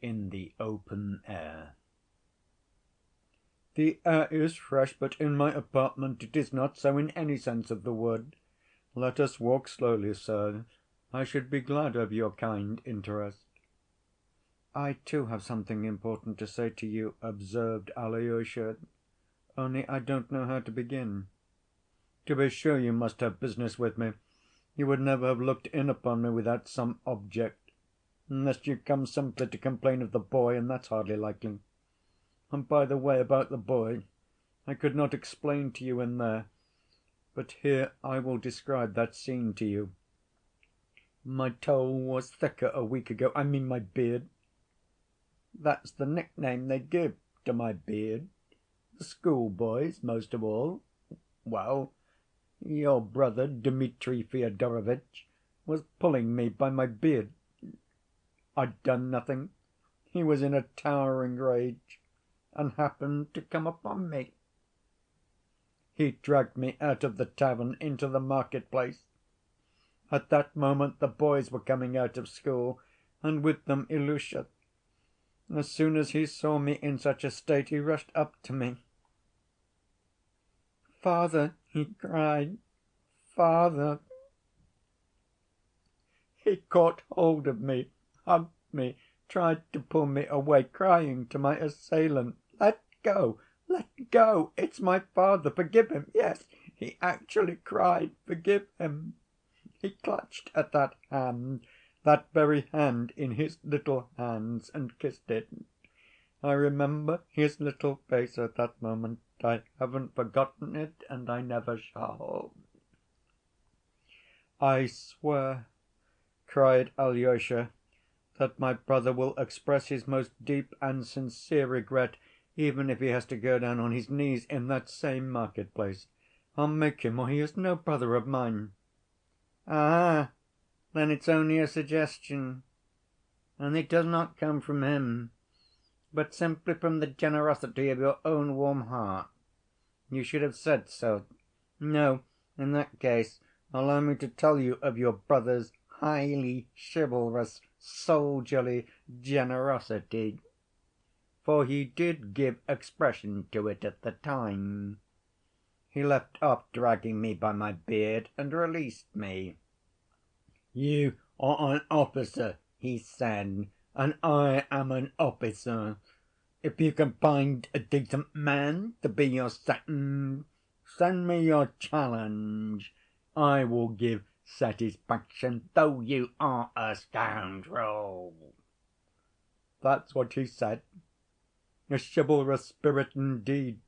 in the open air. The air is fresh, but in my apartment it is not so in any sense of the word. Let us walk slowly, sir. I should be glad of your kind interest. I, too, have something important to say to you, observed Alyosha, only I don't know how to begin. To be sure you must have business with me. You would never have looked in upon me without some object, unless you come simply to complain of the boy, and that's hardly likely. And by the way, about the boy, I could not explain to you in there, but here I will describe that scene to you. My toe was thicker a week ago. I mean my beard. That's the nickname they give to my beard. The schoolboys, most of all. Well, your brother, Dmitri Fyodorovitch, was pulling me by my beard. I'd done nothing. He was in a towering rage, and happened to come upon me. He dragged me out of the tavern into the market-place. At that moment the boys were coming out of school, and with them Ilusha. As soon as he saw me in such a state, he rushed up to me. "Father," he cried, "father!" He caught hold of me, hugged me, tried to pull me away, crying to my assailant, "Let go! Let go! It's my father! Forgive him!" Yes, he actually cried, "Forgive him!" He clutched at that hand, that very hand, in his little hands, and kissed it. I remember his little face at that moment. I haven't forgotten it, and I never shall. "I swear," cried Alyosha, "that my brother will express his most deep and sincere regret, even if he has to go down on his knees in that same market‐place. I'll make him, or he is no brother of mine." "Ah, then it's only a suggestion, and it does not come from him, but simply from the generosity of your own warm heart. You should have said so. No, in that case, allow me to tell you of your brother's highly chivalrous, soldierly generosity, for he did give expression to it at the time. He left off dragging me by my beard and released me. 'You are an officer,' he said, 'and I am an officer. If you can find a decent man to be your second, send me your challenge. I will give satisfaction, though you are a scoundrel.' That's what he said. A chivalrous spirit indeed.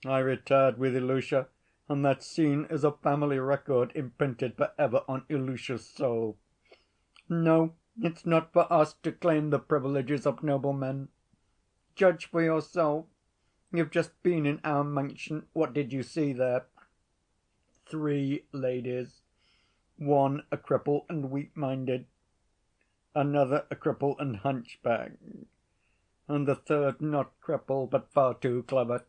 I retired with Ilusha, and that scene is a family record imprinted for ever on Ilusha's soul. No, it's not for us to claim the privileges of noblemen. Judge for yourself. You've just been in our mansion. What did you see there? 3 ladies. One a cripple and weak‐minded, another a cripple and hunchback, and the third not crippled but far too clever.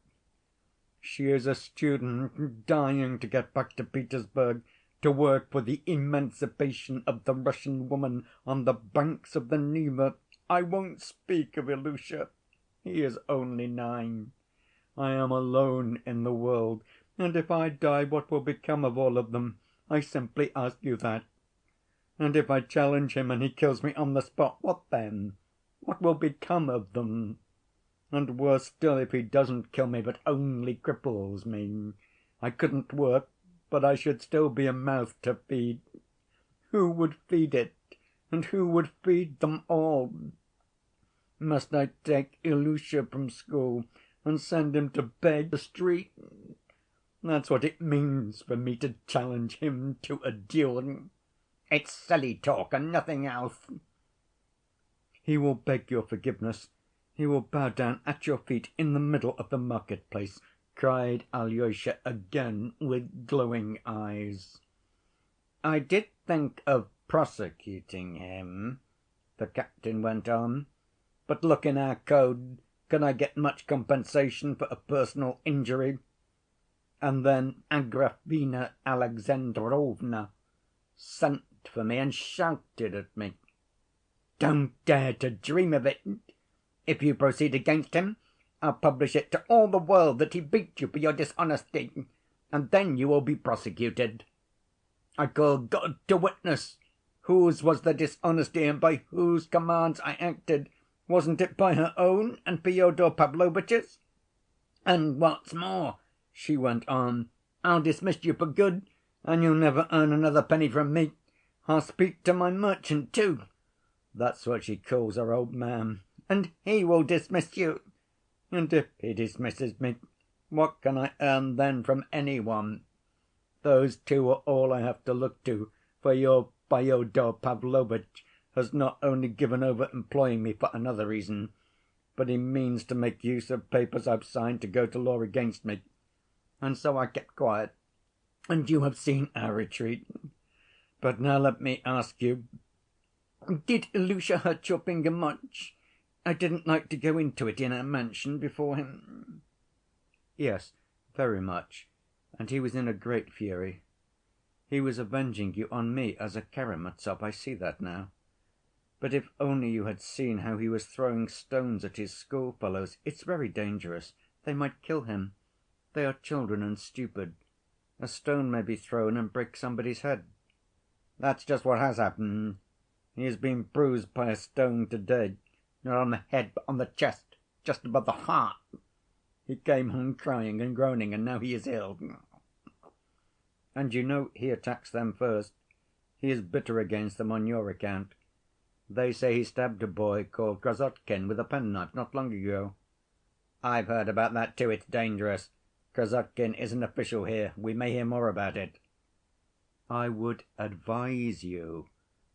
She is a student dying to get back to Petersburg to work for the emancipation of the Russian woman on the banks of the Neva. I won't speak of Ilusha. He is only 9. I am alone in the world, and if I die, what will become of all of them? I simply ask you that. And if I challenge him and he kills me on the spot, what then? What will become of them? And worse still, if he doesn't kill me, but only cripples me. I couldn't work, but I should still be a mouth to feed. Who would feed it? And who would feed them all? Must I take Ilusha from school and send him to beg the street? That's what it means for me to challenge him to a duel. It's silly talk and nothing else." "He will beg your forgiveness. He will bow down at your feet in the middle of the market‐place," cried Alyosha again with glowing eyes. "I did think of prosecuting him," the captain went on, "but look in our code, can I get much compensation for a personal injury?" And then Agrafena Alexandrovna sent for me and shouted at me. Don't dare to dream of it. If you proceed against him, I'll publish it to all the world that he beat you for your dishonesty, and then you will be prosecuted. I call God to witness. Whose was the dishonesty and by whose commands I acted? Wasn't it by her own and Fyodor Pavlovitch's? And what's more," she went on, "I'll dismiss you for good, and you'll never earn another penny from me. I'll speak to my merchant, too." That's what she calls her old man. "And he will dismiss you." "And if he dismisses me, what can I earn then from any one? Those two are all I have to look to, for your Fyodor Pavlovitch has not only given over employing me for another reason, but he means to make use of papers I've signed to go to law against me. And so I kept quiet, and you have seen our retreat. But now let me ask you, did Ilusha hurt your finger much? I didn't like to go into it in our mansion before him." "Yes, very much, and he was in a great fury. He was avenging you on me as a Karamazov, I see that now. But if only you had seen how he was throwing stones at his schoolfellows! It's very dangerous. They might kill him. They are children and stupid. A stone may be thrown and break somebody's head." "That's just what has happened. He has been bruised by a stone to‐day, not on the head, but on the chest, just above the heart. He came home crying and groaning, and now he is ill." "And you know he attacks them first. He is bitter against them on your account. They say he stabbed a boy called Krassotkin with a penknife not long ago." "I've heard about that too. It's dangerous. Krassotkin is an official here. We may hear more about it." "I would advise you,"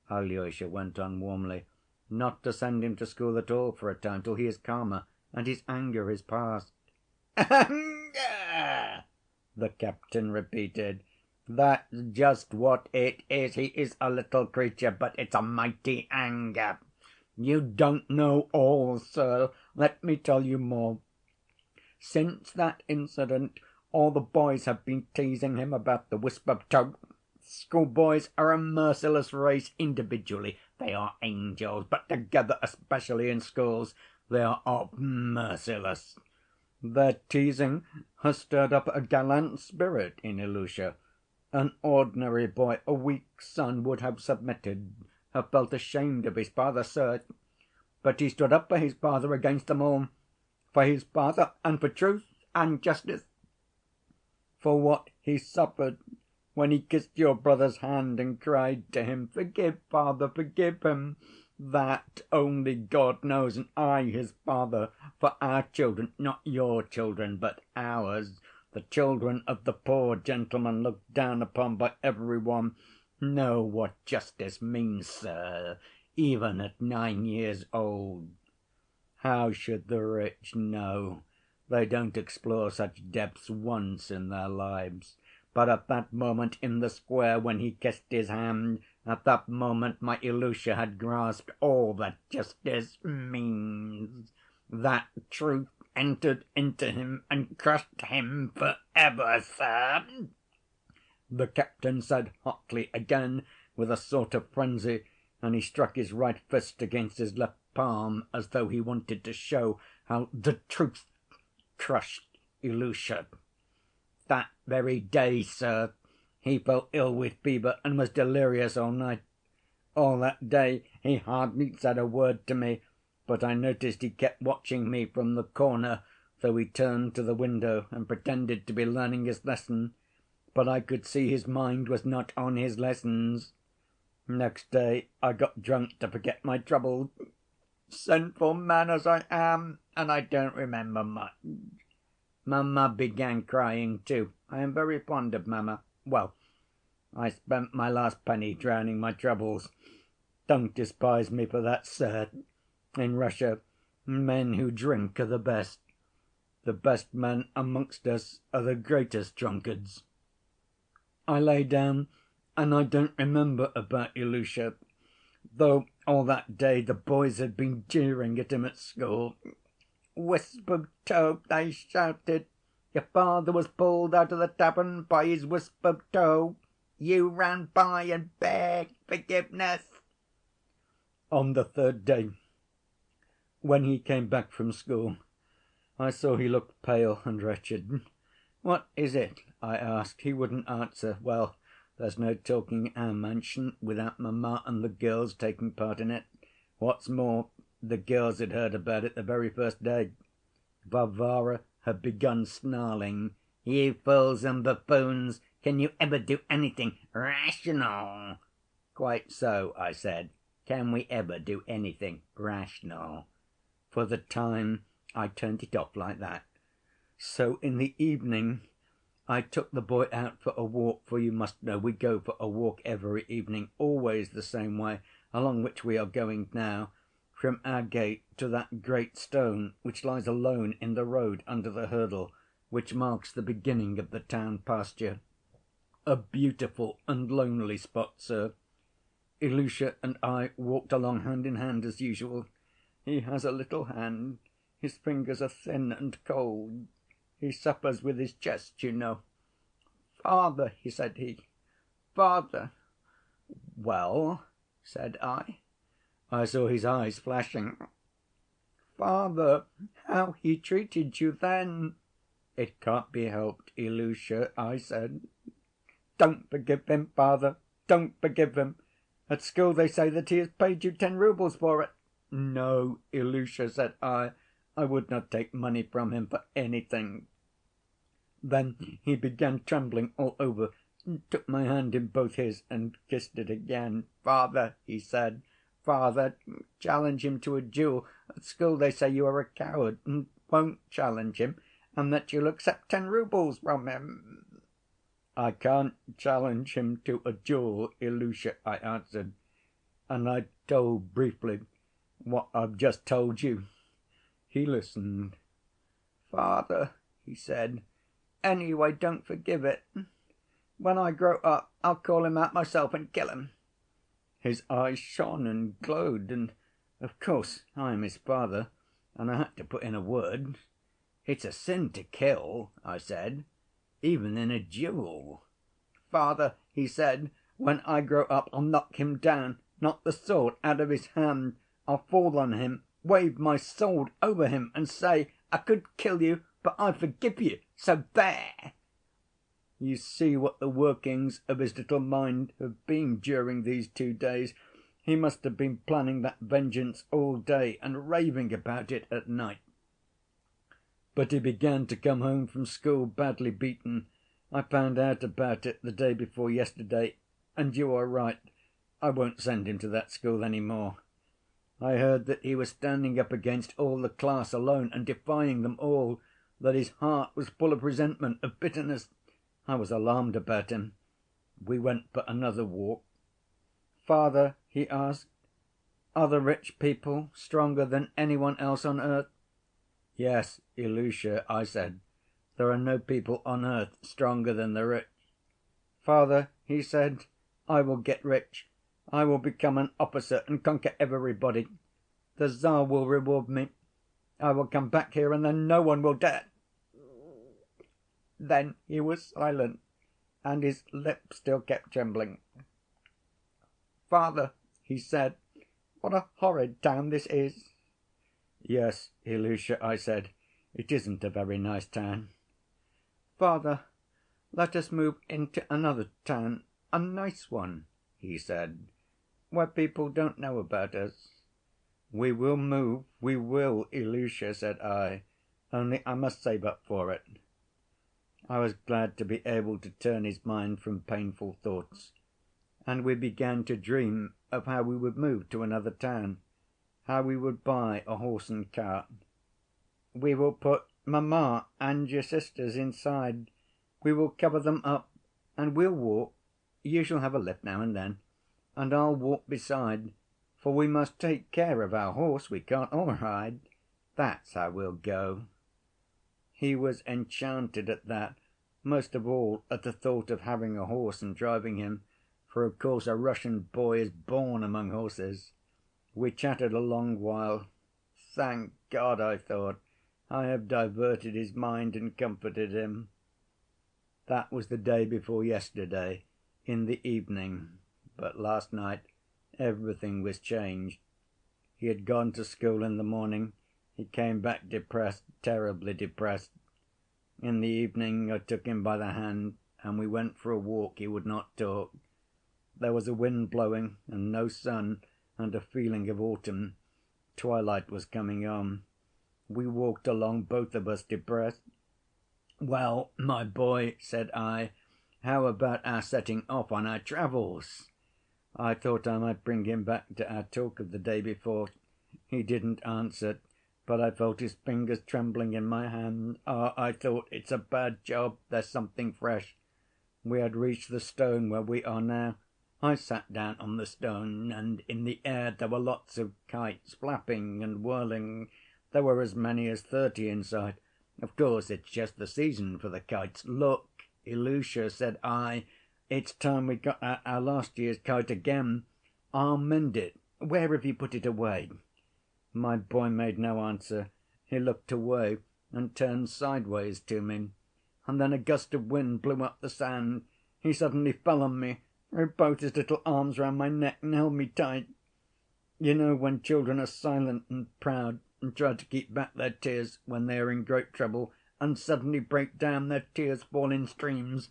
Alyosha went on warmly, "not to send him to school at all for a time till he is calmer and his anger is past." "Anger!" the captain repeated. "That's just what it is. He is a little creature, but it's a mighty anger. You don't know all, sir. Let me tell you more. Since that incident, all the boys have been teasing him about the wisp of tow. Schoolboys are a merciless race individually. They are angels, but together, especially in schools, they are merciless. Their teasing has stirred up a gallant spirit in Ilusha. An ordinary boy, a weak son, would have submitted, have felt ashamed of his father, sir. But he stood up for his father against them all, for his father and for truth and justice. For what he suffered when he kissed your brother's hand and cried to him, 'Forgive, father, forgive him,' that only God knows, and I, his father, for our children, not your children, but ours, the children of the poor gentleman looked down upon by every one, know what justice means, sir, even at 9 years old. How should the rich know? They don't explore such depths once in their lives. But at that moment in the square when he kissed his hand, at that moment my Ilusha had grasped all that justice means. That truth entered into him and crushed him for ever, sir," the captain said hotly again, with a sort of frenzy, and he struck his right fist against his left palm as though he wanted to show how the truth crushed Ilusha. "That very day, sir, he fell ill with fever and was delirious all night. All that day he hardly said a word to me, but I noticed he kept watching me from the corner, though he turned to the window and pretended to be learning his lesson, but I could see his mind was not on his lessons. Next day I got drunk to forget my troubles. Sinful man as I am, and I don't remember much. Mamma began crying too. I am very fond of mamma. Well, I spent my last penny drowning my troubles. Don't despise me for that, sir. In Russia, men who drink are the best. The best men amongst us are the greatest drunkards. I lay down, and I don't remember about Ilusha, though all that day the boys had been jeering at him at school. 'Wisp of tow,' they shouted. 'Your father was pulled out of the tavern by his wisp of tow. You ran by and begged forgiveness.' On the third day, when he came back from school, I saw he looked pale and wretched. "What is it?" I asked. He wouldn't answer. Well, there's no talking at our mansion without mamma and the girls taking part in it. What's more, the girls had heard about it the very first day. Varvara had begun snarling. "You fools and buffoons, can you ever do anything rational?" "Quite so," I said. "Can we ever do anything rational?" For the time, I turned it off like that. So in the evening, I took the boy out for a walk, for you must know we go for a walk every evening, always the same way, along which we are going now, from our gate to that great stone which lies alone in the road under the hurdle, which marks the beginning of the town pasture. A beautiful and lonely spot, sir. Ilusha and I walked along hand in hand as usual. He has a little hand. His fingers are thin and cold. He suffers with his chest, you know. "Father," said he, "father." "Well?" said I. I saw his eyes flashing. "Father, how he treated you then!" "It can't be helped, Ilusha," I said. "Don't forgive him, father, don't forgive him. At school they say that he has paid you 10 roubles for it." "No, Ilusha," said I would not take money from him for anything. Then he began trembling all over, took my hand in both his and kissed it again. "Father," he said, "father, challenge him to a duel. At school they say you are a coward and won't challenge him, and that you'll accept 10 roubles from him." "I can't challenge him to a duel, Ilusha," I answered, and I told briefly what I've just told you. He listened. "Father," he said, "anyway, don't forgive it. When I grow up, I'll call him out myself and kill him." His eyes shone and glowed, and of course I am his father, and I had to put in a word. "It's a sin to kill," I said, "even in a duel." "Father," he said, "when I grow up, I'll knock him down, knock the sword out of his hand. I'll fall on him, wave my sword over him and say, 'I could kill you, but I forgive you, so there!'" You see what the workings of his little mind have been during these 2 days. He must have been planning that vengeance all day and raving about it at night. But he began to come home from school badly beaten. I found out about it the day before yesterday, and you are right, I won't send him to that school any more. I heard that he was standing up against all the class alone and defying them all, that his heart was full of resentment, of bitterness. I was alarmed about him. We went for another walk. "Father," he asked, "are the rich people stronger than any one else on earth?" "Yes, Ilusha," I said, "there are no people on earth stronger than the rich." "Father," he said, "I will get rich. I will become an officer and conquer everybody. The Tsar will reward me. I will come back here and then no one will dare—" Then he was silent, and his lips still kept trembling. "Father," he said, "what a horrid town this is." "Yes, Ilusha," I said, "it isn't a very nice town." "Father, let us move into another town, a nice one," he said, "where people don't know about us." "We will move, we will, Ilusha," said I, "only I must save up for it." I was glad to be able to turn his mind from painful thoughts, and we began to dream of how we would move to another town, how we would buy a horse and cart. "We will put mamma and your sisters inside. We will cover them up, and we'll walk. You shall have a lift now and then, and I'll walk beside, for we must take care of our horse, we can't all ride. That's how we'll go." He was enchanted at that, most of all at the thought of having a horse and driving him, for of course a Russian boy is born among horses. We chatted a long while. "Thank God," I thought, "I have diverted his mind and comforted him." That was the day before yesterday, in the evening, but last night everything was changed. He had gone to school in the morning. He came back depressed, terribly depressed. In the evening I took him by the hand, and we went for a walk. He would not talk. There was a wind blowing, and no sun, and a feeling of autumn. Twilight was coming on. We walked along, both of us depressed. "Well, my boy," said I, "how about our setting off on our travels?" I thought I might bring him back to our talk of the day before. He didn't answer, but I felt his fingers trembling in my hand. Ah, I thought, it's a bad job, there's something fresh. We had reached the stone where we are now. I sat down on the stone, and in the air there were lots of kites flapping and whirling. There were as many as 30 inside. Of course, it's just the season for the kites. "Look, Ilusha," said I, "it's time we got out our last year's kite again. I'll mend it. Where have you put it away?" My boy made no answer. He looked away and turned sideways to me. And then a gust of wind blew up the sand. He suddenly fell on me, threw both his little arms round my neck and held me tight. You know when children are silent and proud and try to keep back their tears when they are in great trouble, and suddenly break down, their tears fall in streams.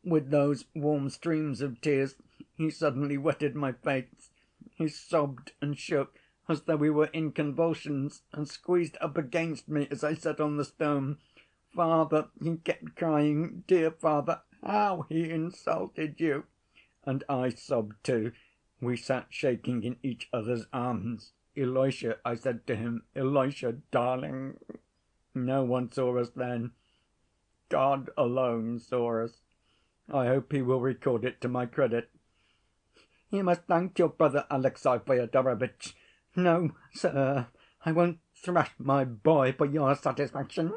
With those warm streams of tears he suddenly wetted my face. He sobbed and shook as though he were in convulsions, and squeezed up against me as I sat on the stone. "Father," he kept crying, "dear father, how he insulted you!" And I sobbed too. We sat shaking in each other's arms. "Ilusha," I said to him, "Ilusha, darling." No one saw us then. God alone saw us. I hope he will record it to my credit. "You must thank your brother, Alexey Fyodorovitch." "No, sir, I won't thrash my boy for your satisfaction."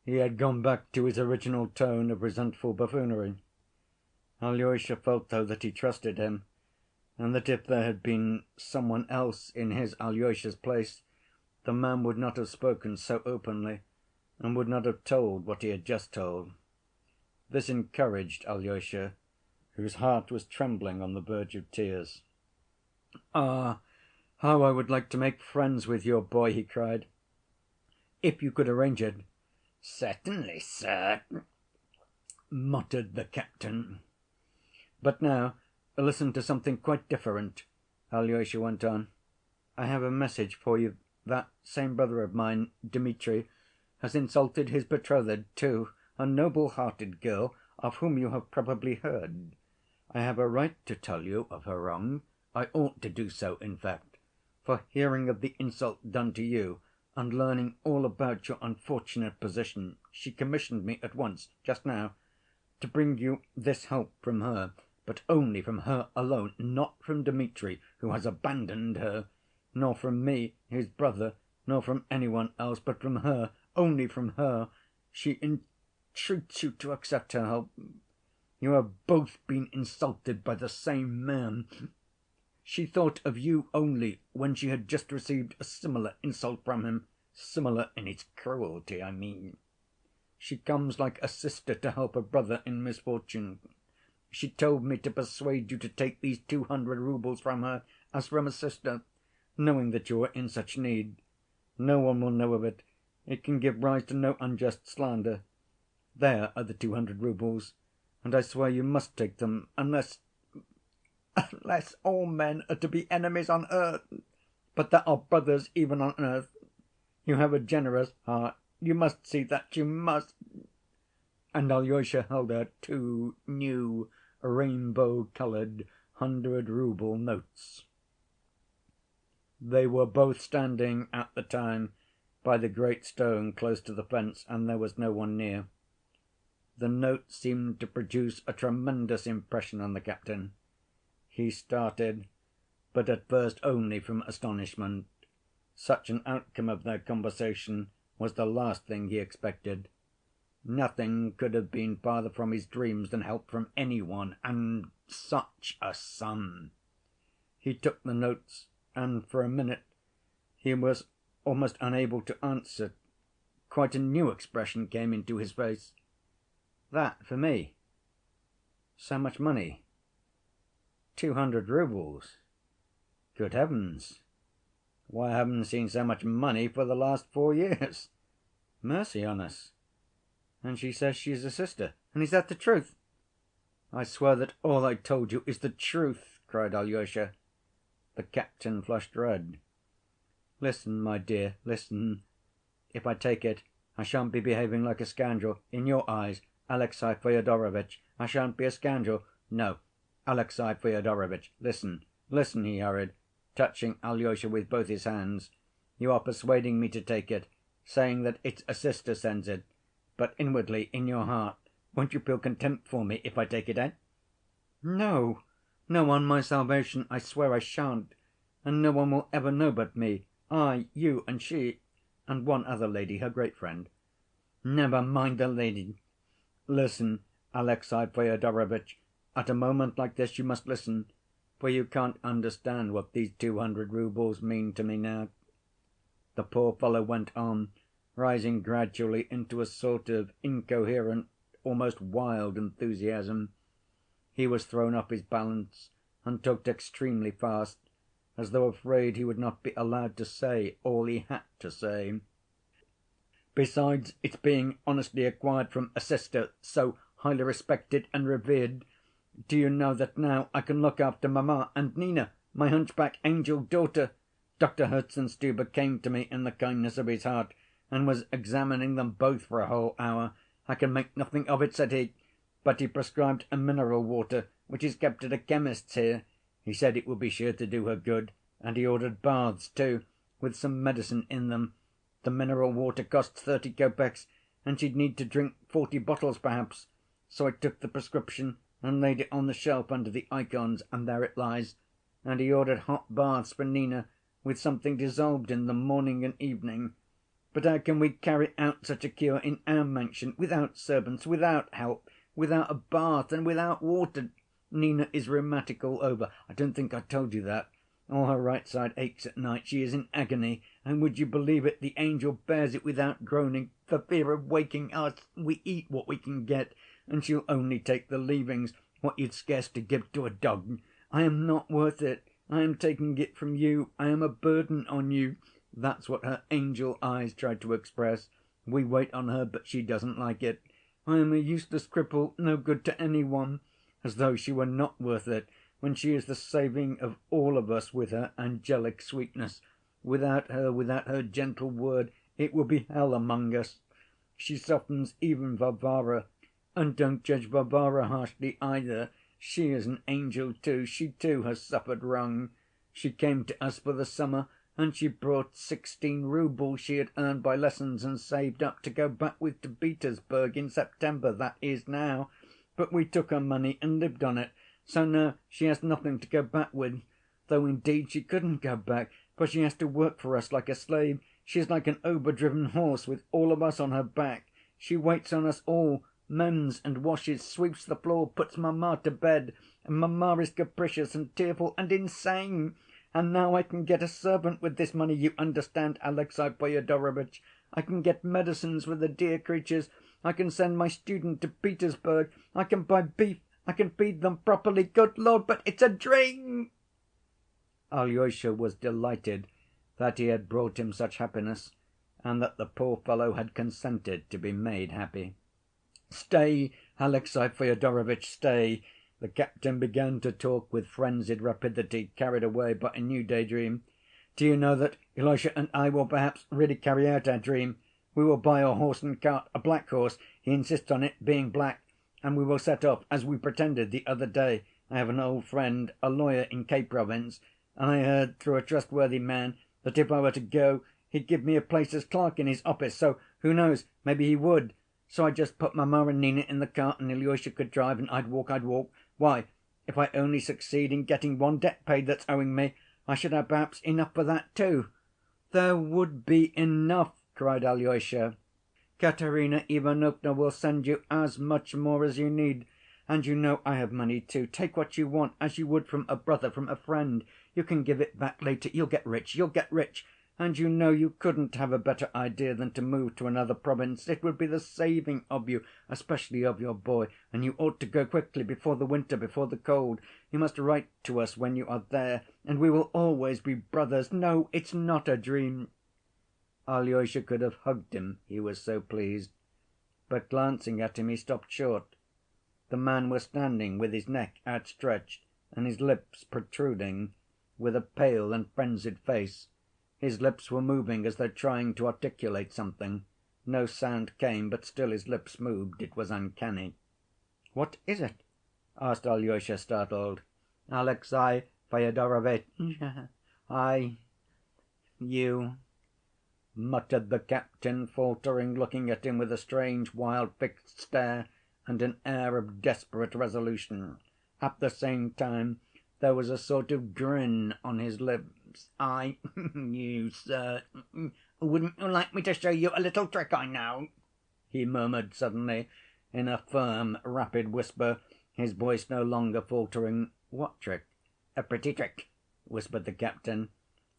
He had gone back to his original tone of resentful buffoonery. Alyosha felt, though, that he trusted him, and that if there had been some one else in his, Alyosha's, place, the man would not have spoken so openly, and would not have told what he had just told. This encouraged Alyosha, whose heart was trembling on the verge of tears. "Ah, how I would like to make friends with your boy!" he cried. "If you could arrange it." "Certainly, sir," muttered the captain. "But now listen to something quite different," Alyosha went on. "I have a message for you. That same brother of mine, Dmitri, has insulted his betrothed, too, a noble‐hearted girl of whom you have probably heard. I have a right to tell you of her wrong. I ought to do so, in fact, for hearing of the insult done to you and learning all about your unfortunate position, she commissioned me at once, just now, to bring you this help from her, but only from her alone, not from Dmitri, who has abandoned her, nor from me, his brother, nor from any one else, but from her, only from her. She entreats you to accept her help. You have both been insulted by the same man. She thought of you only when she had just received a similar insult from him, similar in its cruelty, I mean. She comes like a sister to help a brother in misfortune. She told me to persuade you to take these 200 roubles from her as from a sister, knowing that you are in such need. No one will know of it. It can give rise to no unjust slander. There are the 200 roubles, and I swear you must take them, unless all men are to be enemies on earth. But there are brothers even on earth. You have a generous heart. You must see that, you must." And Alyosha held out 2 new rainbow‐colored 100‐rouble notes. They were both standing at the time by the great stone close to the fence, and there was no one near. The notes seemed to produce a tremendous impression on the captain. He started, but at first only from astonishment. Such an outcome of their conversation was the last thing he expected. Nothing could have been farther from his dreams than help from any one, and such a sum. He took the notes, and for a minute he was almost unable to answer. Quite a new expression came into his face. "That for me? So much money? 200 roubles? Good heavens! Why, I haven't seen so much money for the last 4 years. Mercy on us! And she says she is a sister. And is that the truth?" "I swear that all I told you is the truth," cried Alyosha. The captain flushed red. "Listen, my dear, listen. If I take it, I shan't be behaving like a scoundrel in your eyes, Alexey Fyodorovitch. I shan't be a scoundrel. No, Alexey Fyodorovitch, listen, listen," he hurried, touching Alyosha with both his hands. "You are persuading me to take it, saying that it's a sister sends it. But inwardly, in your heart, won't you feel contempt for me if I take it, eh?" "No, no, on my salvation, I swear I shan't. And no one will ever know but me. I, you, and she, and one other lady, her great friend." "Never mind the lady. Listen, Alexey Fyodorovitch, at a moment like this you must listen, for you can't understand what these 200 roubles mean to me now." The poor fellow went on, rising gradually into a sort of incoherent, almost wild enthusiasm. He was thrown off his balance and talked extremely fast, as though afraid he would not be allowed to say all he had to say. "Besides its being honestly acquired from a sister so highly respected and revered, do you know that now I can look after mamma and Nina, my hunchback angel daughter? Dr. Herzenstube came to me in the kindness of his heart and was examining them both for a whole hour. 'I can make nothing of it,' said he, 'but he prescribed a mineral water which is kept at a chemist's here. He said it would be sure to do her good, and he ordered baths, too, with some medicine in them. The mineral water costs 30 kopecks, and she'd need to drink 40 bottles perhaps. So I took the prescription and laid it on the shelf under the ikons, and there it lies. And he ordered hot baths for Nina, with something dissolved in them morning and evening. But how can we carry out such a cure in our mansion, without servants, without help, without a bath, and without water? Nina is rheumatic all over. I don't think I told you that. All her right side aches at night. She is in agony, and would you believe it, the angel bears it without groaning, for fear of waking us. We eat what we can get, and she'll only take the leavings, what you'd scarcely give to a dog. I am not worth it. I am taking it from you. I am a burden on you.' That's what her angel eyes tried to express. We wait on her, but she doesn't like it. I am a useless cripple, no good to any one. As though she were not worth it, when she is the saving of all of us with her angelic sweetness. Without her gentle word, it would be hell among us. She softens even Varvara. And don't judge Varvara harshly either. She is an angel too. She too has suffered wrong. She came to us for the summer, and she brought 16 roubles she had earned by lessons and saved up to go back with to Petersburg in September, that is now. But we took her money and lived on it, so now she has nothing to go back with. Though indeed she couldn't go back, for she has to work for us like a slave. She is like an overdriven horse with all of us on her back. She waits on us all, mends and washes, sweeps the floor, puts mamma to bed. And mamma is capricious and tearful and insane. And now I can get a servant with this money, you understand, Alexey Fyodorovitch. I can get medicines for the dear creatures. I can send my student to Petersburg. I can buy beef. I can feed them properly. Good Lord, but it's a dream!" Alyosha was delighted that he had brought him such happiness, and that the poor fellow had consented to be made happy. "Stay, Alexey Fyodorovitch, stay." The captain began to talk with frenzied rapidity, carried away by a new daydream. "Do you know that Ilusha and I will perhaps really carry out our dream? We will buy a horse and cart, a black horse, he insists on it being black, and we will set off, as we pretended the other day. I have an old friend, a lawyer in K province, and I heard through a trustworthy man that if I were to go, he'd give me a place as clerk in his office, so who knows, maybe he would. So I just put mamma and Nina in the cart, and Ilusha could drive, and I'd walk. Why, if I only succeed in getting one debt paid that's owing me, I should have perhaps enough for that too." "There would be enough," cried Alyosha. "Katerina Ivanovna will send you as much more as you need. And you know I have money too. Take what you want, as you would from a brother, from a friend. You can give it back later. You'll get rich. And you know you couldn't have a better idea than to move to another province. It would be the saving of you, especially of your boy, and you ought to go quickly, before the winter, before the cold. You must write to us when you are there, and we will always be brothers. No, it's not a dream." Alyosha could have hugged him, he was so pleased. But glancing at him, he stopped short. The man was standing with his neck outstretched and his lips protruding, with a pale and frenzied face. His lips were moving as though trying to articulate something. No sound came, but still his lips moved. It was uncanny. "What is it?" asked Alyosha, startled. "Alexey Fyodorovitch, you," muttered the captain, faltering, looking at him with a strange, wild, fixed stare and an air of desperate resolution. At the same time there was a sort of grin on his lips. You, sir, wouldn't you like me to show you a little trick I know?" he murmured suddenly, in a firm, rapid whisper, his voice no longer faltering. "What trick?" "A pretty trick," whispered the captain.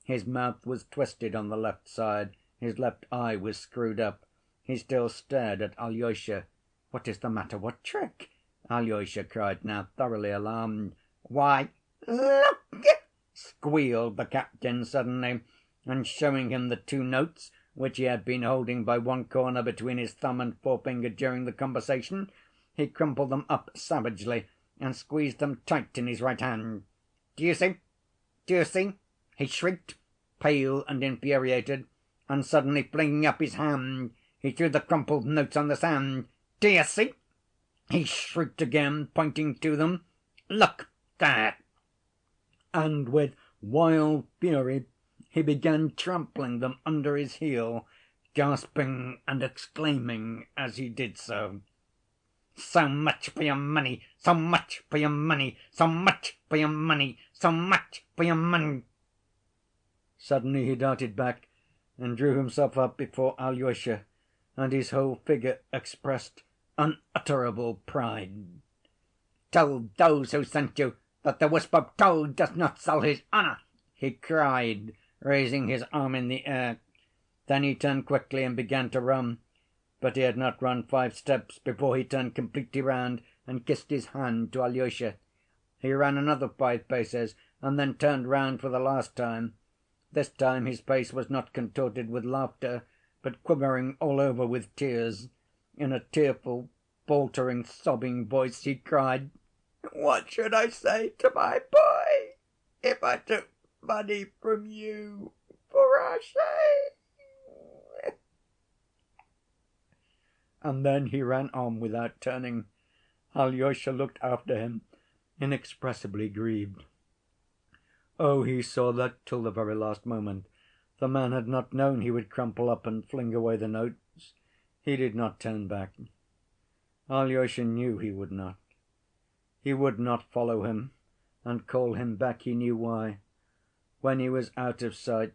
His mouth was twisted on the left side, his left eye was screwed up. He still stared at Alyosha. "What is the matter? What trick?" Alyosha cried, now thoroughly alarmed. "Why, look!" squealed the captain suddenly, and showing him the 2 notes which he had been holding by one corner between his thumb and forefinger during the conversation, he crumpled them up savagely and squeezed them tight in his right hand. "Do you see? Do you see?" he shrieked, pale and infuriated, and suddenly flinging up his hand, he threw the crumpled notes on the sand. "Do you see?" he shrieked again, pointing to them. "Look there!" And with wild fury he began trampling them under his heel, gasping and exclaiming as he did so: "So much for your money! So much for your money! So much for your money! So much for your money!" Suddenly he darted back and drew himself up before Alyosha, and his whole figure expressed unutterable pride. "Tell those who sent you that the wisp of tow does not sell his honor!" he cried, raising his arm in the air. Then he turned quickly and began to run. But he had not run 5 steps before he turned completely round and kissed his hand to Alyosha. He ran another 5 paces and then turned round for the last time. This time his face was not contorted with laughter, but quivering all over with tears. In a tearful, faltering, sobbing voice he cried: "What should I say to my boy if I took money from you for our shame?" And then he ran on without turning. Alyosha looked after him, inexpressibly grieved. Oh, he saw that till the very last moment the man had not known he would crumple up and fling away the notes. He did not turn back. Alyosha knew he would not. He would not follow him and call him back, he knew why. When he was out of sight,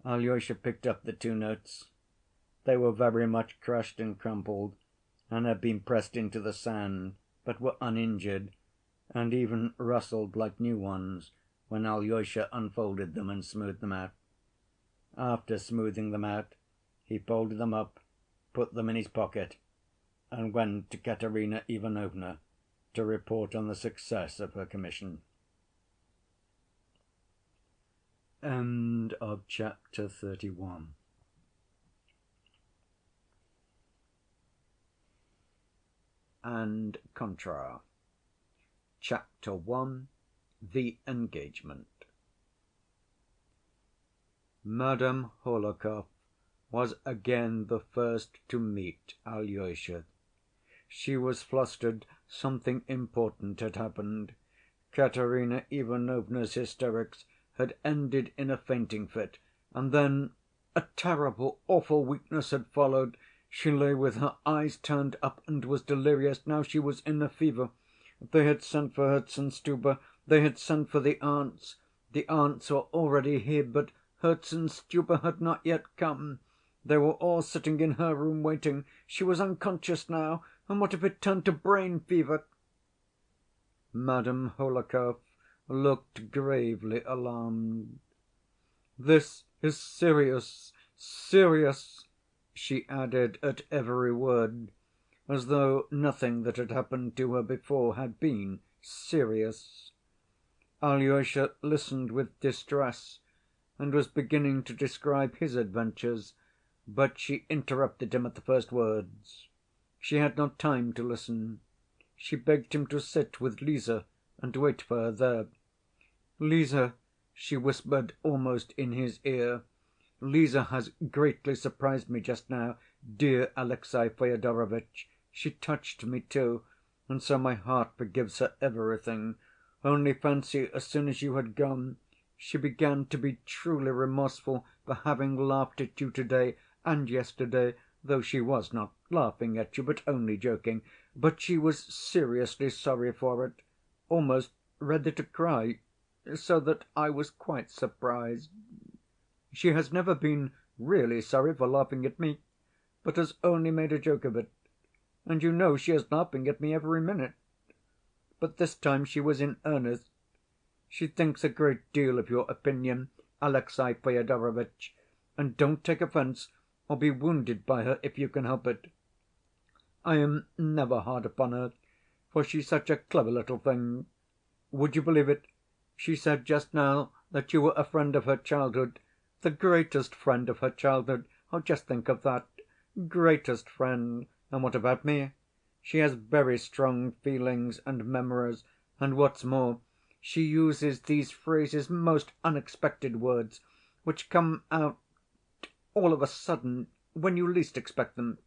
Alyosha picked up the 2 notes. They were very much crushed and crumpled, and had been pressed into the sand, but were uninjured, and even rustled like new ones when Alyosha unfolded them and smoothed them out. After smoothing them out, he folded them up, put them in his pocket, and went to Katerina Ivanovna to report on the success of her commission. End of chapter 31. And contra. Chapter 1. The Engagement. Madame Hohlakov was again the first to meet Alyosha. She was flustered. Something important had happened. Katerina Ivanovna's hysterics had ended in a fainting fit, and then a terrible, awful weakness had followed. She lay with her eyes turned up and was delirious. Now she was in a fever. They had sent for Herzenstube. They had sent for the aunts. The aunts were already here, but Herzenstube had not yet come. They were all sitting in her room waiting. She was unconscious now, and what if it turned to brain fever? Madame Hohlakov looked gravely alarmed. This is serious, serious," she added at every word, as though nothing that had happened to her before had been serious. Alyosha listened with distress, and was beginning to describe his adventures, but she interrupted him at the first words. She had not time to listen. She begged him to sit with Lise and wait for her there. "Lise," she whispered almost in his ear, "Lise has greatly surprised me just now, dear Alexey Fyodorovitch. She touched me, too, and so my heart forgives her everything. Only fancy, as soon as you had gone, she began to be truly remorseful for having laughed at you to‐day and yesterday, though she was not laughing at you, but only joking. But she was seriously sorry for it, almost ready to cry, so that I was quite surprised. She has never been really sorry for laughing at me, but has only made a joke of it. And you know she is laughing at me every minute. But this time she was in earnest. She thinks a great deal of your opinion, Alexey Fyodorovitch, and don't take offense or be wounded by her if you can help it. I am never hard upon her, for she's such a clever little thing. Would you believe it? She said just now that you were a friend of her childhood, the greatest friend of her childhood. Oh, just think of that! Greatest friend! And what about me? She has very strong feelings and memories, and what's more, she uses these phrases, most unexpected words, which come out all of a sudden when you least expect them.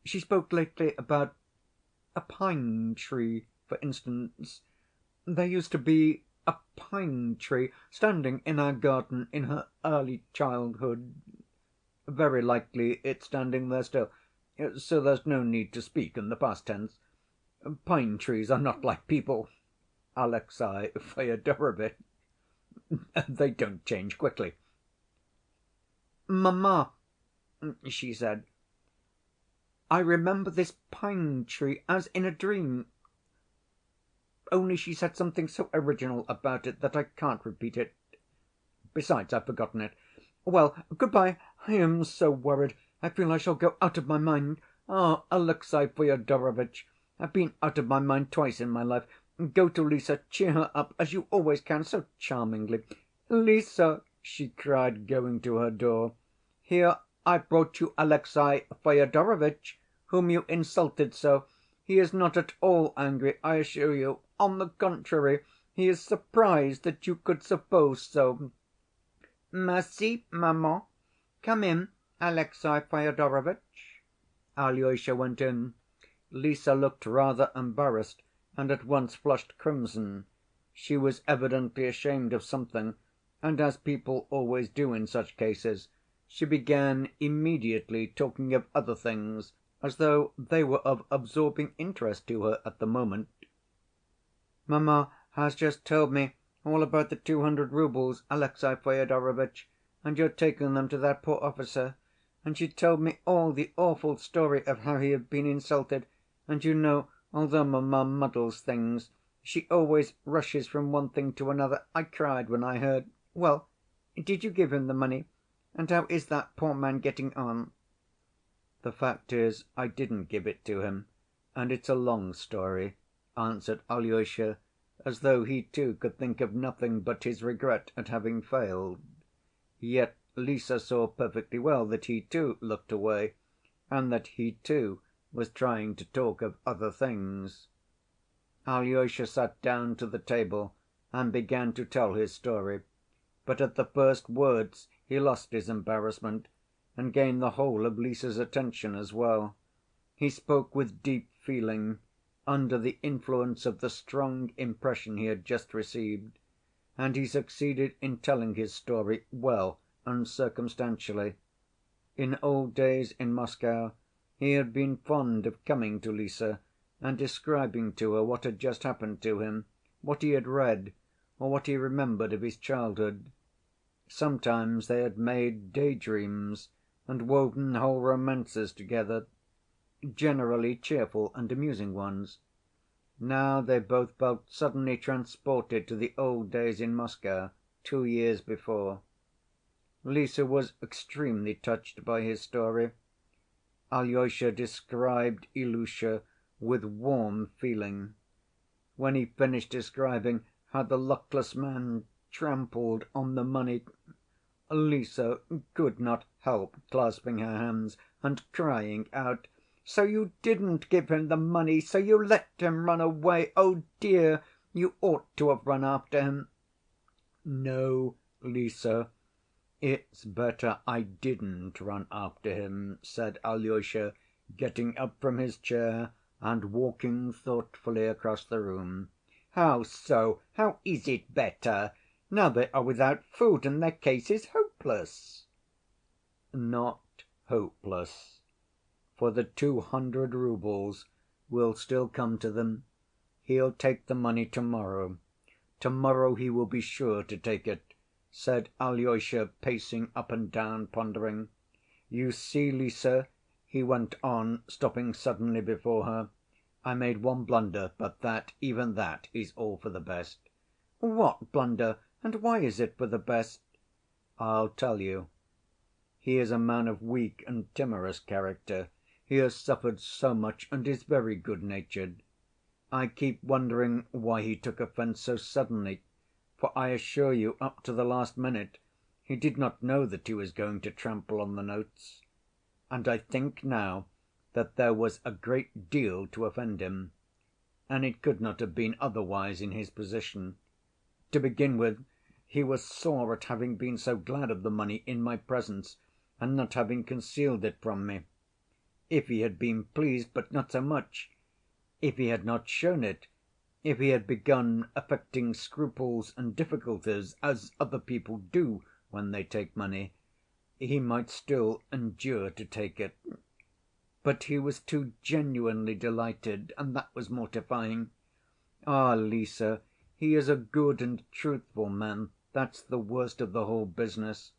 She spoke lately about a pine tree, for instance. There used to be a pine tree standing in our garden in her early childhood. Very likely it's standing there still, so there's no need to speak in the past tense. Pine trees are not like people, Alexey Fyodorovitch. They don't change quickly. "Mamma," she said, "I remember this pine tree as in a dream. Only she said something so original about it that I can't repeat it. Besides, I've forgotten it. Well, good‐by. I am so worried. I feel I shall go out of my mind. Ah, Alexey Fyodorovitch, I've been out of my mind twice in my life. Go to Lise, cheer her up, as you always can, so charmingly. Lise," she cried, going to her door, "here I've brought you Alexey Fyodorovitch, whom you insulted so. He is not at all angry, I assure you. On the contrary, he is surprised that you could suppose so." "Merci, maman. Come in, Alexey Fyodorovitch." Alyosha went in. Lise looked rather embarrassed and at once flushed crimson. She was evidently ashamed of something, and as people always do in such cases, she began immediately talking of other things, as though they were of absorbing interest to her at the moment. "Mamma has just told me all about the 200 roubles, Alexey Fyodorovitch, and your taking them to that poor officer. And she told me all the awful story of how he had been insulted. And you know, although mamma muddles things, she always rushes from one thing to another. I cried when I heard. Well, did you give him the money? And how is that poor man getting on?" "The fact is, I didn't give it to him, and it's a long story," answered Alyosha, as though he too could think of nothing but his regret at having failed. Yet Lise saw perfectly well that he too looked away, and that he too was trying to talk of other things. Alyosha sat down to the table and began to tell his story, but at the first words he lost his embarrassment and gained the whole of Lise's attention as well. He spoke with deep feeling, under the influence of the strong impression he had just received, and he succeeded in telling his story well and circumstantially. In old days in Moscow he had been fond of coming to Lise and describing to her what had just happened to him, what he had read, or what he remembered of his childhood. Sometimes they had made day‐dreams and woven whole romances together, generally cheerful and amusing ones. Now they both felt suddenly transported to the old days in Moscow 2 years before. Lise was extremely touched by his story. Alyosha described Ilusha with warm feeling. When he finished describing how the luckless man trampled on the money, Lise could not help clasping her hands and crying out, "So you didn't give him the money, so you let him run away! Oh, dear, you ought to have run after him." "No, Lise, it's better I didn't run after him," said Alyosha, getting up from his chair and walking thoughtfully across the room. "How so? How is it better? Now they are without food and their case is hopeless." "Not hopeless, for the 200 roubles will still come to them. He'll take the money to‐morrow. To‐morrow he will be sure to take it," said Alyosha, pacing up and down, pondering. "You see, Lise," he went on, stopping suddenly before her, "I made one blunder, but that, even that, is all for the best." "What blunder, and why is it for the best?" "I'll tell you. He is a man of weak and timorous character. He has suffered so much and is very good‐natured. I keep wondering why he took offense so suddenly, for I assure you, up to the last minute, he did not know that he was going to trample on the notes. And I think now that there was a great deal to offend him. And it could not have been otherwise in his position. To begin with, he was sore at having been so glad of the money in my presence and not having concealed it from me. If he had been pleased, but not so much, if he had not shown it, if he had begun affecting scruples and difficulties, as other people do when they take money, he might still endure to take it. But he was too genuinely delighted, and that was mortifying. Ah, Lise, he is a good and truthful man, that's the worst of the whole business.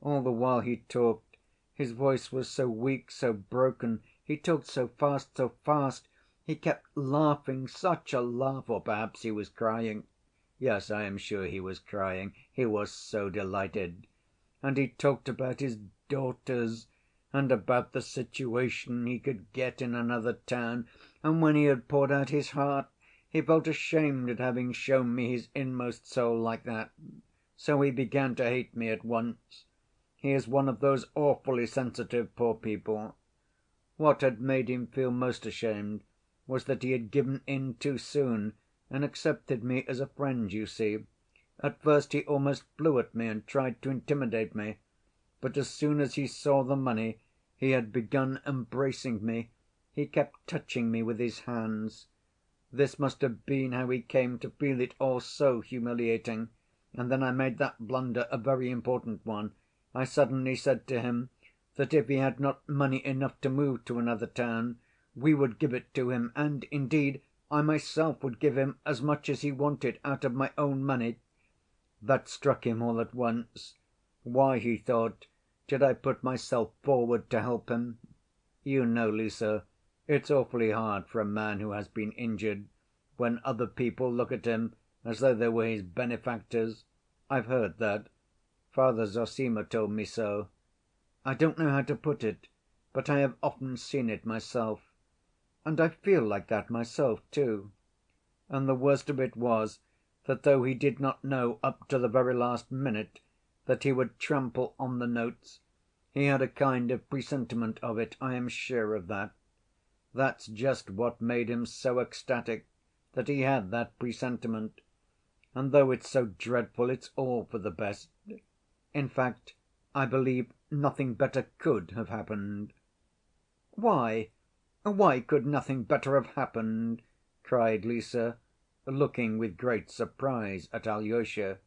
All the while he talked, his voice was so weak, so broken, he talked so fast, he kept laughing, such a laugh, or perhaps he was crying. Yes, I am sure he was crying, he was so delighted. And he talked about his daughters, and about the situation he could get in another town, and when he had poured out his heart, he felt ashamed at having shown me his inmost soul like that. So he began to hate me at once. He is one of those awfully sensitive poor people. What had made him feel most ashamed was that he had given in too soon and accepted me as a friend, you see. At first he almost flew at me and tried to intimidate me, but as soon as he saw the money, he had begun embracing me, he kept touching me with his hands. This must have been how he came to feel it all so humiliating, and then I made that blunder, a very important one. I suddenly said to him that if he had not money enough to move to another town, we would give it to him, and, indeed, I myself would give him as much as he wanted out of my own money. That struck him all at once. Why, he thought, did I put myself forward to help him? You know, Lise, it's awfully hard for a man who has been injured, when other people look at him as though they were his benefactors. I've heard that. Father Zossima told me so. I don't know how to put it, but I have often seen it myself. And I feel like that myself, too. And the worst of it was that though he did not know up to the very last minute that he would trample on the notes, he had a kind of presentiment of it, I am sure of that. That's just what made him so ecstatic, that he had that presentiment. And though it's so dreadful, it's all for the best. In fact, I believe nothing better could have happened." "Why? Why could nothing better have happened?" cried Lise, looking with great surprise at Alyosha.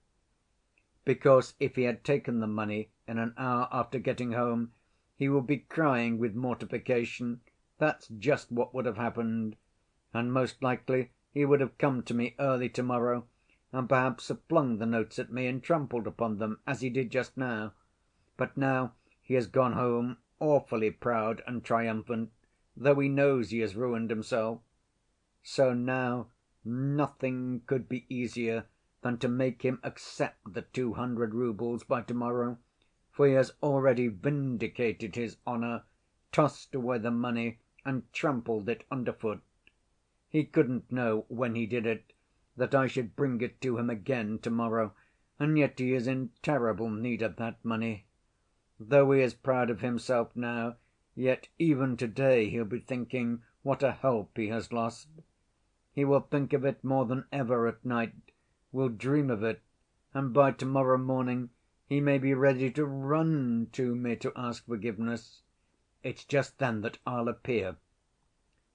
"Because if he had taken the money in an hour after getting home, he would be crying with mortification. That's just what would have happened. And most likely he would have come to me early to‐morrow, and perhaps have flung the notes at me and trampled upon them, as he did just now. But now he has gone home awfully proud and triumphant, though he knows he has ruined himself. So now nothing could be easier than to make him accept the 200 roubles by to‐morrow. for he has already vindicated his honor, tossed away the money and trampled it underfoot. He couldn't know when he did it that I should bring it to him again to‐morrow, and yet he is in terrible need of that money. Though he is proud of himself now, yet even to‐day he'll be thinking what a help he has lost. He will think of it more than ever at night, will dream of it, and by to‐morrow morning he may be ready to run to me to ask forgiveness. It's just then that I'll appear.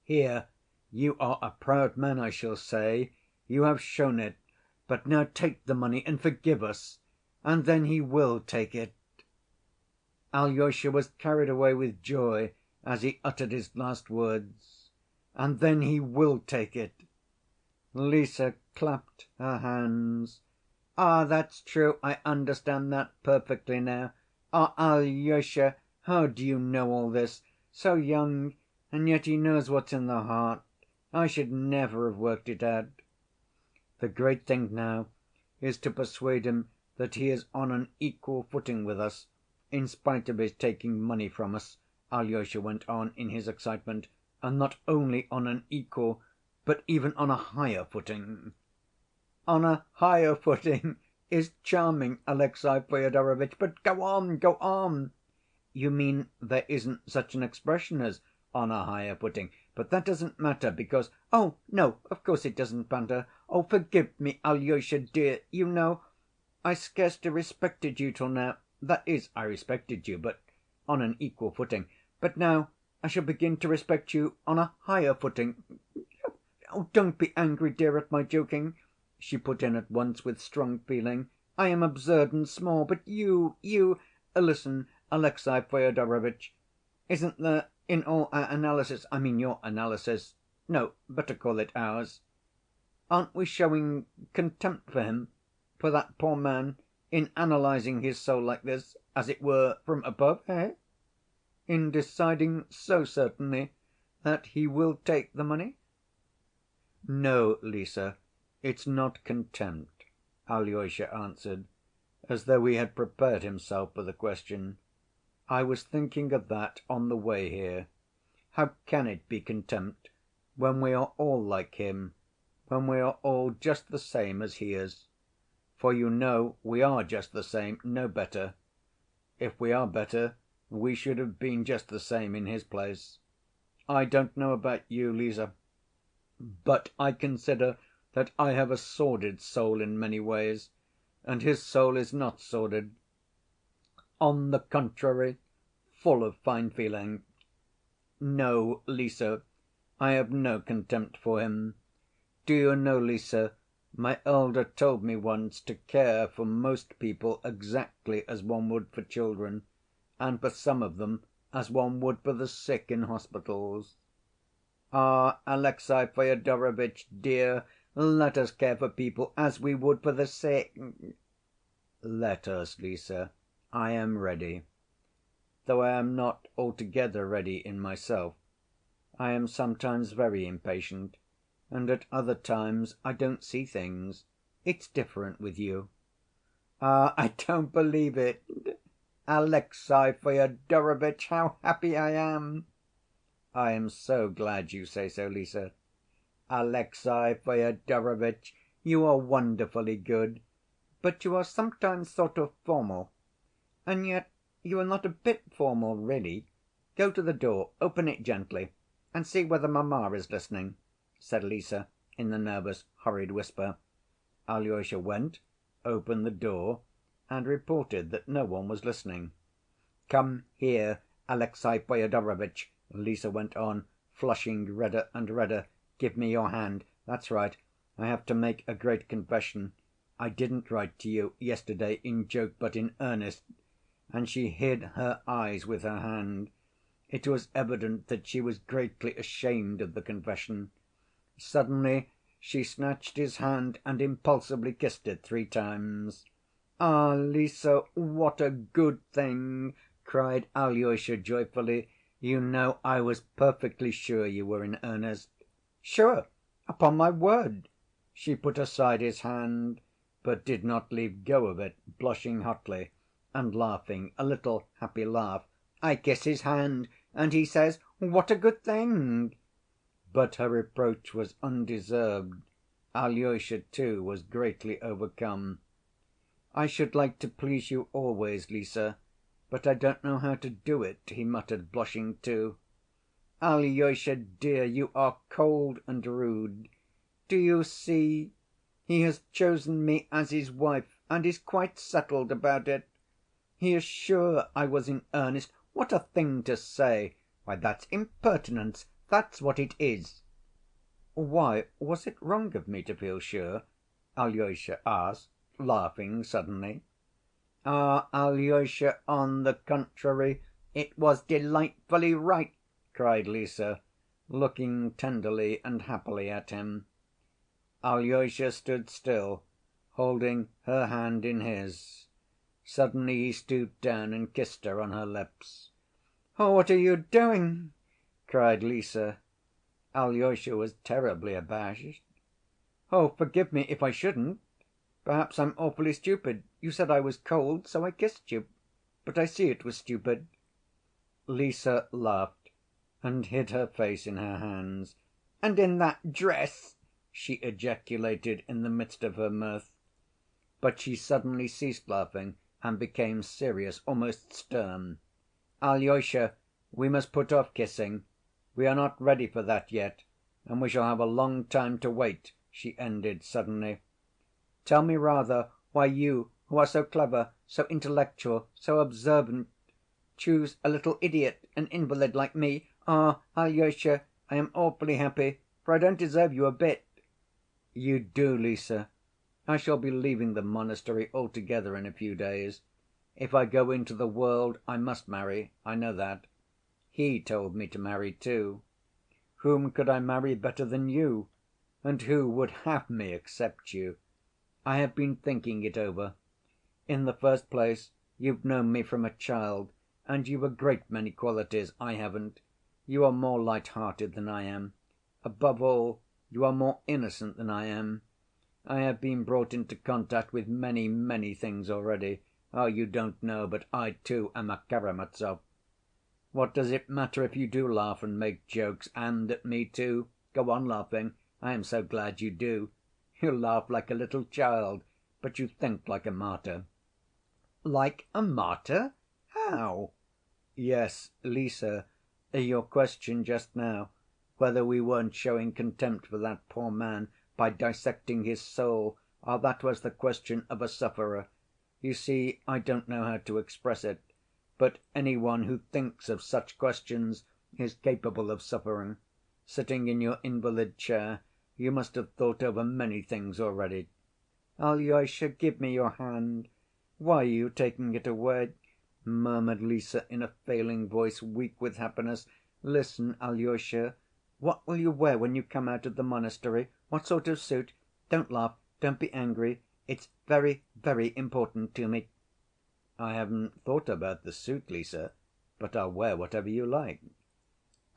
'Here, you are a proud man,' I shall say, 'you have shown it, but now take the money and forgive us,' and then he will take it." Alyosha was carried away with joy as he uttered his last words. "And then he will take it." Lise clapped her hands. "Ah, that's true, I understand that perfectly now. Ah, Alyosha, how do you know all this? So young, and yet he knows what's in the heart. I should never have worked it out." "The great thing now is to persuade him that he is on an equal footing with us, in spite of his taking money from us," Alyosha went on in his excitement, "and not only on an equal, but even on a higher footing." "On a higher footing is charming, Alexey Fyodorovitch, but go on, go on." "You mean there isn't such an expression as 'on a higher footing'? But that doesn't matter, because—" "Oh, no, of course it doesn't matter. Oh, forgive me, Alyosha, dear. You know, I scarcely respected you till now. That is, I respected you, but on an equal footing. But now I shall begin to respect you on a higher footing. Oh, don't be angry, dear, at my joking," she put in at once with strong feeling. "I am absurd and small, but listen, Alexey Fyodorovitch, isn't there in all our analysis, I mean your analysis, no, better call it ours, aren't we showing contempt for him, for that poor man, in analyzing his soul like this, as it were, from above, eh? In deciding so certainly that he will take the money?" "No, Lise, it's not contempt," Alyosha answered, as though he had prepared himself for the question. "I was thinking of that on the way here. How can it be contempt when we are all like him, when we are all just the same as he is? For you know we are just the same, no better. If we are better, we should have been just the same in his place. I don't know about you, Lise, but I consider that I have a sordid soul in many ways, and his soul is not sordid. On the contrary, full of fine feeling. No, Lise, I have no contempt for him. Do you know, Lise, my elder told me once to care for most people exactly as one would for children, and for some of them as one would for the sick in hospitals. Ah, Alexey Fyodorovitch, dear, let us care for people as we would for the sick." "Let us, Lise. I am ready. Though I am not altogether ready in myself. I am sometimes very impatient, and at other times I don't see things. It's different with you." "Ah, I don't believe it. Alexey Fyodorovitch, how happy I am!" "I am so glad you say so, Lise." "Alexey Fyodorovitch, you are wonderfully good, but you are sometimes sort of formal. And yet you are not a bit formal, really. Go to the door, open it gently, and see whether mamma is listening," said Lise in the nervous, hurried whisper. Alyosha went, opened the door, and reported that no one was listening. "Come here, Alexey Fyodorovitch," Lise went on, flushing redder and redder. "Give me your hand. That's right. I have to make a great confession. I didn't write to you yesterday in joke, but in earnest," and she hid her eyes with her hand. It was evident that she was greatly ashamed of the confession. Suddenly she snatched his hand and impulsively kissed it 3 times. "Ah, Lise, what a good thing!" cried Alyosha joyfully. "You know, I was perfectly sure you were in earnest." "Sure? Upon my word!" She put aside his hand, but did not leave go of it, blushing hotly, and laughing a little happy laugh. "I kiss his hand, and he says, 'What a good thing!'" But her reproach was undeserved. Alyosha, too, was greatly overcome. "I should like to please you always, Lise, but I don't know how to do it," he muttered, blushing too. "Alyosha, dear, you are cold and rude. Do you see? He has chosen me as his wife and is quite settled about it. He is sure I was in earnest. What a thing to say! Why, that's impertinence, that's what it is." "Why, was it wrong of me to feel sure?" Alyosha asked, laughing suddenly. "Ah, Alyosha, on the contrary, it was delightfully right," cried Lise, looking tenderly and happily at him. Alyosha stood still, holding her hand in his. Suddenly he stooped down and kissed her on her lips. "Oh, what are you doing?" cried Lise. Alyosha was terribly abashed. "Oh, forgive me if I shouldn't. Perhaps I'm awfully stupid. You said I was cold, so I kissed you. But I see it was stupid." Lise laughed and hid her face in her hands. "And in that dress!" she ejaculated in the midst of her mirth. But she suddenly ceased laughing and became serious, almost stern. "Alyosha, we must put off kissing. We are not ready for that yet, and we shall have a long time to wait," she ended suddenly. "Tell me rather why you, who are so clever, so intellectual, so observant, choose a little idiot, an invalid like me. Ah, Alyosha, I am awfully happy, for I don't deserve you a bit." "You do, Lise. I shall be leaving the monastery altogether in a few days. If I go into the world, I must marry, I know that. He told me to marry, too. Whom could I marry better than you? And who would have me except you? I have been thinking it over. In the first place, you've known me from a child, and you've a great many qualities I haven't. You are more light‐hearted than I am. Above all, you are more innocent than I am. I have been brought into contact with many, many things already. Oh, you don't know, but I, too, am a Karamazov. What does it matter if you do laugh and make jokes, and at me, too? Go on laughing. I am so glad you do. You laugh like a little child, but you think like a martyr." "Like a martyr? How?" "Yes, Lise, your question just now, whether we weren't showing contempt for that poor man by dissecting his soul, that was the question of a sufferer. You see, I don't know how to express it, but any one who thinks of such questions is capable of suffering. Sitting in your invalid chair, you must have thought over many things already." "Alyosha, give me your hand. Why are you taking it away?" murmured Lise in a failing voice, weak with happiness. "Listen, Alyosha, what will you wear when you come out of the monastery? What sort of suit? Don't laugh, don't be angry. It's very, very important to me." "I haven't thought about the suit, Lise, but I'll wear whatever you like."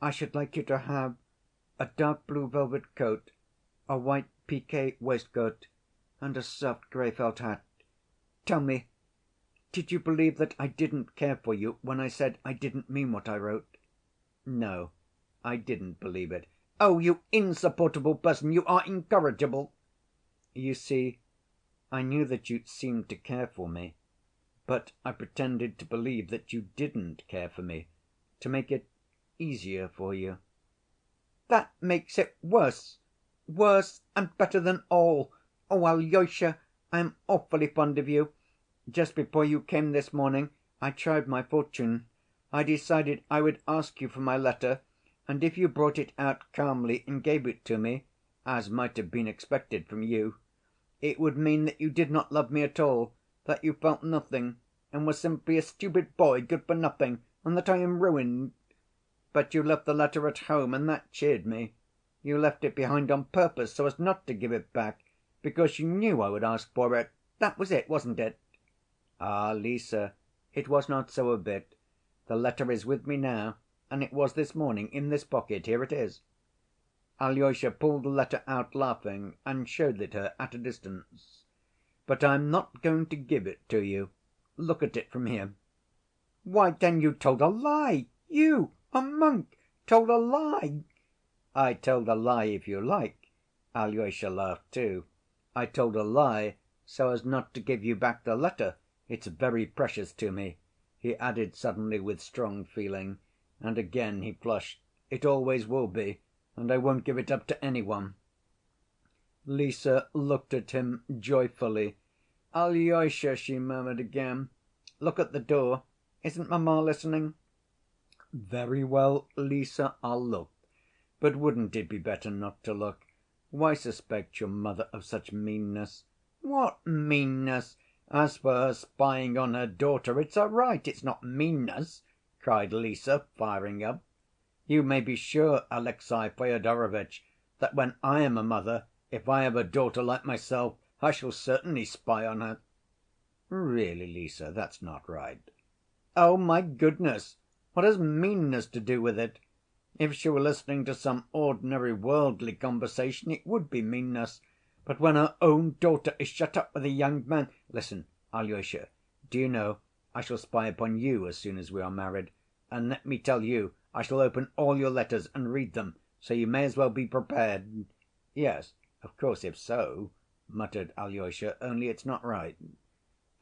"I should like you to have a dark blue velvet coat, a white piqué waistcoat, and a soft gray felt hat. Tell me, did you believe that I didn't care for you when I said I didn't mean what I wrote?" "No, I didn't believe it." "Oh, you insupportable person! You are incorrigible!" "You see, I knew that you seemed to care for me, but I pretended to believe that you didn't care for me, to make it easier for you." "That makes it worse, worse and better than all. Oh, Alyosha, I am awfully fond of you. Just before you came this morning, I tried my fortune. I decided I would ask you for my letter, and if you brought it out calmly and gave it to me, as might have been expected from you, it would mean that you did not love me at all, that you felt nothing, and were simply a stupid boy, good for nothing, and that I am ruined. But you left the letter at home, and that cheered me. You left it behind on purpose, so as not to give it back, because you knew I would ask for it. That was it, wasn't it?" "Ah, Lise, it was not so a bit. The letter is with me now, and it was this morning in this pocket. Here it is." Alyosha pulled the letter out laughing, and showed it her at a distance. "But I'm not going to give it to you. Look at it from here." "Why, then you told a lie! You, a monk, told a lie!" "I told a lie, if you like." Alyosha laughed too. "I told a lie so as not to give you back the letter. It's very precious to me," he added suddenly with strong feeling, and again he flushed. "It always will be, and I won't give it up to any one." Lise looked at him joyfully. "Alyosha," she murmured again, "look at the door. Isn't mamma listening?" "Very well, Lise, I'll look. But wouldn't it be better not to look? Why suspect your mother of such meanness?" "What meanness? As for her spying on her daughter, it's her right, it's not meanness," cried Lise, firing up. "You may be sure, Alexey Fyodorovitch, that when I am a mother, if I have a daughter like myself, I shall certainly spy on her." "Really, Lise, that's not right." "Oh, my goodness! What has meanness to do with it? If she were listening to some ordinary worldly conversation, it would be meanness. But when her own daughter is shut up with a young man.... Listen, Alyosha, do you know, I shall spy upon you as soon as we are married. And let me tell you, I shall open all your letters and read them, so you may as well be prepared." "Yes, of course, if so," muttered Alyosha, "only it's not right."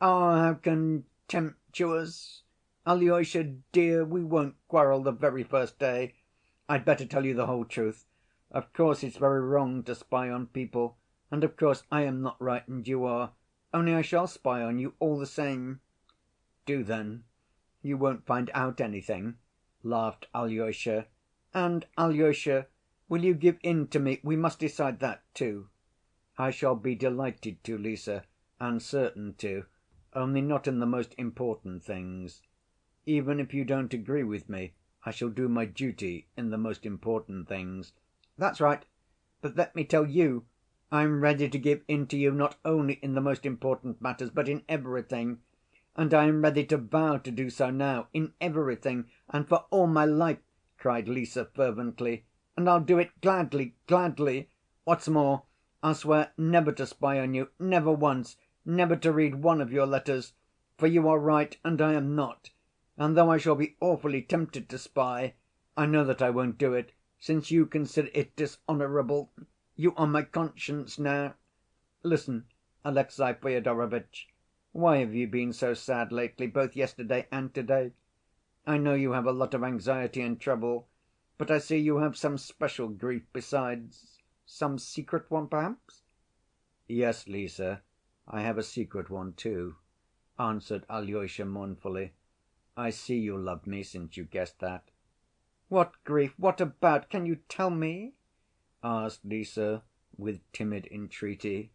"Ah, how contemptuous! Alyosha, dear, we won't quarrel the very first day. I'd better tell you the whole truth. Of course it's very wrong to spy on people, and of course I am not right and you are, only I shall spy on you all the same." "Do then. You won't find out anything," laughed Alyosha. "And, Alyosha, will you give in to me? We must decide that, too." "I shall be delighted to, Lise, and certain to, only not in the most important things. Even if you don't agree with me, I shall do my duty in the most important things." "That's right. But let me tell you, I'm ready to give in to you not only in the most important matters, but in everything. And I am ready to vow to do so now, in everything, and for all my life," cried Lise fervently. "And I'll do it gladly, gladly. What's more, I'll swear never to spy on you, never once, never to read one of your letters, for you are right and I am not. And though I shall be awfully tempted to spy, I know that I won't do it, since you consider it dishonorable. You are my conscience now. Listen, Alexey Fyodorovitch, why have you been so sad lately, both yesterday and to‐day? I know you have a lot of anxiety and trouble, but I see you have some special grief besides. Some secret one, perhaps?" "Yes, Lise, I have a secret one, too," answered Alyosha mournfully. "I see you love me, since you guessed that." "What grief? What about? Can you tell me?" asked Lise, with timid entreaty.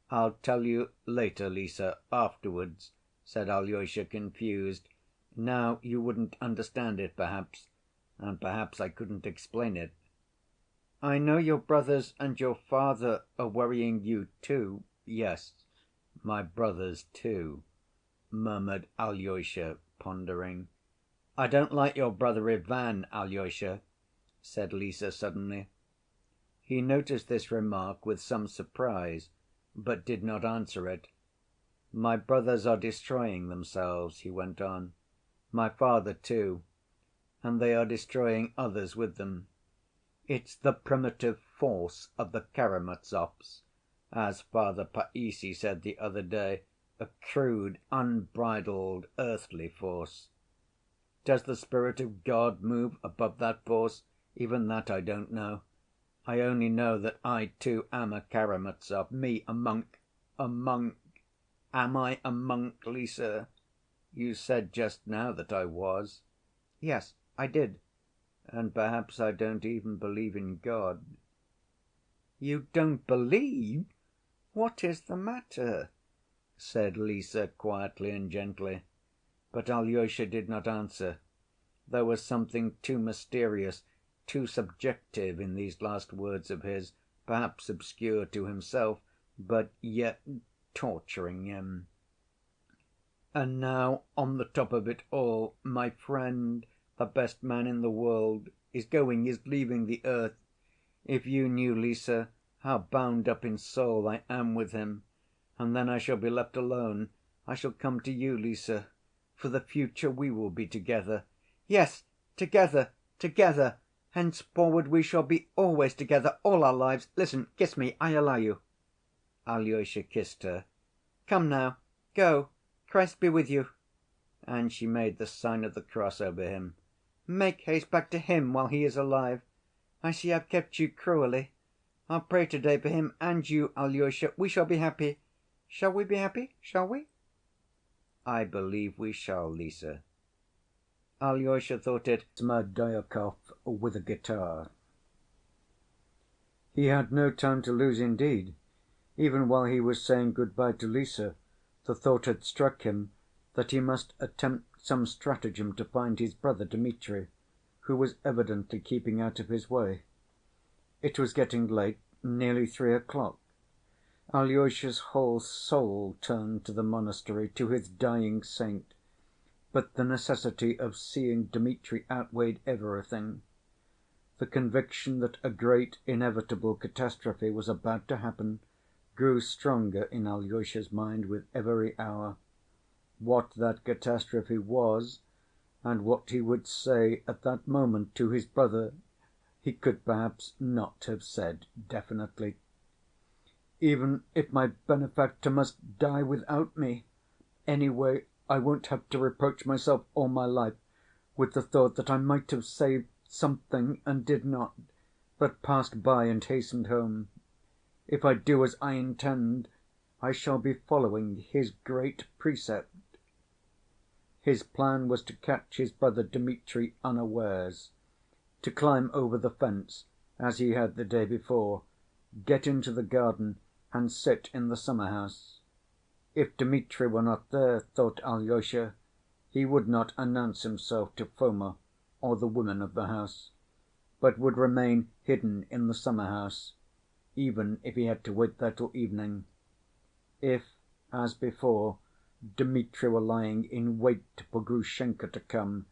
"I'll tell you later, Lise, afterwards," said Alyosha, confused. "Now you wouldn't understand it, perhaps, and perhaps I couldn't explain it." "I know your brothers and your father are worrying you, too." "Yes, my brothers, too," murmured Alyosha, pondering. "I don't like your brother Ivan, Alyosha," said Lise suddenly. He noticed this remark with some surprise, but did not answer it. "My brothers are destroying themselves," he went on. "My father, too. And they are destroying others with them. It's the primitive force of the Karamazovs, as Father Païssy said the other day, a crude, unbridled, earthly force. Does the Spirit of God move above that force? Even that I don't know. I only know that I, too, am a Karamazov, me, a monk, a monk. Am I a monk, Lise? You said just now that I was." "Yes, I did." "And perhaps I don't even believe in God." "You don't believe? What is the matter?" said Lise quietly and gently. But Alyosha did not answer. There was something too mysterious, too subjective in these last words of his, perhaps obscure to himself, but yet torturing him. "And now, on the top of it all, my friend, the best man in the world, is going, is leaving the earth. If you knew, Lise, how bound up in soul I am with him. And then I shall be left alone. I shall come to you, Lise. For the future we will be together." "Yes, together, together. Henceforward we shall be always together, all our lives. Listen, kiss me, I allow you." Alyosha kissed her. "Come now, go. Christ be with you." And she made the sign of the cross over him. "Make haste back to Him while He is alive. I see I've kept you cruelly. I'll pray to‐day for him and you, Alyosha. We shall be happy. Shall we be happy? Shall we?" "I believe we shall, Lise." Alyosha thought it Smerdyakov with a guitar. He had no time to lose indeed. Even while he was saying good‐by to Lise, the thought had struck him that he must attempt some stratagem to find his brother Dmitri, who was evidently keeping out of his way. It was getting late, nearly 3 o'clock. Alyosha's whole soul turned to the monastery, to his dying saint, but the necessity of seeing Dmitri outweighed everything. The conviction that a great inevitable catastrophe was about to happen grew stronger in Alyosha's mind with every hour. What that catastrophe was, and what he would say at that moment to his brother, he could perhaps not have said definitely. "Even if my benefactor must die without me, anyway I won't have to reproach myself all my life with the thought that I might have saved something and did not, but passed by and hastened home. If I do as I intend, I shall be following his great precept." His plan was to catch his brother Dmitri unawares, to climb over the fence, as he had the day before, get into the garden and sit in the summer‐house. If Dmitri were not there, thought Alyosha, he would not announce himself to Foma or the women of the house, but would remain hidden in the summer‐house, even if he had to wait there till evening. If, as before, Dmitri were lying in wait for Grushenka to come,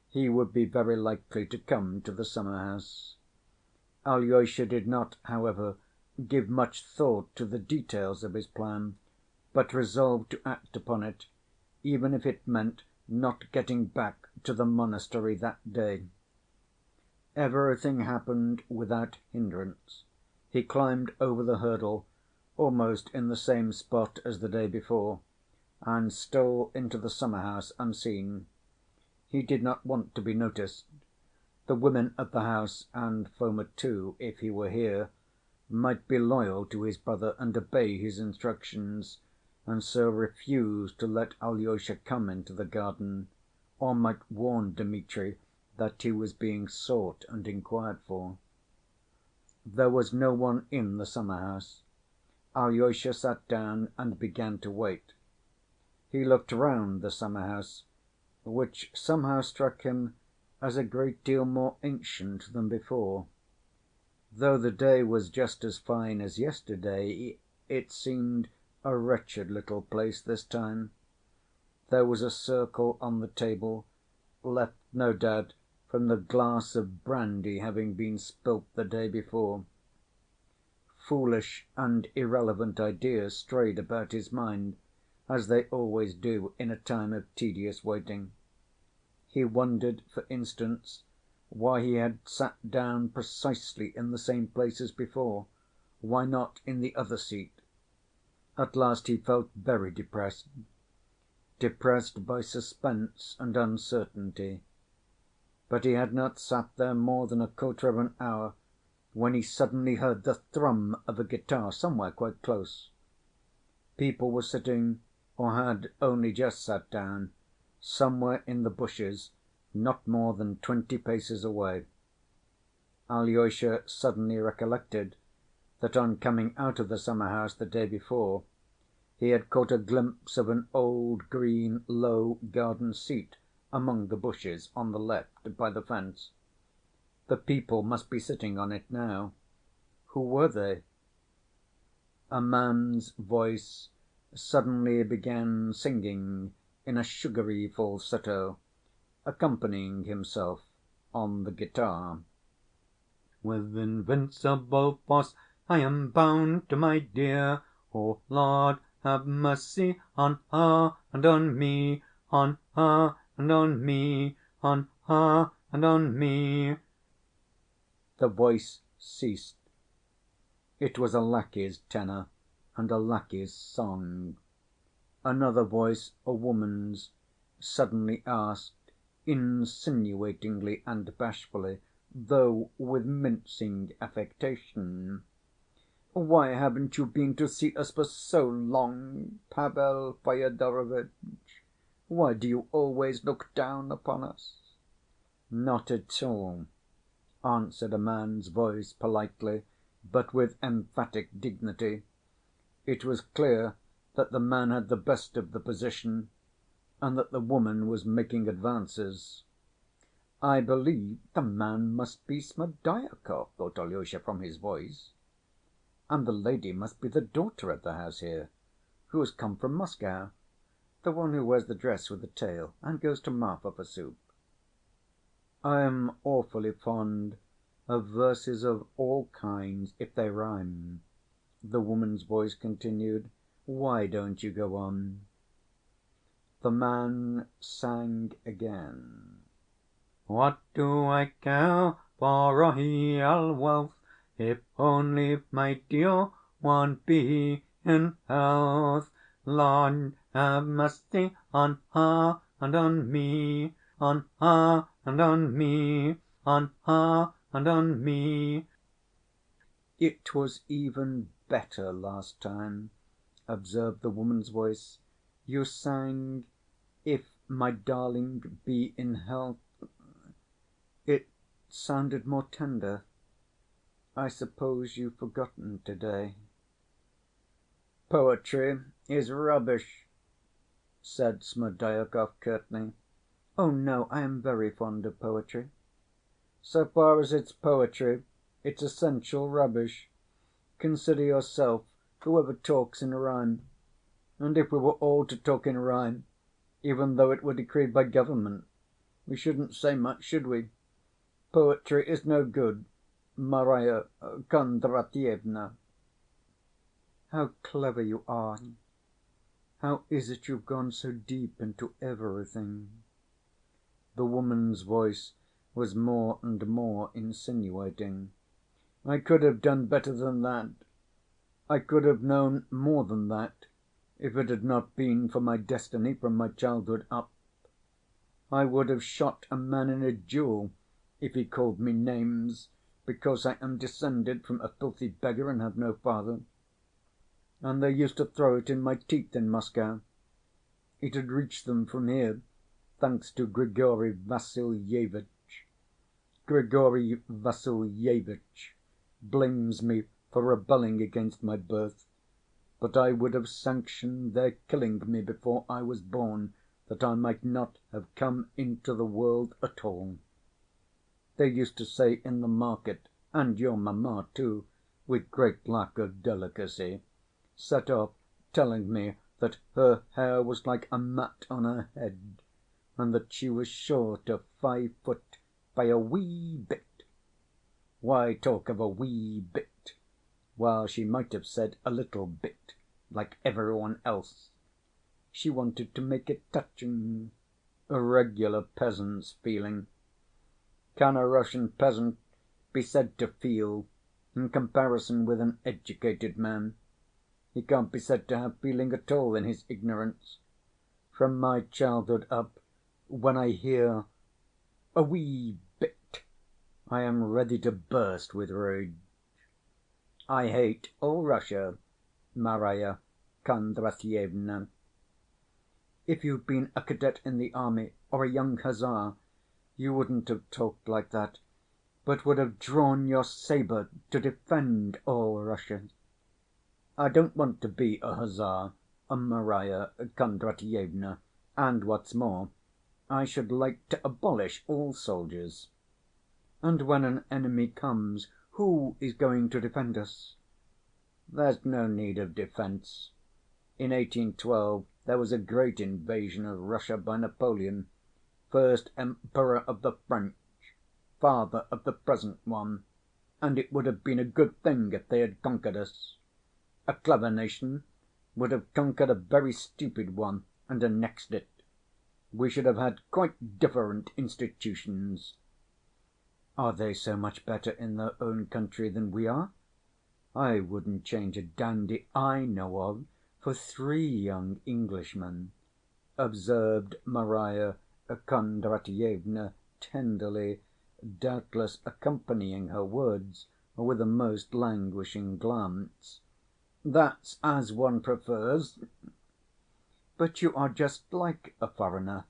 he would be very likely to come to the summer‐house. Alyosha did not, however, give much thought to the details of his plan, but resolved to act upon it, even if it meant not getting back to the monastery that day. Everything happened without hindrance. He climbed over the hurdle, almost in the same spot as the day before, and stole into the summer‐house unseen. He did not want to be noticed. The women of the house, and Foma too, if he were here, might be loyal to his brother and obey his instructions, and so refuse to let Alyosha come into the garden, or might warn Dmitri that he was being sought and inquired for. There was no one in the summer‐house. Alyosha sat down and began to wait. He looked round the summer‐house, which somehow struck him as a great deal more ancient than before. Though the day was just as fine as yesterday, it seemed a wretched little place this time. There was a circle on the table, left no doubt from the glass of brandy having been spilt the day before. Foolish and irrelevant ideas strayed about his mind, as they always do in a time of tedious waiting. He wondered, for instance, why he had sat down precisely in the same place as before, why not in the other seat. At last he felt very depressed, depressed by suspense and uncertainty. But he had not sat there more than a quarter of an hour when he suddenly heard the thrum of a guitar somewhere quite close. People were sitting, or had only just sat down, somewhere in the bushes, not more than 20 paces away. Alyosha suddenly recollected that on coming out of the summer‐house the day before, he had caught a glimpse of an old green low garden seat among the bushes on the left by the fence. The people must be sitting on it now. Who were they? A man's voice suddenly began singing in a sugary falsetto, accompanying himself on the guitar. "With invincible force I am bound to my dear, O Lord, have mercy on her and on me, on her and on me, on her and on me." The voice ceased. It was a lackey's tenor and a lackey's song. Another voice, a woman's, suddenly asked, insinuatingly and bashfully, though with mincing affectation: "Why haven't you been to see us for so long, Pavel Fyodorovitch? Why do you always look down upon us?" "Not at all," answered a man's voice politely, but with emphatic dignity. It was clear that the man had the best of the position, and that the woman was making advances. "I believe the man must be Smerdyakov," thought Alyosha from his voice. "And the lady must be the daughter of the house here, who has come from Moscow, the one who wears the dress with the tail and goes to Marfa for soup." "I am awfully fond of verses of all kinds, if they rhyme," the woman's voice continued. "Why don't you go on?" The man sang again: "What do I care for royal wealth, if only my dear one be in health? Lord, have mercy on her and on me, on her and on me, on her and on me." "It was even better last time," observed the woman's voice. "You sang, 'If my darling be in health.' It sounded more tender. I suppose you've forgotten to‐day." "Poetry is rubbish," said Smerdyakov curtly. "Oh, no, I am very fond of poetry." "So far as it's poetry, it's essential rubbish. Consider yourself, whoever talks in rhyme. And if we were all to talk in rhyme, even though it were decreed by government, we shouldn't say much, should we? Poetry is no good, Marya Kondratyevna." "How clever you are! How is it you've gone so deep into everything?" The woman's voice was more and more insinuating. "I could have done better than that. I could have known more than that, if it had not been for my destiny from my childhood up. I would have shot a man in a duel if he called me names, because I am descended from a filthy beggar and have no father. And they used to throw it in my teeth in Moscow. It had reached them from here, thanks to Grigory Vassilyevitch. Grigory Vassilyevitch blames me for rebelling against my birth, but I would have sanctioned their killing me before I was born, that I might not have come into the world at all. They used to say in the market, and your mamma, too, with great lack of delicacy, set off telling me that her hair was like a mat on her head, and that she was short of 5 foot by a wee bit. Why talk of a wee bit, while she might have said a little bit, like every one else? She wanted to make it touching, a regular peasant's feeling. Can a Russian peasant be said to feel in comparison with an educated man? He can't be said to have feeling at all in his ignorance. From my childhood up, when I hear a wee bit, I am ready to burst with rage. I hate all Russia, Marya Kondratyevna. If you'd been a cadet in the army or a young hussar, you wouldn't have talked like that, but would have drawn your saber to defend all Russia. I don't want to be a hussar, Marya Kondratyevna, and what's more, I should like to abolish all soldiers. And when an enemy comes, who is going to defend us? There's no need of defense. In 1812 there was a great invasion of Russia by Napoleon, first Emperor of the French, father of the present one, and it would have been a good thing if they had conquered us. A clever nation, would have conquered a very stupid one and annexed it. We should have had quite different institutions." "Are they so much better in their own country than we are? I wouldn't change a dandy I know of for 3 young Englishmen," observed Marya Kondratyevna tenderly, doubtless accompanying her words with a most languishing glance. "That's as one prefers." "But you are just like a foreigner,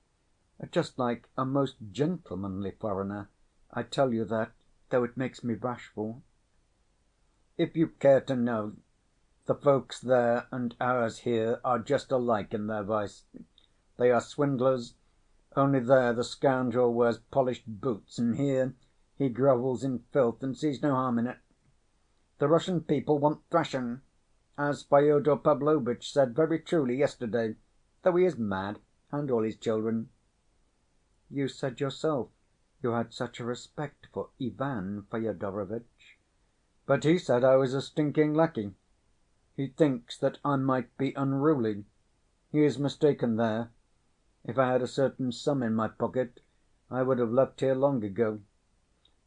just like a most gentlemanly foreigner. I tell you that, though it makes me bashful." "If you care to know, the folks there and ours here are just alike in their vice. They are swindlers, only there the scoundrel wears polished boots, and here he grovels in filth and sees no harm in it. The Russian people want thrashing, as Fyodor Pavlovitch said very truly yesterday, though he is mad, and all his children." "You said yourself you had such a respect for Ivan Fyodorovitch." "But he said I was a stinking lackey. He thinks that I might be unruly. He is mistaken there. If I had a certain sum in my pocket, I would have left here long ago.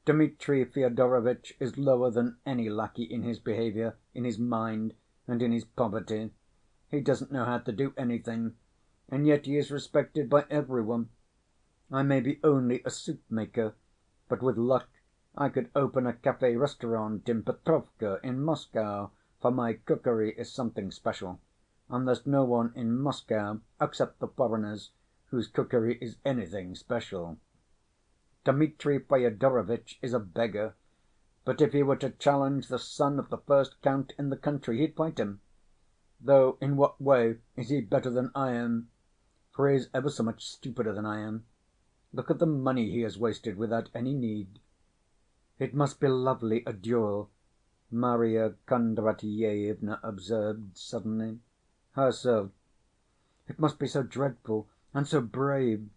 Dmitri Fyodorovitch is lower than any lackey in his behavior, in his mind, and in his poverty. He doesn't know how to do anything, and yet he is respected by every one. I may be only a soup‐maker, but with luck I could open a café‐restaurant in Petrovka, in Moscow, for my cookery is something special, and there's no one in Moscow, except the foreigners, whose cookery is anything special. Dmitri Fyodorovitch is a beggar, but if he were to challenge the son of the first count in the country, he'd fight him. Though in what way is he better than I am? For he is ever so much stupider than I am. Look at the money he has wasted without any need." "It must be lovely, a duel," Marya Kondratyevna observed suddenly. "How so?" "It must be so dreadful and so brave,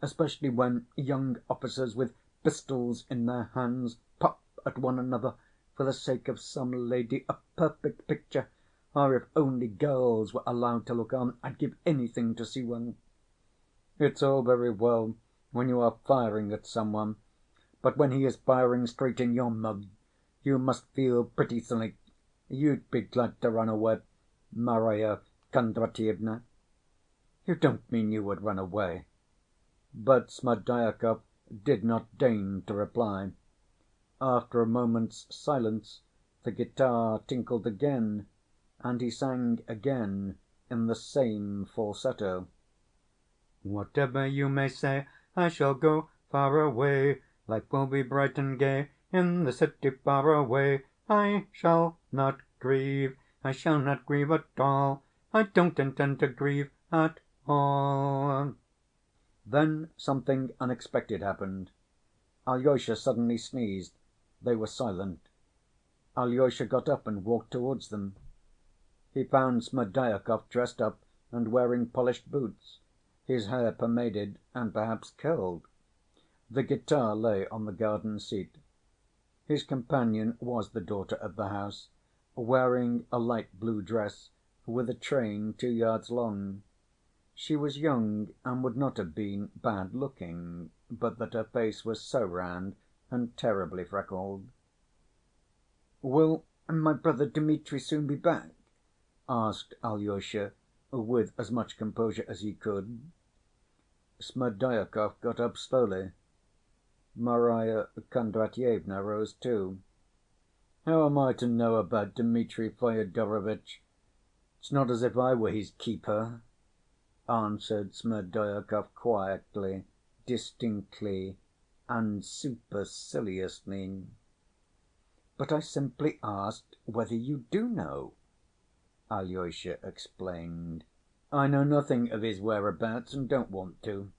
especially when young officers with pistols in their hands pop at one another for the sake of some lady. A perfect picture! Oh, if only girls were allowed to look on, I'd give anything to see one." "It's all very well when you are firing at some one, but when he is firing straight in your mug, you must feel pretty silly. You'd be glad to run away, Marya Kondratyevna." "You don't mean you would run away?" But Smerdyakov did not deign to reply. After a moment's silence the guitar tinkled again, and he sang again in the same falsetto: "Whatever you may say, I shall go far away. Life will be bright and gay in the city far away. I shall not grieve, I shall not grieve at all. I don't intend to grieve at all." Then something unexpected happened. Alyosha suddenly sneezed. They were silent. Alyosha got up and walked towards them. He found Smerdyakov dressed up and wearing polished boots, his hair pomaded and perhaps curled. The guitar lay on the garden seat. His companion was the daughter of the house, wearing a light blue dress with a train 2 yards long. She was young and would not have been bad‐looking, but that her face was so round and terribly freckled. "Will my brother Dmitri soon be back?" asked Alyosha, with as much composure as he could. Smerdyakov got up slowly. Marya Kondratyevna rose too. "How am I to know about Dmitri Fyodorovitch? It's not as if I were his keeper," answered Smerdyakov quietly, distinctly, and superciliously. "But I simply asked whether you do know," Alyosha explained. "I know nothing of his whereabouts and don't want to."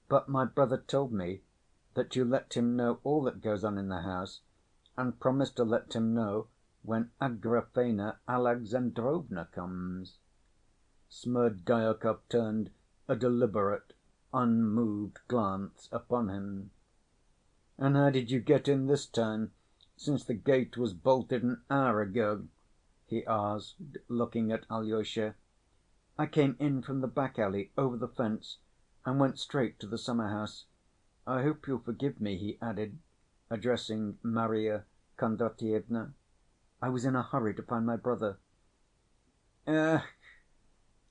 "But my brother told me that you let him know all that goes on in the house, and promised to let him know when Agrafena Alexandrovna comes." Smerdyakov turned a deliberate, unmoved glance upon him. "And how did you get in this time, since the gate was bolted an hour ago?" he asked, looking at Alyosha. "I came in from the back alley, over the fence, and went straight to the summer‐house. I hope you'll forgive me," he added, addressing Marya Kondratyevna. "I was in a hurry to find my brother." "Ech,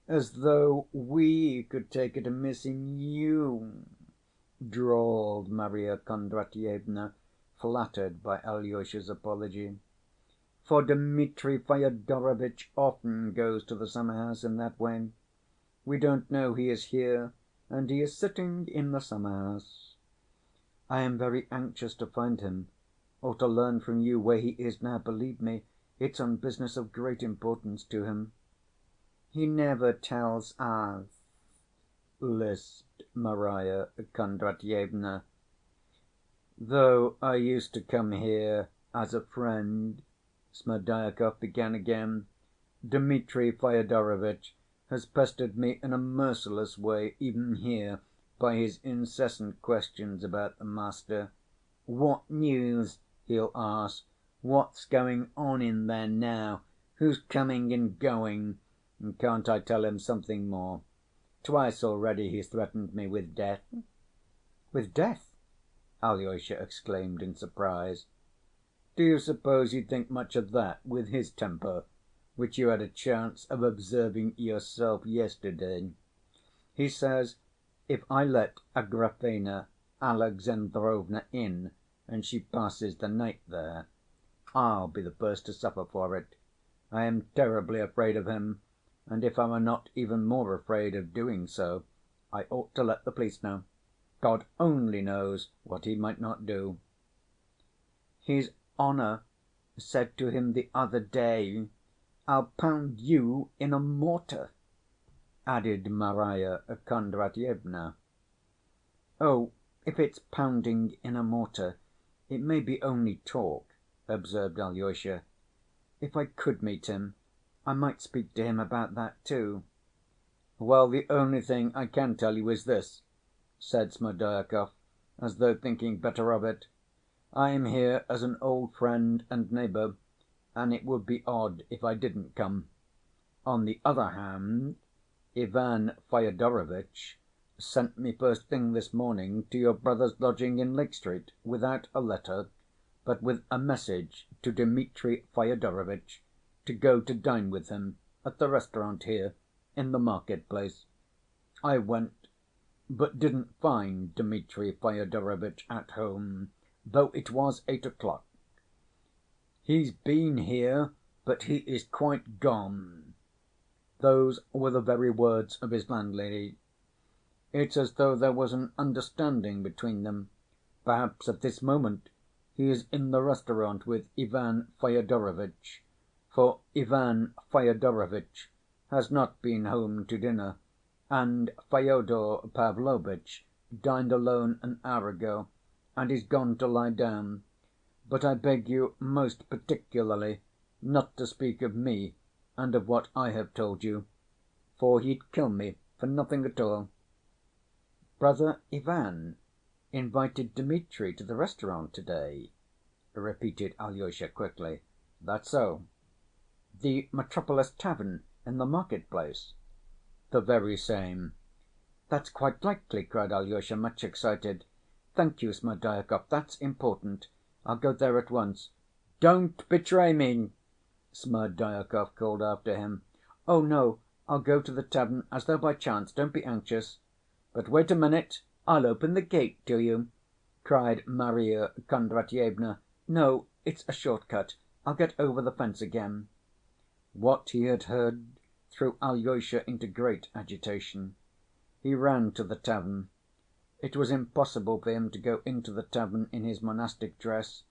as though we could take it amiss in you," drawled Marya Kondratyevna, flattered by Alyosha's apology. "For Dmitri Fyodorovitch often goes to the summer‐house in that way. We don't know he is here, and he is sitting in the summer‐house. I am very anxious to find him, or to learn from you where he is now. Believe me, it's on business of great importance to him." "He never tells us," lisped Marya Kondratyevna. "Though I used to come here as a friend," Smerdyakov began again, "Dmitri Fyodorovitch has pestered me in a merciless way even here by his incessant questions about the master. 'What news?' he'll ask. 'What's going on in there now? Who's coming and going?' And can't I tell him something more? Twice already he's threatened me with death." "With death?" Alyosha exclaimed in surprise. "Do you suppose he'd think much of that with his temper, which you had a chance of observing yourself yesterday? He says if I let Agrafena Alexandrovna in and she passes the night there, I'll be the first to suffer for it. I am terribly afraid of him, and if I were not even more afraid of doing so, I ought to let the police know. God only knows what he might not do." "His honor said to him the other day, 'I'll pound you in a mortar,'" added Marya Kondratyevna. "Oh, if it's pounding in a mortar, it may be only talk," observed Alyosha. "If I could meet him, I might speak to him about that, too." "Well, the only thing I can tell you is this," said Smerdyakov, as though thinking better of it. "I am here as an old friend and neighbor, and it would be odd if I didn't come. On the other hand, Ivan Fyodorovitch sent me first thing this morning to your brother's lodging in Lake Street, without a letter, but with a message to Dmitri Fyodorovitch to go to dine with him at the restaurant here in the market‐place. I went, but didn't find Dmitri Fyodorovitch at home, though it was 8 o'clock. 'He's been here, but he is quite gone.' Those were the very words of his landlady. It's as though there was an understanding between them. Perhaps at this moment he is in the restaurant with Ivan Fyodorovitch, for Ivan Fyodorovitch has not been home to dinner, and Fyodor Pavlovitch dined alone an hour ago and is gone to lie down. But I beg you most particularly not to speak of me and of what I have told you, for he'd kill me for nothing at all." "Brother Ivan invited Dmitri to the restaurant to‐day?" repeated Alyosha quickly. "That's so." "The 'Metropolis' tavern in the market‐place?" "The very same." "That's quite likely," cried Alyosha, much excited. "Thank you, Smerdyakov, that's important. I'll go there at once." "Don't betray me!" Smerdyakov called after him. "Oh, no, I'll go to the tavern as though by chance. Don't be anxious." "But wait a minute, I'll open the gate to you," cried Marya Kondratyevna. "No, it's a short‐cut. I'll get over the fence again." What he had heard threw Alyosha into great agitation. He ran to the tavern. It was impossible for him to go into the tavern in his monastic dress,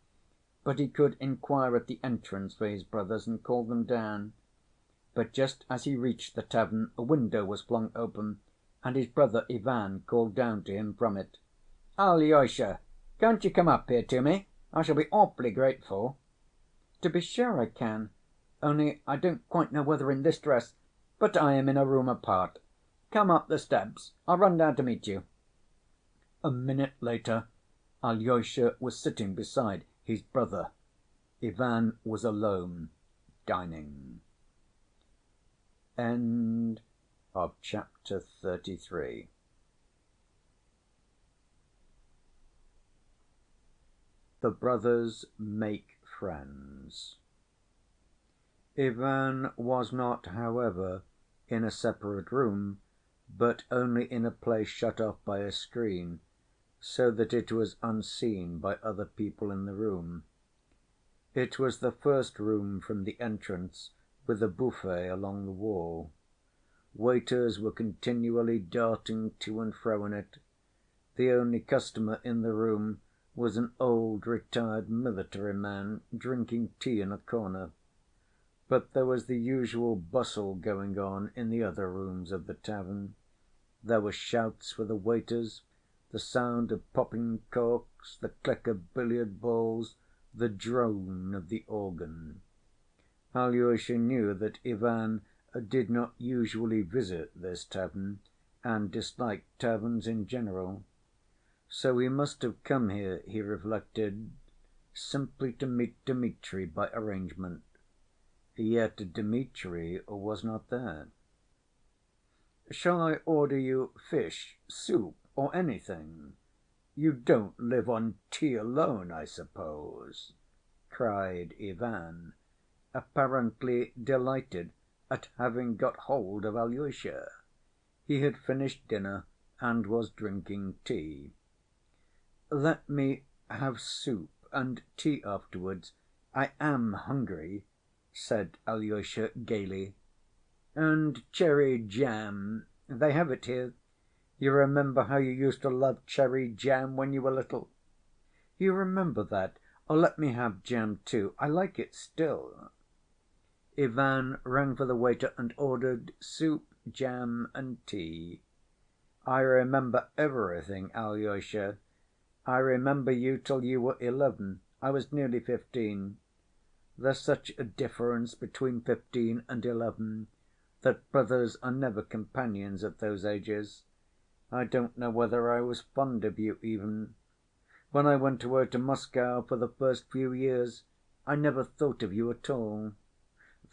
but he could inquire at the entrance for his brothers and call them down. But just as he reached the tavern a window was flung open, and his brother Ivan called down to him from it. "Alyosha, can't you come up here to me? I shall be awfully grateful." "To be sure I can, only I don't quite know whether in this dress—" "But I am in a room apart. Come up the steps. I'll run down to meet you." A minute later Alyosha was sitting beside his brother. Ivan was alone. dining. End of chapter 33. The brothers make friends. Ivan was not, however, in a separate room, but only in a place shut off by a screen, so that it was unseen by other people in the room. It was the first room from the entrance, with a buffet along the wall. Waiters were continually darting to and fro in it. The only customer in the room was an old retired military man drinking tea in a corner. But there was the usual bustle going on in the other rooms of the tavern. There were shouts for the waiters, the sound of popping corks, the click of billiard balls, the drone of the organ. Alyosha knew that Ivan did not usually visit this tavern and disliked taverns in general. So he must have come here, he reflected, simply to meet Dmitri by arrangement. Yet Dmitri was not there. "Shall I order you fish, soup, or anything? You don't live on tea alone, I suppose?" cried Ivan, apparently delighted at having got hold of Alyosha. He had finished dinner and was drinking tea. "Let me have soup and tea afterwards. I am hungry," said Alyosha gayly. "And cherry jam, they have it here. You remember how you used to love cherry jam when you were little?" "You remember that? Oh, let me have jam too. I like it still." Ivan rang for the waiter and ordered soup, jam, and tea. "I remember everything, Alyosha. I remember you till you were 11. I was nearly 15. There's such a difference between 15 and 11 that brothers are never companions at those ages. I don't know whether I was fond of you even. When I went away to Moscow for the first few years, I never thought of you at all.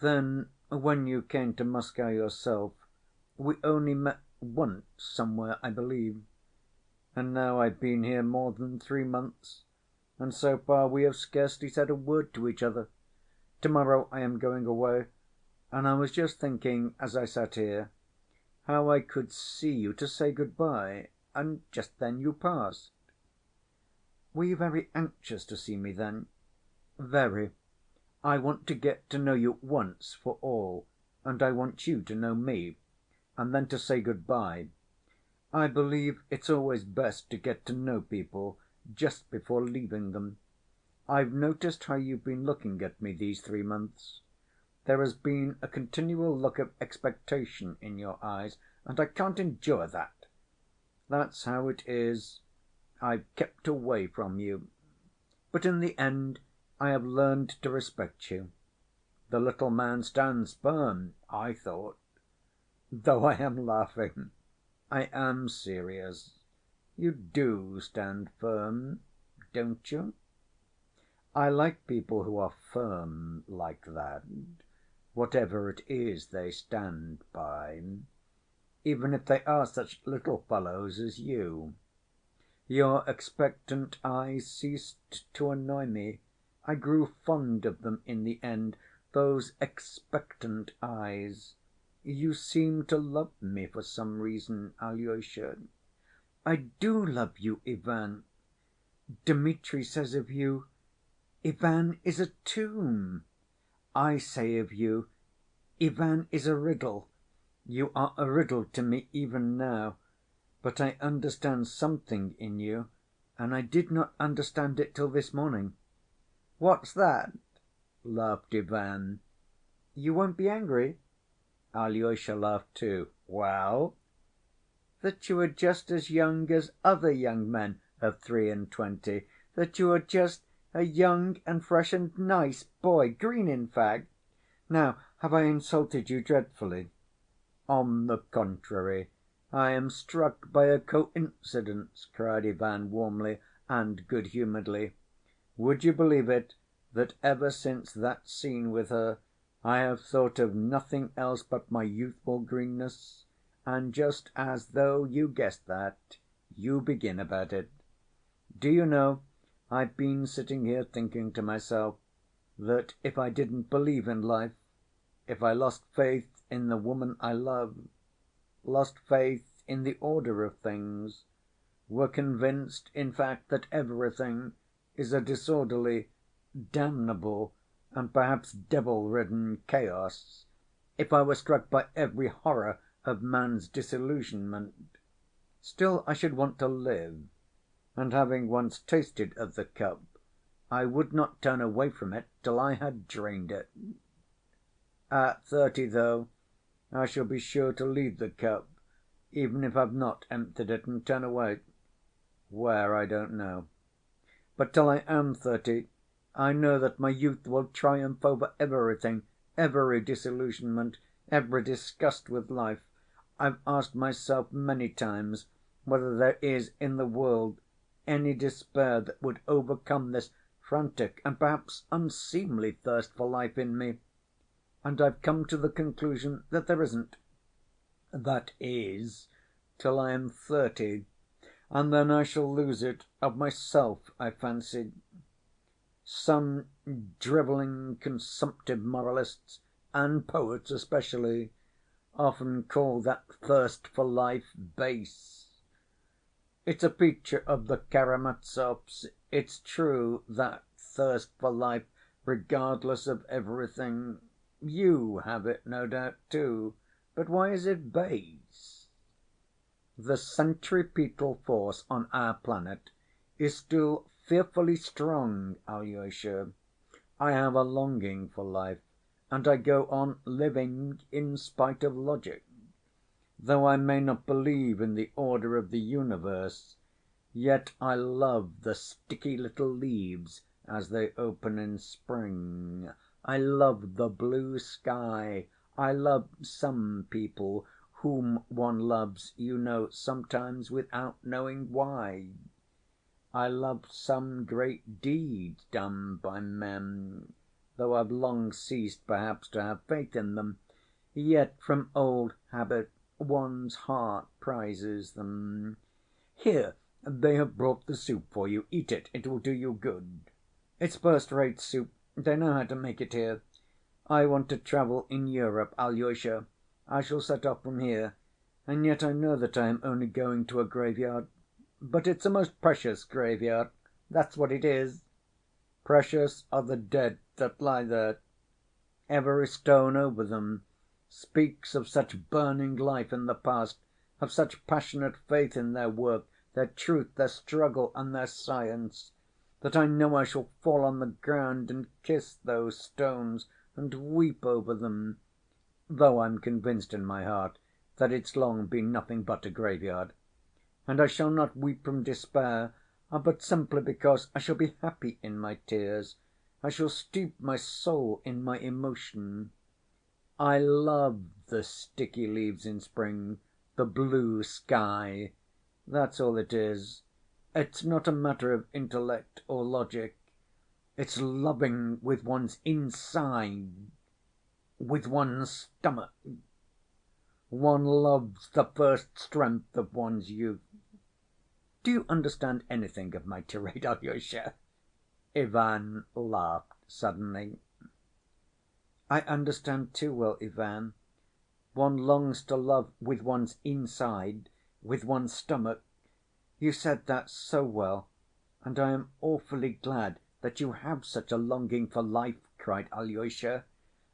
Then, when you came to Moscow yourself, we only met once somewhere, I believe. And now I've been here more than 3 months, and so far we have scarcely said a word to each other. To‐morrow I am going away, and I was just thinking as I sat here how I could see you to say good‐by, and just then you passed." "Were you very anxious to see me then?" "Very. I want to get to know you once for all, and I want you to know me, and then to say good‐by. I believe it's always best to get to know people just before leaving them. I've noticed how you've been looking at me these 3 months. There has been a continual look of expectation in your eyes, and I can't endure that. That's how it is. I've kept away from you. But in the end I have learned to respect you. The little man stands firm, I thought. Though I am laughing, I am serious. You do stand firm, don't you? I like people who are firm like that, whatever it is they stand by, even if they are such little fellows as you. Your expectant eyes ceased to annoy me. I grew fond of them in the end, those expectant eyes. You seem to love me for some reason, Alyosha." "I do love you, Ivan. Dmitri says of you, 'Ivan is a tomb.' I say of you, 'Ivan is a riddle.' You are a riddle to me even now, but I understand something in you, and I did not understand it till this morning." "What's that?" laughed Ivan. "You won't be angry?" Alyosha laughed too. "Well?" "That you are just as young as other young men of 23, that you are just a young and fresh and nice boy, green, in fact. Now, have I insulted you dreadfully?" "On the contrary, I am struck by a coincidence," cried Ivan warmly and good‐humoredly. "Would you believe it, that ever since that scene with her, I have thought of nothing else but my youthful greenness, and just as though you guessed that, you begin about it. Do you know, I've been sitting here thinking to myself that if I didn't believe in life, if I lost faith in the woman I love, lost faith in the order of things, were convinced, in fact, that everything is a disorderly, damnable, and perhaps devil‐ridden chaos, if I were struck by every horror of man's disillusionment, still I should want to live, and having once tasted of the cup, I would not turn away from it till I had drained it. At 30, though, I shall be sure to leave the cup, even if I've not emptied it, and turn away. Where, I don't know. But till I am 30, I know that my youth will triumph over everything, every disillusionment, every disgust with life. I've asked myself many times whether there is in the world any despair that would overcome this frantic and perhaps unseemly thirst for life in me, and I've come to the conclusion that there isn't. That is, till I am 30, and then I shall lose it of myself, I fancy. Some driveling, consumptive moralists, and poets especially, often call that thirst for life base. It's a feature of the Karamazovs, it's true, that thirst for life regardless of everything. You have it, no doubt, too, but why is it base? The centripetal force on our planet is still fearfully strong, Alyosha. I have a longing for life, and I go on living in spite of logic. Though I may not believe in the order of the universe, yet I love the sticky little leaves as they open in spring. I love the blue sky. I love some people whom one loves, you know, sometimes without knowing why. I love some great deeds done by men, though I've long ceased perhaps to have faith in them, yet from old habit one's heart prizes them. Here, they have brought the soup for you. Eat it, it will do you good. It's first‐rate soup, they know how to make it here. I want to travel in Europe, Alyosha. I shall set off from here, and yet I know that I am only going to a graveyard. But it's a most precious graveyard, that's what it is. Precious are the dead that lie there. Every stone over them speaks of such burning life in the past, of such passionate faith in their work, their truth, their struggle, and their science, that I know I shall fall on the ground and kiss those stones and weep over them, though I'm convinced in my heart that it's long been nothing but a graveyard. And I shall not weep from despair, but simply because I shall be happy in my tears. I shall steep my soul in my emotion. I love the sticky leaves in spring, the blue sky. That's all it is. It's not a matter of intellect or logic. It's loving with one's inside, with one's stomach. One loves the first strength of one's youth. Do you understand anything of my tirade, Alyosha?" Ivan laughed suddenly. "I understand too well, Ivan. One longs to love with one's inside, with one's stomach. You said that so well, and I am awfully glad that you have such a longing for life," cried Alyosha.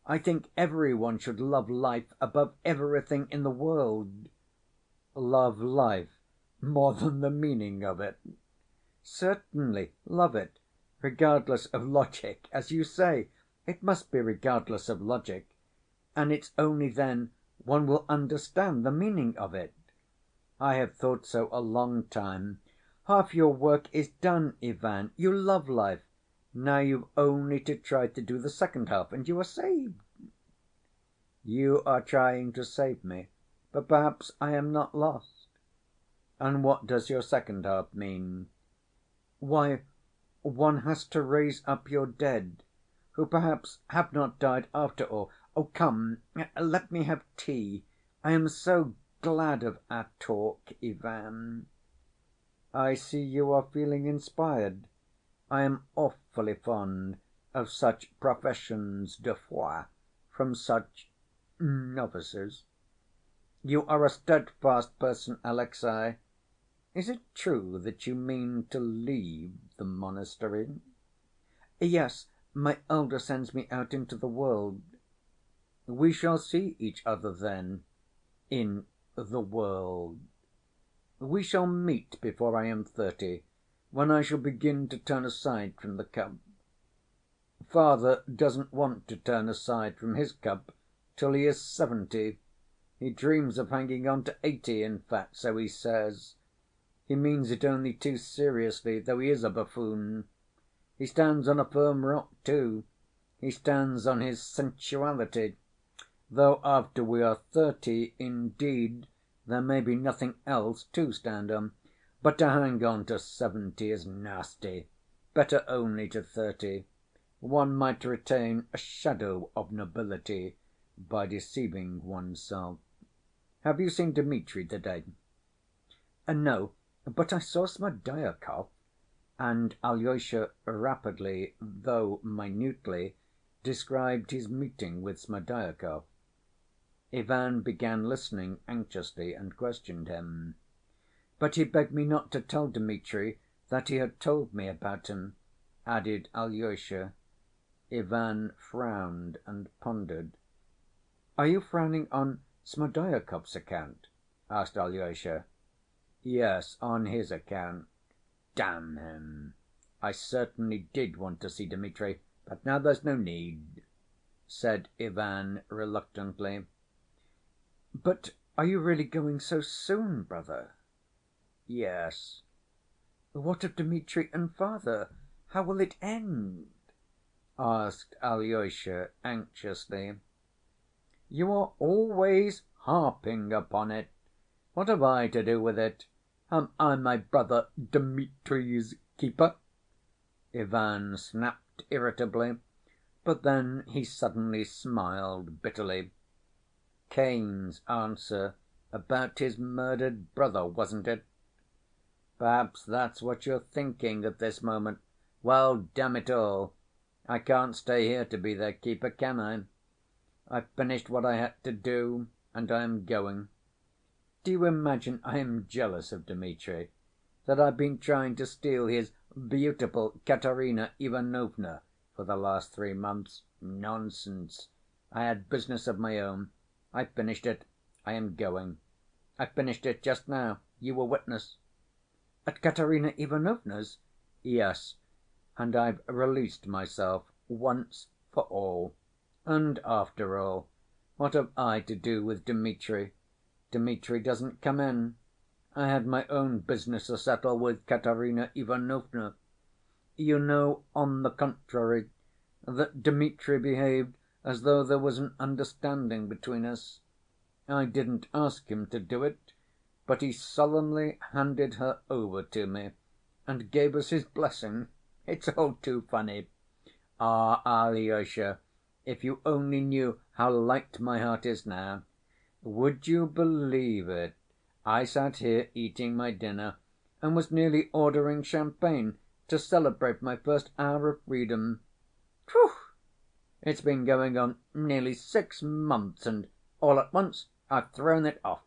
"I think every one should love life above everything in the world." "Love life more than the meaning of it?" "Certainly, love it, regardless of logic, as you say. It must be regardless of logic, and it's only then one will understand the meaning of it. I have thought so a long time. Half your work is done, Ivan. You love life. Now you've only to try to do the second half, and you are saved." "You are trying to save me, but perhaps I am not lost." "And what does your second half mean?" "Why, one has to raise up your dead, who perhaps have not died after all. Oh, come, let me have tea. I am so glad of our talk, Ivan." "I see you are feeling inspired. I am awfully fond of such professions de foi from such novices. You are a steadfast person, Alexey. Is it true that you mean to leave the monastery?" "Yes, my elder sends me out into the world." "We shall see each other then in the world. We shall meet before I am 30, when I shall begin to turn aside from the cup. Father doesn't want to turn aside from his cup till he is 70. He dreams of hanging on to 80, in fact, so he says. He means it only too seriously, though he is a buffoon. He stands on a firm rock, too. He stands on his sensuality. Though after we are 30, indeed, there may be nothing else to stand on. But to hang on to 70 is nasty. Better only to 30. One might retain a shadow of nobility by deceiving oneself. Have you seen Dmitri to‐day?" "No, but I saw Smerdyakov," and Alyosha rapidly, though minutely, described his meeting with Smerdyakov. Ivan began listening anxiously and questioned him. "But he begged me not to tell Dmitri that he had told me about him," added Alyosha. Ivan frowned and pondered. "Are you frowning on Smerdyakov's account?" asked Alyosha. "Yes, on his account. Damn him! I certainly did want to see Dmitri, but now there's no need," said Ivan reluctantly. "But are you really going so soon, brother?" "Yes." "What of Dmitri and father? How will it end?" asked Alyosha anxiously. "You are always harping upon it. What have I to do with it? Am I my brother Dmitri's keeper?" Ivan snapped irritably, but then he suddenly smiled bitterly. Cain's answer about his murdered brother, wasn't it? Perhaps that's what you're thinking at this moment. Well, damn it all, I can't stay here to be their keeper, can I? I've finished what I had to do, and I am going. Do you imagine I am jealous of Dmitri, that I've been trying to steal his beautiful Katerina Ivanovna for the last 3 months? Nonsense! I had business of my own. I finished it. I am going. I finished it just now. You were witness." "At Katerina Ivanovna's?" "Yes, and I've released myself once for all. And after all, what have I to do with Dmitri? Dmitri doesn't come in. I had my own business to settle with Katerina Ivanovna. You know, on the contrary, that Dmitri behaved as though there was an understanding between us. I didn't ask him to do it, but he solemnly handed her over to me and gave us his blessing. It's all too funny. Ah, Alyosha, if you only knew how light my heart is now. Would you believe it? I sat here eating my dinner and was nearly ordering champagne to celebrate my first hour of freedom. Phew! It's been going on nearly 6 months, and all at once I've thrown it off.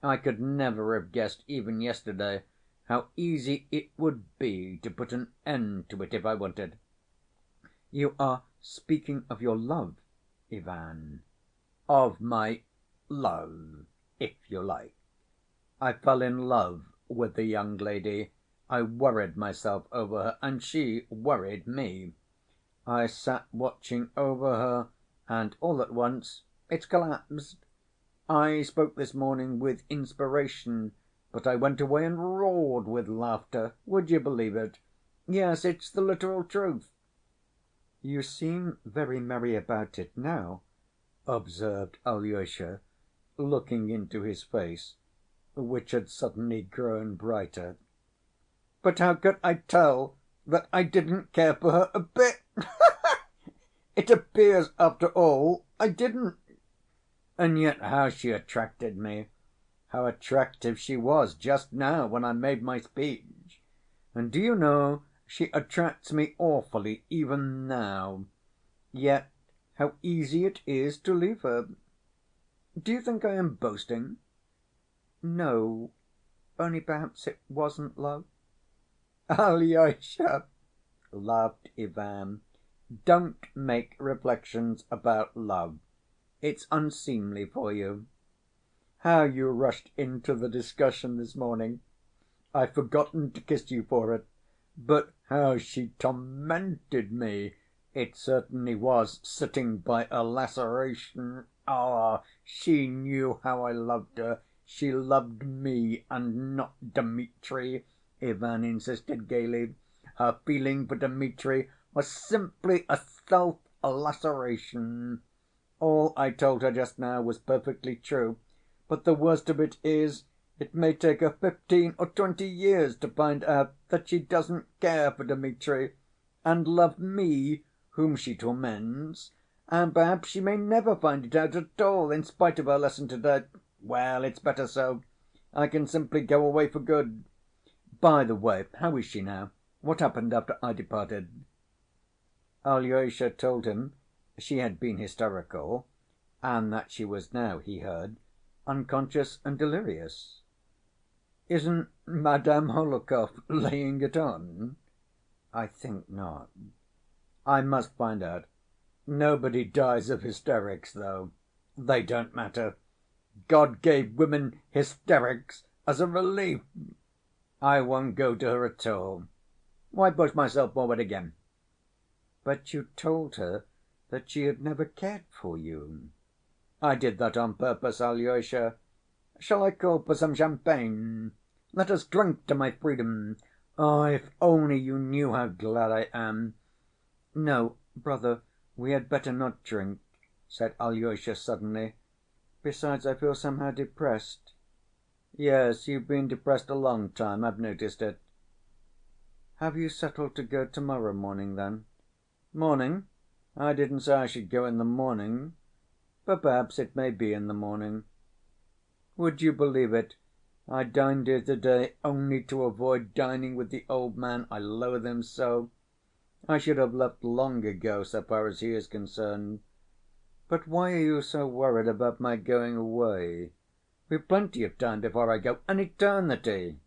I could never have guessed even yesterday how easy it would be to put an end to it if I wanted." "You are speaking of your love, Ivan?" "Of my love, if you like. I fell in love with the young lady. I worried myself over her, and she worried me. I sat watching over her, and all at once it's collapsed. I spoke this morning with inspiration, but I went away and roared with laughter. Would you believe it? Yes, it's the literal truth." "You seem very merry about it now," observed Alyosha, looking into his face, which had suddenly grown brighter. "But how could I tell that I didn't care for her a bit? It appears, after all, I didn't. And yet how she attracted me! How attractive she was just now when I made my speech. And do you know, she attracts me awfully even now. Yet how easy it is to leave her. Do you think I am boasting?" "No, only perhaps it wasn't love." "Alyosha," laughed Ivan, "don't make reflections about love. It's unseemly for you. How you rushed into the discussion this morning! I've forgotten to kiss you for it. But how she tormented me! It certainly was sitting by a laceration. Ah, she knew how I loved her. She loved me and not Dmitri," Ivan insisted gaily. "Her feeling for Dmitri was simply a self‐laceration. All I told her just now was perfectly true, but the worst of it is, it may take her 15 or 20 years to find out that she doesn't care for Dmitri and love me, whom she torments, and perhaps she may never find it out at all, in spite of her lesson to‐day. Well, it's better so. I can simply go away for good. By the way, how is she now? What happened after I departed?" Alyosha told him she had been hysterical, and that she was now, he heard, unconscious and delirious. "Isn't Madame Hohlakov laying it on?" "I think not." "I must find out. Nobody dies of hysterics, though. They don't matter. God gave women hysterics as a relief. I won't go to her at all. Why push myself forward again?" "But you told her that she had never cared for you." "I did that on purpose, Alyosha. Shall I call for some champagne? Let us drink to my freedom. Oh, if only you knew how glad I am!" "No, brother, we had better not drink," said Alyosha suddenly. "Besides, I feel somehow depressed." "Yes, you've been depressed a long time. I've noticed it." "Have you settled to go to‐morrow morning, then?" "Morning? I didn't say I should go in the morning. But perhaps it may be in the morning. Would you believe it, I dined here to‐day only to avoid dining with the old man. I loathe him so. I should have left long ago, so far as he is concerned. "But why are you so worried about my going away?" "We've plenty of time before I go. An eternity."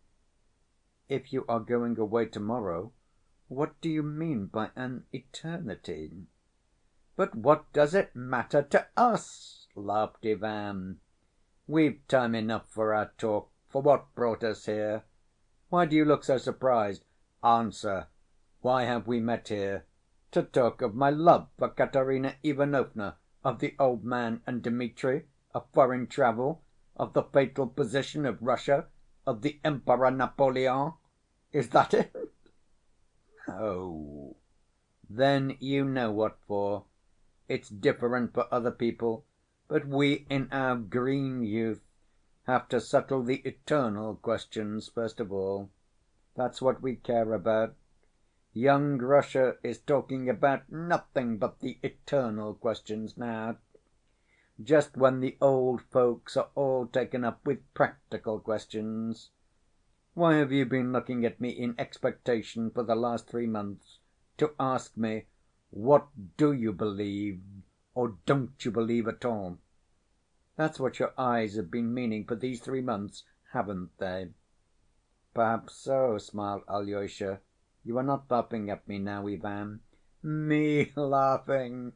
"If you are going away to‐morrow, what do you mean by an eternity?" "But what does it matter to us?" laughed Ivan. "We've time enough for our talk, for what brought us here. Why do you look so surprised? Answer, why have we met here? To talk of my love for Katerina Ivanovna, of the old man and Dmitri, of foreign travel, of the fatal position of Russia, of the Emperor Napoleon? Is that it?" "No." "Then you know what for. It's different for other people, but we in our green youth have to settle the eternal questions first of all. That's what we care about. Young Russia is talking about nothing but the eternal questions now. Just when the old folks are all taken up with practical questions. Why have you been looking at me in expectation for the last 3 months, to ask me, what do you believe or don't you believe at all? That's what your eyes have been meaning for these 3 months, haven't they?" "Perhaps so," smiled Alyosha. "You are not laughing at me now, Ivan." "Me laughing?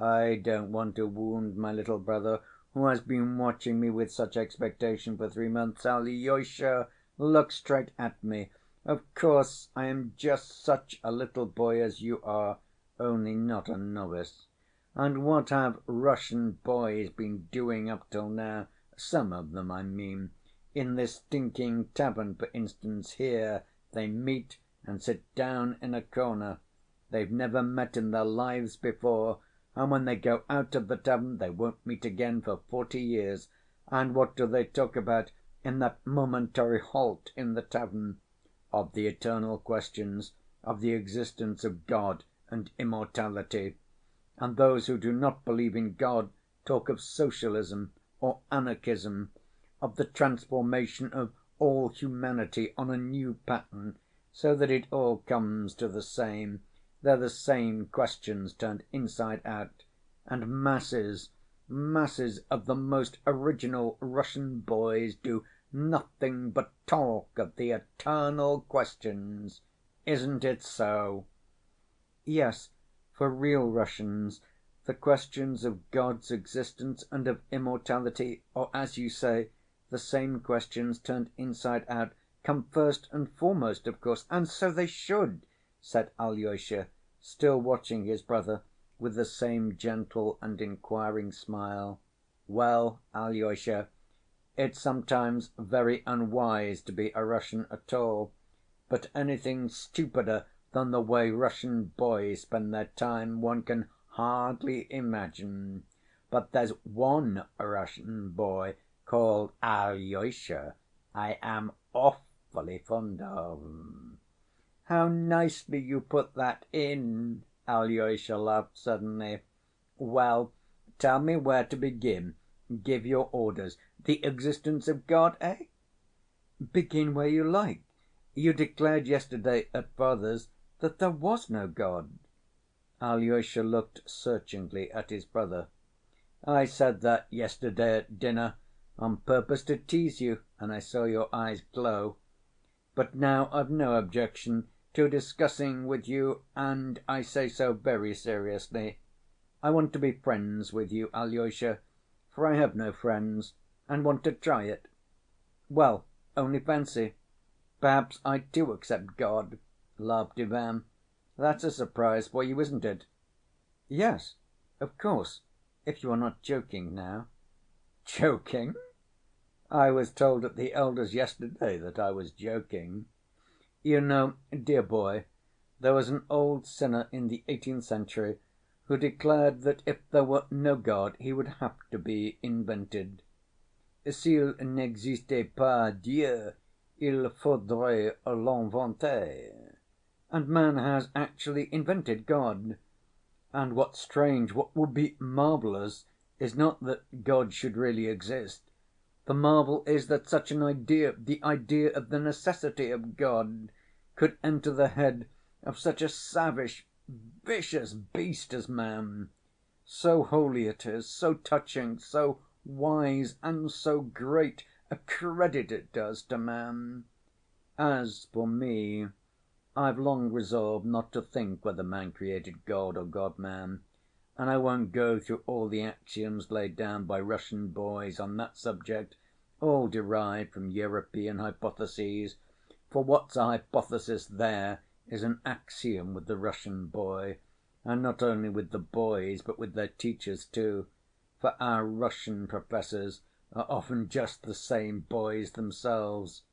I don't want to wound my little brother, who has been watching me with such expectation for 3 months. Alyosha, look straight at me. Of course, I am just such a little boy as you are, only not a novice. And what have Russian boys been doing up till now, some of them, I mean? In this stinking tavern, for instance, here, they meet and sit down in a corner. They've never met in their lives before, and when they go out of the tavern they won't meet again for 40 years. And what do they talk about in that momentary halt in the tavern? Of the eternal questions, of the existence of God and immortality. and those who do not believe in God talk of socialism or anarchism, of the transformation of all humanity on a new pattern, so that it all comes to the same, they're the same questions turned inside out, and masses of the most original Russian boys do nothing but talk of the eternal questions. Isn't it so?" Yes, for real Russians, the questions of God's existence and of immortality, or, as you say, the same questions turned inside out, come first and foremost, of course, and so they should," said Alyosha, still watching his brother with the same gentle and inquiring smile. "Well, Alyosha, it's sometimes very unwise to be a Russian at all, but anything stupider than the way Russian boys spend their time one can hardly imagine. But there's one Russian boy called Alyosha I am awfully fond of." "How nicely you put that in!" Alyosha laughed suddenly. "Well, tell me where to begin. Give your orders. The existence of God, eh?" "Begin where you like. You declared yesterday at father's that there was no God." Alyosha looked searchingly at his brother. "I said that yesterday at dinner on purpose to tease you, and I saw your eyes glow. But now I've no objection to discussing with you, and I say so very seriously. I want to be friends with you, Alyosha, for I have no friends and want to try it. Well, only fancy, perhaps I too accept God," laughed Ivan. "That's a surprise for you, isn't it?" "Yes, of course, if you are not joking now." "Joking? I was told at the elder's yesterday that I was joking. You know, dear boy, there was an old sinner in the 18th century who declared that if there were no God he would have to be invented. S'il n'existait pas Dieu, il faudrait l'inventer. And man has actually invented God. And what's strange, what would be marvelous, is not that God should really exist. The marvel is that such an idea, the idea of the necessity of God, could enter the head of such a savage, vicious beast as man. So holy it is, so touching, so wise, and so great a credit it does to man. As for me, I've long resolved not to think whether man created God or God man, and I won't go through all the axioms laid down by Russian boys on that subject, all derived from European hypotheses, for what's a hypothesis there is an axiom with the Russian boy, and not only with the boys but with their teachers too, for our Russian professors are often just the same boys themselves.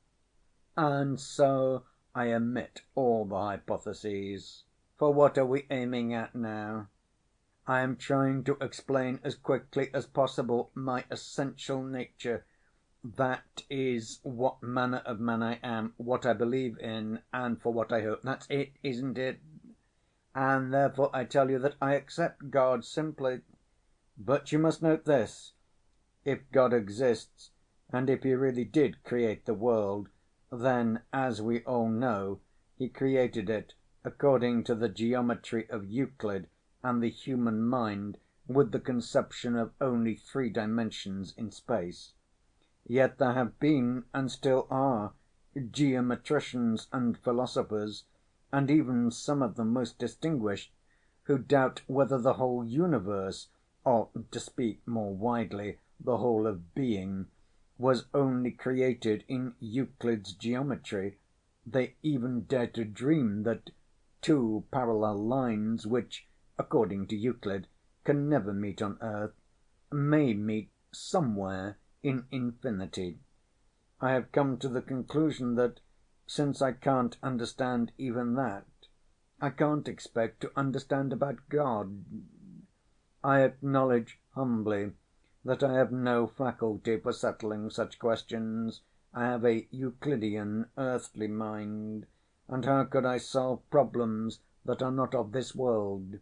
And so I omit all the hypotheses. For what are we aiming at now? I am trying to explain as quickly as possible my essential nature. That is what manner of man I am, what I believe in, and for what I hope. That's it, isn't it? And therefore I tell you that I accept God simply. But you must note this: if God exists, and if he really did create the world, then, as we all know, he created it according to the geometry of Euclid and the human mind, with the conception of only three dimensions in space. Yet there have been, and still are, geometricians and philosophers, and even some of the most distinguished, who doubt whether the whole universe, or, to speak more widely, the whole of being, was only created in Euclid's geometry. They even dare to dream that two parallel lines which, according to Euclid, can never meet on earth, may meet somewhere in infinity. I have come to the conclusion that, since I can't understand even that, I can't expect to understand about God. I acknowledge humbly that I have no faculty for settling such questions. I have a Euclidean, earthly mind, and how could I solve problems that are not of this world?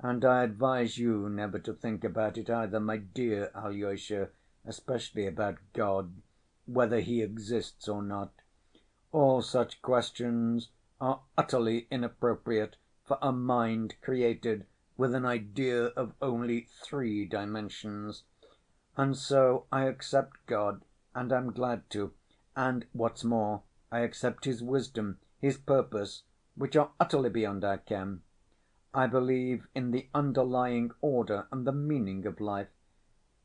And I advise you never to think about it either, my dear Alyosha, especially about God, whether He exists or not. All such questions are utterly inappropriate for a mind created with an idea of only three dimensions. And so I accept God, and am glad to, and what's more, I accept His wisdom, His purpose, which are utterly beyond our ken. I believe in the underlying order and the meaning of life.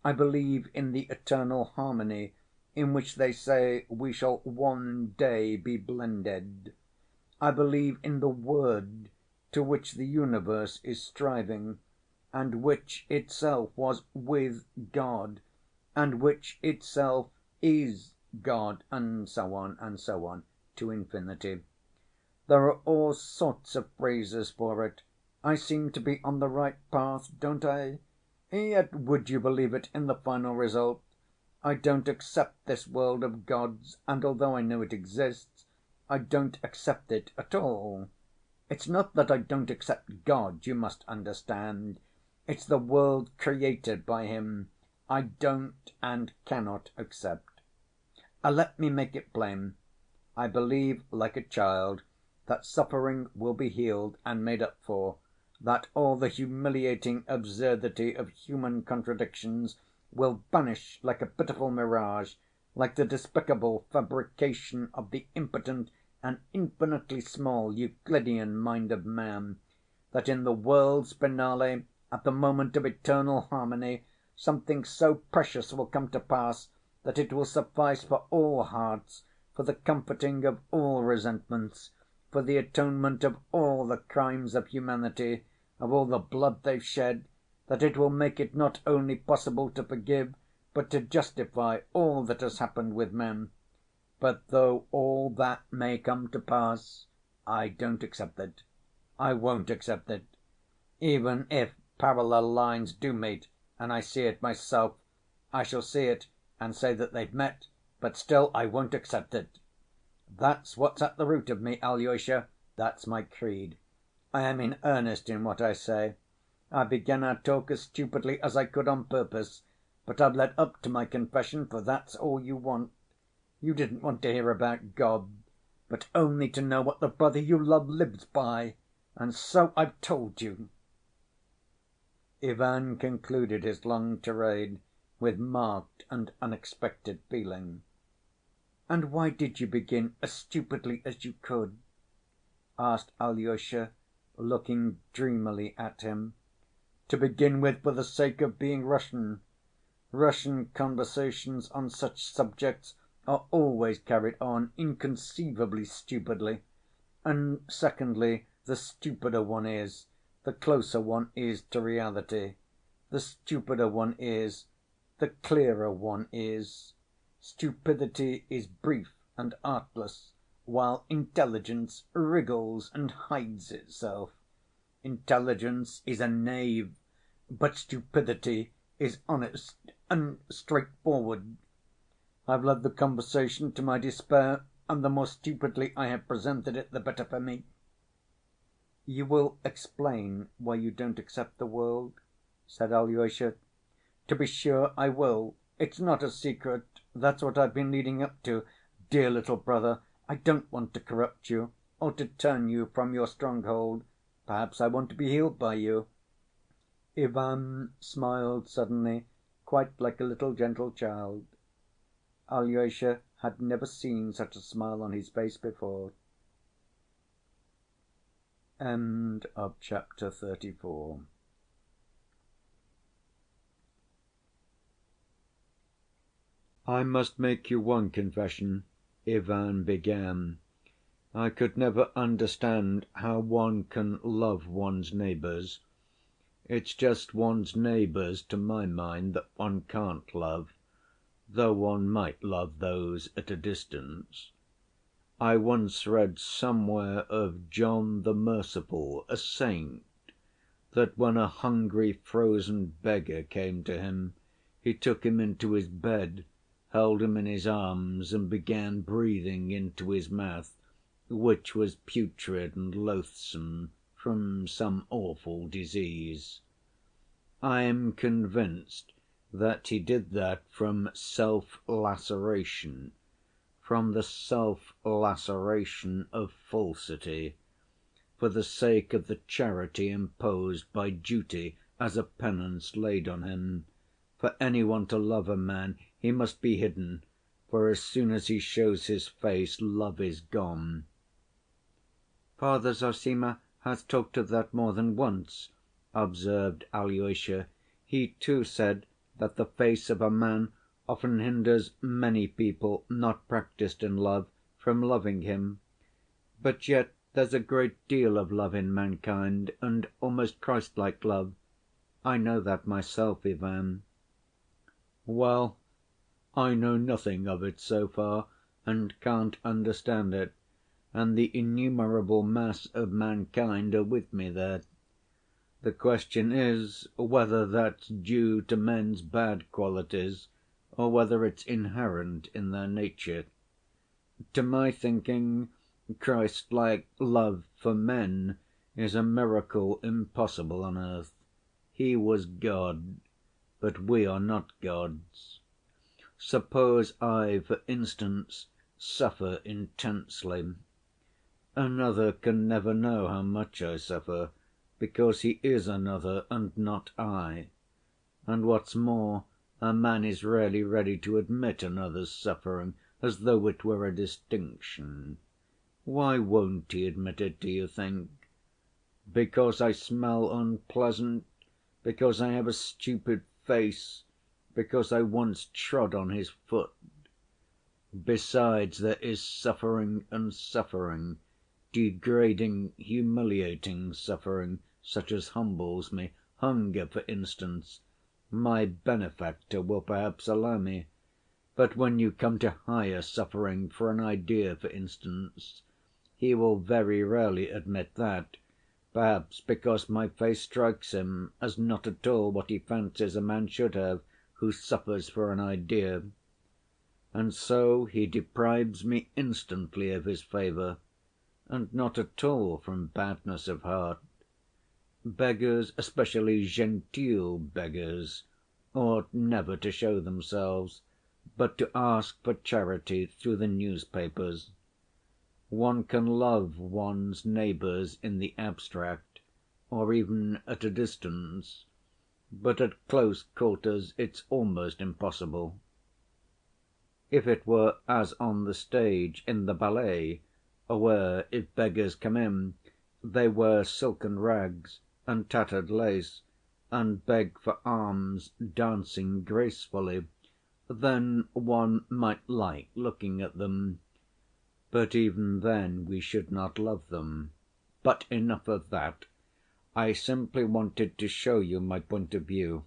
I believe in the eternal harmony in which they say we shall one day be blended. I believe in the Word to which the universe is striving, and which itself was with God, and which itself is God, and so on, to infinity. There are all sorts of phrases for it. I seem to be on the right path, don't I? Yet, would you believe it, in the final result, I don't accept this world of God's, and although I know it exists, I don't accept it at all. It's not that I don't accept God, you must understand. It's the world created by Him I don't and cannot accept. Let me make it plain. I believe, like a child, that suffering will be healed and made up for, that all the humiliating absurdity of human contradictions will vanish like a pitiful mirage, like the despicable fabrication of the impotent and infinitely small Euclidean mind of man, that in the world's finale, at the moment of eternal harmony, something so precious will come to pass that it will suffice for all hearts, for the comforting of all resentments, for the atonement of all the crimes of humanity, of all the blood they've shed, that it will make it not only possible to forgive, but to justify all that has happened with men. But though all that may come to pass, I don't accept it. I won't accept it. Even if parallel lines do meet, and I see it myself, I shall see it and say that they've met, but still I won't accept it. That's what's at the root of me, Alyosha, that's my creed. I am in earnest in what I say. I began our talk as stupidly as I could on purpose, but I've led up to my confession, for that's all you want. You didn't want to hear about God, but only to know what the brother you love lives by, and so I've told you." Ivan concluded his long tirade with marked and unexpected feeling. "And why did you begin as stupidly as you could?" asked Alyosha, looking dreamily at him. "To begin with, for the sake of being Russian. Russian conversations on such subjects are always carried on inconceivably stupidly. And secondly, the stupider one is, the closer one is to reality. The stupider one is, the clearer one is. Stupidity is brief and artless, while intelligence wriggles and hides itself. Intelligence is a knave, but stupidity is honest and straightforward. I've led the conversation to my despair, and the more stupidly I have presented it, the better for me." "You will explain why you don't accept the world?" said Alyosha. "To be sure I will. It's not a secret. That's what I've been leading up to. Dear little brother, I don't want to corrupt you, or to turn you from your stronghold. Perhaps I want to be healed by you." Ivan smiled suddenly, quite like a little gentle child. Alyosha had never seen such a smile on his face before. Chapter 34. "I must make you one confession," Ivan began. "I could never understand how one can love one's neighbors. It's just one's neighbors, to my mind, that one can't love, though one might love those at a distance. I once read somewhere of John the Merciful, a saint, that when a hungry, frozen beggar came to him, he took him into his bed, held him in his arms, and began breathing into his mouth, which was putrid and loathsome from some awful disease. I am convinced that he did that from self‐laceration, from the self‐laceration of falsity, for the sake of the charity imposed by duty as a penance laid on him. For any one to love a man, he must be hidden, for as soon as he shows his face, love is gone. "Father Zossima has talked of that more than once," observed Alyosha. "He, too, said that the face of a man often hinders many people not practiced in love from loving him. But yet there's a great deal of love in mankind, and almost Christ‐like love. I know that myself, Ivan." "Well, I know nothing of it so far, and can't understand it, and the innumerable mass of mankind are with me there. The question is whether that's due to men's bad qualities or whether it's inherent in their nature. To my thinking, Christ‐like love for men is a miracle impossible on earth. He was God, but we are not gods. Suppose I, for instance, suffer intensely. Another can never know how much I suffer, because he is another and not I. And what's more, a man is rarely ready to admit another's suffering, as though it were a distinction. Why won't he admit it, do you think? Because I smell unpleasant? Because I have a stupid face? Because I once trod on his foot? Besides, there is suffering and suffering, degrading, humiliating suffering, such as humbles me. Hunger, for instance, my benefactor will perhaps allow me. But when you come to higher suffering, for an idea, for instance, he will very rarely admit that, perhaps because my face strikes him as not at all what he fancies a man should have who suffers for an idea. And so he deprives me instantly of his favor, and not at all from badness of heart. Beggars, especially genteel beggars, ought never to show themselves, but to ask for charity through the newspapers. One can love one's neighbors in the abstract, or even at a distance, but at close quarters it's almost impossible. If it were as on the stage in the ballet, where, if beggars come in, they wear silken rags and tattered lace, and beg for alms dancing gracefully, then one might like looking at them. But even then we should not love them. But enough of that. I simply wanted to show you my point of view.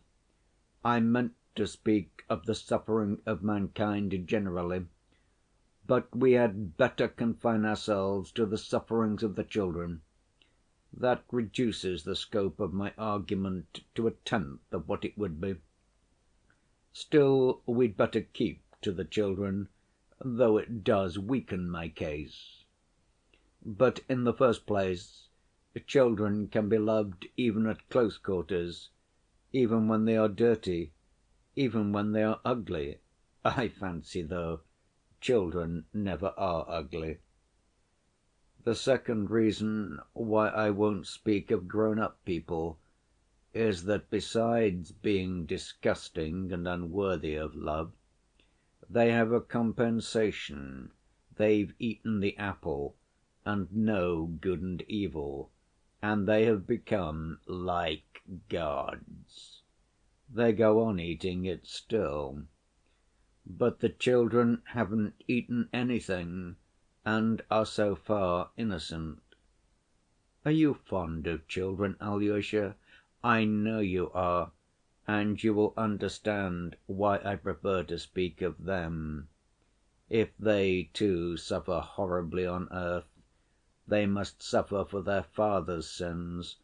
I meant to speak of the suffering of mankind generally, but we had better confine ourselves to the sufferings of the children. That reduces the scope of my argument to a tenth of what it would be. Still, we'd better keep to the children, though it does weaken my case. But in the first place, children can be loved even at close quarters, even when they are dirty, even when they are ugly. I fancy, though, children never are ugly. The second reason why I won't speak of grown‐up people is that besides being disgusting and unworthy of love, they have a compensation. They've eaten the apple and know good and evil, and they have become like gods. They go on eating it still. But the children haven't eaten anything and are so far innocent. Are you fond of children, Alyosha? I know you are, and you will understand why I prefer to speak of them. If they, too, suffer horribly on earth, they must suffer for their fathers' sins.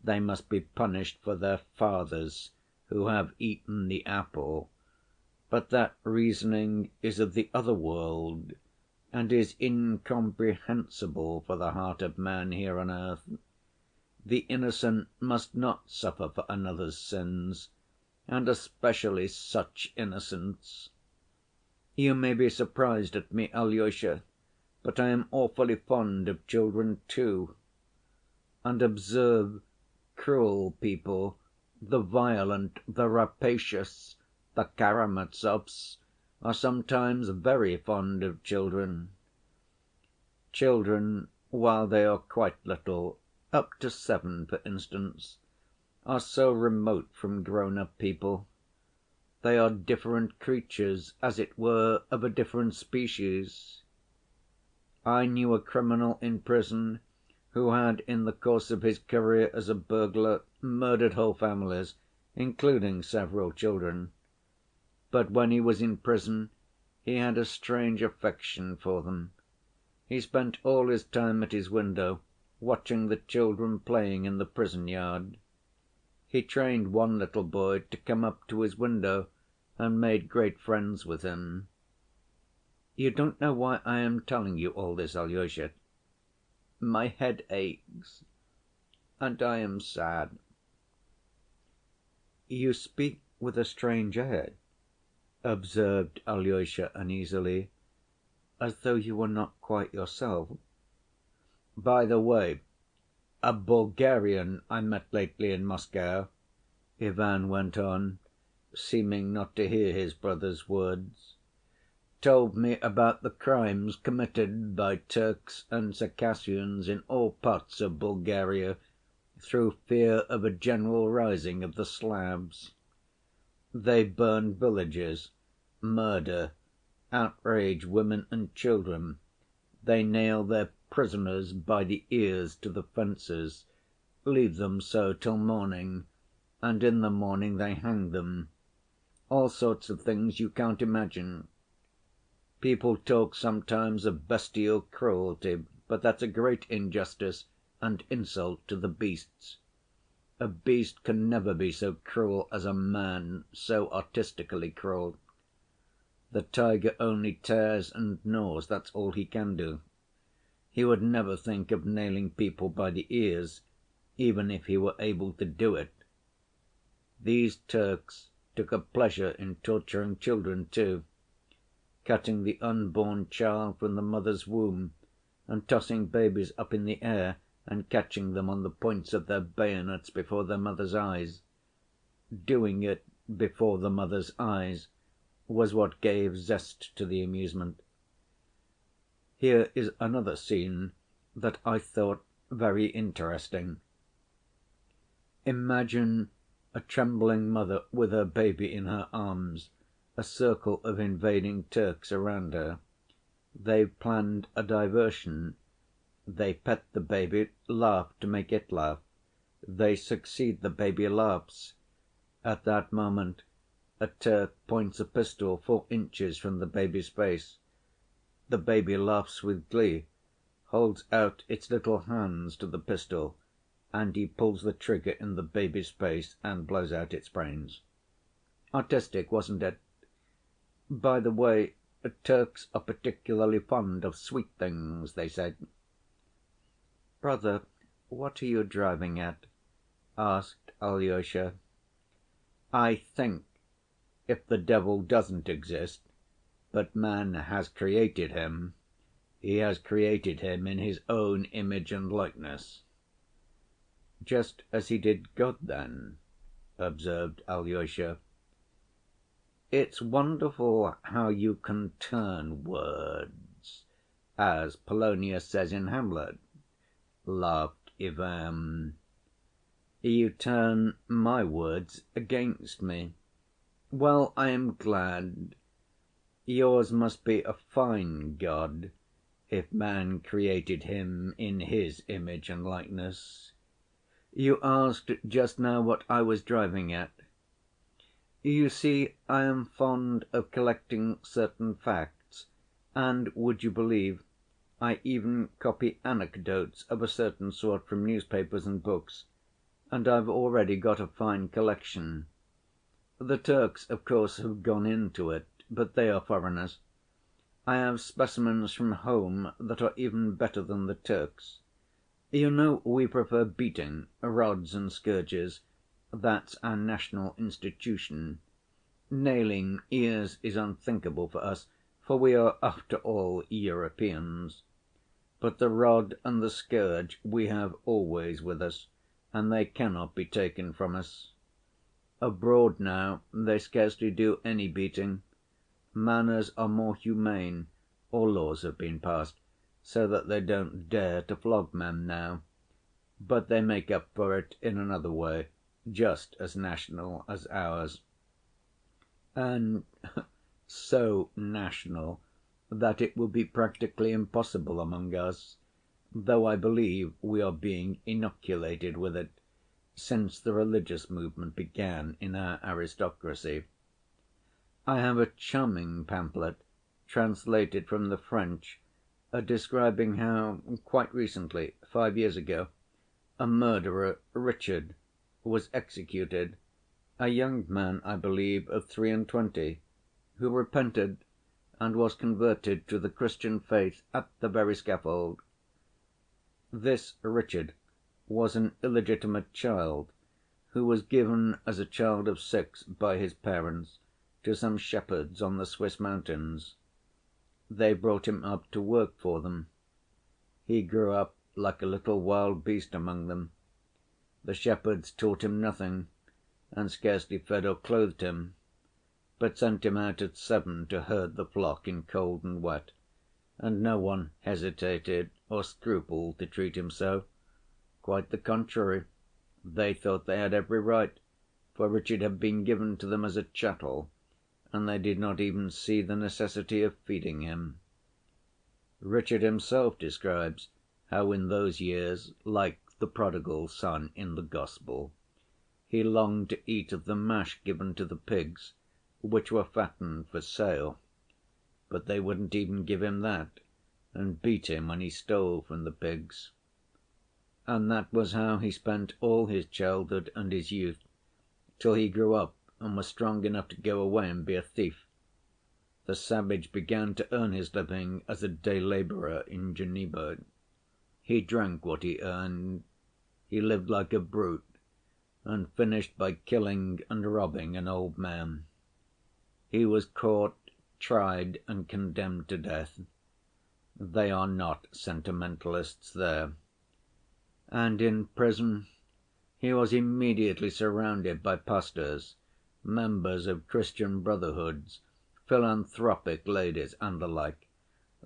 They must be punished for their fathers who have eaten the apple. But that reasoning is of the other world, and is incomprehensible for the heart of man here on earth. The innocent must not suffer for another's sins, and especially such innocence. You may be surprised at me, Alyosha, but I am awfully fond of children, too. And observe, cruel people, the violent, the rapacious, the Karamazovs, are sometimes very fond of children. Children, while they are quite little, up to 7, for instance, are so remote from grown‐up people. They are different creatures, as it were, of a different species. I knew a criminal in prison who had, in the course of his career as a burglar, murdered whole families, including several children. But when he was in prison he had a strange affection for them. He spent all his time at his window, watching the children playing in the prison‐yard. He trained one little boy to come up to his window and made great friends with him. You don't know why I am telling you all this, Alyosha. My head aches, and I am sad. You speak with a strange air, observed Alyosha uneasily, as though you were not quite yourself. By the way, a Bulgarian I met lately in Moscow, Ivan went on, seeming not to hear his brother's words, told me about the crimes committed by Turks and Circassians in all parts of Bulgaria through fear of a general rising of the Slavs. They burn villages, murder, outrage women and children. They nail their prisoners by the ears to the fences, leave them so till morning, and in the morning they hang them. All sorts of things you can't imagine. People talk sometimes of bestial cruelty, but that's a great injustice and insult to the beasts. A beast can never be so cruel as a man, so artistically cruel. The tiger only tears and gnaws, that's all he can do. He would never think of nailing people by the ears, even if he were able to do it. These Turks took a pleasure in torturing children too, cutting the unborn child from the mother's womb and tossing babies up in the air and catching them on the points of their bayonets before their mother's eyes. Doing it before the mother's eyes was what gave zest to the amusement. Here is another scene that I thought very interesting. Imagine a trembling mother with her baby in her arms, a circle of invading Turks around her. They've planned a diversion. They pet the baby, laugh to make it laugh. They succeed, the baby laughs. At that moment a Turk points a pistol 4 inches from the baby's face. The baby laughs with glee, holds out its little hands to the pistol, and he pulls the trigger in the baby's face and blows out its brains. Artistic, wasn't it? By the way, Turks are particularly fond of sweet things, they say. "Brother, what are you driving at?" asked Alyosha. "I think if the devil doesn't exist, but man has created him, he has created him in his own image and likeness." "Just as he did God, then," observed Alyosha. "It's wonderful how you can turn words, as Polonius says in Hamlet," laughed Ivan. "You turn my words against me. Well, I am glad. Yours must be a fine God, if man created him in his image and likeness. You asked just now what I was driving at. You see, I am fond of collecting certain facts, and, would you believe, I even copy anecdotes of a certain sort from newspapers and books, and I've already got a fine collection. The Turks, of course, have gone into it, but they are foreigners. I have specimens from home that are even better than the Turks. You know we prefer beating, rods and scourges. That's our national institution. Nailing ears is unthinkable for us, for we are after all Europeans. But the rod and the scourge we have always with us, and they cannot be taken from us. Abroad now they scarcely do any beating. Manners are more humane, or laws have been passed, so that they don't dare to flog men now. But they make up for it in another way, just as national as ours. And so national that it would be practically impossible among us, though I believe we are being inoculated with it, since the religious movement began in our aristocracy. I have a charming pamphlet, translated from the French, describing how, quite recently, 5 years ago, a murderer, Richard, was executed, a young man, I believe, of 23, who repented and was converted to the Christian faith at the very scaffold. This Richard was an illegitimate child, who was given as a child of 6 by his parents to some shepherds on the Swiss mountains. They brought him up to work for them. He grew up like a little wild beast among them. The shepherds taught him nothing, and scarcely fed or clothed him, but sent him out at 7 to herd the flock in cold and wet, and no one hesitated or scrupled to treat him so. Quite the contrary, they thought they had every right, for Richard had been given to them as a chattel, and they did not even see the necessity of feeding him. Richard himself describes how in those years, like the prodigal son in the Gospel, he longed to eat of the mash given to the pigs, which were fattened for sale. But they wouldn't even give him that, and beat him when he stole from the pigs. And that was how he spent all his childhood and his youth, till he grew up and was strong enough to go away and be a thief. The savage began to earn his living as a day laborer in Geneva. He drank what he earned. He lived like a brute, and finished by killing and robbing an old man. He was caught, tried, and condemned to death. They are not sentimentalists there. And in prison he was immediately surrounded by pastors, members of Christian brotherhoods, philanthropic ladies, and the like.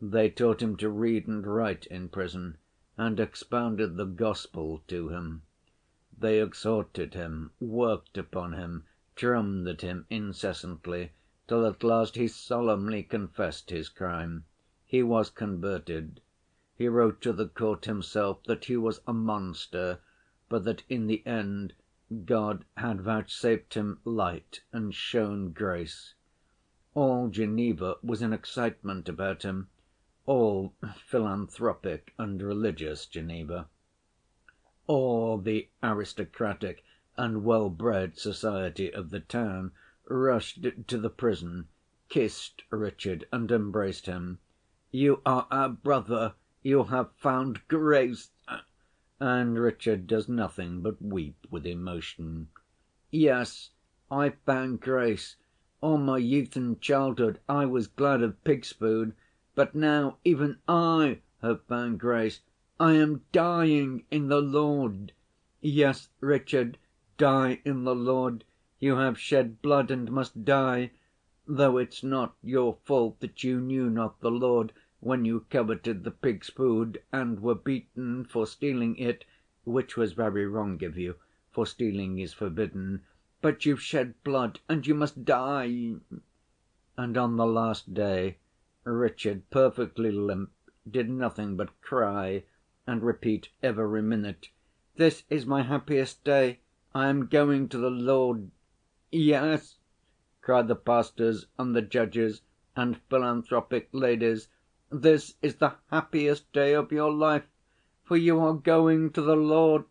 They taught him to read and write in prison, and expounded the Gospel to him. They exhorted him, worked upon him, drummed at him incessantly, till at last he solemnly confessed his crime. He was converted. He wrote to the court himself that he was a monster, but that in the end God had vouchsafed him light and shown grace. All Geneva was in excitement about him, all philanthropic and religious Geneva. All the aristocratic and well‐bred society of the town rushed to the prison, kissed Richard and embraced him. "You are our brother, you have found grace!" And Richard does nothing but weep with emotion. "Yes, I found grace. All my youth and childhood I was glad of pig's food, but now even I have found grace. I am dying in the Lord." "Yes, Richard, die in the Lord. You have shed blood and must die, though it's not your fault that you knew not the Lord when you coveted the pig's food and were beaten for stealing it, which was very wrong of you, for stealing is forbidden. But you've shed blood and you must die." And on the last day, Richard, perfectly limp, did nothing but cry and repeat every minute, "This is my happiest day. I am going to the Lord." "Yes," cried the pastors and the judges and philanthropic ladies, "this is the happiest day of your life, for you are going to the Lord."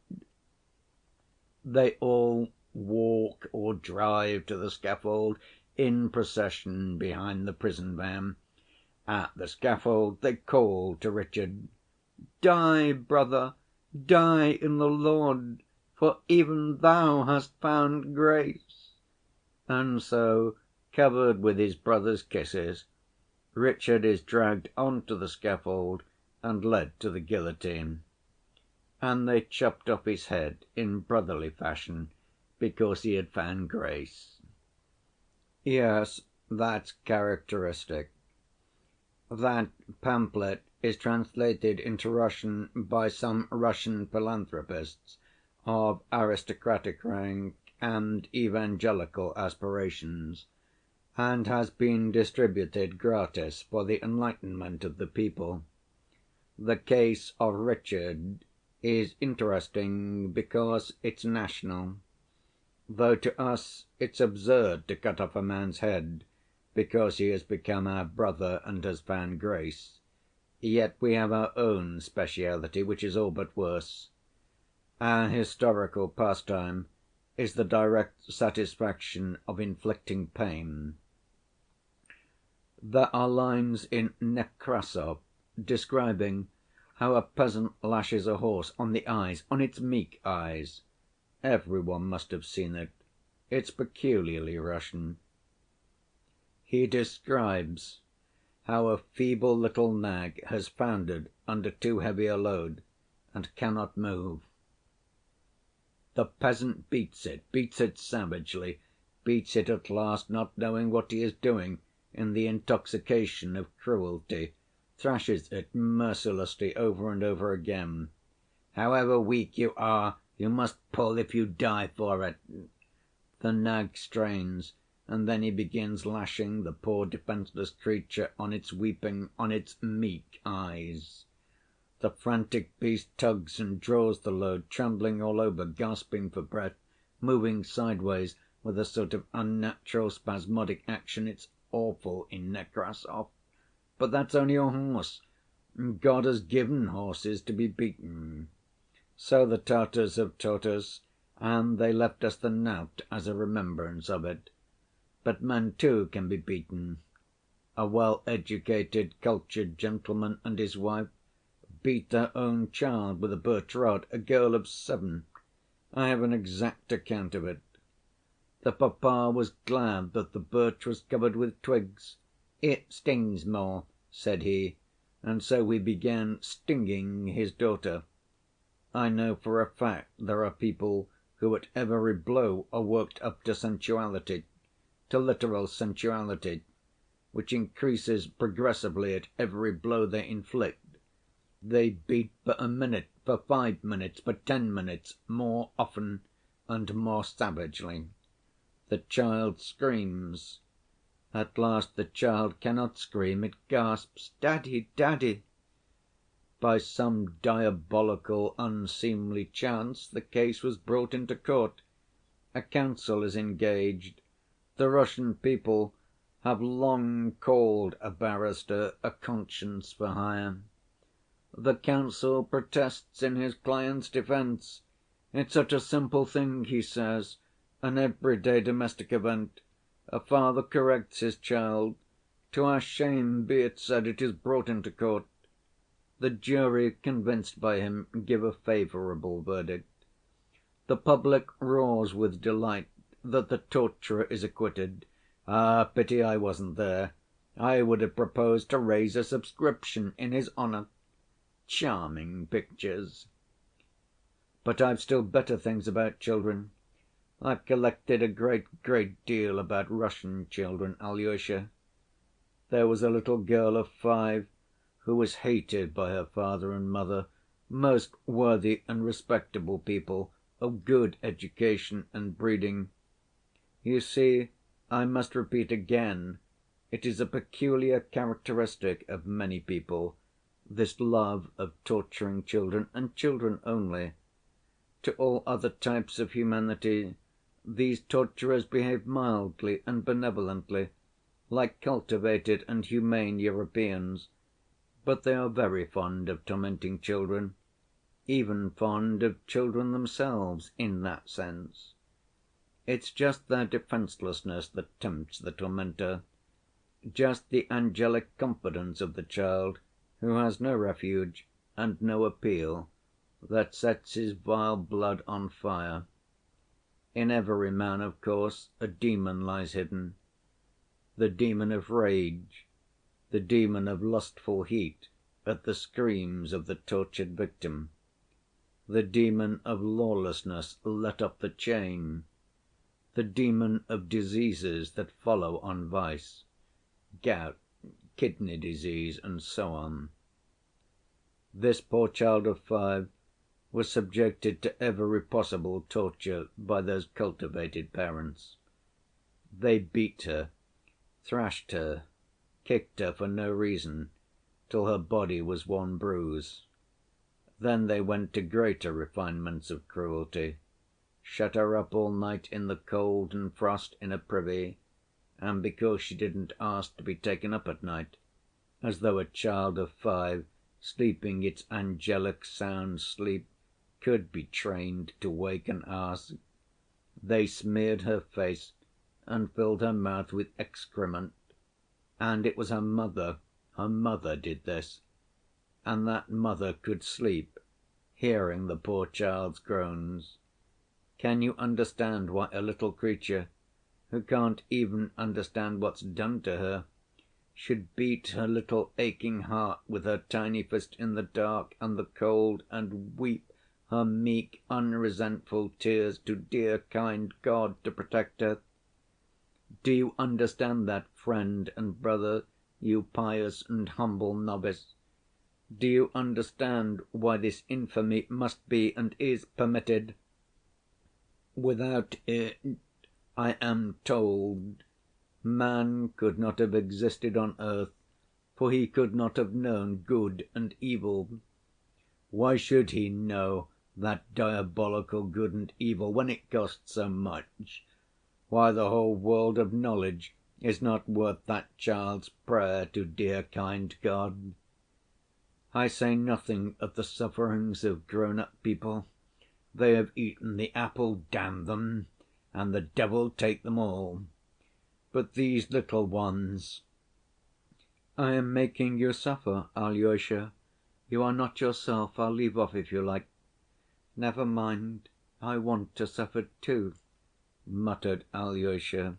They all walk or drive to the scaffold in procession behind the prison van. At the scaffold they call to Richard, "Die, brother, Die in the Lord, for even Thou hast found grace." And so, covered with his brother's kisses, Richard is dragged on to the scaffold and led to the guillotine. And they chopped off his head in brotherly fashion because he had found grace. Yes, that's characteristic. That pamphlet is translated into Russian by some Russian philanthropists of aristocratic rank and evangelical aspirations, and has been distributed gratis for the enlightenment of the people. The case of Richard is interesting because it's national. Though to us it's absurd to cut off a man's head because he has become our brother and has found grace, yet we have our own speciality, which is all but worse. Our historical pastime is the direct satisfaction of inflicting pain. There are lines in Nekrasov describing how a peasant lashes a horse on the eyes, on its meek eyes. Every one must have seen it. It's peculiarly Russian. He describes how a feeble little nag has foundered under too heavy a load and cannot move. The peasant beats it savagely, beats it at last, not knowing what he is doing in the intoxication of cruelty, thrashes it mercilessly over and over again. "However weak you are, you must pull if you die for it." The nag strains, and then he begins lashing the poor defenseless creature on its weeping, on its meek eyes. The frantic beast tugs and draws the load, trembling all over, gasping for breath, moving sideways with a sort of unnatural spasmodic action. It's awful in Nekrasov. But that's only a horse. God has given horses to be beaten. So the Tatars have taught us, and they left us the knout as a remembrance of it. But men too can be beaten. A well‐educated, cultured gentleman and his wife beat their own child with a birch rod, a girl of 7. I have an exact account of it. The papa was glad that the birch was covered with twigs. "It stings more," said he, and so he began stinging his daughter. I know for a fact there are people who at every blow are worked up to sensuality, to literal sensuality, which increases progressively at every blow they inflict. They beat for a minute, for 5 minutes, for 10 minutes, more often and more savagely. The child screams. At last the child cannot scream, it gasps, "Daddy, daddy." By some diabolical, unseemly chance the case was brought into court. A counsel is engaged. The Russian people have long called a barrister a conscience for hire. The counsel protests in his client's defense. "It's such a simple thing," he says, "an everyday domestic event. A father corrects his child. To our shame be it said, it is brought into court." The jury, convinced by him, give a favorable verdict. The public roars with delight that the torturer is acquitted. Ah, pity I wasn't there. I would have proposed to raise a subscription in his honor. Charming pictures. But I've still better things about children. I've collected a great deal about Russian children, Alyosha. There was a little girl of 5 who was hated by her father and mother, most worthy and respectable people, of good education and breeding. You see, I must repeat again, it is a peculiar characteristic of many people, this love of torturing children, and children only. To all other types of humanity, these torturers behave mildly and benevolently, like cultivated and humane Europeans, but they are very fond of tormenting children, even fond of children themselves in that sense. It's just their defenselessness that tempts the tormentor, just the angelic confidence of the child who has no refuge and no appeal, that sets his vile blood on fire. In every man, of course, a demon lies hidden. The demon of rage, the demon of lustful heat at the screams of the tortured victim, the demon of lawlessness let off the chain, the demon of diseases that follow on vice, gout, kidney disease, and so on. This poor child of 5 was subjected to every possible torture by those cultivated parents. They beat her, thrashed her, kicked her for no reason, till her body was one bruise. Then they went to greater refinements of cruelty, shut her up all night in the cold and frost in a privy, and because she didn't ask to be taken up at night, as though a child of 5, sleeping its angelic sound sleep, could be trained to wake and ask, they smeared her face and filled her mouth with excrement, and it was her mother did this, and that mother could sleep, hearing the poor child's groans. Can you understand why a little creature, who can't even understand what's done to her, should beat her little aching heart with her tiny fist in the dark and the cold, and weep her meek, unresentful tears to dear, kind God to protect her? Do you understand that, friend and brother, you pious and humble novice? Do you understand why this infamy must be and is permitted? Without it, I am told, man could not have existed on earth, for he could not have known good and evil. Why should he know that diabolical good and evil when it costs so much? Why, the whole world of knowledge is not worth that child's prayer to dear, kind God. I say nothing of the sufferings of grown‐up people. They have eaten the apple, damn them, and the devil take them all. But these little ones— I am making you suffer, Alyosha. You are not yourself. I'll leave off if you like. Never mind, I want to suffer too, muttered Alyosha.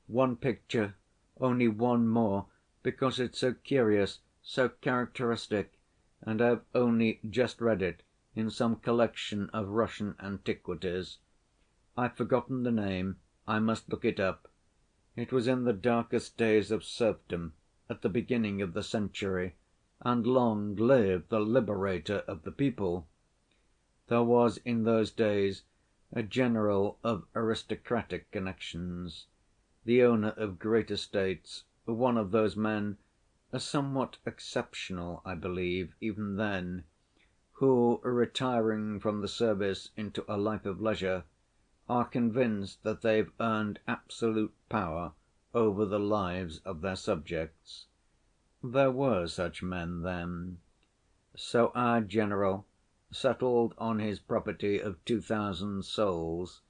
One picture, only one more, because it's so curious, so characteristic, and I've only just read it in some collection of Russian antiquities. I've forgotten the name, I must look it up. It was in the darkest days of serfdom, at the beginning of the century, and long live the liberator of the people! There was in those days a general of aristocratic connections, the owner of great estates, one of those men, somewhat exceptional, I believe, even then, who, retiring from the service into a life of leisure, are convinced that they've earned absolute power over the lives of their subjects. There were such men then. So our general, settled on his property of 2,000 souls,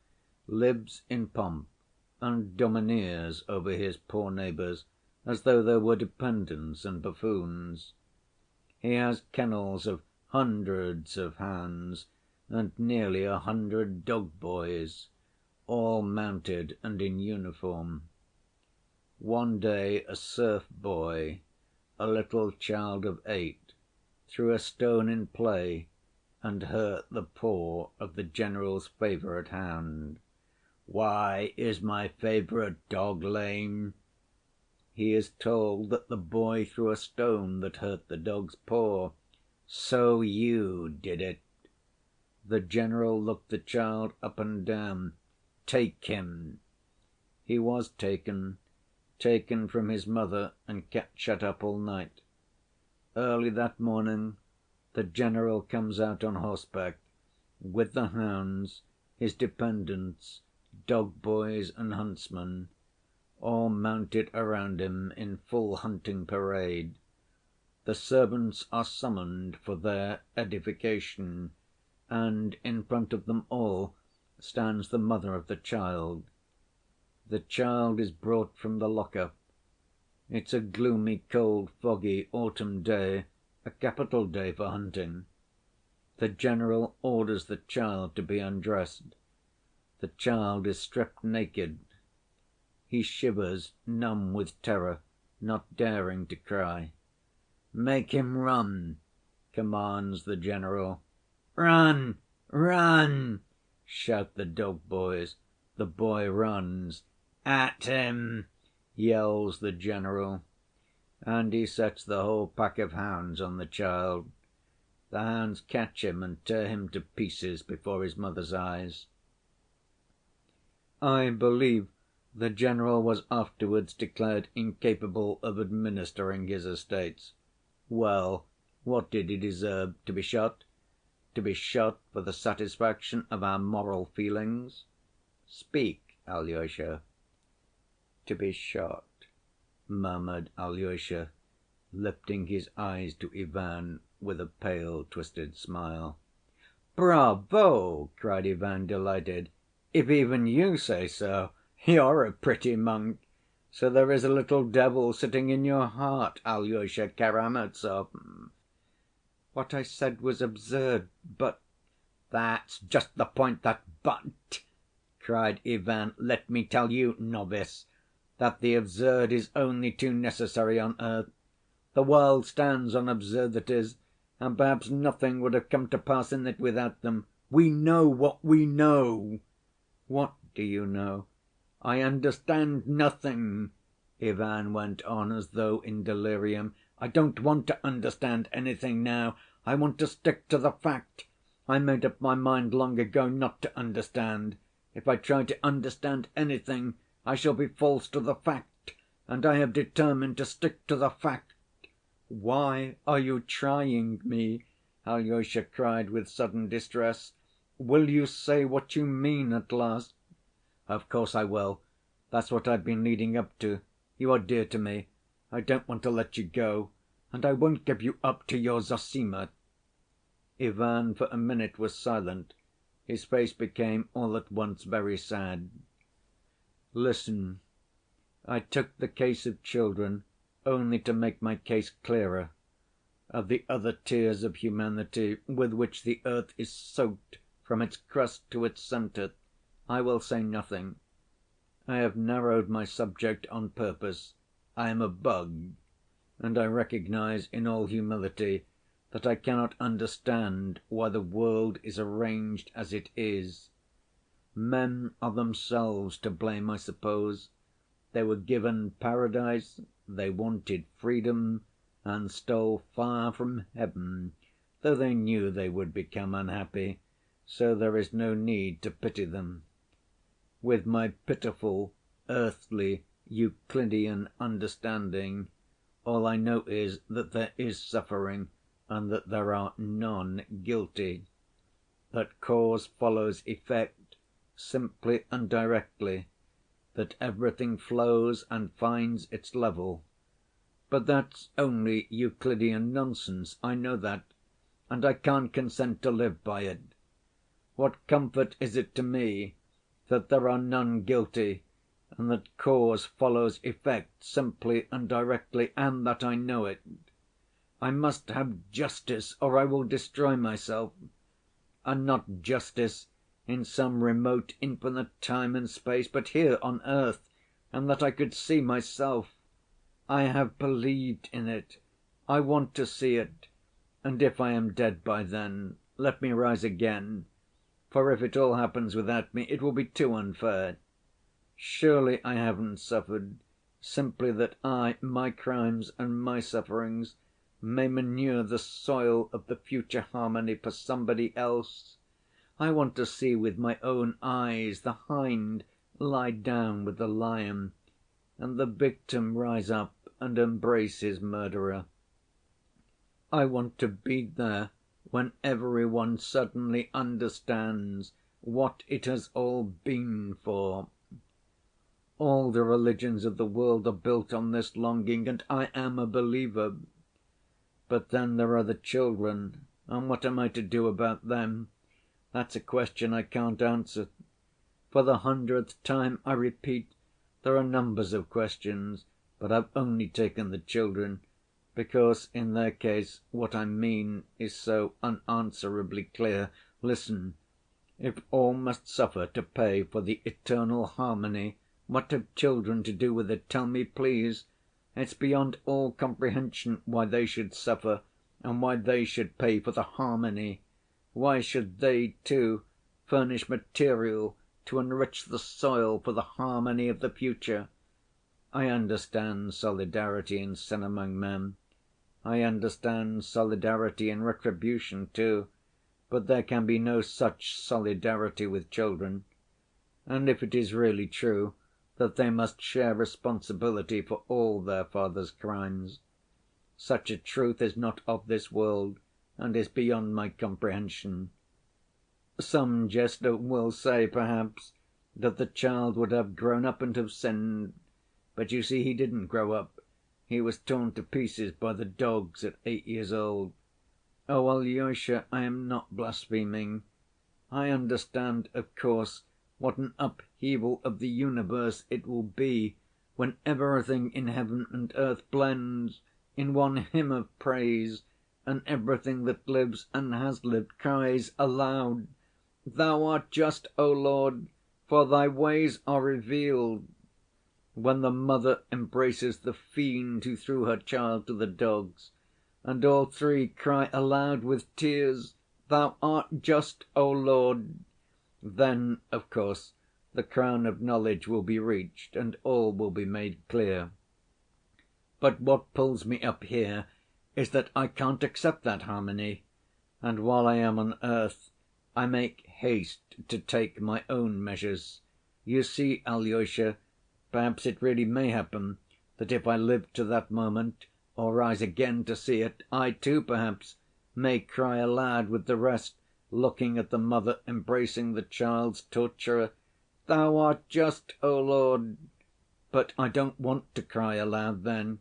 lives in pomp and domineers over his poor neighbors as though they were dependents and buffoons. He has kennels of hundreds of hounds and nearly 100 dog‐boys, all mounted and in uniform. One day a serf‐boy, a little child of 8, threw a stone in play and hurt the paw of the general's favorite hound. "Why is my favorite dog lame?" He is told that the boy threw a stone that hurt the dog's paw. "So you did it." The general looked the child up and down. "Take him." He was taken from his mother and kept shut up all night. Early that morning the general comes out on horseback, with the hounds, his dependents, dog‐boys and huntsmen, all mounted around him in full hunting parade. The servants are summoned for their edification, and in front of them all stands the mother of the child. The child is brought from the lock‐up. It's a gloomy, cold, foggy autumn day, a capital day for hunting. The general orders the child to be undressed. The child is stripped naked. He shivers, numb with terror, not daring to cry. "Make him run," commands the general. "Run! Run!" shout the dog‐boys. The boy runs. "At him!" yells the general. And he sets the whole pack of hounds on the child. The hounds catch him and tear him to pieces before his mother's eyes. I believe the general was afterwards declared incapable of administering his estates. Well, what did he deserve? To be shot? To be shot for the satisfaction of our moral feelings? Speak, Alyosha. To be shot, murmured Alyosha, lifting his eyes to Ivan with a pale, twisted smile. "Bravo!" cried Ivan, delighted. "If even you say so, you're a pretty monk. So there is a little devil sitting in your heart, Alyosha Karamazov." "What I said was absurd, but—" "That's just the point, that 'but,'" cried Ivan. "Let me tell you, novice, that the absurd is only too necessary on earth. The world stands on absurdities, and perhaps nothing would have come to pass in it without them. We know what we know." "What do you know?" "I understand nothing," Ivan went on as though in delirium. "I don't want to understand anything now. I want to stick to the fact. I made up my mind long ago not to understand. If I try to understand anything, I shall be false to the fact, and I have determined to stick to the fact." "Why are you trying me?" Alyosha cried with sudden distress. "Will you say what you mean at last?" "Of course I will. That's what I've been leading up to. You are dear to me. I don't want to let you go, and I won't give you up to your Zosima." Ivan for a minute was silent. His face became all at once very sad. "Listen. I took the case of children only to make my case clearer. Of the other tears of humanity with which the earth is soaked from its crust to its center, I will say nothing. I have narrowed my subject on purpose. I am a bug, and I recognize in all humility that I cannot understand why the world is arranged as it is. Men are themselves to blame, I suppose. They were given paradise, they wanted freedom, and stole fire from heaven, though they knew they would become unhappy, so there is no need to pity them. With my pitiful, earthly, Euclidean understanding, all I know is that there is suffering and that there are none guilty, that cause follows effect simply and directly, that everything flows and finds its level. But that's only Euclidean nonsense, I know that, and I can't consent to live by it. What comfort is it to me that there are none guilty, and that cause follows effect simply and directly, and that I know it? I must have justice, or I will destroy myself. And not justice in some remote infinite time and space, but here on earth, and that I could see myself. I have believed in it. I want to see it, and if I am dead by then, let me rise again, for if it all happens without me, it will be too unfair. Surely I haven't suffered, simply that I, my crimes and my sufferings, may manure the soil of the future harmony for somebody else. I want to see with my own eyes the hind lie down with the lion, and the victim rise up and embrace his murderer. I want to be there when every one suddenly understands what it has all been for. All the religions of the world are built on this longing, and I am a believer. But then there are the children, and what am I to do about them? That's a question I can't answer. For the 100th time I repeat, there are numbers of questions, but I've only taken the children. because in their case what I mean is so unanswerably clear. Listen, if all must suffer to pay for the eternal harmony, what have children to do with it? Tell me, please. It's beyond all comprehension why they should suffer and why they should pay for the harmony. Why should they, too, furnish material to enrich the soil for the harmony of the future? I understand solidarity in sin among men. I understand solidarity in retribution, too, but there can be no such solidarity with children. And if it is really true that they must share responsibility for all their father's crimes, such a truth is not of this world and is beyond my comprehension. Some jester will say, perhaps, that the child would have grown up and have sinned, but you see he didn't grow up. He was torn to pieces by the dogs at 8 years old. Oh, Alyosha, I am not blaspheming. I understand, of course, what an upheaval of the universe it will be when everything in heaven and earth blends in one hymn of praise, and everything that lives and has lived cries aloud, "Thou art just, O Lord, for thy ways are revealed." When the mother embraces the fiend who threw her child to the dogs, and all three cry aloud with tears, "Thou art just, O Lord," then, of course, the crown of knowledge will be reached and all will be made clear. But what pulls me up here is that I can't accept that harmony, and while I am on earth I make haste to take my own measures. You see, Alyosha, perhaps it really may happen that if I live to that moment, or rise again to see it, I too, perhaps, may cry aloud with the rest, looking at the mother embracing the child's torturer, "Thou art just, O Lord." But I don't want to cry aloud then.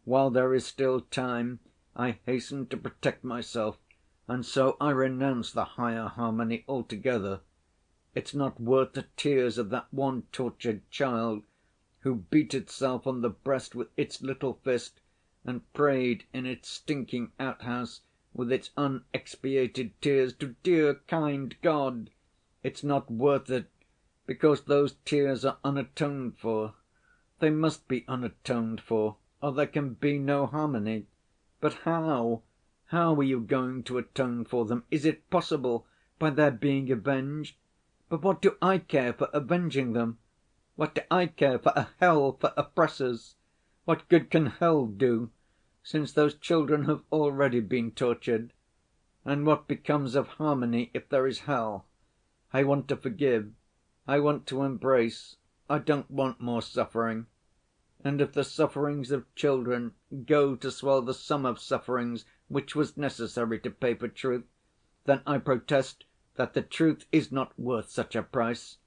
While there is still time, I hasten to protect myself, and so I renounce the higher harmony altogether. It's not worth the tears of that one tortured child, who beat itself on the breast with its little fist and prayed in its stinking outhouse with its unexpiated tears to dear, kind God. It's not worth it, because those tears are unatoned for. They must be unatoned for, or there can be no harmony. But how? How are you going to atone for them? Is it possible by their being avenged? But what do I care for avenging them? What do I care for a hell for oppressors? What good can hell do, since those children have already been tortured? And what becomes of harmony if there is hell? I want to forgive. I want to embrace. I don't want more suffering. And if the sufferings of children go to swell the sum of sufferings which was necessary to pay for truth, then I protest that the truth is not worth such a price.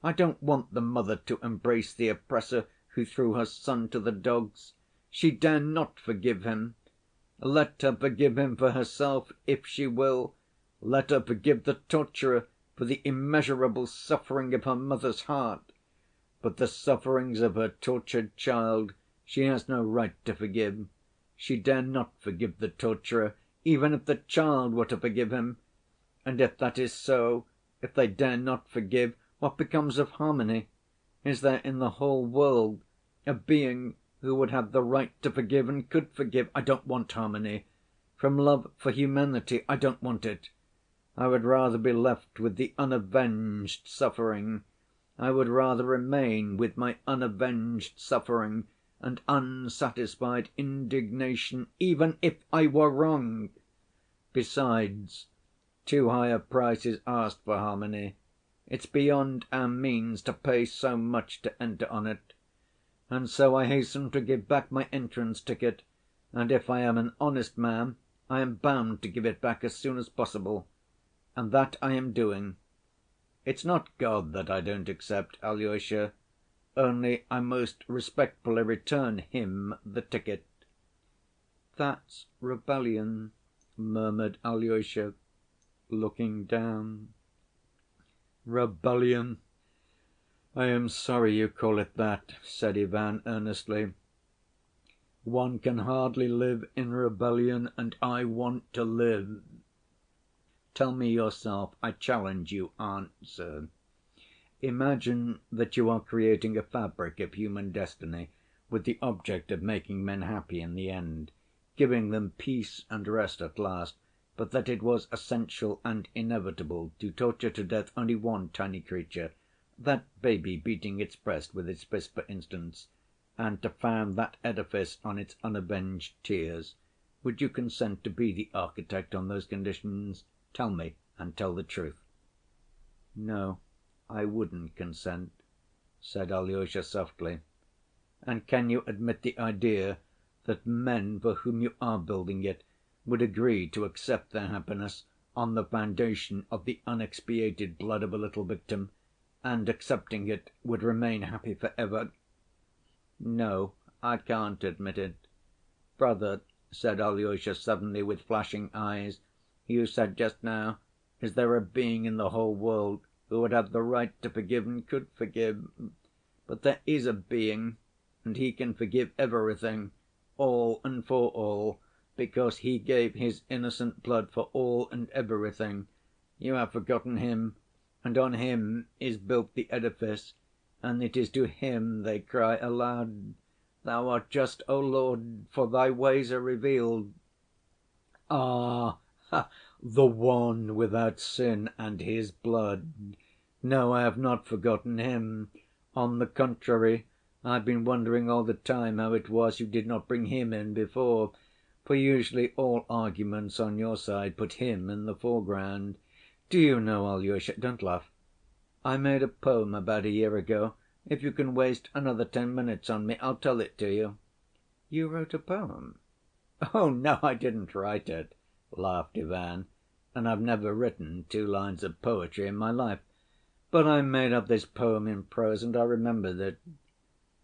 I don't want the mother to embrace the oppressor who threw her son to the dogs. She dare not forgive him. Let her forgive him for herself, if she will. Let her forgive the torturer for the immeasurable suffering of her mother's heart. But the sufferings of her tortured child she has no right to forgive. She dare not forgive the torturer, even if the child were to forgive him. And if that is so, if they dare not forgive, what becomes of harmony? Is there in the whole world a being who would have the right to forgive and could forgive? I don't want harmony. From love for humanity, I don't want it. I would rather be left with the unavenged suffering. I would rather remain with my unavenged suffering and unsatisfied indignation, even if I were wrong. Besides, too high a price is asked for harmony. It's beyond our means to pay so much to enter on it. And so I hasten to give back my entrance ticket, and if I am an honest man, I am bound to give it back as soon as possible. And that I am doing. It's not God that I don't accept, Alyosha, only I most respectfully return him the ticket." "That's rebellion," murmured Alyosha, looking down. "Rebellion? I am sorry you call it that," said Ivan earnestly. One can hardly live in rebellion, and I want to live. Tell me yourself, I challenge you, answer. Imagine that you are creating a fabric of human destiny with the object of making men happy in the end, giving them peace and rest at last, but that it was essential and inevitable to torture to death only one tiny creature, that baby beating its breast with its fist, for instance, and to found that edifice on its unavenged tears. Would you consent to be the architect on those conditions? Tell me, and tell the truth." "No, I wouldn't consent," said Alyosha softly. "And can you admit the idea that men for whom you are building it would agree to accept their happiness on the foundation of the unexpiated blood of a little victim, and accepting it would remain happy for ever?" "No, I can't admit it. Brother," said Alyosha suddenly, with flashing eyes, "you said just now, 'Is there a being in the whole world who would have the right to forgive and could forgive?' But there is a being, and he can forgive everything, all and for all, because he gave his innocent blood for all and everything. You have forgotten him, and on him is built the edifice, and it is to him they cry aloud, 'Thou art just, O Lord, for thy ways are revealed.'" "Ah, the One without sin and his blood! No, I have not forgotten him. On the contrary, I've been wondering all the time how it was you did not bring him in before, for usually all arguments on your side put him in the foreground. Do you know, Alyosha, don't laugh, I made a poem about a year ago. If you can waste another 10 minutes on me, I'll tell it to you." "You wrote a poem?" "Oh, no, I didn't write it," laughed Ivan, "and I've never written 2 lines of poetry in my life. But I made up this poem in prose, and I remembered it.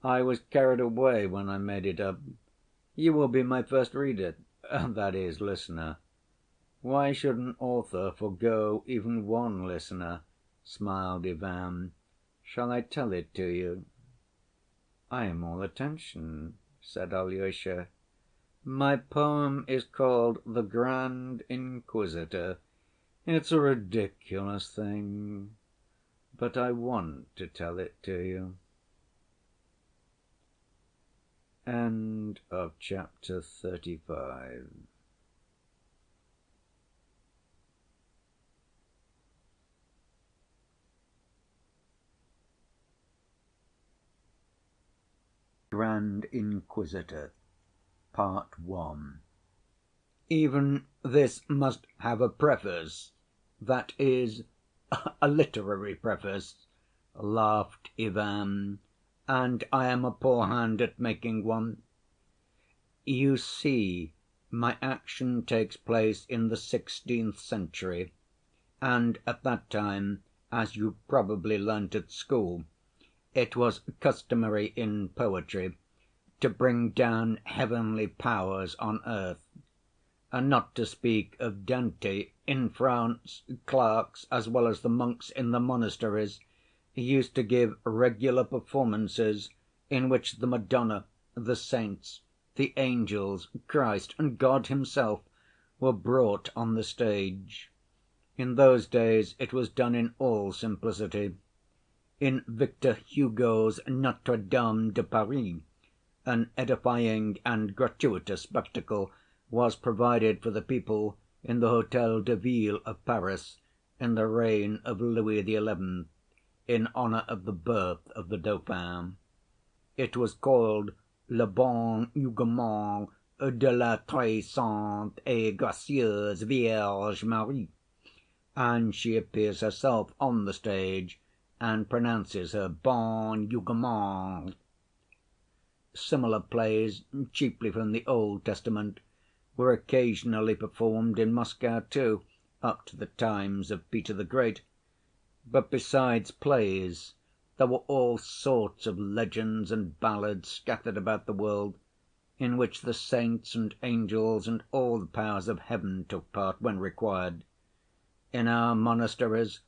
I was carried away when I made it up. You will be my first reader, that is, listener. Why should an author forego even one listener?" smiled Ivan. "Shall I tell it to you?" "I am all attention," said Alyosha. "My poem is called 'The Grand Inquisitor.' It's a ridiculous thing, but I want to tell it to you." End of chapter 35. Grand Inquisitor, Part 1. "Even this must have a preface, that is, a literary preface," laughed Ivan, "and I am a poor hand at making one. You see, my action takes place in the 16th century, and at that time, as you probably learnt at school, it was customary in poetry to bring down heavenly powers on earth. And not to speak of Dante, in France, clerks, as well as the monks in the monasteries, used to give regular performances in which the Madonna, the saints, the angels, Christ, and God himself were brought on the stage. In those days it was done in all simplicity. In Victor Hugo's Notre Dame de Paris, an edifying and gratuitous spectacle was provided for the people in the Hôtel de Ville of Paris in the reign of Louis XI, in honor of the birth of the Dauphin. It was called Le Bon Jugement de la Très Sainte et Gracieuse Vierge Marie, and she appears herself on the stage and pronounces her bon jugement. Similar plays, chiefly from the Old Testament, were occasionally performed in Moscow too, up to the times of Peter the Great. But besides plays, there were all sorts of legends and ballads scattered about the world, in which the saints and angels and all the powers of heaven took part when required. In our monasteries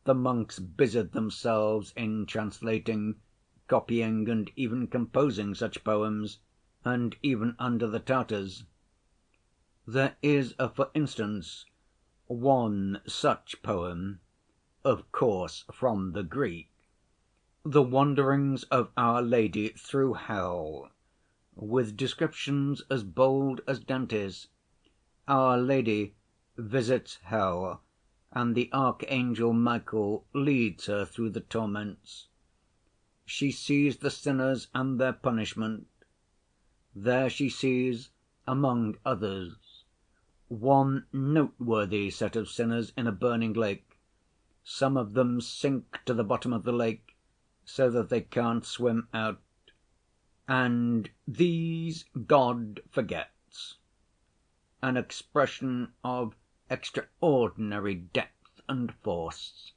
the monks busied themselves in translating, copying, and even composing such poems. and even under the Tatars. There is, for instance, one such poem, of course from the Greek, "The Wanderings of Our Lady through Hell," with descriptions as bold as Dante's. Our Lady visits Hell, and the Archangel Michael leads her through the torments. She sees the sinners and their punishment. There she sees, among others, one noteworthy set of sinners in a burning lake. Some of them sink to the bottom of the lake so that they can't swim out. And these God forgets. An expression of extraordinary depth and force.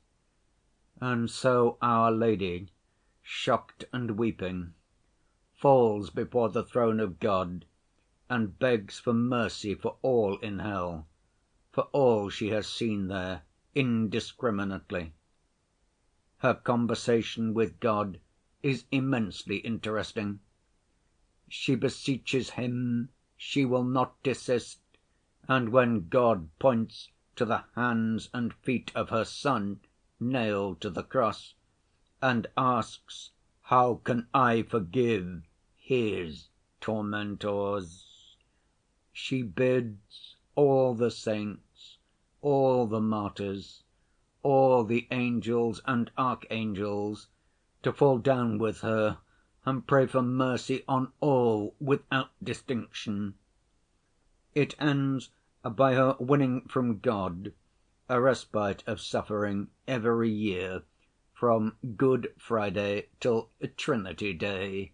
And so Our Lady, shocked and weeping, falls before the throne of God and begs for mercy for all in hell, for all she has seen there indiscriminately. Her conversation with God is immensely interesting. She beseeches Him she will not desist, and when God points to the hands and feet of her Son nailed to the cross, and asks, "How can I forgive His tormentors?" she bids all the saints, all the martyrs, all the angels and archangels to fall down with her and pray for mercy on all without distinction. It ends by her winning from God a respite of suffering every year from Good Friday till Trinity Day,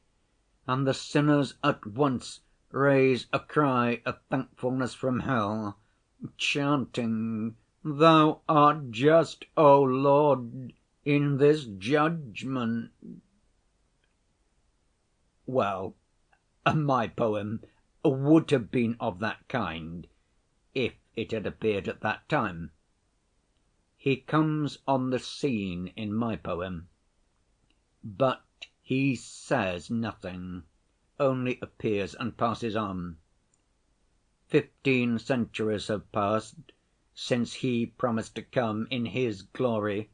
and the sinners at once raise a cry of thankfulness from hell, chanting, "Thou art just, O Lord, in this judgment." Well, my poem would have been of that kind if it had appeared at that time. He comes on the scene in my poem, but he says nothing, only appears and passes on. 15 centuries have passed since he promised to come in his glory,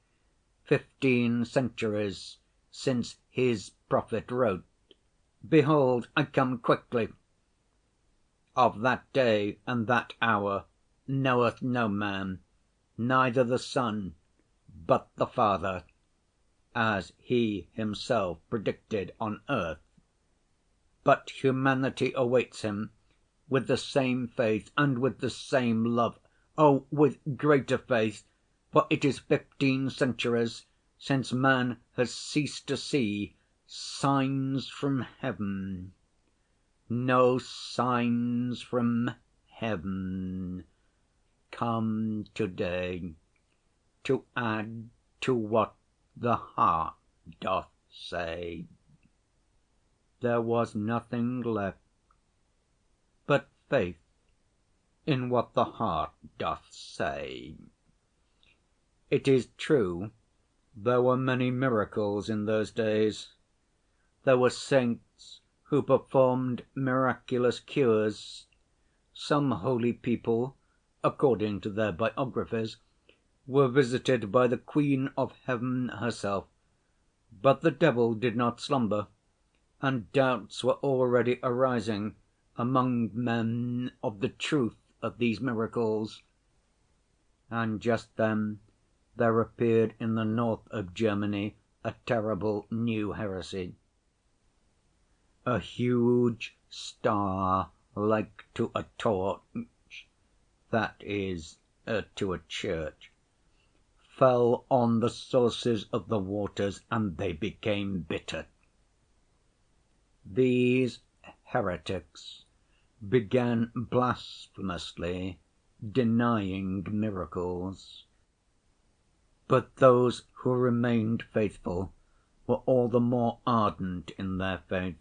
15 centuries since his prophet wrote, "Behold, I come quickly." Of that day and that hour knoweth no man, neither the Son, but the Father, as he himself predicted on earth. But humanity awaits him with the same faith and with the same love, oh, with greater faith, for it is 15 centuries since man has ceased to see signs from heaven. No signs from heaven come to‐day to add to what the heart doth say. There was nothing left but faith in what the heart doth say. It is true, there were many miracles in those days. There were saints who performed miraculous cures. Some holy people, according to their biographies, were visited by the Queen of Heaven herself. But the devil did not slumber, and doubts were already arising among men of the truth of these miracles. And just then there appeared in the north of Germany a terrible new heresy. A huge star like to a torch, that is, to a church, fell on the sources of the waters, and they became bitter. These heretics began blasphemously denying miracles. But those who remained faithful were all the more ardent in their faith.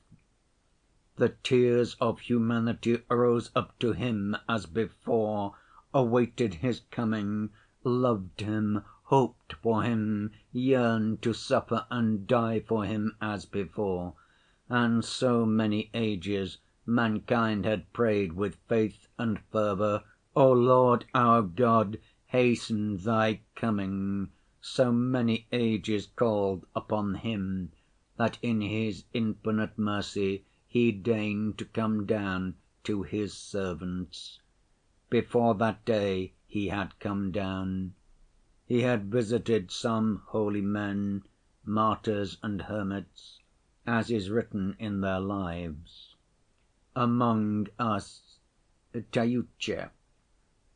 The tears of humanity rose up to him as before, awaited his coming, loved him, hoped for him, yearned to suffer and die for him as before, and so many ages mankind had prayed with faith and fervor, "O Lord our God, hasten Thy coming," so many ages called upon Him that in His infinite mercy He deigned to come down to His servants. Before that day He had come down. He had visited some holy men, martyrs and hermits, as is written in their lives. Among us, Tyutchev,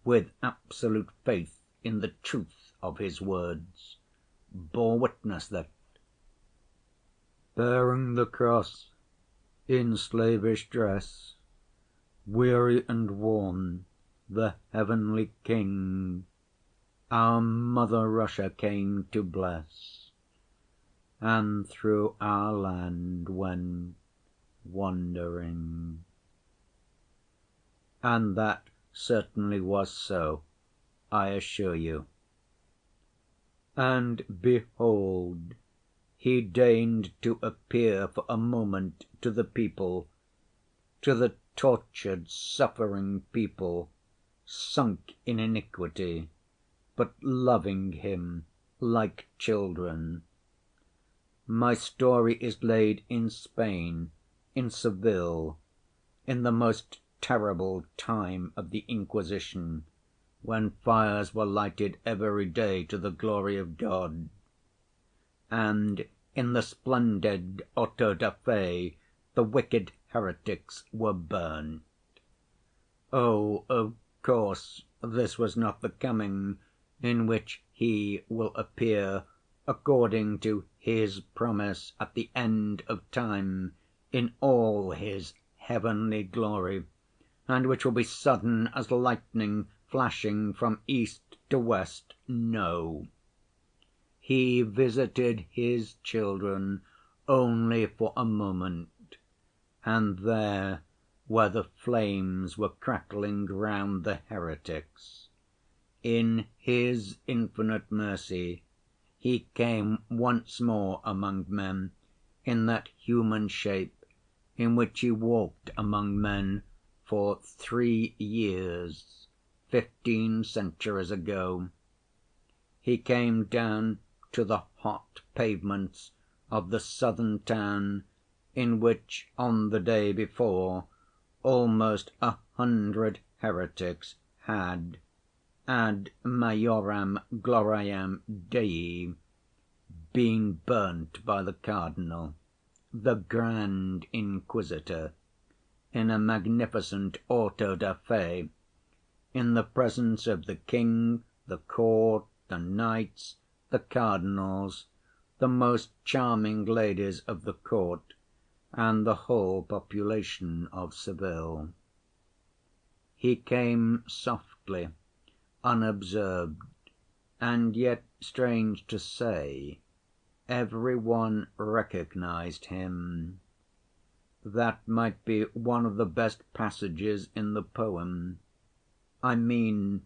with absolute faith in the truth of his words, bore witness that, bearing the cross in slavish dress, weary and worn, the heavenly King our Mother Russia came to bless, and through our land went wandering. And that certainly was so, I assure you. And behold, He deigned to appear for a moment to the people, to the tortured, suffering people, sunk in iniquity, but loving Him like children. My story is laid in Spain, in Seville, in the most terrible time of the Inquisition, when fires were lighted every day to the glory of God, and in the splendid auto da fe the wicked heretics were burnt. Oh, of course, this was not the coming in which He will appear according to His promise at the end of time in all His heavenly glory, and which will be sudden as lightning flashing from east to west. No. He visited His children only for a moment, and there, where the flames were crackling round the heretics, in His infinite mercy, He came once more among men in that human shape in which He walked among men for 3 years, 15 centuries ago. He came down to the hot pavements of the southern town in which, on the day before, almost 100 heretics had, ad majorem gloriam Dei, been burnt by the Cardinal, the Grand Inquisitor, in a magnificent auto da fe, in the presence of the king, the court, the knights, the cardinals, the most charming ladies of the court, and the whole population of Seville. He came softly, unobserved, and yet, strange to say, every one recognized Him. That might be one of the best passages in the poem. I mean,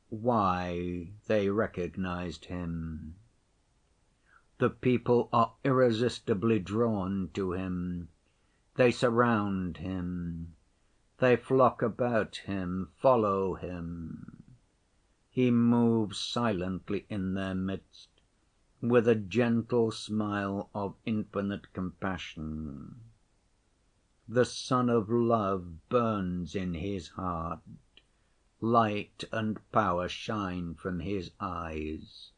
why they recognized Him. The people are irresistibly drawn to Him. They surround Him. They flock about Him, follow Him. He moves silently in their midst, with a gentle smile of infinite compassion. The sun of love burns in His heart. Light and power shine from His eyes,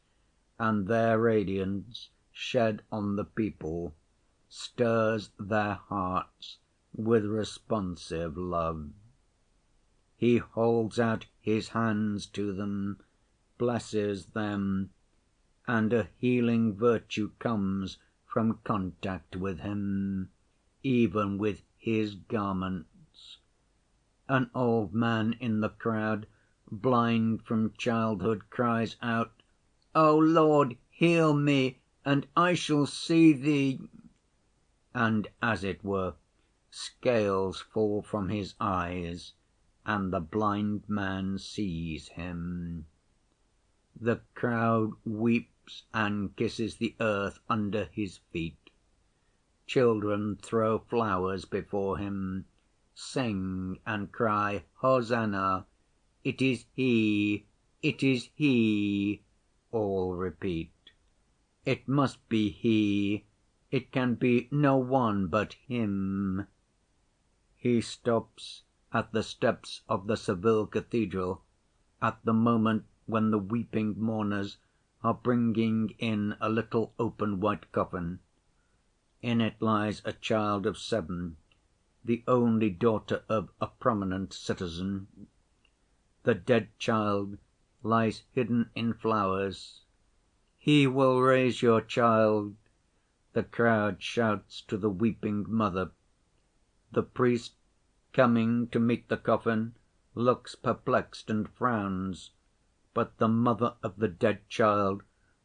and their radiance, shed on the people, stirs their hearts with responsive love. He holds out His hands to them, blesses them, and a healing virtue comes from contact with Him, even with His garments. An old man in the crowd, blind from childhood, cries out, "O Lord, heal me, and I shall see Thee," and, as it were, scales fall from his eyes, and the blind man sees Him. The crowd weeps and kisses the earth under His feet. Children throw flowers before Him, sing and cry, Hosanna! It is he! It is he! All repeat. It must be he! It can be no one but him! He stops at the steps of the Seville cathedral at the moment when the weeping mourners are bringing in a little open white coffin. In it lies a child of 7, the only daughter of a prominent citizen. The dead child lies hidden in flowers. "He will raise your child," the crowd shouts to the weeping mother. The priest, coming to meet the coffin, looks perplexed and frowns, but the mother of the dead child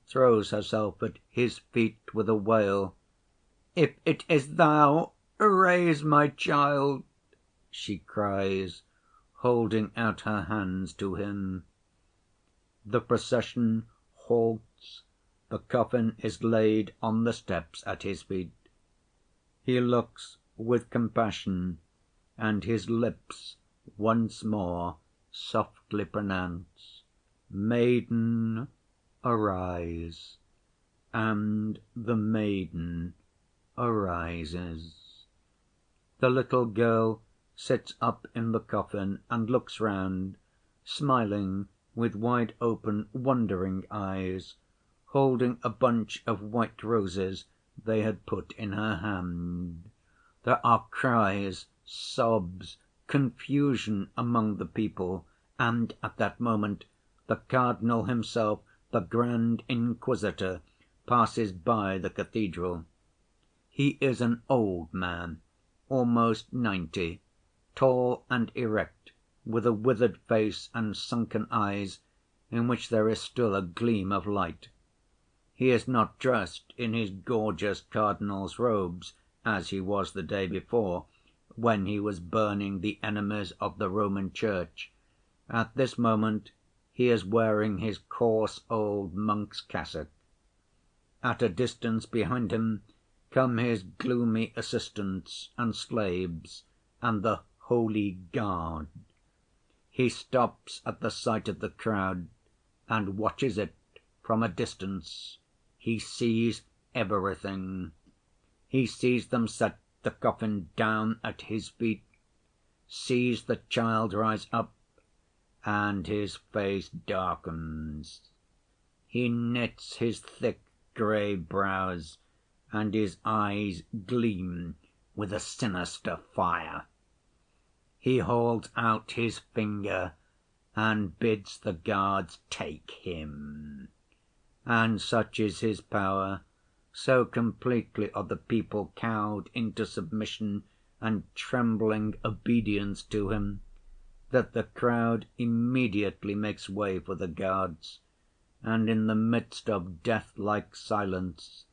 throws herself at his feet with a wail. "If it is Thou, raise my child!" she cries, holding out her hands to him. The procession halts, the coffin is laid on the steps at his feet. He looks with compassion, and his lips once more softly pronounce, "Maiden, arise," and the maiden arises. The little girl sits up in the coffin and looks round, smiling with wide‐open, wondering eyes, holding a bunch of white roses they had put in her hand. There are cries, sobs, confusion among the people, and at that moment the cardinal himself, the Grand Inquisitor, passes by the cathedral. He is an old man, almost 90, tall and erect, with a withered face and sunken eyes in which there is still a gleam of light. He is not dressed in his gorgeous cardinal's robes, as he was the day before, when he was burning the enemies of the Roman Church. At this moment he is wearing his coarse old monk's cassock. At a distance behind him come his gloomy assistants and slaves and the holy guard. He stops at the sight of the crowd and watches it from a distance. He sees everything. He sees them set the coffin down at his feet, sees the child rise up, and his face darkens. He knits his thick gray brows, and his eyes gleam with a sinister fire. He holds out his finger and bids the guards take him. And such is his power, so completely are the people cowed into submission and trembling obedience to him, that the crowd immediately makes way for the guards, and in the midst of death‐like silence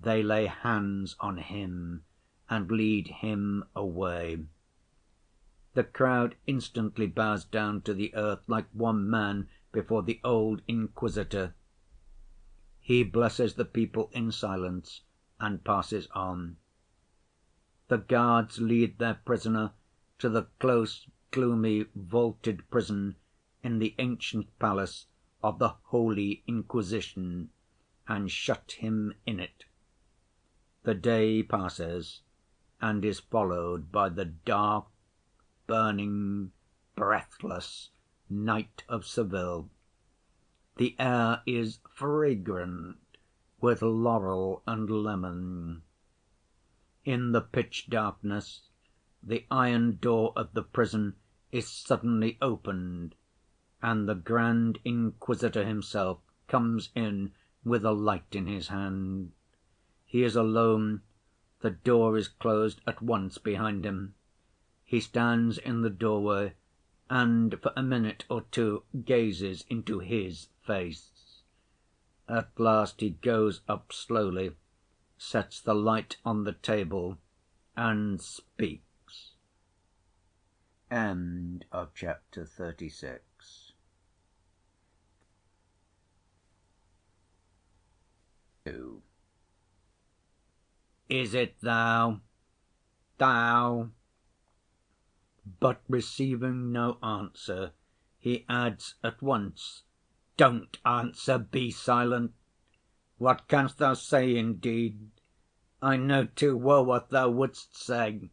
they lay hands on him and lead him away. The crowd instantly bows down to the earth like one man before the old Inquisitor. He blesses the people in silence and passes on. The guards lead their prisoner to the close, gloomy, vaulted prison in the ancient palace of the Holy Inquisition and shut him in it. The day passes and is followed by the dark, burning, breathless night of Seville. The air is fragrant with laurel and lemon. In the pitch darkness, the iron door of the prison is suddenly opened, and the Grand Inquisitor himself comes in with a light in his hand. He is alone, the door is closed at once behind him. He stands in the doorway and for a minute or two gazes into his face. At last he goes up slowly, sets the light on the table, and speaks. End of chapter 36. 2. Is it thou? Thou? But receiving no answer, he adds at once, "Don't answer, be silent. What canst thou say indeed? I know too well what thou wouldst say,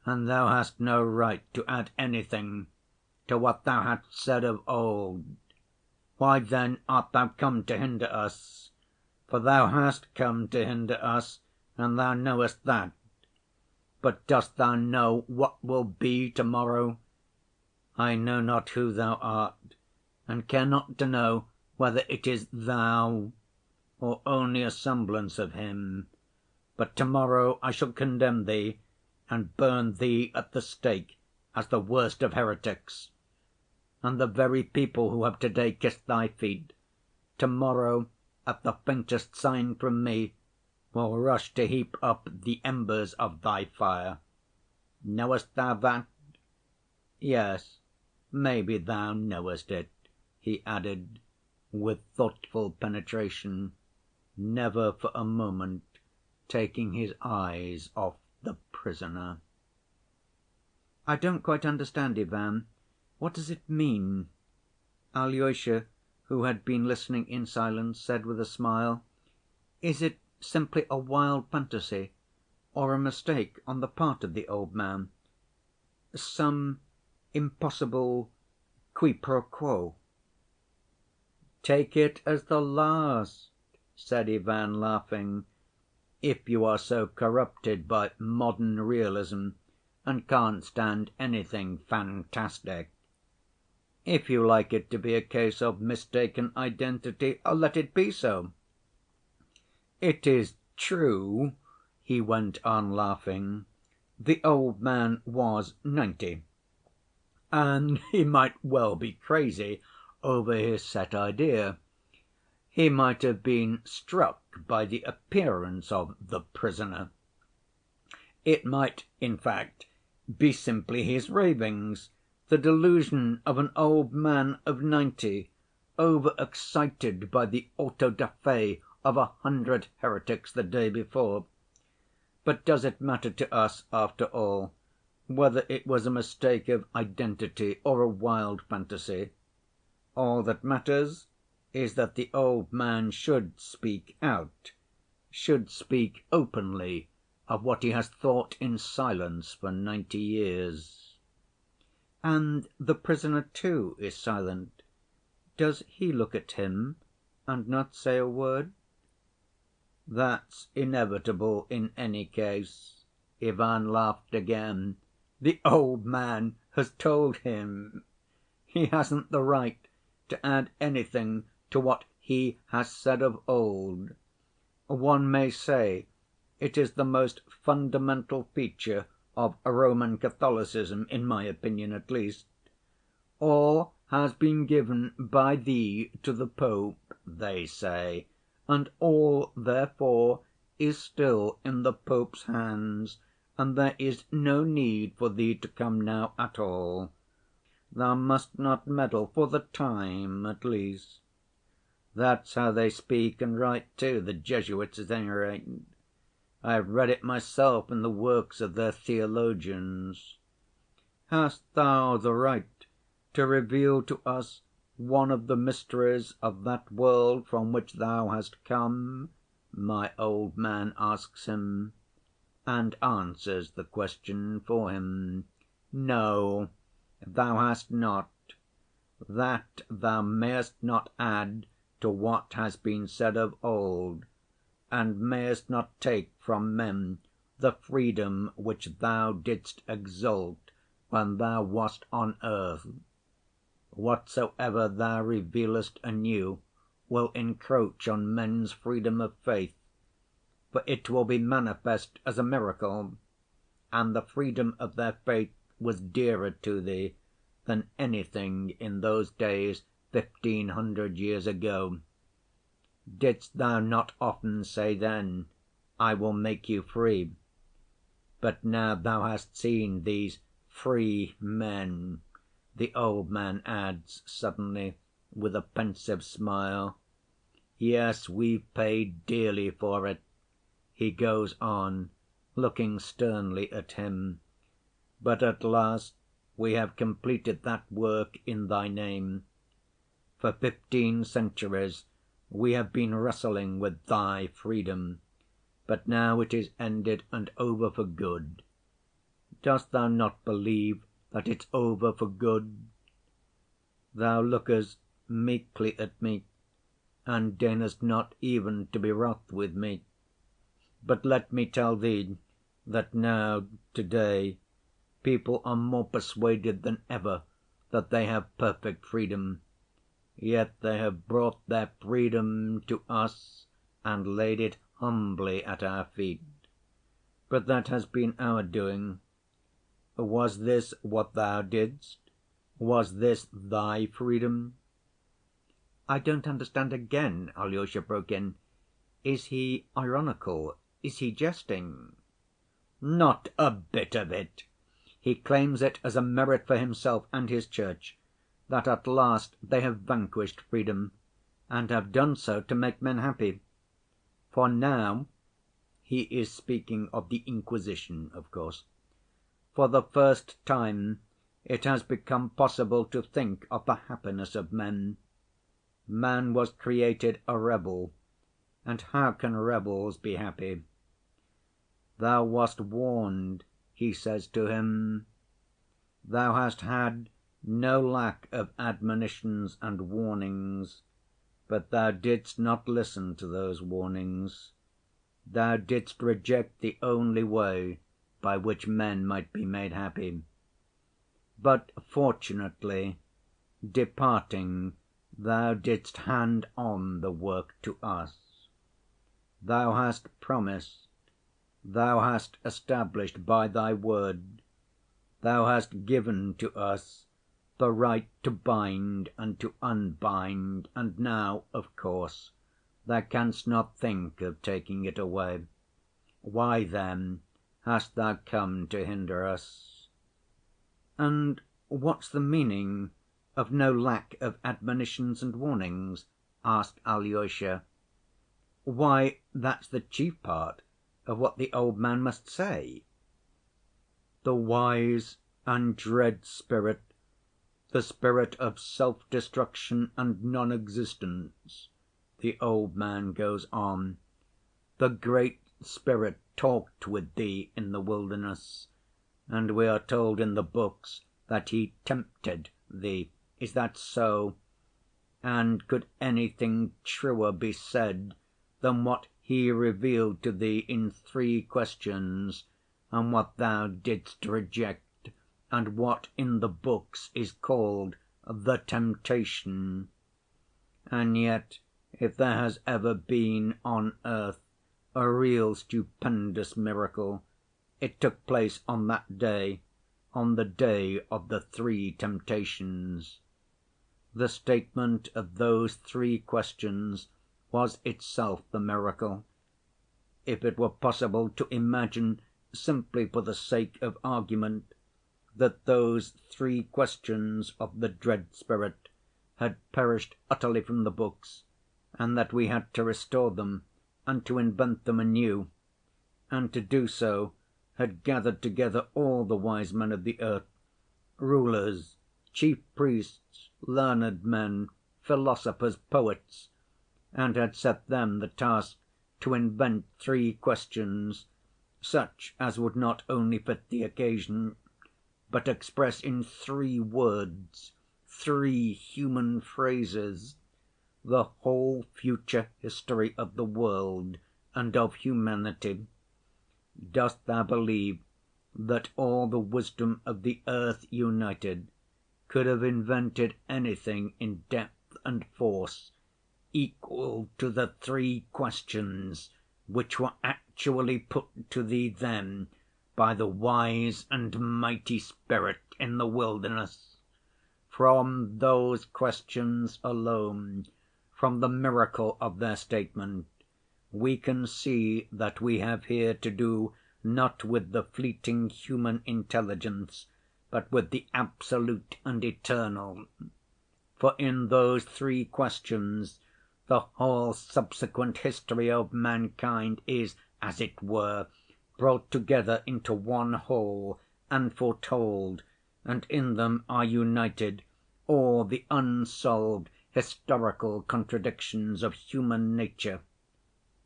and thou hast no right to add anything to what thou hast said of old. Why then art thou come to hinder us? For thou hast come to hinder us, and thou knowest that. But dost thou know what will be to‐morrow? I know not who thou art, and care not to know whether it is thou or only a semblance of him. But to‐morrow I shall condemn thee and burn thee at the stake as the worst of heretics. And the very people who have to‐day kissed thy feet, to‐morrow, at the faintest sign from me, will rush to heap up the embers of thy fire. Knowest thou that? Yes, maybe thou knowest it," he added, with thoughtful penetration, never for a moment taking his eyes off the prisoner. "I don't quite understand, Ivan. What does it mean?" Alyosha, who had been listening in silence, said with a smile, "Is it simply a wild fantasy, or a mistake on the part of the old man? Some impossible qui pro quo?" "Take it as the last," said Ivan, laughing, "if you are so corrupted by modern realism and can't stand anything fantastic. If you like it to be a case of mistaken identity, let it be so. It is true," he went on laughing, "the old man was 90, and he might well be crazy over his set idea. He might have been struck by the appearance of the prisoner. It might, in fact, be simply his ravings, the delusion of an old man of 90, over‐excited by the auto‐da‐fé of 100 heretics the day before. But does it matter to us, after all, whether it was a mistake of identity or a wild fantasy? All that matters is that the old man should speak out, should speak openly of what he has thought in silence for 90 years." "And the prisoner, too, is silent. Does he look at him and not say a word?" "That's inevitable in any case." Ivan laughed again. "The old man has told him. He hasn't the right to add anything to what he has said of old. One may say it is the most fundamental feature of Roman Catholicism, in my opinion at least. 'All has been given by thee to the Pope,' they say, 'and all, therefore, is still in the Pope's hands, and there is no need for thee to come now at all. Thou must not meddle, for the time at least.' That's how they speak and write too, the Jesuits at any rate. I've read it myself in the works of their theologians. Hast thou the right to reveal to us one of the mysteries of that world from which thou hast come?" my old man asks him, and answers the question for him. "No, thou hast not. That thou mayest not add to what has been said of old, and mayest not take from men the freedom which thou didst exalt when thou wast on earth. Whatsoever thou revealest anew will encroach on men's freedom of faith, for it will be manifest as a miracle, and the freedom of their faith was dearer to thee than anything in those days 1,500 years ago. Didst thou not often say then, 'I will make you free'? But now thou hast seen these free men," the old man adds suddenly, with a pensive smile. "Yes, we've paid dearly for it," he goes on, looking sternly at him. But at last we have completed that work in thy name. For 15 centuries we have been wrestling with thy freedom, but now it is ended and over for good. Dost thou not believe that it's over for good? Thou lookest meekly at me, and deignest not even to be wroth with me. But let me tell thee that now, to‐day, people are more persuaded than ever that they have perfect freedom. Yet they have brought their freedom to us and laid it humbly at our feet. But that has been our doing. Was this what thou didst? Was this thy freedom?" "I don't understand again," Alyosha broke in. "Is he ironical? Is he jesting?" "Not a bit of it. He claims it as a merit for himself and his Church that at last they have vanquished freedom, and have done so to make men happy. For now," he is speaking of the Inquisition, of course, "for the first time it has become possible to think of the happiness of men. Man was created a rebel, and how can rebels be happy? 'Thou wast warned,' he says to him. 'Thou hast had no lack of admonitions and warnings, but thou didst not listen to those warnings. Thou didst reject the only way by which men might be made happy. But fortunately, departing, thou didst hand on the work to us. Thou hast promised, thou hast established by thy word, thou hast given to us the right to bind and to unbind, and now, of course, thou canst not think of taking it away. Why, then, hast thou come to hinder us?" "And what's the meaning of no lack of admonitions and warnings?" asked Alyosha. "Why, that's the chief part of what the old man must say." "The wise and dread spirit, the spirit of self‐destruction and non‐existence," the old man goes on, "the Great Spirit talked with thee in the wilderness, and we are told in the books that he tempted thee. Is that so? And could anything truer be said than what he revealed to thee in 3 questions, and what thou didst reject, and what in the books is called the temptation? And yet, if there has ever been on earth a real stupendous miracle, it took place on that day, on the day of the 3 temptations. The statement of those 3 questions was itself the miracle. If it were possible to imagine, simply for the sake of argument, that those 3 questions of the dread spirit had perished utterly from the books, and that we had to restore them and to invent them anew, and to do so had gathered together all the wise men of the earth, rulers, chief priests, learned men, philosophers, poets, and had set them the task to invent 3 questions, such as would not only fit the occasion, but express in 3 words, 3 human phrases, the whole future history of the world and of humanity. Dost thou believe that all the wisdom of the earth united could have invented anything in depth and force equal to the 3 questions which were actually put to thee then by the wise and mighty spirit in the wilderness? From those questions alone, from the miracle of their statement, we can see that we have here to do not with the fleeting human intelligence, but with the absolute and eternal. For in those 3 questions the whole subsequent history of mankind is, as it were, brought together into one whole and foretold, and in them are united all the unsolved historical contradictions of human nature.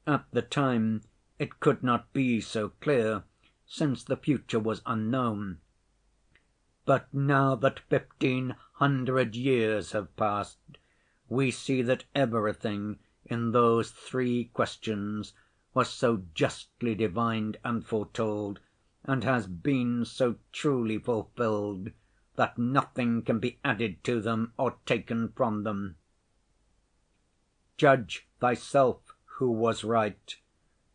At the time it could not be so clear, since the future was unknown. But now that 1500 years have passed, we see that everything in those three questions was so justly divined and foretold, and has been so truly fulfilled, that nothing can be added to them or taken from them. Judge thyself who was right,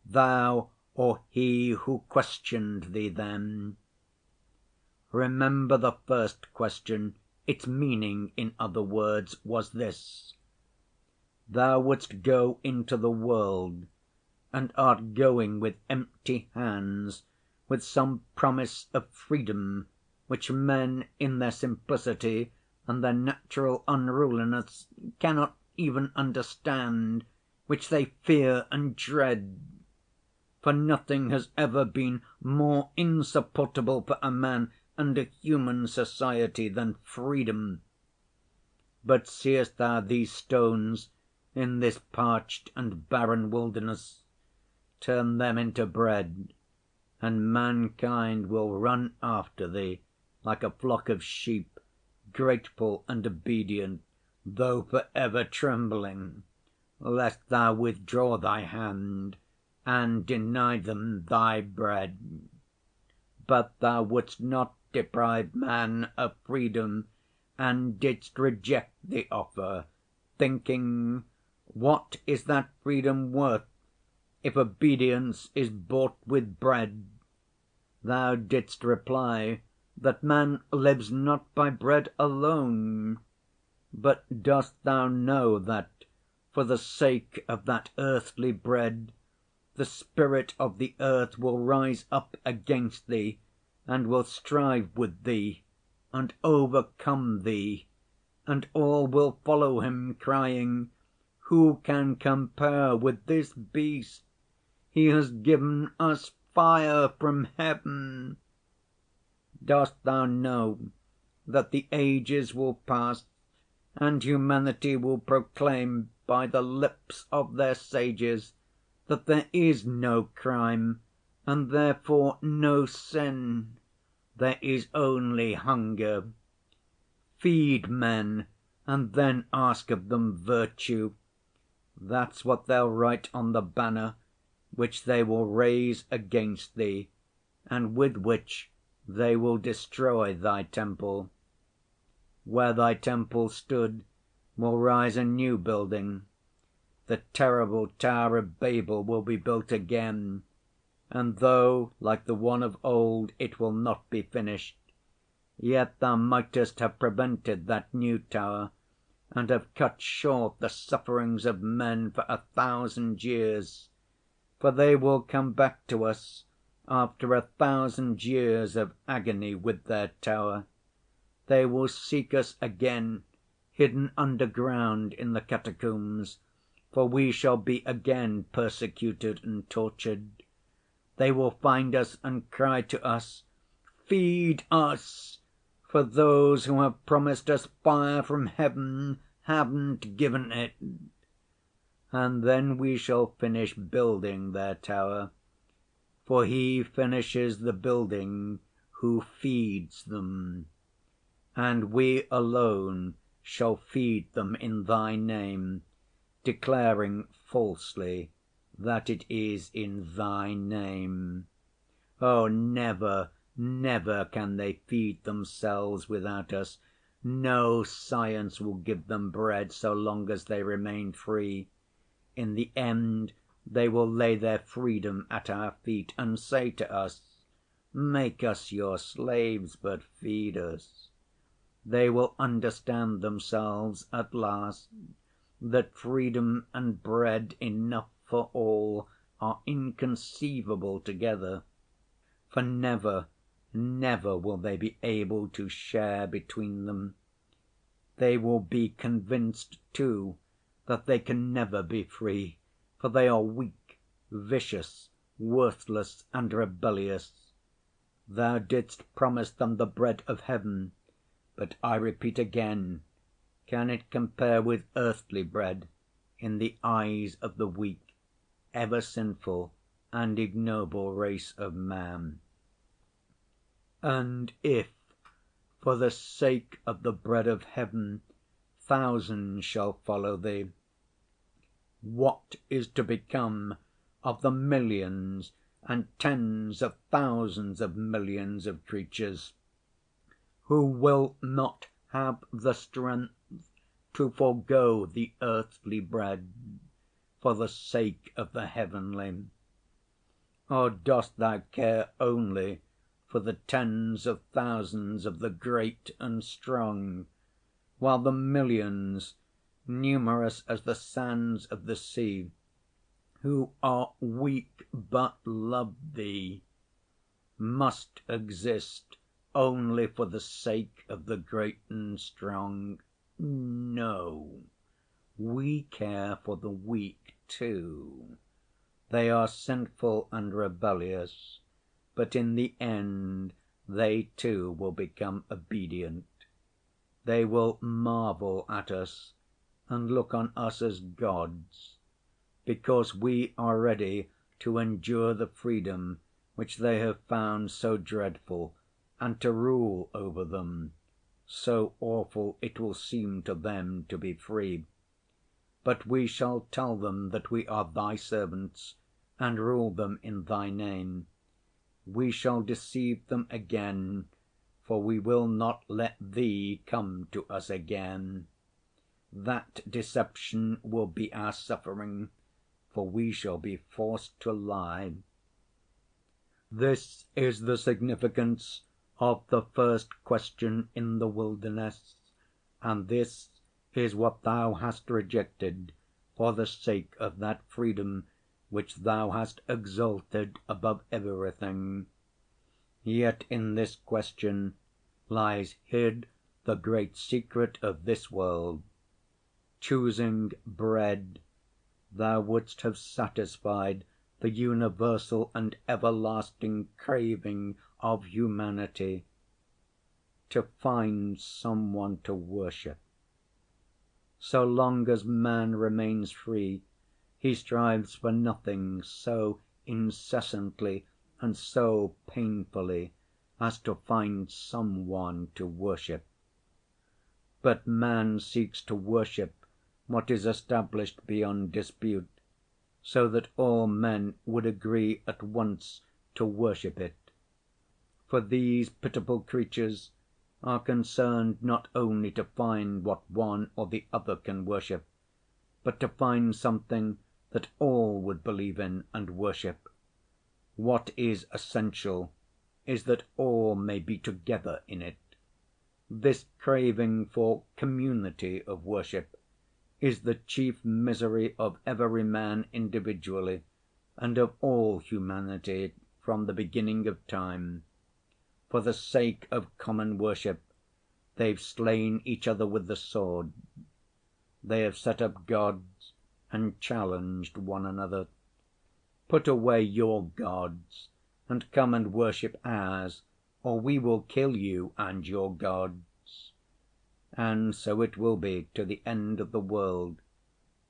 thou or he who questioned thee then. Remember the first question, its meaning, in other words, was this: thou wouldst go into the world, and art going with empty hands, with some promise of freedom which men in their simplicity and their natural unruliness cannot even understand, which they fear and dread. For nothing has ever been more insupportable for a man and a human society than freedom. But seest thou these stones in this parched and barren wilderness? Turn them into bread, and mankind will run after thee like a flock of sheep, grateful and obedient, though for ever trembling, lest thou withdraw thy hand and deny them thy bread. But thou wouldst not deprive man of freedom, and didst reject the offer, thinking, what is that freedom worth if obedience is bought with bread? Thou didst reply that man lives not by bread alone. But dost thou know that, for the sake of that earthly bread, the spirit of the earth will rise up against thee, and will strive with thee, and overcome thee, and all will follow him, crying, who can compare with this beast? He has given us fire from heaven. Dost thou know that the ages will pass, and humanity will proclaim by the lips of their sages that there is no crime, and therefore no sin. There is only hunger. Feed men, and then ask of them virtue. That's what they'll write on the banner which they will raise against thee, and with which they will destroy thy temple. Where thy temple stood will rise a new building. The terrible Tower of Babel will be built again, and though, like the one of old, it will not be finished, yet thou mightest have prevented that new tower, and have cut short the sufferings of men for 1,000 years. For they will come back to us after 1,000 years of agony with their tower. They will seek us again, hidden underground in the catacombs, for we shall be again persecuted and tortured. They will find us and cry to us, feed us, for those who have promised us fire from heaven haven't given it. And then we shall finish building their tower, for he finishes the building who feeds them. And we alone shall feed them in thy name, declaring falsely that it is in thy name. Oh, never, never can they feed themselves without us. No science will give them bread so long as they remain free. In the end they will lay their freedom at our feet and say to us, make us your slaves, but feed us. They will understand themselves at last, that freedom and bread enough for all are inconceivable together. For never, never will they be able to share between them. They will be convinced, too, that they can never be free, for they are weak, vicious, worthless, and rebellious. Thou didst promise them the bread of heaven, but I repeat again, can it compare with earthly bread in the eyes of the weak, ever sinful and ignoble race of man? And if, for the sake of the bread of heaven, thousands shall follow Thee, what is to become of the millions and tens of thousands of millions of creatures who will not have the strength to forego the earthly bread for the sake of the heavenly? Or dost Thou care only for the tens of thousands of the great and strong, while the millions, numerous as the sands of the sea, who are weak but love Thee, must exist only for the sake of the great and strong? No, we care for the weak too. They are sinful and rebellious, but in the end they too will become obedient. They will marvel at us and look on us as gods, because we are ready to endure the freedom which they have found so dreadful, and to rule over them, so awful it will seem to them to be free. But we shall tell them that we are Thy servants and rule them in Thy name. We shall deceive them again, for we will not let Thee come to us again. That deception will be our suffering, for we shall be forced to lie. This is the significance of the first question in the wilderness, and this is what Thou hast rejected for the sake of that freedom which Thou hast exalted above everything. Yet in this question lies hid the great secret of this world. Choosing bread, Thou wouldst have satisfied the universal and everlasting craving of humanity to find some one to worship. So long as man remains free, he strives for nothing so incessantly and so painfully as to find some one to worship. But man seeks to worship what is established beyond dispute, so that all men would agree at once to worship it. For these pitiful creatures are concerned not only to find what one or the other can worship, but to find something that all would believe in and worship. What is essential is that all may be together in it. This craving for community of worship is the chief misery of every man individually and of all humanity from the beginning of time. For the sake of common worship, they've slain each other with the sword. They have set up gods and challenged one another. Put away your gods and come and worship ours, or we will kill you and your gods. And so it will be to the end of the world,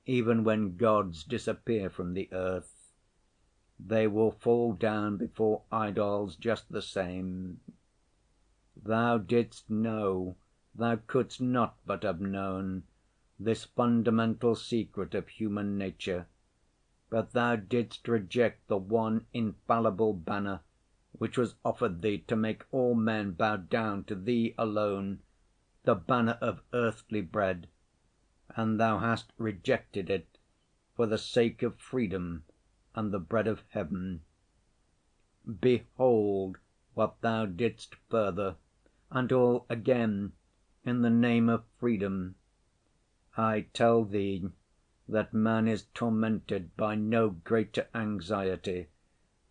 even when gods disappear from the earth. They will fall down before idols just the same. Thou didst know, thou couldst not but have known, this fundamental secret of human nature, but thou didst reject the one infallible banner which was offered thee to make all men bow down to thee alone, the banner of earthly bread, and thou hast rejected it for the sake of freedom and the bread of heaven. Behold what thou didst further, and all again in the name of freedom. I tell thee that man is tormented by no greater anxiety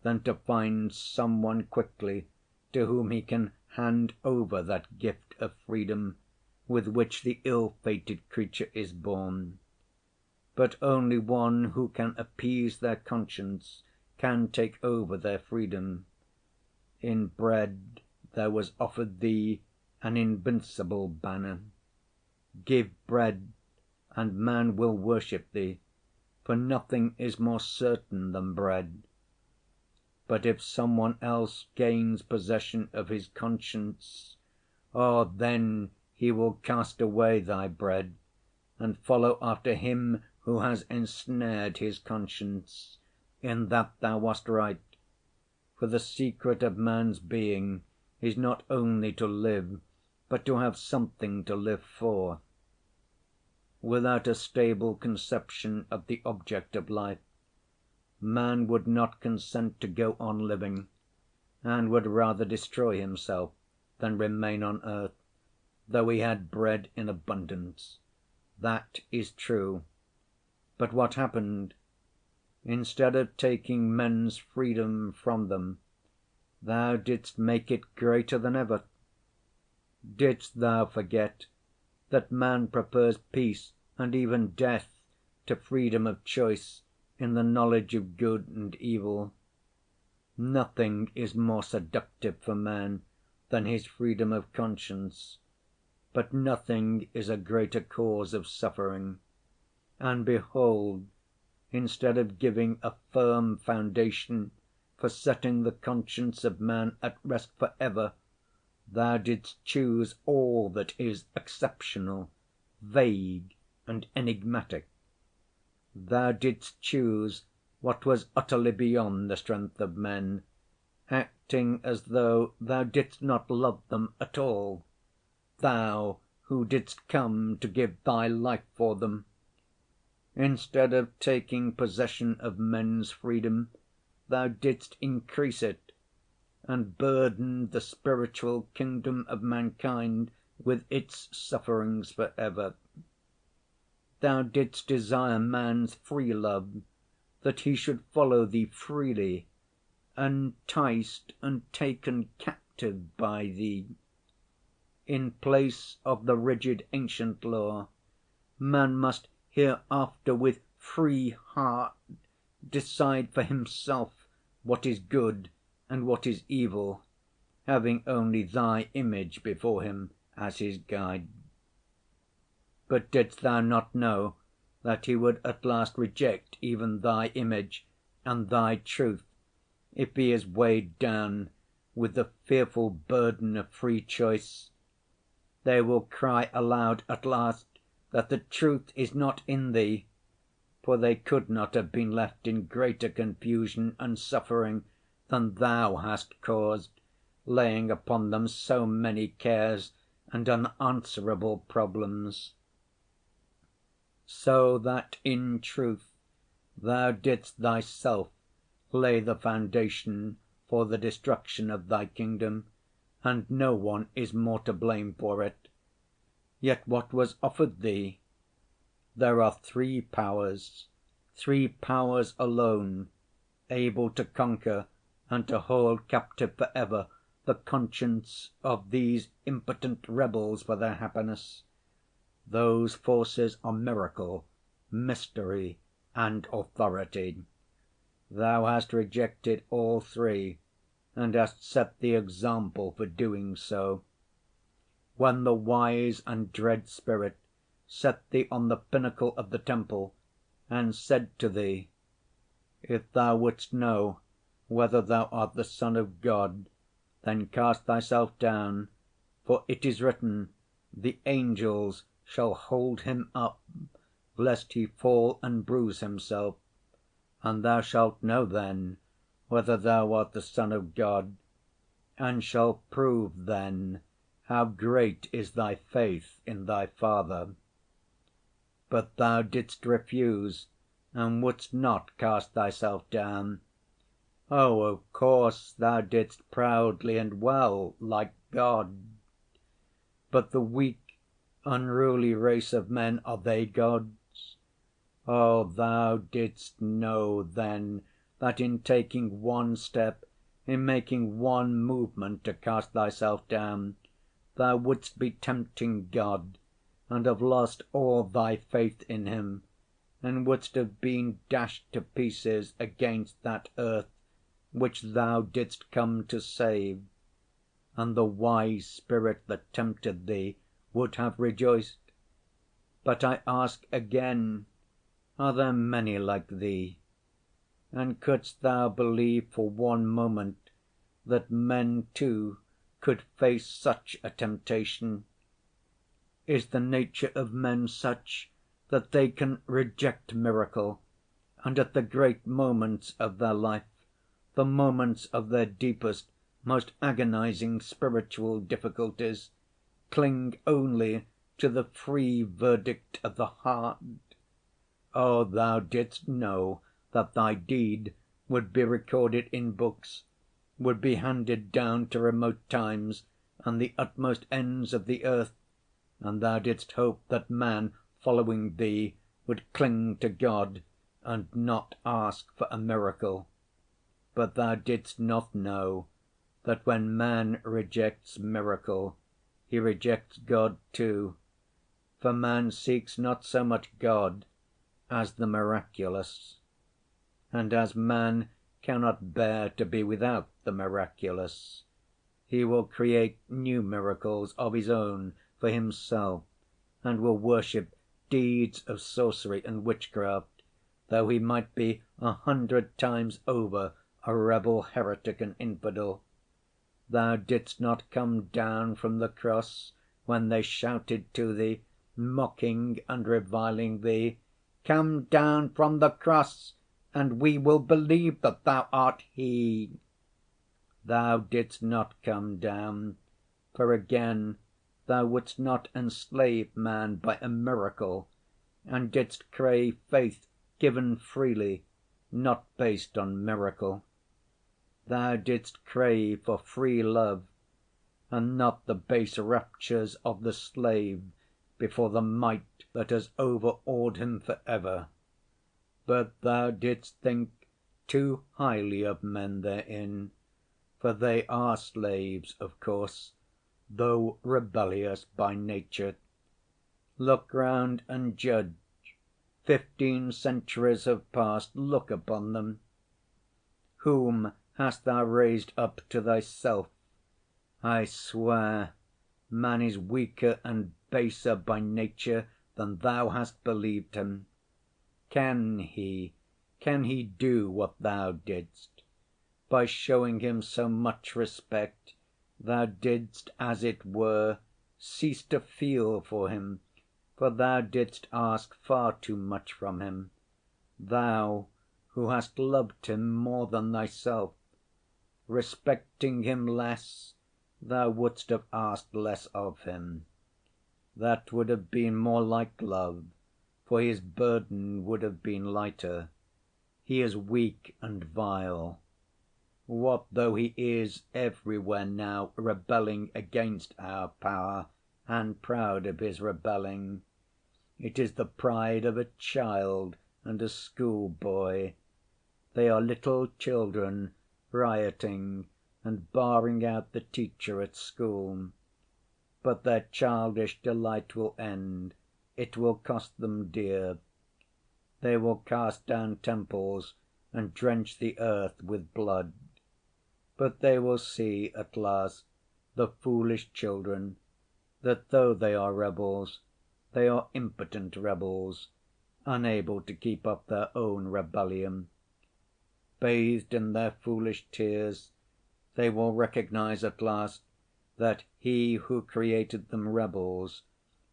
than to find some one quickly to whom he can hand over that gift of freedom with which the ill‐fated creature is born. But only one who can appease their conscience can take over their freedom. In bread there was offered thee an invincible banner. Give bread, and man will worship thee, for nothing is more certain than bread. But if some one else gains possession of his conscience, oh, then he will cast away thy bread and follow after him who has ensnared his conscience. In that thou wast right. For the secret of man's being is not only to live, but to have something to live for. Without a stable conception of the object of life, man would not consent to go on living, and would rather destroy himself than remain on earth, though he had bread in abundance. That is true. But what happened? Instead of taking men's freedom from them, thou didst make it greater than ever. Didst thou forget that man prefers peace and even death to freedom of choice in the knowledge of good and evil? Nothing is more seductive for man than his freedom of conscience, but nothing is a greater cause of suffering. And behold, instead of giving a firm foundation for setting the conscience of man at rest for ever, thou didst choose all that is exceptional, vague, and enigmatic. Thou didst choose what was utterly beyond the strength of men, acting as though thou didst not love them at all, thou who didst come to give thy life for them. Instead of taking possession of men's freedom, thou didst increase it, and burdened the spiritual kingdom of mankind with its sufferings for ever. Thou didst desire man's free love, that he should follow thee freely, enticed and taken captive by thee. In place of the rigid ancient law, man must hereafter with free heart decide for himself what is good and what is evil, having only thy image before him as his guide. But didst thou not know that he would at last reject even thy image and thy truth if he is weighed down with the fearful burden of free choice? They will cry aloud at last that the truth is not in thee, for they could not have been left in greater confusion and suffering than thou hast caused, laying upon them so many cares and unanswerable problems. So that in truth thou didst thyself lay the foundation for the destruction of thy kingdom, and no one is more to blame for it. Yet what was offered thee? There are three powers alone, able to conquer and to hold captive for ever the conscience of these impotent rebels for their happiness. Those forces are miracle, mystery, and authority. Thou hast rejected all three, and hast set the example for doing so. When the wise and dread Spirit set thee on the pinnacle of the temple and said to thee, "If thou wouldst know whether thou art the Son of God, then cast thyself down, for it is written, the angels shall hold him up, lest he fall and bruise himself. And thou shalt know then whether thou art the Son of God, and shalt prove then how great is thy faith in thy Father." But thou didst refuse, and wouldst not cast thyself down. Oh, of course thou didst proudly and well, like God. But the weak, unruly race of men, are they gods? Oh, thou didst know then that in taking one step, in making one movement to cast thyself down, thou wouldst be tempting God, and have lost all thy faith in him, and wouldst have been dashed to pieces against that earth which Thou didst come to save, and the wise spirit that tempted Thee would have rejoiced. But I ask again, are there many like Thee? And couldst Thou believe for one moment that men too could face such a temptation? Is the nature of men such that they can reject miracle, and at the great moments of their life, the moments of their deepest, most agonizing spiritual difficulties, cling only to the free verdict of the heart? Oh, Thou didst know that Thy deed would be recorded in books, would be handed down to remote times and the utmost ends of the earth, and Thou didst hope that man, following Thee, would cling to God and not ask for a miracle. But Thou didst not know that when man rejects miracle, he rejects God too, for man seeks not so much God as the miraculous. And as man cannot bear to be without the miraculous, he will create new miracles of his own for himself, and will worship deeds of sorcery and witchcraft, though he might be 100 times over a rebel, heretic, and infidel. Thou didst not come down from the cross when they shouted to Thee, mocking and reviling Thee, "Come down from the cross, and we will believe that Thou art He." Thou didst not come down, for again Thou wouldst not enslave man by a miracle, and didst crave faith given freely, not based on miracle. Thou didst crave for free love, and not the base raptures of the slave before the might that has overawed him for ever. But Thou didst think too highly of men therein, for they are slaves, of course, though rebellious by nature. Look round and judge. 15 centuries have passed. Look upon them. Whom hast Thou raised up to Thyself? I swear, man is weaker and baser by nature than Thou hast believed him. Can he do what Thou didst? By showing him so much respect, Thou didst, as it were, cease to feel for him, for Thou didst ask far too much from him. Thou, who hast loved him more than Thyself, respecting him less, Thou wouldst have asked less of him. That would have been more like love, for his burden would have been lighter. He is weak and vile. What though he is everywhere now rebelling against our power, and proud of his rebelling? It is the pride of a child and a schoolboy. They are little children rioting and barring out the teacher at school. But their childish delight will end. It will cost them dear. They will cast down temples and drench the earth with blood. But they will see at last, the foolish children, that though they are rebels, they are impotent rebels, unable to keep up their own rebellion. Bathed in their foolish tears, they will recognize at last that He who created them rebels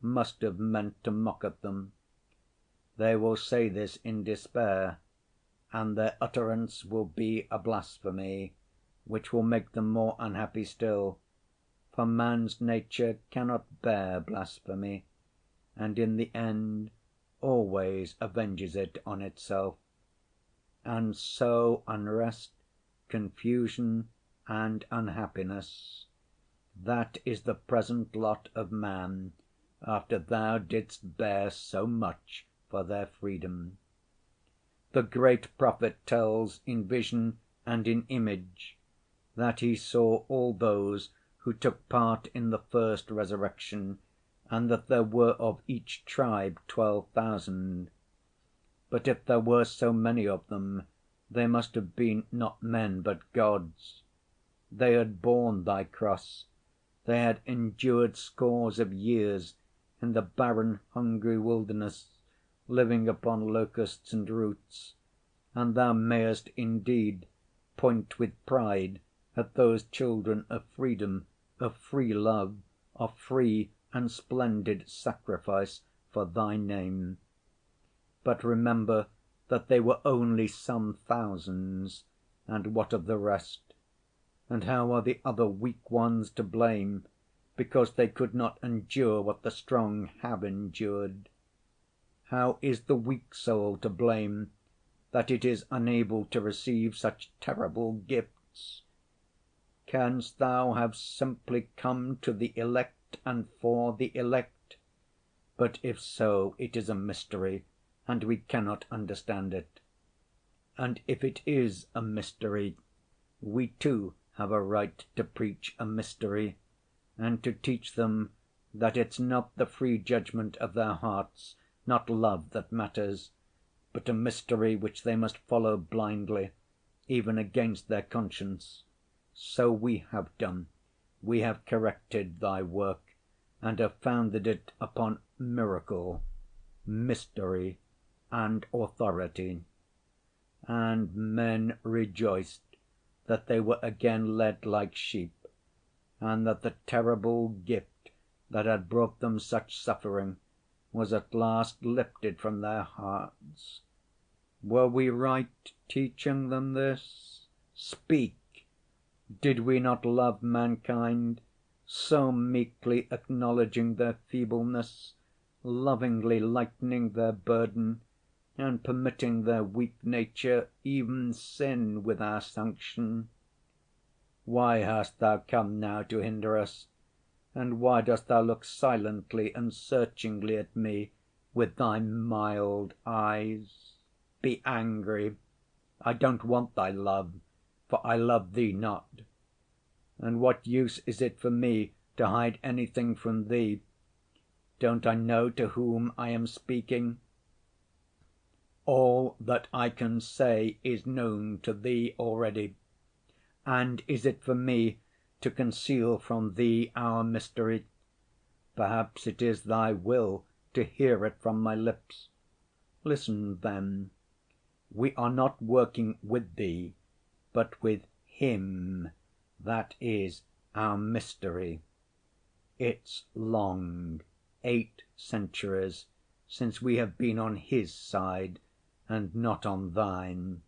must have meant to mock at them. They will say this in despair, and their utterance will be a blasphemy, which will make them more unhappy still, for man's nature cannot bear blasphemy, and in the end always avenges it on itself. And so unrest, confusion, and unhappiness, that is the present lot of man, after Thou didst bear so much for their freedom. The great prophet tells in vision and in image that he saw all those who took part in the first resurrection, and that there were of each tribe 12,000. But if there were so many of them, They must have been not men but gods. They had borne Thy cross, they had endured scores of years in the barren, hungry wilderness, living upon locusts and roots, and Thou mayest indeed point with pride at those children of freedom, of free love, of free and splendid sacrifice for Thy name. But remember that they were only some thousands, and what of the rest? And how are the other weak ones to blame because they could not endure what the strong have endured? How is the weak soul to blame that it is unable to receive such terrible gifts? Canst Thou have simply come to the elect and for the elect? But if so, it is a mystery, and we cannot understand it. And if it is a mystery, we too have a right to preach a mystery, and to teach them that it's not the free judgment of their hearts, not love that matters, but a mystery which they must follow blindly, even against their conscience. So we have done. We have corrected Thy work, and have founded it upon miracle, mystery, and authority. And men rejoiced that they were again led like sheep, and that the terrible gift that had brought them such suffering was at last lifted from their hearts. Were we right teaching them this? Speak! Did we not love mankind, so meekly acknowledging their feebleness, lovingly lightening their burden, and permitting their weak nature even sin with our sanction? Why hast Thou come now to hinder us? And why dost Thou look silently and searchingly at me with Thy mild eyes? Be angry. I don't want Thy love, for I love Thee not. And what use is it for me to hide anything from Thee? Don't I know to whom I am speaking? All that I can say is known to Thee already. And is it for me to conceal from Thee our mystery? Perhaps it is Thy will to hear it from my lips. Listen then. We are not working with Thee, but with Him. That is our mystery. It's long, 8 centuries, since we have been on His side and not on Thine.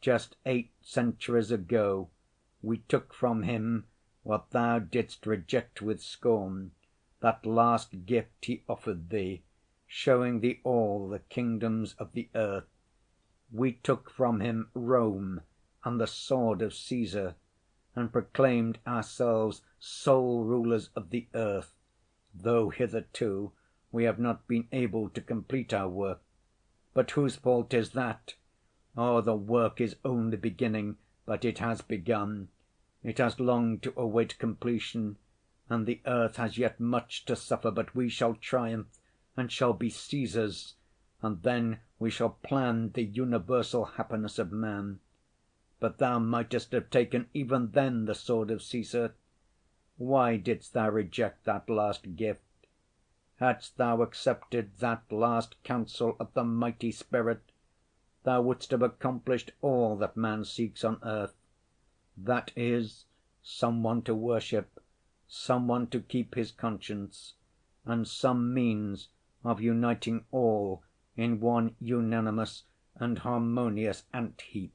Just 8 centuries ago we took from Him what Thou didst reject with scorn, that last gift He offered Thee, showing Thee all the kingdoms of the earth. We took from Him Rome and the sword of Caesar, and proclaimed ourselves sole rulers of the earth, though hitherto we have not been able to complete our work. But whose fault is that? Oh, the work is only beginning, but it has begun. It has long to await completion, and the earth has yet much to suffer, but we shall triumph and shall be Caesars, and then we shall plan the universal happiness of man. But Thou mightest have taken even then the sword of Caesar. Why didst Thou reject that last gift? Hadst Thou accepted that last counsel of the mighty Spirit, Thou wouldst have accomplished all that man seeks on earth. That is, some one to worship, some one to keep his conscience, and some means of uniting all in one unanimous and harmonious ant‐heap.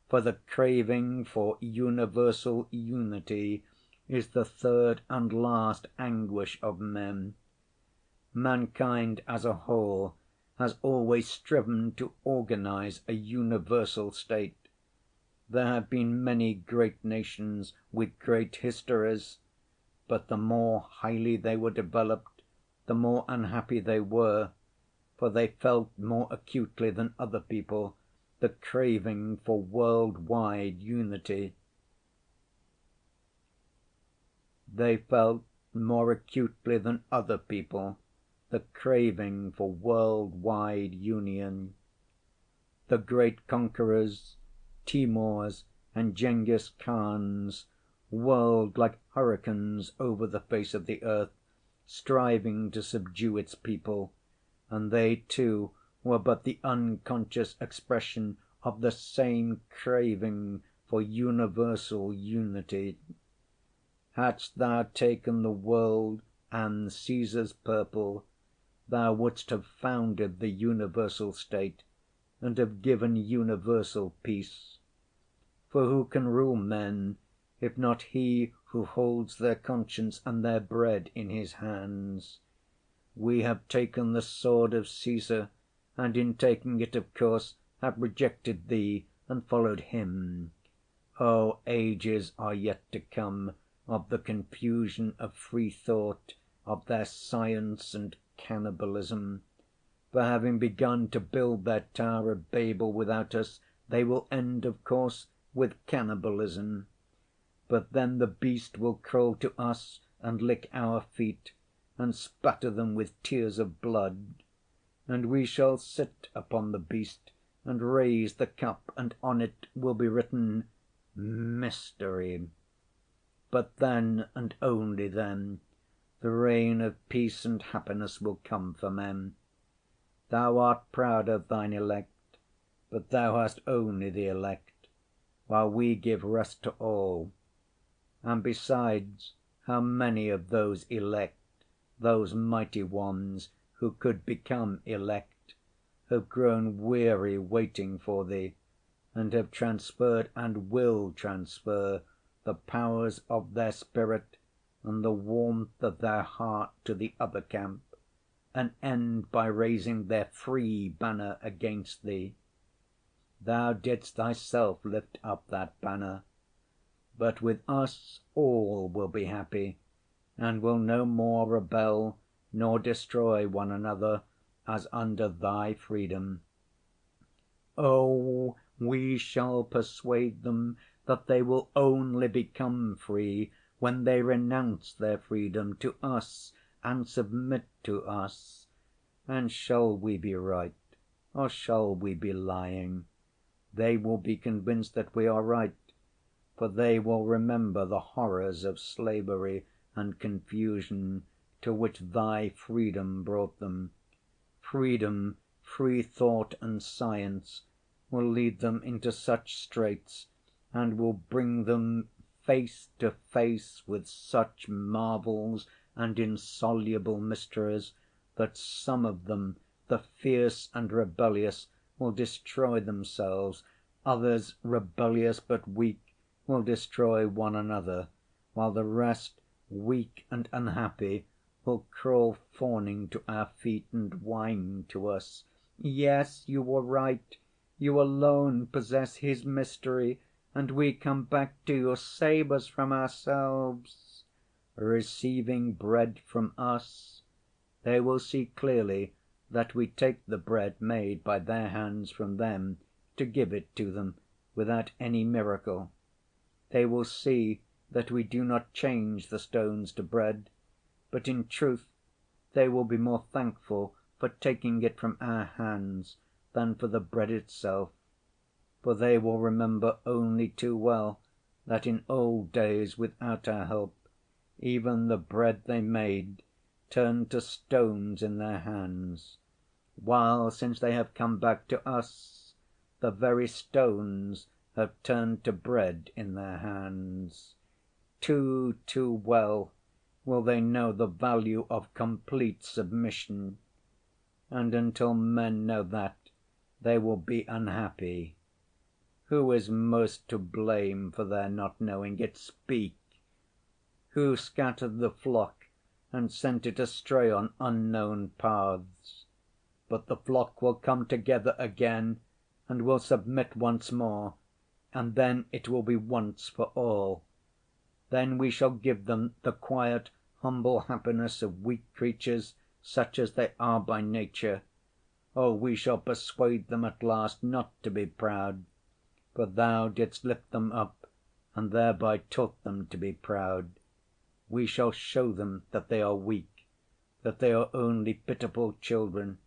For the craving for universal unity is the third and last anguish of men. Mankind as a whole has always striven to organize a universal state. There have been many great nations with great histories, but the more highly they were developed, the more unhappy they were, for they felt more acutely than other people the craving for world‐wide unity. They felt more acutely than other people the craving for world‐wide union. The great conquerors Timurs and Genghis Khans whirled like hurricanes over the face of the earth, striving to subdue its people, and they too were but the unconscious expression of the same craving for universal unity. Hadst thou taken the world and Caesar's purple, thou wouldst have founded the universal state and have given universal peace. For who can rule men if not he who holds their conscience and their bread in his hands? We have taken the sword of Caesar, and in taking it, of course, have rejected thee and followed him. Oh, ages are yet to come of the confusion of free thought, of their science and cannibalism. For having begun to build their Tower of Babel without us, they will end, of course, with cannibalism. But then the beast will crawl to us and lick our feet and spatter them with tears of blood, and we shall sit upon the beast and raise the cup, and on it will be written Mystery. But then, and only then, the reign of peace and happiness will come for men. Thou art proud of thine elect, but thou hast only the elect, while we give rest to all. And besides, how many of those elect, those mighty ones who could become elect, have grown weary waiting for thee, and have transferred and will transfer the powers of their spirit and the warmth of their heart to the other camp, and end by raising their free banner against thee. Thou didst thyself lift up that banner. But with us all will be happy, and will no more rebel nor destroy one another as under thy freedom. Oh, we shall persuade them that they will only become free when they renounce their freedom to us and submit to us. And shall we be right, or shall we be lying? They will be convinced that we are right, for they will remember the horrors of slavery and confusion to which thy freedom brought them. Freedom, free thought and science will lead them into such straits and will bring them face to face with such marvels and insoluble mysteries that some of them, the fierce and rebellious, will destroy themselves, others, rebellious but weak, will destroy one another, while the rest, weak and unhappy, will crawl fawning to our feet and whine to us, "Yes, you were right. You alone possess his mystery, and we come back to you. Save us from ourselves." Receiving bread from us, they will see clearly that we take the bread made by their hands from them to give it to them without any miracle. They will see that we do not change the stones to bread, but in truth they will be more thankful for taking it from our hands than for the bread itself, for they will remember only too well that in old days without our help, even the bread they made turned to stones in their hands, while since they have come back to us, the very stones have turned to bread in their hands. Too well will they know the value of complete submission, and until men know that, they will be unhappy. Who is most to blame for their not knowing it? Speak! Who scattered the flock and sent it astray on unknown paths? But the flock will come together again and will submit once more, and then it will be once for all. Then we shall give them the quiet, humble happiness of weak creatures such as they are by nature. Oh, we shall persuade them at last not to be proud, for thou didst lift them up and thereby taught them to be proud. We shall show them that they are weak, that they are only pitiful children,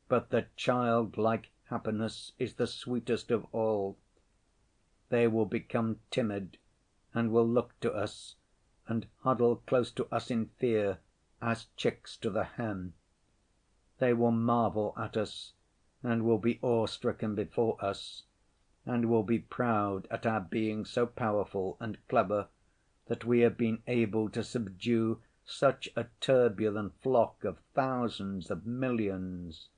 but that childlike happiness is the sweetest of all. they will become timid, and will look to us, and huddle close to us in fear, as chicks to the hen. They will marvel at us, and will be awe‐stricken before us, and will be proud at our being so powerful and clever that we have been able to subdue such a turbulent flock of thousands of millions.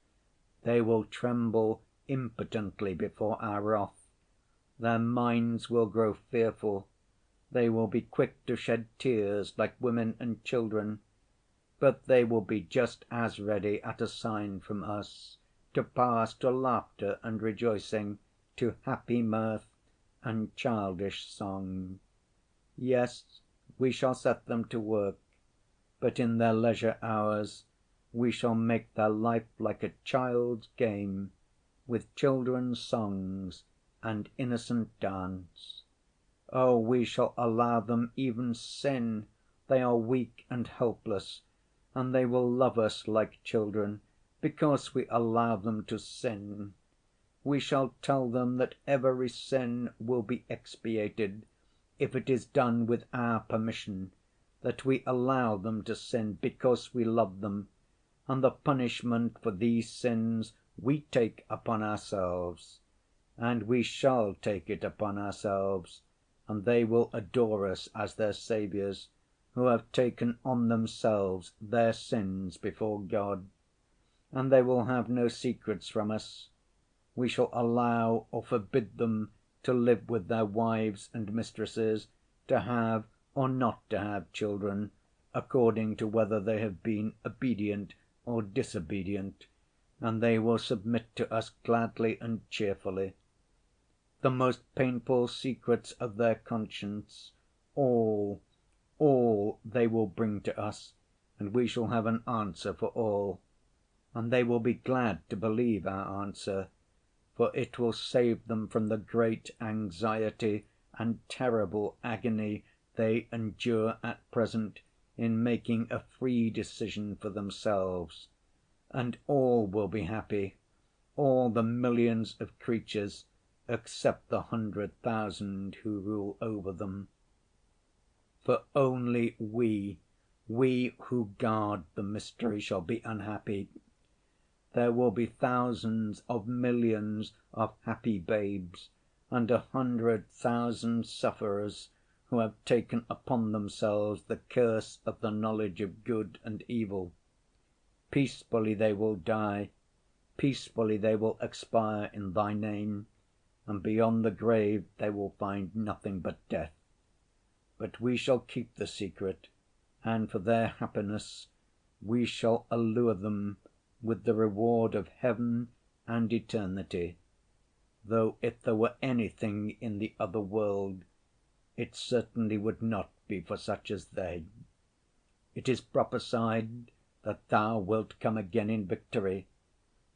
They will tremble impotently before our wrath. Their minds will grow fearful. They will be quick to shed tears like women and children, but they will be just as ready at a sign from us to pass to laughter and rejoicing, to happy mirth and childish song. Yes, we shall set them to work, but in their leisure hours we shall make their life like a child's game, with children's songs and innocent dance. Oh, we shall allow them even sin. They are weak and helpless, and they will love us like children because we allow them to sin. We shall tell them that every sin will be expiated if it is done with our permission, that we allow them to sin because we love them, and the punishment for these sins we take upon ourselves. And we shall take it upon ourselves, and they will adore us as their saviors, who have taken on themselves their sins before God. And they will have no secrets from us. We shall allow or forbid them to live with their wives and mistresses, to have or not to have children, according to whether they have been obedient or disobedient, and they will submit to us gladly and cheerfully. The most painful secrets of their conscience, all they will bring to us, and we shall have an answer for all. And they will be glad to believe our answer, for it will save them from the great anxiety and terrible agony they endure at present in making a free decision for themselves. And all will be happy, all the millions of creatures, except the 100,000 who rule over them. For only we who guard the mystery, shall be unhappy. There will be thousands of millions of happy babes, and 100,000 sufferers who have taken upon themselves the curse of the knowledge of good and evil. Peacefully they will die, peacefully they will expire in thy name, and beyond the grave they will find nothing but death. But we shall keep the secret, and for their happiness we shall allure them with the reward of heaven and eternity, though if there were anything in the other world, it certainly would not be for such as they. It is prophesied that Thou wilt come again in victory.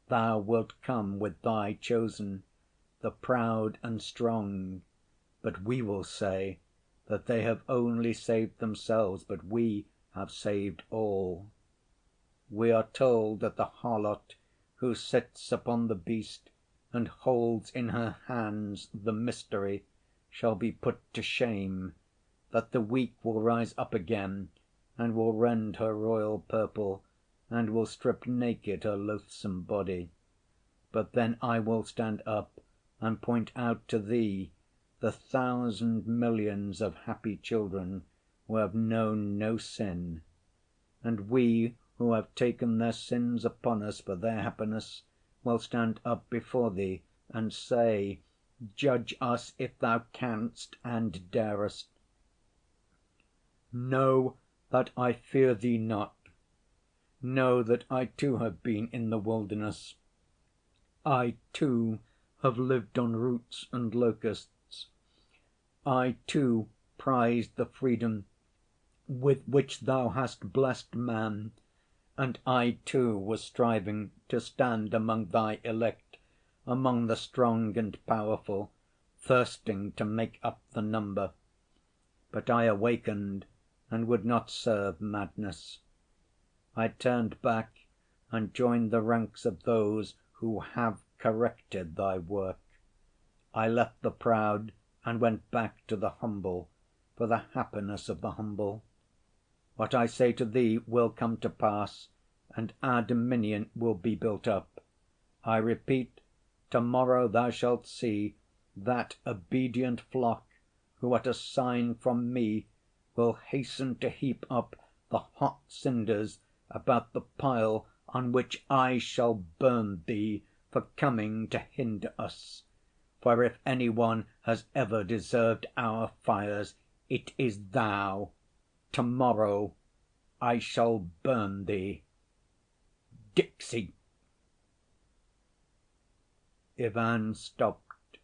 Thou wilt come with Thy chosen, the proud and strong, but we will say that they have only saved themselves, but we have saved all. We are told that the harlot who sits upon the beast and holds in her hands the mystery shall be put to shame, that the weak will rise up again and will rend her royal purple and will strip naked her loathsome body. But then I will stand up and point out to thee the 1,000 millions of happy children who have known no sin. And we who have taken their sins upon us for their happiness will stand up before thee and say, Judge us if thou canst and darest. Know that I fear thee not. Know that I too have been in the wilderness. I too have lived on roots and locusts. I too prized the freedom with which thou hast blessed man, and I too was striving to stand among thy elect, among the strong and powerful, thirsting to make up the number. But I awakened and would not serve madness. I turned back and joined the ranks of those who have corrected thy work. I left the proud and went back to the humble for the happiness of the humble. What I say to thee will come to pass, and our dominion will be built up. I repeat, to‐morrow thou shalt see that obedient flock who at a sign from me will hasten to heap up the hot cinders about the pile on which I shall burn thee for coming to hinder us. For if any one has ever deserved our fires, it is thou. To‐morrow I shall burn thee. Dixi. Ivan stopped.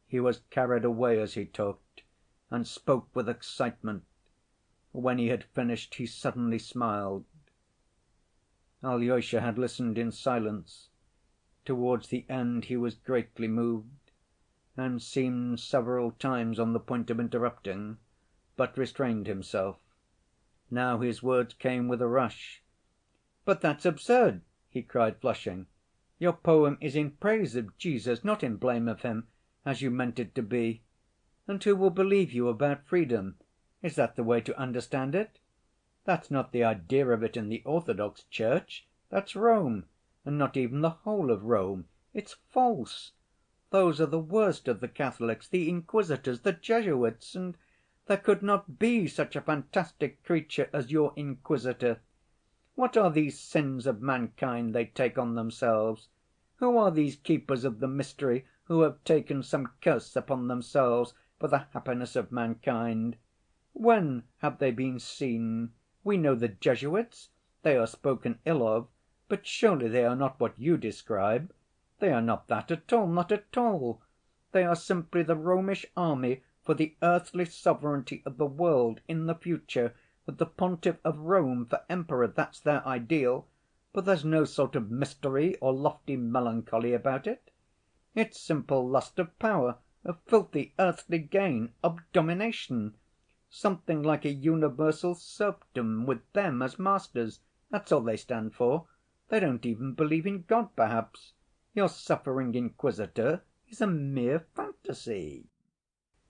He was carried away as he talked, and spoke with excitement. When he had finished he suddenly smiled. Alyosha had listened in silence. Towards the end he was greatly moved, and seemed several times on the point of interrupting, but restrained himself. Now his words came with a rush. "But that's absurd!" he cried, flushing. "Your poem is in praise of Jesus, not in blame of him, as you meant it to be. And who will believe you about freedom? Is that the way to understand it? That's not the idea of it in the Orthodox Church. That's Rome, and not even the whole of Rome. It's false. Those are the worst of the Catholics, the Inquisitors, the Jesuits, and there could not be such a fantastic creature as your Inquisitor. What are these sins of mankind they take on themselves? Who are these keepers of the mystery who have taken some curse upon themselves for the happiness of mankind? When have they been seen? We know the Jesuits. They are spoken ill of, but surely they are not what you describe. They are not that at all, not at all. They are simply the Romish army for the earthly sovereignty of the world in the future, with the Pontiff of Rome for emperor. That's their ideal, but there's no sort of mystery or lofty melancholy about it. It's simple lust of power, of filthy earthly gain, of domination. Something like a universal serfdom with them as masters. That's all they stand for. They don't even believe in God, perhaps. Your suffering Inquisitor is a mere fantasy."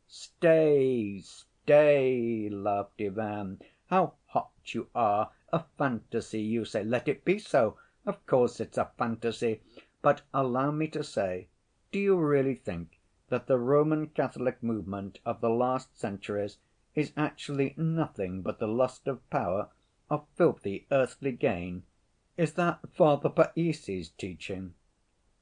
"Stay, stay," laughed Ivan. "How hot you are! A fantasy, you say. Let it be so. Of course it's a fantasy. But allow me to say, do you really think that the Roman Catholic movement of the last centuries is actually nothing but the lust of power, of filthy earthly gain? Is that Father Païssy's teaching?"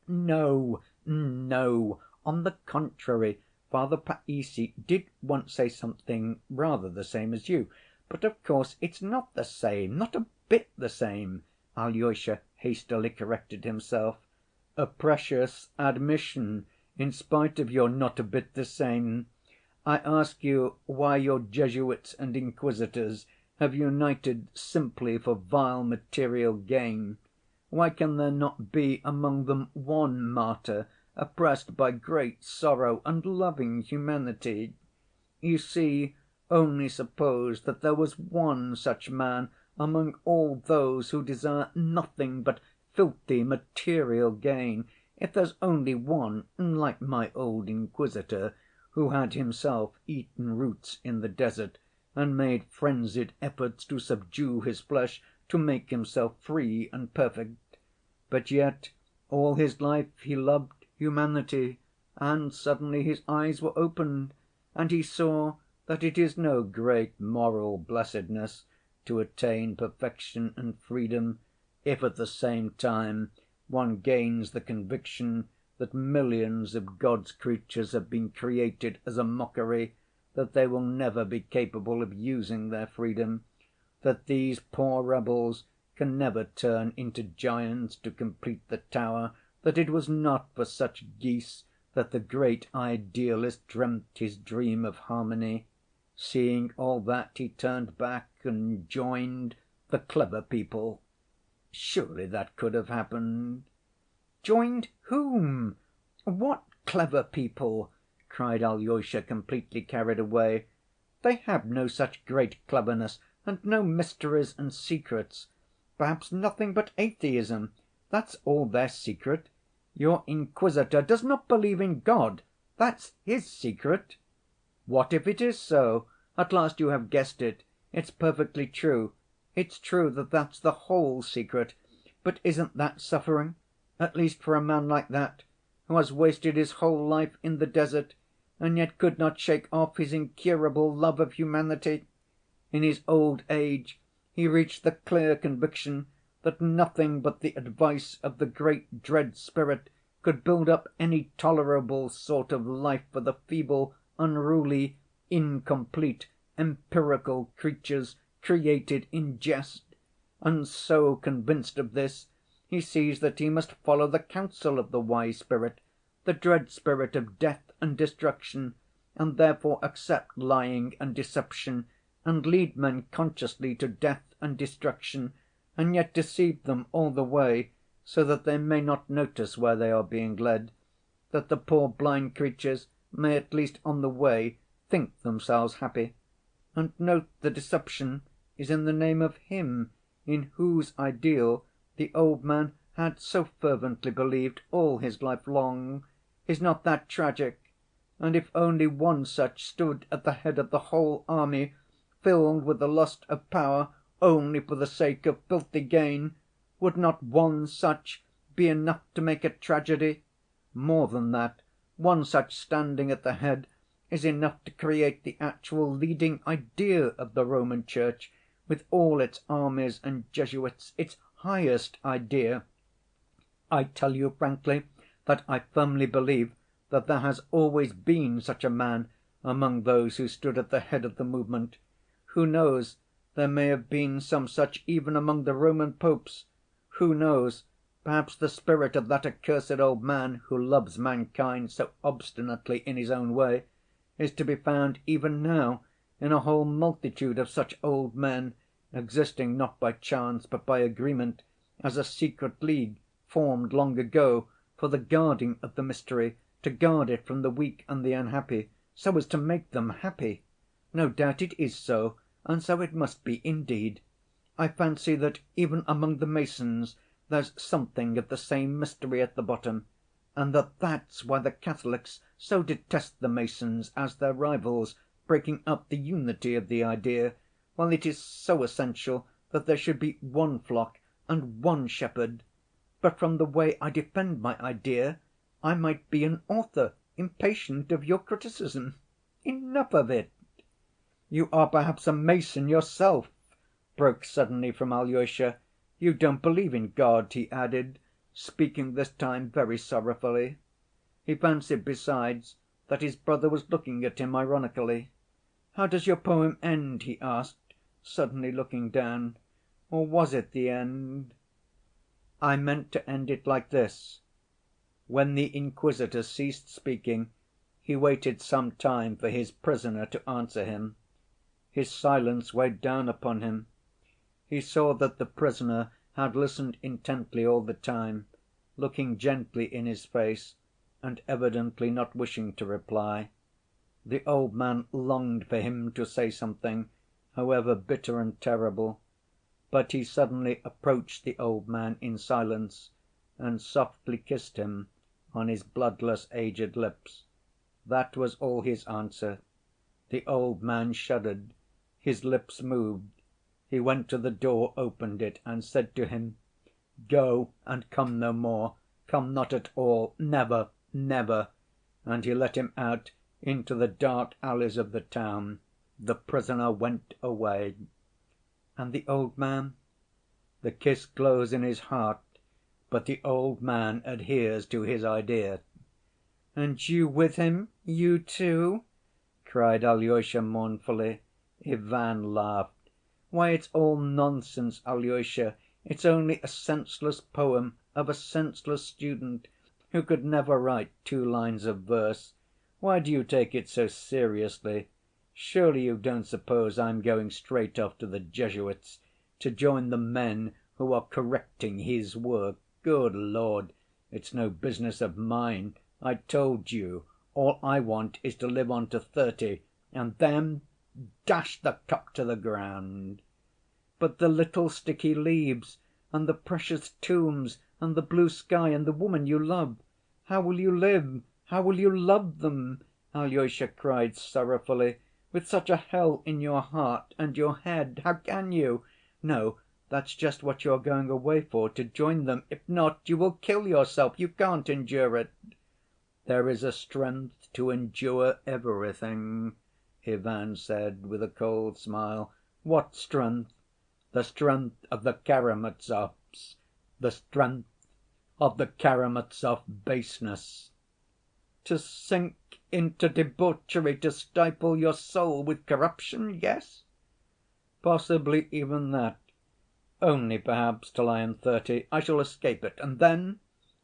"No, no. On the contrary, Father Païssy did once say something rather the same as you. But of course it's not the same, not a bit the same," Alyosha hastily corrected himself. "A precious admission, in spite of your 'not a bit the same.' I ask you why your Jesuits and Inquisitors have united simply for vile material gain? Why can there not be among them one martyr, oppressed by great sorrow and loving humanity? You see, only suppose that there was one such man among all those who desire nothing but filthy material gain. If there's only one, like my old Inquisitor, who had himself eaten roots in the desert and made frenzied efforts to subdue his flesh, to make himself free and perfect. But yet all his life he loved humanity, and suddenly his eyes were opened, and he saw that it is no great moral blessedness to attain perfection and freedom, if at the same time one gains the conviction that millions of God's creatures have been created as a mockery, that they will never be capable of using their freedom, that these poor rebels can never turn into giants to complete the tower, that it was not for such geese that the great idealist dreamt his dream of harmony. Seeing all that, he turned back and joined the clever people. Surely that could have happened." "Joined whom? What clever people?" cried Alyosha, completely carried away. "They have no such great cleverness, and no mysteries and secrets. Perhaps nothing but atheism. That's all their secret. Your Inquisitor does not believe in God. That's his secret." "What if it is so? At last you have guessed it. It's perfectly true. It's true that that's the whole secret. But isn't that suffering? At least for a man like that, who has wasted his whole life in the desert, and yet could not shake off his incurable love of humanity. In his old age he reached the clear conviction that nothing but the advice of the great dread spirit could build up any tolerable sort of life for the feeble, unruly, incomplete, empirical creatures created in jest, and so convinced of this, he sees that he must follow the counsel of the wise spirit, the dread spirit of death and destruction, and therefore accept lying and deception, and lead men consciously to death and destruction, and yet deceive them all the way, so that they may not notice where they are being led, that the poor blind creatures may at least on the way think themselves happy. And note the deception is in the name of Him in whose ideal the old man had so fervently believed all his life long. Is not that tragic? And if only one such stood at the head of the whole army, filled with the lust of power only for the sake of filthy gain, would not one such be enough to make a tragedy? More than that, one such standing at the head is enough to create the actual leading idea of the Roman Church, with all its armies and Jesuits, its highest idea. I tell you frankly that I firmly believe that there has always been such a man among those who stood at the head of the movement. Who knows, there may have been some such even among the Roman popes. Who knows, perhaps the spirit of that accursed old man who loves mankind so obstinately in his own way is to be found even now in a whole multitude of such old men, existing not by chance but by agreement, as a secret league formed long ago for the guarding of the mystery, to guard it from the weak and the unhappy, so as to make them happy. No doubt it is so, and so it must be indeed. I fancy that even among the Masons there's something of the same mystery at the bottom, and that that's why the Catholics so detest the Masons as their rivals, breaking up the unity of the idea, while it is so essential that there should be one flock and one shepherd. But from the way I defend my idea, I might be an author impatient of your criticism. Enough of it." "You are perhaps a Mason yourself," broke suddenly from Alyosha. "You don't believe in God," he added, speaking this time very sorrowfully. He fancied besides that his brother was looking at him ironically. "How does your poem end?" he asked, suddenly looking down. "Or was it the end?" "I meant to end it like this." When the Inquisitor ceased speaking, he waited some time for his prisoner to answer him. His silence weighed down upon him. He saw that the prisoner had listened intently all the time, looking gently in his face and evidently not wishing to reply. The old man longed for him to say something, however bitter and terrible, but he suddenly approached the old man in silence and softly kissed him on his bloodless, aged lips. That was all his answer. The old man shuddered, his lips moved. He went to the door, opened it, and said to him, "Go and come no more, come not at all, never, never," and he let him out into the dark alleys of the town. The prisoner went away. And the old man? The kiss glows in his heart, but the old man adheres to his idea. "And you with him, you too?" cried Alyosha mournfully. Ivan laughed. "Why, it's all nonsense, Alyosha. It's only a senseless poem of a senseless student who could never write 2 lines of verse. Why do you take it so seriously? Surely you don't suppose I'm going straight off to the Jesuits to join the men who are correcting his work? Good Lord, it's no business of mine. I told you, all I want is to live on to 30, and then dash the cup to the ground." "But the little sticky leaves, and the precious tombs, and the blue sky, and the woman you love? How will you live? How will you love them?" Alyosha cried sorrowfully. "With such a hell in your heart and your head, how can you? No, that's just what you are going away for, to join them. If not, you will kill yourself. You can't endure it." "There is a strength to endure everything," Ivan said with a cold smile. "What strength?" "The strength of the Karamazovs, the strength of the Karamazov baseness." "To sink into debauchery, to stifle your soul with corruption, yes?" "Possibly even that. Only perhaps till I am 30. I shall escape it, and then—"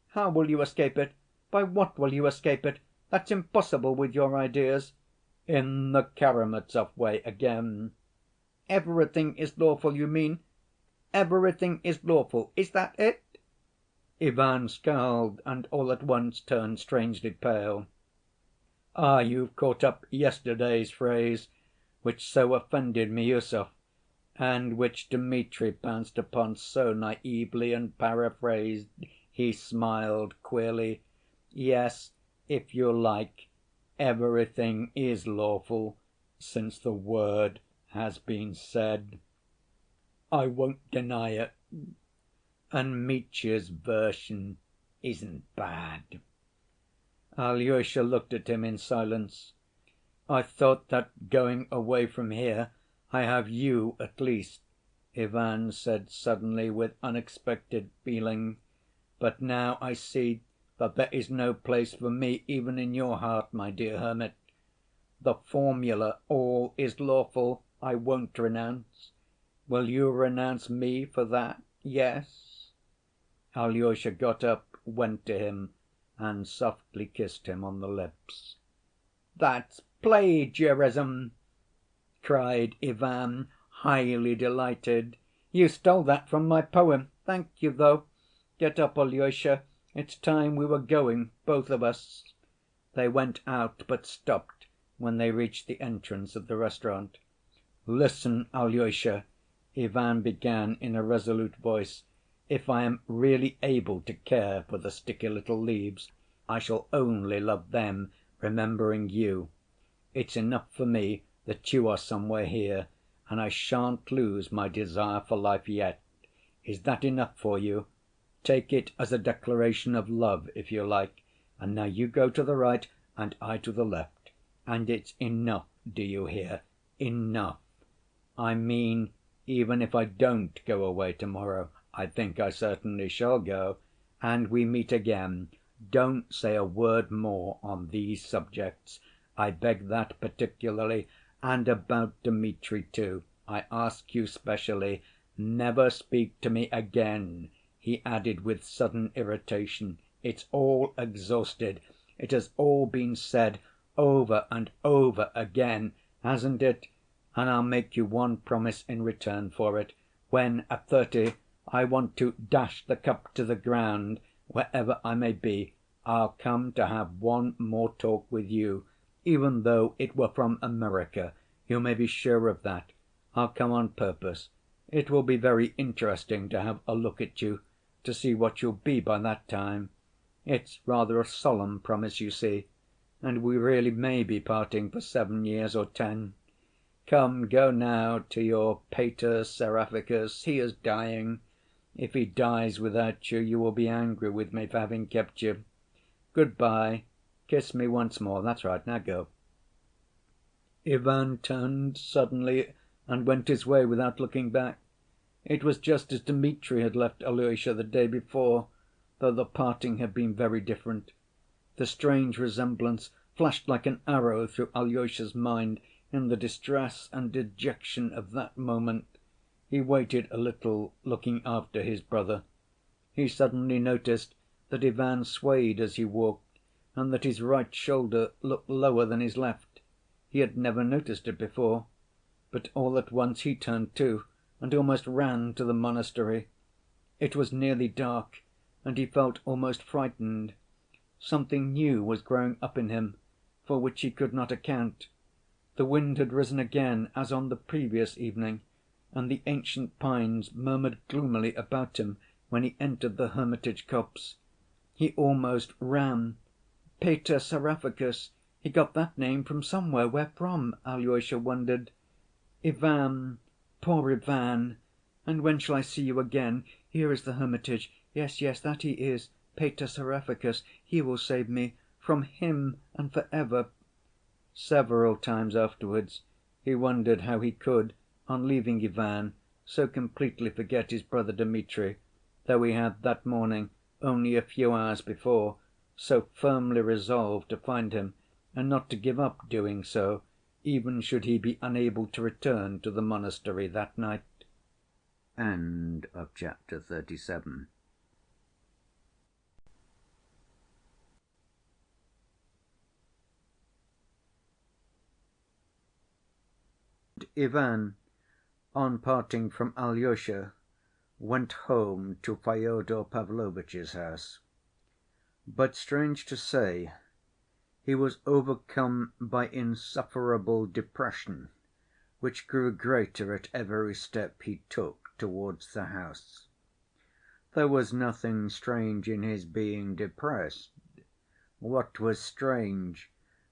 "How will you escape it? By what will you escape it? That's impossible with your ideas." "In the Karamazov way again." "Everything is lawful, you mean? Everything is lawful, is that it?" Ivan scowled and all at once turned strangely pale. "Ah, you've caught up yesterday's phrase, which so offended Miüsov, and which Dmitri pounced upon so naïvely and paraphrased." He smiled queerly. "Yes, if you like, everything is lawful, since the word has been said. I won't deny it. And Mitya's version isn't bad." Alyosha looked at him in silence. "I thought that going away from here I have you at least," Ivan said suddenly with unexpected feeling. "But now I see that there is no place for me even in your heart, my dear hermit. The formula, 'all is lawful,' I won't renounce. Will you renounce me for that? Yes?" Alyosha got up, went to him, and softly kissed him on the lips. "That's plagiarism!" cried Ivan, highly delighted. "You stole that from my poem. Thank you, though. Get up, Alyosha. It's time we were going, both of us." They went out, but stopped when they reached the entrance of the restaurant. "Listen, Alyosha," Ivan began in a resolute voice. "If I am really able to care for the sticky little leaves, I shall only love them, remembering you. It's enough for me that you are somewhere here, and I shan't lose my desire for life yet. Is that enough for you? Take it as a declaration of love, if you like. And now you go to the right and I to the left. And it's enough, do you hear? Enough. I mean, even if I don't go away to‐morrow, I think I certainly shall go, and we meet again, don't say a word more on these subjects. I beg that particularly, and about Dmitri, too. I ask you specially, never speak to me again," he added with sudden irritation. "It's all exhausted. It has all been said over and over again, hasn't it? And I'll make you one promise in return for it. When, at 30, I want to dash the cup to the ground, wherever I may be, I'll come to have one more talk with you, even though it were from America. You may be sure of that. I'll come on purpose. It will be very interesting to have a look at you, to see what you'll be by that time. It's rather a solemn promise, you see, and we really may be parting for 7 years or 10. Come, go now to your Pater Seraphicus. He is dying. If he dies without you, you will be angry with me for having kept you. Good‐by. Kiss me once more. That's right. Now go." Ivan turned suddenly and went his way without looking back. It was just as Dmitri had left Alyosha the day before, though the parting had been very different. The strange resemblance flashed like an arrow through Alyosha's mind in the distress and dejection of that moment. He waited a little, looking after his brother. He suddenly noticed that Ivan swayed as he walked, and that his right shoulder looked lower than his left. He had never noticed it before. But all at once he turned too, and almost ran to the monastery. It was nearly dark, and he felt almost frightened. Something new was growing up in him, for which he could not account. The wind had risen again as on the previous evening, and the ancient pines murmured gloomily about him when he entered the hermitage copse. He almost ran, Pater Seraphicus. He got that name from somewhere. Where from? Alyosha wondered. Ivan, poor Ivan. And when shall I see you again? Here is the hermitage. Yes, yes, that he is. Pater Seraphicus. He will save me. From him and for ever. Several times afterwards he wondered how he could, on leaving Ivan, so completely forget his brother Dmitri, though he had that morning, only a few hours before, so firmly resolved to find him and not to give up doing so, even should he be unable to return to the monastery that night. End of chapter 37. Ivan, on parting from Alyosha, went home to Fyodor Pavlovitch's house. But strange to say, he was overcome by insufferable depression, which grew greater at every step he took towards the house. There was nothing strange in his being depressed. What was strange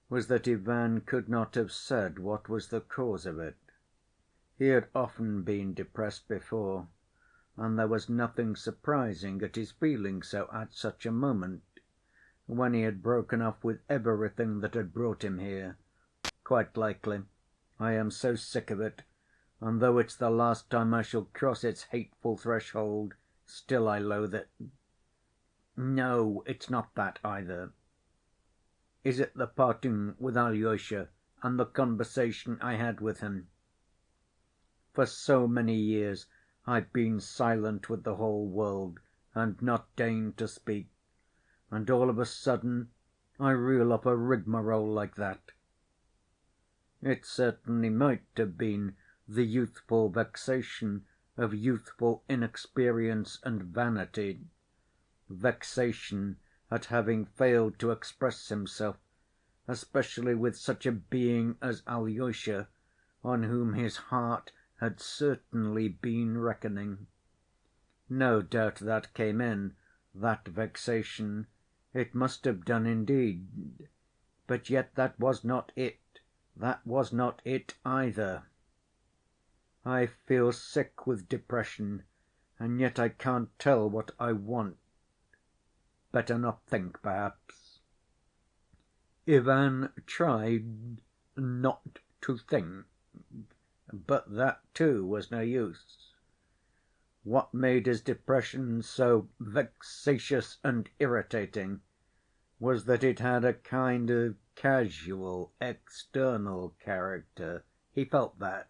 was that Ivan could not have said what was the cause of it. He had often been depressed before, and there was nothing surprising at his feeling so at such a moment, when he had broken off with everything that had brought him here. Quite likely. I am so sick of it, and though it's the last time I shall cross its hateful threshold, still I loathe it. No, it's not that either. Is it the parting with Alyosha and the conversation I had with him? For so many years I've been silent with the whole world and not deigned to speak, and all of a sudden I reel off a rigmarole like that. It certainly might have been the youthful vexation of youthful inexperience and vanity, vexation at having failed to express himself, especially with such a being as Alyosha, on whom his heart had certainly been reckoning. No doubt that came in, that vexation. It must have done indeed. But yet that was not it. That was not it either. I feel sick with depression, and yet I can't tell what I want. Better not think, perhaps. Ivan tried not to think, but that too was no use. What made his depression so vexatious and irritating was that it had a kind of casual, external character. He felt that.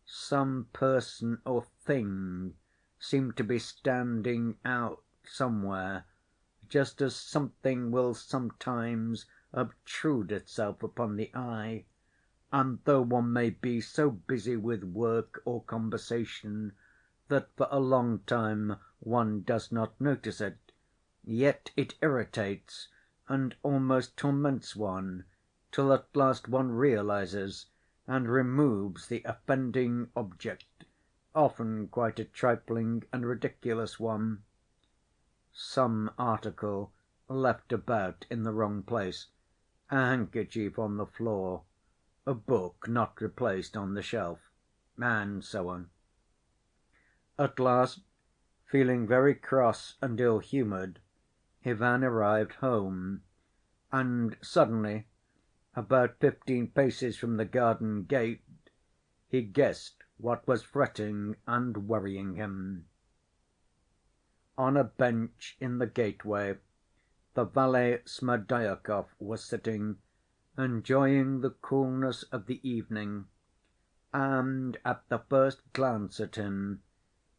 Some person or thing seemed to be standing out somewhere, just as something will sometimes obtrude itself upon the eye, and though one may be so busy with work or conversation that for a long time one does not notice it, yet it irritates and almost torments one, till at last one realizes and removes the offending object, often quite a trifling and ridiculous one. Some article left about in the wrong place, a handkerchief on the floor, a book not replaced on the shelf, and so on. At last, feeling very cross and ill‐humored, Ivan arrived home, and suddenly, about 15 paces from the garden gate, he guessed what was fretting and worrying him. On a bench in the gateway the valet Smerdyakov was sitting, enjoying the coolness of the evening, and at the first glance at him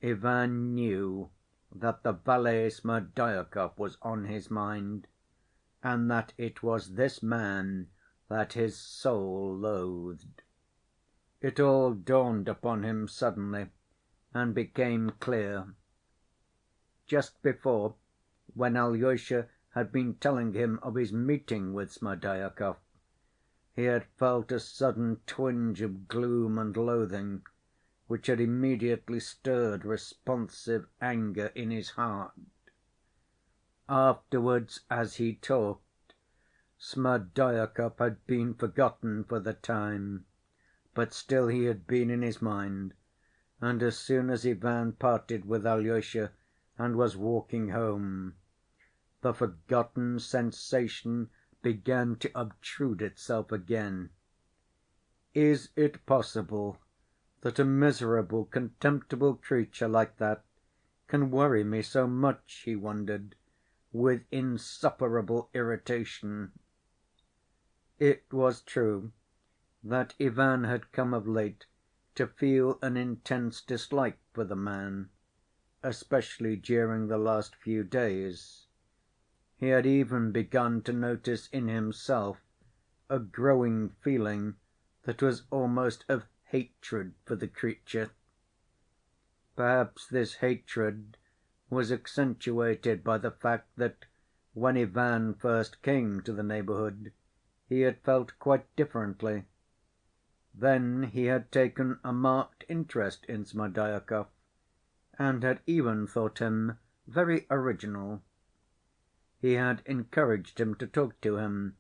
Ivan knew that the valet Smerdyakov was on his mind, and that it was this man that his soul loathed. It all dawned upon him suddenly and became clear. Just before, when Alyosha had been telling him of his meeting with Smerdyakov, he had felt a sudden twinge of gloom and loathing, which had immediately stirred responsive anger in his heart. Afterwards, as he talked, Smerdyakov had been forgotten for the time, but still he had been in his mind, and as soon as Ivan parted with Alyosha and was walking home, the forgotten sensation began to obtrude itself again. "Is it possible that a miserable, contemptible creature like that can worry me so much?" he wondered, with insufferable irritation. It was true that Ivan had come of late to feel an intense dislike for the man, especially during the last few days. He had even begun to notice in himself a growing feeling that was almost of hatred for the creature. Perhaps this hatred was accentuated by the fact that when Ivan first came to the neighborhood he had felt quite differently. Then he had taken a marked interest in Smerdyakov, and had even thought him very original. He had encouraged him to talk to him,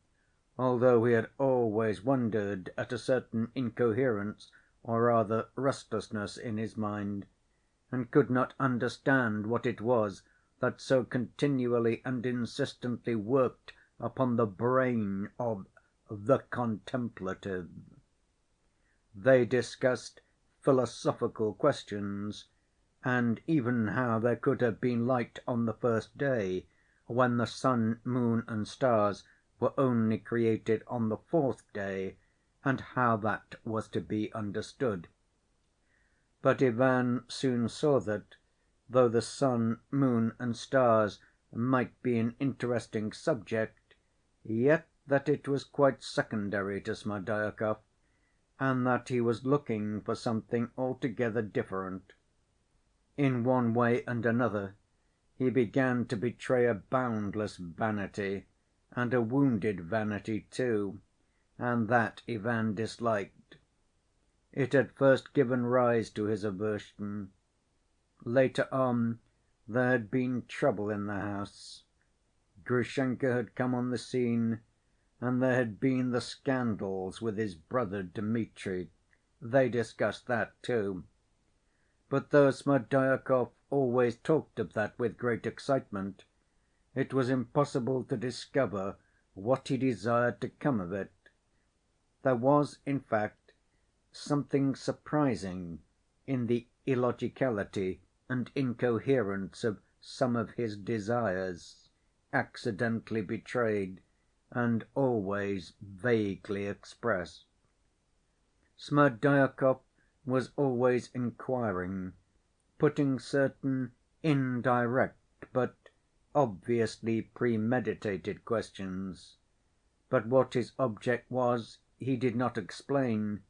although he had always wondered at a certain incoherence, or rather restlessness, in his mind, and could not understand what it was that so continually and insistently worked upon the brain of the contemplative. They discussed philosophical questions, and even how there could have been light on the first day, when the sun, moon, and stars were only created on the fourth day, and how that was to be understood. But Ivan soon saw that, though the sun, moon, and stars might be an interesting subject, yet that it was quite secondary to Smerdyakov, and that he was looking for something altogether different. In one way and another he began to betray a boundless vanity, and a wounded vanity too, and that Ivan disliked. It had first given rise to his aversion. Later on there had been trouble in the house. Grushenka had come on the scene, and there had been the scandals with his brother Dmitri. They discussed that too. But though Smerdyakov always talked of that with great excitement, it was impossible to discover what he desired to come of it. There was, in fact, something surprising in the illogicality and incoherence of some of his desires, accidentally betrayed and always vaguely expressed. Smerdyakov was always inquiring, putting certain indirect but obviously premeditated questions, but what his object was he did not explain,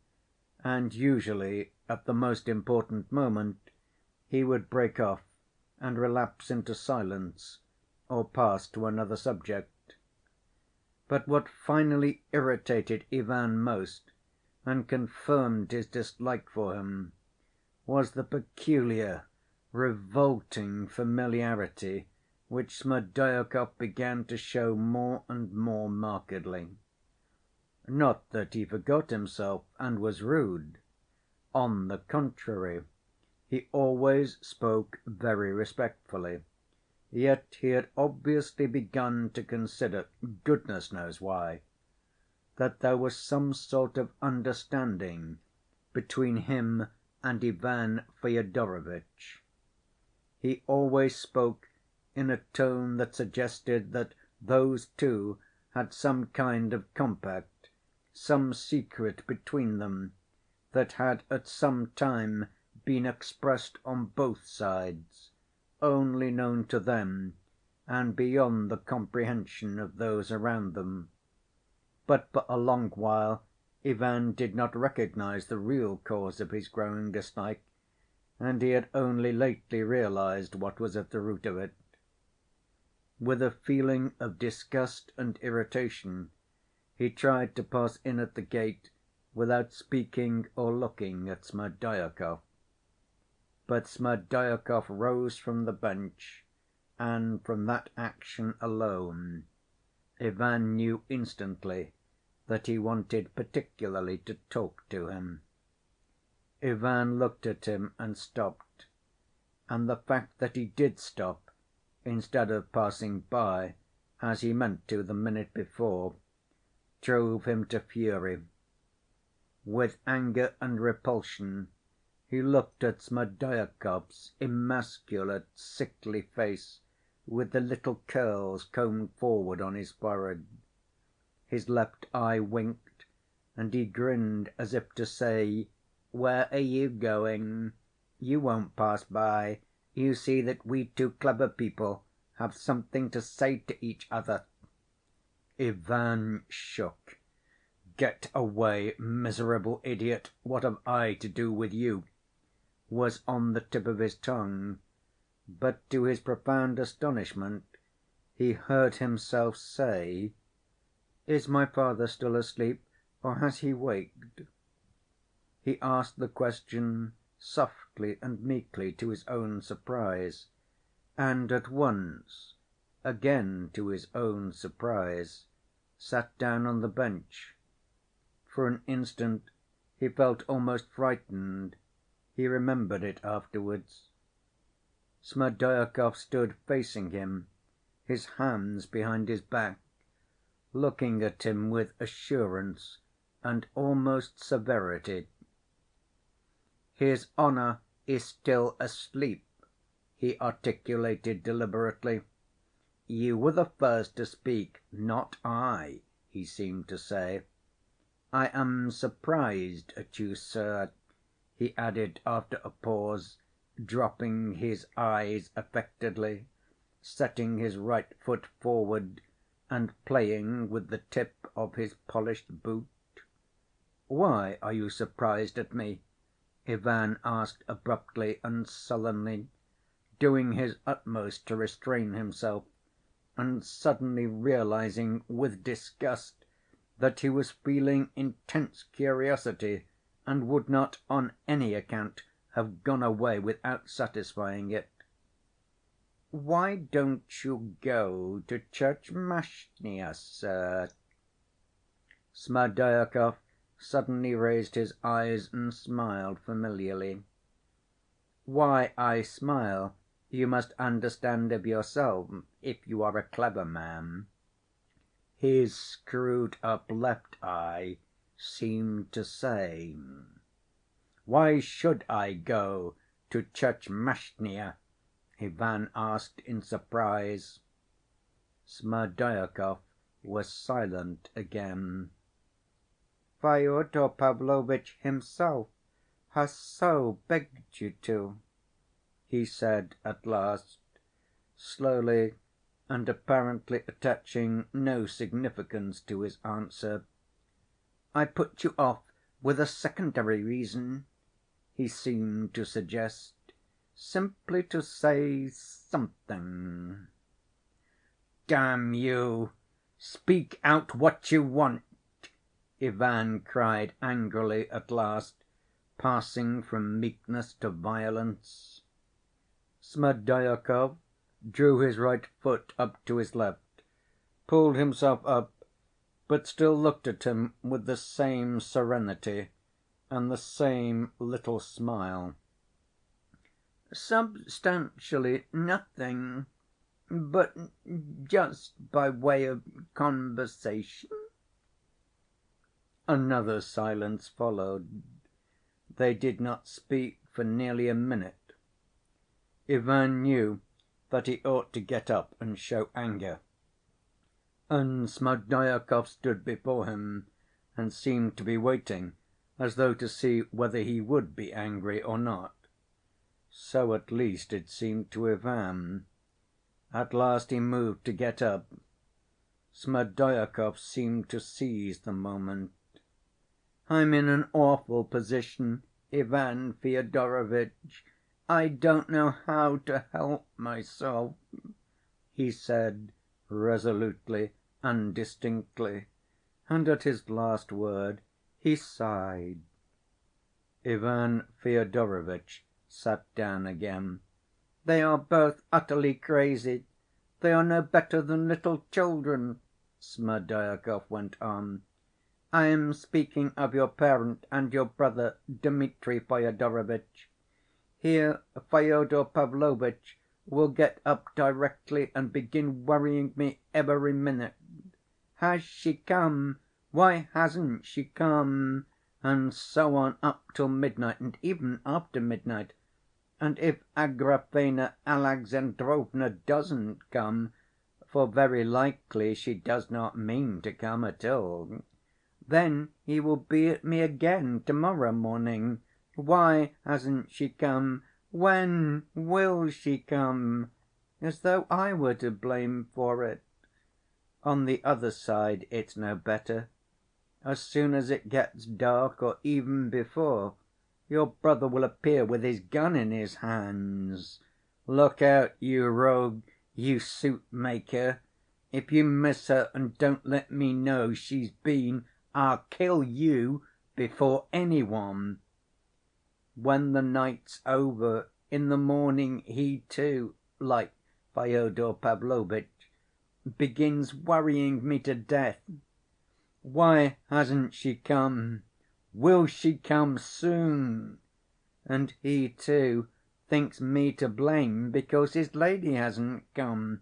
and usually at the most important moment he would break off and relapse into silence or pass to another subject. But what finally irritated Ivan most and confirmed his dislike for him was the peculiar, revolting familiarity which Smerdyakov began to show more and more markedly. Not that he forgot himself and was rude. On the contrary, he always spoke very respectfully, yet he had obviously begun to consider, goodness knows why, that there was some sort of understanding between him and Ivan Fyodorovitch. He always spoke in a tone that suggested that those two had some kind of compact, some secret between them, that had at some time been expressed on both sides, only known to them and beyond the comprehension of those around them. But for a long while Ivan did not recognize the real cause of his growing dislike, and he had only lately realized what was at the root of it. With a feeling of disgust and irritation, he tried to pass in at the gate without speaking or looking at Smerdyakov. But Smerdyakov rose from the bench, and from that action alone Ivan knew instantly that he wanted particularly to talk to him. Ivan looked at him and stopped, and the fact that he did stop instead of passing by, as he meant to the minute before, drove him to fury. With anger and repulsion he looked at Smerdyakov's emasculate, sickly face with the little curls combed forward on his forehead. His left eye winked, and he grinned as if to say, "Where are you going? You won't pass by. You see that we two clever people have something to say to each other." Ivan shook. "Get away, miserable idiot! What have I to do with you?" was on the tip of his tongue, but to his profound astonishment he heard himself say, "Is my father still asleep, or has he waked?" He asked the question softly and meekly to his own surprise, and at once, again to his own surprise, sat down on the bench. For an instant he felt almost frightened. He remembered it afterwards. Smerdyakov stood facing him, his hands behind his back, looking at him with assurance and almost severity. "His honor is still asleep," he articulated deliberately. "You were the first to speak, not I," he seemed to say. "I am surprised at you, sir," he added after a pause, dropping his eyes affectedly, setting his right foot forward and playing with the tip of his polished boot. "Why are you surprised at me?" Ivan asked abruptly and sullenly, doing his utmost to restrain himself, and suddenly realizing with disgust that he was feeling intense curiosity and would not on any account have gone away without satisfying it. "Why don't you go to Tchermashnya, sir?" Smerdyakov suddenly raised his eyes and smiled familiarly. "Why I smile you must understand of yourself, if you are a clever man." His screwed‐up left eye seemed to say. "Why should I go to Tchermashnya?" Ivan asked in surprise. Smerdyakov was silent again. "Fyodor Pavlovitch himself has so begged you to," he said at last, slowly and apparently attaching no significance to his answer. "I put you off with a secondary reason," he seemed to suggest, "simply to say something." "Damn you! Speak out what you want!" Ivan cried angrily at last, passing from meekness to violence. Smerdyakov drew his right foot up to his left, pulled himself up, but still looked at him with the same serenity and the same little smile. "Substantially nothing, but just by way of conversation." Another silence followed. They did not speak for nearly a minute. Ivan knew that he ought to get up and show anger, and Smerdyakov stood before him and seemed to be waiting, as though to see whether he would be angry or not. So at least it seemed to Ivan. At last he moved to get up. Smerdyakov seemed to seize the moment. "I'm in an awful position, Ivan Fyodorovitch. I don't know how to help myself," he said resolutely and distinctly, and at his last word he sighed. Ivan Fyodorovitch sat down again. "They are both utterly crazy. They are no better than little children. Smerdyakov went on. "I am speaking of your parent and your brother, Dmitri Fyodorovitch. Here Fyodor Pavlovitch will get up directly and begin worrying me every minute. 'Has she come? Why hasn't she come?' and so on up till midnight, and even after midnight. And if Agrafena Alexandrovna doesn't come, for very likely she does not mean to come at all, then he will be at me again to‐morrow morning. 'Why hasn't she come? When will she come?' As though I were to blame for it. On the other side it's no better. As soon as it gets dark, or even before, your brother will appear with his gun in his hands. 'Look out, you rogue, you suit‐maker! If you miss her and don't let me know she's been, I'll kill you before any one.' When the night's over, in the morning he too, like Fyodor Pavlovitch, begins worrying me to death. 'Why hasn't she come? Will she come soon?' And he too thinks me to blame because his lady hasn't come.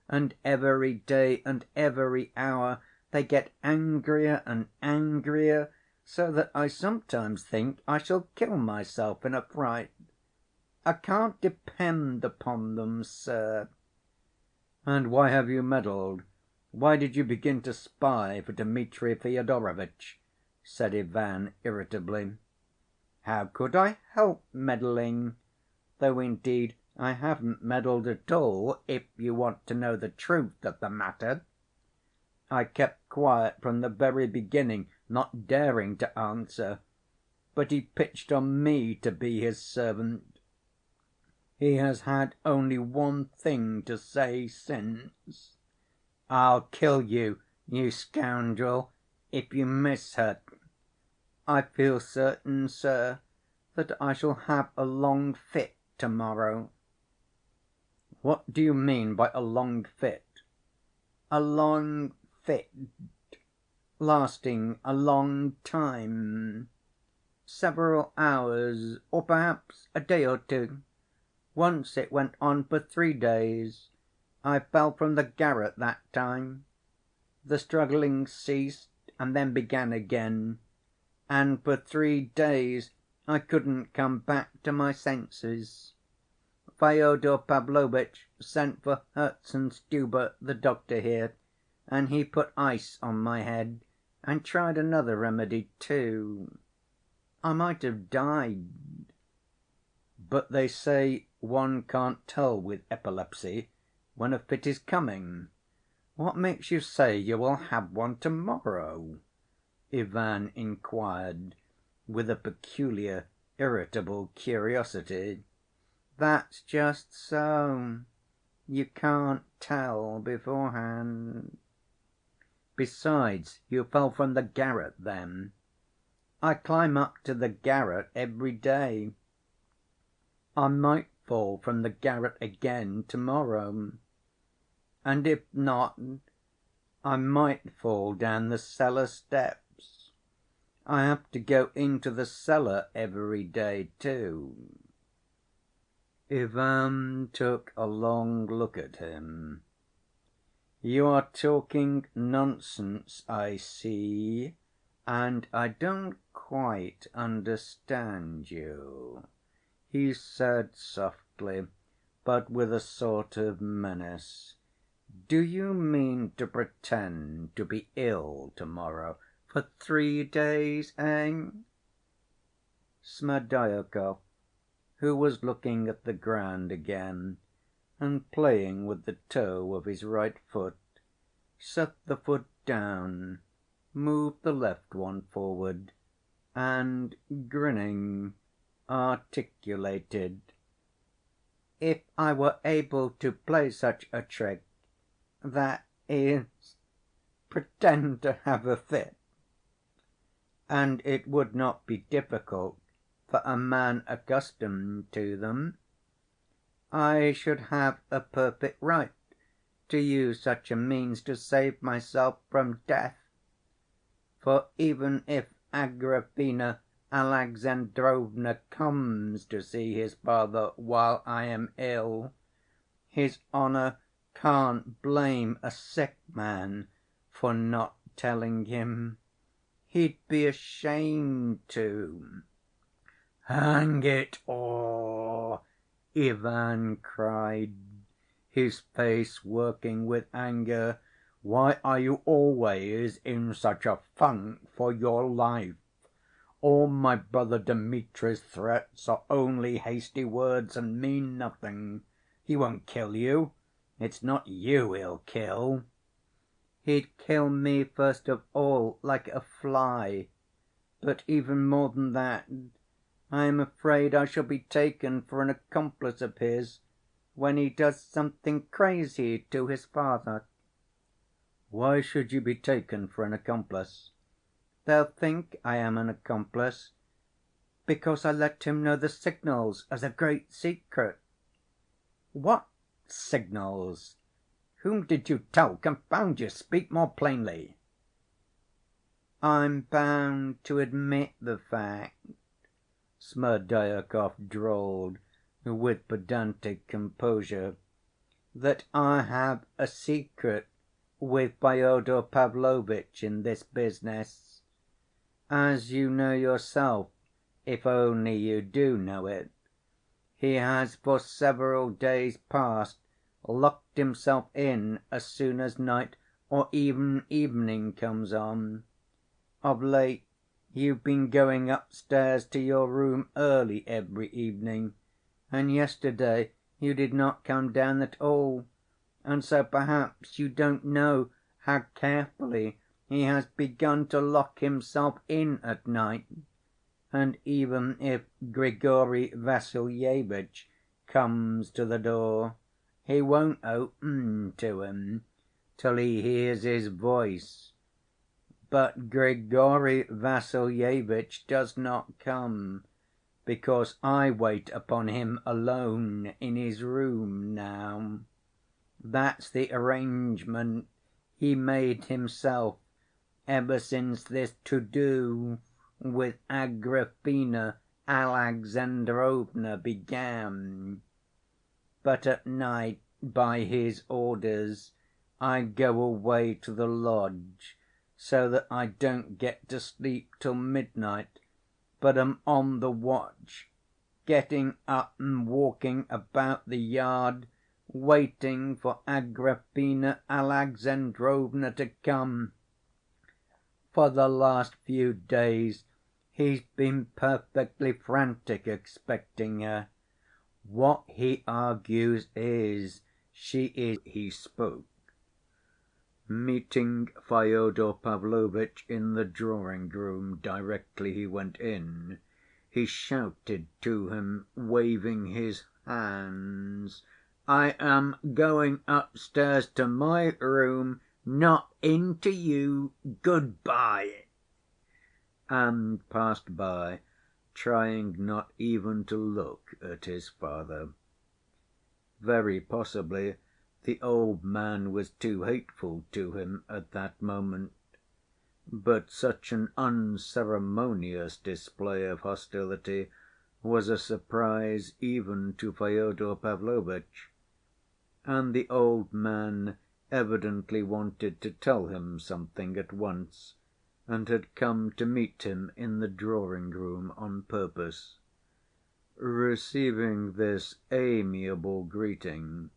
And every day and every hour they get angrier and angrier, so that I sometimes think I shall kill myself in a fright. I can't depend upon them, sir." "And why have you meddled? Why did you begin to spy for Dmitri Fyodorovitch?" said Ivan irritably. "How could I help meddling? Though indeed I haven't meddled at all, if you want to know the truth of the matter. I kept quiet from the very beginning, not daring to answer, but he pitched on me to be his servant. He has had only one thing to say since: 'I'll kill you, you scoundrel, if you miss her.' I feel certain, sir, that I shall have a long fit to‐morrow." "What do you mean by a long fit?" "A long fit, lasting a long time, several hours, or perhaps a day or two. Once it went on for 3 days. I fell from the garret that time. The struggling ceased and then began again, and for 3 days I couldn't come back to my senses. Fyodor Pavlovitch sent for Herzenstube, the doctor here, and he put ice on my head and tried another remedy, too. I might have died." "But they say one can't tell with epilepsy when a fit is coming. What makes you say you will have one to‐morrow?" Ivan inquired with a peculiar, irritable curiosity. "That's just so. You can't tell beforehand." "Besides, you fell from the garret then." "I climb up to the garret every day. I might fall from the garret again to‐morrow. And if not, I might fall down the cellar steps. I have to go into the cellar every day, too." Ivan took a long look at him. "You are talking nonsense, I see, and I don't quite understand you," he said softly, but with a sort of menace. "Do you mean to pretend to be ill to‐morrow for 3 days, eh?" Smerdyakov, who was looking at the ground again and playing with the toe of his right foot, set the foot down, moved the left one forward, and, grinning, articulated: "If I were able to play such a trick, that is, pretend to have a fit, and it would not be difficult for a man accustomed to them, I should have a perfect right to use such a means to save myself from death. For even if Agrafena Alexandrovna comes to see his father while I am ill, his honor can't blame a sick man for not telling him. He'd be ashamed to." "Hang it all!" Ivan cried, his face working with anger. "Why are you always in such a funk for your life? All my brother Dmitri's threats are only hasty words and mean nothing. He won't kill you. It's not you he'll kill." "He'd kill me first of all, like a fly. But even more than that, I am afraid I shall be taken for an accomplice of his when he does something crazy to his father." "Why should you be taken for an accomplice?" "They'll think I am an accomplice because I let him know the signals as a great secret." "What signals? Whom did you tell? Confound you, speak more plainly." "I'm bound to admit the fact," Smerdyakov drawled with pedantic composure, "that I have a secret with Fyodor Pavlovitch in this business. As you know yourself, if only you do know it, he has for several days past locked himself in as soon as night or even evening comes on. Of late you've been going upstairs to your room early every evening, and yesterday you did not come down at all, and so perhaps you don't know how carefully he has begun to lock himself in at night. And even if Grigory Vassilyevitch comes to the door, he won't open to him till he hears his voice. But Grigory Vassilyevitch does not come, because I wait upon him alone in his room now. That's the arrangement he made himself ever since this to-do with Agrafena Alexandrovna began. But at night, by his orders, I go away to the lodge, so that I don't get to sleep till midnight, but am on the watch, getting up and walking about the yard, waiting for Agrafena Alexandrovna to come. For the last few days he's been perfectly frantic expecting her. What he argues is, she is—" He spoke. Meeting Fyodor Pavlovitch in the drawing‐room directly he went in, he shouted to him, waving his hands, "I am going upstairs to my room, not into you. Good‐by," and passed by, trying not even to look at his father. Very possibly the old man was too hateful to him at that moment, but such an unceremonious display of hostility was a surprise even to Fyodor Pavlovitch, and the old man evidently wanted to tell him something at once, and had come to meet him in the drawing‐room on purpose. Receiving this amiable greeting,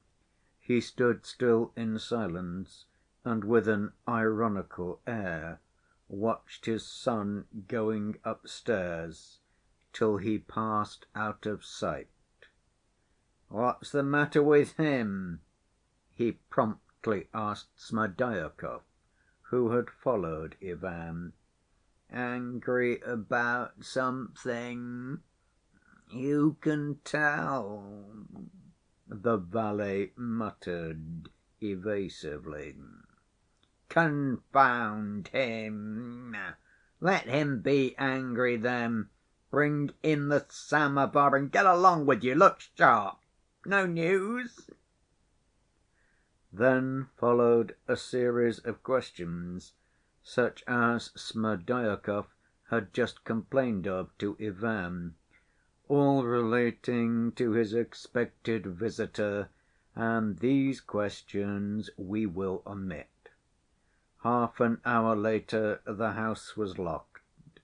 he stood still in silence and with an ironical air watched his son going upstairs till he passed out of sight. "What's the matter with him?" he promptly asked Smerdyakov, who had followed Ivan. "Angry about something? You can tell," the valet muttered evasively. "Confound him! Let him be angry then. Bring in the samovar and get along with you. Look sharp. No news?" Then followed a series of questions, such as Smerdyakov had just complained of to Ivan, all relating to his expected visitor, and these questions we will omit. Half an hour later the house was locked,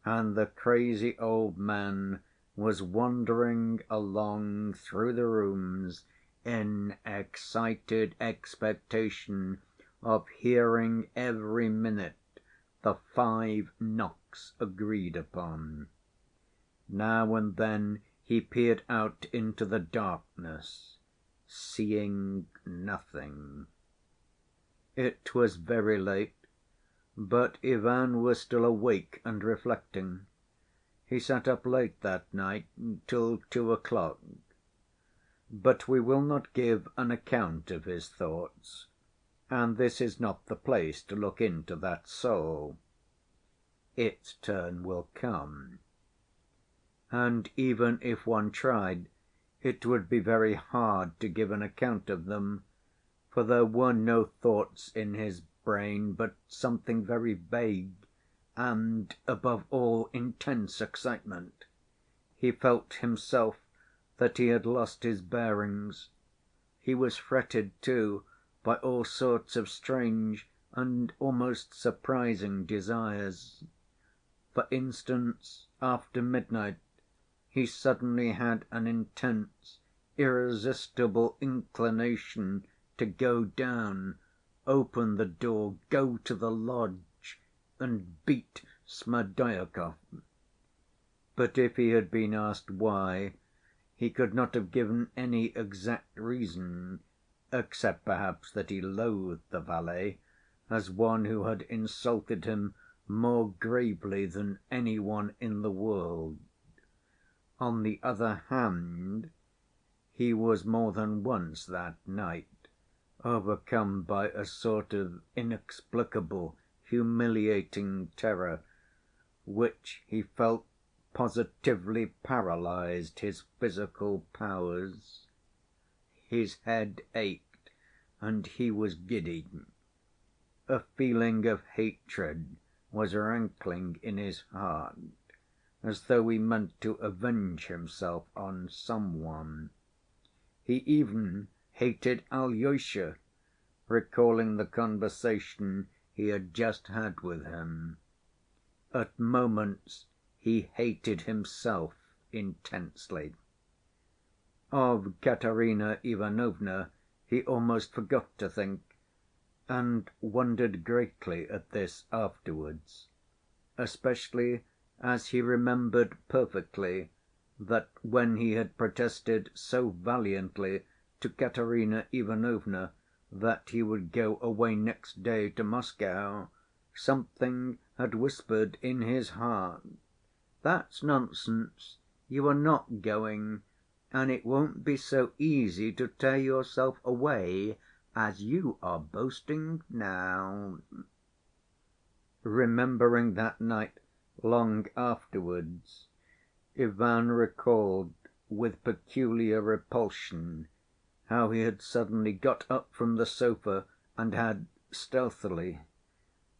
and the crazy old man was wandering along through the rooms in excited expectation of hearing every minute the 5 knocks agreed upon. Now and then he peered out into the darkness, seeing nothing. It was very late, but Ivan was still awake and reflecting. He sat up late that night, till 2 o'clock. But we will not give an account of his thoughts, and this is not the place to look into that soul. Its turn will come. And even if one tried, it would be very hard to give an account of them, for there were no thoughts in his brain, but something very vague and, above all, intense excitement. He felt himself that he had lost his bearings. He was fretted, too, by all sorts of strange and almost surprising desires. For instance, after midnight, he suddenly had an intense, irresistible inclination to go down, open the door, go to the lodge, and beat Smerdyakov. But if he had been asked why, he could not have given any exact reason, except perhaps that he loathed the valet as one who had insulted him more gravely than any one in the world. On the other hand, he was more than once that night overcome by a sort of inexplicable, humiliating terror, which he felt positively paralyzed his physical powers. His head ached and he was giddy. A feeling of hatred was rankling in his heart, as though he meant to avenge himself on some one. He even hated Alyosha, recalling the conversation he had just had with him. At moments he hated himself intensely. Of Katerina Ivanovna he almost forgot to think, and wondered greatly at this afterwards, especially as he remembered perfectly that when he had protested so valiantly to Katerina Ivanovna that he would go away next day to Moscow, something had whispered in his heart, "That's nonsense, you are not going, and it won't be so easy to tear yourself away as you are boasting now." Remembering that night long afterwards, Ivan recalled with peculiar repulsion how he had suddenly got up from the sofa and had stealthily,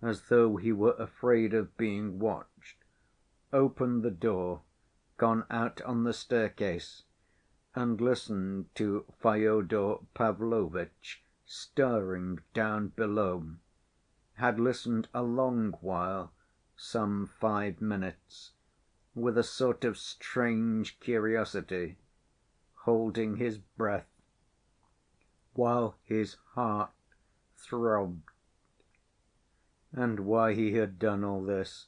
as though he were afraid of being watched, opened the door, gone out on the staircase, and listened to Fyodor Pavlovitch stirring down below, had listened a long while, some 5 minutes, with a sort of strange curiosity, holding his breath, while his heart throbbed. And why he had done all this,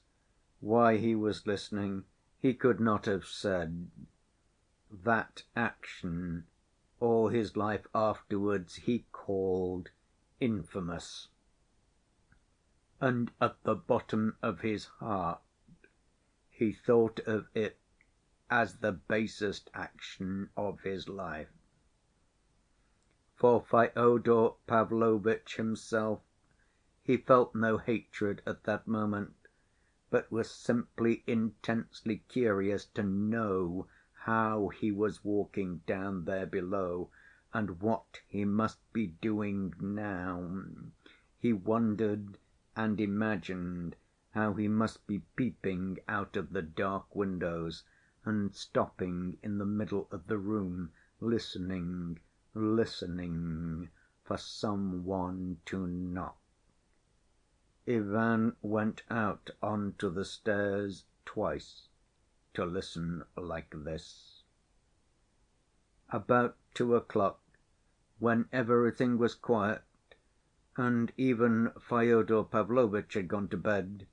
why he was listening, he could not have said. That action, all his life afterwards, he called infamous. And at the bottom of his heart he thought of it as the basest action of his life. For Fyodor Pavlovitch himself, he felt no hatred at that moment, but was simply intensely curious to know how he was walking down there below, and what he must be doing now. He wondered and imagined how he must be peeping out of the dark windows and stopping in the middle of the room, listening, listening for some one to knock. Ivan went out on to the stairs twice to listen like this. About 2:00, when everything was quiet, and even Fyodor Pavlovitch had gone to bed,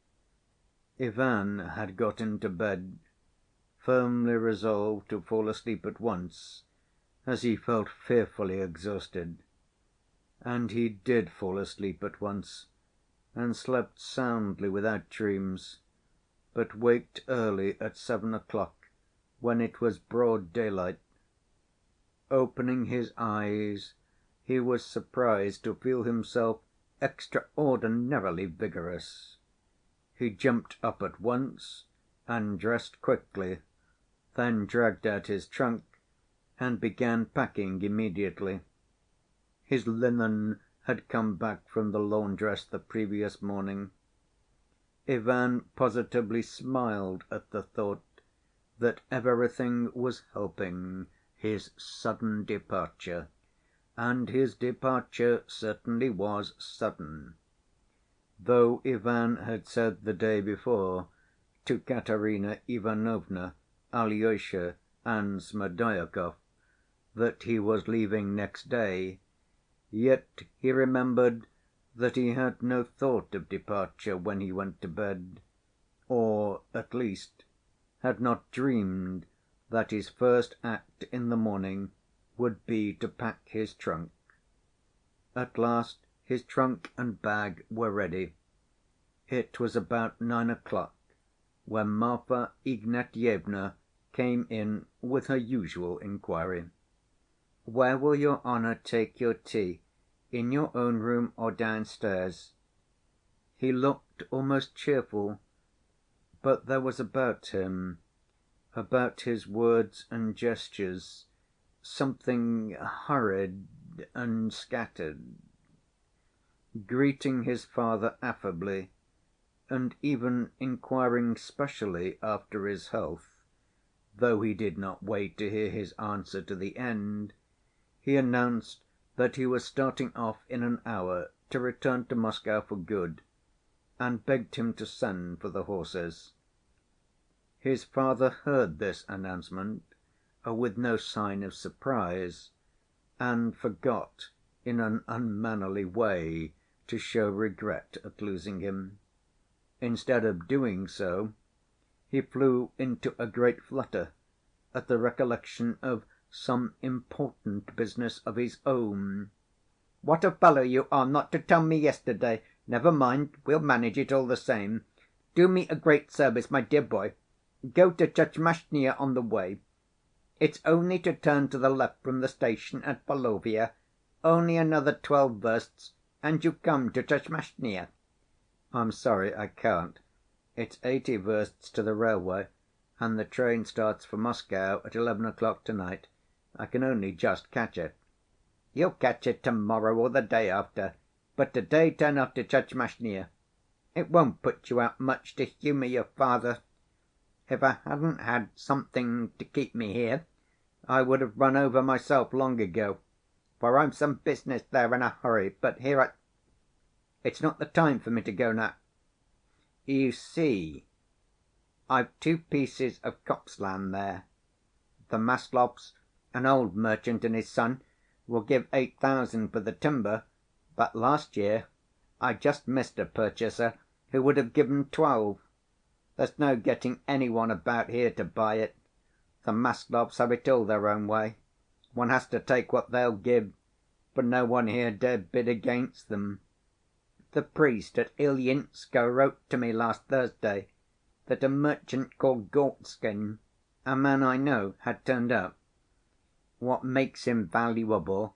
Ivan had got into bed, firmly resolved to fall asleep at once, as he felt fearfully exhausted. And he did fall asleep at once, and slept soundly without dreams, but waked early at 7:00, when it was broad daylight. Opening his eyes, he was surprised to feel himself extraordinarily vigorous. He jumped up at once and dressed quickly, then dragged out his trunk and began packing immediately. His linen had come back from the laundress the previous morning. Ivan positively smiled at the thought that everything was helping his sudden departure, and his departure certainly was sudden. Though Ivan had said the day before to Katerina Ivanovna, Alyosha, and Smerdyakov that he was leaving next day, yet he remembered that he had no thought of departure when he went to bed, or, at least, had not dreamed that his first act in the morning would be to pack his trunk. At last his trunk and bag were ready. It was about 9:00 when Marfa Ignatyevna came in with her usual inquiry. "Where will your honor take your tea, in your own room or downstairs?" He looked almost cheerful, but there was about him, about his words and gestures, something hurried and scattered. Greeting his father affably, and even inquiring specially after his health, though he did not wait to hear his answer to the end, he announced that he was starting off in an hour to return to Moscow for good, and begged him to send for the horses. His father heard this announcement with no sign of surprise, and forgot in an unmannerly way to show regret at losing him. Instead of doing so, he flew into a great flutter at the recollection of some important business of his own. "What a fellow you are not to tell me yesterday! Never mind, we'll manage it all the same. Do me a great service, my dear boy. Go to Tchermashnya on the way. It's only to turn to the left from the station at Volovya, only another 12 versts, and you come to Tchermashnya." "I'm sorry, I can't. It's 80 versts to the railway, and the train starts for Moscow at 11:00 to‐night. I can only just catch it." "You'll catch it to‐morrow or the day after, but to‐day turn off to Tchermashnya. It won't put you out much to humor your father. If I hadn't had something to keep me here, I would have run over myself long ago, for I've some business there in a hurry, but here it's not the time for me to go now. You see, I've 2 pieces of copse land there. The Maslovs, an old merchant and his son, will give 8,000 for the timber, but last year I just missed a purchaser who would have given 12. There's no getting any one about here to buy it. The Maslovs have it all their own way. One has to take what they'll give, for no one here dare bid against them. The priest at Ilyinskoe wrote to me last Thursday that a merchant called Gorstkin, a man I know, had turned up. What makes him valuable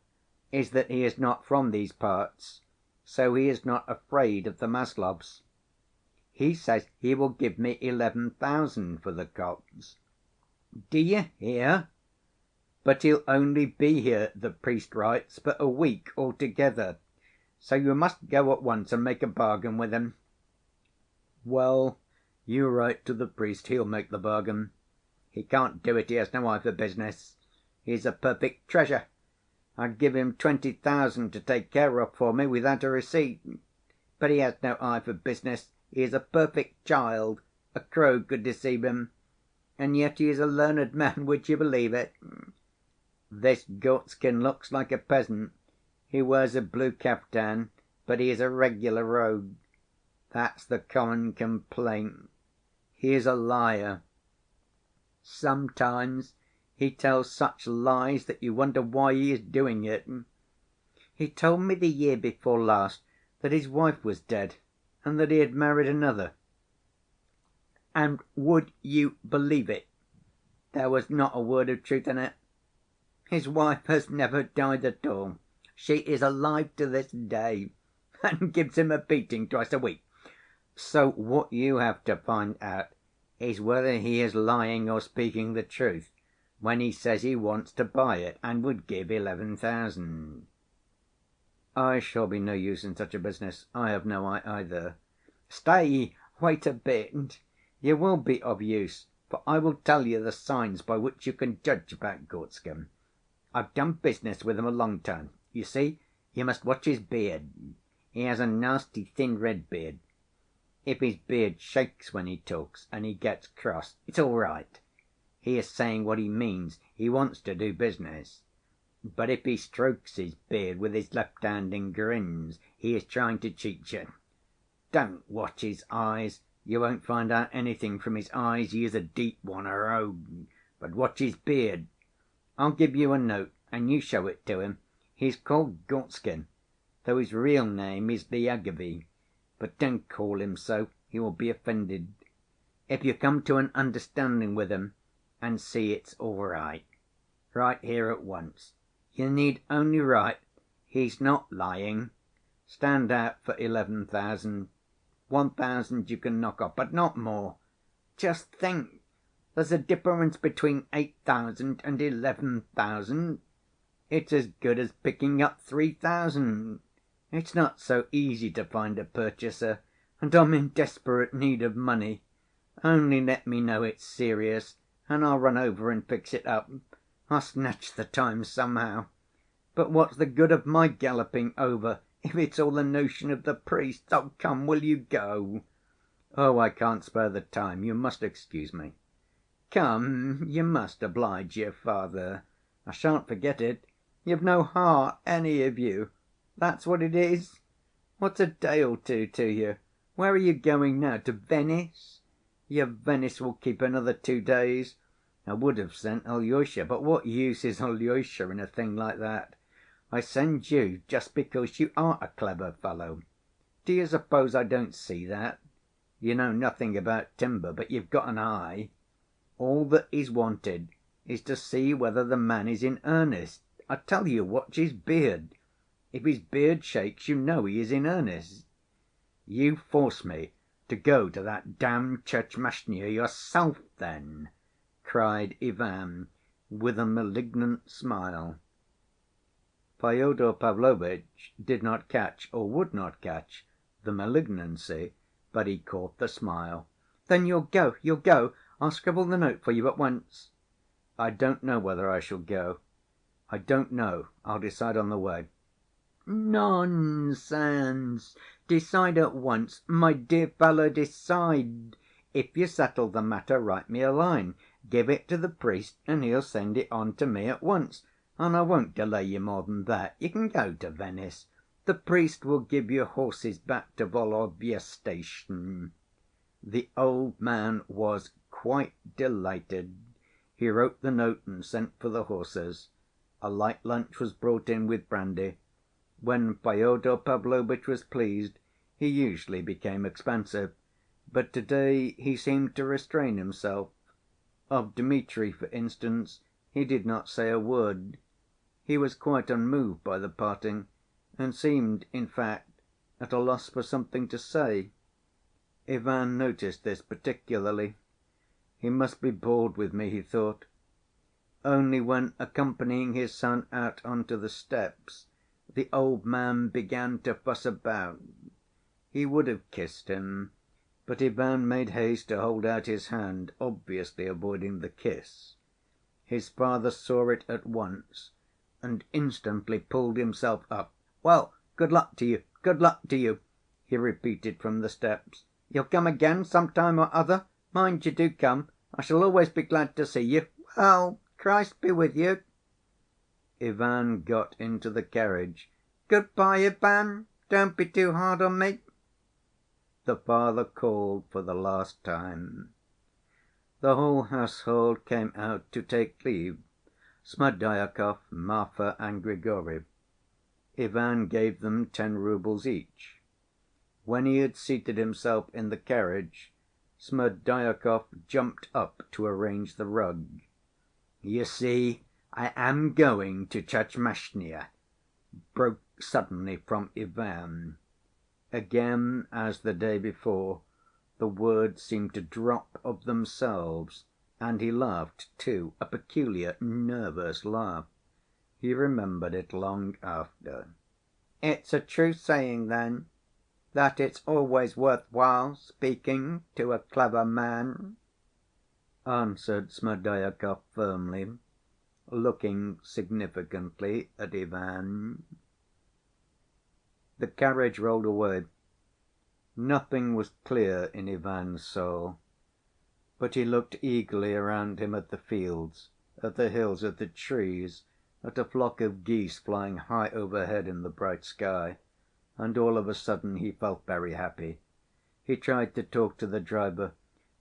is that he is not from these parts, so he is not afraid of the Maslovs. He says he will give me 11,000 for the copse. Do you hear? But he'll only be here, the priest writes, for a week altogether. So you must go at once and make a bargain with him." "Well, you write to the priest, he'll make the bargain." "He can't do it, he has no eye for business. He's a perfect treasure. I'd give him 20,000 to take care of for me without a receipt. But he has no eye for business, he is a perfect child, a crow could deceive him. And yet he is a learned man, would you believe it? This Gorstkin looks like a peasant. He wears a blue kaftan, but he is a regular rogue. That's the common complaint. He is a liar. Sometimes he tells such lies that you wonder why he is doing it. He told me the year before last that his wife was dead and that he had married another. And would you believe it? There was not a word of truth in it. His wife has never died at all. She is alive to this day and gives him a beating twice a week. So what you have to find out is whether he is lying or speaking the truth when he says he wants to buy it and would give 11,000. I shall be no use in such a business. I have no eye either. Stay, wait a bit. You will be of use, for I will tell you the signs by which you can judge about Gorstkin. I've done business with him a long time. You see, you must watch his beard. He has a nasty thin red beard. If his beard shakes when he talks and he gets cross, it's all right. He is saying what he means. He wants to do business. But if he strokes his beard with his left hand and grins, he is trying to cheat you. Don't watch his eyes. You won't find out anything from his eyes. He is a deep one, a rogue. But watch his beard. I'll give you a note, and you show it to him. He's called Gorstkin, though his real name is Lyagavy. But don't call him so. He will be offended. If you come to an understanding with him and see it's all right, write here at once. You need only write, 'He's not lying.' Stand out for 11,000. 1,000 you can knock off, but not more. Just think, there's a difference between 8,000 and 11,000. It's as good as picking up 3,000. It's not so easy to find a purchaser, and I'm in desperate need of money. Only let me know it's serious, and I'll run over and fix it up. I'll snatch the time somehow. But what's the good of my galloping over if it's all a notion of the priest? Oh, come, will you go?" "Oh, I can't spare the time. You must excuse me." "Come, you must oblige your father. I shan't forget it. You've no heart, any of you. That's what it is. What's a day or two to you? Where are you going now? To Venice? Your Venice will keep another 2 days. I would have sent Alyosha, but what use is Alyosha in a thing like that? I send you just because you are a clever fellow. Do you suppose I don't see that? You know nothing about timber, but you've got an eye. All that is wanted is to see whether the man is in earnest. I tell you, watch his beard. If his beard shakes, you know he is in earnest. You force me to go to that damned Tchermashnya yourself, then," cried Ivan, with a malignant smile. Fyodor Pavlovitch did not catch, or would not catch, the malignancy, but he caught the smile. "Then you'll go, you'll go? I'll scribble the note for you at once." "I don't know whether I shall go. I don't know. I'll decide on the way." "Nonsense! Decide at once. My dear fellow, decide. If you settle the matter, write me a line. Give it to the priest, and he'll send it on to me at once. And I won't delay you more than that. You can go to Venice. The priest will give you horses back to Volovya station." The old man was quite delighted. He wrote the note and sent for the horses. A light lunch was brought in with brandy. When Fyodor Pavlovitch was pleased, he usually became expansive, but to‐day he seemed to restrain himself. Of Dmitri, for instance, he did not say a word. He was quite unmoved by the parting, and seemed, in fact, at a loss for something to say. Ivan noticed this particularly. He must be bored with me, he thought. Only when accompanying his son out onto the steps, the old man began to fuss about. He would have kissed him, but Ivan made haste to hold out his hand, obviously avoiding the kiss. His father saw it at once and instantly pulled himself up. "Well, good luck to you, good luck to you," he repeated from the steps. "You'll come again some time or other? Mind you do come. I shall always be glad to see you. Well, Christ be with you." Ivan got into the carriage. "Good‐by, Ivan. Don't be too hard on me." The father called for the last time. The whole household came out to take leave: Smerdyakov, Marfa, and Grigory. Ivan gave them 10 roubles each. When he had seated himself in the carriage, Smerdyakov jumped up to arrange the rug. "You see, I am going to Tchermashnya," broke suddenly from Ivan. Again, as the day before, the words seemed to drop of themselves, and he laughed, too, a peculiar, nervous laugh. He remembered it long after. "It's a true saying, then, that it's always worth while speaking to a clever man?" answered Smerdyakov firmly, looking significantly at Ivan. The carriage rolled away. Nothing was clear in Ivan's soul, but he looked eagerly around him at the fields, at the hills, at the trees, at a flock of geese flying high overhead in the bright sky, and all of a sudden he felt very happy. He tried to talk to the driver,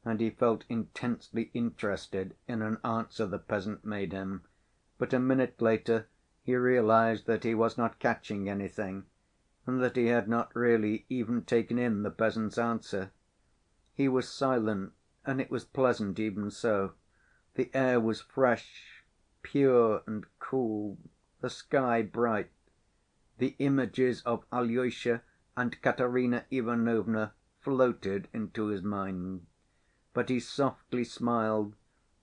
and he felt intensely interested in an answer the peasant made him, but a minute later he realized that he was not catching anything, and that he had not really even taken in the peasant's answer. He was silent, and it was pleasant even so. The air was fresh, pure and cool, the sky bright. The images of Alyosha and Katerina Ivanovna floated into his mind. But he softly smiled,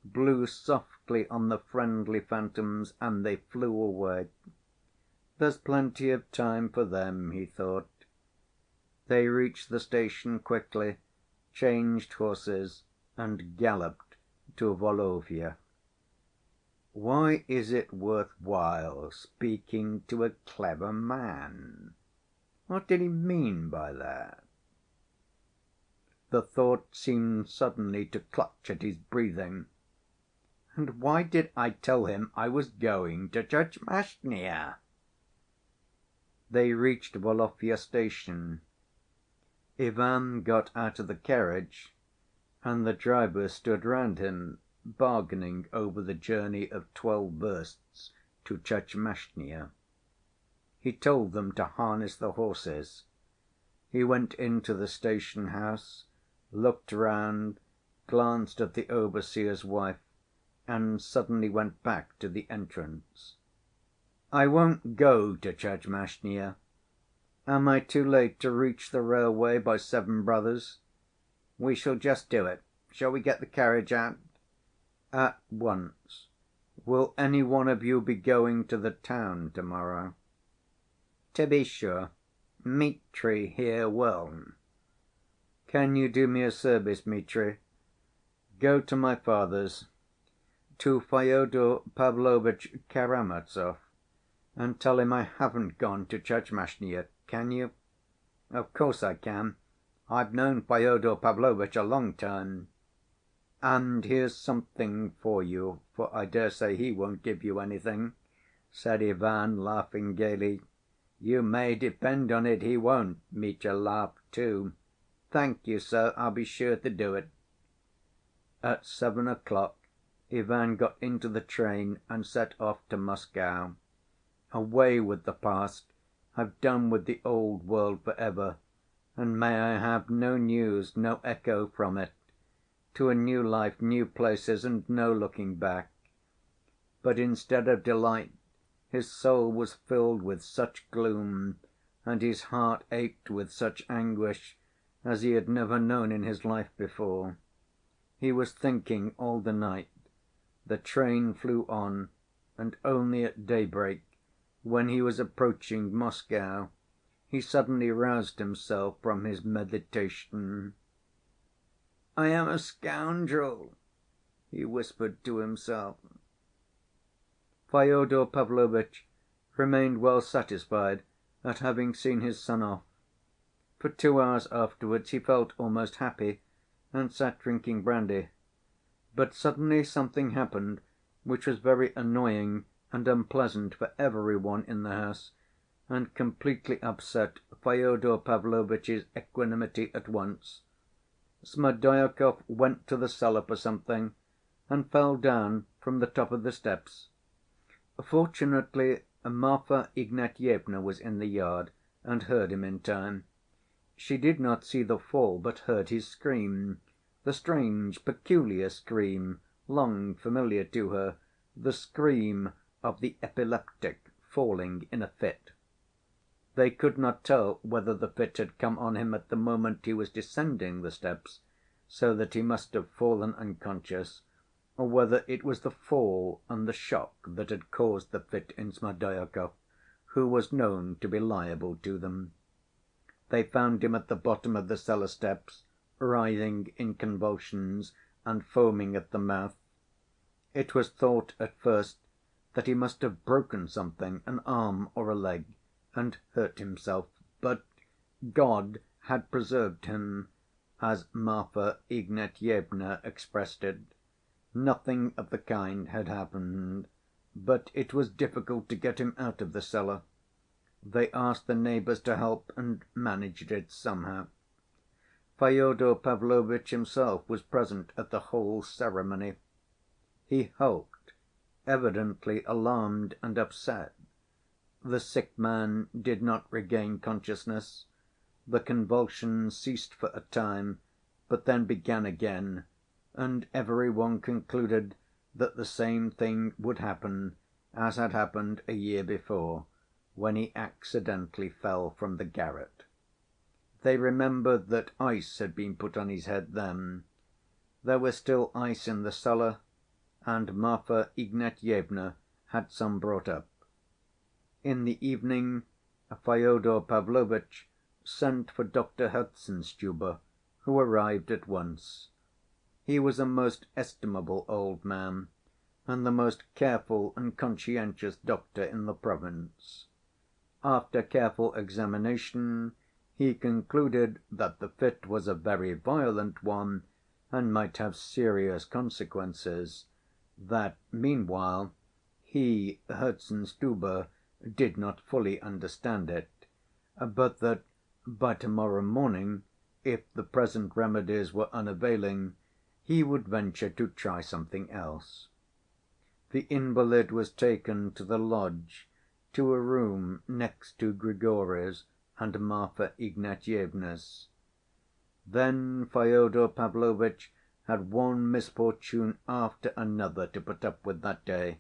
blew softly on the friendly phantoms, and they flew away. "There's plenty of time for them," he thought. They reached the station quickly, changed horses, and galloped to Volovya. Why is it worth while speaking to a clever man? What did he mean by that? The thought seemed suddenly to clutch at his breathing. And why did I tell him I was going to Tchermashnya? They reached Volovya station. Ivan got out of the carriage, and the driver stood round him, bargaining over the journey of 12 versts to Tchermashnya. He told them to harness the horses. He went into the station‐house, looked round, glanced at the overseer's wife, and suddenly went back to the entrance. "I won't go to Tchermashnya. Am I too late to reach the railway by Seven Brothers?" "We shall just do it. Shall we get the carriage out?" "At once. Will any one of you be going to the town to‐morrow?" "To be sure. Mitri here will." "Can you do me a service, Mitri? Go to my father's, to Fyodor Pavlovitch Karamazov, and tell him I haven't gone to Tchermashnya. Can you?" "Of course I can. I've known Fyodor Pavlovitch a long time." "And here's something for you, for I dare say he won't give you anything," said Ivan, laughing gayly. "You may depend on it he won't." Mitya laughed too. "Thank you, sir. I'll be sure to do it." At 7 o'clock Ivan got into the train and set off to Moscow. Away with the past. I've done with the old world for ever, and may I have no news, no echo from it. To a new life, new places, and no looking back. But instead of delight, his soul was filled with such gloom, and his heart ached with such anguish as he had never known in his life before. He was thinking all the night. The train flew on, and only at daybreak, when he was approaching Moscow, he suddenly roused himself from his meditation. "I am a scoundrel," he whispered to himself. Fyodor Pavlovitch remained well satisfied at having seen his son off. For 2 hours afterwards he felt almost happy, and sat drinking brandy. But suddenly something happened which was very annoying and unpleasant for every one in the house, and completely upset Fyodor Pavlovitch's equanimity at once. Smerdyakov went to the cellar for something, and fell down from the top of the steps. Fortunately, Marfa Ignatyevna was in the yard and heard him in time. She did not see the fall, but heard his scream, the strange, peculiar scream, long familiar to her, the scream of the epileptic falling in a fit. They could not tell whether the fit had come on him at the moment he was descending the steps, so that he must have fallen unconscious, or whether it was the fall and the shock that had caused the fit in Smerdyakov, who was known to be liable to them. They found him at the bottom of the cellar steps, writhing in convulsions and foaming at the mouth. It was thought at first that he must have broken something, an arm or a leg, and hurt himself, but God had preserved him, as Marfa Ignatyevna expressed it. Nothing of the kind had happened, but it was difficult to get him out of the cellar. They asked the neighbors to help and managed it somehow. Fyodor Pavlovitch himself was present at the whole ceremony. He helped, evidently alarmed and upset. The sick man did not regain consciousness. The convulsions ceased for a time, but then began again, and every one concluded that the same thing would happen as had happened a year before, when he accidentally fell from the garret. They remembered that ice had been put on his head then. There was still ice in the cellar, and Marfa Ignatyevna had some brought up. In the evening Fyodor Pavlovitch sent for Doctor Herzenstube, who arrived at once. He was a most estimable old man, and the most careful and conscientious doctor in the province. After careful examination, he concluded that the fit was a very violent one and might have serious consequences, that meanwhile he, Herzenstube, did not fully understand it, but that by to‐morrow morning, if the present remedies were unavailing, he would venture to try something else. The invalid was taken to the lodge, to a room next to Grigory's and Marfa Ignatyevna's. Then Fyodor Pavlovitch had one misfortune after another to put up with that day.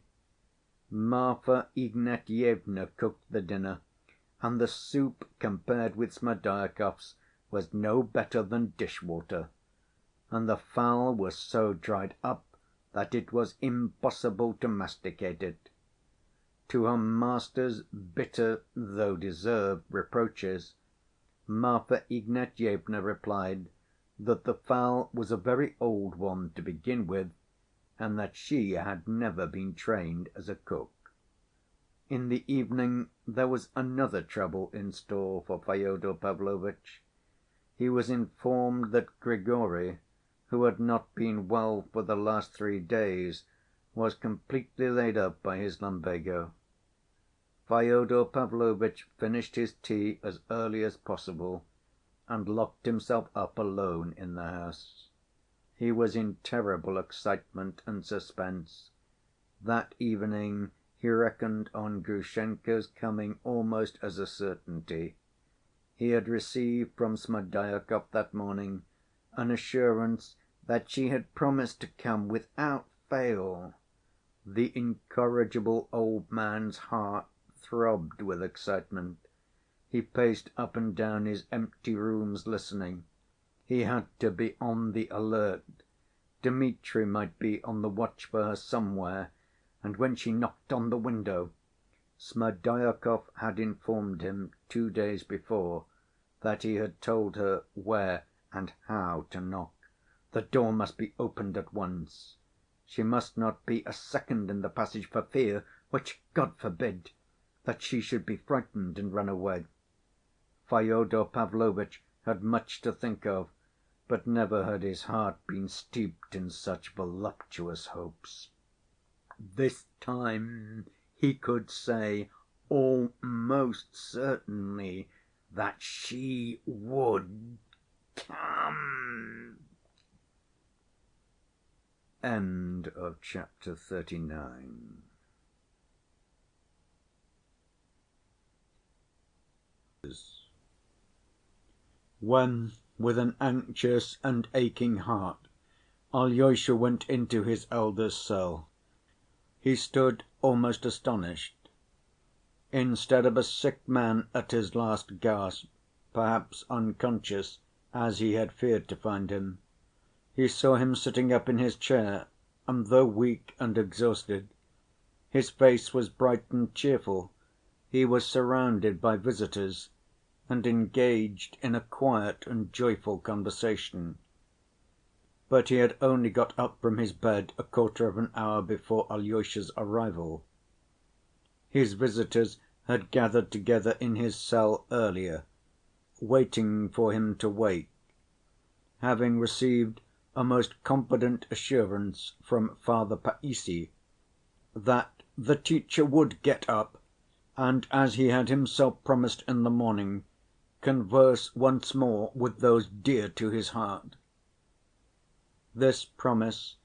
Marfa Ignatyevna cooked the dinner, and the soup compared with Smerdyakov's was no better than dish‐water, and the fowl was so dried up that it was impossible to masticate it. To her master's bitter, though deserved, reproaches, Marfa Ignatyevna replied that the fowl was a very old one to begin with, and that she had never been trained as a cook. In the evening there was another trouble in store for Fyodor Pavlovitch. He was informed that Grigory, who had not been well for the last 3 days, was completely laid up by his lumbago. Fyodor Pavlovitch finished his tea as early as possible and locked himself up alone in the house. He was in terrible excitement and suspense. That evening he reckoned on Grushenka's coming almost as a certainty. He had received from Smerdyakov that morning an assurance that she had promised to come without fail. The incorrigible old man's heart throbbed with excitement. He paced up and down his empty rooms listening. He had to be on the alert. Dmitri might be on the watch for her somewhere, and when she knocked on the window, Smerdyakov had informed him 2 days before that he had told her where and how to knock. The door must be opened at once. She must not be a second in the passage for fear, which God forbid, that she should be frightened and run away. Fyodor Pavlovitch had much to think of, but never had his heart been steeped in such voluptuous hopes. This time he could say almost certainly that she would come. End of chapter 39. When, with an anxious and aching heart, Alyosha went into his elder's cell, he stood almost astonished. Instead of a sick man at his last gasp, perhaps unconscious, as he had feared to find him, he saw him sitting up in his chair, and though weak and exhausted, his face was bright and cheerful, he was surrounded by visitors, and engaged in a quiet and joyful conversation. But he had only got up from his bed a quarter of an hour before Alyosha's arrival. His visitors had gathered together in his cell earlier, waiting for him to wake. Having received a most confident assurance from Father Païssy that the teacher would get up, and, as he had himself promised in the morning, converse once more with those dear to his heart. This promise,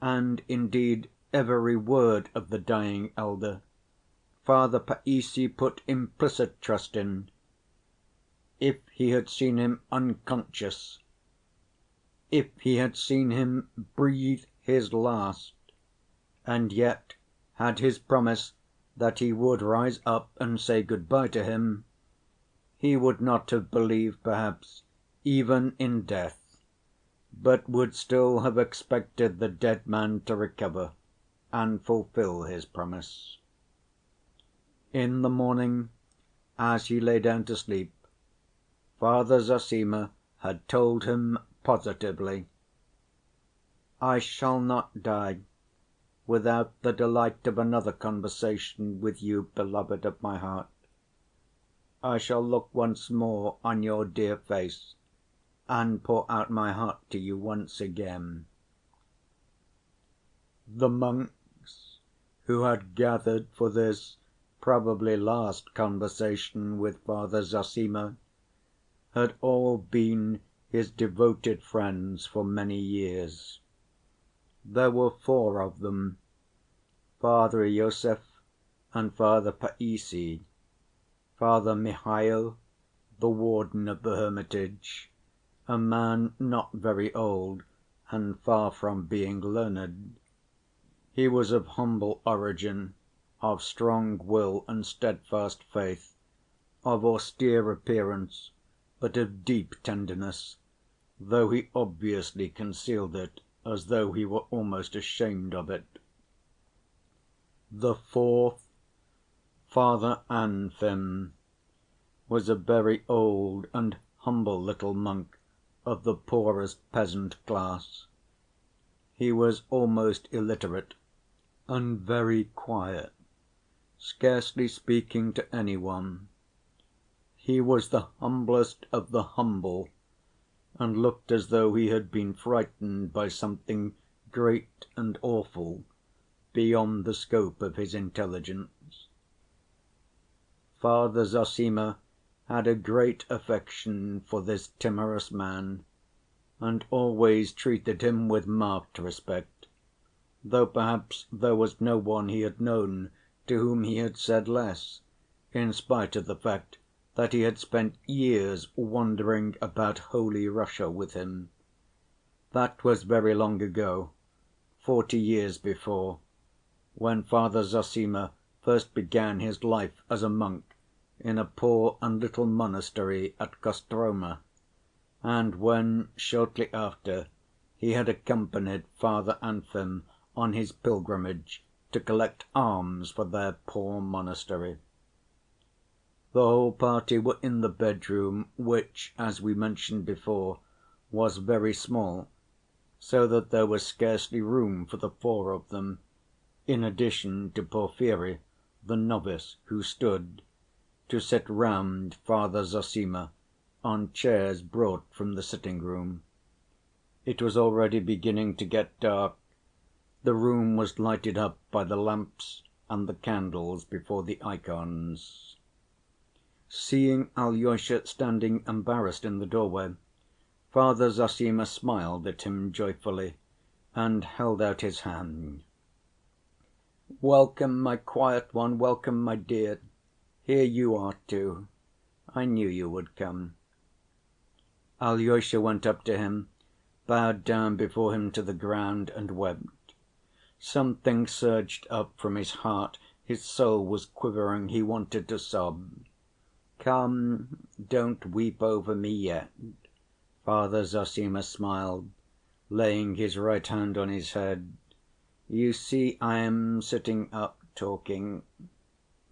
and indeed every word of the dying elder, Father Païssy put implicit trust in. If he had seen him unconscious, if he had seen him breathe his last, and yet had his promise that he would rise up and say good‐by to him, he would not have believed perhaps even in death, but would still have expected the dead man to recover and fulfill his promise. In the morning, as he lay down to sleep, Father Zossima had told him positively, "I shall not die without the delight of another conversation with you, beloved of my heart. I shall look once more on your dear face and pour out my heart to you once again." The monks who had gathered for this probably last conversation with Father Zossima had all been his devoted friends for many years. There were 4 of them, Father Iosif and Father Païssy, Father Mihail, the warden of the hermitage, a man not very old and far from being learned. He was of humble origin, of strong will and steadfast faith, of austere appearance, but of deep tenderness, though he obviously concealed it as though he were almost ashamed of it. The 4th, Father Anfim, was a very old and humble little monk of the poorest peasant class. He was almost illiterate and very quiet, scarcely speaking to any one. He was the humblest of the humble, and looked as though he had been frightened by something great and awful beyond the scope of his intelligence. Father Zossima had a great affection for this timorous man, and always treated him with marked respect, though perhaps there was no one he had known to whom he had said less, in spite of the fact that he had spent years wandering about Holy Russia with him. That was very long ago, 40 years before, when Father Zossima first began his life as a monk in a poor and little monastery at Kostroma, and when, shortly after, he had accompanied Father Anfim on his pilgrimage to collect alms for their poor monastery. The whole party were in the bedroom, which, as we mentioned before, was very small, so that there was scarcely room for the four of them, in addition to Porfiry, the novice, who stood, to sit round Father Zossima on chairs brought from the sitting‐room. It was already beginning to get dark. The room was lighted up by the lamps and the candles before the ikons. Seeing Alyosha standing embarrassed in the doorway, Father Zossima smiled at him joyfully and held out his hand. "Welcome, my quiet one, welcome, my dear. Here you are too. I knew you would come." Alyosha went up to him, bowed down before him to the ground and wept. Something surged up from his heart, his soul was quivering, he wanted to sob. "Come, don't weep over me yet." Father Zossima smiled, laying his right hand on his head. "You see I am sitting up talking.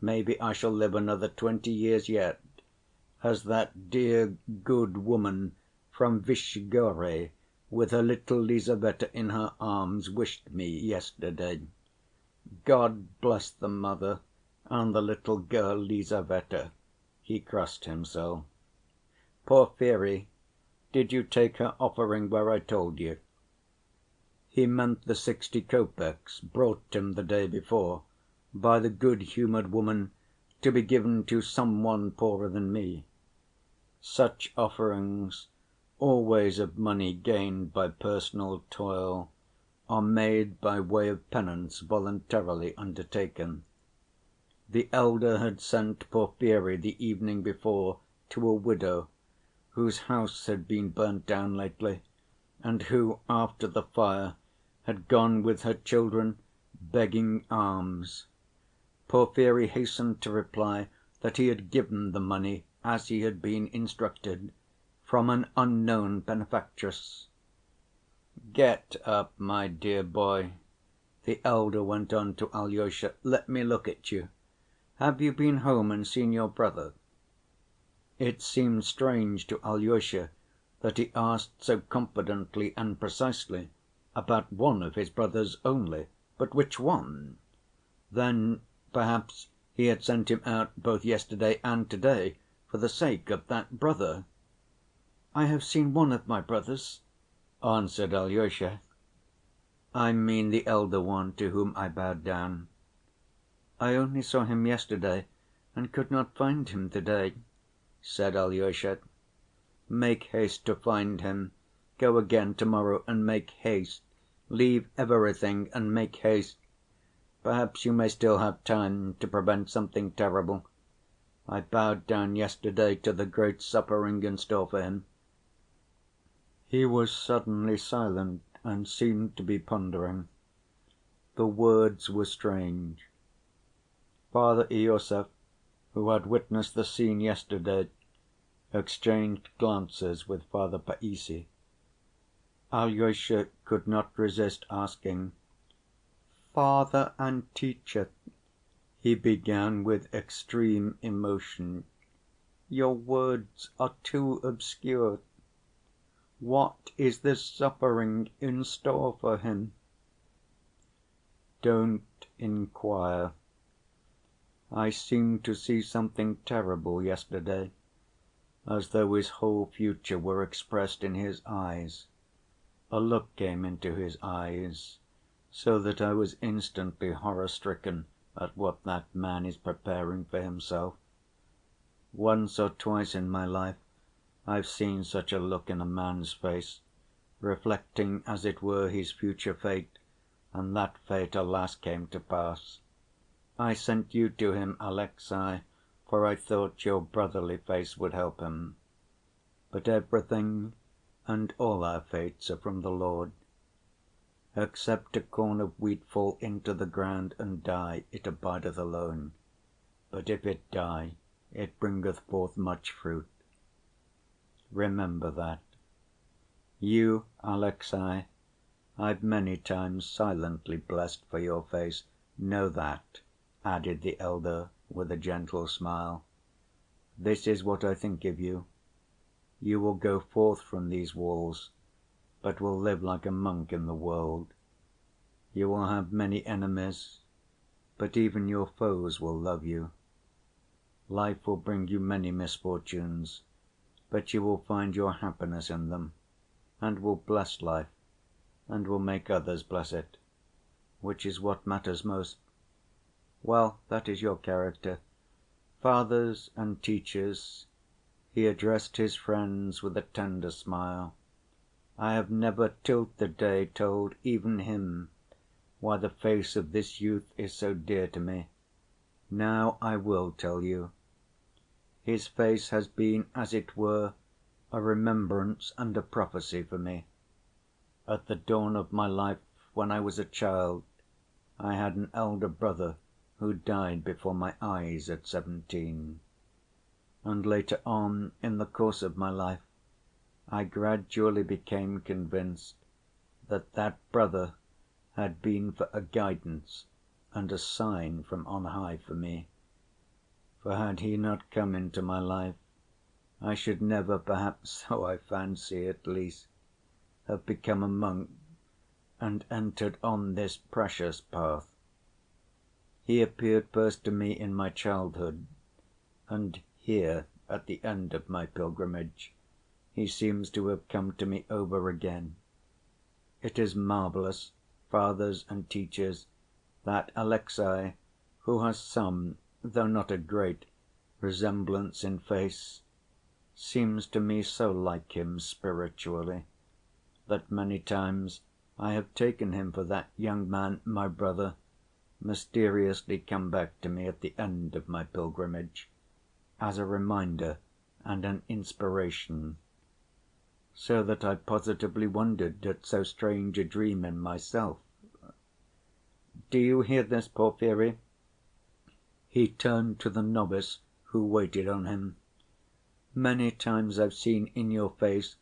Maybe I shall live another 20 years yet, as that dear, good woman from Vyshegorye, with her little Lizaveta in her arms, wished me yesterday. God bless the mother and the little girl Lizaveta." He crossed himself. "Porfiry, did you take her offering where I told you?" He meant the 60 kopecks brought him the day before by the good‐humored woman to be given to some one poorer than me. Such offerings, always of money gained by personal toil, are made by way of penance voluntarily undertaken. The elder had sent Porfiry the evening before to a widow whose house had been burnt down lately, and who, after the fire, had gone with her children begging alms. Porfiry hastened to reply that he had given the money, as he had been instructed, from an unknown benefactress. "Get up, my dear boy," the elder went on to Alyosha. "Let me look at you. Have you been home and seen your brother?" It seemed strange to Alyosha that he asked so confidently and precisely about one of his brothers only. But which one? Then perhaps he had sent him out both yesterday and to‐day for the sake of that brother. "I have seen one of my brothers," answered Alyosha. "I mean the elder one to whom I bowed down." "I only saw him yesterday and could not find him to‐day," said Alyosha. "Make haste to find him. Go again to‐morrow and make haste. Leave everything and make haste. Perhaps you may still have time to prevent something terrible. I bowed down yesterday to the great suffering in store for him." He was suddenly silent and seemed to be pondering. The words were strange. Father Iosif, who had witnessed the scene yesterday, exchanged glances with Father Païssy. Alyosha could not resist asking, "Father and teacher," he began with extreme emotion, "your words are too obscure. What is this suffering in store for him?" "Don't inquire. I seemed to see something terrible yesterday, as though his whole future were expressed in his eyes. A look came into his eyes, so that I was instantly horror‐stricken at what that man is preparing for himself. Once or twice in my life I've seen such a look in a man's face, reflecting as it were his future fate, and that fate, alas, came to pass. I sent you to him, Alexey, for I thought your brotherly face would help him. But everything and all our fates are from the Lord. Except a corn of wheat fall into the ground and die, it abideth alone. But if it die, it bringeth forth much fruit. Remember that. You, Alexey, I've many times silently blessed for your face. Know that," added the elder, with a gentle smile. "This is what I think of you. You will go forth from these walls, but will live like a monk in the world. You will have many enemies, but even your foes will love you. Life will bring you many misfortunes, but you will find your happiness in them, and will bless life, and will make others bless it, which is what matters most. Well, that is your character. Fathers and teachers," he addressed his friends with a tender smile, "I have never till to‐day told even him why the face of this youth is so dear to me. Now I will tell you. His face has been, as it were, a remembrance and a prophecy for me. At the dawn of my life, when I was a child, I had an elder brother who died before my eyes at 17. And later on, in the course of my life, I gradually became convinced that that brother had been for a guidance and a sign from on high for me. For had he not come into my life, I should never, perhaps so I fancy at least, have become a monk and entered on this precious path. He appeared first to me in my childhood, and here, at the end of my pilgrimage, he seems to have come to me over again. It is marvelous, fathers and teachers, that Alexey, who has some, though not a great, resemblance in face, seems to me so like him spiritually, that many times I have taken him for that young man, my brother, mysteriously come back to me at the end of my pilgrimage, as a reminder and an inspiration, so that I positively wondered at so strange a dream in myself. Do you hear this, Porfiry?" He turned to the novice who waited on him. "Many times I've seen in your face,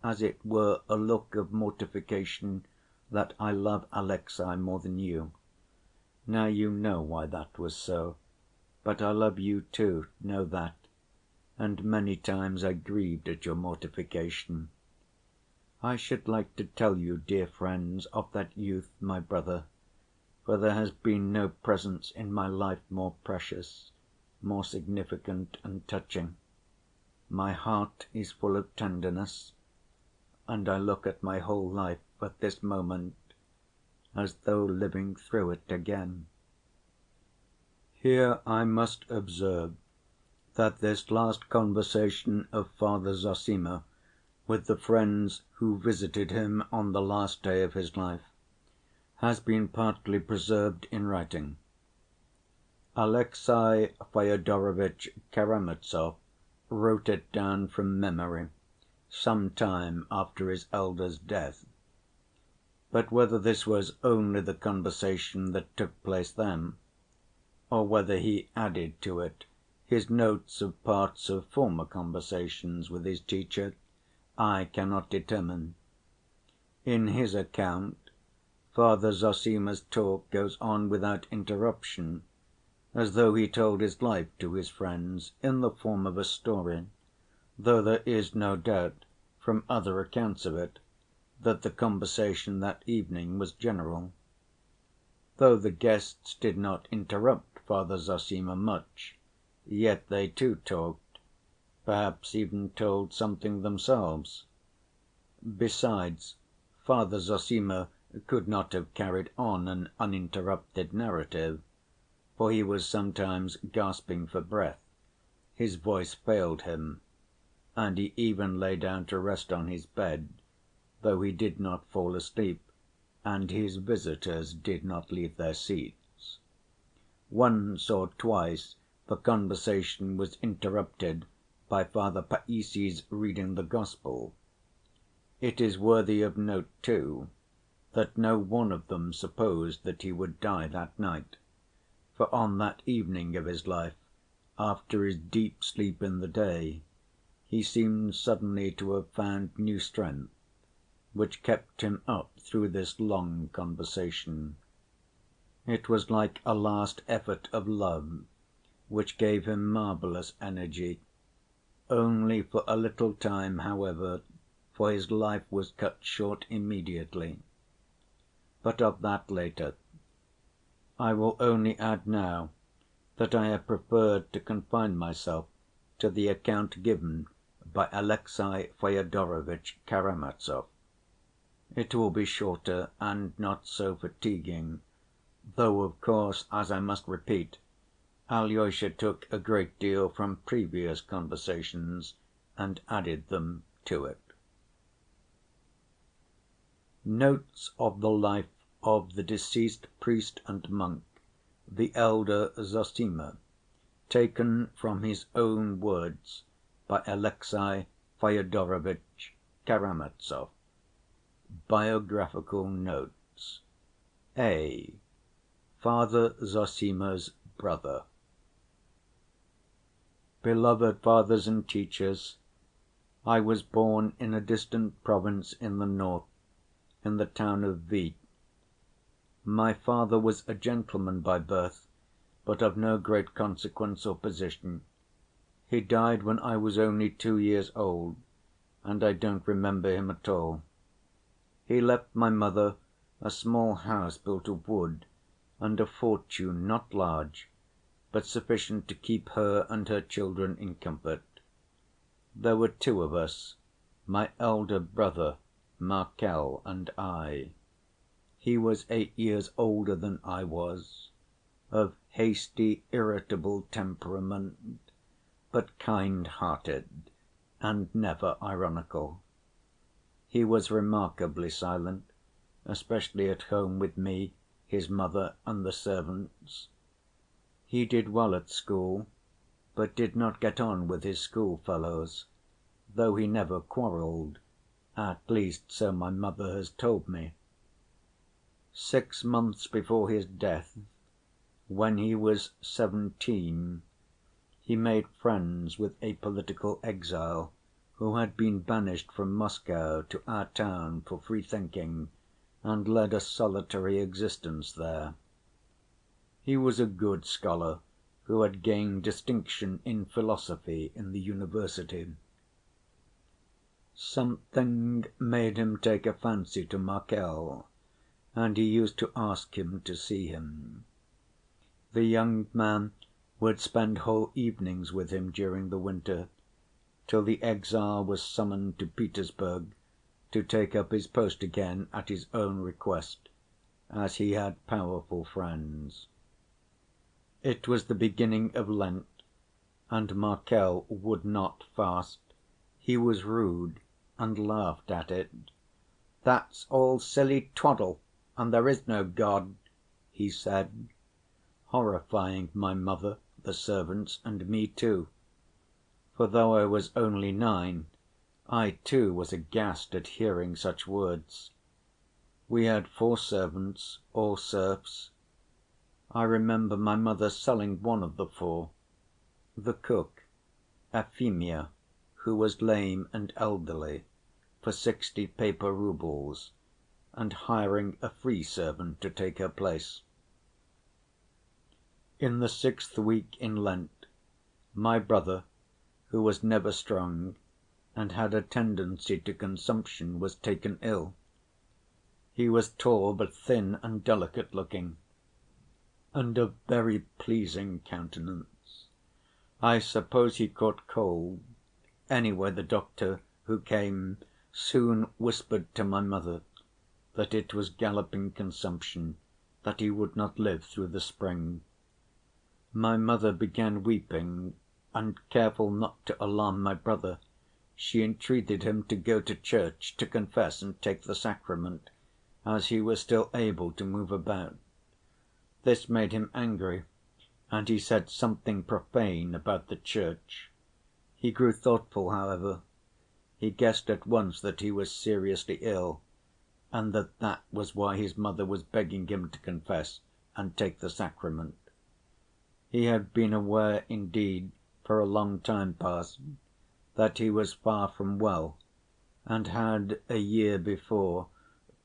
as it were, a look of mortification that I love Alexey more than you. Now you know why that was so, but I love you too, know that, and many times I grieved at your mortification. I should like to tell you, dear friends, of that youth, my brother, for there has been no presence in my life more precious, more significant and touching. My heart is full of tenderness, and I look at my whole life at this moment as though living through it again. Here I must observe that this last conversation of Father Zossima with the friends who visited him on the last day of his life has been partly preserved in writing. Alexey Fyodorovitch Karamazov wrote it down from memory some time after his elder's death. But whether this was only the conversation that took place then, or whether he added to it his notes of parts of former conversations with his teacher, I cannot determine. In his account, Father Zossima's talk goes on without interruption, as though he told his life to his friends in the form of a story, though there is no doubt, from other accounts of it, that the conversation that evening was general. Though the guests did not interrupt Father Zossima much, yet they too talked, perhaps even told something themselves. Besides, Father Zossima could not have carried on an uninterrupted narrative, for he was sometimes gasping for breath, his voice failed him, and he even lay down to rest on his bed, though he did not fall asleep, and his visitors did not leave their seats. Once or twice the conversation was interrupted by Father Païssy's reading the Gospel. It is worthy of note, too, that no one of them supposed that he would die that night, for on that evening of his life, after his deep sleep in the day, he seemed suddenly to have found new strength. which kept him up through this long conversation. It was like a last effort of love, which gave him marvelous energy. Only for a little time, however, for his life was cut short immediately. But of that later. I will only add now that I have preferred to confine myself to the account given by Alexey Fyodorovitch Karamazov. It will be shorter and not so fatiguing, though of course, as I must repeat, Alyosha took a great deal from previous conversations and added them to it. Notes of the life of the deceased priest and monk, the elder Zossima, taken from his own words by Alexey Fyodorovitch Karamazov. Biographical notes. A. Father Zossima's brother. Beloved fathers and teachers, I was born in a distant province in the north, in the town of V. My father was a gentleman by birth, but of no great consequence or position. He died when I was only 2 years old, and I don't remember him at all. He left my mother a small house built of wood, and a fortune not large, but sufficient to keep her and her children in comfort. There were 2 of us, my elder brother, Markel, and I. He was 8 years older than I was, of hasty, irritable temperament, but kind‐hearted and never ironical. He was remarkably silent, especially at home with me, his mother, and the servants. He did well at school, but did not get on with his schoolfellows, though he never quarreled, at least so my mother has told me. 6 months before his death, when he was 17, he made friends with a political exile who had been banished from Moscow to our town for free‐thinking and led a solitary existence there. He was a good scholar who had gained distinction in philosophy in the university. Something made him take a fancy to Markel, and he used to ask him to see him. The young man would spend whole evenings with him during the winter, till the exile was summoned to Petersburg to take up his post again at his own request, as he had powerful friends. It was the beginning of Lent, and Markel would not fast. He was rude and laughed at it. "That's all silly twaddle, and there is no God," he said, horrifying my mother, the servants, and me too. For though I was only 9, I too was aghast at hearing such words. We had 4 servants, all serfs. I remember my mother selling one of the 4, the cook, Afimya, who was lame and elderly, for 60 paper roubles, and hiring a free servant to take her place. In the 6th week in Lent, my brother, who was never strong and had a tendency to consumption, was taken ill. He was tall but thin and delicate‐looking, and of very pleasing countenance. I suppose he caught cold. Anyway, the doctor, who came, soon whispered to my mother that it was galloping consumption, that he would not live through the spring. My mother began weeping, and careful not to alarm my brother, she entreated him to go to church to confess and take the sacrament, as he was still able to move about. This made him angry, and he said something profane about the church. He grew thoughtful, however. He guessed at once that he was seriously ill, and that that was why his mother was begging him to confess and take the sacrament. He had been aware, indeed, for a long time past, that he was far from well, and had a year before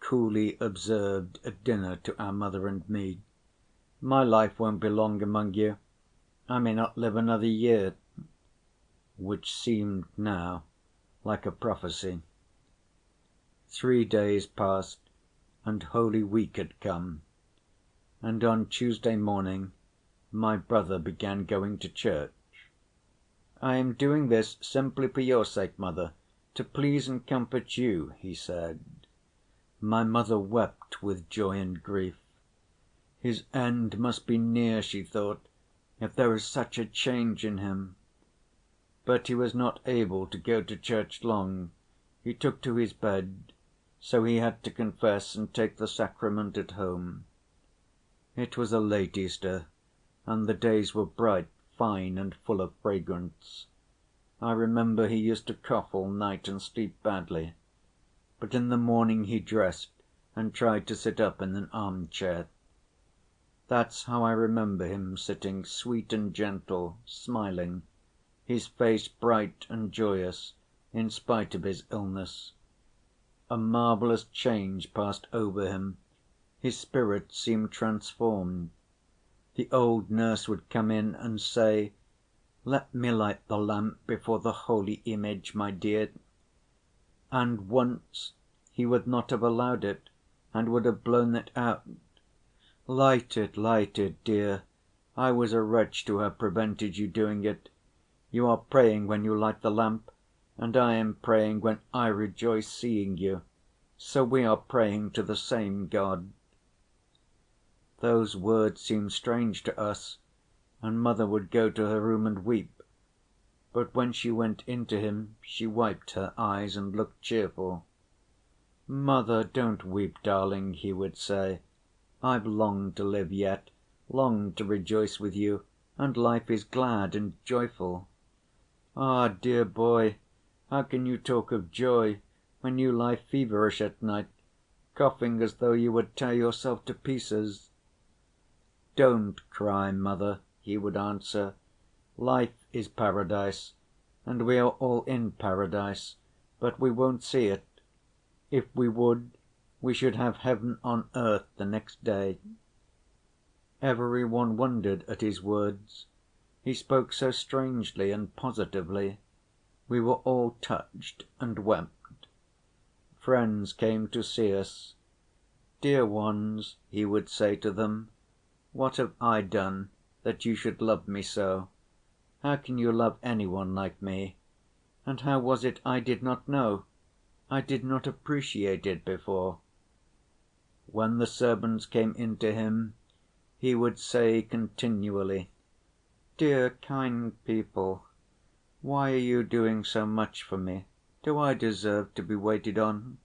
coolly observed at dinner to our mother and me, "My life won't be long among you. I may not live another year," which seemed now like a prophecy. 3 days passed, and Holy Week had come, and on Tuesday morning my brother began going to church. "I am doing this simply for your sake, mother, to please and comfort you," he said. My mother wept with joy and grief. "His end must be near," she thought, "if there is such a change in him." But he was not able to go to church long. He took to his bed, so he had to confess and take the sacrament at home. It was a late Easter, and the days were bright, fine, and full of fragrance. I remember he used to cough all night and sleep badly, but in the morning he dressed and tried to sit up in an arm‐chair. That's how I remember him sitting, sweet and gentle, smiling, his face bright and joyous in spite of his illness. A marvelous change passed over him, his spirit seemed transformed. The old nurse would come in and say, "Let me light the lamp before the holy image, my dear." And once he would not have allowed it and would have blown it out. "Light it, dear. I was a wretch to have prevented you doing it. You are praying when you light the lamp, and I am praying when I rejoice seeing you. So we are praying to the same God." Those words seemed strange to us, and mother would go to her room and weep. But when she went in to him, she wiped her eyes and looked cheerful. "Mother, don't weep, darling," he would say. "I've long to live yet, long to rejoice with you, and life is glad and joyful." "Ah, dear boy, how can you talk of joy when you lie feverish at night, coughing as though you would tear yourself to pieces?" "Don't cry, mother," he would answer. "Life is paradise, and we are all in paradise, but we won't see it. If we would, we should have heaven on earth the next day." Every one wondered at his words. He spoke so strangely and positively. We were all touched and wept. Friends came to see us. "Dear ones," he would say to them, "what have I done that you should love me so? How can you love any one like me? And how was it I did not know? I did not appreciate it before." When the servants came in to him, he would say continually, "Dear, kind people, why are you doing so much for me? Do I deserve to be waited on?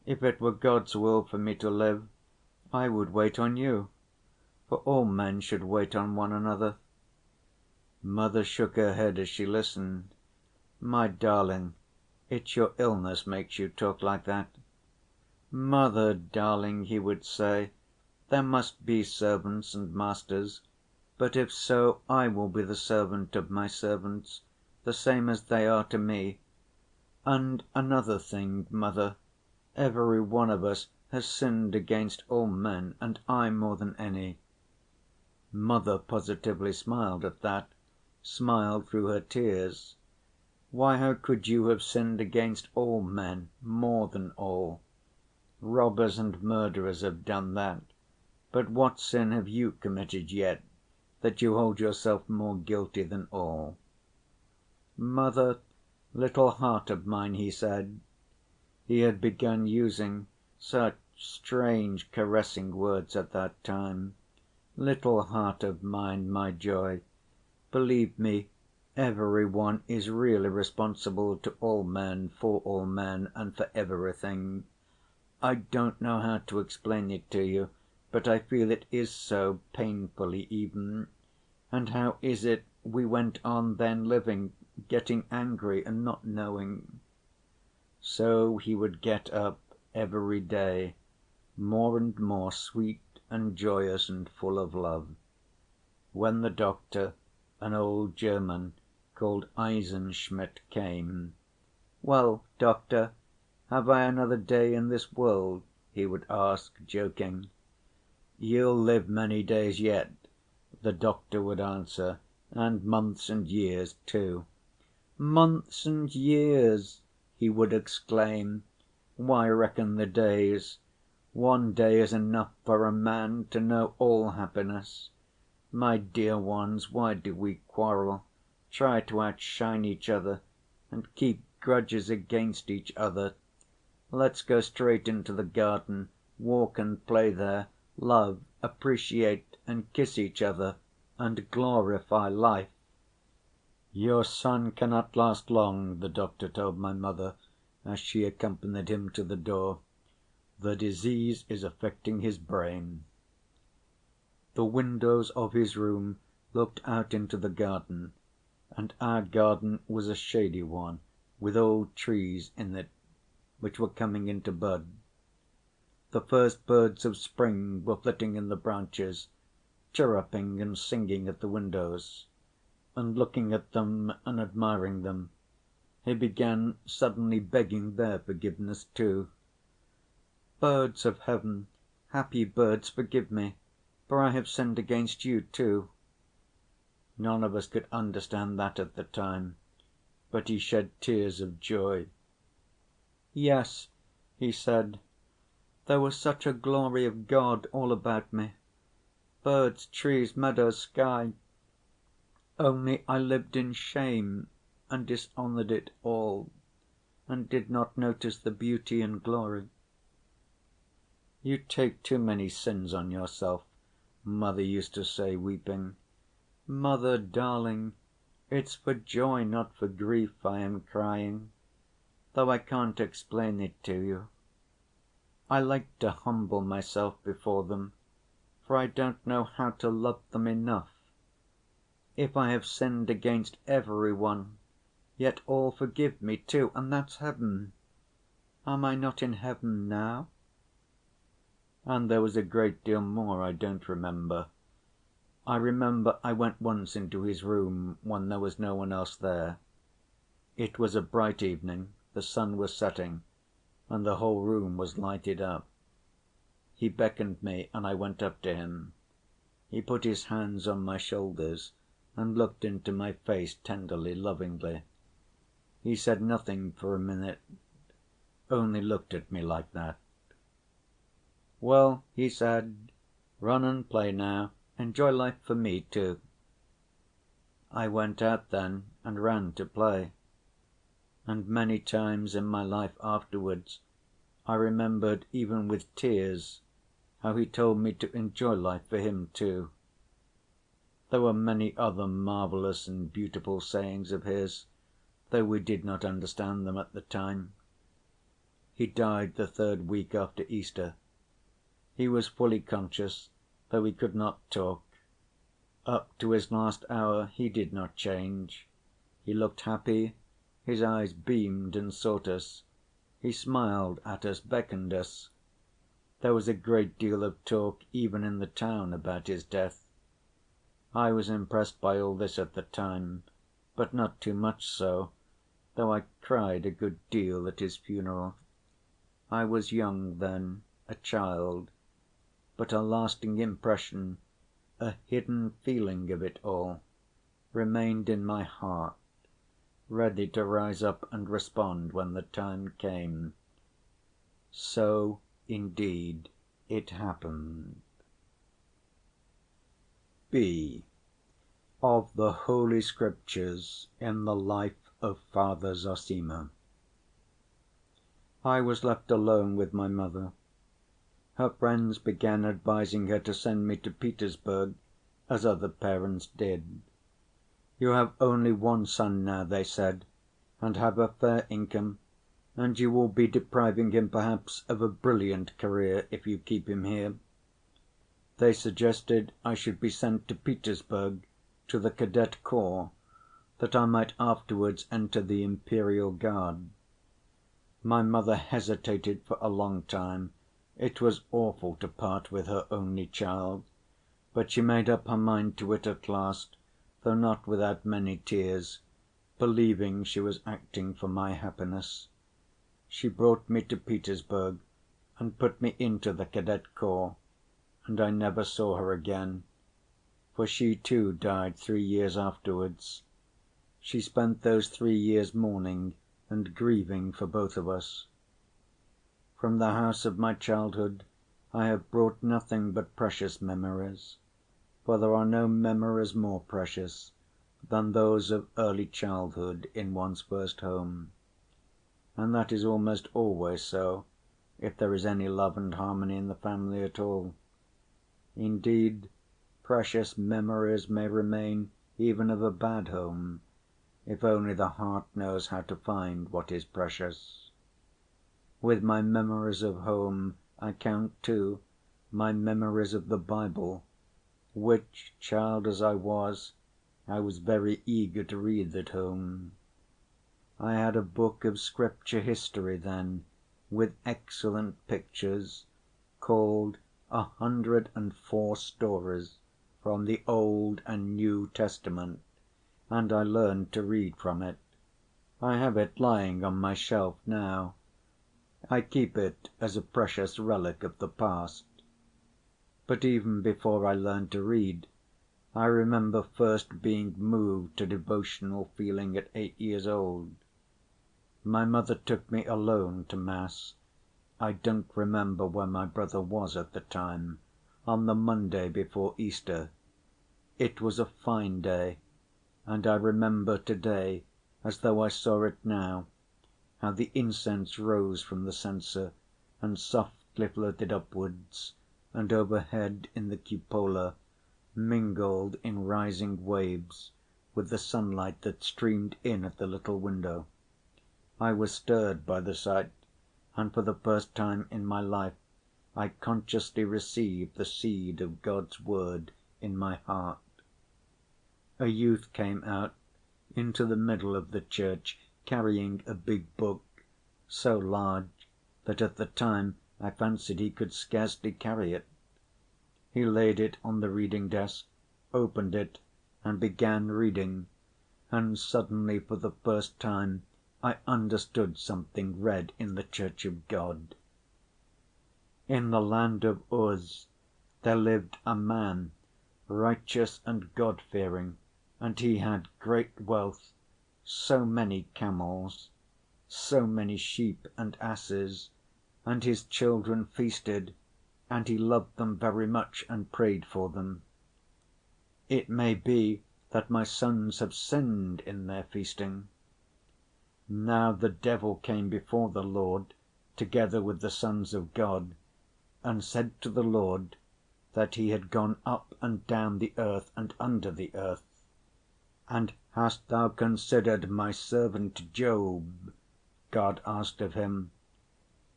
If it were God's will for me to live, I would wait on you, for all men should wait on one another." Mother shook her head as she listened. "My darling, it's your illness makes you talk like that." "Mother, darling," he would say, "there must be servants and masters, but if so, I will be the servant of my servants, the same as they are to me. And another thing, mother, every one of us has sinned against all men, and I more than any." Mother positively smiled at that, smiled through her tears. "Why, how could you have sinned against all men, more than all? Robbers and murderers have done that, but what sin have you committed yet, that you hold yourself more guilty than all?" "Mother, little heart of mine," he said. He had begun using such strange caressing words at that time. "Little heart of mine, my joy, believe me, every one is really responsible to all men, for all men, and for everything. I don't know how to explain it to you, but I feel it is so, painfully even. And how is it we went on then living, getting angry and not knowing?" So he would get up every day, more and more sweet and joyous and full of love. When the doctor, an old German called Eisenschmidt, came, "Well, doctor, Have I another day in this world?" he would ask, joking. "You'll live many days yet," the doctor would answer, "and months and years, too." "Months and years!" he would exclaim. "Why reckon the days? One day is enough for a man to know all happiness. My dear ones, why do we quarrel, try to outshine each other, and keep grudges against each other? Let's go straight into the garden, walk and play there, love, appreciate and kiss each other, and glorify life." "Your son cannot last long," the doctor told my mother as she accompanied him to the door. "The disease is affecting his brain." The windows of his room looked out into the garden, and our garden was a shady one with old trees in it, which were coming into bud. The first birds of spring were flitting in the branches, chirruping and singing at the windows, and looking at them and admiring them, he began suddenly begging their forgiveness too. "Birds of heaven, happy birds, forgive me, for I have sinned against you too." None of us could understand that at the time, but he shed tears of joy. "Yes," he said, "there was such a glory of God all about me, birds, trees, meadows, sky, only I lived in shame and dishonored it all, and did not notice the beauty and glory." "You take too many sins on yourself," mother used to say, weeping. "Mother, darling, it's for joy, not for grief, I am crying, though I can't explain it to you. I like to humble myself before them, for I don't know how to love them enough. If I have sinned against every one, yet all forgive me too, and that's heaven. Am I not in heaven now?" And there was a great deal more I don't remember. I remember I went once into his room when there was no one else there. It was a bright evening, the sun was setting, and the whole room was lighted up. He beckoned me and I went up to him. He put his hands on my shoulders and looked into my face tenderly, lovingly. He said nothing for a minute, only looked at me like that. "Well," he said, "run and play now. Enjoy life for me, too." I went out then and ran to play. And many times in my life afterwards I remembered, even with tears, how he told me to enjoy life for him too. There were many other marvelous and beautiful sayings of his, though we did not understand them at the time. He died the third week after Easter. He was fully conscious, though he could not talk. Up to his last hour he did not change. He looked happy, his eyes beamed and sought us, he smiled at us, beckoned us. There was a great deal of talk even in the town about his death. I was impressed by all this at the time, but not too much so, though I cried a good deal at his funeral. I was young then, a child, but a lasting impression, a hidden feeling of it all, remained in my heart, ready to rise up and respond when the time came. So, indeed, it happened. B. Of the Holy Scriptures in the Life of Father Zossima. I was left alone with my mother. Her friends began advising her to send me to Petersburg, as other parents did. "You have only one son now," they said, "and have a fair income, and you will be depriving him perhaps of a brilliant career if you keep him here." They suggested I should be sent to Petersburg to the cadet corps, that I might afterwards enter the Imperial Guard. My mother hesitated for a long time. It was awful to part with her only child, but she made up her mind to it at last, though not without many tears, believing she was acting for my happiness. She brought me to Petersburg and put me into the cadet corps, and I never saw her again, for she too died 3 years afterwards. She spent those 3 years mourning and grieving for both of us. From the house of my childhood I have brought nothing but precious memories, for there are no memories more precious than those of early childhood in one's first home. And that is almost always so if there is any love and harmony in the family at all. Indeed, precious memories may remain even of a bad home, if only the heart knows how to find what is precious. With my memories of home I count, too, my memories of the Bible, which, child as I was very eager to read at home. I had a book of Scripture history then, with excellent pictures, called 104 Stories from the Old and New Testament, and I learned to read from it. I have it lying on my shelf now. I keep it as a precious relic of the past. But even before I learned to read, I remember first being moved to devotional feeling at 8 years old. My mother took me alone to mass. I don't remember where my brother was at the time, on the Monday before Easter. It was a fine day, and I remember to‐day, as though I saw it now, how the incense rose from the censer and softly floated upwards, and overhead in the cupola mingled in rising waves with the sunlight that streamed in at the little window. I was stirred by the sight, and for the first time in my life I consciously received the seed of God's word in my heart. A youth came out into the middle of the church carrying a big book, so large that at the time I fancied he could scarcely carry it. He laid it on the reading‐desk, opened it and began reading, and suddenly for the first time I understood something read in the church of God. In the land of Uz there lived a man, righteous and God‐fearing, and he had great wealth, so many camels, so many sheep and asses, and his children feasted, and he loved them very much and prayed for them. It may be that my sons have sinned in their feasting. Now the devil came before the Lord together with the sons of God, and said to the Lord that he had gone up and down the earth and under the earth. "And hast thou considered my servant Job?" God asked of him.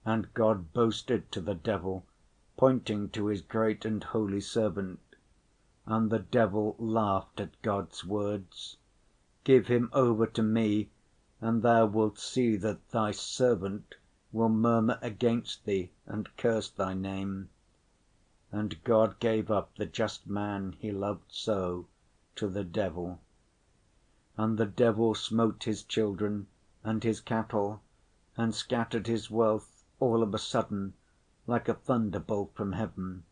And God boasted to the devil, pointing to his great and holy servant. And the devil laughed at God's words. "Give him over to me, and thou wilt see that thy servant will murmur against thee and curse thy name." And God gave up the just man he loved so to the devil. And the devil smote his children and his cattle, and scattered his wealth all of a sudden like a thunderbolt from heaven.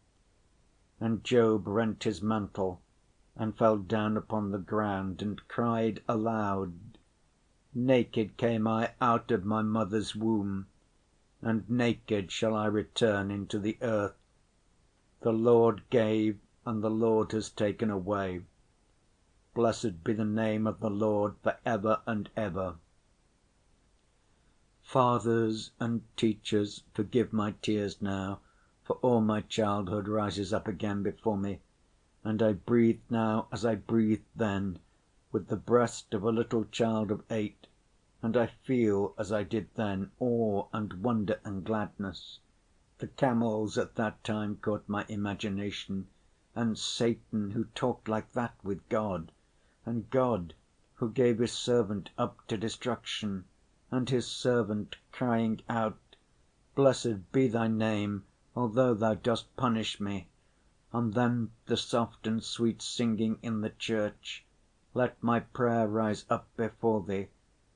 And Job rent his mantle and fell down upon the ground and cried aloud, "Naked came I out of my mother's womb, and naked shall I return into the earth. The Lord gave, and the Lord has taken away. Blessed be the name of the Lord for ever and ever." Fathers and teachers, forgive my tears now, for all my childhood rises up again before me, and I breathe now as I breathed then, with the breast of a little child of 8, and I feel as I did then awe and wonder and gladness. The camels at that time caught my imagination, and Satan who talked like that with God, and God who gave his servant up to destruction, and his servant crying out, "Blessed be thy name, although thou dost punish me," and then the soft and sweet singing in the church, "Let my prayer rise up before thee,"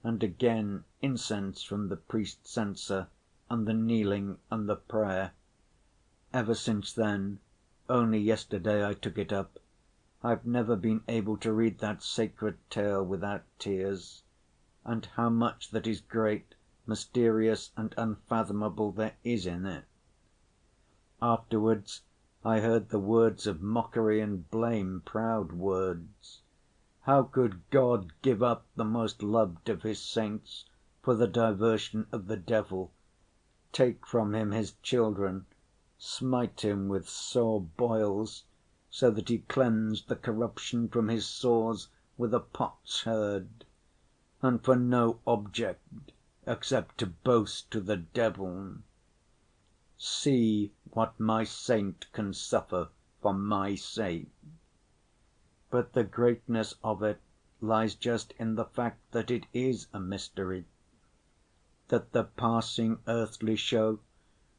and again incense from the priest's censer, and the kneeling and the prayer. Ever since then, only yesterday I took it up, I've never been able to read that sacred tale without tears. And how much that is great, mysterious and unfathomable there is in it. Afterwards I heard the words of mockery and blame, proud words. How could God give up the most loved of his saints for the diversion of the devil, take from him his children, smite him with sore boils, so that he cleansed the corruption from his sores with a potsherd, and for no object except to boast to the devil? See what my saint can suffer for my sake. But the greatness of it lies just in the fact that it is a mystery, that the passing earthly show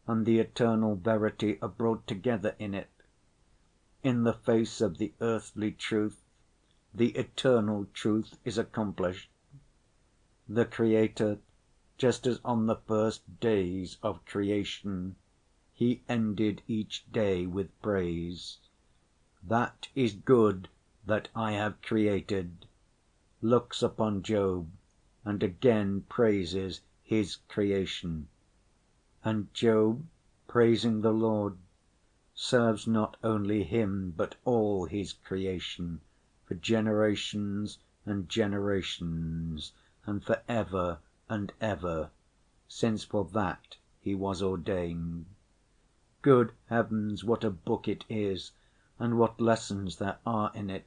and the eternal verity are brought together in it. In the face of the earthly truth, the eternal truth is accomplished. The Creator, just as on the first days of creation, he ended each day with praise. That is good that I have created, looks upon Job and again praises his creation. And Job, praising the Lord, serves not only him but all his creation for generations and generations and for ever and ever, since for that he was ordained. Good heavens, what a book it is, and what lessons there are in it!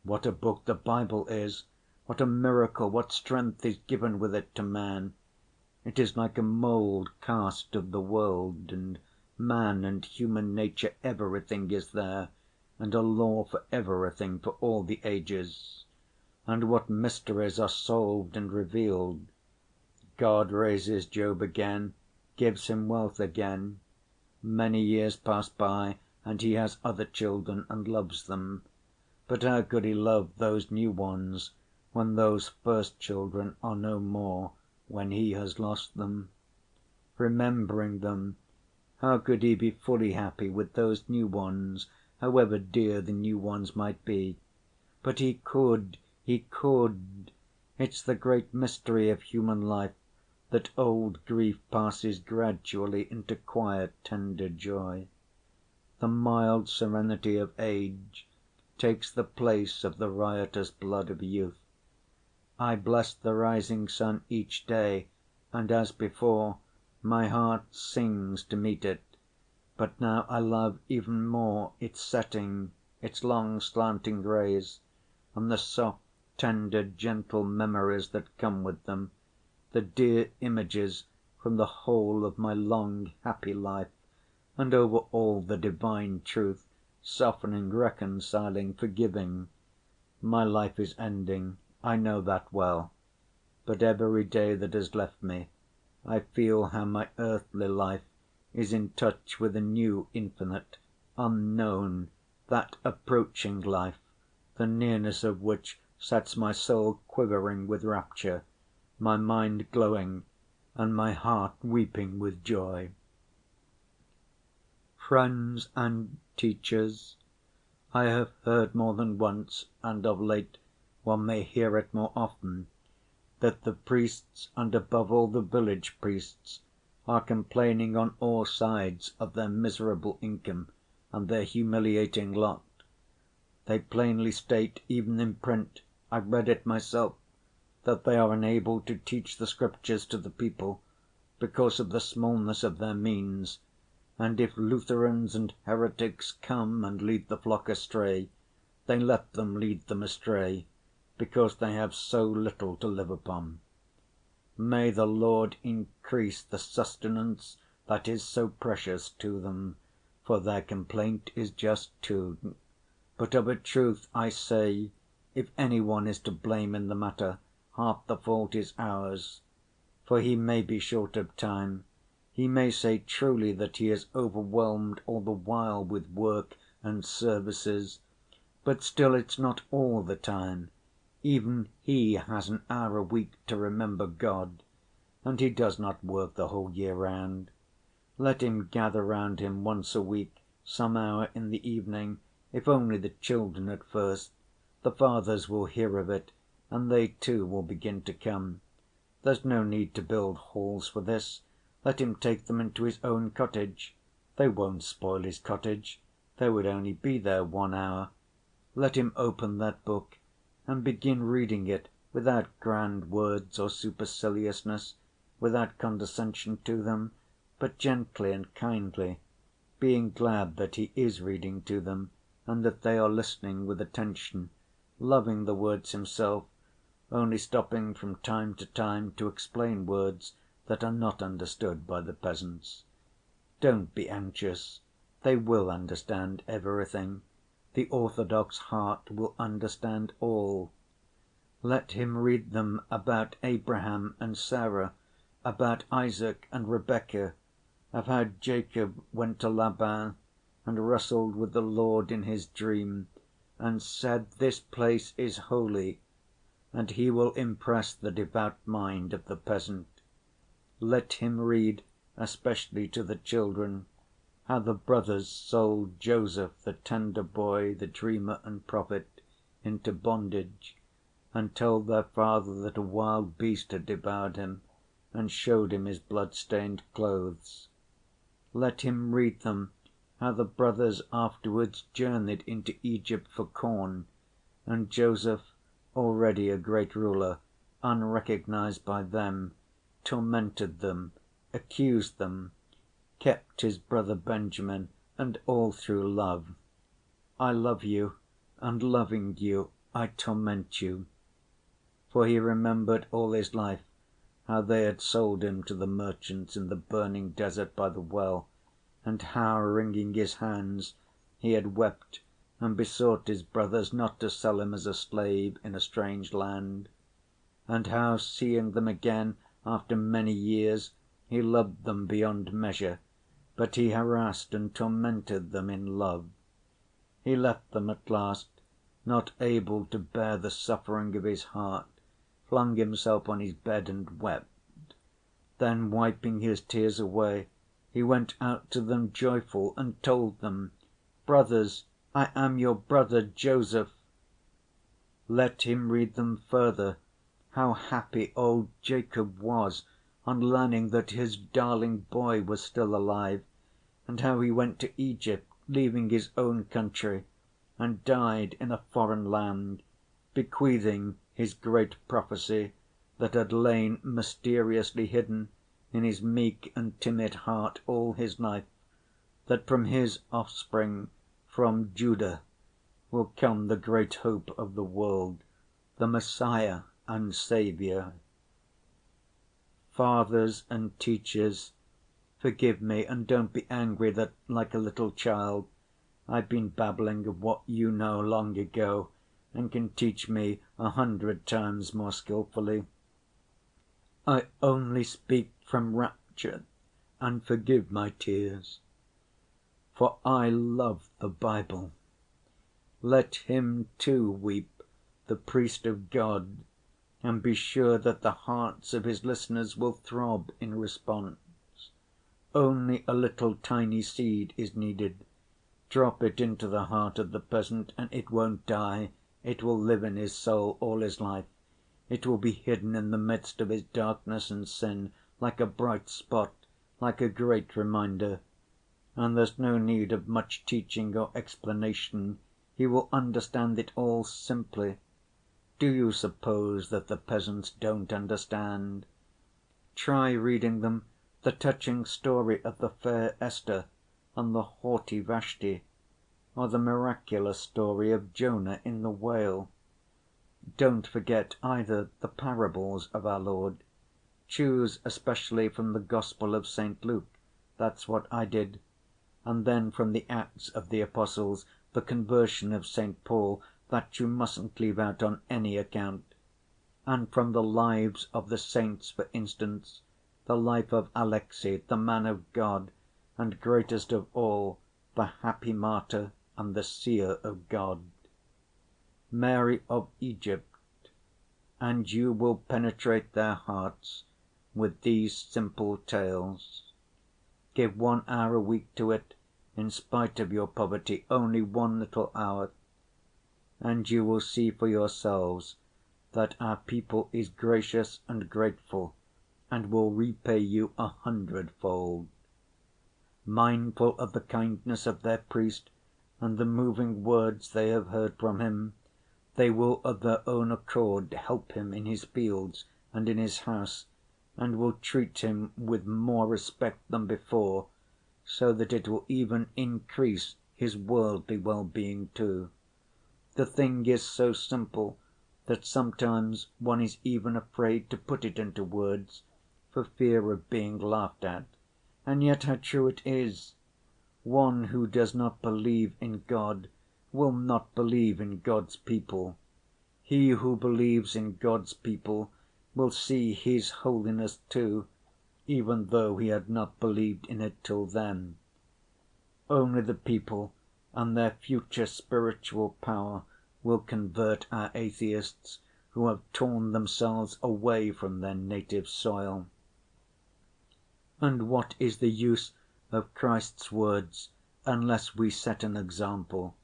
What a book the Bible is! What a miracle, what strength is given with it to man! It is like a mold cast of the world, and man and human nature, everything is there, and a law for everything for all the ages. And what mysteries are solved and revealed! God raises Job again, gives him wealth again. Many years pass by, and he has other children and loves them. But how could he love those new ones when those first children are no more, when he has lost them? Remembering them, how could he be fully happy with those new ones, however dear the new ones might be? But he could, he could! It's the great mystery of human life, that old grief passes gradually into quiet, tender joy. The mild serenity of age takes the place of the riotous blood of youth. I bless the rising sun each day, and as before, my heart sings to meet it, but now I love even more its setting, its long slanting rays, and the soft, tender, gentle memories that come with them, the dear images from the whole of my long, happy life, and over all the divine truth, softening, reconciling, forgiving. My life is ending, I know that well, but every day that has left me, I feel how my earthly life is in touch with a new, infinite, unknown, that approaching life, the nearness of which sets my soul quivering with rapture, my mind glowing, and my heart weeping with joy. Friends and teachers, I have heard more than once, and of late one may hear it more often, that the priests, and above all the village priests, are complaining on all sides of their miserable income and their humiliating lot. They plainly state, even in print, I've read it myself, that they are unable to teach the Scriptures to the people because of the smallness of their means, and if Lutherans and heretics come and lead the flock astray, they let them lead them astray, because they have so little to live upon. May the Lord increase the sustenance that is so precious to them, for their complaint is just too. But of a truth I say, if any one is to blame in the matter, half the fault is ours. For he may be short of time, he may say truly that he is overwhelmed all the while with work and services, but still it's not all the time, Even he has an hour a week to remember God, and he does not work the whole year round. Let him gather round him once a week, some hour in the evening, if only the children at first. The fathers will hear of it, and they too will begin to come. There's no need to build halls for this. Let him take them into his own cottage. They won't spoil his cottage. They would only be there 1 hour. Let him open that book and begin reading it without grand words or superciliousness, without condescension to them, but gently and kindly, being glad that he is reading to them and that they are listening with attention, loving the words himself, only stopping from time to time to explain words that are not understood by the peasants. Don't be anxious. They will understand everything. The orthodox heart will understand all. Let him read them about Abraham and Sarah, about Isaac and Rebekah, of how Jacob went to Laban and wrestled with the Lord in his dream and said, "This place is holy," and he will impress the devout mind of the peasant. Let him read, especially to the children, how the brothers sold Joseph, the tender boy, the dreamer and prophet, into bondage, and told their father that a wild beast had devoured him, and showed him his blood‐stained clothes. Let him read them how the brothers afterwards journeyed into Egypt for corn, and Joseph, already a great ruler, unrecognized by them, tormented them, accused them, kept his brother Benjamin, and all through love. I love you, and loving you, I torment you. For he remembered all his life how they had sold him to the merchants in the burning desert by the well, and how, wringing his hands, he had wept and besought his brothers not to sell him as a slave in a strange land, and how, seeing them again after many years, he loved them beyond measure, but he harassed and tormented them in love. He left them at last, not able to bear the suffering of his heart, flung himself on his bed and wept. Then, wiping his tears away, he went out to them joyful and told them, "Brothers, I am your brother Joseph." Let him read them further how happy old Jacob was on learning that his darling boy was still alive, and how he went to Egypt, leaving his own country, and died in a foreign land, bequeathing his great prophecy that had lain mysteriously hidden in his meek and timid heart all his life, that from his offspring, from Judah, will come the great hope of the world, the Messiah and Savior. Fathers and teachers, forgive me and don't be angry that, like a little child, I've been babbling of what you know long ago and can teach me 100 times more skillfully. I only speak from rapture, and forgive my tears. For I love the Bible. Let him too weep, the priest of God, and be sure that the hearts of his listeners will throb in response. Only a little tiny seed is needed. Drop it into the heart of the peasant and it won't die, it will live in his soul all his life. It will be hidden in the midst of his darkness and sin, like a bright spot, like a great reminder. And there's no need of much teaching or explanation, he will understand it all simply. Do you suppose that the peasants don't understand? Try reading them the touching story of the fair Esther and the haughty Vashti, or the miraculous story of Jonah in the whale. Don't forget either the parables of our Lord. Choose especially from the Gospel of St. Luke, that's what I did, and then from the Acts of the Apostles, the conversion of St. Paul, that you mustn't leave out on any account, and from the lives of the saints, for instance, the life of Alexey, the man of God, and greatest of all, the happy martyr and the seer of God. Mary of Egypt, and you will penetrate their hearts with these simple tales. Give 1 hour a week to it, in spite of your poverty, only 1 little hour, and you will see for yourselves that our people is gracious and grateful and will repay you 100-fold. Mindful of the kindness of their priest and the moving words they have heard from him, they will of their own accord help him in his fields and in his house, and will treat him with more respect than before, so that it will even increase his worldly well‐being too. The thing is so simple that sometimes one is even afraid to put it into words for fear of being laughed at. And yet how true it is! One who does not believe in God will not believe in God's people. He who believes in God's people will see His holiness too, even though he had not believed in it till then. Only the people and their future spiritual power will convert our atheists who have torn themselves away from their native soil. And what is the use of Christ's words unless we set an example?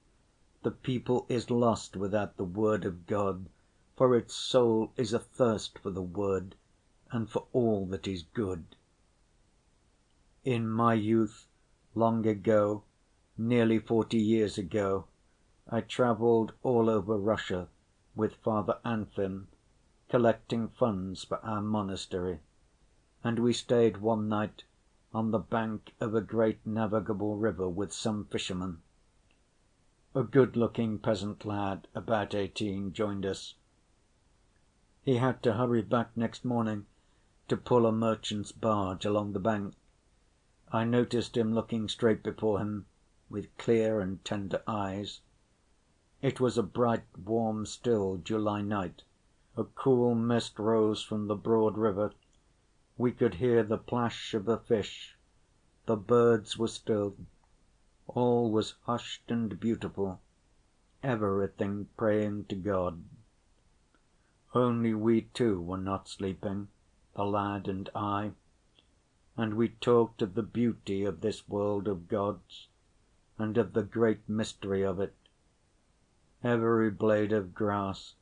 The people is lost without the word of God, for its soul is athirst for the word and for all that is good. In my youth, long ago, nearly 40 years ago, I traveled all over Russia with Father Anfim, collecting funds for our monastery, and we stayed one night on the bank of a great navigable river with some fishermen. A good‐looking peasant lad, about 18, joined us. He had to hurry back next morning to pull a merchant's barge along the bank. I noticed him looking straight before him with clear and tender eyes. It was a bright, warm, still July night. A cool mist rose from the broad river. We could hear the plash of a fish. The birds were still. All was hushed and beautiful, everything praying to God. Only we two were not sleeping, the lad and I, and we talked of the beauty of this world of God's and of the great mystery of it. Every blade of grass,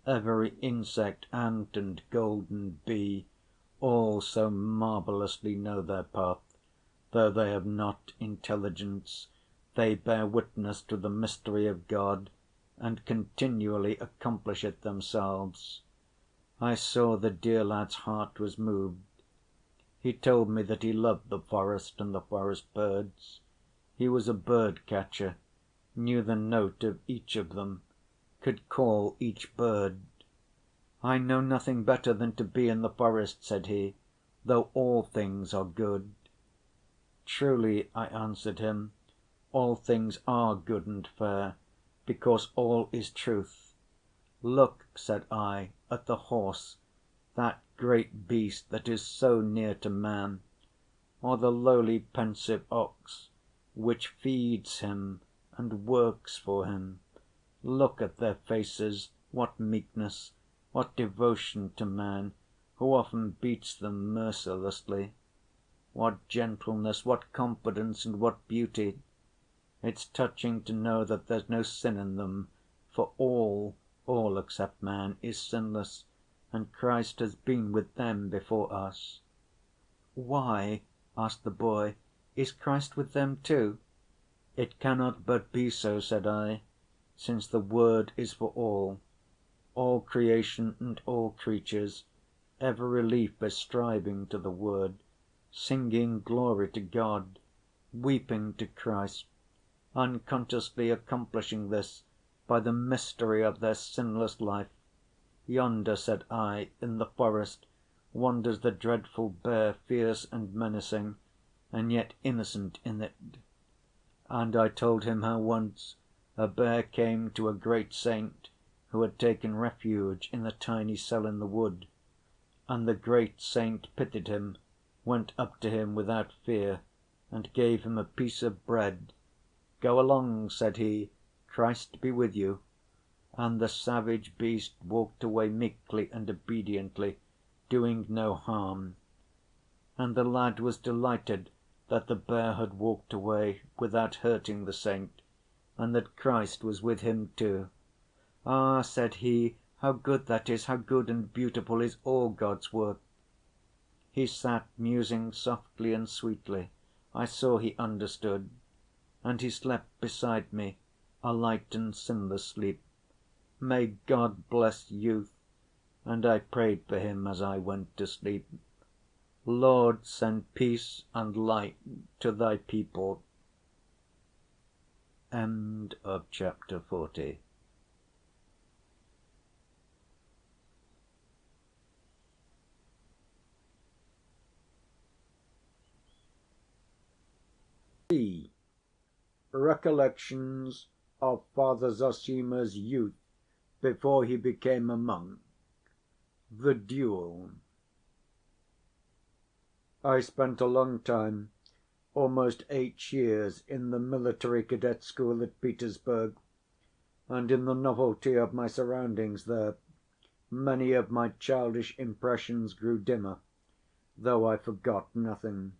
every insect, ant, and golden bee, all so marvelously know their path, though they have not intelligence, they bear witness to the mystery of God and continually accomplish it themselves. I saw the dear lad's heart was moved. He told me that he loved the forest and the forest birds. He was a bird‐catcher, knew the note of each of them, could call each bird. "I know nothing better than to be in the forest," said he, "though all things are good." "Truly," I answered him, "all things are good and fair, because all is truth. Look," said I, "at the horse, that great beast that is so near to man, or the lowly pensive ox, which feeds him and works for him. Look at their faces, what meekness, what devotion to man, who often beats them mercilessly. What gentleness, what confidence, and what beauty! It's touching to know that there's no sin in them, for all except man is sinless, and Christ has been with them before us." "Why," asked the boy, "is Christ with them too?" "It cannot but be so," said I, "since the word is for all creation and all creatures, every leaf is striving to the word, singing glory to God, weeping to Christ, unconsciously accomplishing this by the mystery of their sinless life. Yonder," said I, "in the forest wanders the dreadful bear, fierce and menacing, and yet innocent in it." And I told him how once a bear came to a great saint who had taken refuge in a tiny cell in the wood, and the great saint pitied him, went up to him without fear, and gave him a piece of bread. "Go along," said he, "Christ be with you." and the savage beast walked away meekly and obediently, doing no harm. And the lad was delighted that the bear had walked away without hurting the saint, and that Christ was with him too. "Ah," said he, "how good that is, how good and beautiful is all God's work!" He sat musing softly and sweetly. I saw he understood. And he slept beside me, a light and sinless sleep. May God bless youth! And I prayed for him as I went to sleep. Lord, send peace and light to thy people. End of chapter 40. C. Recollections of Father Zossima's youth before he became a monk. The duel. I spent a long time, almost 8 years, in the military cadet school at Petersburg, and in the novelty of my surroundings there, many of my childish impressions grew dimmer, though I forgot nothing.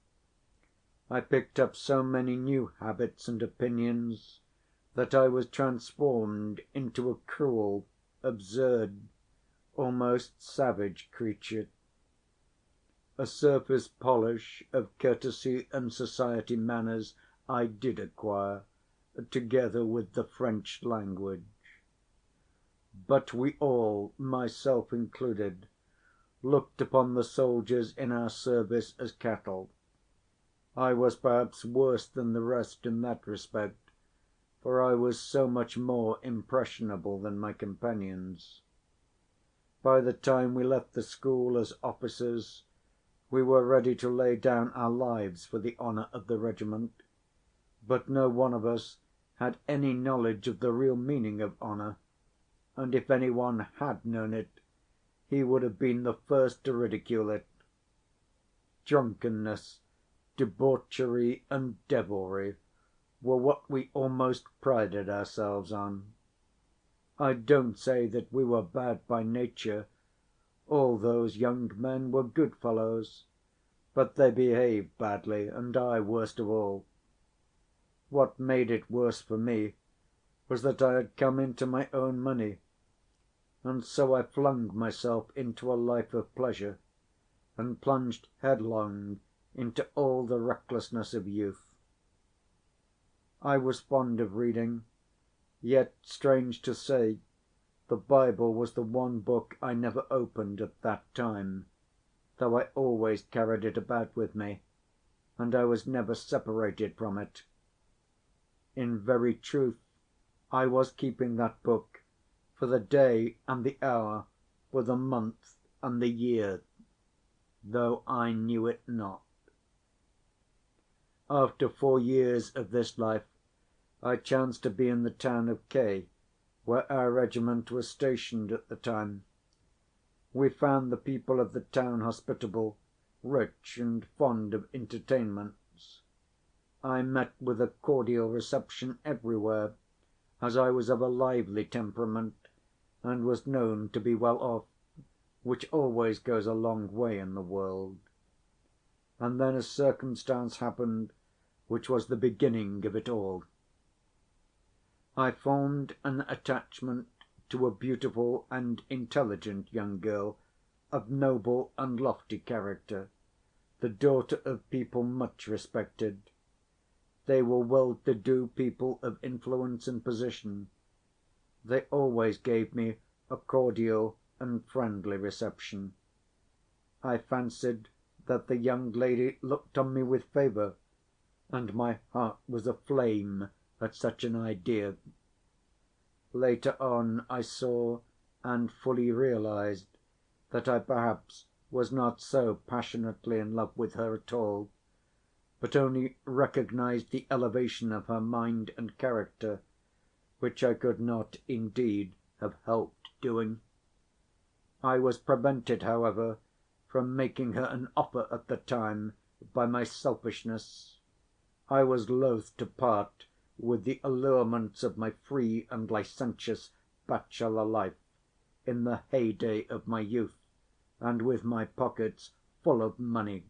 I picked up so many new habits and opinions that I was transformed into a cruel, absurd, almost savage creature. A surface polish of courtesy and society manners I did acquire, together with the French language. But we all, myself included, looked upon the soldiers in our service as cattle. I was perhaps worse than the rest in that respect, for I was so much more impressionable than my companions. By the time we left the school as officers, we were ready to lay down our lives for the honor of the regiment, but no one of us had any knowledge of the real meaning of honor, and if any one had known it, he would have been the first to ridicule it. Drunkenness, debauchery, and devilry were what we almost prided ourselves on. I don't say that we were bad by nature. All those young men were good fellows, but they behaved badly, and I worst of all. What made it worse for me was that I had come into my own money, and so I flung myself into a life of pleasure, and plunged headlong into all the recklessness of youth. I was fond of reading, yet, strange to say, the Bible was the one book I never opened at that time, though I always carried it about with me, and I was never separated from it. In very truth, I was keeping that book for the day and the hour, for the month and the year, though I knew it not. After 4 years of this life, I chanced to be in the town of K., where our regiment was stationed at the time. We found the people of the town hospitable, rich, and fond of entertainments. I met with a cordial reception everywhere, as I was of a lively temperament, and was known to be well off, which always goes a long way in the world. And then a circumstance happened which was the beginning of it all. I formed an attachment to a beautiful and intelligent young girl of noble and lofty character, the daughter of people much respected. They were well‐to‐do people of influence and position. They always gave me a cordial and friendly reception. I fancied that the young lady looked on me with favor, and my heart was aflame at such an idea. Later on I saw and fully realized that I perhaps was not so passionately in love with her at all, but only recognized the elevation of her mind and character, which I could not, indeed, have helped doing. I was prevented, however, from making her an offer at the time by my selfishness. I was loath to part with the allurements of my free and licentious bachelor life in the heyday of my youth, and with my pockets full of money.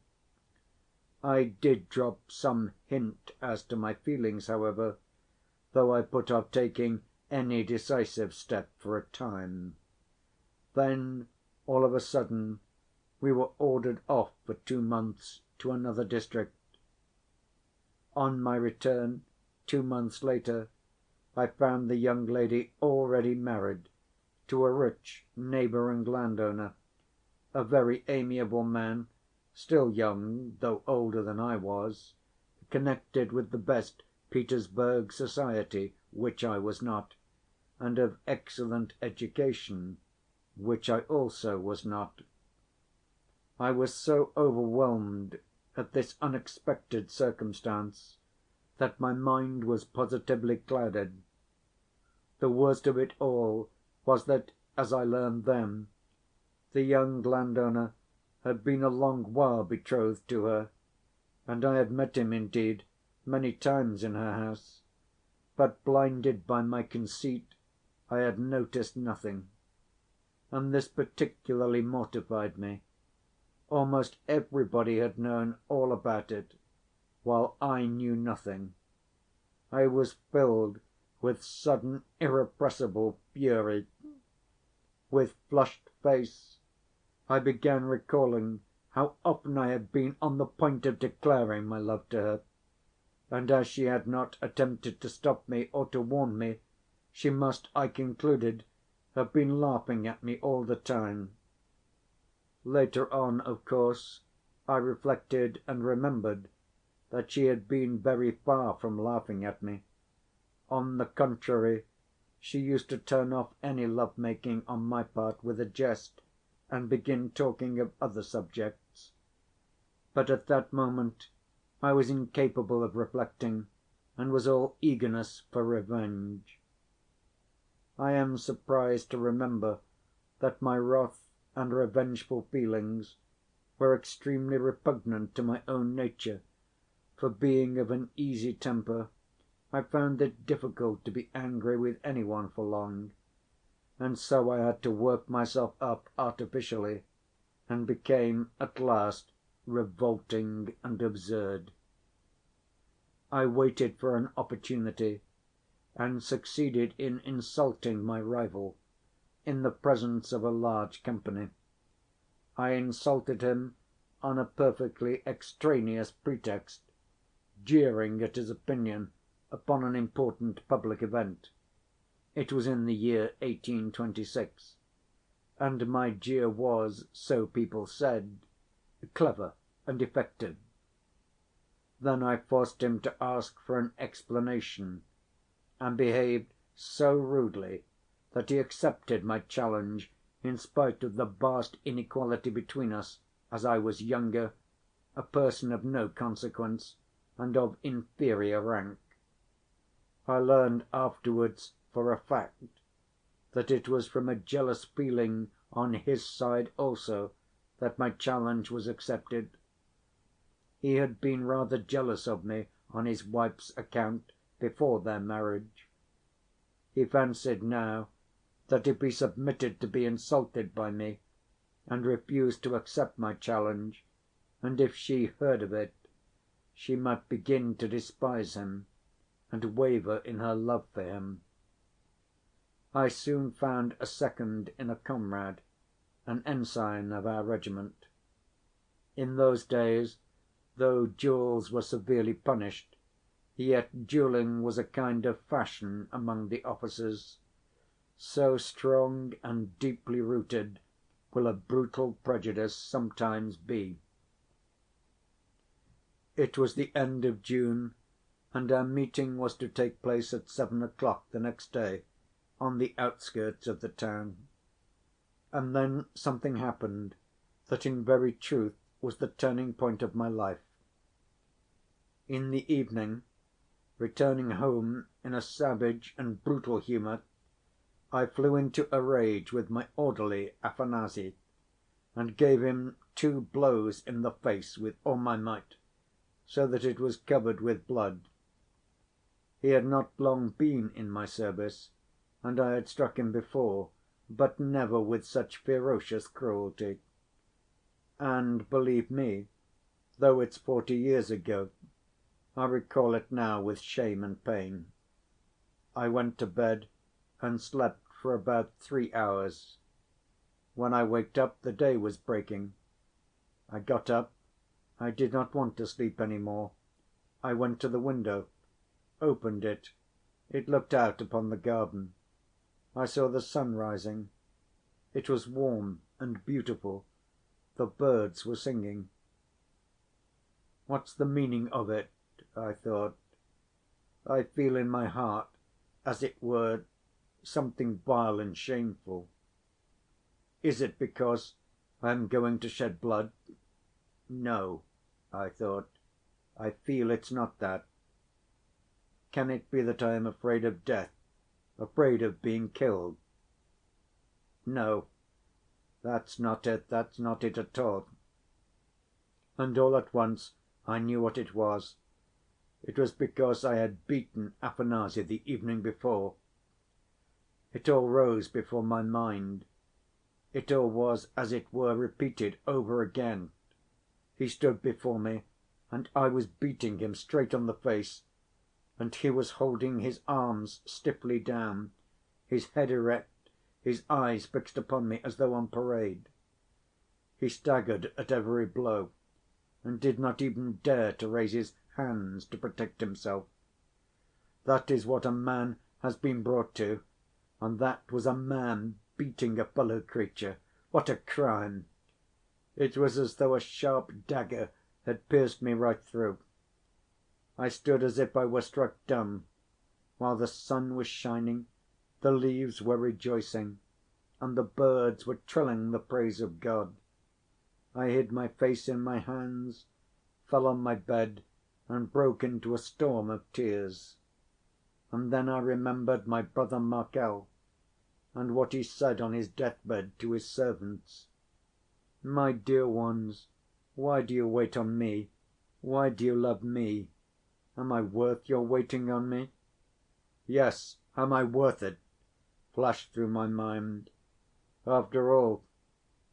I did drop some hint as to my feelings, however, though I put off taking any decisive step for a time. Then, all of a sudden, we were ordered off for 2 months to another district. On my return, 2 months later, I found the young lady already married to a rich neighboring landowner, a very amiable man, still young, though older than I was, connected with the best Petersburg society, which I was not, and of excellent education, which I also was not. I was so overwhelmed at this unexpected circumstance that my mind was positively clouded. The worst of it all was that, as I learned then, the young landowner had been a long while betrothed to her, and I had met him, indeed, many times in her house, but blinded by my conceit, I had noticed nothing. And this particularly mortified me. Almost everybody had known all about it, while I knew nothing. I was filled with sudden irrepressible fury. With flushed face, I began recalling how often I had been on the point of declaring my love to her, and as she had not attempted to stop me or to warn me, she must, I concluded, have been laughing at me all the time. Later on, of course, I reflected and remembered that she had been very far from laughing at me. On the contrary, she used to turn off any love‐making on my part with a jest and begin talking of other subjects. But at that moment I was incapable of reflecting and was all eagerness for revenge. I am surprised to remember that my wrath and revengeful feelings were extremely repugnant to my own nature, for being of an easy temper, I found it difficult to be angry with any one for long, and so I had to work myself up artificially, and became at last revolting and absurd. I waited for an opportunity, and succeeded in insulting my rival in the presence of a large company. I insulted him on a perfectly extraneous pretext, jeering at his opinion upon an important public event. It was in the year 1826, and my jeer was, so people said, clever and effective. Then I forced him to ask for an explanation, and behaved so rudely that he accepted my challenge in spite of the vast inequality between us, as I was younger, a person of no consequence, and of inferior rank. I learned afterwards for a fact that it was from a jealous feeling on his side also that my challenge was accepted. He had been rather jealous of me on his wife's account before their marriage. He fancied now that if he submitted to be insulted by me, and refused to accept my challenge, and if she heard of it, she might begin to despise him and waver in her love for him. I soon found a second in a comrade, an ensign of our regiment. In those days, though duels were severely punished, yet dueling was a kind of fashion among the officers. So strong and deeply rooted will a brutal prejudice sometimes be. It was the end of June, and our meeting was to take place at 7 o'clock the next day, on the outskirts of the town. And then something happened that in very truth was the turning point of my life. In the evening, returning home in a savage and brutal humor, I flew into a rage with my orderly Afanasy, and gave him 2 blows in the face with all my might, so that it was covered with blood. He had not long been in my service, and I had struck him before, but never with such ferocious cruelty. And, believe me, though it's 40 years ago, I recall it now with shame and pain. I went to bed and slept for about 3 hours. When I waked up, the day was breaking. I got up. I did not want to sleep any more. I went to the window, opened it. It looked out upon the garden. I saw the sun rising. It was warm and beautiful. The birds were singing. What's the meaning of it? I thought. I feel in my heart, as it were, something vile and shameful. Is it because I am going to shed blood? No, I thought. I feel it's not that. Can it be that I am afraid of death, afraid of being killed? No, that's not it at all. And all at once I knew what it was. It was because I had beaten Afanasy the evening before. It all rose before my mind. It all was, as it were, repeated over again. He stood before me, and I was beating him straight on the face, and he was holding his arms stiffly down, his head erect, his eyes fixed upon me as though on parade. He staggered at every blow, and did not even dare to raise his hands to protect himself. That is what a man has been brought to, and that was a man beating a fellow creature. What a crime! It was as though a sharp dagger had pierced me right through. I stood as if I were struck dumb, while the sun was shining, the leaves were rejoicing, and the birds were trilling the praise of God. I hid my face in my hands, fell on my bed, and broke into a storm of tears. And then I remembered my brother Markel, and what he said on his death‐bed to his servants. "My dear ones, why do you wait on me? Why do you love me? Am I worth your waiting on me? Yes, am I worth it?" flashed through my mind. After all,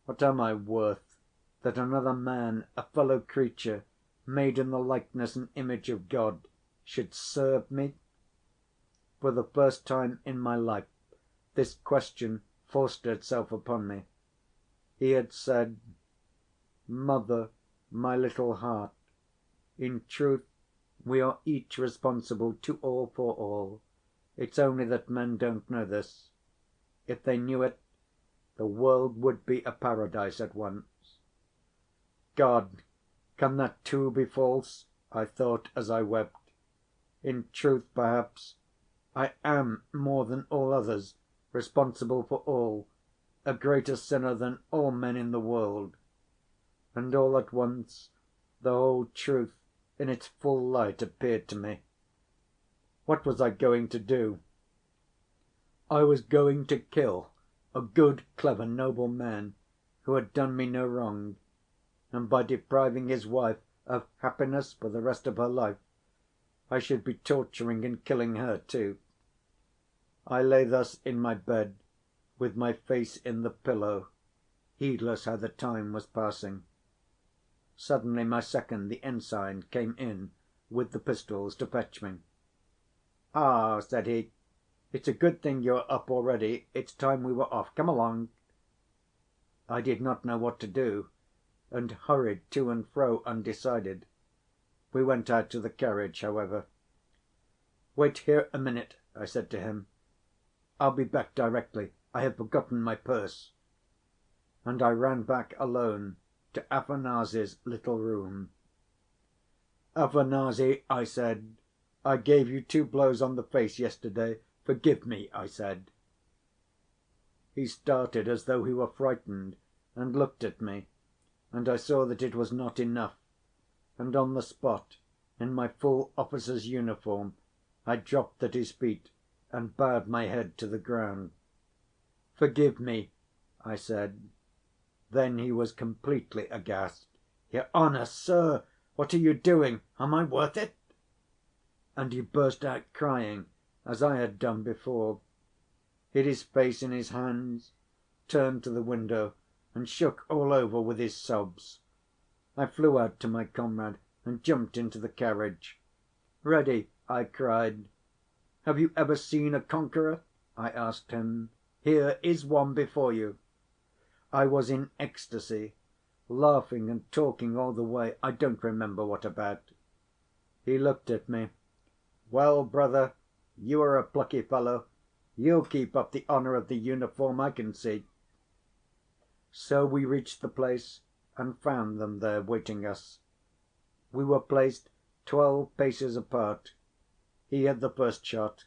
what am I worth that another man, a fellow creature, made in the likeness and image of God, should serve me? For the first time in my life this question forced itself upon me. He had said, "Mother, my little heart, in truth we are each responsible to all for all. It's only that men don't know this. If they knew it, the world would be a paradise at once." God, can that too be false? I thought as I wept. In truth, perhaps, I am more than all others responsible for all, a greater sinner than all men in the world. And all at once the whole truth in its full light appeared to me. What was I going to do? I was going to kill a good, clever, noble man who had done me no wrong, and by depriving his wife of happiness for the rest of her life, I should be torturing and killing her too. I lay thus in my bed, with my face in the pillow, heedless how the time was passing. Suddenly my second, the ensign, came in with the pistols to fetch me. "Ah," said he, "it's a good thing you're up already. It's time we were off. Come along." I did not know what to do, and hurried to and fro undecided. We went out to the carriage, however. "Wait here a minute," I said to him. "I'll be back directly. I have forgotten my purse." And I ran back alone to Afanasy's little room. "Afanasy," I said, "I gave you 2 blows on the face yesterday. Forgive me," I said. He started as though he were frightened, and looked at me, and I saw that it was not enough, and on the spot, in my full officer's uniform, I dropped at his feet and bowed my head to the ground. "Forgive me," I said. Then he was completely aghast. "Your honor, sir, what are you doing? Am I worth it?" And he burst out crying, as I had done before. hid his face in his hands, turned to the window, and shook all over with his sobs. I flew out to my comrade and jumped into the carriage. "Ready!" I cried. "Have you ever seen a conqueror?" I asked him. "Here is one before you." I was in ecstasy, laughing and talking all the way, I don't remember what about. He looked at me. "Well, brother, you are a plucky fellow. You'll keep up the honor of the uniform, I can see." So we reached the place and found them there waiting us. We were placed 12 paces apart. He had the first shot.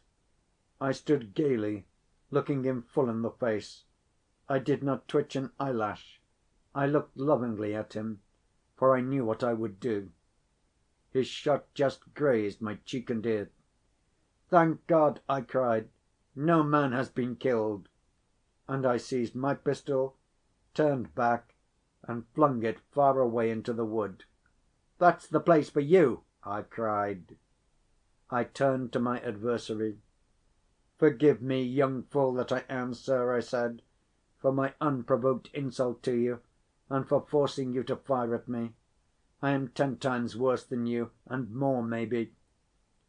I stood gaily, looking him full in the face. I did not twitch an eyelash. I looked lovingly at him, for I knew what I would do. His shot just grazed my cheek and ear. "Thank God!" I cried. "No man has been killed." And I seized my pistol, turned back, and flung it far away into the wood. "That's the place for you!" I cried. I turned to my adversary. "Forgive me, young fool that I am, sir," I said, "for my unprovoked insult to you, and for forcing you to fire at me. I am 10 times worse than you, and more, maybe.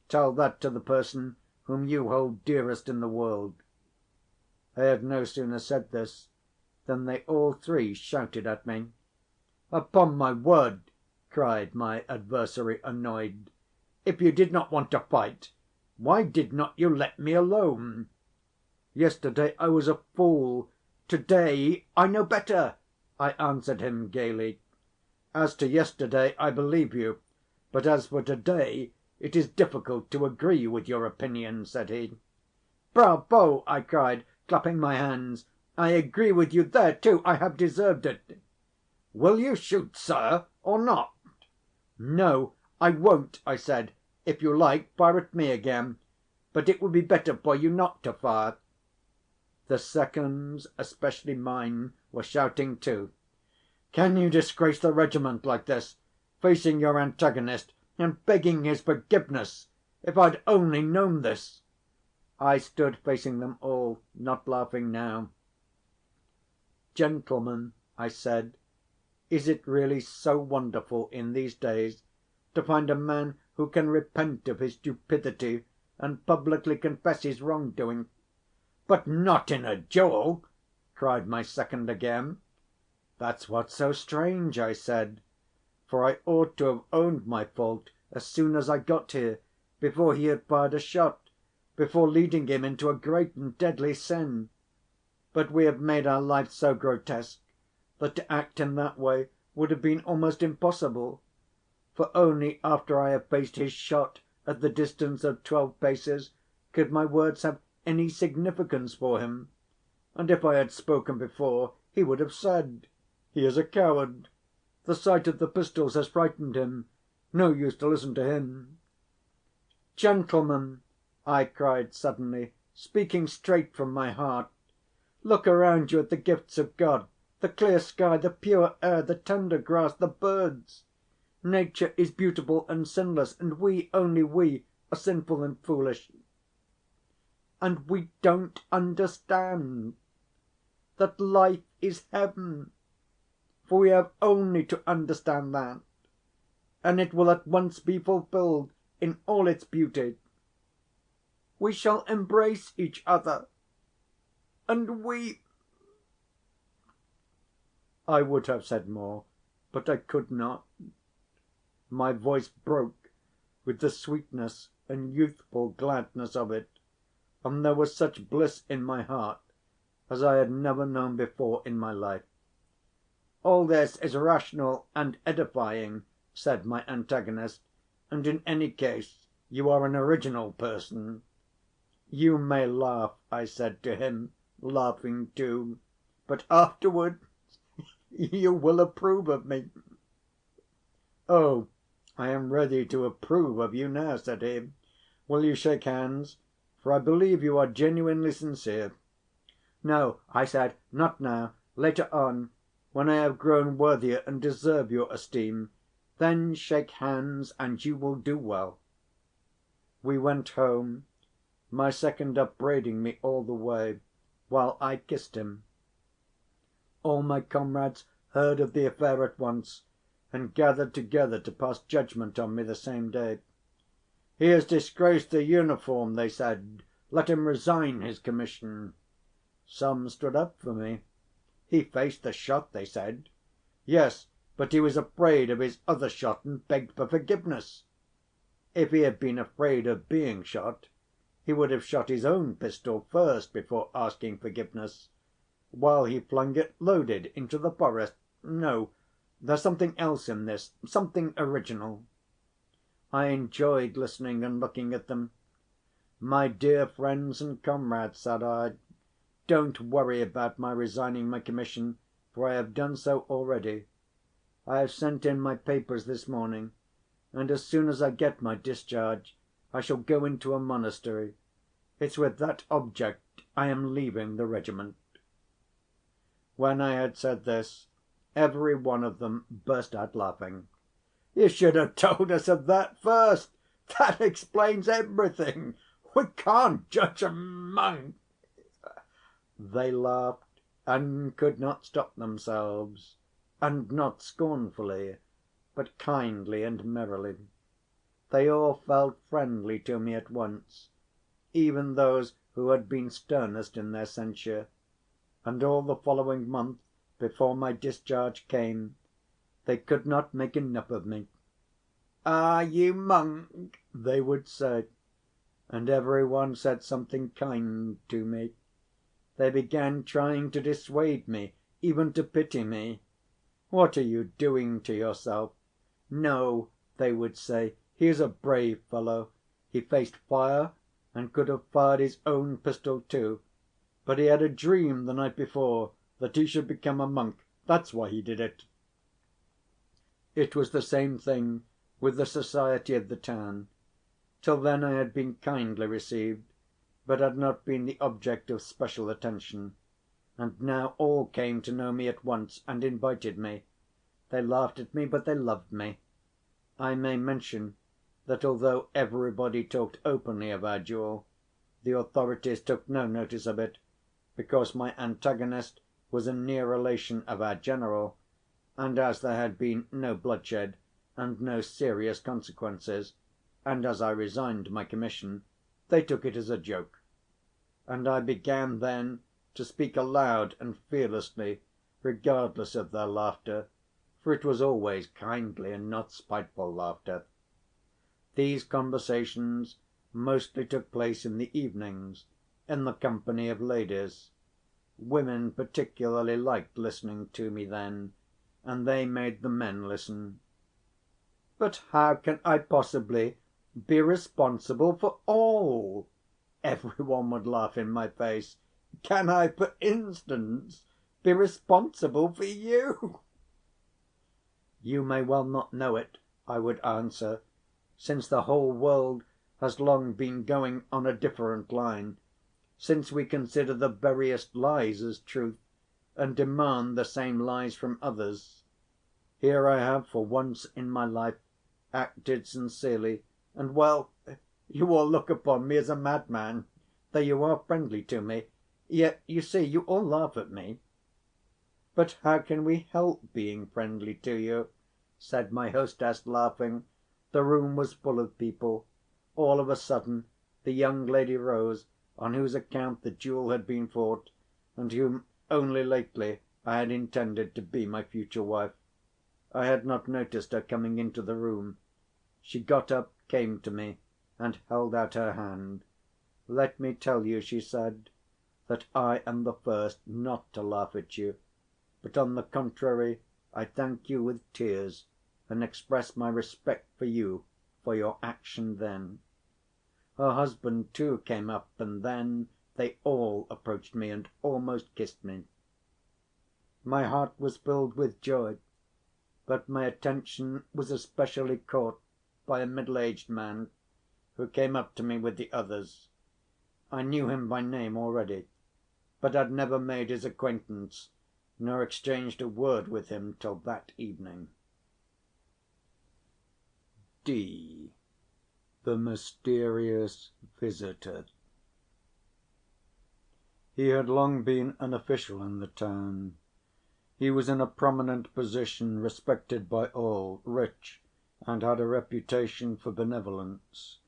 Tell that to the person whom you hold dearest in the world." I had no sooner said this than they all three shouted at me. "Upon my word," cried my adversary, annoyed, "if you did not want to fight, why did not you let me alone? Yesterday I was a fool, to‐day I know better," I answered him gaily. "As to yesterday, I believe you, but as for to‐day, it is difficult to agree with your opinion," said he. "Bravo!" I cried, clapping my hands. "I agree with you there, too. I have deserved it." "Will you shoot, sir, or not?" "No, I won't," I said. "If you like, fire at me again. But it would be better for you not to fire." The seconds, especially mine, were shouting too. "Can you disgrace the regiment like this, facing your antagonist and begging his forgiveness? If I'd only known this!" I stood facing them all, not laughing now. "Gentlemen," I said, "is it really so wonderful in these days to find a man who can repent of his stupidity and publicly confess his wrong‐doing?" "But not in a duel!" cried my second again. "That's what's so strange," I said, "for I ought to have owned my fault as soon as I got here, before he had fired a shot, before leading him into a great and deadly sin. But we have made our life so grotesque that to act in that way would have been almost impossible, for only after I have faced his shot at the distance of 12 paces could my words have any significance for him. And if I had spoken before, he would have said, 'He is a coward. The sight of the pistols has frightened him. No use to listen to him.'" "Gentlemen," I cried suddenly, speaking straight from my heart, "look around you at the gifts of God, the clear sky, the pure air, the tender grass, the birds. Nature is beautiful and sinless, and we, only we, are sinful and foolish. And we don't understand that life is heaven, for we have only to understand that, and it will at once be fulfilled in all its beauty. We shall embrace each other and weep." I would have said more, but I could not. My voice broke with the sweetness and youthful gladness of it, and there was such bliss in my heart as I had never known before in my life. "All this is rational and edifying," said my antagonist, "and in any case you are an original person." "You may laugh," I said to him, laughing too, "but afterwards you will approve of me." "Oh, I am ready to approve of you now," said he. "Will you shake hands? For I believe you are genuinely sincere." "No," I said, "not now. Later on, when I have grown worthier and deserve your esteem, then shake hands and you will do well." We went home, my second upbraiding me all the way. while I kissed him. All my comrades heard of the affair at once, and gathered together to pass judgment on me the same day. "He has disgraced the uniform," they said. "Let him resign his commission." Some stood up for me. "He faced the shot," they said. "Yes, but he was afraid of his other shot and begged for forgiveness." If he had been afraid of being shot, he would have shot his own pistol first before asking forgiveness, while he flung it loaded into the forest. No, there's something else in this, something original. I enjoyed listening and looking at them. "My dear friends and comrades," said I, "don't worry about my resigning my commission, for I have done so already. I have sent in my papers this morning, and as soon as I get my discharge I shall go into a monastery. It's with that object I am leaving the regiment." When I had said this, every one of them burst out laughing. "You should have told us of that first. That explains everything. We can't judge a monk." They laughed and could not stop themselves, and not scornfully, but kindly and merrily. They all felt friendly to me at once, even those who had been sternest in their censure, and all the following month, before my discharge came, they could not make enough of me. "Ah, you monk," they would say, and every one said something kind to me. They began trying to dissuade me, even to pity me. "What are you doing to yourself? No," they would say, "he is a brave fellow. He faced fire and could have fired his own pistol too, but he had a dream the night before that he should become a monk. That's why he did it." It was the same thing with the society of the town. Till then I had been kindly received, but had not been the object of special attention, and now all came to know me at once and invited me. They laughed at me, but they loved me. I may mention that although everybody talked openly of our duel, the authorities took no notice of it, because my antagonist was a near relation of our general, and as there had been no bloodshed and no serious consequences, and as I resigned my commission, they took it as a joke. And I began then to speak aloud and fearlessly, regardless of their laughter, for it was always kindly and not spiteful laughter. These conversations mostly took place in the evenings, in the company of ladies. Women particularly liked listening to me then, and they made the men listen. "But how can I possibly be responsible for all?" every one would laugh in my face. "Can I, for instance, be responsible for you?" "You may well not know it," I would answer, "since the whole world has long been going on a different line, since we consider the veriest lies as truth, and demand the same lies from others. Here I have for once in my life acted sincerely, and well, you all look upon me as a madman, though you are friendly to me, yet, you see, you all laugh at me." "But how can we help being friendly to you?" said my hostess, laughing. The room was full of people. All of a sudden the young lady rose, on whose account the duel had been fought, and whom only lately I had intended to be my future wife. I had not noticed her coming into the room. She got up, came to me, and held out her hand. "Let me tell you," she said, "that I am the first not to laugh at you, but on the contrary I thank you with tears and express my respect for you for your action then." Her husband, too, came up, and then they all approached me and almost kissed me. My heart was filled with joy, but my attention was especially caught by a middle‐aged man who came up to me with the others. I knew him by name already, but had never made his acquaintance nor exchanged a word with him till that evening. D. The Mysterious Visitor. He had long been an official in the town. He was in a prominent position, respected by all, rich, and had a reputation for benevolence.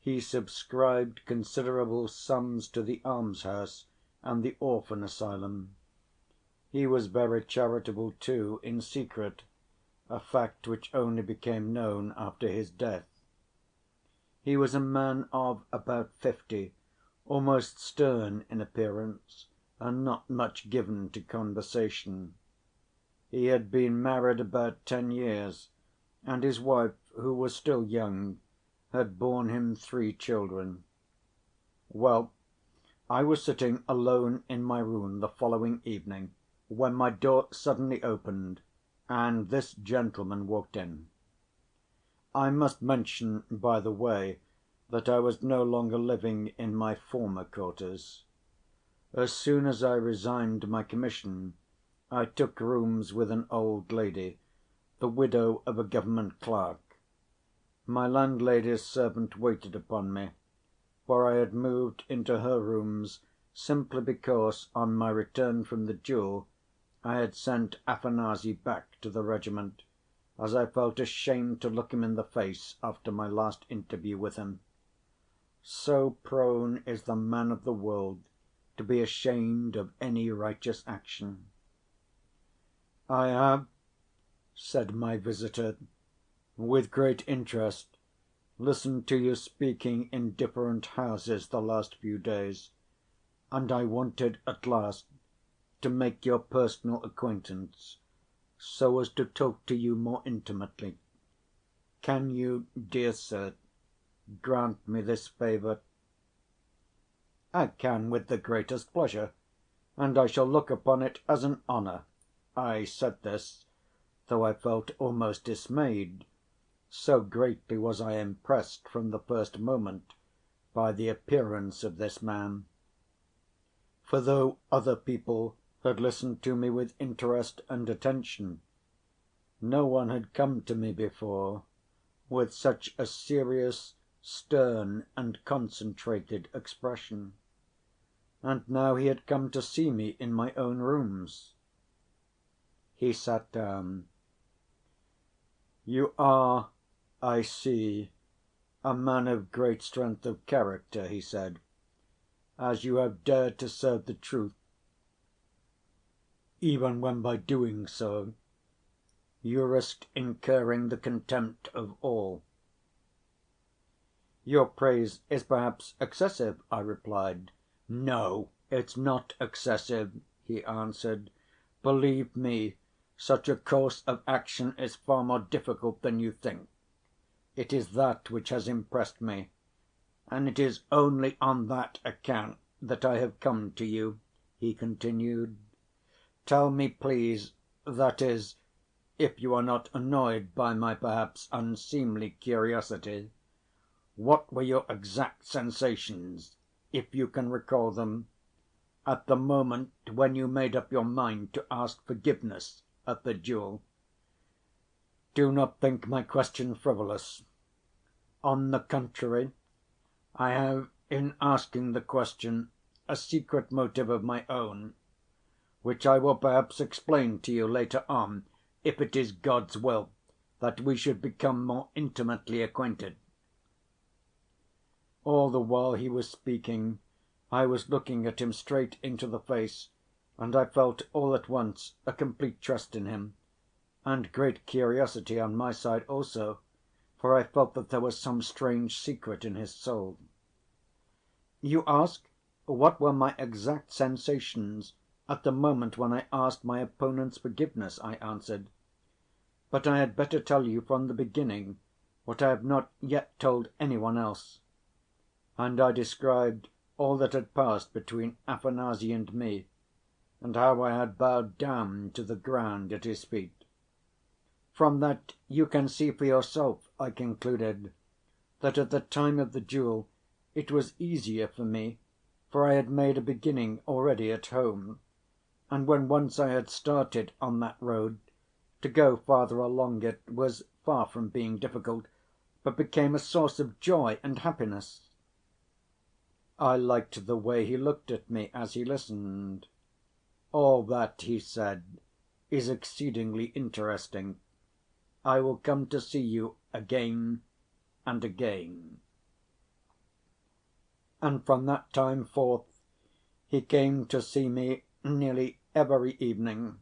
He subscribed considerable sums to the almshouse and the orphan asylum. He was very charitable, too, in secret, a fact which only became known after his death. He was a man of about 50, almost stern in appearance and not much given to conversation. He had been married about 10 years, and his wife, who was still young, had borne him 3 children. Well, I was sitting alone in my room the following evening when my door suddenly opened and this gentleman walked in. I must mention, by the way, that I was no longer living in my former quarters. As soon as I resigned my commission, I took rooms with an old lady, the widow of a government clerk. My landlady's servant waited upon me, for I had moved into her rooms simply because on my return from the duel I had sent Afanasy back to the regiment, as I felt ashamed to look him in the face after my last interview with him. So prone is the man of the world to be ashamed of any righteous action. "I have," said my visitor, "with great interest listened to you speaking in different houses the last few days, and I wanted at last to make your personal acquaintance, so as to talk to you more intimately. Can you, dear sir, grant me this favor?" "I can with the greatest pleasure, and I shall look upon it as an honor." I said this, though I felt almost dismayed, so greatly was I impressed from the first moment by the appearance of this man. For though other people had listened to me with interest and attention, no one had come to me before with such a serious, stern, and concentrated expression. And now he had come to see me in my own rooms. He sat down. "You are, I see, a man of great strength of character," he said, "as you have dared to serve the truth, even when by doing so you risked incurring the contempt of all." "Your praise is perhaps excessive," I replied. "No, it's not excessive," he answered. "Believe me, such a course of action is far more difficult than you think. It is that which has impressed me, and it is only on that account that I have come to you," he continued. "Tell me, please, that is, if you are not annoyed by my perhaps unseemly curiosity, what were your exact sensations, if you can recall them, at the moment when you made up your mind to ask forgiveness at the duel? Do not think my question frivolous. On the contrary, I have in asking the question a secret motive of my own, which I will perhaps explain to you later on, if it is God's will that we should become more intimately acquainted." All the while he was speaking I was looking at him straight into the face, and I felt all at once a complete trust in him, and great curiosity on my side also, for I felt that there was some strange secret in his soul. "You ask what were my exact sensations at the moment when I asked my opponent's forgiveness," I answered. "But I had better tell you from the beginning what I have not yet told any one else." And I described all that had passed between Afanasy and me, and how I had bowed down to the ground at his feet. "From that you can see for yourself," I concluded, "that at the time of the duel it was easier for me, for I had made a beginning already at home, and when once I had started on that road, to go farther along it was far from being difficult, but became a source of joy and happiness." I liked the way he looked at me as he listened. "All that," he said, "is exceedingly interesting. I will come to see you again and again." And from that time forth he came to see me nearly every evening,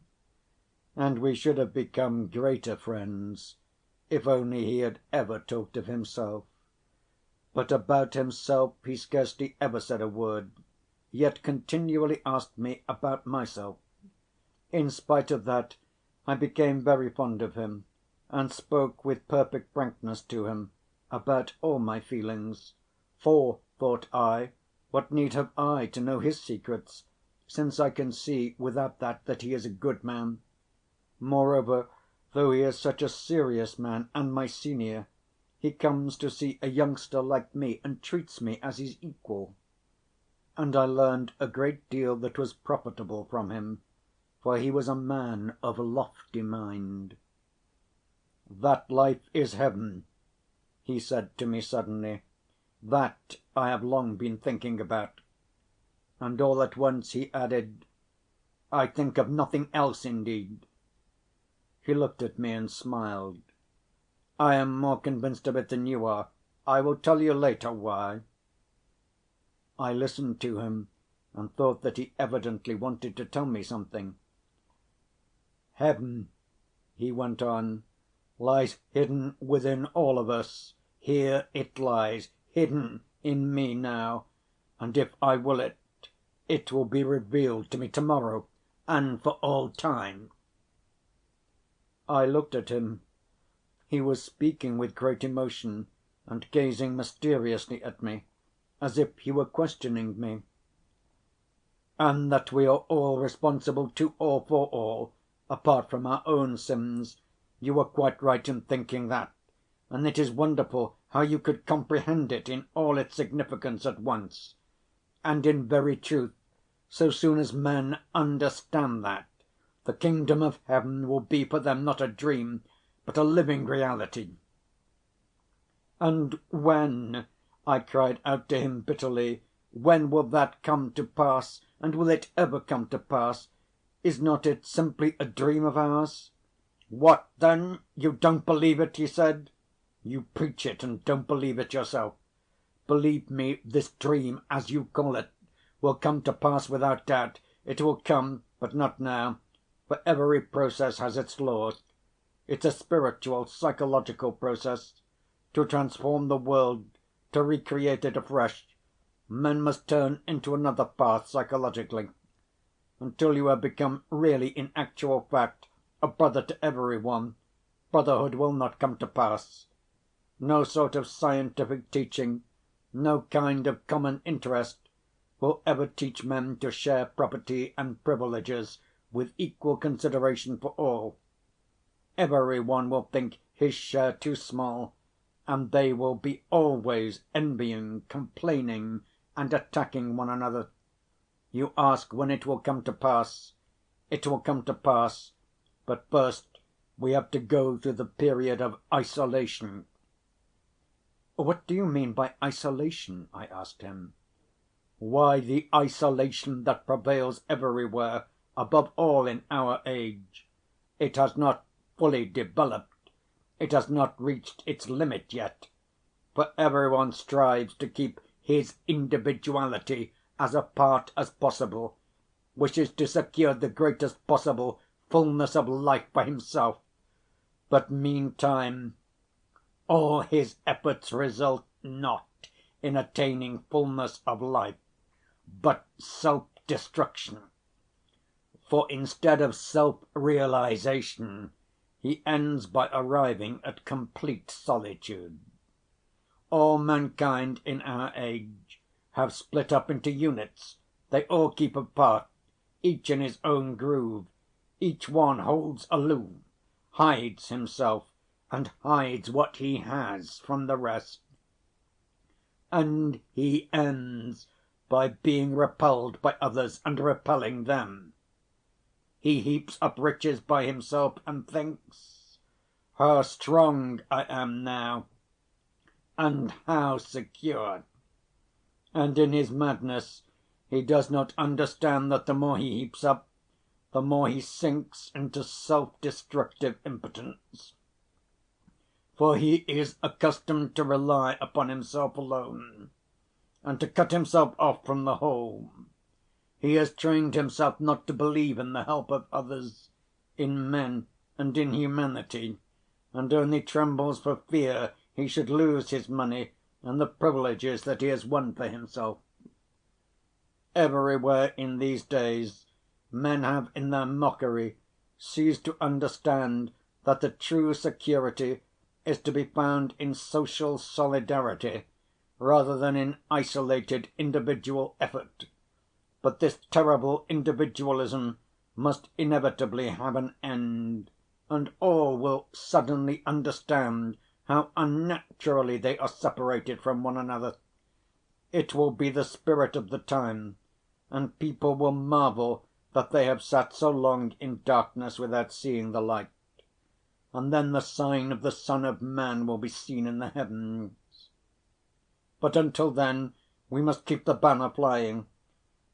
and we should have become greater friends if only he had ever talked of himself. But about himself he scarcely ever said a word, yet continually asked me about myself. In spite of that, I became very fond of him, and spoke with perfect frankness to him about all my feelings. For, thought I, what need have I to know his secrets, since I can see without that he is a good man? Moreover, though he is such a serious man and my senior, he comes to see a youngster like me and treats me as his equal. And I learned a great deal that was profitable from him, for he was a man of lofty mind. "That life is heaven," he said to me suddenly. "That I have long been thinking about." And all at once he added, "I think of nothing else indeed." He looked at me and smiled. "I am more convinced of it than you are. I will tell you later why." I listened to him and thought that he evidently wanted to tell me something. "Heaven," he went on, "lies hidden within all of us. Here it lies, hidden in me now, and if I will it, it will be revealed to me to‐morrow and for all time." I looked at him. He was speaking with great emotion and gazing mysteriously at me, as if he were questioning me. "And that we are all responsible to or for all, apart from our own sins. You were quite right in thinking that, and it is wonderful how you could comprehend it in all its significance at once. And in very truth, so soon as men understand that, the kingdom of heaven will be for them not a dream, but a living reality." "And when," I cried out to him bitterly, "when will that come to pass, and will it ever come to pass? Is not it simply a dream of ours?" "What then? You don't believe it?" he said. "You preach it and don't believe it yourself. Believe me, this dream, as you call it, will come to pass without doubt. It will come, but not now, for every process has its laws. It's a spiritual, psychological process. To transform the world, to recreate it afresh, men must turn into another path psychologically. Until you have become really in actual fact a brother to every one, brotherhood will not come to pass. No sort of scientific teaching, no kind of common interest, will ever teach men to share property and privileges with equal consideration for all. Every one will think his share too small, and they will be always envying, complaining, and attacking one another. You ask when it will come to pass. It will come to pass, but first we have to go through the period of isolation." "What do you mean by isolation?" I asked him. "Why, the isolation that prevails everywhere, above all in our age. It has not fully developed, it has not reached its limit yet, for every one strives to keep his individuality as apart as possible, wishes to secure the greatest possible fullness of life for himself, but meantime all his efforts result not in attaining fullness of life, but self‐destruction. For instead of self‐realization, he ends by arriving at complete solitude. All mankind in our age have split up into units, they all keep apart, each in his own groove, each one holds aloof, hides himself and hides what he has from the rest. And he ends by being repelled by others and repelling them. He heaps up riches by himself and thinks, 'How strong I am now, and how secure!' And in his madness he does not understand that the more he heaps up, the more he sinks into self‐destructive impotence. For he is accustomed to rely upon himself alone, and to cut himself off from the whole. He has trained himself not to believe in the help of others, in men and in humanity, and only trembles for fear he should lose his money and the privileges that he has won for himself. Everywhere in these days men have in their mockery ceased to understand that the true security is to be found in social solidarity rather than in isolated individual effort. But this terrible individualism must inevitably have an end, and all will suddenly understand how unnaturally they are separated from one another. It will be the spirit of the time, and people will marvel that they have sat so long in darkness without seeing the light. And then the sign of the Son of Man will be seen in the heavens. But until then we must keep the banner flying.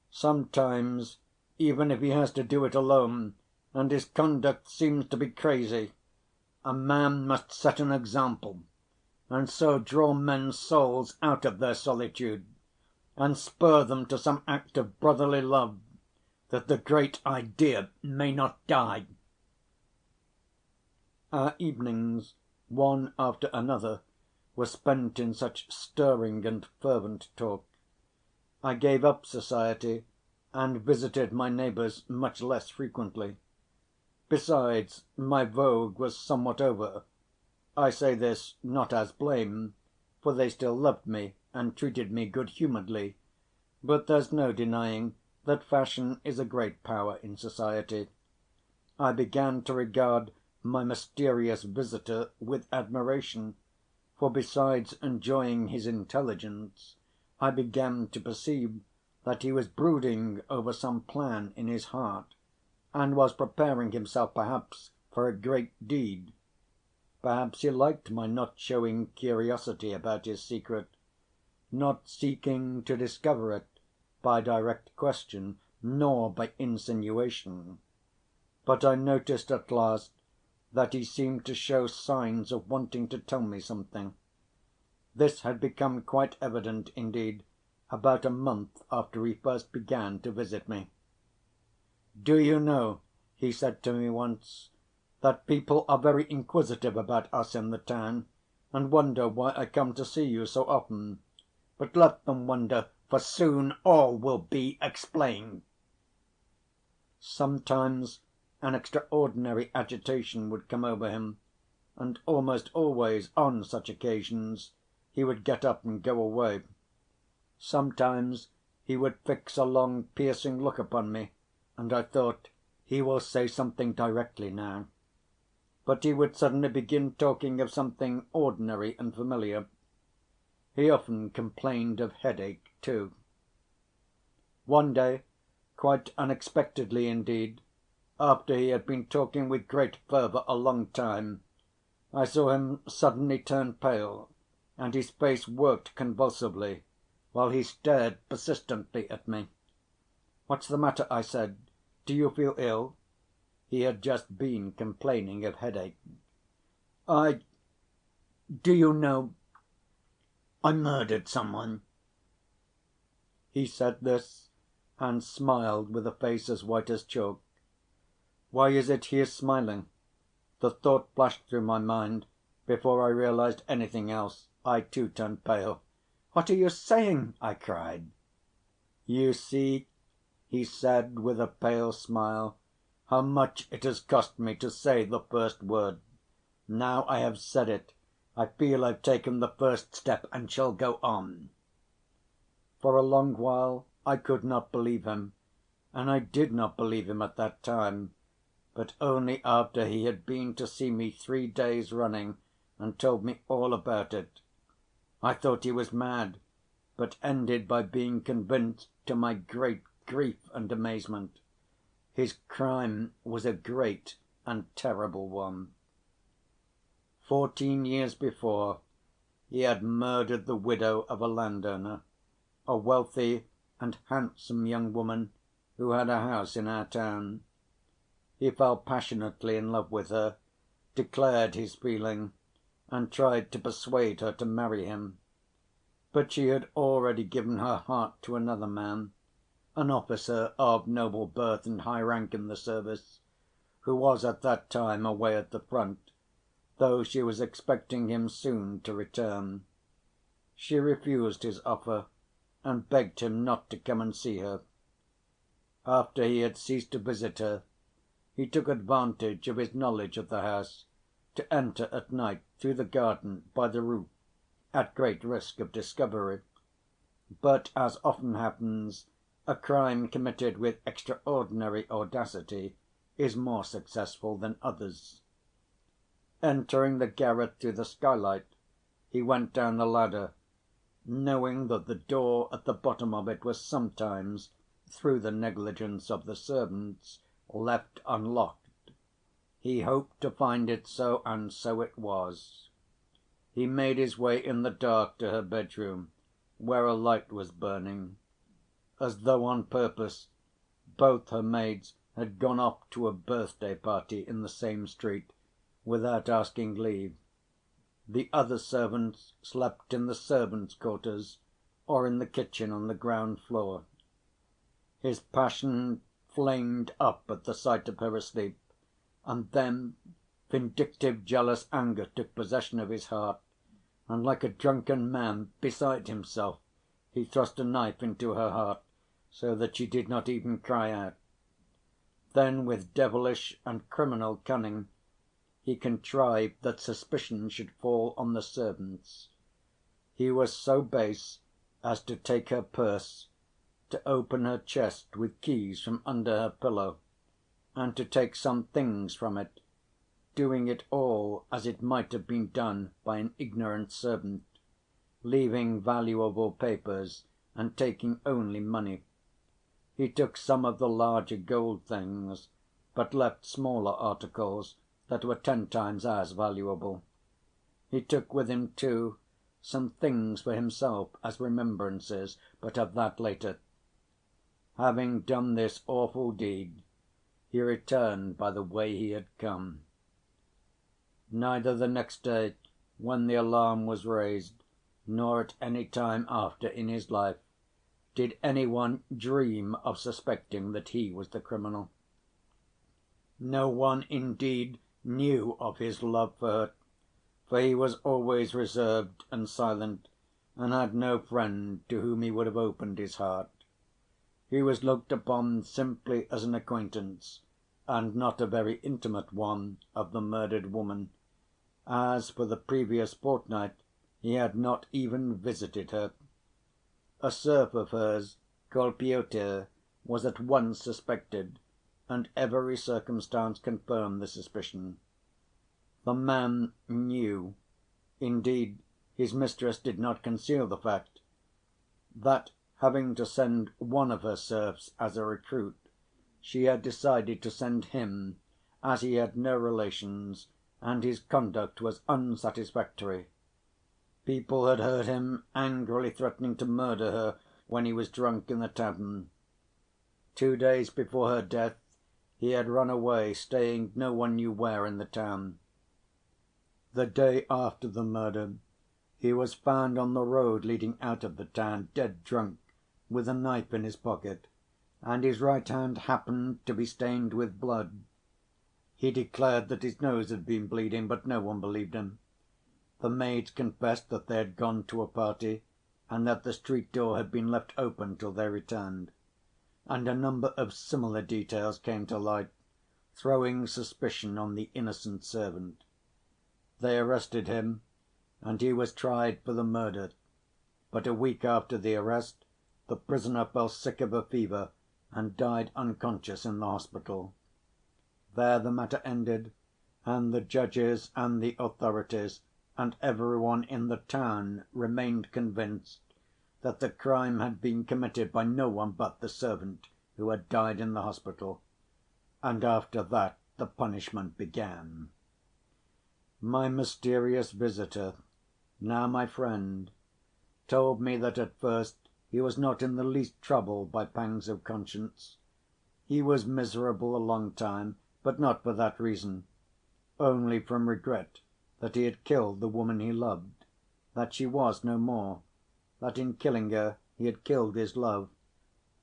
Sometimes, even if he has to do it alone, and his conduct seems to be crazy, a man must set an example, and so draw men's souls out of their solitude, and spur them to some act of brotherly love, that the great idea may not die. Our evenings, one after another, were spent in such stirring and fervent talk. I gave up society and visited my neighbors much less frequently. Besides, my vogue was somewhat over. I say this not as blame, for they still loved me and treated me good‐humoredly, but there's no denying that fashion is a great power in society. I began to regard my mysterious visitor with admiration, for besides enjoying his intelligence, I began to perceive that he was brooding over some plan in his heart, and was preparing himself perhaps for a great deed. Perhaps he liked my not showing curiosity about his secret, not seeking to discover it by direct question, nor by insinuation. But I noticed at last that he seemed to show signs of wanting to tell me something. This had become quite evident, indeed, about a month after he first began to visit me. "Do you know," he said to me once, "that people are very inquisitive about us in the town, and wonder why I come to see you so often. But let them wonder, for soon all will be explained." Sometimes an extraordinary agitation would come over him, and almost always on such occasions he would get up and go away. Sometimes he would fix a long piercing look upon me, and I thought, he will say something directly now. But he would suddenly begin talking of something ordinary and familiar. He often complained of headache, too. One day, quite unexpectedly indeed, after he had been talking with great fervor a long time, I saw him suddenly turn pale, and his face worked convulsively, while he stared persistently at me. "What's the matter?" I said. "Do you feel ill?" He had just been complaining of headache. "Do you know, I murdered someone." He said this and smiled with a face as white as chalk. Why is it he is smiling? The thought flashed through my mind before I realized anything else. I too turned pale. "What are you saying?" I cried. "You see," he said with a pale smile, "how much it has cost me to say the first word. Now I have said it, I feel I've taken the first step and shall go on." For a long while I could not believe him, and I did not believe him at that time, but only after he had been to see me 3 days running and told me all about it. I thought he was mad, but ended by being convinced, to my great grief and amazement. His crime was a great and terrible one. 14 years before, he had murdered the widow of a landowner, a wealthy and handsome young woman who had a house in our town. He fell passionately in love with her, declared his feeling, and tried to persuade her to marry him. But she had already given her heart to another man, an officer of noble birth and high rank in the service, who was at that time away at the front, though she was expecting him soon to return. She refused his offer and begged him not to come and see her. After he had ceased to visit her, he took advantage of his knowledge of the house to enter at night through the garden by the roof, at great risk of discovery. But, as often happens, a crime committed with extraordinary audacity is more successful than others. Entering the garret through the skylight, he went down the ladder, knowing that the door at the bottom of it was sometimes, through the negligence of the servants, left unlocked. He hoped to find it so, and so it was. He made his way in the dark to her bedroom, where a light was burning. As though on purpose, both her maids had gone off to a birthday party in the same street, without asking leave. The other servants slept in the servants' quarters or in the kitchen on the ground floor. His passion flamed up at the sight of her asleep, and then vindictive, jealous anger took possession of his heart, and like a drunken man, beside himself, he thrust a knife into her heart, so that she did not even cry out. Then with devilish and criminal cunning he contrived that suspicion should fall on the servants. He was so base as to take her purse, to open her chest with keys from under her pillow, and to take some things from it, doing it all as it might have been done by an ignorant servant, leaving valuable papers and taking only money. He took some of the larger gold things, but left smaller articles that were 10 times as valuable. He took with him, too, some things for himself as remembrances, but of that later. Having done this awful deed, he returned by the way he had come. Neither the next day, when the alarm was raised, nor at any time after in his life, did any one dream of suspecting that he was the criminal. No one, indeed, knew of his love for her, for he was always reserved and silent, and had no friend to whom he would have opened his heart. He was looked upon simply as an acquaintance, and not a very intimate one, of the murdered woman, as for the previous fortnight he had not even visited her. A serf of hers, called Pyotr, was at once suspected, and every circumstance confirmed the suspicion. The man knew, indeed his mistress did not conceal the fact, that, having to send one of her serfs as a recruit, she had decided to send him, as he had no relations and his conduct was unsatisfactory. People had heard him angrily threatening to murder her when he was drunk in the tavern. 2 days before her death he had run away, staying no one knew where in the town. The day after the murder he was found on the road leading out of the town, dead drunk, with a knife in his pocket, and his right hand happened to be stained with blood. He declared that his nose had been bleeding, but no one believed him. The maids confessed that they had gone to a party, and that the street door had been left open till they returned. And a number of similar details came to light, throwing suspicion on the innocent servant. They arrested him, and he was tried for the murder, but a week after the arrest the prisoner fell sick of a fever and died unconscious in the hospital. There the matter ended, and the judges and the authorities and every one in the town remained convinced that the crime had been committed by no one but the servant who had died in the hospital. And after that the punishment began. My mysterious visitor, now my friend, told me that at first he was not in the least troubled by pangs of conscience. He was miserable a long time, but not for that reason, only from regret that he had killed the woman he loved, that she was no more, that in killing her he had killed his love,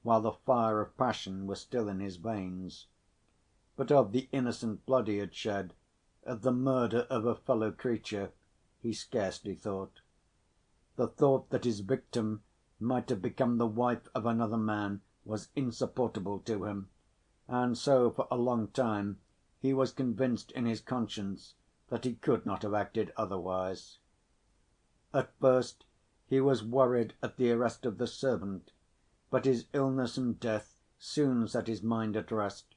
while the fire of passion was still in his veins. But of the innocent blood he had shed, of the murder of a fellow creature, he scarcely thought. The thought that his victim might have become the wife of another man was insupportable to him, and so for a long time he was convinced in his conscience that he could not have acted otherwise. At first he was worried at the arrest of the servant, but his illness and death soon set his mind at rest,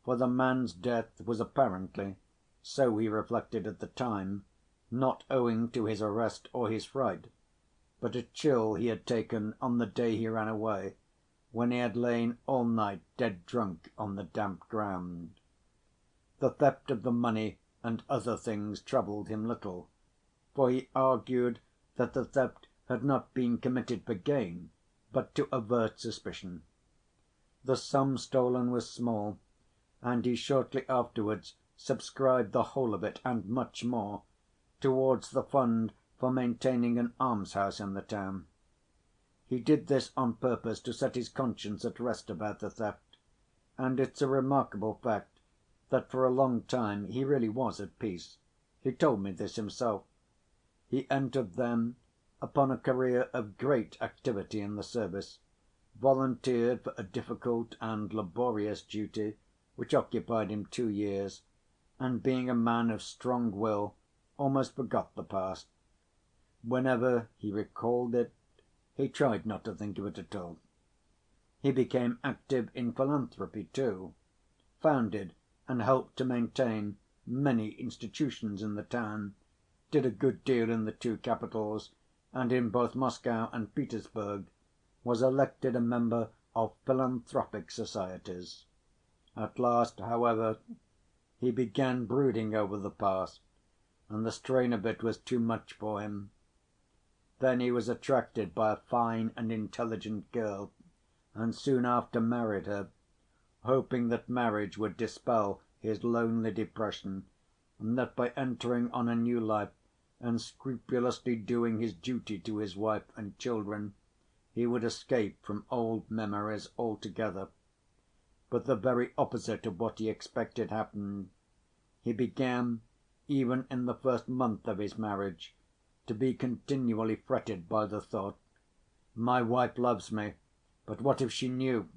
for the man's death was apparently, so he reflected at the time, not owing to his arrest or his fright, but a chill he had taken on the day he ran away, when he had lain all night dead drunk on the damp ground. The theft of the money and other things troubled him little, for he argued that the theft had not been committed for gain, but to avert suspicion. The sum stolen was small, and he shortly afterwards subscribed the whole of it, and much more, towards the fund for maintaining an alms‐house in the town. He did this on purpose to set his conscience at rest about the theft, and it's a remarkable fact that for a long time he really was at peace. He told me this himself. He entered then upon a career of great activity in the service, volunteered for a difficult and laborious duty which occupied him 2 years, and being a man of strong will, almost forgot the past. Whenever he recalled it, he tried not to think of it at all. He became active in philanthropy too, founded and helped to maintain many institutions in the town, did a good deal in the 2 capitals, and in both Moscow and Petersburg was elected a member of philanthropic societies. At last, however, he began brooding over the past, and the strain of it was too much for him. Then he was attracted by a fine and intelligent girl, and soon after married her, hoping that marriage would dispel his lonely depression, and that by entering on a new life and scrupulously doing his duty to his wife and children, he would escape from old memories altogether. But the very opposite of what he expected happened. He began, even in the first month of his marriage, to be continually fretted by the thought, "My wife loves me, but what if she knew?"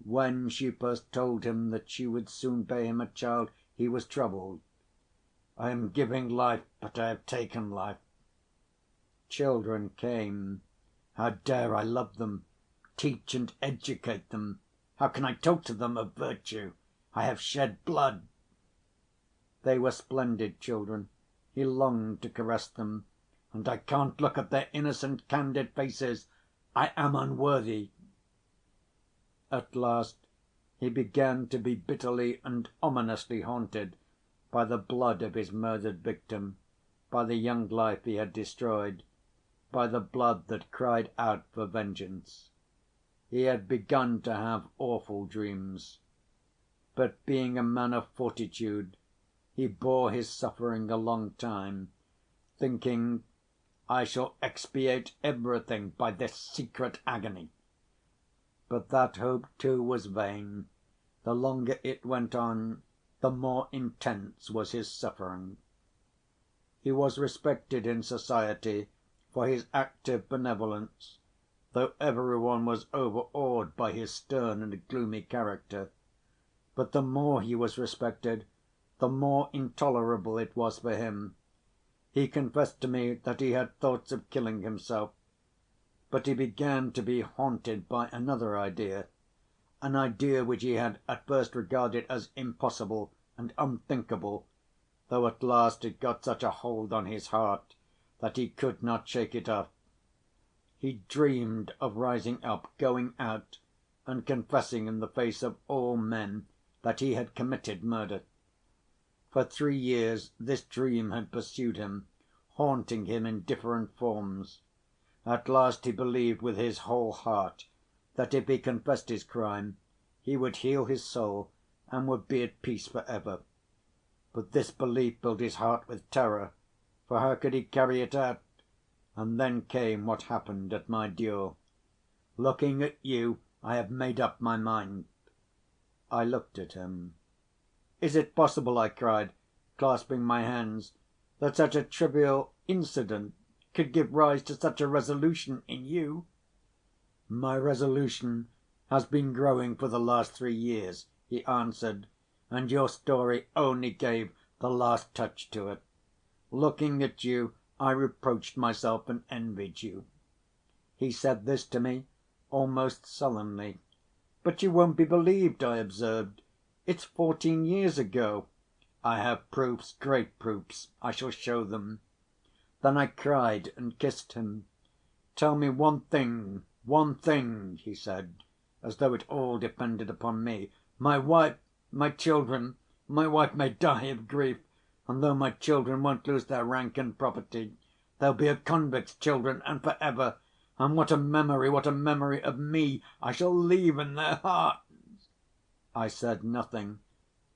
When she first told him that she would soon bear him a child, he was troubled. "I am giving life, but I have taken life." Children came. "How dare I love them, teach and educate them? How can I talk to them of virtue? I have shed blood." They were splendid children. He longed to caress them. "And I can't look at their innocent, candid faces. I am unworthy." At last he began to be bitterly and ominously haunted by the blood of his murdered victim, by the young life he had destroyed, by the blood that cried out for vengeance. He had begun to have awful dreams. But being a man of fortitude, he bore his suffering a long time, thinking, "I shall expiate everything by this secret agony." But that hope too was vain. The longer it went on, the more intense was his suffering. He was respected in society for his active benevolence, though every one was overawed by his stern and gloomy character. But the more he was respected, the more intolerable it was for him. He confessed to me that he had thoughts of killing himself, but he began to be haunted by another idea, an idea which he had at first regarded as impossible and unthinkable, though at last it got such a hold on his heart that he could not shake it off. He dreamed of rising up, going out, and confessing in the face of all men that he had committed murder. For 3 years this dream had pursued him, haunting him in different forms. At last he believed with his whole heart that if he confessed his crime he would heal his soul and would be at peace for ever. But this belief filled his heart with terror, for how could he carry it out? And then came what happened at my duel. Looking at you, I have made up my mind." I looked at him. "Is it possible," I cried, clasping my hands, "that such a trivial incident could give rise to such a resolution in you?" "My resolution has been growing for the last 3 years," he answered, "and your story only gave the last touch to it. Looking at you, I reproached myself and envied you." He said this to me almost sullenly. "But you won't be believed," I observed. "It's 14 years ago." "I have proofs, great proofs. I shall show them." Then I cried and kissed him. "Tell me one thing," he said, as though it all depended upon me. "My wife, my children, my wife may die of grief, and though my children won't lose their rank and property, they'll be a convict's children and for ever, and what a memory of me I shall leave in their hearts!" I said nothing.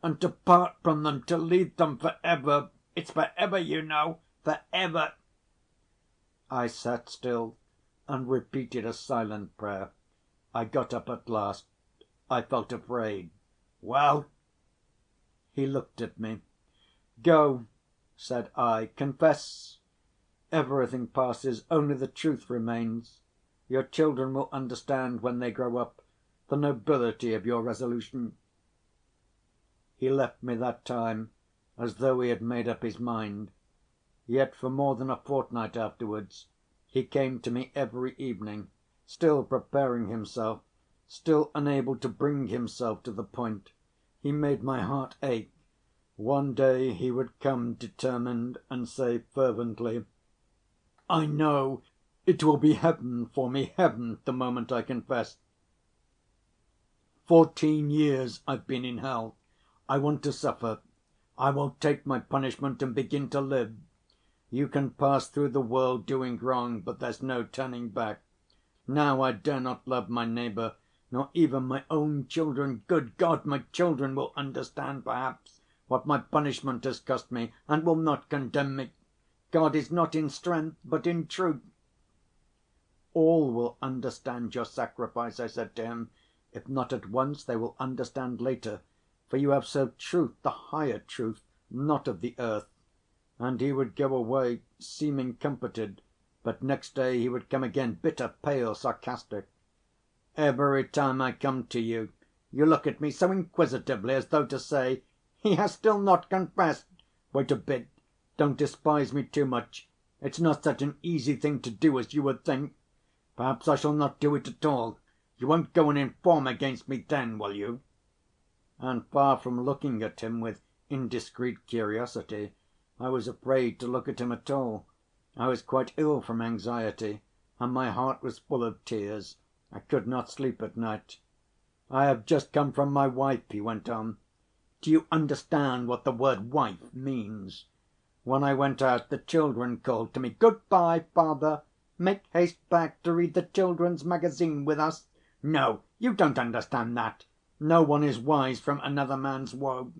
"And to part from them, to leave them for ever, it's for ever, you know, for ever." I sat still and repeated a silent prayer. I got up at last. I felt afraid. "Well?" He looked at me. "Go," said I, "confess. Everything passes, only the truth remains. Your children will understand when they grow up the nobility of your resolution." He left me that time as though he had made up his mind. Yet for more than a fortnight afterwards he came to me every evening, still preparing himself, still unable to bring himself to the point. He made my heart ache. One day he would come determined and say fervently, "I know it will be heaven for me, heaven, the moment I confess. 14 years I've been in hell. I want to suffer. I will take my punishment and begin to live. You can pass through the world doing wrong, but there's no turning back. Now I dare not love my neighbor, nor even my own children. Good God, my children will understand, perhaps, what my punishment has cost me, and will not condemn me. God is not in strength, but in truth." "All will understand your sacrifice," I said to him. "If not at once, they will understand later, for you have served truth, the higher truth, not of the earth." And he would go away, seeming comforted, but next day he would come again, bitter, pale, sarcastic. "Every time I come to you, you look at me so inquisitively, as though to say, 'He has still not confessed.' Wait a bit, don't despise me too much. It's not such an easy thing to do as you would think. Perhaps I shall not do it at all. You won't go and inform against me then, will you?" And far from looking at him with indiscreet curiosity, I was afraid to look at him at all. I was quite ill from anxiety, and my heart was full of tears. I could not sleep at night. "I have just come from my wife," he went on. "Do you understand what the word 'wife' means? When I went out, the children called to me, 'Good‐by, father. Make haste back to read the children's magazine with us.' No, you don't understand that. No one is wise from another man's woe."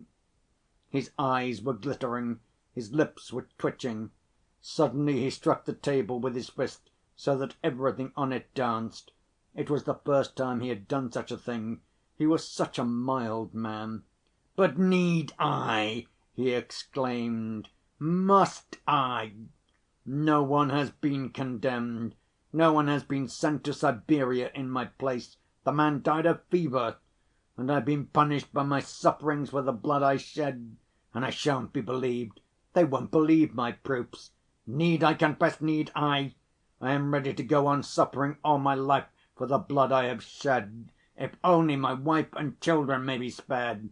His eyes were glittering, his lips were twitching. Suddenly he struck the table with his fist so that everything on it danced. It was the first time he had done such a thing. He was such a mild man. "But need I?" he exclaimed. "Must I? No one has been condemned. No one has been sent to Siberia in my place. The man died of fever. And I've been punished by my sufferings for the blood I shed. And I shan't be believed. They won't believe my proofs. Need I confess? Need I? I am ready to go on suffering all my life for the blood I have shed, if only my wife and children may be spared.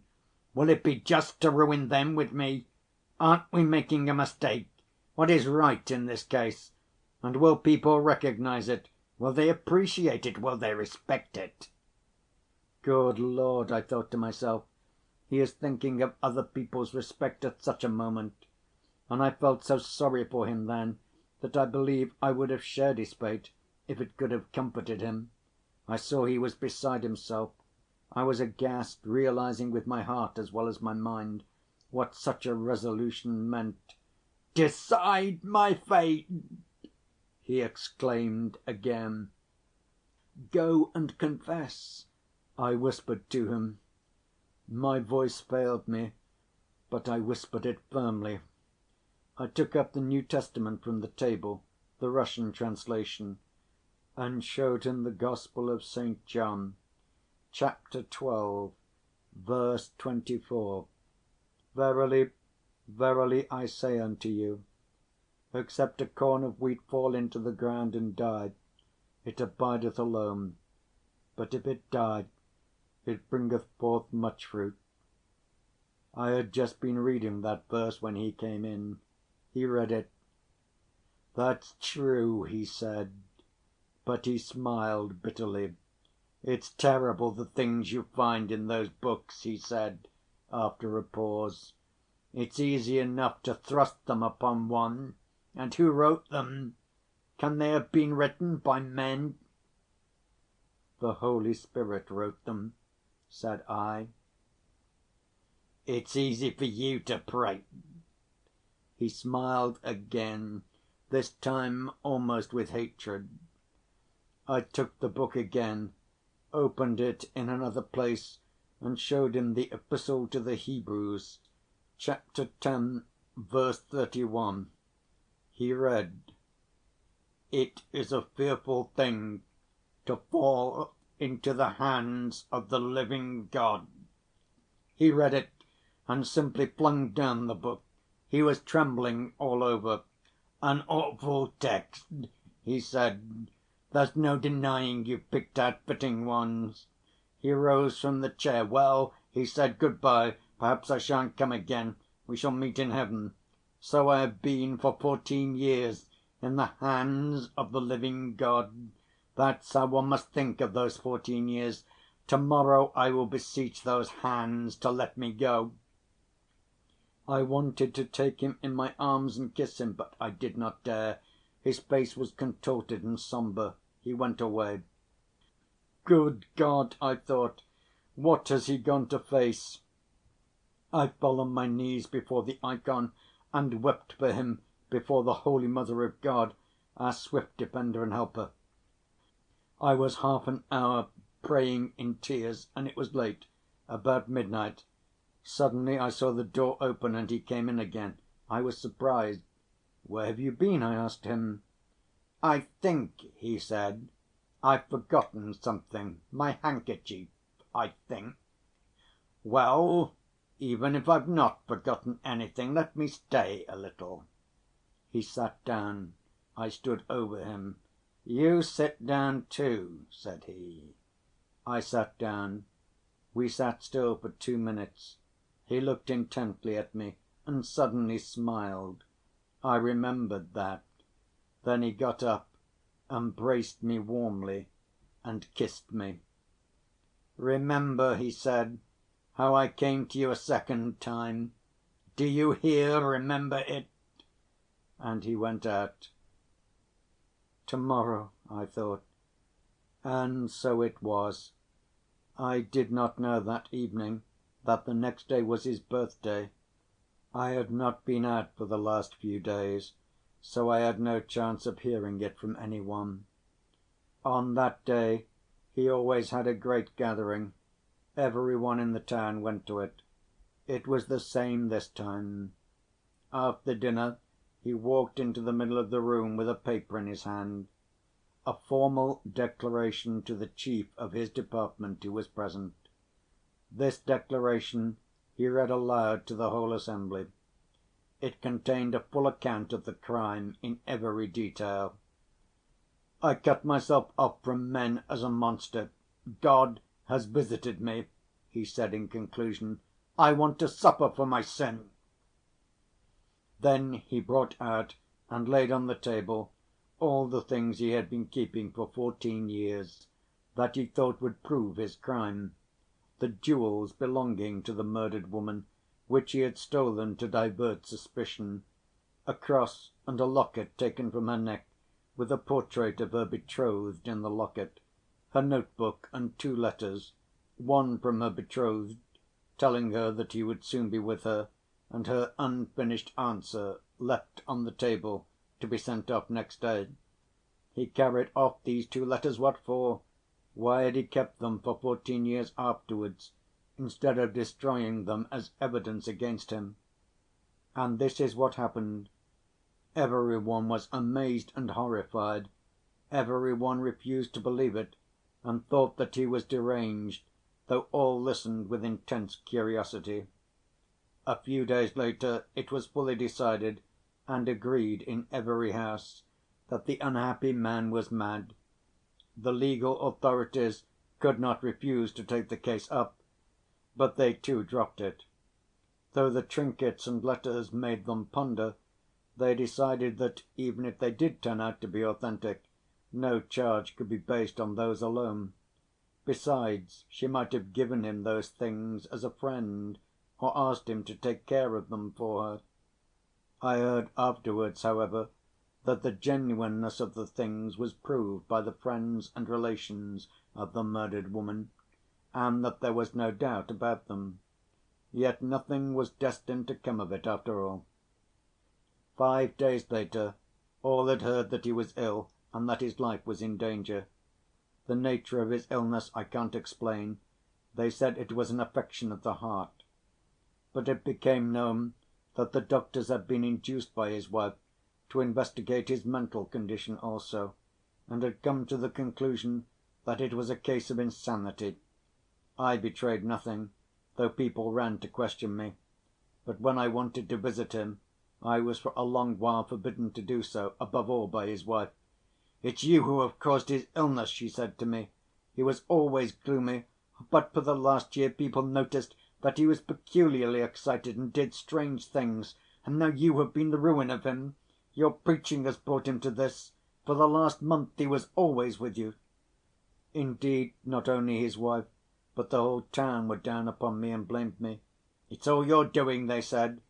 Will it be just to ruin them with me? Aren't we making a mistake? What is right in this case? And will people recognize it? Will they appreciate it? Will they respect it?" Good Lord, I thought to myself, he is thinking of other people's respect at such a moment. And I felt so sorry for him then that I believe I would have shared his fate. if it could have comforted him. I saw he was beside himself. I was aghast, realizing with my heart as well as my mind what such a resolution meant. "Decide my fate!" he exclaimed again. "Go and confess," I whispered to him. My voice failed me, but I whispered it firmly. I took up the New Testament from the table, the Russian translation, and showed him the Gospel of St. John, chapter 12, verse 24. "Verily, verily, I say unto you, except a corn of wheat fall into the ground and die, it abideth alone. But if it die, it bringeth forth much fruit." I had just been reading that verse when he came in. He read it. "That's true," he said, but he smiled bitterly. "It's terrible the things you find in those books," he said, after a pause. "It's easy enough to thrust them upon one. And who wrote them? Can they have been written by men?" "The Holy Spirit wrote them," said I. "It's easy for you to prate." He smiled again, this time almost with hatred. I took the book again, opened it in another place, and showed him the Epistle to the Hebrews, chapter 10, verse 31. He read, "It is a fearful thing to fall into the hands of the living God." He read it and simply flung down the book. He was trembling all over. "An awful text," he said. "There's no denying you've picked out fitting ones." He rose from the chair. "Well," he said, "good‐by. Perhaps I shan't come again. We shall meet in heaven. So I have been for 14 years in the hands of the living God. That's how one must think of those 14 years. To‐morrow I will beseech those hands to let me go." I wanted to take him in my arms and kiss him, but I did not dare. His face was contorted and somber. He went away. Good God, I thought, what has he gone to face? I fell on my knees before the ikon and wept for him before the Holy Mother of God, our swift defender and helper. I was half an hour praying in tears, and it was late, about midnight. Suddenly I saw the door open and he came in again. I was surprised. "Where have you been?" I asked him. "I think," he said, "I've forgotten something. My handkerchief, I think." "Well, even if I've not forgotten anything, let me stay a little." He sat down. I stood over him. "You sit down too," said he. I sat down. We sat still for 2 minutes. He looked intently at me and suddenly smiled. I remembered that. Then he got up, embraced me warmly, and kissed me. "Remember," he said, "how I came to you a second time? Do you hear? Remember it?" And he went out. To‐morrow, I thought. And so it was. I did not know that evening that the next day was his birthday. I had not been out for the last few days, so I had no chance of hearing it from any one. On that day he always had a great gathering. Every one in the town went to it. It was the same this time. After dinner he walked into the middle of the room with a paper in his hand, a formal declaration to the chief of his department who was present. This declaration he read aloud to the whole assembly. It contained a full account of the crime in every detail. "I cut myself off from men as a monster. God has visited me," he said in conclusion. "I want to suffer for my sin." Then he brought out and laid on the table all the things he had been keeping for 14 years, that he thought would prove his crime. The jewels belonging to the murdered woman, which he had stolen to divert suspicion, a cross and a locket taken from her neck, with a portrait of her betrothed in the locket, her note‐book and two letters, one from her betrothed, telling her that he would soon be with her, and her unfinished answer left on the table to be sent off next day. He carried off these two letters, what for? Why had he kept them for 14 years afterwards, instead of destroying them as evidence against him? And this is what happened. Every one was amazed and horrified, every one refused to believe it, and thought that he was deranged, though all listened with intense curiosity. A few days later it was fully decided and agreed in every house that the unhappy man was mad. The legal authorities could not refuse to take the case up, but they too dropped it. Though the trinkets and letters made them ponder, they decided that even if they did turn out to be authentic, no charge could be based on those alone. Besides, she might have given him those things as a friend, or asked him to take care of them for her. I heard afterwards, however, that the genuineness of the things was proved by the friends and relations of the murdered woman, and that there was no doubt about them. Yet nothing was destined to come of it after all. 5 days later all had heard that he was ill and that his life was in danger. The nature of his illness I can't explain. They said it was an affection of the heart. But it became known that the doctors had been induced by his wife to investigate his mental condition also, and had come to the conclusion that it was a case of insanity. I betrayed nothing, though people ran to question me, but when I wanted to visit him, I was for a long while forbidden to do so, above all by his wife. "It's you who have caused his illness," she said to me. "He was always gloomy, but for the last year people noticed that he was peculiarly excited and did strange things, and now you have been the ruin of him. Your preaching has brought him to this. For the last month he was always with you." Indeed, not only his wife, but the whole town were down upon me and blamed me. "It's all your doing," they said.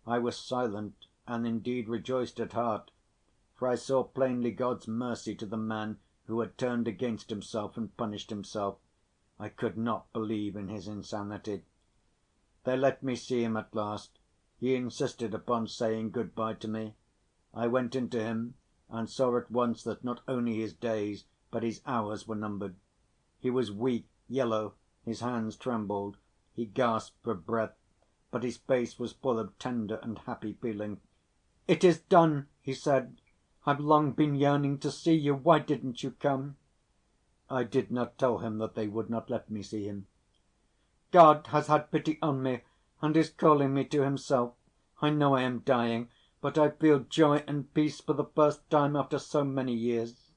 I was silent, and indeed rejoiced at heart, for I saw plainly God's mercy to the man who had turned against himself and punished himself. I could not believe in his insanity. They let me see him at last. He insisted upon saying good‐by to me. I went in to him and saw at once that not only his days but his hours were numbered. He was weak, yellow, his hands trembled, he gasped for breath, but his face was full of tender and happy feeling. "It is done," he said. "I've long been yearning to see you. Why didn't you come?" I did not tell him that they would not let me see him. "God has had pity on me and is calling me to himself. I know I am dying, but I feel joy and peace for the first time after so many years.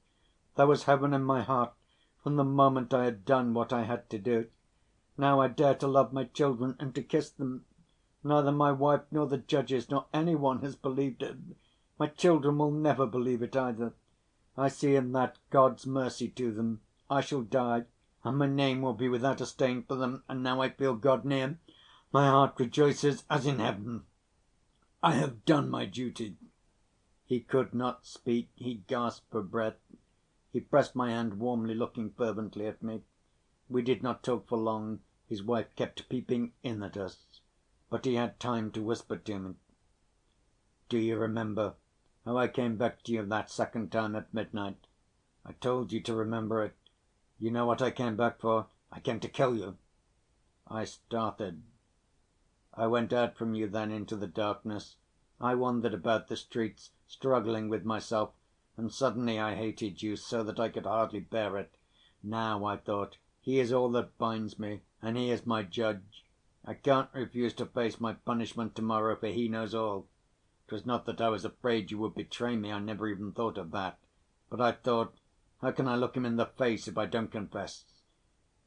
There was heaven in my heart from the moment I had done what I had to do. Now I dare to love my children and to kiss them. Neither my wife nor the judges nor any one has believed it. My children will never believe it either. I see in that God's mercy to them. I shall die, and my name will be without a stain for them, and now I feel God near. My heart rejoices as in heaven. I have done my duty." He could not speak, he gasped for breath. He pressed my hand warmly, looking fervently at me. We did not talk for long, his wife kept peeping in at us, but he had time to whisper to me. "Do you remember how I came back to you that second time at midnight? I told you to remember it. You know what I came back for? I came to kill you." I started. "I went out from you then into the darkness. I wandered about the streets, struggling with myself, and suddenly I hated you so that I could hardly bear it. Now, I thought, he is all that binds me, and he is my judge. I can't refuse to face my punishment to‐morrow, for he knows all. It was not that I was afraid you would betray me, I never even thought of that. But I thought, how can I look him in the face if I don't confess?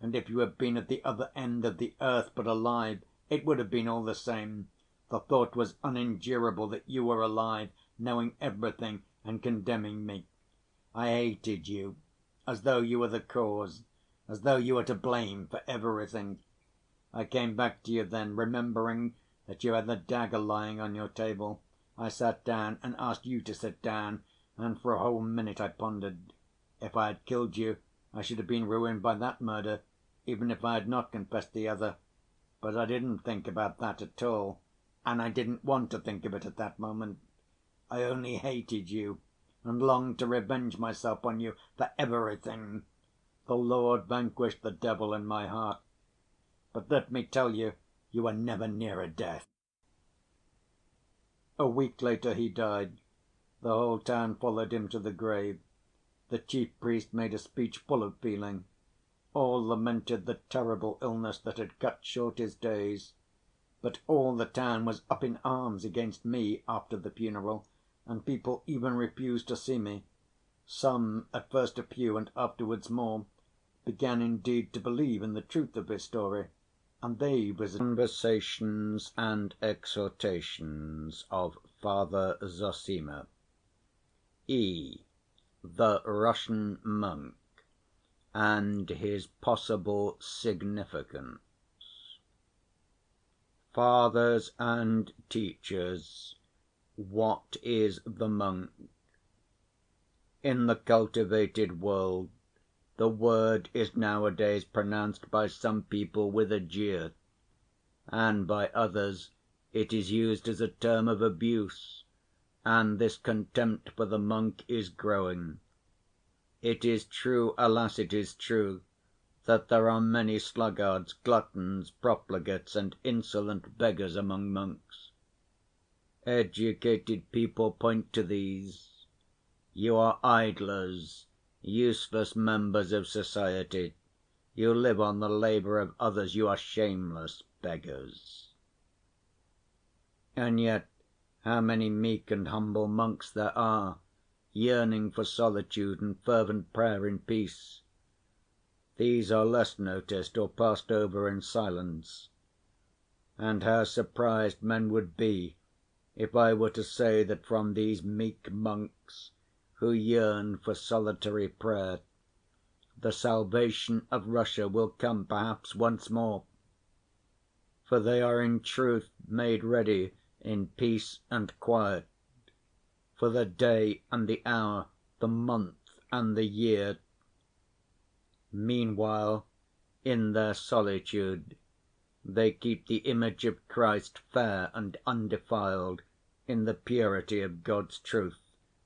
And if you had been at the other end of the earth but alive, it would have been all the same. The thought was unendurable that you were alive, knowing everything and condemning me. I hated you, as though you were the cause, as though you were to blame for everything. I came back to you then, remembering that you had the dagger lying on your table. I sat down and asked you to sit down, and for a whole minute I pondered. If I had killed you, I should have been ruined by that murder, even if I had not confessed the other. But I didn't think about that at all, and I didn't want to think of it at that moment. I only hated you and longed to revenge myself on you for everything. The Lord vanquished the devil in my heart. But let me tell you, you were never nearer death. A week later he died. The whole town followed him to the grave. The chief priest made a speech full of feeling. All lamented the terrible illness that had cut short his days. But all the town was up in arms against me after the funeral, and people even refused to see me. Some, at first a few and afterwards more, began indeed to believe in the truth of his story, and they visited Conversations and Exhortations of Father Zossima. E. The Russian Monk and his Possible Significance. Fathers and teachers, what is the monk? In the cultivated world, the word is nowadays pronounced by some people with a jeer, and by others it is used as a term of abuse, and this contempt for the monk is growing. It is true, alas, it is true, that there are many sluggards, gluttons, profligates, and insolent beggars among monks. Educated people point to these. You are idlers, useless members of society. You live on the labor of others. You are shameless beggars. And yet how many meek and humble monks there are, yearning for solitude and fervent prayer in peace. These are less noticed or passed over in silence. And how surprised men would be if I were to say that from these meek monks who yearn for solitary prayer, the salvation of Russia will come perhaps once more. For they are in truth made ready in peace and quiet, for the day and the hour, the month and the year. Meanwhile, in their solitude, they keep the image of Christ fair and undefiled in the purity of God's truth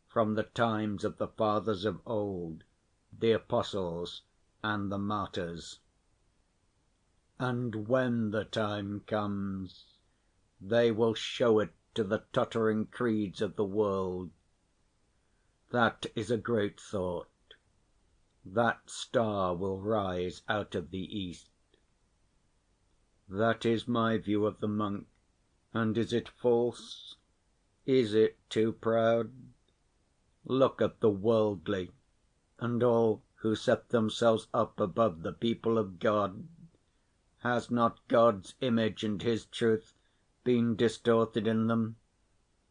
from the times of the fathers of old, the apostles and the martyrs. And when the time comes, they will show it to the tottering creeds of the world. That is a great thought. That star will rise out of the east. That is my view of the monk. And is it false? Is it too proud? Look at the worldly and all who set themselves up above the people of God. Has not God's image and his truth been distorted in them?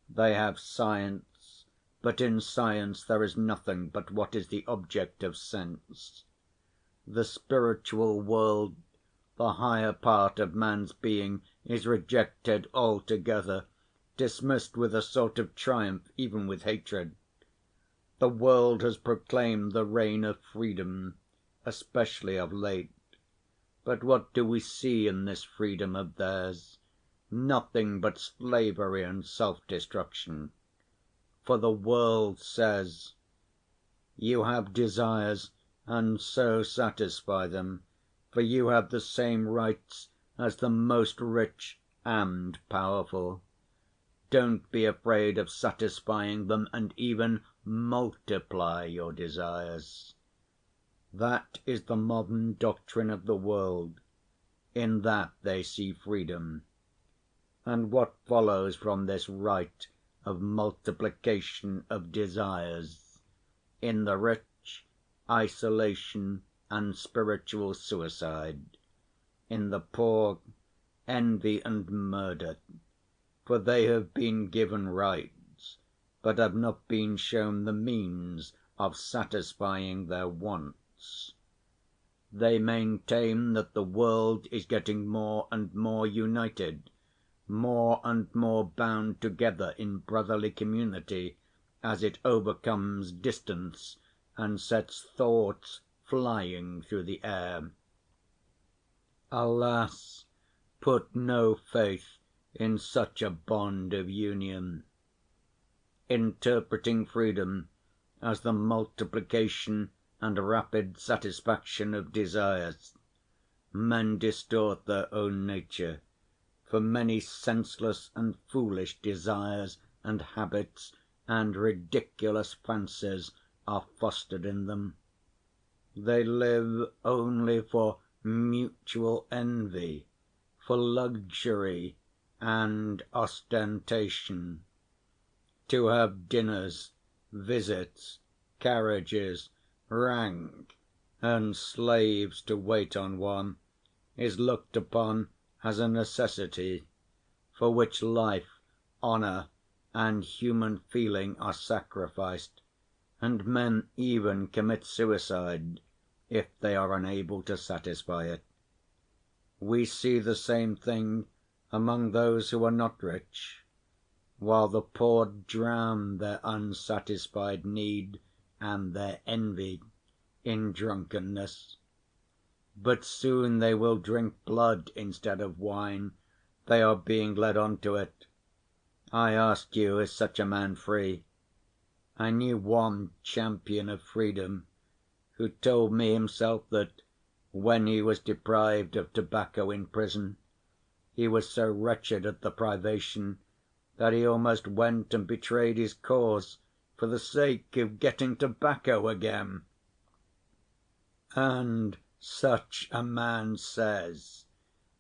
They have science, but in science there is nothing but what is the object of sense. The spiritual world, the higher part of man's being, is rejected altogether, dismissed with a sort of triumph, even with hatred. The world has proclaimed the reign of freedom, especially of late. But what do we see in this freedom of theirs? Nothing but slavery and self‐destruction. For the world says, "You have desires, and so satisfy them, for you have the same rights as the most rich and powerful. Don't be afraid of satisfying them, and even multiply your desires." That is the modern doctrine of the world. In that they see freedom. And what follows from this right of multiplication of desires? In the rich, isolation and spiritual suicide. In the poor, envy and murder. For they have been given rights, but have not been shown the means of satisfying their wants. They maintain that the world is getting more and more united, more and more bound together in brotherly community, as it overcomes distance and sets thoughts flying through the air. Alas, put no faith in such a bond of union. Interpreting freedom as the multiplication and rapid satisfaction of desires, men distort their own nature, for many senseless and foolish desires and habits and ridiculous fancies are fostered in them. They live only for mutual envy, for luxury and ostentation. To have dinners, visits, carriages, rank, and slaves to wait on one is looked upon as a necessity, for which life, honor, and human feeling are sacrificed, and men even commit suicide if they are unable to satisfy it. We see the same thing among those who are not rich, while the poor drown their unsatisfied need and their envy in drunkenness. But soon they will drink blood instead of wine. They are being led on to it. I ask you, is such a man free? I knew one champion of freedom who told me himself that when he was deprived of tobacco in prison, he was so wretched at the privation that he almost went and betrayed his cause for the sake of getting tobacco again. And such a man says,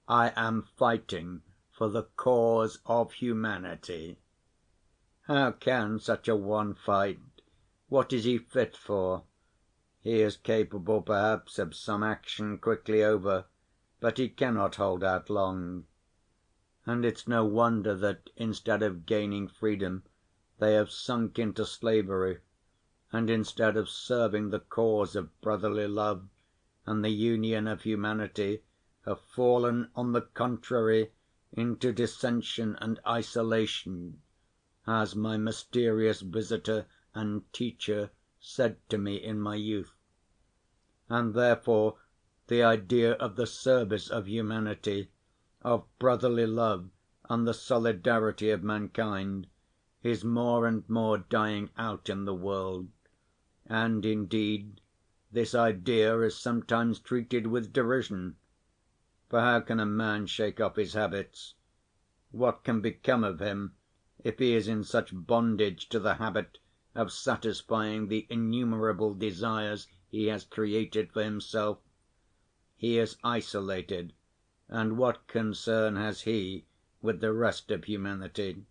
"I am fighting for the cause of humanity." How can such a one fight? What is he fit for? He is capable perhaps of some action quickly over, but he cannot hold out long. And it's no wonder that instead of gaining freedom they have sunk into slavery, and instead of serving the cause of brotherly love and the union of humanity, have fallen, on the contrary, into dissension and isolation, as my mysterious visitor and teacher said to me in my youth. And therefore the idea of the service of humanity, of brotherly love and the solidarity of mankind, is more and more dying out in the world. And indeed this idea is sometimes treated with derision. For how can a man shake off his habits? What can become of him if he is in such bondage to the habit of satisfying the innumerable desires he has created for himself? He is isolated, and what concern has he with the rest of humanity?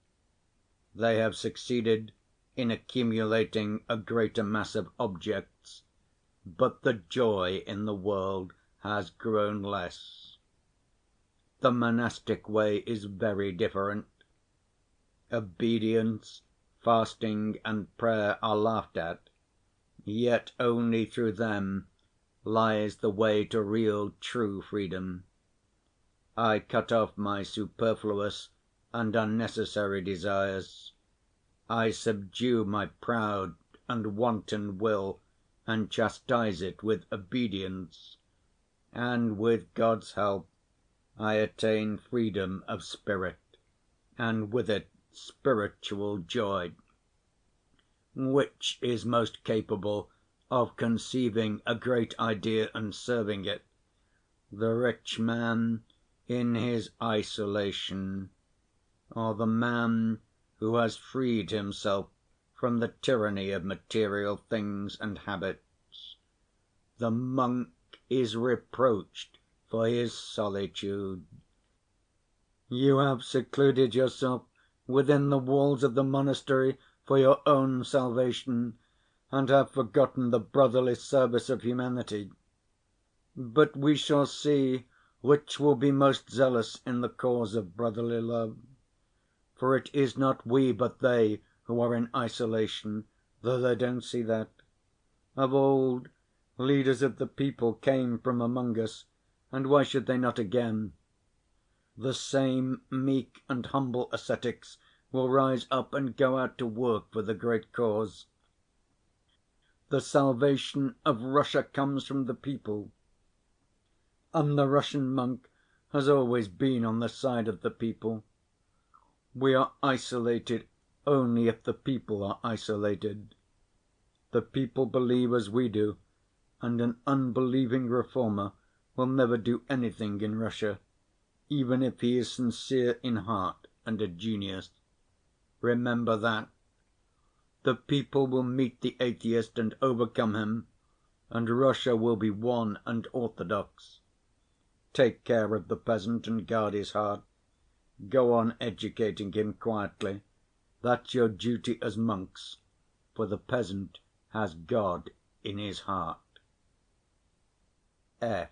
They have succeeded in accumulating a greater mass of objects, but the joy in the world has grown less. The monastic way is very different. Obedience, fasting, and prayer are laughed at, yet only through them lies the way to real, true freedom. I cut off my superfluous and unnecessary desires. I subdue my proud and wanton will and chastise it with obedience, and with God's help I attain freedom of spirit, and with it spiritual joy. Which is most capable of conceiving a great idea and serving it, the rich man in his isolation, or the man who has freed himself from the tyranny of material things and habits? The monk is reproached for his solitude. You have secluded yourself within the walls of the monastery for your own salvation, and have forgotten the brotherly service of humanity. But we shall see which will be most zealous in the cause of brotherly love. For it is not we but they who are in isolation, though they don't see that. Of old, leaders of the people came from among us, and why should they not again? The same meek and humble ascetics will rise up and go out to work for the great cause. The salvation of Russia comes from the people, and the Russian monk has always been on the side of the people. We are isolated only if the people are isolated. The people believe as we do, and an unbelieving reformer will never do anything in Russia, even if he is sincere in heart and a genius. Remember that. The people will meet the atheist and overcome him, and Russia will be one and orthodox. Take care of the peasant and guard his heart. Go on educating him quietly. That's your duty as monks, for the peasant has God in his heart. F.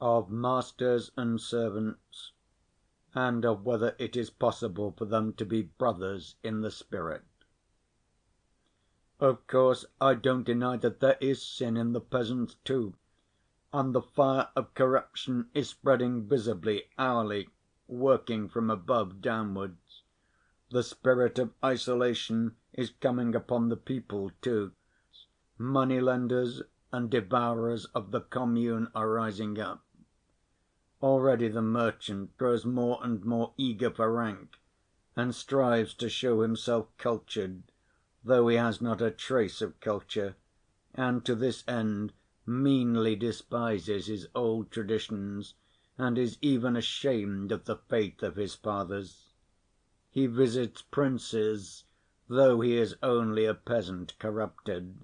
Of masters and servants, and of whether it is possible for them to be brothers in the spirit. Of course, I don't deny that there is sin in the peasants too, and the fire of corruption is spreading visibly, hourly, working from above downwards. The spirit of isolation is coming upon the people too. Money‐lenders and devourers of the commune are rising up. Already the merchant grows more and more eager for rank, and strives to show himself cultured, though he has not a trace of culture, and to this end meanly despises his old traditions, and is even ashamed of the faith of his fathers. He visits princes, though he is only a peasant corrupted.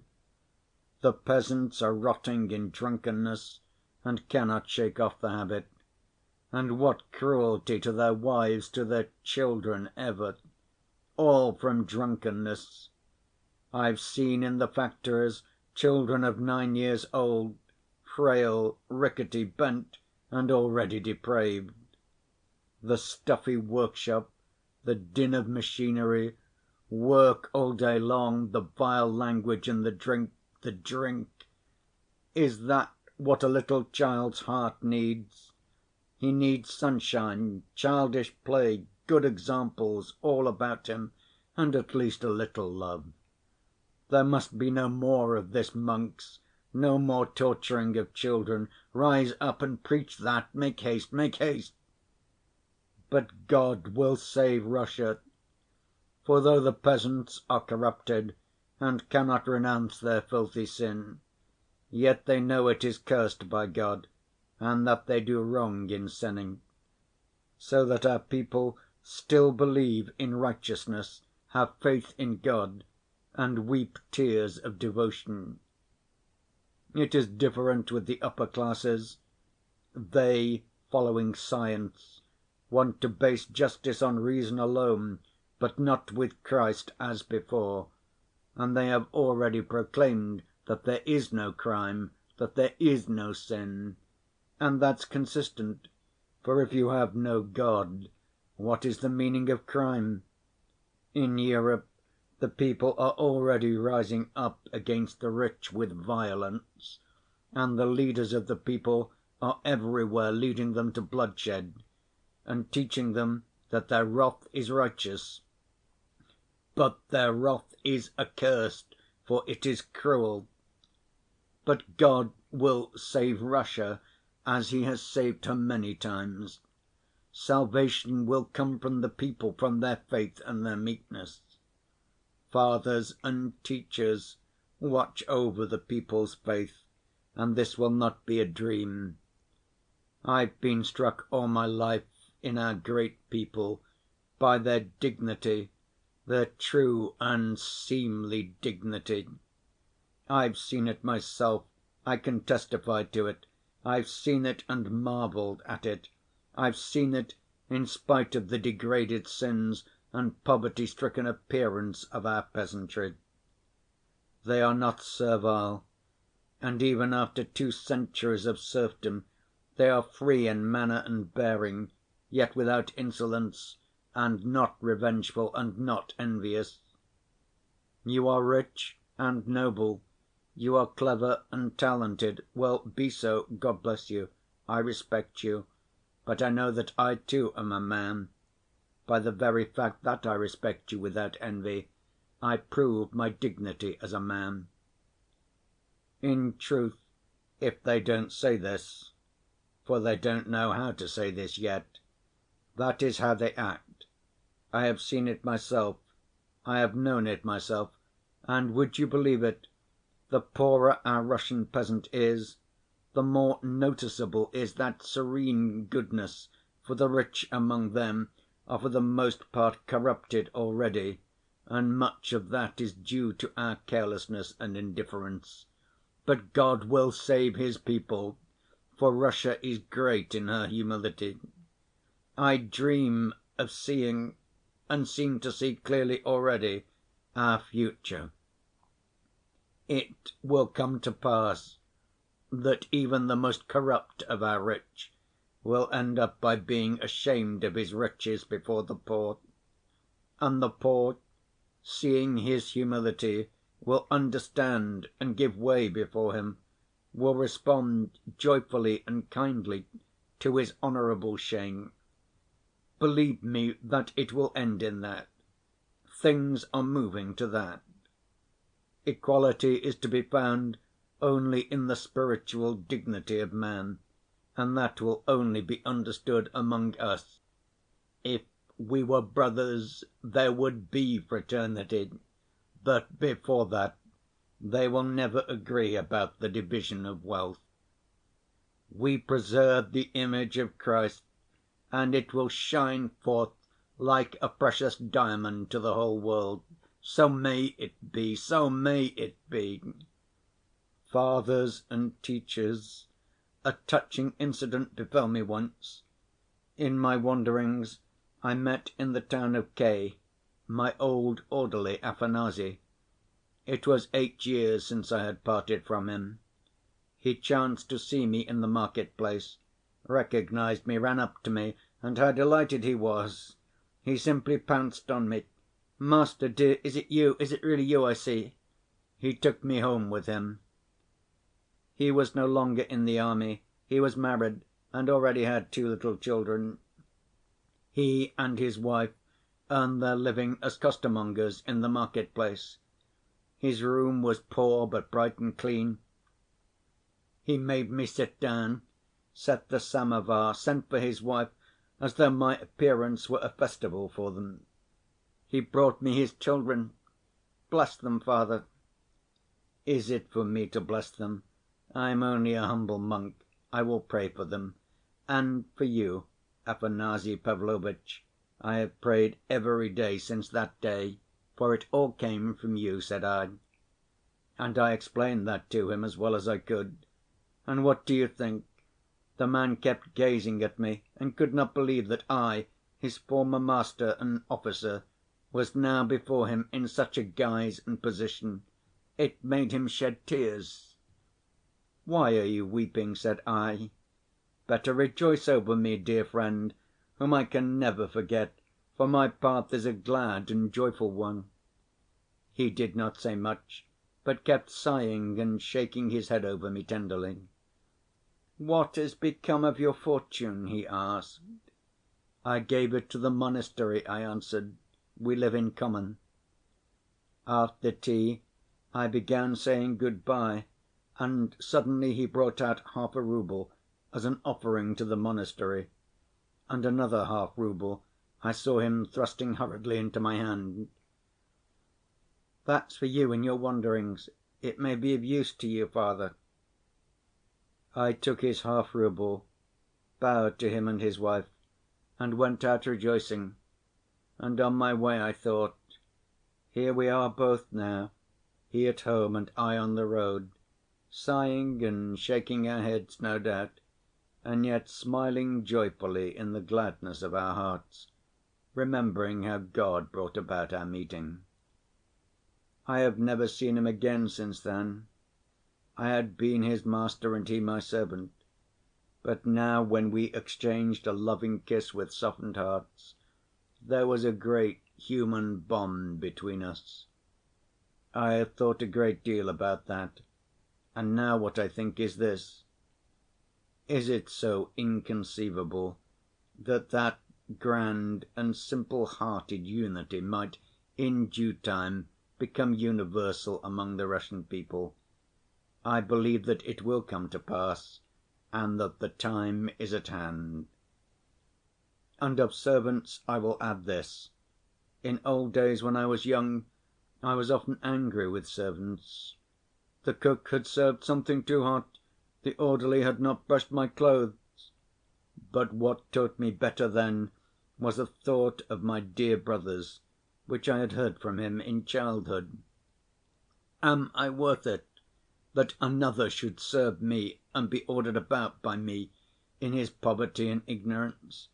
The peasants are rotting in drunkenness and cannot shake off the habit. And what cruelty to their wives, to their children ever! All from drunkenness. I've seen in the factories children of 9 years old, frail, rickety, bent, and already depraved. The stuffy workshop, the din of machinery, work all day long, the vile language and the drink. Is that what a little child's heart needs? He needs sunshine, childish play, good examples all about him, and at least a little love. There must be no more of this, monks, no more torturing of children. Rise up and preach that. Make haste, make haste. But God will save Russia, for though the peasants are corrupted and cannot renounce their filthy sin, yet they know it is cursed by God, and that they do wrong in sinning, so that our people still believe in righteousness, have faith in God, and weep tears of devotion. It is different with the upper classes. They, following science, want to base justice on reason alone, but not with Christ as before, and they have already proclaimed that there is no crime, that there is no sin. And that's consistent, for if you have no God, what is the meaning of crime? In Europe the people are already rising up against the rich with violence, and the leaders of the people are everywhere leading them to bloodshed, and teaching them that their wrath is righteous. But their wrath is accursed, for it is cruel. But God will save Russia, as he has saved her many times. Salvation will come from the people, from their faith and their meekness. Fathers and teachers, watch over the people's faith, and this will not be a dream. I've been struck all my life in our great people by their dignity, their true and seemly dignity. I've seen it myself, I can testify to it. I've seen it and marveled at it. I've seen it in spite of the degraded sins and poverty‐stricken appearance of our peasantry. They are not servile, and even after 2 centuries of serfdom they are free in manner and bearing, yet without insolence, and not revengeful and not envious. You are rich and noble, you are clever and talented. Well, be so, God bless you, I respect you, but I know that I too am a man. by the very fact that I respect you without envy, I prove my dignity as a man. In truth, if they don't say this, for they don't know how to say this yet, that is how they act. I have seen it myself, I have known it myself, and would you believe it, the poorer our Russian peasant is, the more noticeable is that serene goodness, for the rich among them are for the most part corrupted already, and much of that is due to our carelessness and indifference. But God will save His people, for Russia is great in her humility. I dream of seeing, and seem to see clearly already, our future. It will come to pass that even the most corrupt of our rich will end up by being ashamed of his riches before the poor, and the poor, seeing his humility, will understand and give way before him, will respond joyfully and kindly to his honorable shame. Believe me that it will end in that. Things are moving to that. Equality is to be found only in the spiritual dignity of man, and that will only be understood among us. If we were brothers, there would be fraternity, but before that, they will never agree about the division of wealth. We preserve the image of Christ, and it will shine forth like a precious diamond to the whole world. So may it be, so may it be. Fathers and teachers, a touching incident befell me once. In my wanderings I met in the town of K. my old orderly Afanasy. It was 8 years since I had parted from him. He chanced to see me in the market‐place, recognized me, ran up to me, and how delighted he was! He simply pounced on me. "Master, dear, is it you? Is it really you I see?" He took me home with him. He was no longer in the army. He was married and already had 2 little children. He and his wife earned their living as costermongers in the market‐place. His room was poor but bright and clean. He made me sit down, set the samovar, sent for his wife, as though my appearance were a festival for them. He brought me his children. Bless them, Father. Is it for me to bless them? I am only a humble monk. I will pray for them. And for you, Afanasy Pavlovitch, I have prayed every day since that day, for it all came from you, said I. And I explained that to him as well as I could. And what do you think? The man kept gazing at me and could not believe that I, his former master and officer, was now before him in such a guise and position. It made him shed tears. "Why are you weeping?" said I. "Better rejoice over me, dear friend, whom I can never forget, for my path is a glad and joyful one." He did not say much, but kept sighing and shaking his head over me tenderly. "What has become of your fortune?" he asked. "I gave it to the monastery," I answered. "We live in common." After tea I began saying good‐by, and suddenly he brought out half a rouble as an offering to the monastery, and another half‐rouble I saw him thrusting hurriedly into my hand. "That's for you in your wanderings. It may be of use to you, Father." I took his half‐rouble, bowed to him and his wife, and went out rejoicing. And on my way I thought, here we are both now, he at home and I on the road, sighing and shaking our heads, no doubt, and yet smiling joyfully in the gladness of our hearts, remembering how God brought about our meeting. I have never seen him again since then. I had been his master and he my servant, but now when we exchanged a loving kiss with softened hearts, there was a great human bond between us. I have thought a great deal about that, and now what I think is this: is it so inconceivable that that grand and simple‐hearted unity might, in due time, become universal among the Russian people. I believe that it will come to pass, and that the time is at hand. And of servants I will add this. In old days when I was young, I was often angry with servants. The cook had served something too hot, the orderly had not brushed my clothes. But what taught me better then was a thought of my dear brother's, which I had heard from him in childhood. Am I worth it, that another should serve me and be ordered about by me in his poverty and ignorance?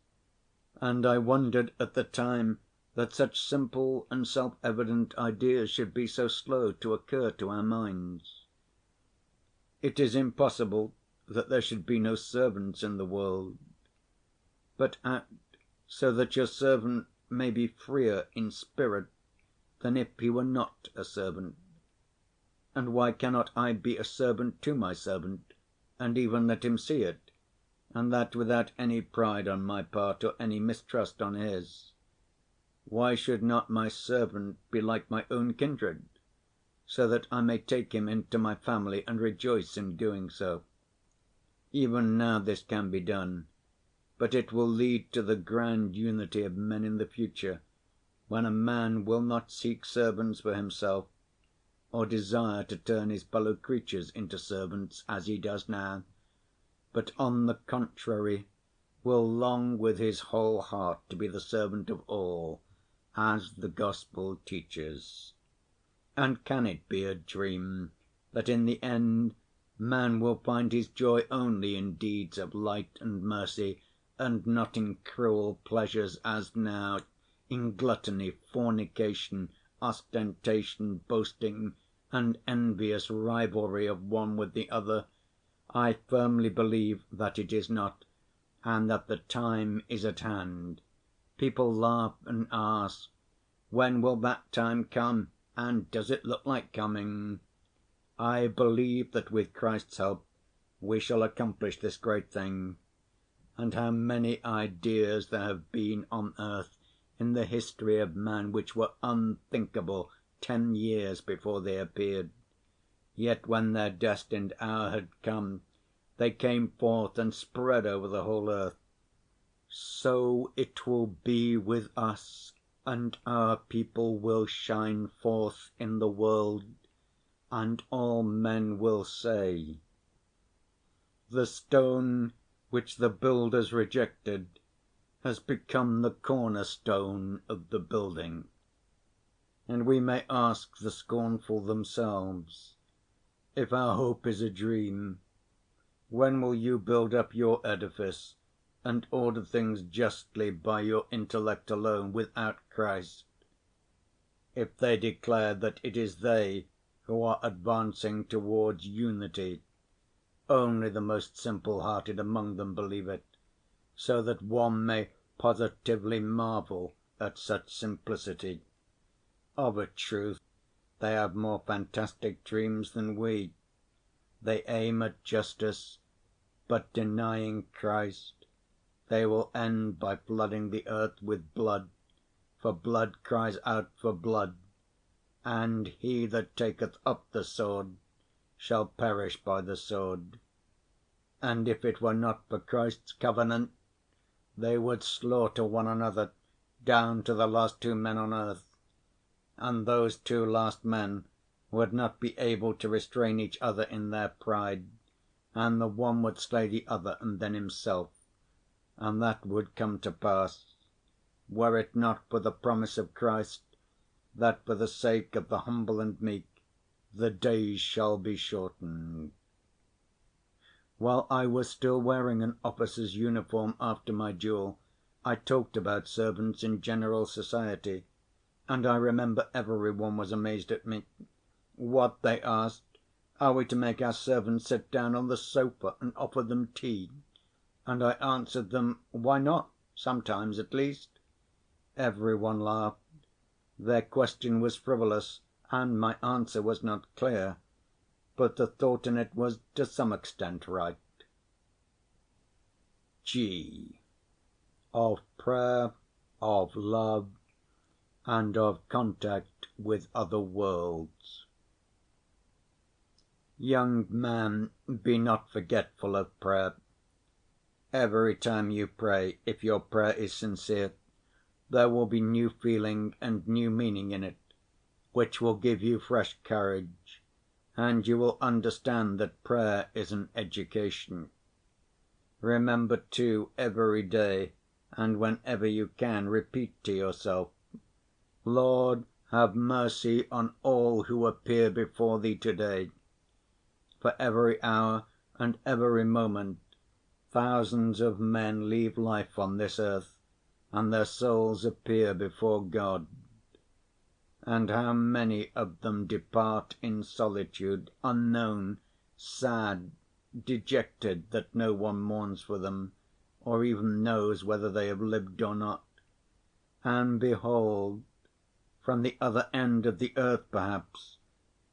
And I wondered at the time that such simple and self‐evident ideas should be so slow to occur to our minds. It is impossible that there should be no servants in the world. But act so that your servant may be freer in spirit than if he were not a servant. And why cannot I be a servant to my servant, and even let him see it, and that without any pride on my part or any mistrust on his? Why should not my servant be like my own kindred, so that I may take him into my family and rejoice in doing so? Even now this can be done, but it will lead to the grand unity of men in the future, when a man will not seek servants for himself, or desire to turn his fellow‐creatures into servants, as he does now, but on the contrary will long with his whole heart to be the servant of all, as the Gospel teaches. And can it be a dream that in the end man will find his joy only in deeds of light and mercy, and not in cruel pleasures as now, in gluttony, fornication, ostentation, boasting, and envious rivalry of one with the other? I firmly believe that it is not, and that the time is at hand. People laugh and ask, when will that time come, and does it look like coming? I believe that with Christ's help we shall accomplish this great thing. And how many ideas there have been on earth in the history of man which were unthinkable 10 years before they appeared. Yet when their destined hour had come, they came forth and spread over the whole earth. So it will be with us, and our people will shine forth in the world, and all men will say, "The stone which the builders rejected has become the corner‐stone of the building." And we may ask the scornful themselves, if our hope is a dream, when will you build up your edifice and order things justly by your intellect alone, without Christ? If they declare that it is they who are advancing towards unity, only the most simple‐hearted among them believe it, so that one may positively marvel at such simplicity. Of a truth, they have more fantastic dreams than we. They aim at justice, but denying Christ, they will end by flooding the earth with blood, for blood cries out for blood, and he that taketh up the sword shall perish by the sword. And if it were not for Christ's covenant, they would slaughter one another down to the last 2 men on earth, and those 2 last men would not be able to restrain each other in their pride, and the one would slay the other and then himself, and that would come to pass, were it not for the promise of Christ, that for the sake of the humble and meek the days shall be shortened. While I was still wearing an officer's uniform after my duel, I talked about servants in general society, and I remember every one was amazed at me. What, they asked, are we to make our servants sit down on the sofa and offer them tea? And I answered them, why not, sometimes at least? Every one laughed. Their question was frivolous, and my answer was not clear, but the thought in it was to some extent right. G. of prayer, of love, and of contact with other worlds. Young man, be not forgetful of prayer. Every time you pray, if your prayer is sincere, there will be new feeling and new meaning in it, which will give you fresh courage, and you will understand that prayer is an education. Remember, too, every day, and whenever you can, repeat to yourself, "Lord, have mercy on all who appear before Thee today." For every hour and every moment thousands of men leave life on this earth, and their souls appear before God. And how many of them depart in solitude, unknown, sad, dejected that no one mourns for them, or even knows whether they have lived or not. And behold, from the other end of the earth perhaps,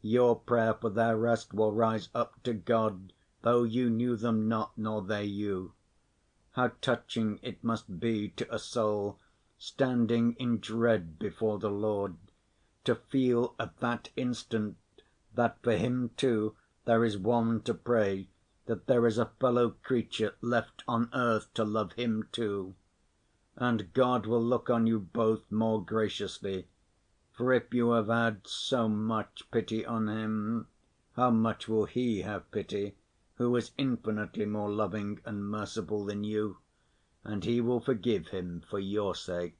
your prayer for their rest will rise up to God, though you knew them not, nor they you. How touching it must be to a soul standing in dread before the Lord, to feel at that instant that for him too there is one to pray, that there is a fellow creature left on earth to love him too. And God will look on you both more graciously, for if you have had so much pity on him, how much will he have pity, who is infinitely more loving and merciful than you, and he will forgive him for your sake.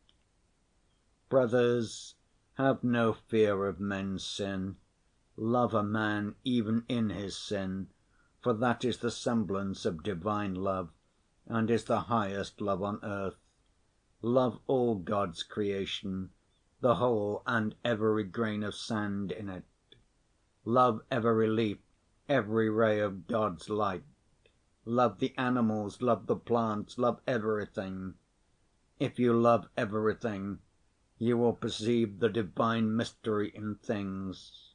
Brothers, have no fear of men's sin. Love a man even in his sin, for that is the semblance of divine love, and is the highest love on earth. Love all God's creation, the whole and every grain of sand in it. Love every leaf, every ray of God's light. Love the animals, love the plants, love everything. If you love everything, you will perceive the divine mystery in things.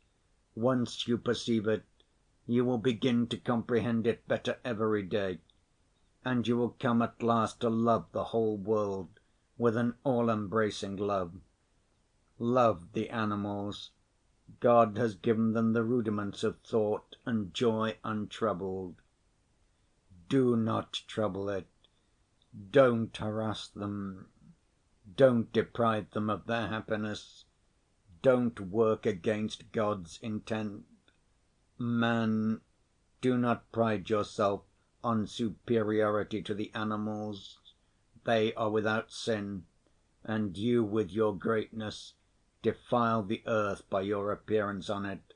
Once you perceive it, you will begin to comprehend it better every day, and you will come at last to love the whole world with an all‐embracing love. Love the animals. God has given them the rudiments of thought and joy untroubled. Do not trouble it. Don't harass them. Don't deprive them of their happiness. Don't work against God's intent. Man, do not pride yourself on superiority to the animals. They are without sin, and you with your greatness defile the earth by your appearance on it,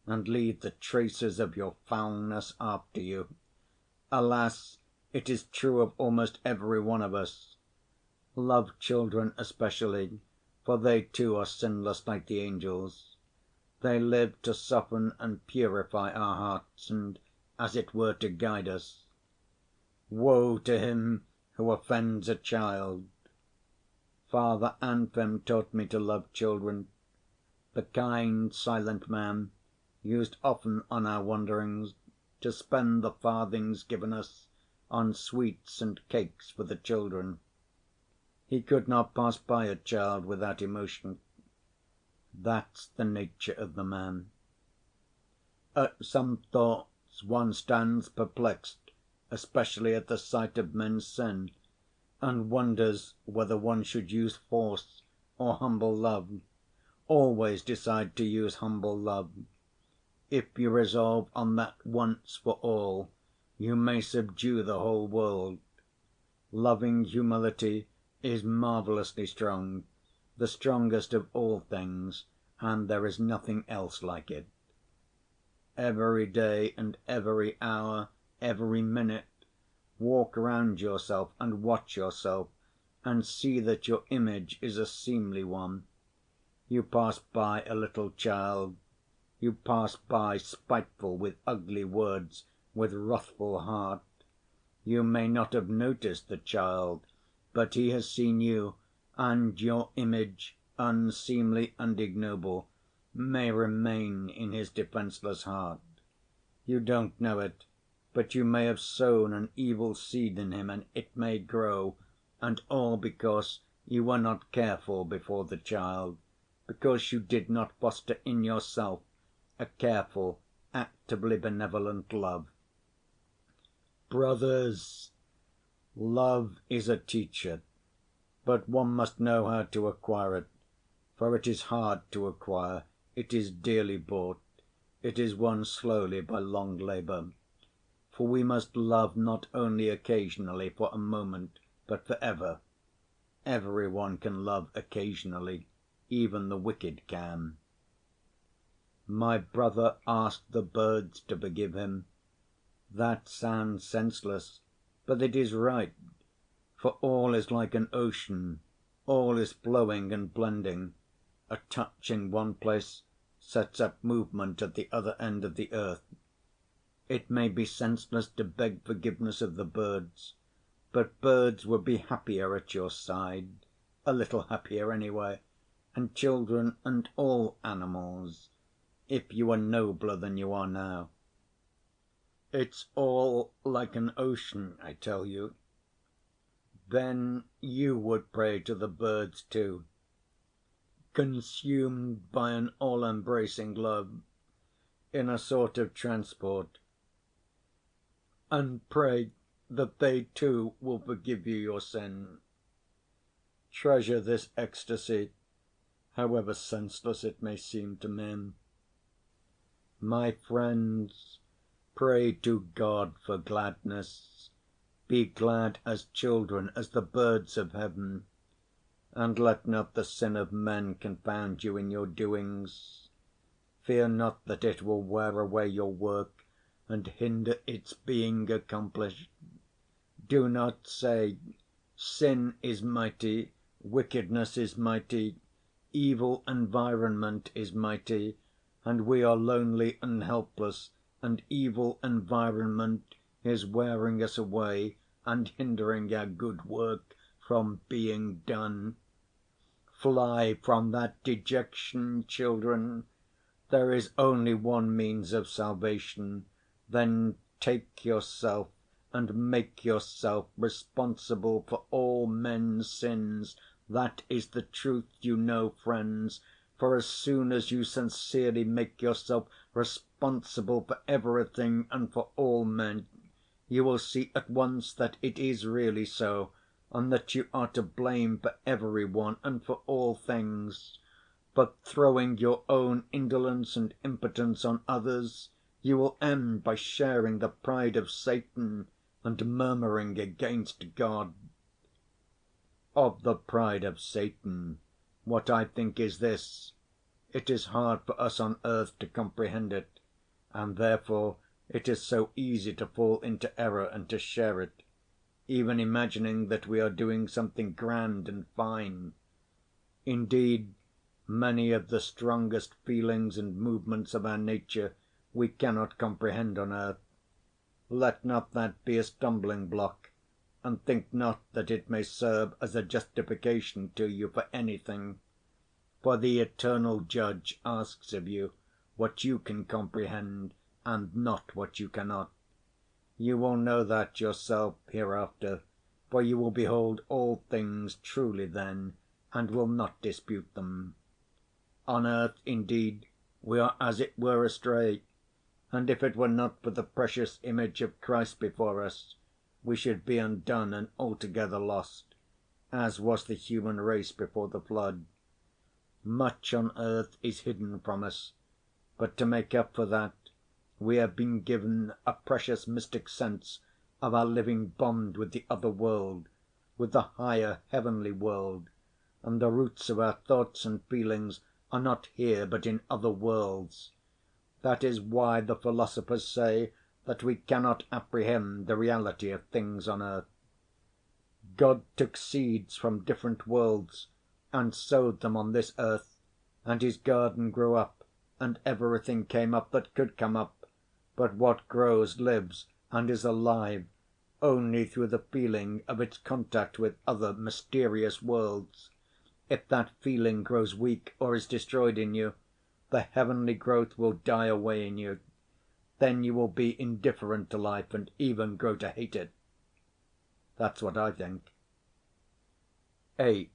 and leave the traces of your foulness after you. Alas, it is true of almost every one of us. Love children especially, for they too are sinless like the angels. They live to soften and purify our hearts and, as it were, to guide us. Woe to him who offends a child! Father Anfim taught me to love children. The kind, silent man used often on our wanderings to spend the farthings given us on sweets and cakes for the children. He could not pass by a child without emotion. That's the nature of the man. At some thoughts one stands perplexed, especially at the sight of men's sin, and wonders whether one should use force or humble love. Always decide to use humble love. If you resolve on that once for all, you may subdue the whole world. Loving humility is marvelously strong, the strongest of all things, and there is nothing else like it. Every day and every hour, every minute, walk round yourself and watch yourself, and see that your image is a seemly one. You pass by a little child, you pass by spiteful with ugly words, with wrathful heart. You may not have noticed the child, but he has seen you, and your image, unseemly and ignoble, may remain in his defenseless heart. You don't know it, but you may have sown an evil seed in him, and it may grow, and all because you were not careful before the child, because you did not foster in yourself a careful, actively benevolent love. Brothers, love is a teacher, but one must know how to acquire it, for it is hard to acquire, it is dearly bought, it is won slowly by long labor. For we must love not only occasionally for a moment, but for ever. Every one can love occasionally, even the wicked can. My brother asked the birds to forgive him. That sounds senseless, but it is right, for all is like an ocean, all is flowing and blending. A touch in one place sets up movement at the other end of the earth. It may be senseless to beg forgiveness of the birds, but birds would be happier at your side, a little happier anyway, and children and all animals, if you were nobler than you are now. It's all like an ocean, I tell you. Then you would pray to the birds too, consumed by an all‐embracing love, in a sort of transport, and pray that they too will forgive you your sin. Treasure this ecstasy, however senseless it may seem to men. My friends, pray to God for gladness. Be glad as children, as the birds of heaven, and let not the sin of men confound you in your doings. Fear not that it will wear away your work and hinder its being accomplished. Do not say, sin is mighty, wickedness is mighty, evil environment is mighty, and we are lonely and helpless, and evil environment is wearing us away and hindering our good work from being done. Fly from that dejection, children. There is only one means of salvation. Then take yourself and make yourself responsible for all men's sins. That is the truth, you know, friends, for as soon as you sincerely make yourself responsible for everything and for all men, you will see at once that it is really so, and that you are to blame for every one and for all things. But throwing your own indolence and impotence on others, you will end by sharing the pride of Satan and murmuring against God. Of the pride of Satan, what I think is this: it is hard for us on earth to comprehend it, and therefore it is so easy to fall into error and to share it, even imagining that we are doing something grand and fine. Indeed, many of the strongest feelings and movements of our nature we cannot comprehend on earth. Let not that be a stumbling block, and think not that it may serve as a justification to you for anything. For the eternal Judge asks of you what you can comprehend and not what you cannot. You will know that yourself hereafter, for you will behold all things truly then, and will not dispute them. On earth, indeed, we are as it were astray, and if it were not for the precious image of Christ before us, we should be undone and altogether lost, as was the human race before the flood. Much on earth is hidden from us, but to make up for that, we have been given a precious mystic sense of our living bond with the other world, with the higher heavenly world, and the roots of our thoughts and feelings are not here but in other worlds. That is why the philosophers say that we cannot apprehend the reality of things on earth. God took seeds from different worlds and sowed them on this earth, and his garden grew up, and everything came up that could come up, but what grows lives and is alive only through the feeling of its contact with other mysterious worlds. If that feeling grows weak or is destroyed in you, the heavenly growth will die away in you. Then you will be indifferent to life and even grow to hate it. That's what I think. H.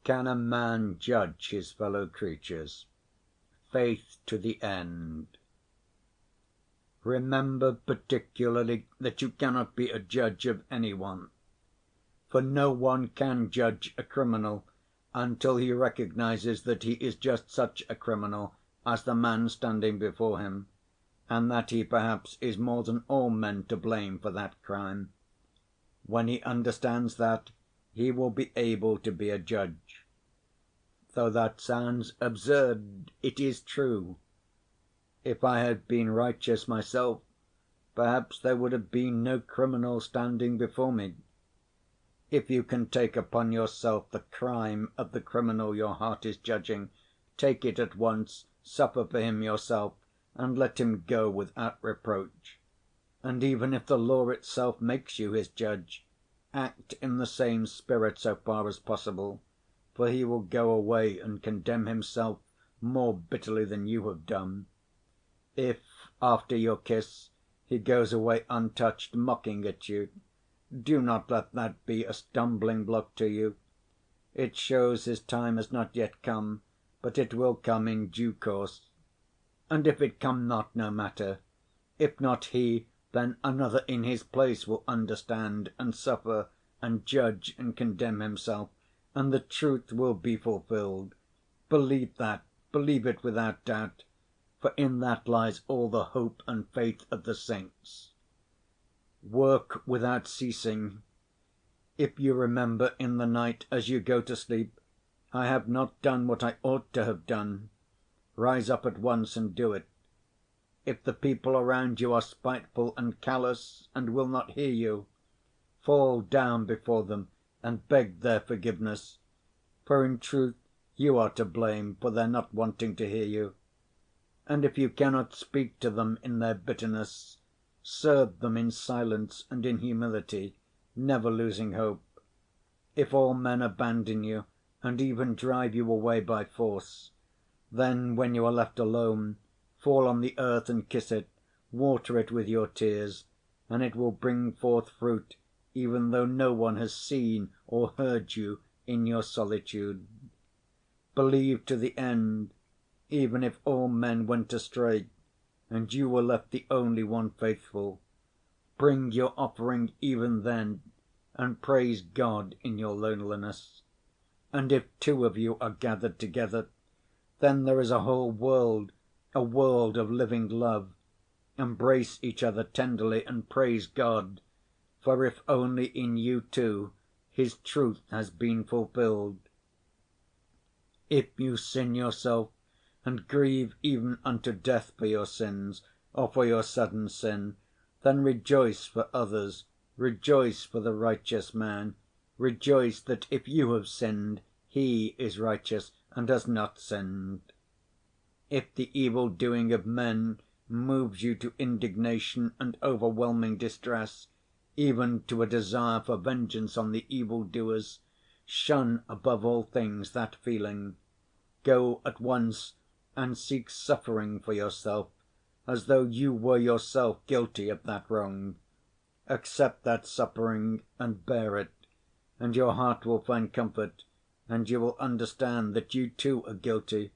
Can a man judge his fellow creatures? Faith to the end. Remember particularly that you cannot be a judge of any one, for no one can judge a criminal until he recognizes that he is just such a criminal as the man standing before him, and that he perhaps is more than all men to blame for that crime. When he understands that, he will be able to be a judge. Though that sounds absurd, it is true. If I had been righteous myself, perhaps there would have been no criminal standing before me. If you can take upon yourself the crime of the criminal your heart is judging, take it at once, suffer for him yourself, and let him go without reproach. And even if the law itself makes you his judge, act in the same spirit so far as possible, for he will go away and condemn himself more bitterly than you have done. If, after your kiss, he goes away untouched, mocking at you, do not let that be a stumbling block to you. It shows his time has not yet come, but it will come in due course. And if it come not, no matter. If not he, then another in his place will understand and suffer and judge and condemn himself, and the truth will be fulfilled. Believe that, believe it without doubt, for in that lies all the hope and faith of the saints. Work without ceasing. If you remember in the night as you go to sleep, I have not done what I ought to have done, rise up at once and do it. If the people around you are spiteful and callous and will not hear you, fall down before them and beg their forgiveness, for in truth you are to blame for their not wanting to hear you. And if you cannot speak to them in their bitterness, serve them in silence and in humility, never losing hope. If all men abandon you and even drive you away by force, then when you are left alone, fall on the earth and kiss it, water it with your tears, and it will bring forth fruit, even though no one has seen or heard you in your solitude. Believe to the end, even if all men went astray, and you were left the only one faithful. Bring your offering even then, and praise God in your loneliness. And if two of you are gathered together, then there is a whole world, a world of living love. Embrace each other tenderly and praise God, for if only in you two His truth has been fulfilled. If you sin yourself, and grieve even unto death for your sins, or for your sudden sin, then rejoice for others, rejoice for the righteous man, rejoice that if you have sinned, he is righteous and has not sinned. If the evil‐doing of men moves you to indignation and overwhelming distress, even to a desire for vengeance on the evil‐doers, shun above all things that feeling. Go at once and seek suffering for yourself, as though you were yourself guilty of that wrong. Accept that suffering and bear it, and your heart will find comfort, and you will understand that you too are guilty,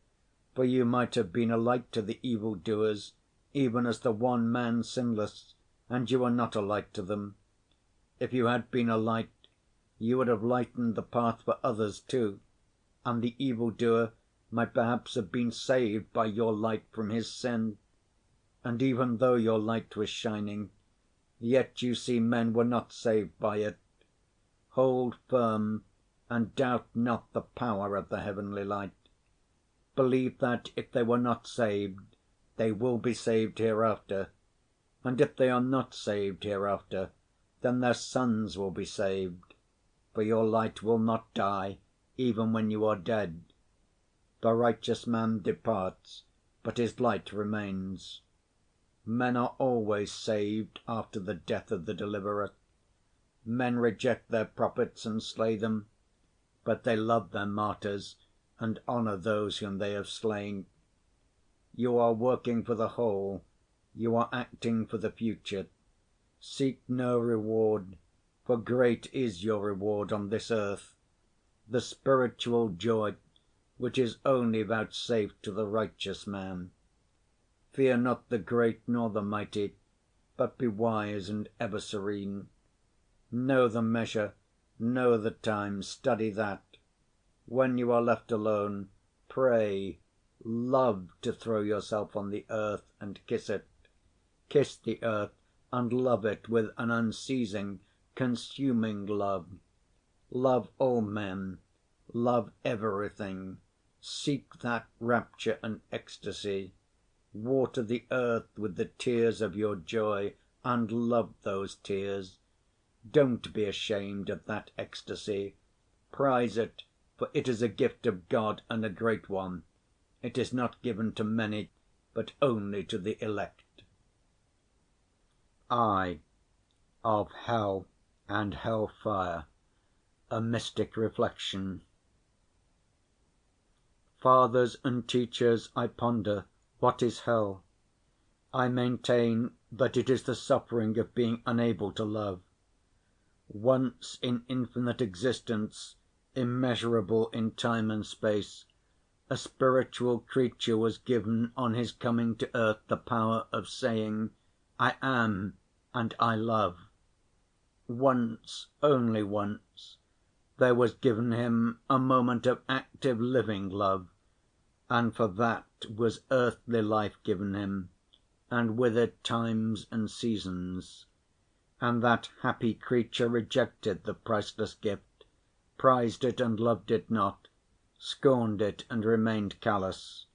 for you might have been a light to the evil‐doers, even as the one man sinless, and you are not a light to them. If you had been a light, you would have lightened the path for others too, and the evil‐doer might perhaps have been saved by your light from his sin. And even though your light was shining, yet you see men were not saved by it. Hold firm and doubt not the power of the heavenly light. Believe that if they were not saved, they will be saved hereafter. And if they are not saved hereafter, then their sons will be saved. For your light will not die even when you are dead. The righteous man departs, but his light remains. Men are always saved after the death of the deliverer. Men reject their prophets and slay them, but they love their martyrs and honor those whom they have slain. You are working for the whole, you are acting for the future. Seek no reward, for great is your reward on this earth, the spiritual joy which is only vouchsafed to the righteous man. Fear not the great nor the mighty, but be wise and ever serene. Know the measure, know the time, study that. When you are left alone, pray, love to throw yourself on the earth and kiss it. Kiss the earth and love it with an unceasing, consuming love. Love all men, love everything, seek that rapture and ecstasy. Water the earth with the tears of your joy and love those tears. Don't be ashamed of that ecstasy. Prize it, for it is a gift of God and a great one. It is not given to many, but only to the elect. I. Of Hell and Hell‐fire. A Mystic Reflection. Fathers and teachers, I ponder, what is hell? I maintain that it is the suffering of being unable to love. Once in infinite existence, immeasurable in time and space, a spiritual creature was given on his coming to earth the power of saying, I am and I love. Once, only once, there was given him a moment of active living love, and for that was earthly life given him, and with it times and seasons. And that happy creature rejected the priceless gift, prized it and loved it not, scorned it and remained callous.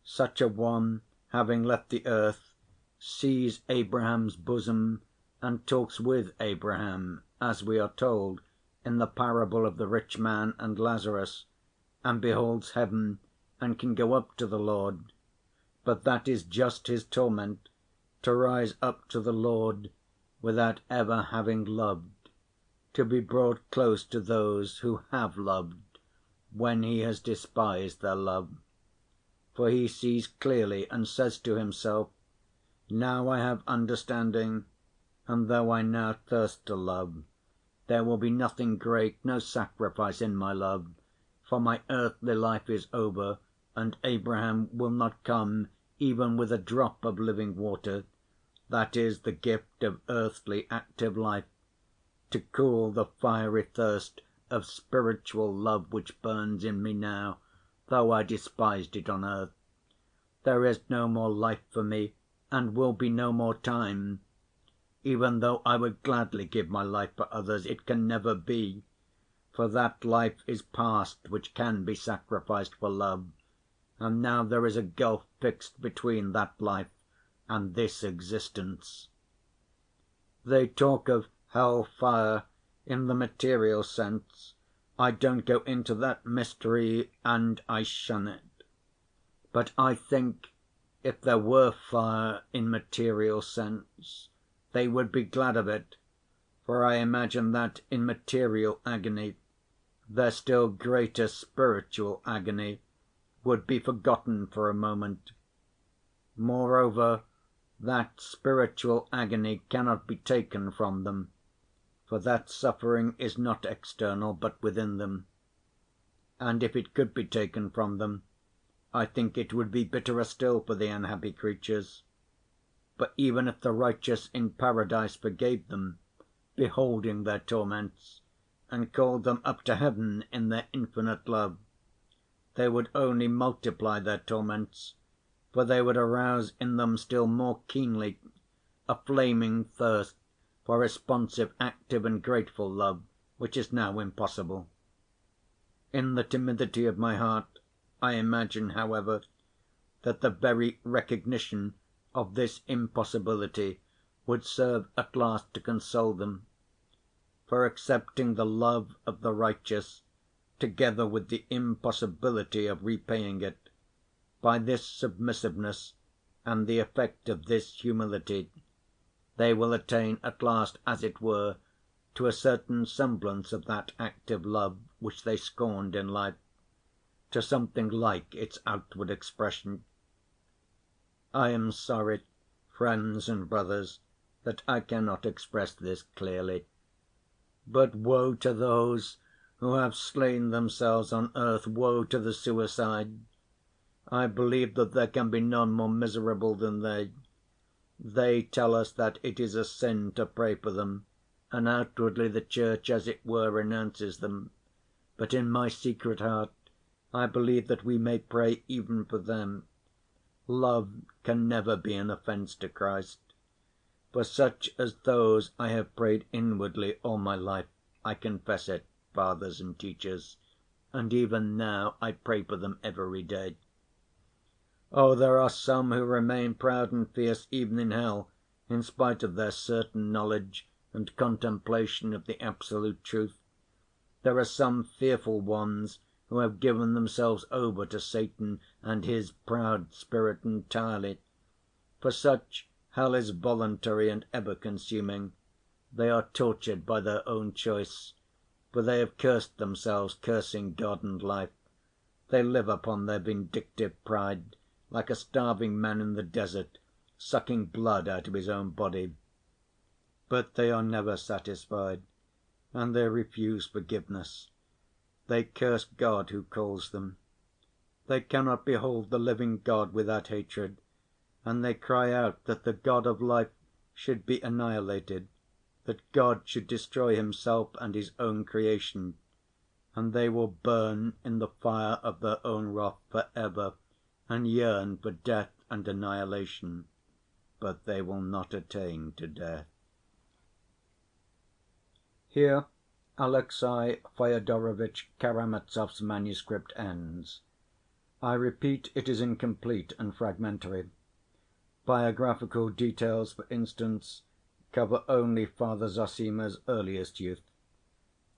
Such a one, having left the earth, sees Abraham's bosom and talks with Abraham, as we are told in the parable of the rich man and Lazarus, and beholds heaven and can go up to the Lord. But that is just his torment, to rise up to the Lord without ever having loved, to be brought close to those who have loved when he has despised their love. For he sees clearly and says to himself, now I have understanding, and though I now thirst to love, there will be nothing great, no sacrifice in my love, for my earthly life is over, and Abraham will not come even with a drop of living water, that is the gift of earthly active life, to cool the fiery thirst of spiritual love which burns in me now, though I despised it on earth. There is no more life for me, and will be no more time. Even though I would gladly give my life for others, it can never be, for that life is past which can be sacrificed for love, and now there is a gulf fixed between that life and this existence. They talk of hell‐fire in the material sense. I don't go into that mystery, and I shun it. But I think if there were fire in material sense, they would be glad of it, for I imagine that in material agony their still greater spiritual agony would be forgotten for a moment. Moreover, that spiritual agony cannot be taken from them, for that suffering is not external but within them. And if it could be taken from them, I think it would be bitterer still for the unhappy creatures. For even if the righteous in paradise forgave them, beholding their torments, and called them up to heaven in their infinite love, they would only multiply their torments, for they would arouse in them still more keenly a flaming thirst for responsive, active and grateful love, which is now impossible. In the timidity of my heart, I imagine, however, that the very recognition of this impossibility would serve at last to console them. For accepting the love of the righteous, together with the impossibility of repaying it, by this submissiveness and the effect of this humility, they will attain at last, as it were, to a certain semblance of that active love which they scorned in life, to something like its outward expression. I am sorry, friends and brothers, that I cannot express this clearly. But woe to those who have slain themselves on earth, woe to the suicide! I believe that there can be none more miserable than they. They tell us that it is a sin to pray for them, and outwardly the Church, as it were, renounces them. But in my secret heart I believe that we may pray even for them. Love can never be an offense to Christ. For such as those I have prayed inwardly all my life. I confess it, fathers and teachers, and even now I pray for them every day. Oh, there are some who remain proud and fierce even in hell, in spite of their certain knowledge and contemplation of the absolute truth. There are some fearful ones who have given themselves over to Satan and his proud spirit entirely. For such hell is voluntary and ever-consuming. They are tortured by their own choice, for they have cursed themselves, cursing God and life. They live upon their vindictive pride, like a starving man in the desert, sucking blood out of his own body. But they are never satisfied, and they refuse forgiveness. They curse God who calls them. They cannot behold the living God without hatred, and they cry out that the God of life should be annihilated, that God should destroy himself and his own creation, and they will burn in the fire of their own wrath for ever and yearn for death and annihilation, but they will not attain to death. Here Alexey Fyodorovitch Karamazov's manuscript ends. I repeat, it is incomplete and fragmentary. Biographical details, for instance, cover only Father Zossima's earliest youth.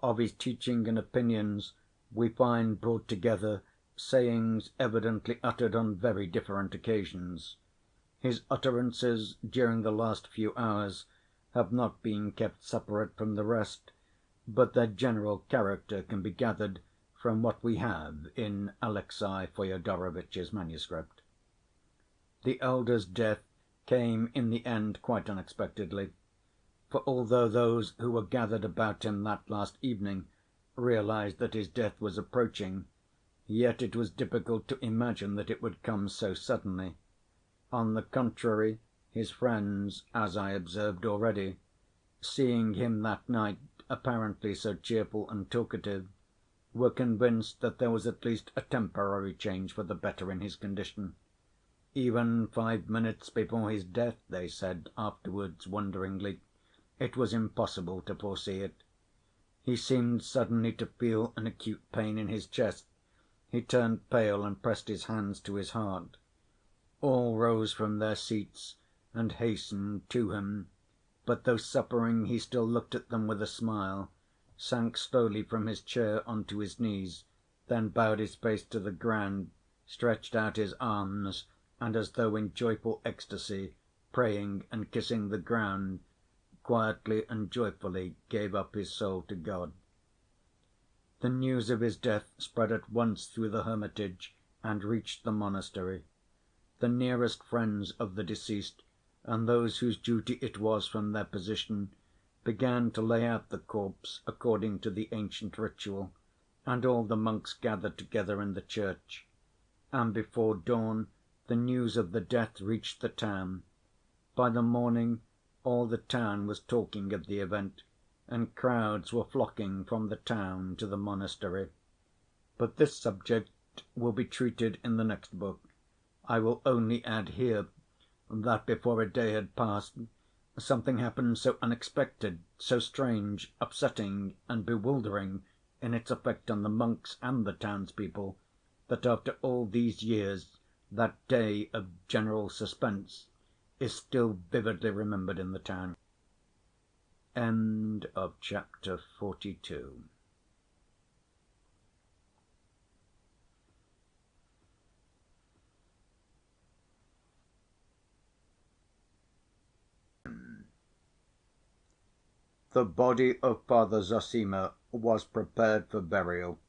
Of his teaching and opinions we find brought together sayings evidently uttered on very different occasions. His utterances during the last few hours have not been kept separate from the rest, but their general character can be gathered from what we have in Alexey Fyodorovitch's manuscript. The elder's death came in the end quite unexpectedly, for although those who were gathered about him that last evening realized that his death was approaching, yet it was difficult to imagine that it would come so suddenly. On the contrary, his friends, as I observed already, seeing him that night apparently so cheerful and talkative, were convinced that there was at least a temporary change for the better in his condition. Even 5 minutes before his death, they said afterwards wonderingly, it was impossible to foresee it. He seemed suddenly to feel an acute pain in his chest. He turned pale and pressed his hands to his heart. All rose from their seats and hastened to him, but though suffering he still looked at them with a smile, sank slowly from his chair on to his knees, then bowed his face to the ground, stretched out his arms, and as though in joyful ecstasy, praying and kissing the ground, quietly and joyfully gave up his soul to God. The news of his death spread at once through the hermitage and reached the monastery. The nearest friends of the deceased, and those whose duty it was from their position, began to lay out the corpse according to the ancient ritual, and all the monks gathered together in the church. And before dawn the news of the death reached the town. By the morning all the town was talking of the event, and crowds were flocking from the town to the monastery. But this subject will be treated in the next book. I will only add here that before a day had passed, something happened so unexpected, so strange, upsetting, and bewildering in its effect on the monks and the townspeople, that after all these years that day of general suspense is still vividly remembered in the town. End of chapter 42. The body of Father Zossima was prepared for burial,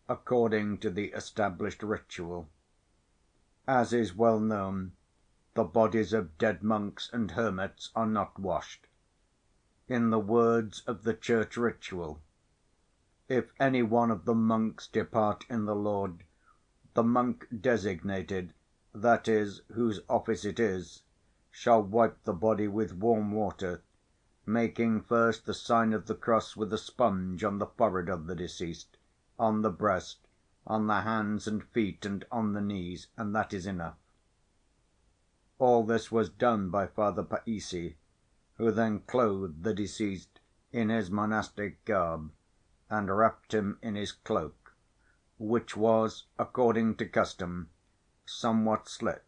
according to the established ritual. As is well known, the bodies of dead monks and hermits are not washed. in the words of the church ritual. If any one of the monks depart in the Lord, the monk designated, that is, whose office it is, shall wipe the body with warm water, making first the sign of the cross with a sponge on the forehead of the deceased, on the breast, on the hands and feet, and on the knees, and that is enough. All this was done by Father Païssy, who then clothed the deceased in his monastic garb and wrapped him in his cloak, which was, according to custom, somewhat slit,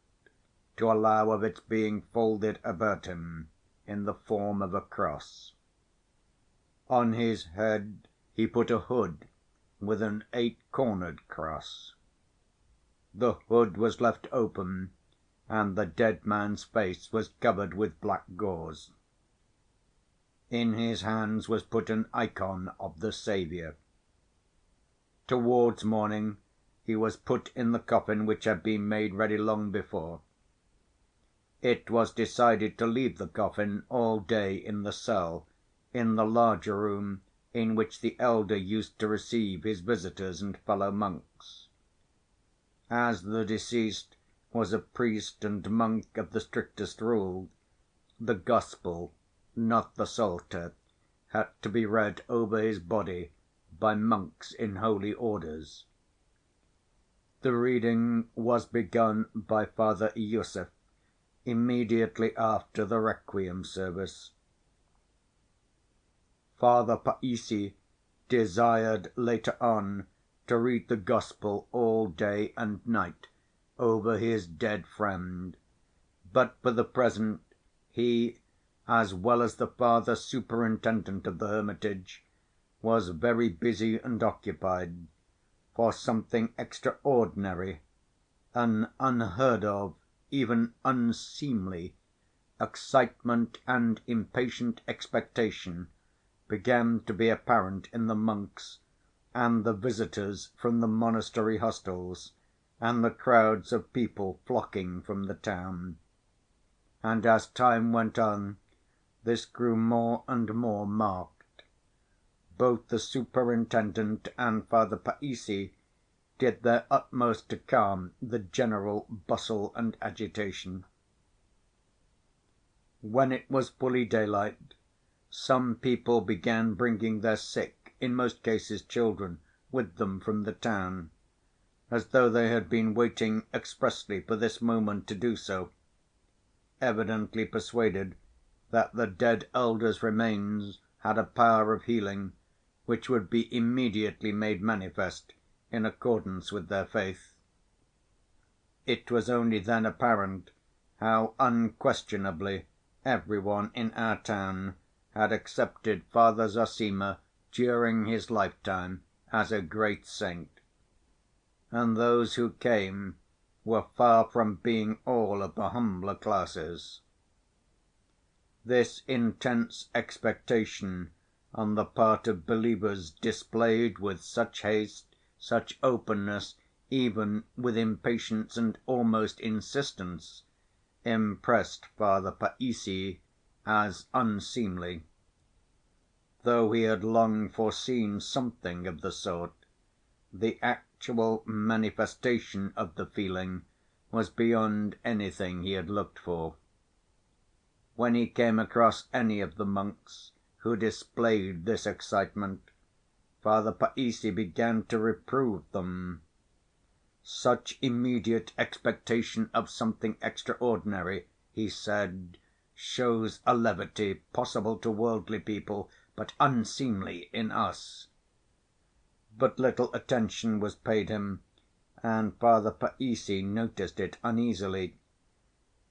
to allow of its being folded about him in the form of a cross. On his head he put a hood with an 8-cornered cross. The hood was left open, and the dead man's face was covered with black gauze. In his hands was put an ikon of the Saviour. Towards morning he was put in the coffin which had been made ready long before. It was decided to leave the coffin all day in the cell, in the larger room in which the elder used to receive his visitors and fellow monks. As the deceased was a priest and monk of the strictest rule, the Gospel, not the Psalter, had to be read over his body by monks in holy orders. The reading was begun by Father Iosif immediately after the requiem service. Father Païssy desired later on to read the Gospel all day and night over his dead friend, but for the present he, as well as the Father Superintendent of the hermitage, was very busy and occupied, for something extraordinary, an unheard of, even unseemly, excitement and impatient expectation began to be apparent in the monks and the visitors from the monastery hostels and the crowds of people flocking from the town. And as time went on, this grew more and more marked. Both the superintendent and Father Païssy did their utmost to calm the general bustle and agitation. When it was fully daylight, some people began bringing their sick, in most cases children, with them from the town, as though they had been waiting expressly for this moment to do so, evidently persuaded that the dead elder's remains had a power of healing which would be immediately made manifest in accordance with their faith. It was only then apparent how unquestionably every one in our town had accepted Father Zossima during his lifetime as a great saint, and those who came were far from being all of the humbler classes. This intense expectation on the part of believers displayed with such haste, such openness, even with impatience and almost insistence, impressed Father Païssy as unseemly. Though he had long foreseen something of the sort, the actual manifestation of the feeling was beyond anything he had looked for. When he came across any of the monks who displayed this excitement, Father Païssy began to reprove them. Such immediate expectation of something extraordinary, he said, shows a levity possible to worldly people, but unseemly in us. But little attention was paid him, and Father Païssy noticed it uneasily.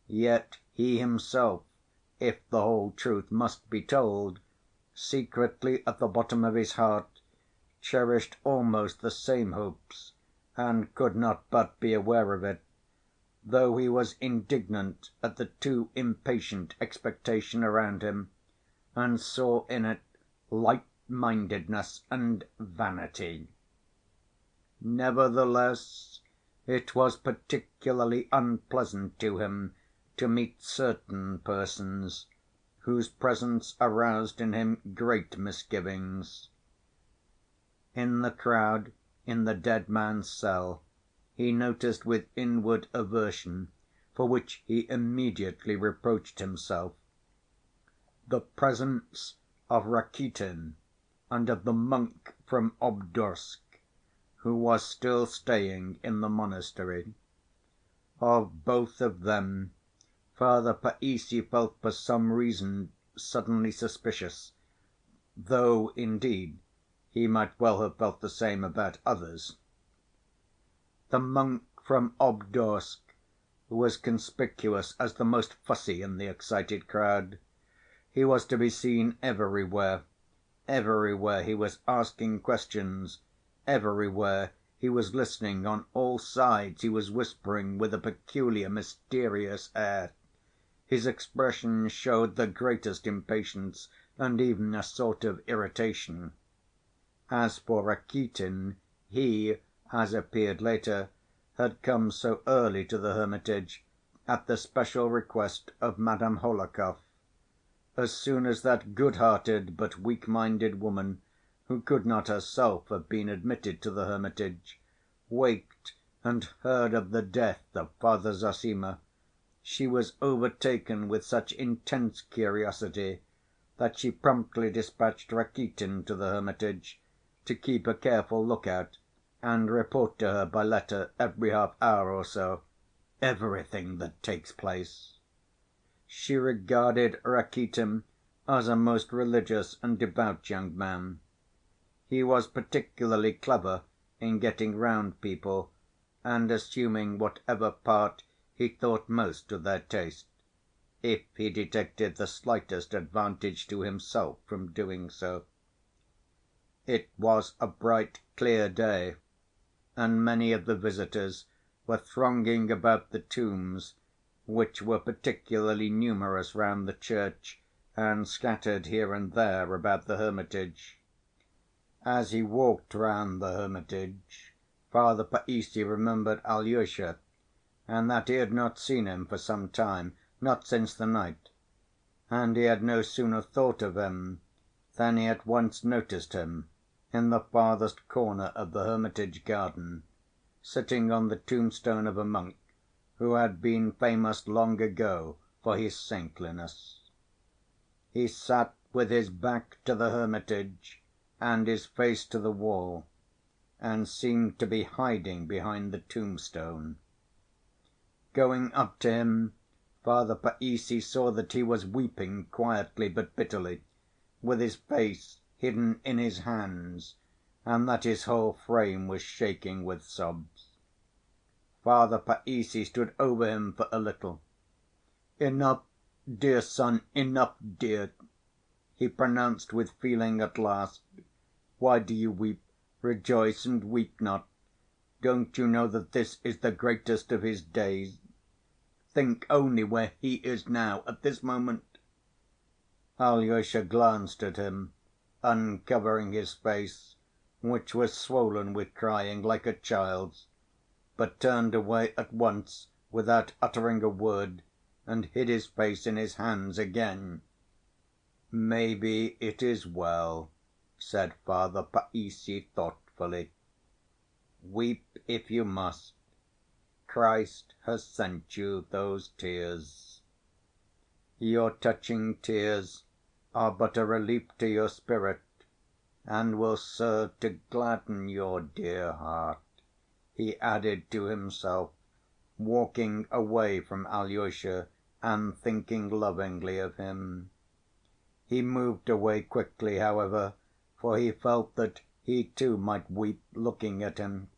Yet he himself, if the whole truth must be told, secretly at the bottom of his heart cherished almost the same hopes, and could not but be aware of it, though he was indignant at the too impatient expectation around him, and saw in it light‐mindedness and vanity. Nevertheless, it was particularly unpleasant to him to meet certain persons whose presence aroused in him great misgivings. In the crowd in the dead man's cell he noticed with inward aversion, for which he immediately reproached himself, the presence of Rakitin and of the monk from Obdorsk, who was still staying in the monastery. Of both of them Father Païssy felt for some reason suddenly suspicious, though, indeed, he might well have felt the same about others. The monk from Obdorsk was conspicuous as the most fussy in the excited crowd. He was to be seen everywhere. Everywhere he was asking questions, everywhere he was listening, on all sides he was whispering with a peculiar, mysterious air. His expression showed the greatest impatience and even a sort of irritation. As for Rakitin, he, as appeared later, had come so early to the hermitage at the special request of Madame Hohlakov. As soon as that good‐hearted but weak‐minded woman, who could not herself have been admitted to the hermitage, waked and heard of the death of Father Zossima, she was overtaken with such intense curiosity that she promptly dispatched Rakitin to the hermitage to keep a careful lookout and report to her by letter every half‐hour or so everything that takes place. She regarded Rakitin as a most religious and devout young man. He was particularly clever in getting round people and assuming whatever part he thought most to their taste, if he detected the slightest advantage to himself from doing so. It was a bright, clear day, and many of the visitors were thronging about the tombs, which were particularly numerous round the church and scattered here and there about the hermitage. As he walked round the hermitage, Father Païssy remembered Alyosha, and that he had not seen him for some time, not since the night, and he had no sooner thought of him than he at once noticed him in the farthest corner of the hermitage garden, sitting on the tombstone of a monk who had been famous long ago for his saintliness. He sat with his back to the hermitage and his face to the wall, and seemed to be hiding behind the tombstone. Going up to him, Father Païssy saw that he was weeping quietly but bitterly, with his face hidden in his hands, and that his whole frame was shaking with sobs. Father Païssy stood over him for a little. "Enough, dear son, enough, dear," he pronounced with feeling at last. "Why do you weep? Rejoice and weep not. Don't you know that this is the greatest of his days? Think only where he is now, at this moment." Alyosha glanced at him, uncovering his face, which was swollen with crying like a child's, but turned away at once without uttering a word, and hid his face in his hands again. "Maybe it is well," said Father Païssy thoughtfully. "Weep if you must. Christ has sent you those tears. Your touching tears are but a relief to your spirit, and will serve to gladden your dear heart," he added to himself, walking away from Alyosha and thinking lovingly of him. He moved away quickly, however, for he felt that he too might weep looking at him.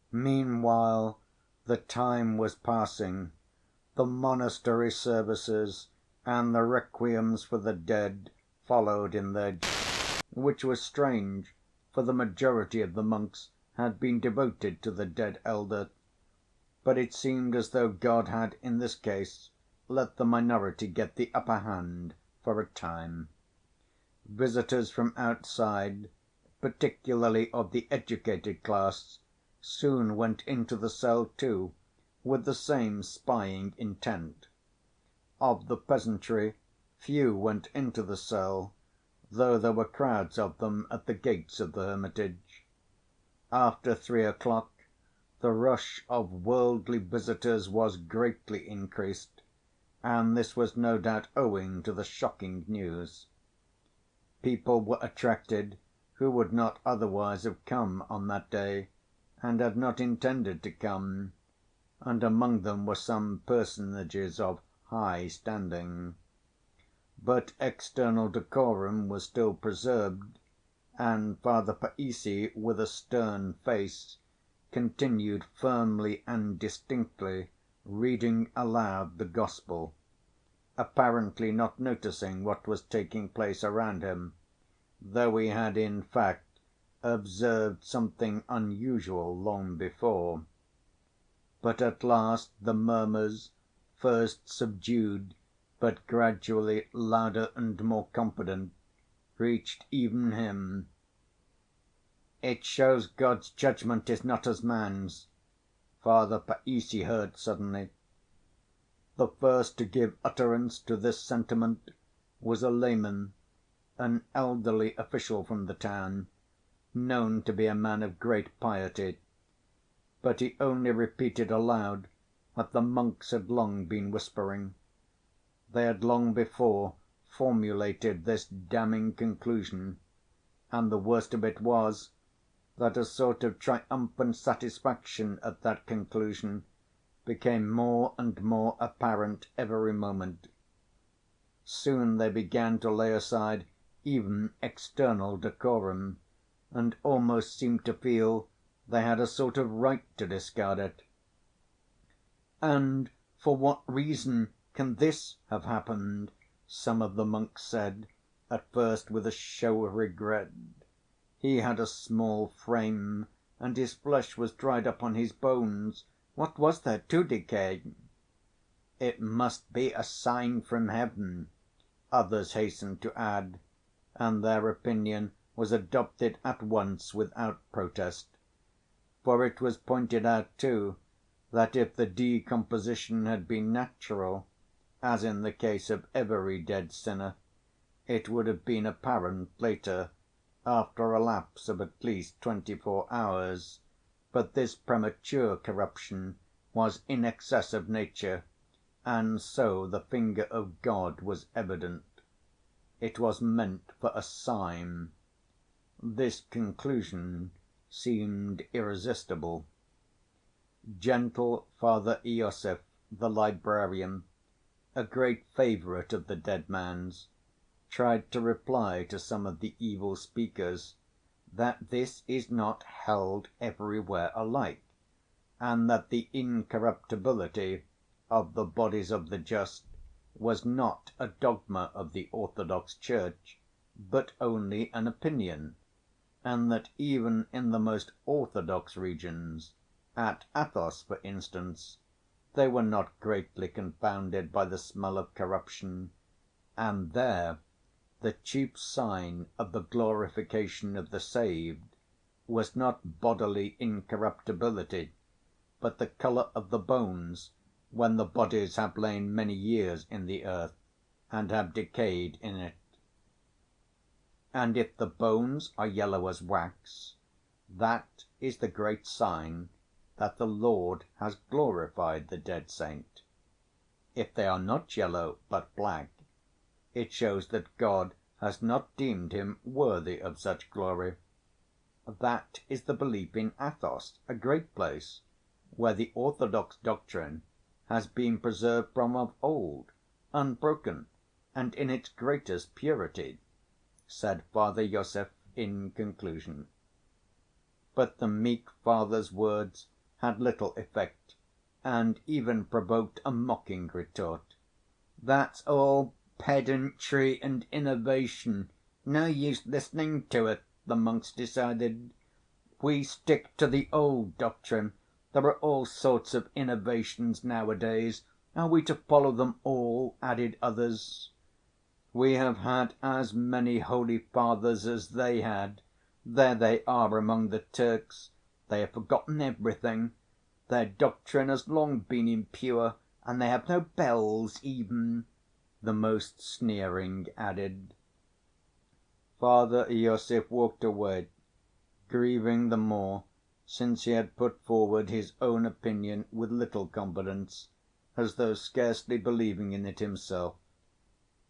Meanwhile the time was passing. The monastery services and the requiems for the dead followed in their which was strange, for the majority of the monks had been devoted to the dead elder. But it seemed as though God had in this case let the minority get the upper hand for a time. Visitors from outside, particularly of the educated class, soon went into the cell too, with the same spying intent. Of the peasantry few went into the cell, though there were crowds of them at the gates of the hermitage. After 3 o'clock the rush of worldly visitors was greatly increased, and this was no doubt owing to the shocking news. People were attracted who would not otherwise have come on that day and had not intended to come, and among them were some personages of high standing. But external decorum was still preserved, and Father Païssy, with a stern face, continued firmly and distinctly reading aloud the Gospel, apparently not noticing what was taking place around him, though he had in fact observed something unusual long before. But at last the murmurs, first subdued but gradually louder and more confident, reached even him. "It shows God's judgment is not as man's," Father Païssy heard suddenly. The first to give utterance to this sentiment was a layman, an elderly official from the town, known to be a man of great piety. But he only repeated aloud what the monks had long been whispering. They had long before formulated this damning conclusion, and the worst of it was that a sort of triumphant satisfaction at that conclusion became more and more apparent every moment. Soon they began to lay aside even external decorum, and almost seemed to feel they had a sort of right to discard it. "And for what reason can this have happened?" some of the monks said, at first with a show of regret. "He had a small frame, and his flesh was dried up on his bones. What was there to decay?" "It must be a sign from heaven," others hastened to add, and their opinion was adopted at once without protest. For it was pointed out, too, that if the decomposition had been natural, as in the case of every dead sinner, it would have been apparent later, after a lapse of at least 24 hours, but this premature corruption was in excess of nature, and so the finger of God was evident. It was meant for a sign. This conclusion seemed irresistible. Gentle Father Iosif, the librarian, a great favorite of the dead man's, tried to reply to some of the evil speakers that this is not held everywhere alike, and that the incorruptibility of the bodies of the just was not a dogma of the Orthodox Church, but only an opinion, and that even in the most orthodox regions, at Athos, for instance, they were not greatly confounded by the smell of corruption, and there the chief sign of the glorification of the saved was not bodily incorruptibility, but the color of the bones when the bodies have lain many years in the earth and have decayed in it. And if the bones are yellow as wax, that is the great sign that the Lord has glorified the dead saint. If they are not yellow but black, it shows that God has not deemed him worthy of such glory. That is the belief in Athos, a great place, where the orthodox doctrine has been preserved from of old, unbroken, and in its greatest purity," said Father Iosif in conclusion. But the meek Father's words had little effect, and even provoked a mocking retort. "That's all pedantry and innovation. No use listening to it," the monks decided. "We stick to the old doctrine. There are all sorts of innovations nowadays. Are we to follow them all?" added others. "We have had as many holy fathers as they had. There they are among the Turks. They have forgotten everything. Their doctrine has long been impure, and they have no bells even," the most sneering added. Father Iosif walked away, grieving the more since he had put forward his own opinion with little confidence, as though scarcely believing in it himself.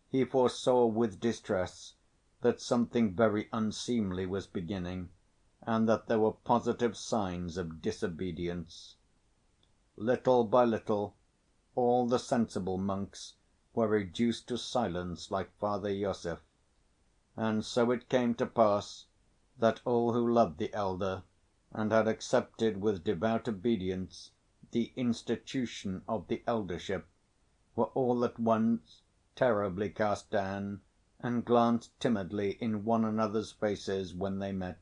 He foresaw with distress that something very unseemly was beginning, and that there were positive signs of disobedience. Little by little all the sensible monks were reduced to silence like Father Iosif, and so it came to pass that all who loved the elder and had accepted with devout obedience the institution of the eldership were all at once terribly cast down and glanced timidly in one another's faces when they met.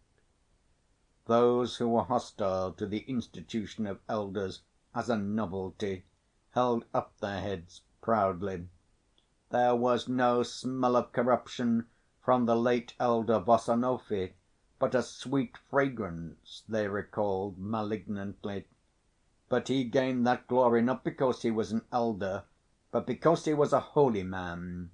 Those who were hostile to the institution of elders as a novelty held up their heads proudly. There was no smell of corruption from the late elder Varsonofy, but a sweet fragrance, they recalled malignantly. But he gained that glory not because he was an elder, but because he was a holy man.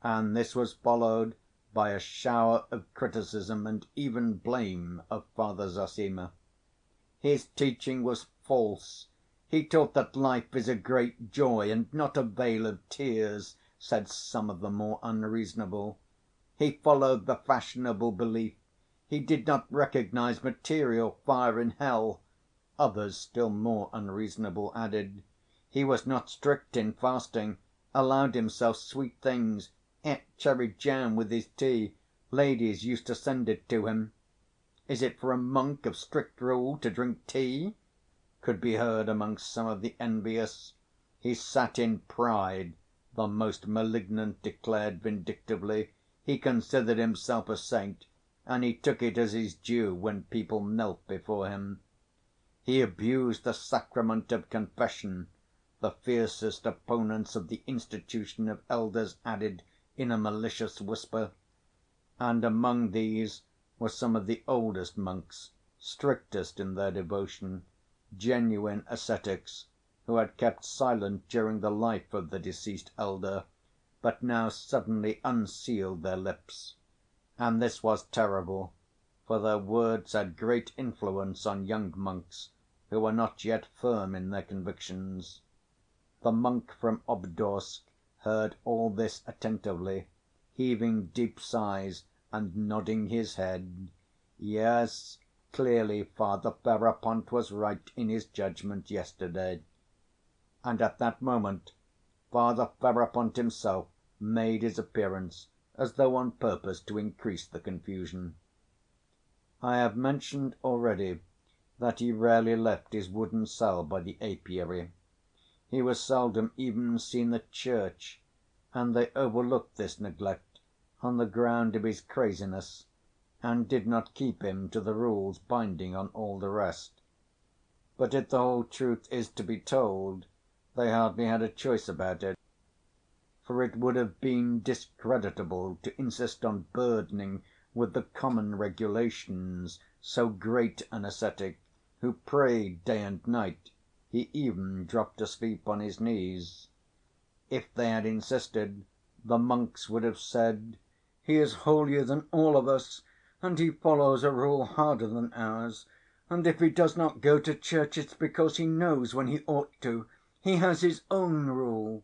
And this was followed by a shower of criticism and even blame of Father Zossima. His teaching was false. He taught that life is a great joy and not a vale of tears, said some of the more unreasonable. He followed the fashionable belief. He did not recognize material fire in hell, others still more unreasonable added. He was not strict in fasting, allowed himself sweet things, ate cherry jam with his tea, ladies used to send it to him. "Is it for a monk of strict rule to drink tea?" could be heard amongst some of the envious. He sat in pride, the most malignant declared vindictively. He considered himself a saint, and he took it as his due when people knelt before him. He abused the sacrament of confession, the fiercest opponents of the institution of elders added in a malicious whisper. And among these were some of the oldest monks, strictest in their devotion, genuine ascetics, who had kept silent during the life of the deceased elder, but now suddenly unsealed their lips. And this was terrible, for their words had great influence on young monks who were not yet firm in their convictions. The monk from Obdorsk heard all this attentively, heaving deep sighs and nodding his head. Yes, clearly Father Ferapont was right in his judgment yesterday. And at that moment Father Ferapont himself made his appearance, as though on purpose to increase the confusion. I have mentioned already that he rarely left his wooden cell by the apiary. He was seldom even seen at church, and they overlooked this neglect on the ground of his craziness, and did not keep him to the rules binding on all the rest. But if the whole truth is to be told, they hardly had a choice about it, for it would have been discreditable to insist on burdening with the common regulations so great an ascetic, who prayed day and night. He even dropped asleep on his knees. If they had insisted, the monks would have said, "He is holier than all of us, and he follows a rule harder than ours, and if he does not go to church it's because he knows when he ought to. He has his own rule."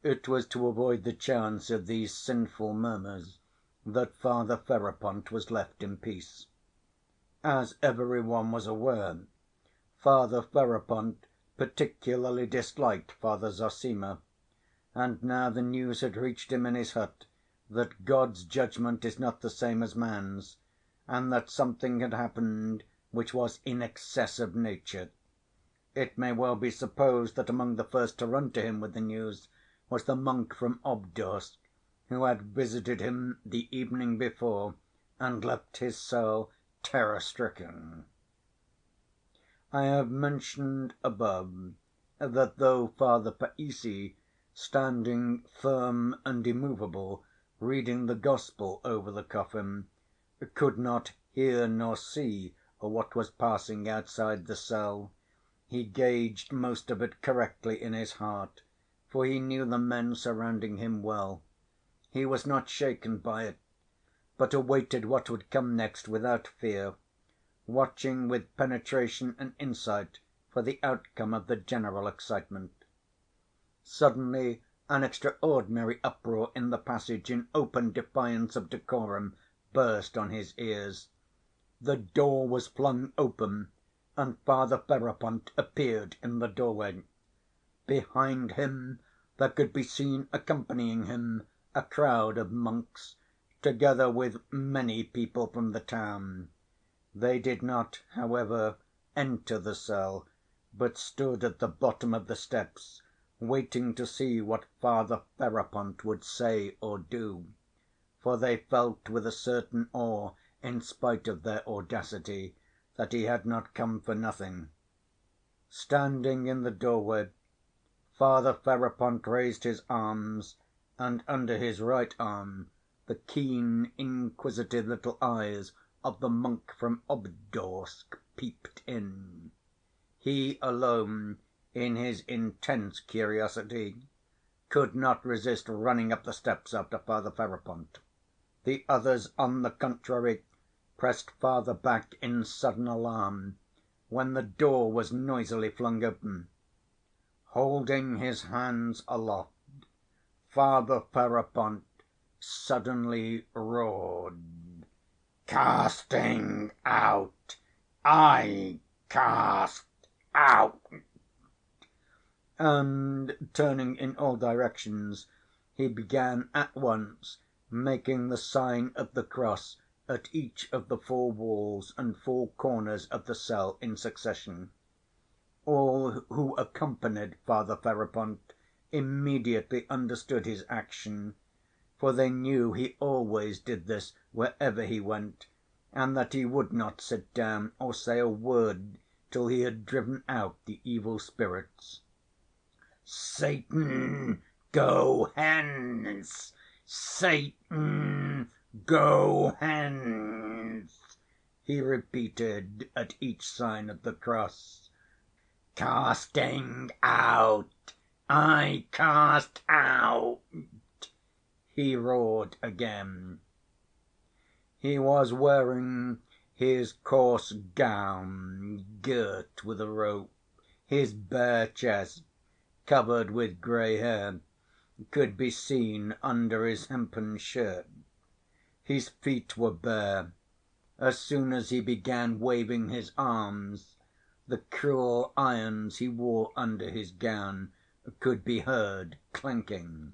It was to avoid the chance of these sinful murmurs that Father Ferapont was left in peace. As every one was aware, Father Ferapont particularly disliked Father Zossima, and now the news had reached him in his hut that God's judgment is not the same as man's, and that something had happened which was in excess of nature. It may well be supposed that among the first to run to him with the news was the monk from Obdorsk, who had visited him the evening before and left his cell terror‐stricken. I have mentioned above that though Father Païssy, standing firm and immovable, reading the Gospel over the coffin, could not hear nor see what was passing outside the cell, He gauged most of it correctly in his heart, for he knew the men surrounding him well. He was not shaken by it, but awaited what would come next without fear, watching with penetration and insight for the outcome of the general excitement. Suddenly an extraordinary uproar in the passage, in open defiance of decorum, burst on his ears. The door was flung open, and Father Ferapont appeared in the doorway. Behind him there could be seen accompanying him a crowd of monks, together with many people from the town. They did not, however, enter the cell, but stood at the bottom of the steps, waiting to see what Father Ferapont would say or do, for they felt with a certain awe, in spite of their audacity, that he had not come for nothing. Standing in the doorway, Father Ferapont raised his arms, and under his right arm the keen, inquisitive little eyes of the monk from Obdorsk peeped in. He alone, in his intense curiosity, could not resist running up the steps after Father Ferapont. The others, on the contrary, pressed farther back in sudden alarm when the door was noisily flung open. Holding his hands aloft, Father Ferapont suddenly roared, "Casting out! I cast out!" And turning in all directions, he began at once making the sign of the cross at each of the four walls and four corners of the cell in succession. All who accompanied Father Ferapont immediately understood his action, for they knew he always did this wherever he went, and that he would not sit down or say a word till he had driven out the evil spirits. "Satan, go hence! Satan, go hence!" he repeated at each sign of the cross. "Casting out! I cast out!" he roared again. He was wearing his coarse gown girt with a rope. His bare chest, covered with gray hair, could be seen under his hempen shirt. His feet were bare. As soon as he began waving his arms, the cruel irons he wore under his gown could be heard clanking.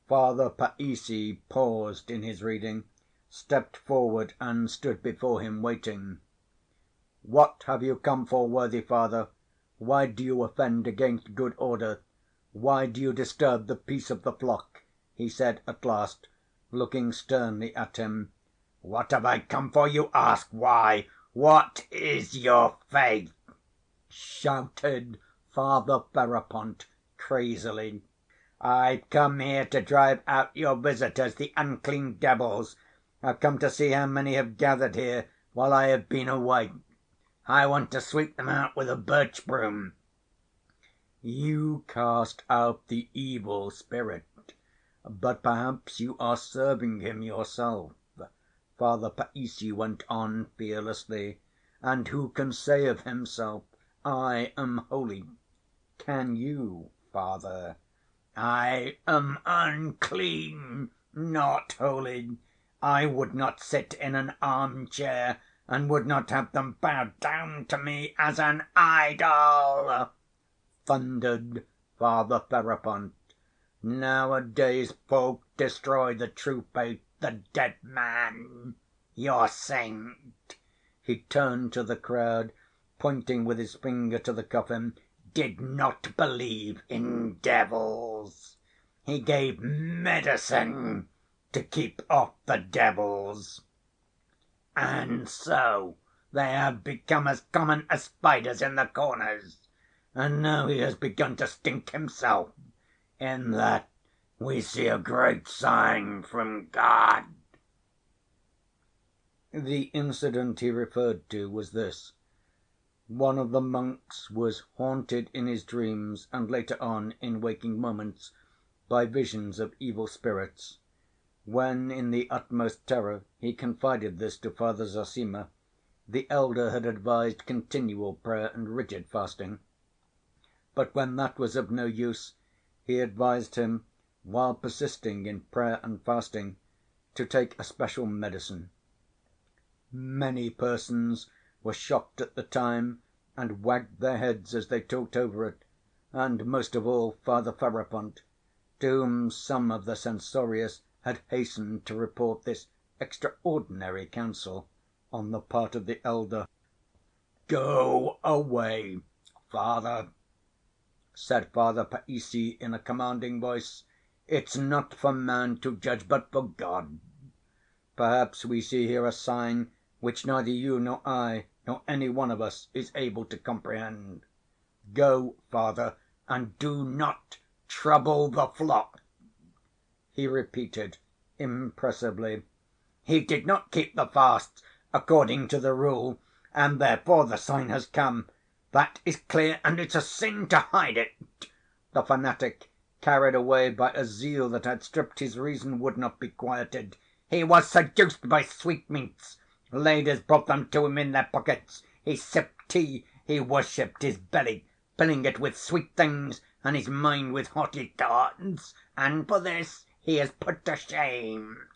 Father Païssy paused in his reading, stepped forward and stood before him waiting. "What have you come for, worthy Father? Why do you offend against good order? Why do you disturb the peace of the flock?" he said at last, looking sternly at him. "What have I come for, you ask? Why, what is your faith?" shouted Father Ferapont crazily. "I've come here to drive out your visitors, the unclean devils. I've come to see how many have gathered here while I have been away. I want to sweep them out with a birch broom." "You cast out the evil spirit, but perhaps you are serving him yourself," Father Païssy went on fearlessly. "And who can say of himself, 'I am holy'? Can you, Father?" "I am unclean, not holy. I would not sit in an arm‐chair and would not have them bow down to me as an idol," thundered Father Ferapont. "Nowadays folk destroy the true faith, the dead man, your saint," he turned to the crowd, pointing with his finger to the coffin, "did not believe in devils. He gave medicine to keep off the devils. And so they have become as common as spiders in the corners. And now he has begun to stink himself. In that we see a great sign from God." The incident he referred to was this. One of the monks was haunted in his dreams, and later on in waking moments, by visions of evil spirits. When in the utmost terror he confided this to Father Zossima, the elder had advised continual prayer and rigid fasting. But when that was of no use, he advised him, while persisting in prayer and fasting, to take a special medicine. Many persons were shocked at the time and wagged their heads as they talked over it, and most of all Father Ferapont, to whom some of the censorious had hastened to report this extraordinary counsel on the part of the elder. "Go away, Father," said Father Païssy in a commanding voice. "It's not for man to judge, but for God. Perhaps we see here a sign which neither you nor I nor any one of us is able to comprehend. Go, Father, and do not trouble the flock," he repeated impressively. "He did not keep the fasts according to the rule, and therefore the sign has come. That is clear, and it's a sin to hide it." The fanatic, carried away by a zeal that had stripped his reason, would not be quieted. He was seduced by sweetmeats. Ladies brought them to him in their pockets. He sipped tea. He worshipped his belly, filling it with sweet things and his mind with haughty thoughts. And for this he is put to shame.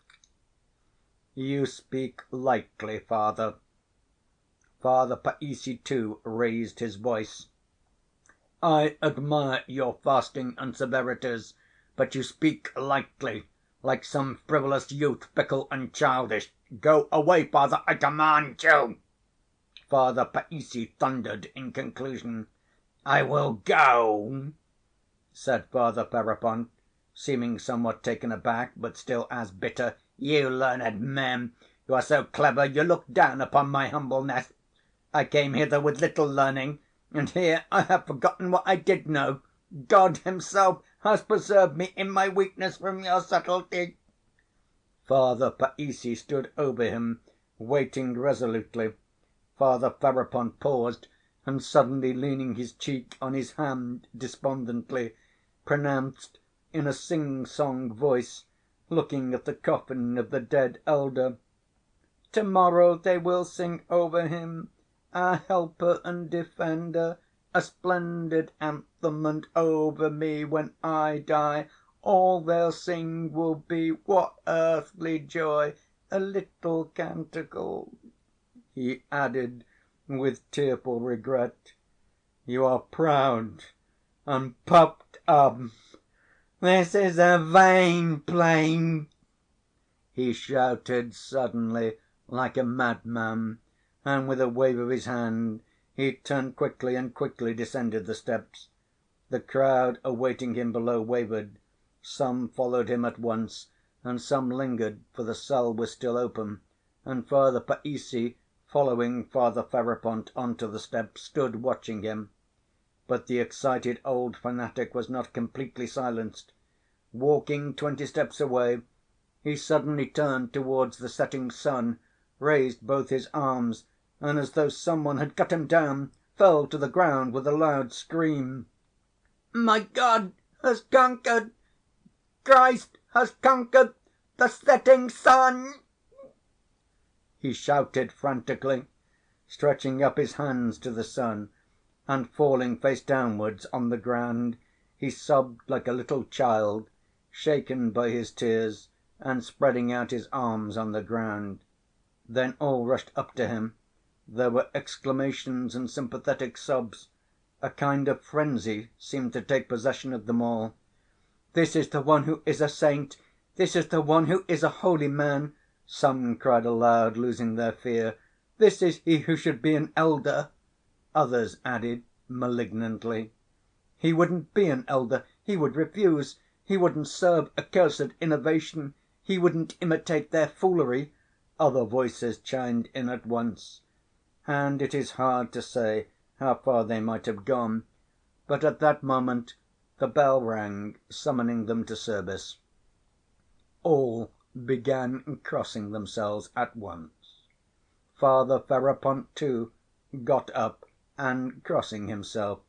"You speak lightly, Father." Father Païssy, too, raised his voice. "I admire your fasting and severities, but you speak lightly, like some frivolous youth, fickle and childish. Go away, Father, I command you!" Father Païssy thundered in conclusion. "I will go," said Father Ferapont, seeming somewhat taken aback, but still as bitter. "You learned men, you are so clever, you look down upon my humbleness. I came hither with little learning, and here I have forgotten what I did know. God himself has preserved me in my weakness from your subtlety." Father Païssy stood over him, waiting resolutely. Father Ferapont paused, and suddenly leaning his cheek on his hand despondently, pronounced in a sing‐song voice, looking at the coffin of the dead elder: "To‐morrow they will sing over him, our helper and defender, a splendid anthem, and over me when I die all they'll sing will be, what earthly joy, a little canticle," he added with tearful regret. "You are proud and puffed up. This is a vain plain," he shouted suddenly like a madman, and with a wave of his hand he turned quickly and quickly descended the steps. The crowd awaiting him below wavered. Some followed him at once, and some lingered, for the cell was still open, and Father Païssy, following Father Ferapont on to the steps, stood watching him. But the excited old fanatic was not completely silenced. Walking 20 steps away, he suddenly turned towards the setting sun, raised both his arms, and as though some one had cut him down, fell to the ground with a loud scream. "My God has conquered! Christ has conquered the setting sun!" he shouted frantically, stretching up his hands to the sun, and falling face downwards on the ground, he sobbed like a little child, shaken by his tears, and spreading out his arms on the ground. Then all rushed up to him. There were exclamations and sympathetic sobs. A kind of frenzy seemed to take possession of them all. "This is the one who is a saint! This is the one who is a holy man!" some cried aloud, losing their fear. "This is he who should be an elder!" Others added malignantly: "He wouldn't be an elder, he would refuse. He wouldn't serve accursed innovation, he wouldn't imitate their foolery." Other voices chimed in at once. And it is hard to say how far they might have gone, but at that moment the bell rang, summoning them to service. All began crossing themselves at once. Father Ferapont, too, got up and, crossing himself,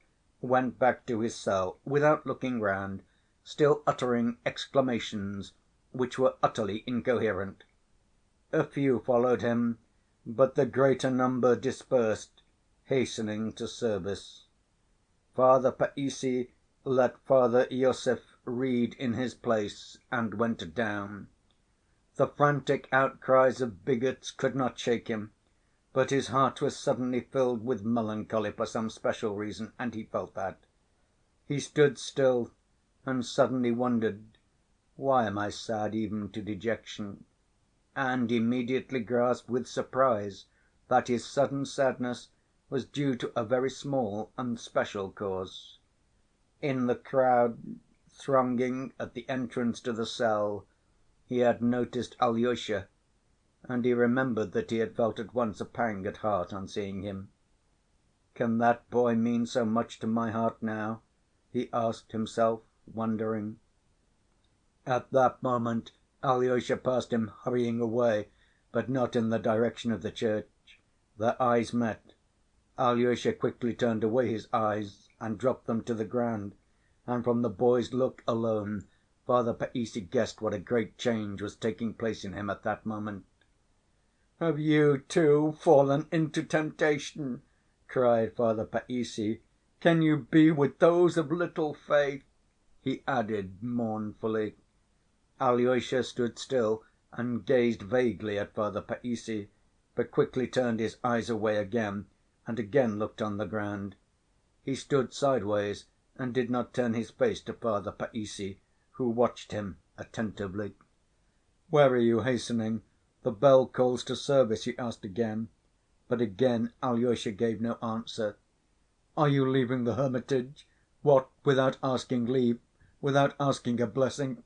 went back to his cell without looking round, still uttering exclamations which were utterly incoherent. A few followed him, but the greater number dispersed, hastening to service. Father Païssy let Father Iosif read in his place and went down. The frantic outcries of bigots could not shake him, but his heart was suddenly filled with melancholy for some special reason, and he felt that. He stood still and suddenly wondered, "Why am I sad even to dejection?" and immediately grasped with surprise that his sudden sadness was due to a very small and special cause. In the crowd thronging at the entrance to the cell he had noticed Alyosha, and he remembered that he had felt at once a pang at heart on seeing him. "Can that boy mean so much to my heart now?" he asked himself, wondering. At that moment Alyosha passed him hurrying away, but not in the direction of the church. Their eyes met. Alyosha quickly turned away his eyes and dropped them to the ground, and from the boy's look alone Father Païssy guessed what a great change was taking place in him at that moment. "Have you, too, fallen into temptation?" cried Father Païssy. "Can you be with those of little faith?" he added mournfully. Alyosha stood still and gazed vaguely at Father Païssy, but quickly turned his eyes away again and again looked on the ground. He stood sideways and did not turn his face to Father Païssy, who watched him attentively. "Where are you hastening? The bell calls to service," he asked again, but again Alyosha gave no answer. "Are you leaving the hermitage? What, without asking leave, without asking a blessing?"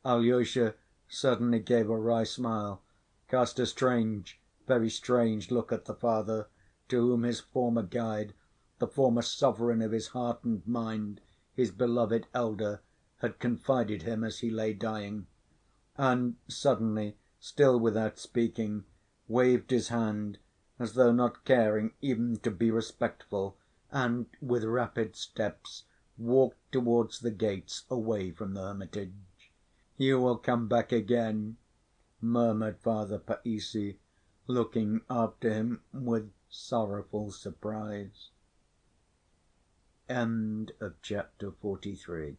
Alyosha suddenly gave a wry smile, cast a strange, very strange look at the father, to whom his former guide, the former sovereign of his heart and mind, his beloved elder, had confided him as he lay dying, and suddenly, still without speaking, waved his hand as though not caring even to be respectful, and with rapid steps walked towards the gates away from the hermitage. "You will come back again," murmured Father Païssy, looking after him with sorrowful surprise. Chapter 43.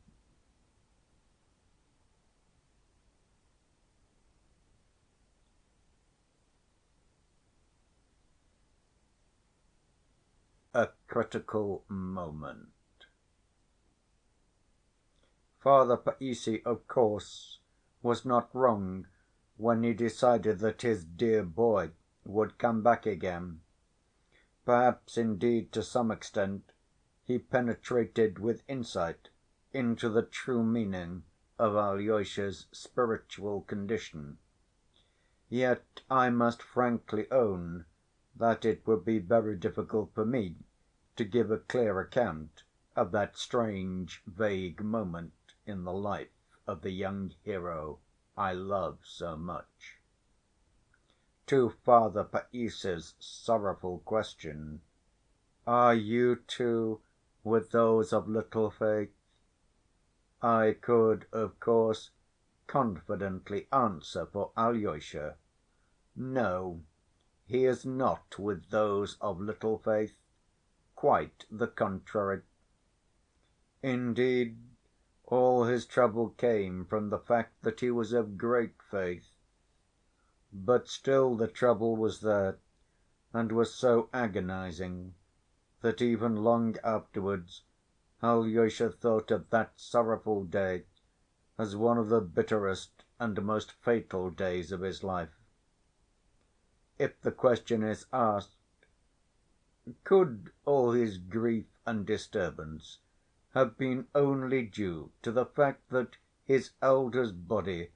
A critical moment. Father Païssy, of course, was not wrong when he decided that his dear boy would come back again. Perhaps, indeed, to some extent, he penetrated with insight into the true meaning of Alyosha's spiritual condition. Yet I must frankly own that it would be very difficult for me to give a clear account of that strange, vague moment in the life of the young hero I love so much. To Father Païssy's sorrowful question, "Are you, too, with those of little faith?" I could, of course, confidently answer for Alyosha, "No, he is not with those of little faith. Quite the contrary. Indeed, all his trouble came from the fact that he was of great faith. But still the trouble was there, and was so agonizing that even long afterwards Alyosha thought of that sorrowful day as one of the bitterest and most fatal days of his life. If the question is asked, could all his grief and disturbance have been only due to the fact that his elder's body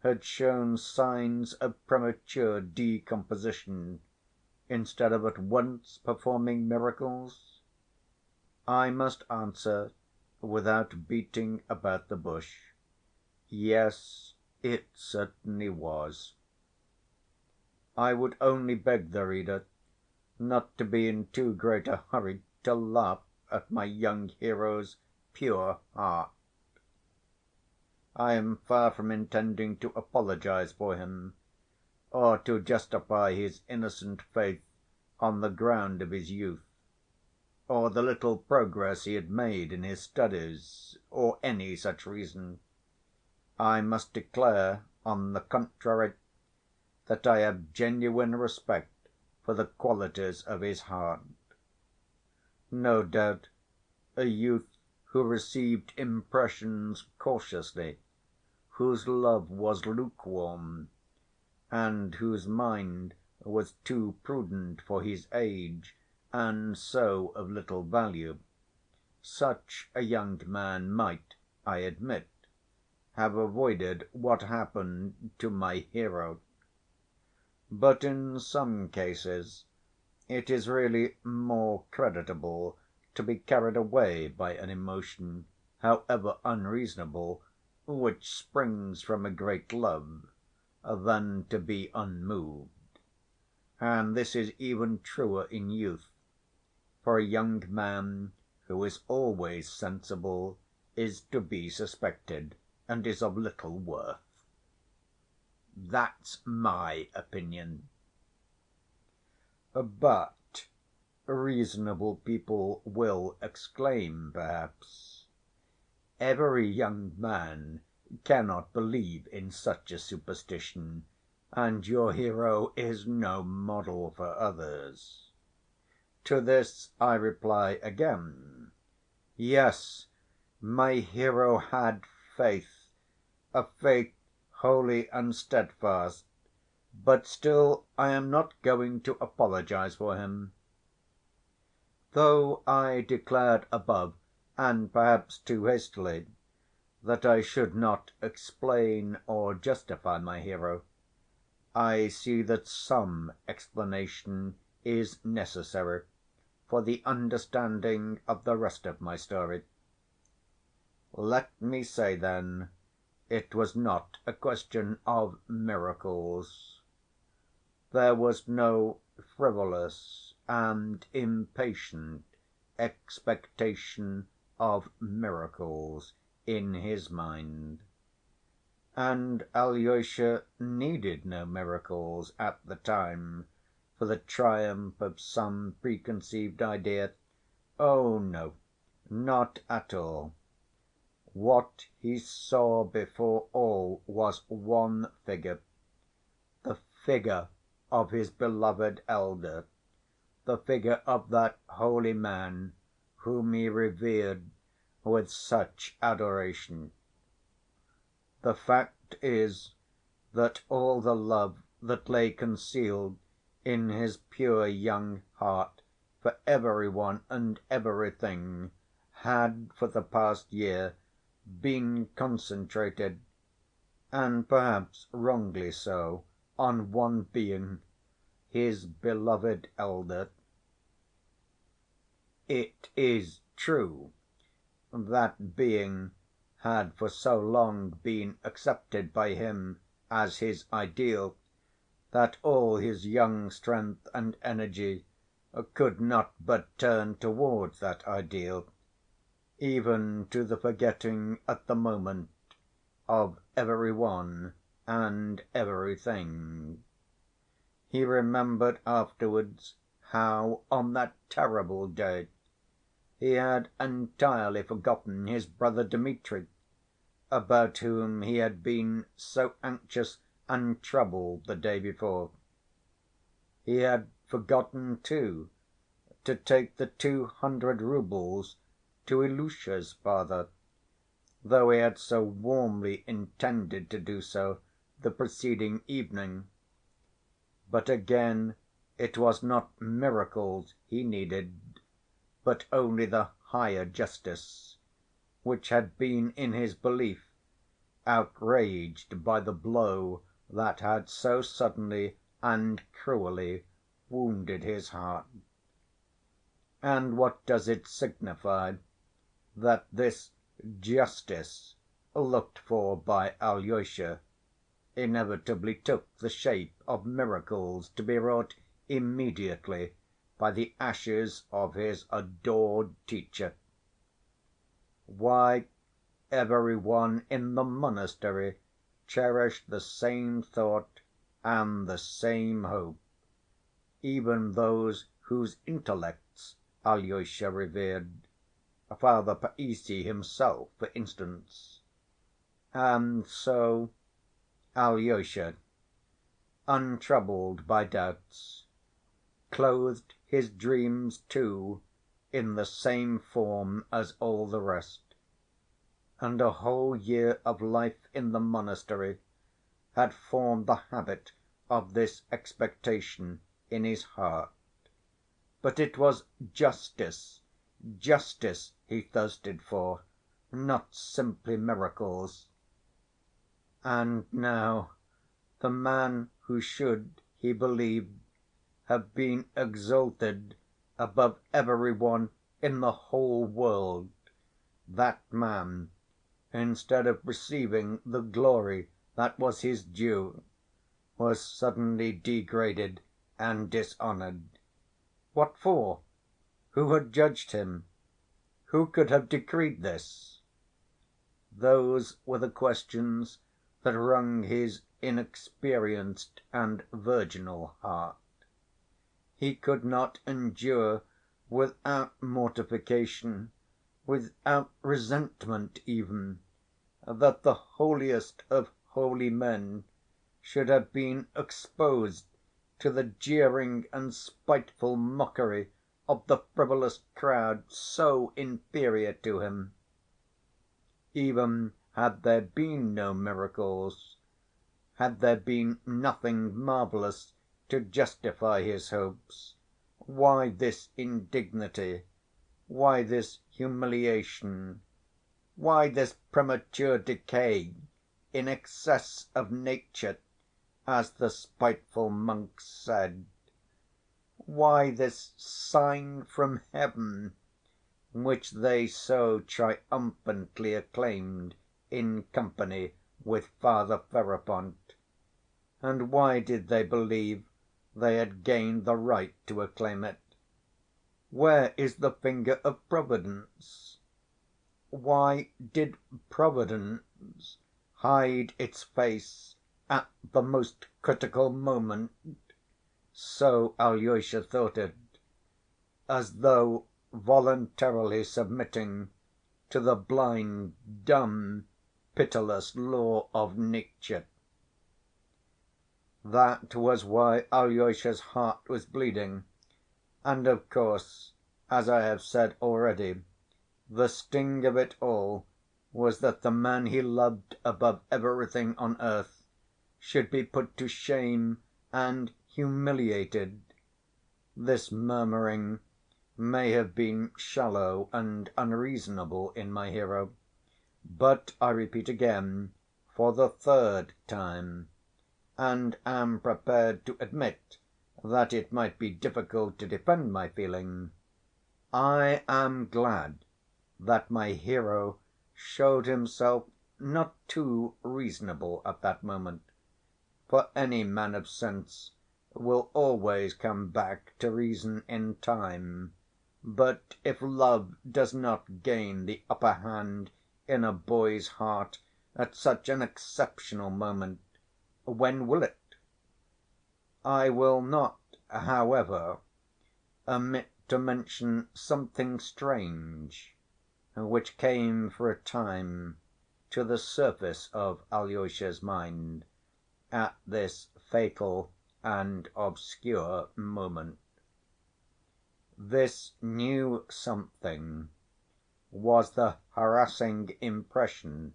had shown signs of premature decomposition instead of at once performing miracles? I must answer, without beating about the bush, yes, it certainly was. I would only beg the reader not to be in too great a hurry to laugh at my young hero's pure heart. I am far from intending to apologize for him, or to justify his innocent faith on the ground of his youth, or the little progress he had made in his studies, or any such reason. I must declare, on the contrary, that I have genuine respect for the qualities of his heart. No doubt a youth who received impressions cautiously, whose love was lukewarm, and whose mind was too prudent for his age, and so of little value, such a young man might, I admit, have avoided what happened to my hero. But in some cases it is really more creditable to be carried away by an emotion, however unreasonable, which springs from a great love, than to be unmoved. And this is even truer in youth, for a young man who is always sensible is to be suspected, and is of little worth. That's my opinion. But reasonable people will exclaim, perhaps, every young man cannot believe in such a superstition, and your hero is no model for others. To this I reply again, yes, my hero had faith, a faith holy and steadfast, but still I am not going to apologize for him. Though I declared above, and perhaps too hastily, that I should not explain or justify my hero, I see that some explanation is necessary for the understanding of the rest of my story. Let me say, then, it was not a question of miracles. There was no frivolous and impatient expectation of miracles in his mind. And Alyosha needed no miracles at the time for the triumph of some preconceived idea. Oh, no, not at all. What he saw before all was one figure, the figure of his beloved elder, the figure of that holy man whom he revered with such adoration. The fact is that all the love that lay concealed in his pure young heart for every one and everything had for the past year been concentrated, and perhaps wrongly so, on one being, his beloved elder. It is true that being had for so long been accepted by him as his ideal that all his young strength and energy could not but turn towards that ideal, even to the forgetting at the moment of every one and everything. He remembered afterwards how, on that terrible day, he had entirely forgotten his brother Dmitri, about whom he had been so anxious and troubled the day before. He had forgotten, too, to take the 200 roubles to Ilusha's father, though he had so warmly intended to do so the preceding evening. But again it was not miracles he needed, but only the higher justice, which had been in his belief outraged by the blow that had so suddenly and cruelly wounded his heart. And what does it signify that this justice looked for by Alyosha inevitably took the shape of miracles to be wrought immediately by the ashes of his adored teacher. Why, every one in the monastery cherished the same thought and the same hope, even those whose intellects Alyosha revered, Father Païssy himself, for instance. And so Alyosha, untroubled by doubts, clothed his dreams too in the same form as all the rest, and a whole year of life in the monastery had formed the habit of this expectation in his heart. But it was justice, justice he thirsted for, not simply miracles. And now the man who should, he believed, have been exalted above every one in the whole world, that man, instead of receiving the glory that was his due, was suddenly degraded and dishonored. What for? Who had judged him? Who could have decreed this? Those were the questions that wrung his inexperienced and virginal heart. He could not endure without mortification, without resentment even, that the holiest of holy men should have been exposed to the jeering and spiteful mockery of the frivolous crowd so inferior to him. Even had there been no miracles, had there been nothing marvelous to justify his hopes, why this indignity, why this humiliation, why this premature decay in excess of nature, as the spiteful monks said? Why this sign from heaven, which they so triumphantly acclaimed in company with Father Ferapont? And why did they believe they had gained the right to acclaim it? Where is the finger of Providence? Why did Providence hide its face at the most critical moment? So Alyosha thought it, as though voluntarily submitting to the blind, dumb, pitiless law of nature. That was why Alyosha's heart was bleeding, and of course, as I have said already, the sting of it all was that the man he loved above everything on earth should be put to shame and humiliated. This murmuring may have been shallow and unreasonable in my hero, but I repeat again, for the third time, and am prepared to admit that it might be difficult to defend my feeling, I am glad that my hero showed himself not too reasonable at that moment, for any man of sense will always come back to reason in time, but if love does not gain the upper hand in a boy's heart at such an exceptional moment, when will it? I will not, however, omit to mention something strange which came for a time to the surface of Alyosha's mind at this fatal and obscure moment. This new something was the harassing impression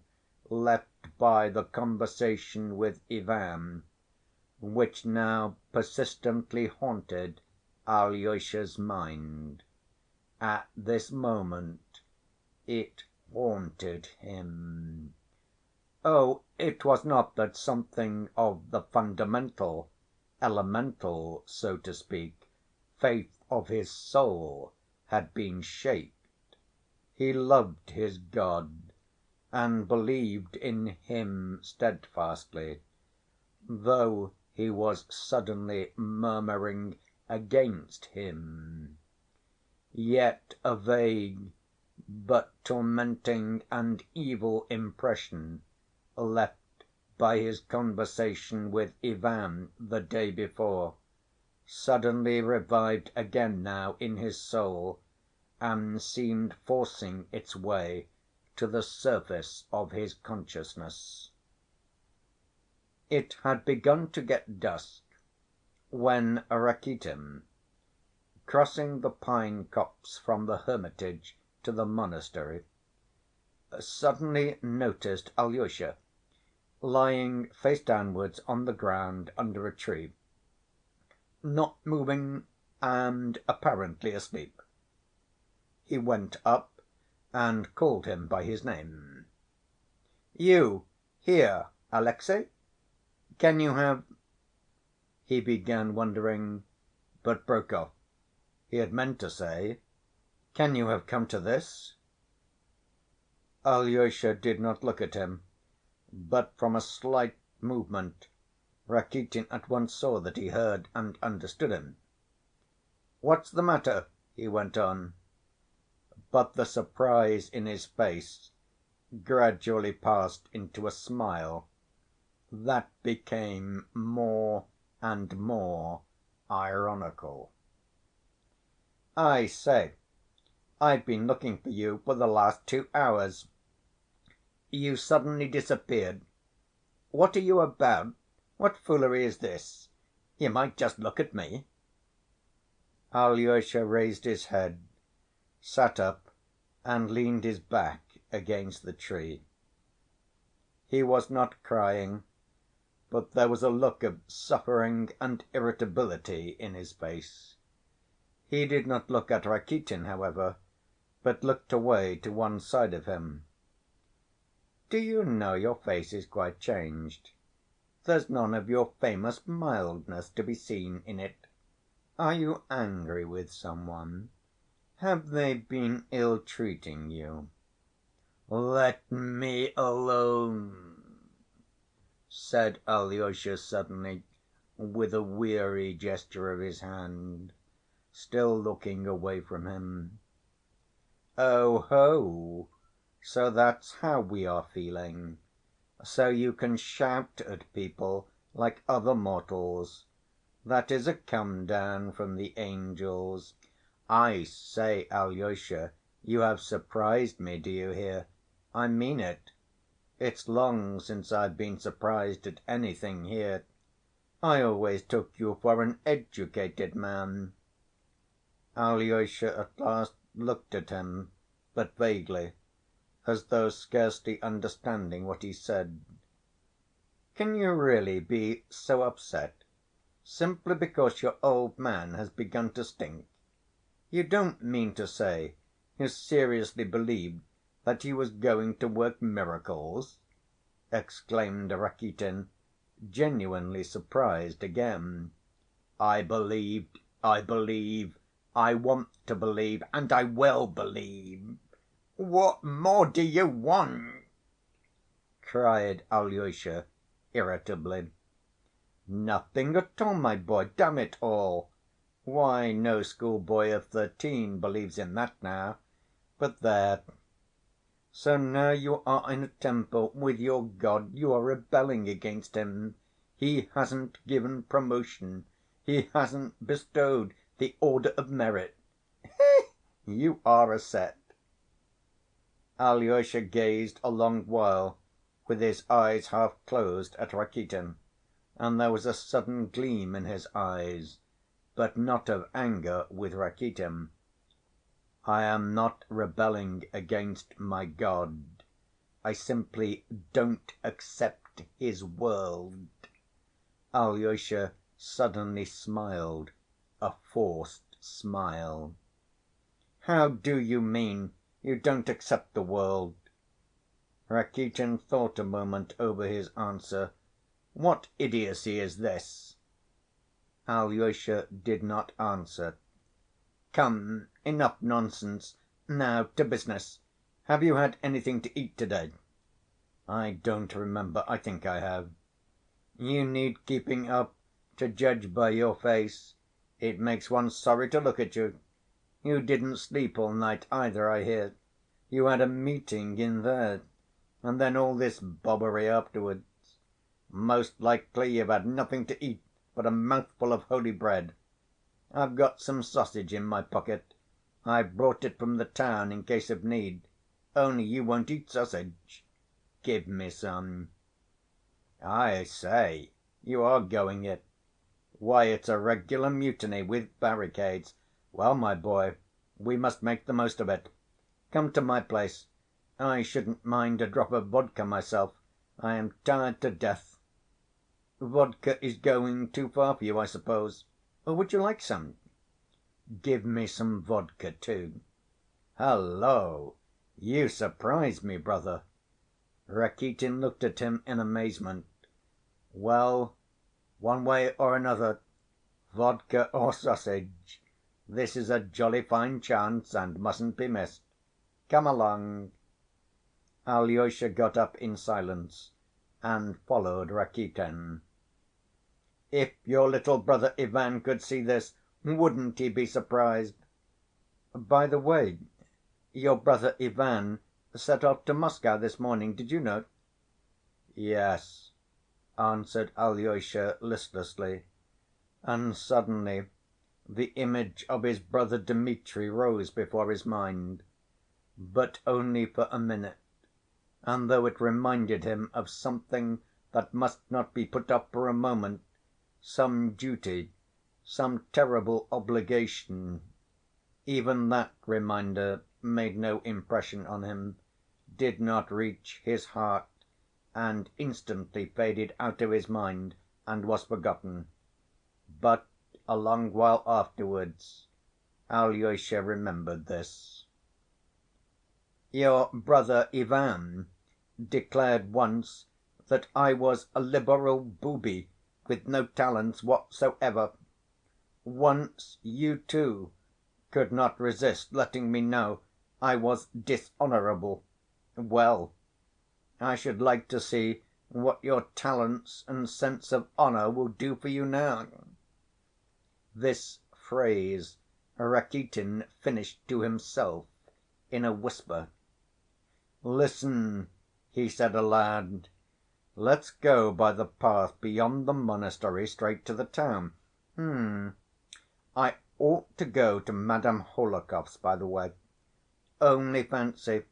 left by the conversation with Ivan, which now persistently haunted Alyosha's mind. At this moment it haunted him. Oh, it was not that something of the fundamental, elemental, so to speak, faith of his soul had been shaped. He loved his God and believed in him steadfastly, though he was suddenly murmuring against him. Yet a vague but tormenting and evil impression left by his conversation with Ivan the day before suddenly revived again now in his soul and seemed forcing its way to the surface of his consciousness. It had begun to get dusk when Rakitin, crossing the pine copse from the hermitage to the monastery, suddenly noticed Alyosha lying face downwards on the ground under a tree, not moving and apparently asleep. He went up and called him by his name. "You here, Alexey? Can you have—" he began wondering, but broke off. He had meant to say, "Can you have come to this?" Alyosha did not look at him, but from a slight movement Rakitin at once saw that he heard and understood him. "What's the matter?" he went on. But the surprise in his face gradually passed into a smile that became more and more ironical. "I say, I've been looking for you for the last 2 hours. You suddenly disappeared. What are you about? What foolery is this? You might just look at me." Alyosha raised his head, sat up and leaned his back against the tree. He was not crying, but there was a look of suffering and irritability in his face. He did not look at Rakitin, however, but looked away to one side of him. "Do you know your face is quite changed? There's none of your famous mildness to be seen in it. Are you angry with some one? Have they been ill‐treating you?" "Let me alone," said Alyosha suddenly, with a weary gesture of his hand, still looking away from him. "Oh‐ho! So that's how we are feeling. So you can shout at people like other mortals. That is a come‐down from the angels. I say, Alyosha, you have surprised me, do you hear? I mean it. It's long since I've been surprised at anything here. I always took you for an educated man." Alyosha at last looked at him, but vaguely, as though scarcely understanding what he said. "Can you really be so upset simply because your old man has begun to stink? You don't mean to say you seriously believed that he was going to work miracles?" exclaimed Rakitin, genuinely surprised again. "I believed, I believe, I want to believe, and I will believe. What more do you want?" cried Alyosha irritably. "Nothing at all, my boy, damn it all! Why, no schoolboy of 13 believes in that now. But there! So now you are in a temper with your God, you are rebelling against him. He hasn't given promotion, he hasn't bestowed the order of merit. You are a set!" Alyosha gazed a long while with his eyes half closed at Rakitin, and there was a sudden gleam in his eyes, but not of anger with Rakitin. "I am not rebelling against my God. I simply don't accept his world." Alyosha suddenly smiled, a forced smile. "How do you mean you don't accept the world?" Rakitin thought a moment over his answer. "What idiocy is this?" Alyosha did not answer. "Come, enough nonsense. Now to business. Have you had anything to eat to‐day?" "I don't remember. I think I have." "You need keeping up, to judge by your face. It makes one sorry to look at you. You didn't sleep all night either, I hear. You had a meeting in there, and then all this bobbery afterwards. Most likely you've had nothing to eat but a mouthful of holy bread. I've got some sausage in my pocket. I've brought it from the town in case of need. Only you won't eat sausage. Give me some. I say, you are going it. Why, it's a regular mutiny with barricades. Well, my boy, we must make the most of it. Come to my place. I shouldn't mind a drop of vodka myself. I am tired to death. Vodka is going too far for you, I suppose. Or would you like some? Give me some vodka, too. Hullo! You surprise me, brother. Rakitin looked at him in amazement. Well, one way or another, vodka or sausage, this is a jolly fine chance and mustn't be missed. Come along. Alyosha got up in silence and followed Rakitin. If your little brother Ivan could see this, wouldn't he be surprised? By the way, your brother Ivan set off to Moscow this morning, did you know? Yes, answered Alyosha listlessly, and suddenly the image of his brother Dmitri rose before his mind, but only for a minute, and though it reminded him of something that must not be put off for a moment, some duty, some terrible obligation, even that reminder made no impression on him, did not reach his heart, and instantly faded out of his mind and was forgotten. But a long while afterwards Alyosha remembered this. Your brother Ivan declared once that I was a liberal booby with no talents whatsoever. Once you, too, could not resist letting me know I was dishonorable. Well, I should like to see what your talents and sense of honor will do for you now. This phrase Rakitin finished to himself in a whisper. Listen, he said aloud. Let's go by the path beyond the monastery straight to the town. I ought to go to Madame Hohlakov's, by the way. Only fancy,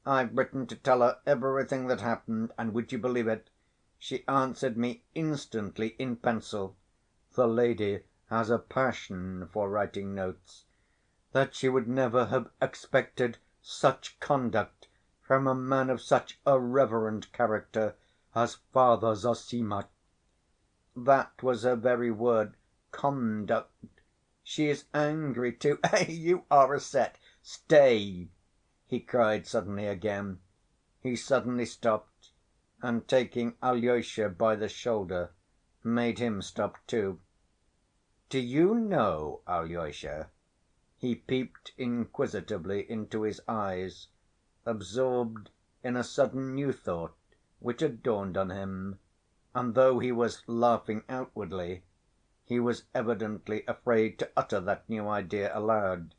I've written to tell her everything that happened, and would you believe it? She answered me instantly in pencil. The lady has a passion for writing notes. That she would never have expected such conduct from a man of such a reverend character as Father Zossima. That was her very word, conduct. She is angry, too. You are a set. Stay!" he cried suddenly again. He suddenly stopped, and taking Alyosha by the shoulder, made him stop too. "Do you know, Alyosha?" He peeped inquisitively into his eyes, absorbed in a sudden new thought which had dawned on him, and though he was laughing outwardly, he was evidently afraid to utter that new idea aloud.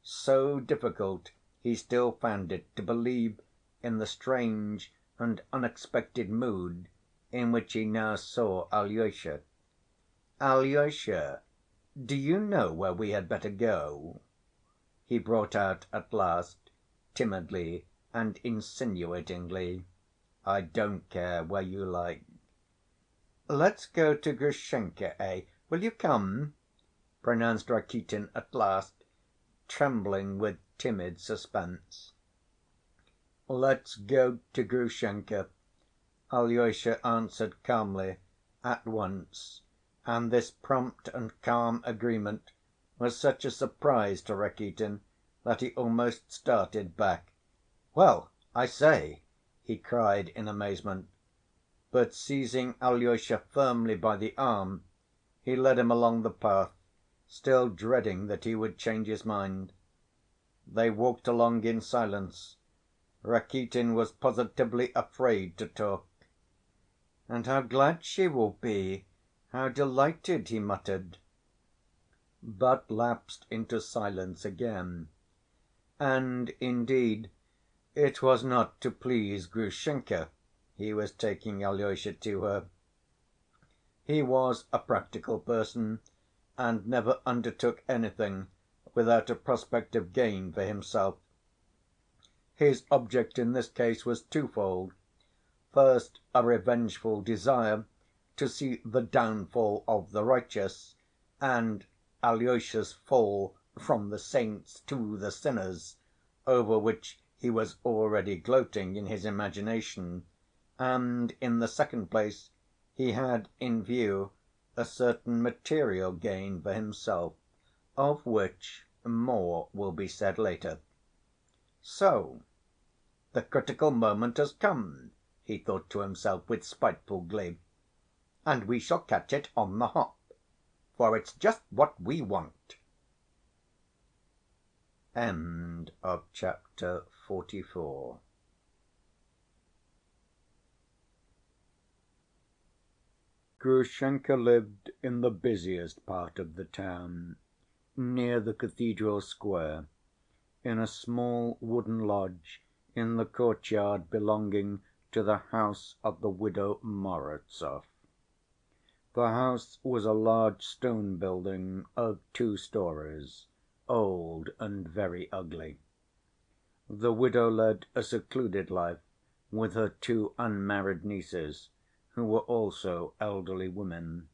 So difficult he still found it to believe in the strange and unexpected mood in which he now saw Alyosha. "Alyosha, do you know where we had better go?" he brought out at last, timidly and insinuatingly. "I don't care, where you like." "Let's go to Grushenka, eh? Will you come?" pronounced Rakitin at last, trembling with timid suspense. "Let's go to Grushenka," Alyosha answered calmly, at once, and this prompt and calm agreement was such a surprise to Rakitin that he almost started back. "Well, I say!" he cried in amazement, but seizing Alyosha firmly by the arm, he led him along the path, still dreading that he would change his mind. They walked along in silence. Rakitin was positively afraid to talk. "And how glad she will be! How delighted!" he muttered. but lapsed into silence again. And indeed it was not to please Grushenka he was taking Alyosha to her. He was a practical person and never undertook anything without a prospect of gain for himself. His object in this case was twofold: first, a revengeful desire to see the downfall of the righteous, and Alyosha's fall from the saints to the sinners, over which he was already gloating in his imagination, and in the second place he had in view a certain material gain for himself, of which more will be said later. "So the critical moment has come," he thought to himself with spiteful glee, "and we shall catch it on the hop, for it's just what we want." End of chapter 44. Grushenka lived in the busiest part of the town, near the cathedral square, in a small wooden lodge in the courtyard belonging to the house of the widow Morozov. The house was a large stone building of 2 stories, old and very ugly. The widow led a secluded life with her 2 unmarried nieces, who were also elderly women.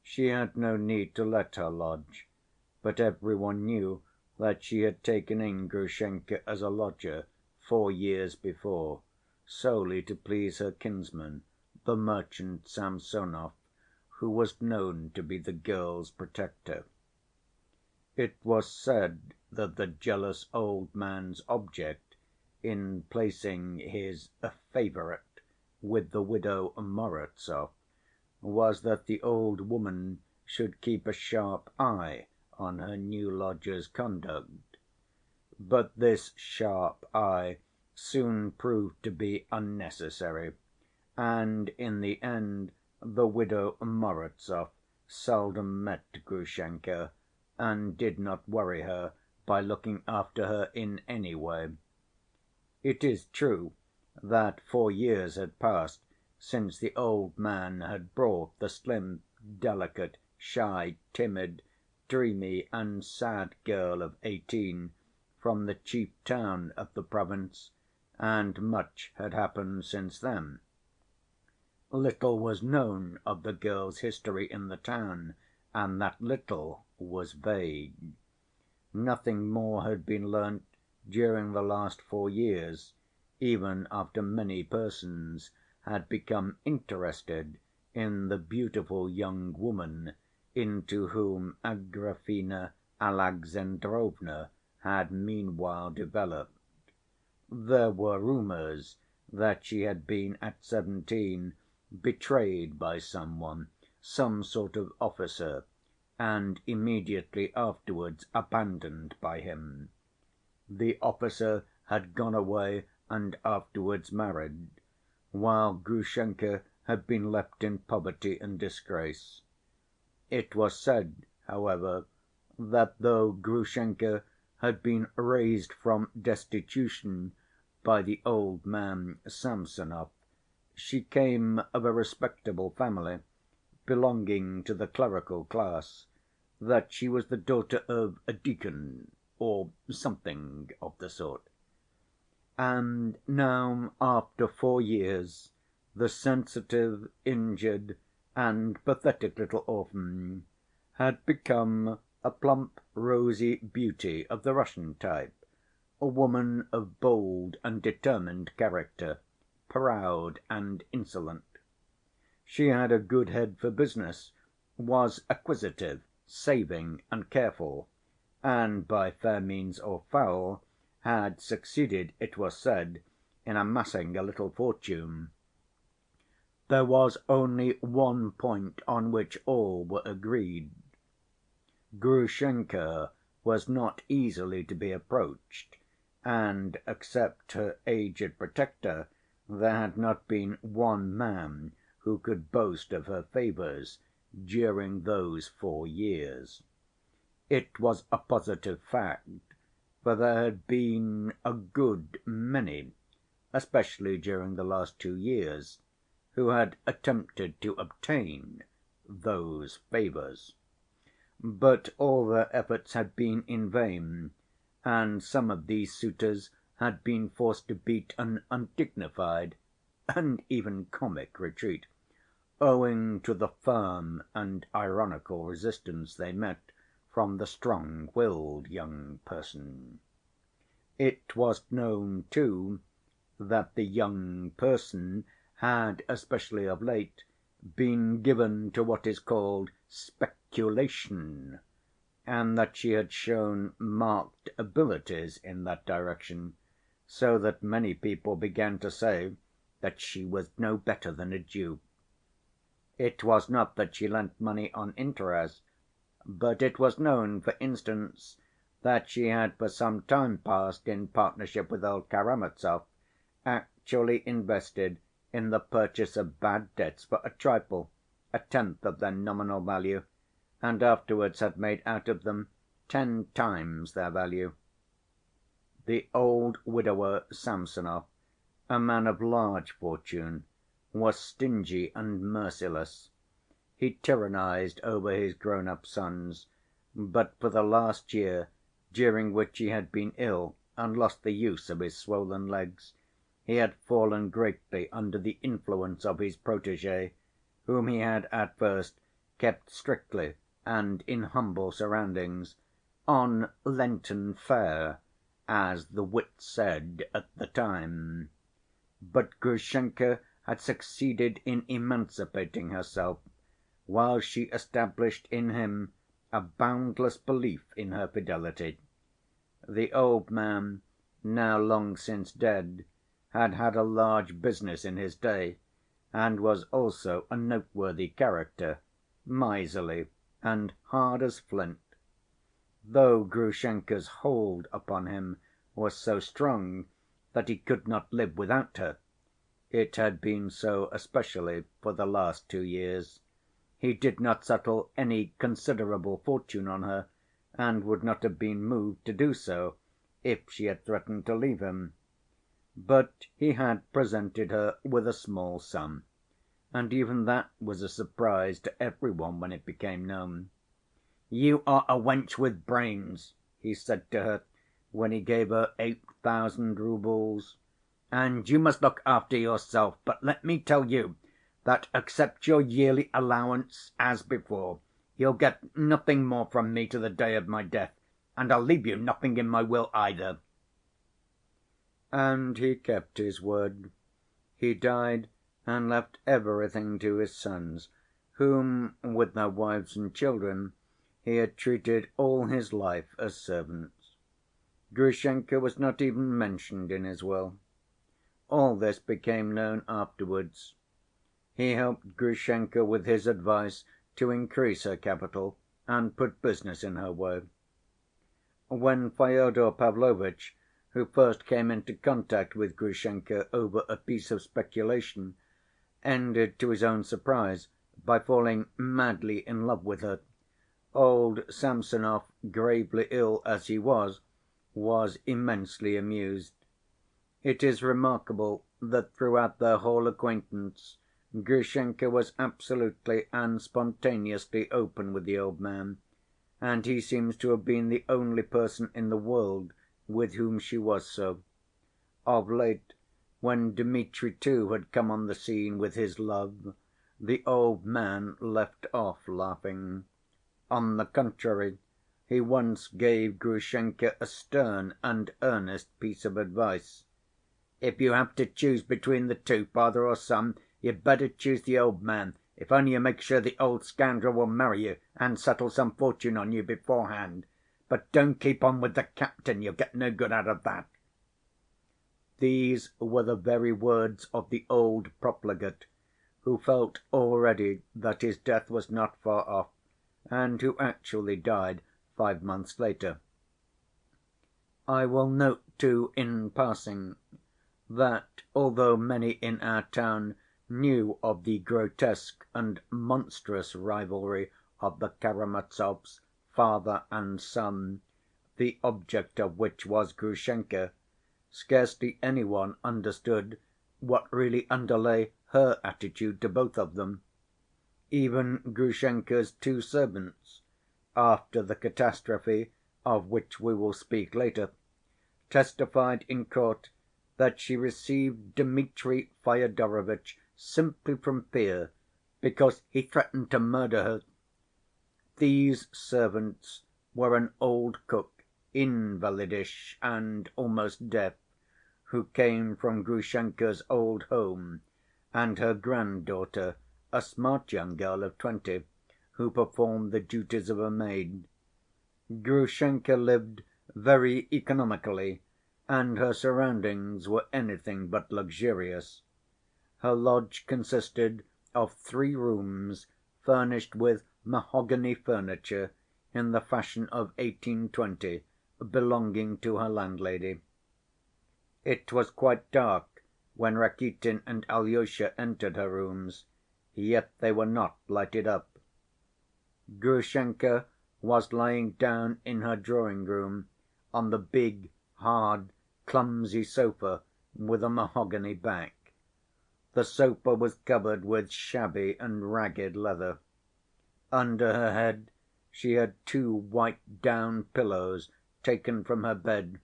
She had no need to let her lodge, but every one knew that she had taken in Grushenka as a lodger 4 years before, solely to please her kinsman, the merchant Samsonov, who was known to be the girl's protector. It was said that the jealous old man's object in placing his "favorite" with the widow Morozov was that the old woman should keep a sharp eye on her new lodger's conduct. But this sharp eye soon proved to be unnecessary, and in the end the widow Morozov seldom met Grushenka, and did not worry her by looking after her in any way. It is true that 4 years had passed since the old man had brought the slim, delicate, shy, timid, dreamy, and sad girl of 18 from the chief town of the province, and much had happened since then. Little was known of the girl's history in the town, and that little was vague. Nothing more had been learnt during the last 4 years, even after many persons had become interested in the beautiful young woman into whom Agrafena Alexandrovna had meanwhile developed. There were rumors that she had been at 17 betrayed by some one, some sort of officer, and immediately afterwards abandoned by him. The officer had gone away and afterwards married, while Grushenka had been left in poverty and disgrace. It was said, however, that though Grushenka had been raised from destitution by the old man Samsonov, she came of a respectable family, belonging to the clerical class, that she was the daughter of a deacon, or something of the sort. And now, after 4 years, the sensitive, injured, and pathetic little orphan had become a plump, rosy beauty of the Russian type, a woman of bold and determined character, proud and insolent. She had a good head for business, was acquisitive, saving, and careful, and by fair means or foul had succeeded, it was said, in amassing a little fortune. There was only one point on which all were agreed. Grushenka was not easily to be approached, and except her aged protector, there had not been one man who could boast of her favors during those 4 years. It was a positive fact, for there had been a good many, especially during the last 2 years, who had attempted to obtain those favors. But all their efforts had been in vain, and some of these suitors had been forced to beat an undignified and even comic retreat, owing to the firm and ironical resistance they met from the strong‐willed young person. It was known, too, that the young person had, especially of late, been given to what is called speculation, and that she had shown marked abilities in that direction, so that many people began to say that she was no better than a Jew. It was not that she lent money on interest, but it was known, for instance, that she had for some time past, in partnership with old Karamazov, actually invested in the purchase of bad debts for a trifle, a tenth of their nominal value, and afterwards had made out of them 10 times their value. The old widower Samsonov, a man of large fortune, was stingy and merciless. He tyrannized over his grown‐up sons, but for the last year, during which he had been ill and lost the use of his swollen legs, he had fallen greatly under the influence of his protégé, whom he had at first kept strictly and in humble surroundings, "on Lenten fare," as the wit said at the time. But Grushenka had succeeded in emancipating herself, while she established in him a boundless belief in her fidelity. The old man, now long since dead, had had a large business in his day, and was also a noteworthy character, miserly and hard as flint. Though Grushenka's hold upon him was so strong that he could not live without her, it had been so especially for the last 2 years. He did not settle any considerable fortune on her, and would not have been moved to do so if she had threatened to leave him. But he had presented her with a small sum, and even that was a surprise to every one when it became known. "You are a wench with brains," he said to her when he gave her 8,000 roubles, "and you must look after yourself, but let me tell you that accept your yearly allowance as before. You'll get nothing more from me to the day of my death, and I'll leave you nothing in my will either." And he kept his word. He died and left everything to his sons, whom, with their wives and children, he had treated all his life as servants. Grushenka was not even mentioned in his will. All this became known afterwards. He helped Grushenka with his advice to increase her capital and put business in her way. When Fyodor Pavlovitch, who first came into contact with Grushenka over a piece of speculation, ended to his own surprise by falling madly in love with her, old Samsonov, gravely ill as he was immensely amused. It is remarkable that throughout their whole acquaintance Grushenka was absolutely and spontaneously open with the old man, and he seems to have been the only person in the world with whom she was so. Of late, when Dmitri too had come on the scene with his love, the old man left off laughing. On the contrary, he once gave Grushenka a stern and earnest piece of advice. "If you have to choose between the two, father or son, you'd better choose the old man, if only you make sure the old scoundrel will marry you and settle some fortune on you beforehand. But don't keep on with the captain, you'll get no good out of that." These were the very words of the old profligate, who felt already that his death was not far off, and who actually died 5 months later. I will note, too, in passing, that although many in our town knew of the grotesque and monstrous rivalry of the Karamazovs, father and son, the object of which was Grushenka, scarcely any one understood what really underlay her attitude to both of them. Even Grushenka's two servants, after the catastrophe of which we will speak later, testified in court that she received Dmitri Fyodorovitch simply from fear, because he threatened to murder her. These servants were an old cook, invalidish and almost deaf, who came from Grushenka's old home, and her granddaughter, a smart young girl of 20, who performed the duties of a maid. Grushenka lived very economically, and her surroundings were anything but luxurious. Her lodge consisted of 3 rooms furnished with mahogany furniture in the fashion of 1820, belonging to her landlady. It was quite dark when Rakitin and Alyosha entered her rooms, yet they were not lighted up. Grushenka was lying down in her drawing‐room on the big, hard, clumsy sofa with a mahogany back. The sofa was covered with shabby and ragged leather. Under her head she had 2 white down pillows taken from her bed.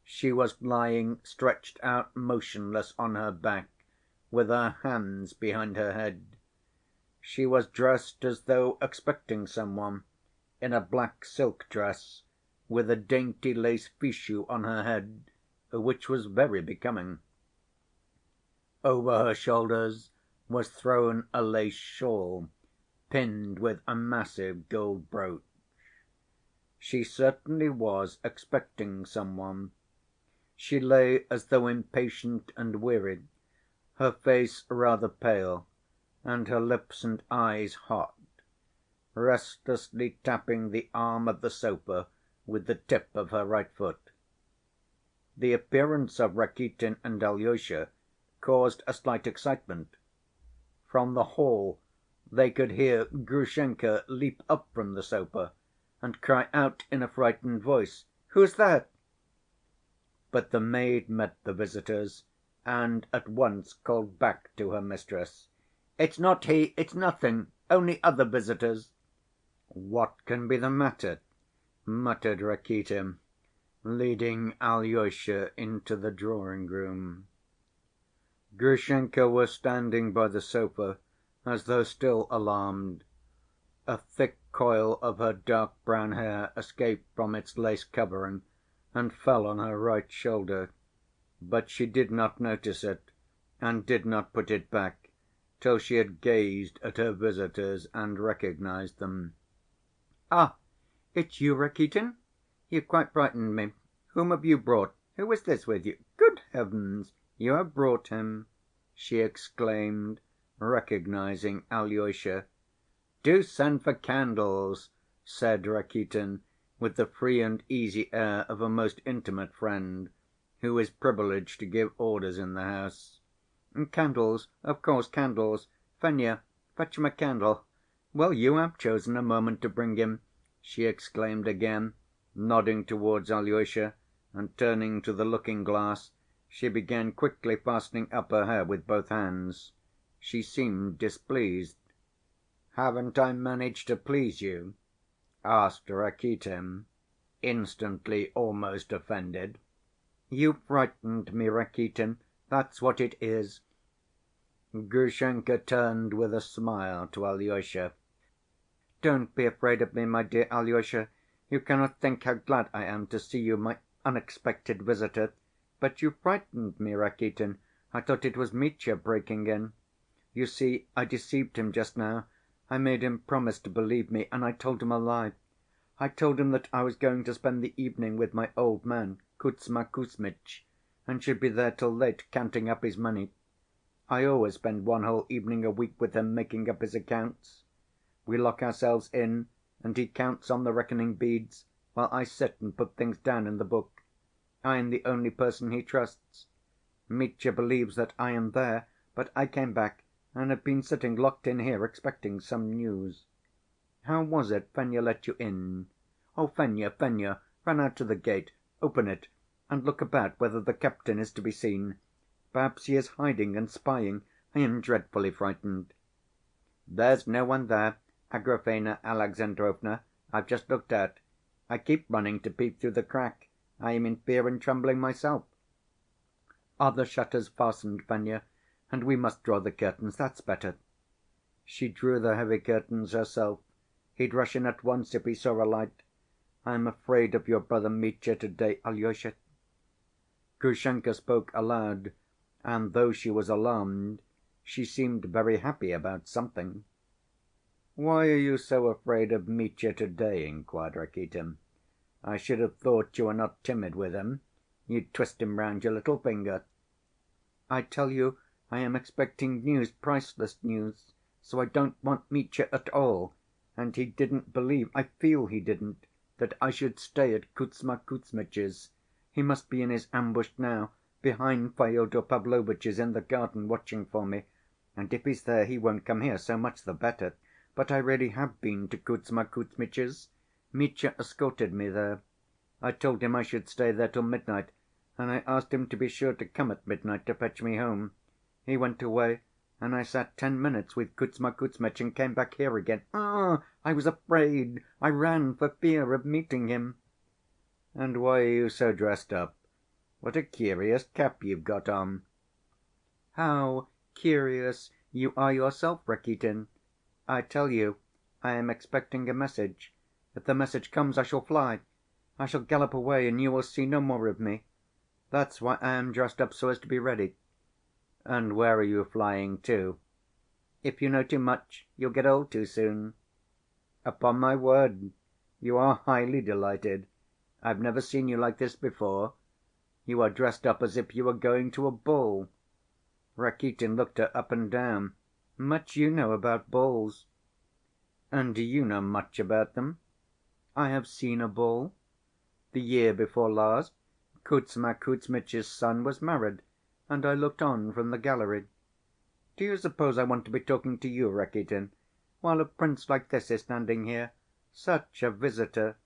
She was lying stretched out motionless on her back, with her hands behind her head. She was dressed as though expecting some one, in a black silk dress, with a dainty lace fichu on her head, which was very becoming. Over her shoulders was thrown a lace shawl, pinned with a massive gold brooch. She certainly was expecting some one. She lay as though impatient and weary, her face rather pale, and her lips and eyes hot, restlessly tapping the arm of the sofa with the tip of her right foot. The appearance of Rakitin and Alyosha caused a slight excitement. From the hall they could hear Grushenka leap up from the sofa and cry out in a frightened voice, "Who's there?" But the maid met the visitors and at once called back to her mistress, "It's not he, it's nothing, only other visitors." "What can be the matter?" muttered Rakitin, leading Alyosha into the drawing‐room. Grushenka was standing by the sofa as though still alarmed. A thick coil of her dark brown hair escaped from its lace covering and fell on her right shoulder, but she did not notice it and did not put it back till she had gazed at her visitors and recognized them. "Ah, it's you, Rakitin? You quite frightened me. Whom have you brought? Who is this with you? Good heavens, you have brought him!" she exclaimed, recognizing Alyosha. "Do send for candles," said Rakitin, with the free and easy air of a most intimate friend, who is privileged to give orders in the house. "Candles, of course, candles. Fenya, fetch him a candle. Well, you have chosen a moment to bring him," she exclaimed again, nodding towards Alyosha, and turning to the looking‐glass, she began quickly fastening up her hair with both hands. She seemed displeased. "Haven't I managed to please you?" asked Rakitin, instantly almost offended. "You frightened me, Rakitin, that's what it is." Grushenka turned with a smile to Alyosha. "Don't be afraid of me, my dear Alyosha. You cannot think how glad I am to see you, my unexpected visitor. But you frightened me, Rakitin. I thought it was Mitya breaking in. You see, I deceived him just now. I made him promise to believe me, and I told him a lie. I told him that I was going to spend the evening with my old man, Kuzma Kuzmitch, and should be there till late, counting up his money. I always spend one whole evening a week with him making up his accounts. We lock ourselves in, and he counts on the reckoning beads, while I sit and put things down in the book. I am the only person he trusts. Mitya believes that I am there, but I came back and have been sitting locked in here expecting some news." How was it Fenya let you in? Oh, Fenya, Fenya, run out to the gate, open it, and look about whether the captain is to be seen. Perhaps he is hiding and spying. I am dreadfully frightened." "There's no one there, Agrafena Alexandrovna. I've just looked out. I keep running to peep through the crack. I am in fear and trembling myself." "Are the shutters fastened, Fenya? And we must draw the curtains. That's better." She drew the heavy curtains herself. "He'd rush in at once if he saw a light. I am afraid of your brother Mitya to‐day, Alyosha." Grushenka spoke aloud, and though she was alarmed, she seemed very happy about something. "Why are you so afraid of Mitya to‐day?" inquired Rakitin. "I should have thought you were not timid with him. You'd twist him round your little finger." "I tell you I am expecting news, priceless news, so I don't want Mitya at all, and he didn't believe, I feel he didn't, that I should stay at Kuzma Kuzmitch's. He must be in his ambush now, behind Fyodor Pavlovitch's in the garden, watching for me, and if he's there he won't come here, so much the better. But I really have been to Kuzma Kuzmitch's. Mitya escorted me there. I told him I should stay there till midnight, and I asked him to be sure to come at midnight to fetch me home. He went away, and I sat 10 minutes with Kuzma Kuzmitch and came back here again. Ah, I was afraid! I ran for fear of meeting him." "And why are you so dressed up? What a curious cap you've got on." "How curious you are yourself, Rakitin. I tell you, I am expecting a message. If the message comes, I shall fly. I shall gallop away and you will see no more of me. That's why I am dressed up so as to be ready." "And where are you flying to?" "If you know too much, you'll get old too soon." "Upon my word, you are highly delighted. I've never seen you like this before. You are dressed up as if you were going to a ball." Rakitin looked her up and down. "Much you know about balls." "And do you know much about them?" "I have seen a ball. The year before last, Kuzma Kuzmitch's son was married, and I looked on from the gallery. Do you suppose I want to be talking to you, Rakitin, while a prince like this is standing here? Such a visitor!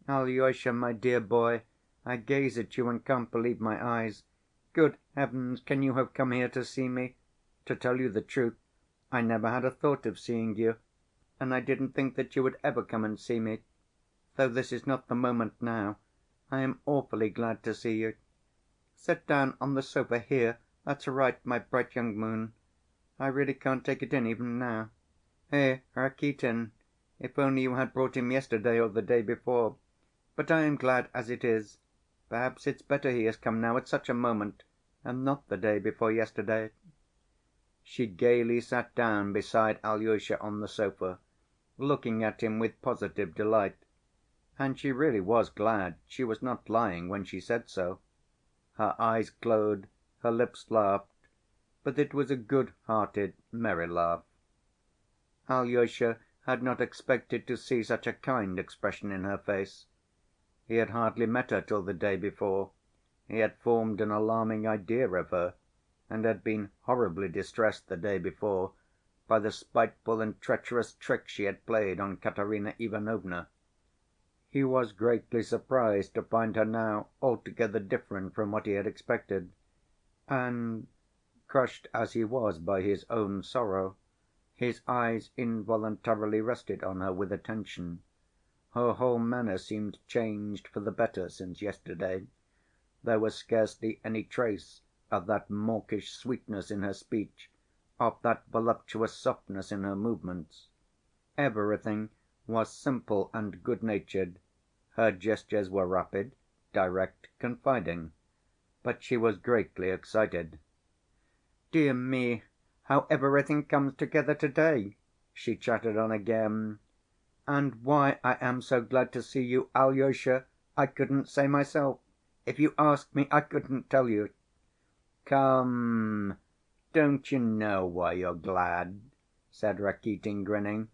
Alyosha, my dear boy, I gaze at you and can't believe my eyes. Good heavens, can you have come here to see me? To tell you the truth, I never had a thought of seeing you, and I didn't think that you would ever come and see me. Though this is not the moment now, I am awfully glad to see you. Sit down on the sofa here, that's right, my bright young moon. I really can't take it in even now. Eh, Rakitin, if only you had brought him yesterday or the day before. But I am glad as it is. Perhaps it's better he has come now at such a moment, and not the day before yesterday." She gaily sat down beside Alyosha on the sofa, looking at him with positive delight. And she really was glad, she was not lying when she said so. Her eyes glowed, her lips laughed, but it was a good‐hearted, merry laugh. Alyosha had not expected to see such a kind expression in her face. He had hardly met her till the day before. He had formed an alarming idea of her, and had been horribly distressed the day before by the spiteful and treacherous trick she had played on Katerina Ivanovna. He was greatly surprised to find her now altogether different from what he had expected, and, crushed as he was by his own sorrow, his eyes involuntarily rested on her with attention. Her whole manner seemed changed for the better since yesterday. There was scarcely any trace of that mawkish sweetness in her speech, of that voluptuous softness in her movements. Everything was simple and good‐natured, her gestures were rapid, direct, confiding, but she was greatly excited. "Dear me, how everything comes together to‐day!" she chattered on again. "And why I am so glad to see you, Alyosha, I couldn't say myself. If you asked me, I couldn't tell you." "Come, don't you know why you're glad?" said Rakitin, grinning.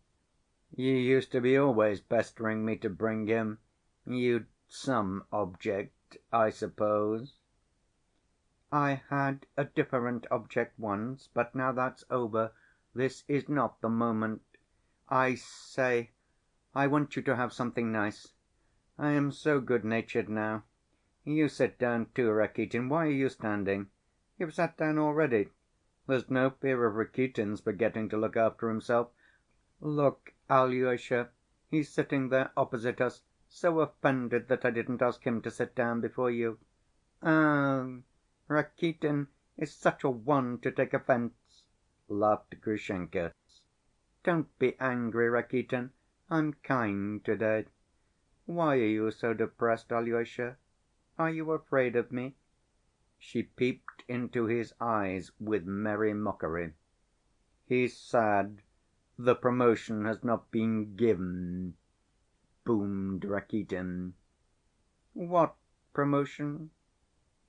"You used to be always pestering me to bring him. You'd some object, I suppose." "I had a different object once, but now that's over. This is not the moment. I say, I want you to have something nice. I am so good‐natured now. You sit down, too, Rakitin. Why are you standing? You've sat down already. There's no fear of Rakitin's forgetting to look after himself. Look, Alyosha, he's sitting there opposite us, so offended that I didn't ask him to sit down before you. Ah, Rakitin is such a one to take offense," laughed Grushenka. "Don't be angry, Rakitin. I'm kind to‐day. Why are you so depressed, Alyosha? Are you afraid of me?" She peeped into his eyes with merry mockery. "He's sad. The promotion has not been given," boomed Rakitin. "What promotion?"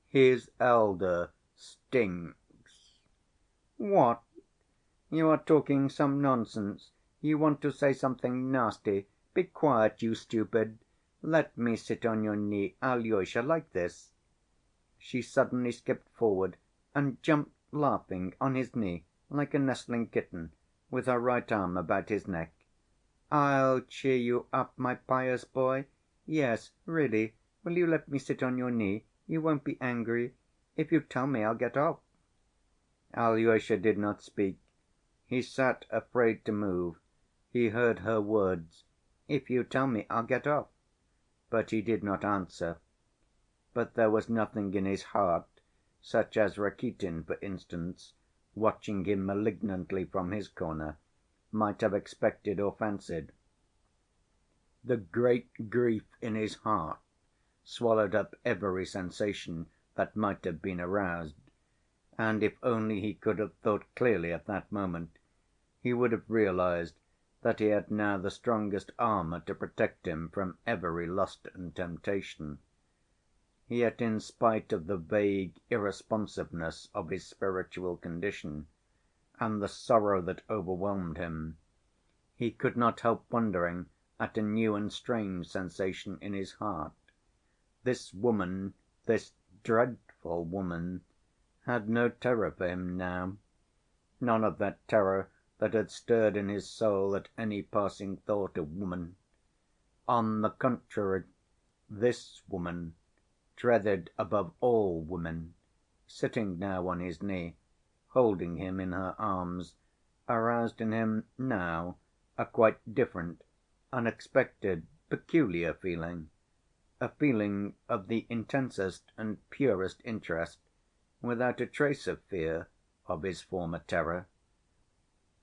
"His elder stinks." "What? You are talking some nonsense. You want to say something nasty. Be quiet, you stupid. Let me sit on your knee, Alyosha, like this." She suddenly skipped forward and jumped laughing on his knee like a nestling kitten, with her right arm about his neck. "I'll cheer you up, my pious boy. Yes, really, will you let me sit on your knee? You won't be angry? If you tell me, I'll get off." Alyosha did not speak. He sat afraid to move. He heard her words, "If you tell me, I'll get off." But he did not answer. But there was nothing in his heart, such as Rakitin, for instance, watching him malignantly from his corner, might have expected or fancied. The great grief in his heart swallowed up every sensation that might have been aroused, and if only he could have thought clearly at that moment, he would have realized that he had now the strongest armor to protect him from every lust and temptation. Yet in spite of the vague irresponsiveness of his spiritual condition, and the sorrow that overwhelmed him, he could not help wondering at a new and strange sensation in his heart. This woman, this dreadful woman, had no terror for him now, none of that terror that had stirred in his soul at any passing thought of woman. On the contrary, this woman, dreaded above all women, sitting now on his knee, holding him in her arms, aroused in him now a quite different, unexpected, peculiar feeling, a feeling of the intensest and purest interest, without a trace of fear of his former terror.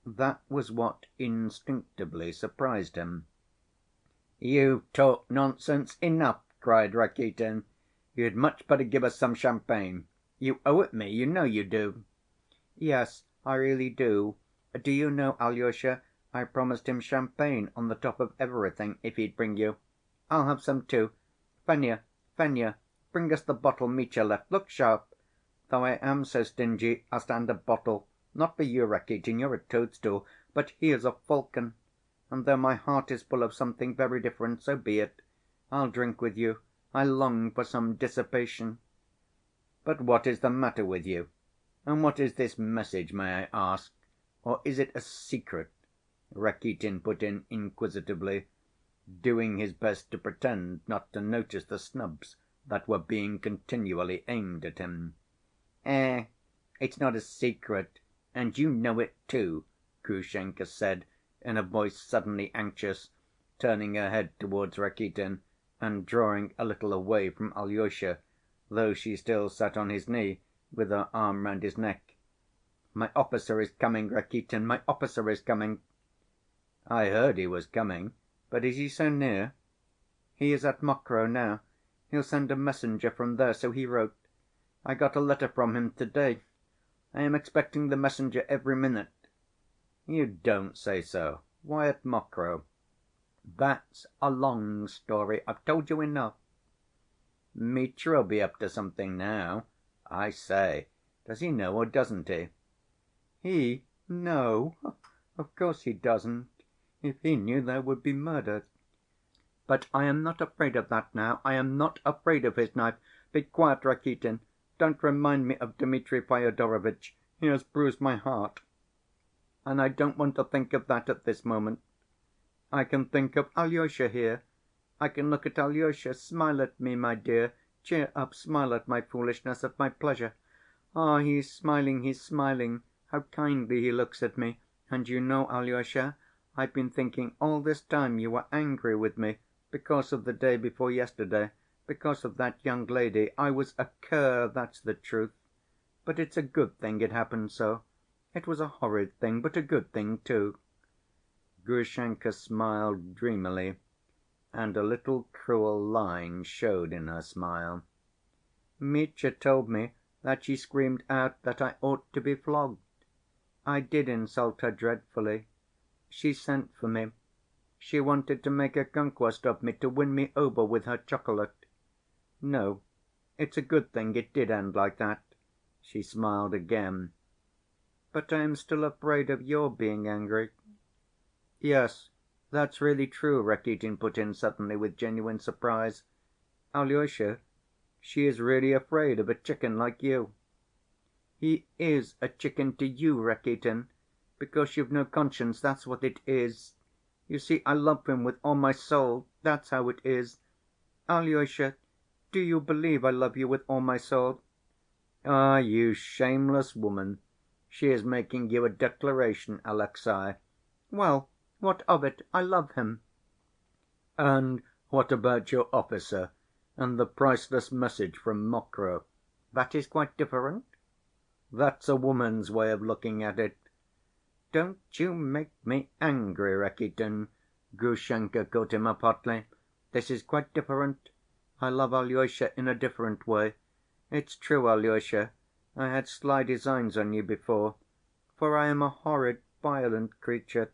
That was what instinctively surprised him. "You've talked nonsense enough," cried Rakitin. "You'd much better give us some champagne. You owe it me, you know you do." "Yes, I really do. Do you know, Alyosha, I promised him champagne on the top of everything if he'd bring you. I'll have some too. Fenya, Fenya, bring us the bottle Mitya left. Look sharp. Though I am so stingy, I'll stand a bottle. Not for you, Rakitin, you're a toadstool, but he is a falcon. And though my heart is full of something very different, so be it. I'll drink with you. I long for some dissipation." "But what is the matter with you? And what is this message, may I ask? Or is it a secret?" Rakitin put in inquisitively, doing his best to pretend not to notice the snubs that were being continually aimed at him. It's not a secret, and you know it, too," Grushenka said in a voice suddenly anxious, turning her head towards Rakitin and drawing a little away from Alyosha, though she still sat on his knee with her arm round his neck. "My officer is coming, Rakitin, my officer is coming." "I heard he was coming, but is he so near?" "He is at Mokroe now. He'll send a messenger from there, so he wrote. I got a letter from him to‐day. I am expecting the messenger every minute." "You don't say so. Why at Mokroe?" "That's a long story. I've told you enough." "Mitya'll be up to something now. I say, does he know or doesn't he?" "He know? Of course he doesn't. If he knew, there would be murder. But I am not afraid of that now. I am not afraid of his knife. Be quiet, Rakitin. Don't remind me of Dmitri Fyodorovitch. He has bruised my heart. And I don't want to think of that at this moment. I can think of Alyosha here. I can look at Alyosha. Smile at me, my dear. Cheer up, smile at my foolishness, at my pleasure. Ah, he's smiling, he's smiling. How kindly he looks at me. And you know, Alyosha, I've been thinking all this time you were angry with me because of the day before yesterday, because of that young lady. I was a cur, that's the truth. But it's a good thing it happened so. It was a horrid thing, but a good thing, too." Grushenka smiled dreamily, and a little cruel line showed in her smile. "Mitya told me that she screamed out that I ought to be flogged. I did insult her dreadfully. She sent for me. She wanted to make a conquest of me, to win me over with her chocolate. No, it's a good thing it did end like that." She smiled again. "But I am still afraid of your being angry." "Yes, that's really true," Rakitin put in suddenly with genuine surprise. "Alyosha, she is really afraid of a chicken like you." "He is a chicken to you, Rakitin, because you've no conscience, that's what it is. You see, I love him with all my soul, that's how it is. Alyosha, do you believe I love you with all my soul?" "Ah, you shameless woman! She is making you a declaration, Alexey." "Well, what of it? I love him." "And what about your officer and the priceless message from Mokroe?" "That is quite different." "That's a woman's way of looking at it." "Don't you make me angry, Rakitin," Grushenka caught him up hotly. "This is quite different. I love Alyosha in a different way. It's true, Alyosha, I had sly designs on you before, for I am a horrid, violent creature.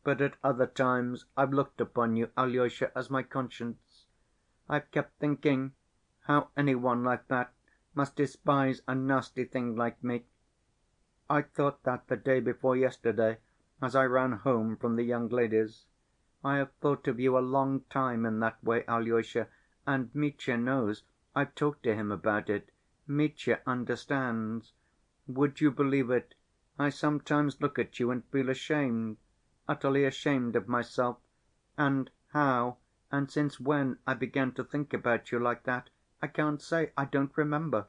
But at other times I've looked upon you, Alyosha, as my conscience. I've kept thinking how any one like that must despise a nasty thing like me. I thought that the day before yesterday, as I ran home from the young lady's. I have thought of you a long time in that way, Alyosha, and Mitya knows. I've talked to him about it. Mitya understands. Would you believe it, I sometimes look at you and feel ashamed, utterly ashamed of myself, and how and since when I began to think about you like that, I can't say, I don't remember."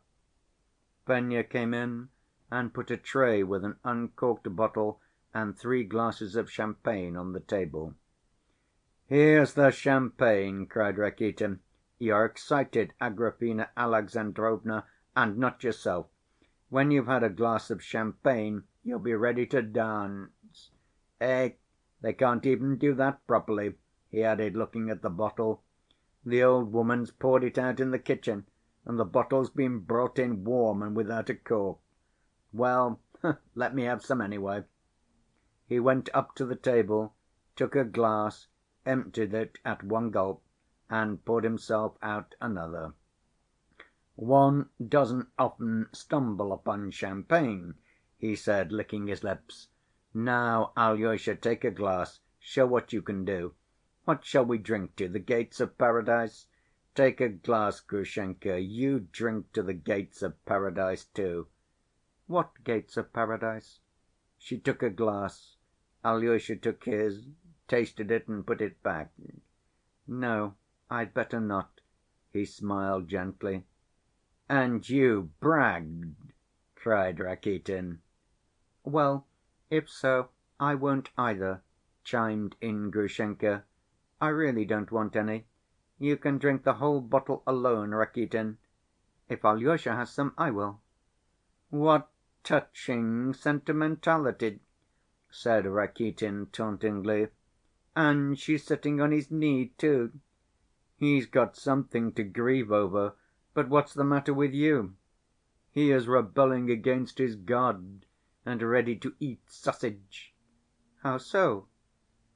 Fenya came in and put a tray with an uncorked bottle and 3 glasses of champagne on the table. "Here's the champagne!" cried Rakitin. "You're excited, Agrafena Alexandrovna, and not yourself. When you've had a glass of champagne, you'll be ready to dance. Eh, they can't even do that properly," he added, looking at the bottle. "The old woman's poured it out in the kitchen, and the bottle's been brought in warm and without a cork. Well, let me have some anyway." He went up to the table, took a glass, emptied it at one gulp, and poured himself out another. "One doesn't often stumble upon champagne," he said, licking his lips. "Now, Alyosha, take a glass, show what you can do. What shall we drink to, the gates of paradise? Take a glass, Grushenka, you drink to the gates of paradise, too." "What gates of paradise?" She took a glass. Alyosha took his, tasted it and put it back. "No, I'd better not," he smiled gently. "And you bragged!" cried Rakitin. "Well, if so, I won't either," chimed in Grushenka. "I really don't want any. You can drink the whole bottle alone, Rakitin. If Alyosha has some, I will." "What touching sentimentality!" said Rakitin tauntingly. "And she's sitting on his knee, too. He's got something to grieve over, but what's the matter with you? He is rebelling against his God and ready to eat sausage." "How so?"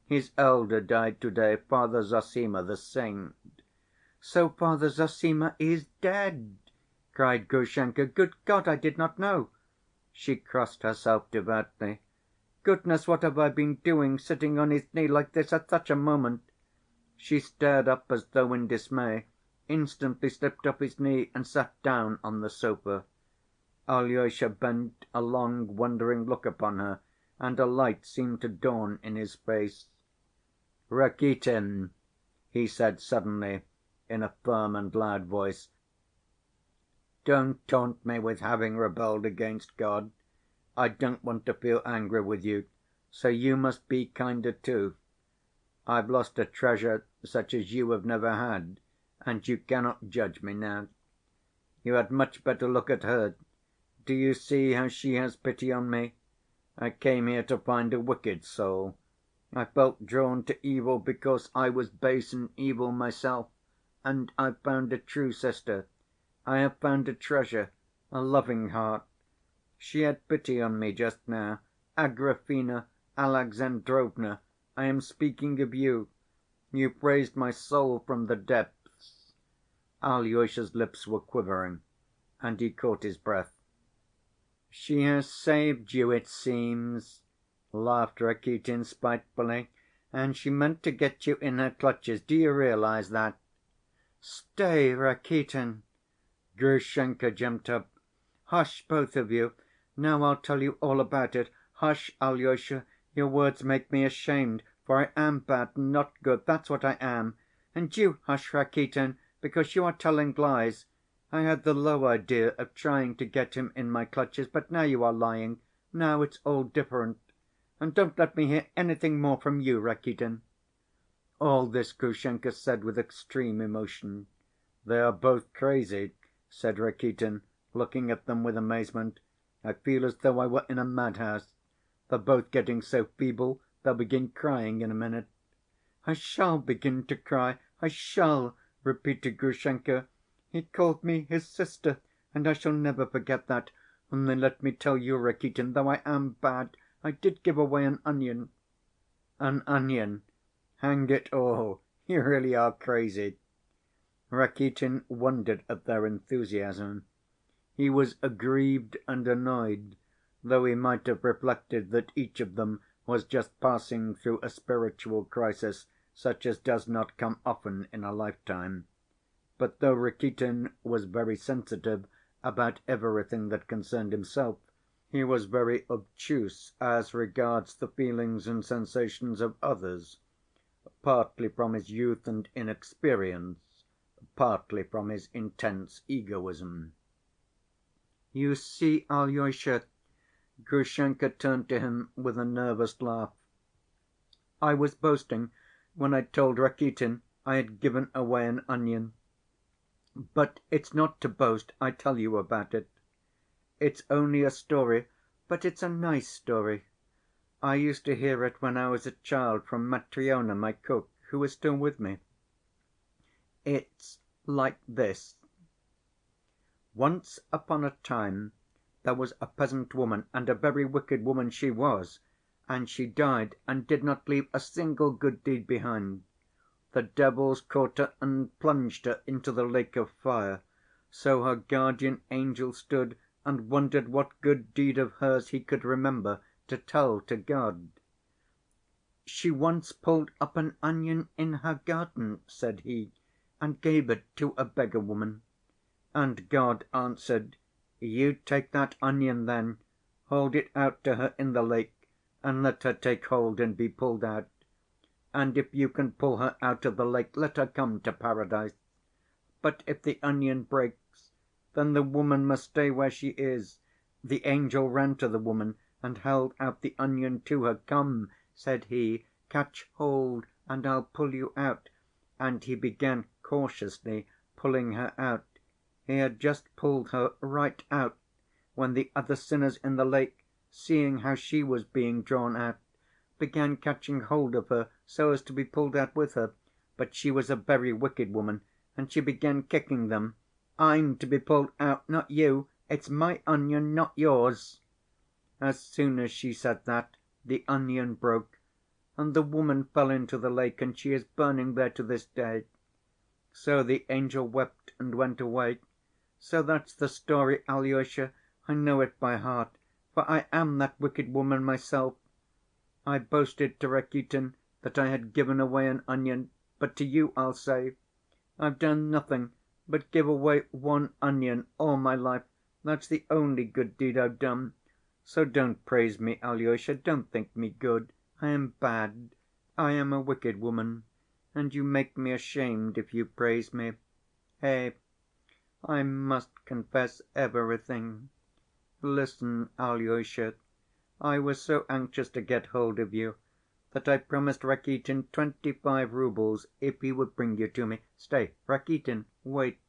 "His elder died to‐day, Father Zossima, the saint." "So Father Zossima is dead!" cried Grushenka. "Good God, I did not know!" She crossed herself devoutly. "Goodness, what have I been doing, sitting on his knee like this at such a moment?" She stared up as though in dismay, instantly slipped off his knee and sat down on the sofa. Alyosha bent a long, wondering look upon her, and a light seemed to dawn in his face. "Rakitin," he said suddenly, in a firm and loud voice, "don't taunt me with having rebelled against God. I don't want to feel angry with you, so you must be kinder too. I've lost a treasure such as you have never had, and you cannot judge me now. You had much better look at her. Do you see how she has pity on me? I came here to find a wicked soul. I felt drawn to evil because I was base and evil myself, and I've found a true sister. I have found a treasure, a loving heart. She had pity on me just now. Agrafena Alexandrovna, I am speaking of you. You've raised my soul from the depths." Alyosha's lips were quivering, and he caught his breath. "She has saved you, it seems," laughed Rakitin spitefully, "and she meant to get you in her clutches. Do you realize that?" "Stay, Rakitin!" Grushenka jumped up. "Hush, both of you. Now I'll tell you all about it. Hush, Alyosha, your words make me ashamed, for I am bad and not good, that's what I am. And you hush, Rakitin, because you are telling lies. I had the low idea of trying to get him in my clutches, but now you are lying. Now it's all different. And don't let me hear anything more from you, Rakitin." All this Grushenka said with extreme emotion. "They are both crazy," said Rakitin, looking at them with amazement. "I feel as though I were in a madhouse. They're both getting so feeble they'll begin crying in a minute." "I shall begin to cry, I shall," repeated Grushenka. "He called me his sister, and I shall never forget that. Only let me tell you, Rakitin, though I am bad, I did give away an onion." "An onion? Hang it all, you really are crazy." Rakitin wondered at their enthusiasm. He was aggrieved and annoyed, though he might have reflected that each of them was just passing through a spiritual crisis such as does not come often in a lifetime. But though Rakitin was very sensitive about everything that concerned himself, he was very obtuse as regards the feelings and sensations of others, partly from his youth and inexperience, partly from his intense egoism. "You see, Alyosha," Grushenka turned to him with a nervous laugh, "I was boasting when I told Rakitin I had given away an onion. But it's not to boast I tell you about it. It's only a story, but it's a nice story. I used to hear it when I was a child from Matryona, my cook, who is still with me. It's like this. Once upon a time there was a peasant woman, and a very wicked woman she was, and she died and did not leave a single good deed behind. The devils caught her and plunged her into the lake of fire. So her guardian angel stood and wondered what good deed of hers he could remember to tell to God. 'She once pulled up an onion in her garden,' said he, 'and gave it to a beggar woman.' And God answered, 'You take that onion then, hold it out to her in the lake, and let her take hold and be pulled out. And if you can pull her out of the lake, let her come to paradise. But if the onion breaks, then the woman must stay where she is.' The angel ran to the woman and held out the onion to her. 'Come,' said he, 'catch hold and I'll pull you out.' And he began cautiously pulling her out. He had just pulled her right out when the other sinners in the lake, seeing how she was being drawn out, began catching hold of her so as to be pulled out with her. But she was a very wicked woman, and she began kicking them. 'I'm to be pulled out, not you. It's my onion, not yours.' As soon as she said that, the onion broke, and the woman fell into the lake, and she is burning there to this day. So the angel wept and went away. So that's the story, Alyosha. I know it by heart, for I am that wicked woman myself. I boasted to Rakitin that I had given away an onion, but to you I'll say, I've done nothing but give away one onion all my life. That's the only good deed I've done. So don't praise me, Alyosha, don't think me good. I am bad. I am a wicked woman, and you make me ashamed if you praise me. Eh, I must confess everything. Listen, Alyosha, I was so anxious to get hold of you that I promised Rakitin 25 roubles if he would bring you to me. Stay, Rakitin, wait."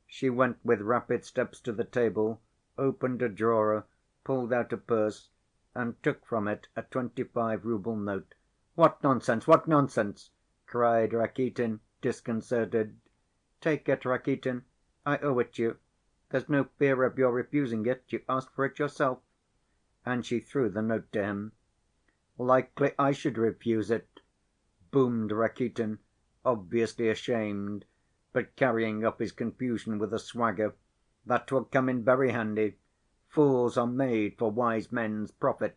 She went with rapid steps to the table, opened a drawer, pulled out a purse, and took from it a 25‐rouble note. "What nonsense, what nonsense!" cried Rakitin, disconcerted. "Take it, Rakitin, I owe it you. There's no fear of your refusing it, you asked for it yourself." And she threw the note to him. "Likely I should refuse it," boomed Rakitin, obviously ashamed, but carrying off his confusion with a swagger. "That will come in very handy. Fools are made for wise men's profit."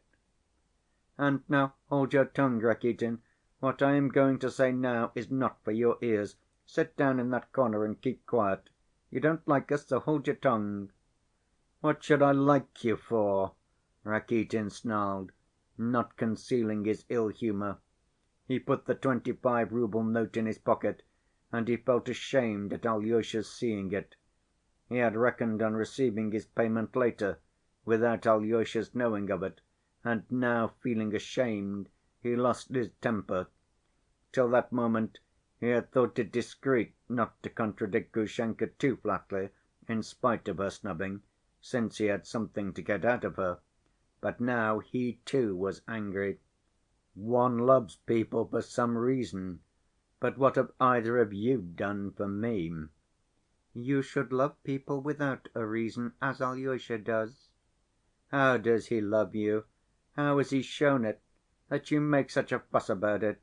"And now hold your tongue, Rakitin. What I am going to say now is not for your ears. Sit down in that corner and keep quiet. You don't like us, so hold your tongue." "What should I like you for?" Rakitin snarled, not concealing his ill‐humor. He put the 25‐rouble note in his pocket, and he felt ashamed at Alyosha's seeing it. He had reckoned on receiving his payment later, without Alyosha's knowing of it, and now, feeling ashamed, he lost his temper. Till that moment he had thought it discreet not to contradict Grushenka too flatly, in spite of her snubbing, since he had something to get out of her. But now he, too, was angry. "One loves people for some reason. But what have either of you done for me?" "You should love people without a reason, as Alyosha does." "How does he love you? How has he shown it, that you make such a fuss about it?"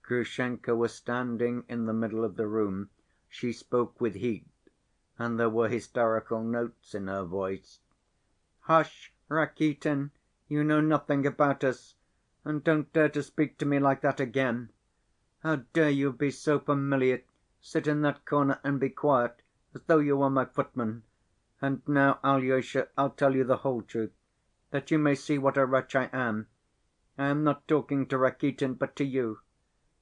Grushenka was standing in the middle of the room. She spoke with heat, and there were hysterical notes in her voice. "Hush, Rakitin, you know nothing about us, and don't dare to speak to me like that again. How dare you be so familiar, sit in that corner and be quiet, as though you were my footman. And now, Alyosha, I'll tell you the whole truth, that you may see what a wretch I am. I am not talking to Rakitin, but to you.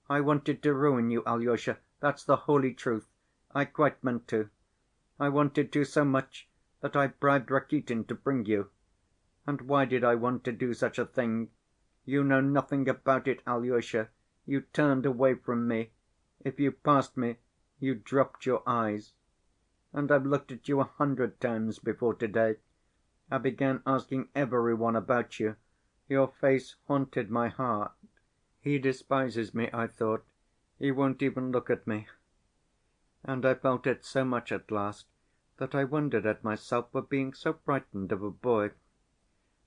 I wanted to ruin you, Alyosha, that's the holy truth. I quite meant to. I wanted to so much that I bribed Rakitin to bring you. And why did I want to do such a thing? You know nothing about it, Alyosha. You turned away from me. If you passed me, you dropped your eyes. And I've looked at you 100 times before to‐day. I began asking every one about you. Your face haunted my heart. He despises me, I thought. He won't even look at me. And I felt it so much at last that I wondered at myself for being so frightened of a boy.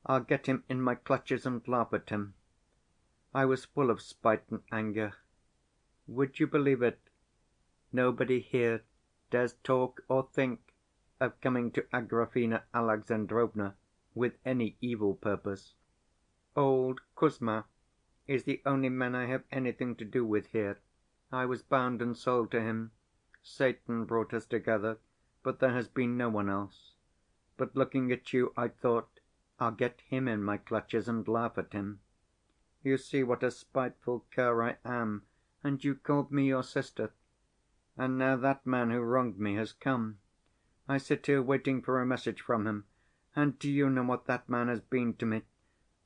I'll get him in my clutches and laugh at him. I was full of spite and anger. Would you believe it? Nobody here dares talk or think of coming to Agrafena Alexandrovna with any evil purpose. Old Kuzma is the only man I have anything to do with here. I was bound and sold to him. Satan brought us together, but there has been no one else. But looking at you, I thought, I'll get him in my clutches and laugh at him. You see what a spiteful cur I am, and you called me your sister. And now that man who wronged me has come. I sit here waiting for a message from him, and do you know what that man has been to me?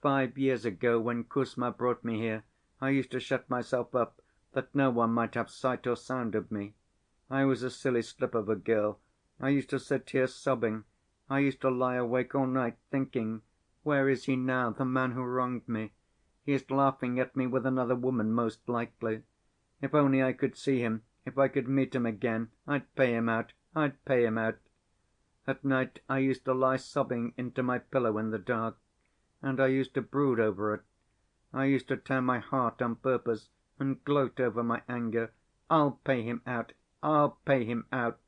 5 years ago, when Kuzma brought me here, I used to shut myself up, that no one might have sight or sound of me. I was a silly slip of a girl. I used to sit here sobbing. I used to lie awake all night, thinking, where is he now, the man who wronged me? He is laughing at me with another woman, most likely. If only I could see him, if I could meet him again, I'd pay him out, I'd pay him out. At night I used to lie sobbing into my pillow in the dark, and I used to brood over it. I used to tear my heart on purpose and gloat over my anger. I'll pay him out, I'll pay him out.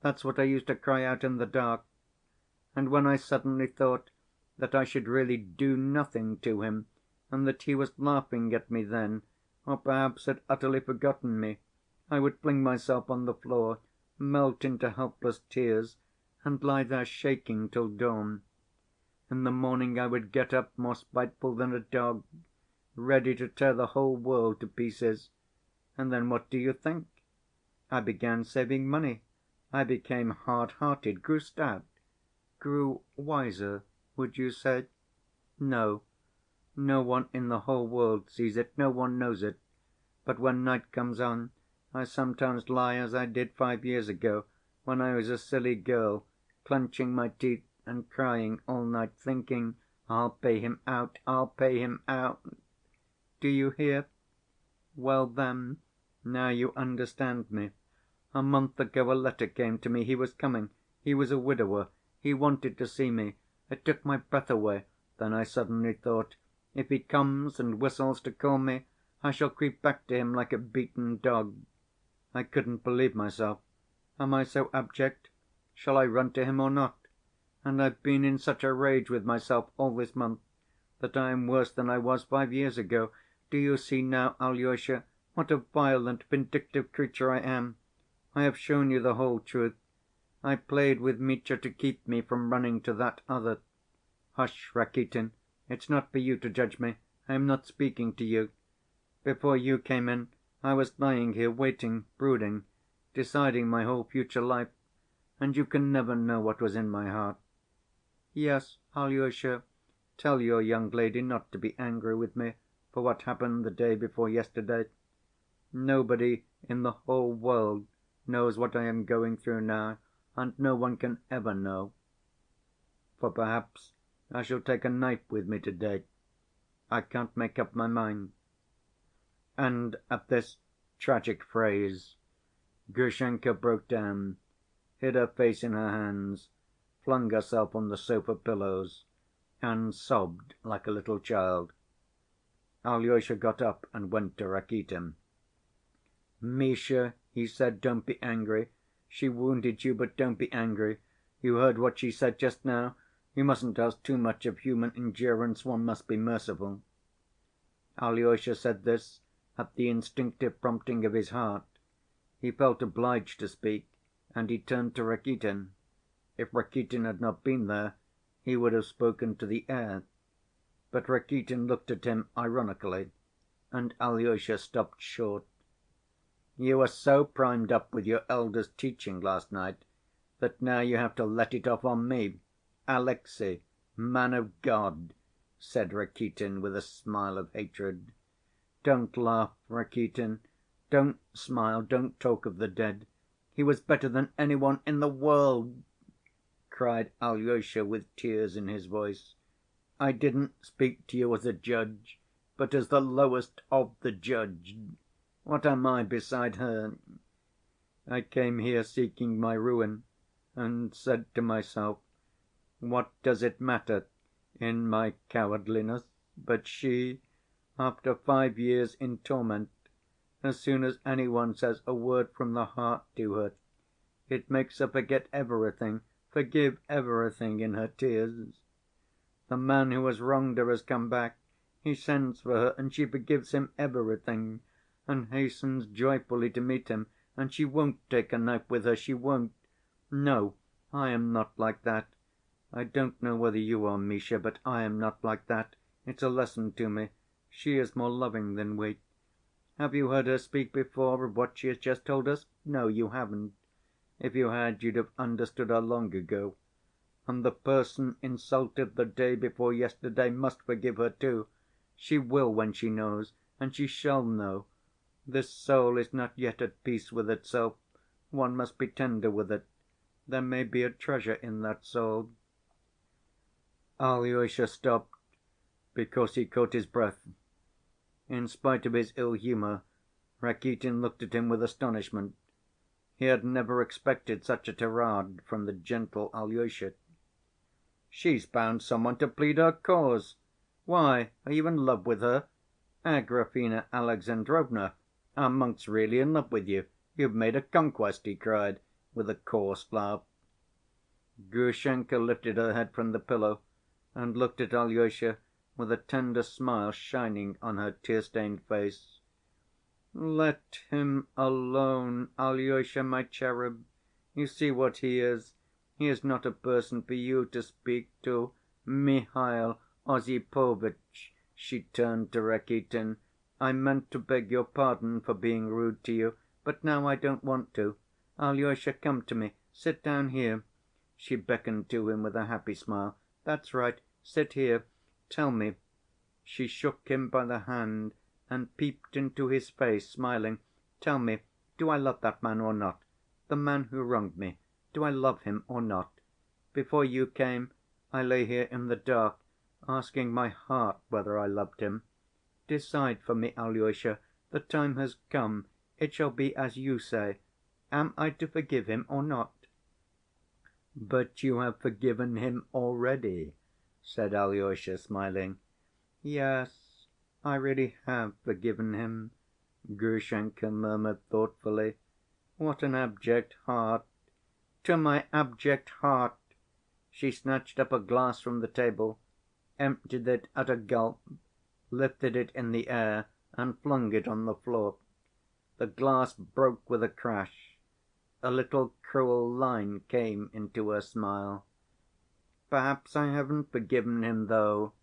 That's what I used to cry out in the dark. And when I suddenly thought that I should really do nothing to him, and that he was laughing at me then, or perhaps had utterly forgotten me, I would fling myself on the floor, melt into helpless tears, and lie there shaking till dawn. In the morning I would get up more spiteful than a dog, ready to tear the whole world to pieces. And then what do you think? I began saving money. I became hard‐hearted, grew stout, grew wiser, would you say? No, no one in the whole world sees it, no one knows it. But when night comes on, I sometimes lie as I did 5 years ago, when I was a silly girl, clenching my teeth and crying all night, thinking, "I'll pay him out, I'll pay him out." Do you hear? Well then, now you understand me. A month ago a letter came to me. He was coming. He was a widower. He wanted to see me. It took my breath away. Then I suddenly thought, if he comes and whistles to call me, I shall creep back to him like a beaten dog. I couldn't believe myself. Am I so abject? Shall I run to him or not? And I've been in such a rage with myself all this month that I am worse than I was 5 years ago. Do you see now, Alyosha, what a violent, vindictive creature I am? I have shown you the whole truth. I played with Mitya to keep me from running to that other. Hush, Rakitin, it's not for you to judge me. I am not speaking to you. Before you came in, I was lying here waiting, brooding, deciding my whole future life, and you can never know what was in my heart. Yes, Alyosha, tell your young lady not to be angry with me for what happened the day before yesterday. Nobody in the whole world knows what I am going through now, and no one can ever know. For perhaps I shall take a knife with me to‐day. I can't make up my mind. And at this tragic phrase, Grushenka broke down, hid her face in her hands, flung herself on the sofa pillows, and sobbed like a little child. Alyosha got up and went to Rakitin. "Misha," he said, "don't be angry. She wounded you, but don't be angry. You heard what she said just now. You mustn't ask too much of human endurance. One must be merciful." Alyosha said this at the instinctive prompting of his heart. He felt obliged to speak, and he turned to Rakitin. If Rakitin had not been there, he would have spoken to the air. But Rakitin looked at him ironically, and Alyosha stopped short. "You were so primed up with your elder's teaching last night that now you have to let it off on me. Alexey, man of God," said Rakitin with a smile of hatred. "Don't laugh, Rakitin. Don't smile, don't talk of the dead. He was better than any one in the world," cried Alyosha with tears in his voice. "I didn't speak to you as a judge, but as the lowest of the judged. What am I beside her? I came here seeking my ruin, and said to myself, what does it matter in my cowardliness? But she, after 5 years in torment, as soon as any one says a word from the heart to her, it makes her forget everything, forgive everything in her tears. The man who has wronged her has come back. He sends for her, and she forgives him everything, and hastens joyfully to meet him, and she won't take a knife with her, she won't. No, I am not like that. I don't know whether you are, Misha, but I am not like that. It's a lesson to me. She is more loving than we. Have you heard her speak before of what she has just told us? No, you haven't. If you had, you'd have understood her long ago. And the person insulted the day before yesterday must forgive her too. She will when she knows, and she shall know. This soul is not yet at peace with itself. One must be tender with it. There may be a treasure in that soul." Alyosha stopped because he caught his breath. In spite of his ill‐humor, Rakitin looked at him with astonishment. He had never expected such a tirade from the gentle Alyosha. "She's found some one to plead her cause. Why, are you in love with her? Agrafena Alexandrovna, our monk's really in love with you. You've made a conquest," he cried, with a coarse laugh. Grushenka lifted her head from the pillow and looked at Alyosha with a tender smile shining on her tear‐stained face. "Let him alone, Alyosha, my cherub. You see what he is. He is not a person for you to speak to. Mihail Osipovitch, She turned to Rakitin. "I meant to beg your pardon for being rude to you, but now I don't want to. Alyosha, come to me. Sit down here." She beckoned to him with a happy smile. "That's right, sit here. Tell me." She shook him by the hand and peeped into his face, smiling. "Tell me, do I love that man or not? The man who wronged me. Do I love him or not? Before you came, I lay here in the dark, asking my heart whether I loved him. Decide for me, Alyosha. The time has come. It shall be as you say. Am I to forgive him or not?" "But you have forgiven him already," said Alyosha, smiling. "Yes, I really have forgiven him," Grushenka murmured thoughtfully. "What an abject heart! To my abject heart!" She snatched up a glass from the table, emptied it at a gulp, lifted it in the air and flung it on the floor. The glass broke with a crash. A little cruel line came into her smile. "Perhaps I haven't forgiven him, though,"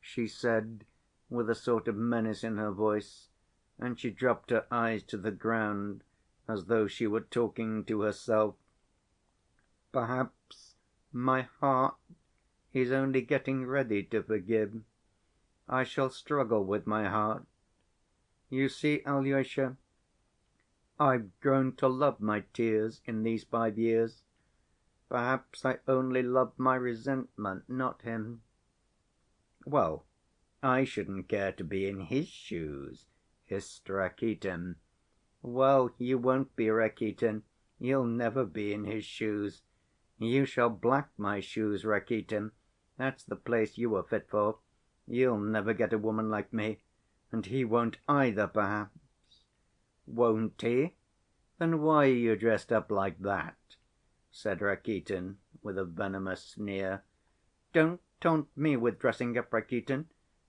she said, with a sort of menace in her voice, and she dropped her eyes to the ground as though she were talking to herself. "Perhaps my heart is only getting ready to forgive. I shall struggle with my heart. You see, Alyosha, I've grown to love my tears in these 5 years. Perhaps I only love my resentment, not him." "Well, I shouldn't care to be in his shoes," hissed Rakitin. "Well, you won't be, Rakitin. You'll never be in his shoes. You shall black my shoes, Rakitin. That's the place you are fit for. You'll never get a woman like me, and he won't either, perhaps." "Won't he? Then why are you dressed up like that?" said Rakitin, with a venomous sneer. "Don't taunt me with dressing up, Rakitin.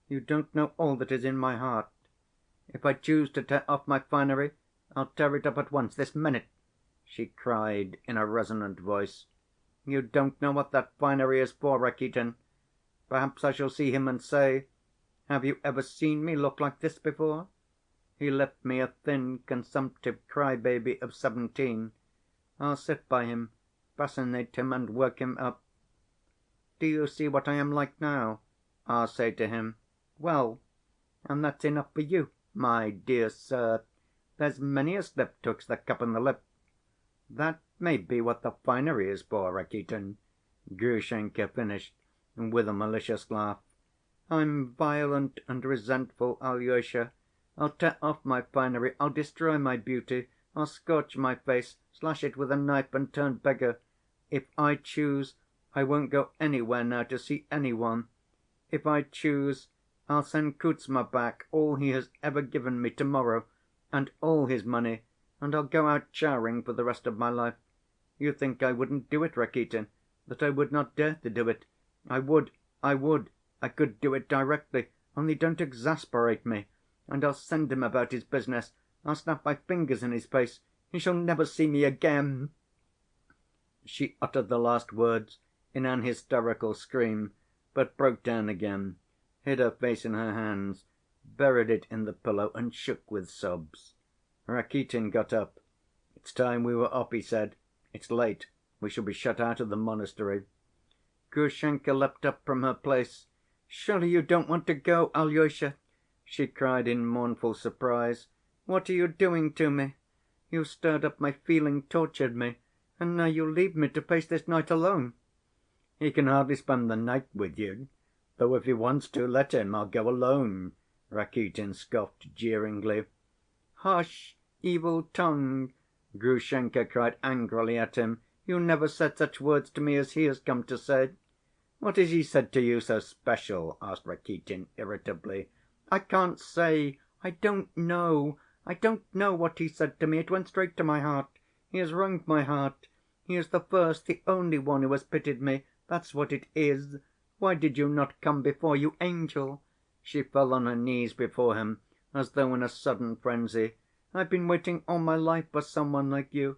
You don't know all that is in my heart. If I choose to tear off my finery, I'll tear it up at once, this minute," she cried in a resonant voice. "You don't know what that finery is for, Rakitin. Perhaps I shall see him and say, 'Have you ever seen me look like this before?' He left me a thin, consumptive cry‐baby of 17. I'll sit by him, fascinate him and work him up. 'Do you see what I am like now?' I'll say to him. 'Well, and that's enough for you, my dear sir. There's many a slip 'twixt the cup and the lip.' That may be what the finery is for, Rakitin," Grushenka finished with a malicious laugh. "I'm violent and resentful, Alyosha. I'll tear off my finery, I'll destroy my beauty, I'll scorch my face, slash it with a knife and turn beggar. If I choose, I won't go anywhere now to see any one. If I choose, I'll send Kuzma back all he has ever given me to‐morrow, and all his money, and I'll go out charing for the rest of my life. You think I wouldn't do it, Rakitin, that I would not dare to do it? I would, I could do it directly, only don't exasperate me, and I'll send him about his business. I'll snap my fingers in his face. He shall never see me again." She uttered the last words in an hysterical scream, but broke down again, hid her face in her hands, buried it in the pillow and shook with sobs. Rakitin got up. "It's time we were off," he said. "It's late. We shall be shut out of the monastery." Grushenka leapt up from her place. "Surely you don't want to go, Alyosha?" she cried in mournful surprise. "What are you doing to me? You stirred up my feeling, tortured me, and now you leave me to face this night alone." "He can hardly spend the night with you, though if he wants to, let him. I'll go alone," Rakitin scoffed jeeringly. "Hush, evil tongue!" Grushenka cried angrily at him. "You never said such words to me as he has come to say." "What has he said to you so special?" asked Rakitin irritably. "I can't say. I don't know. I don't know what he said to me. It went straight to my heart. He has wrung my heart. He is the first, the only one who has pitied me. That's what it is. Why did you not come before, you angel?" She fell on her knees before him, as though in a sudden frenzy. "I've been waiting all my life for some one like you.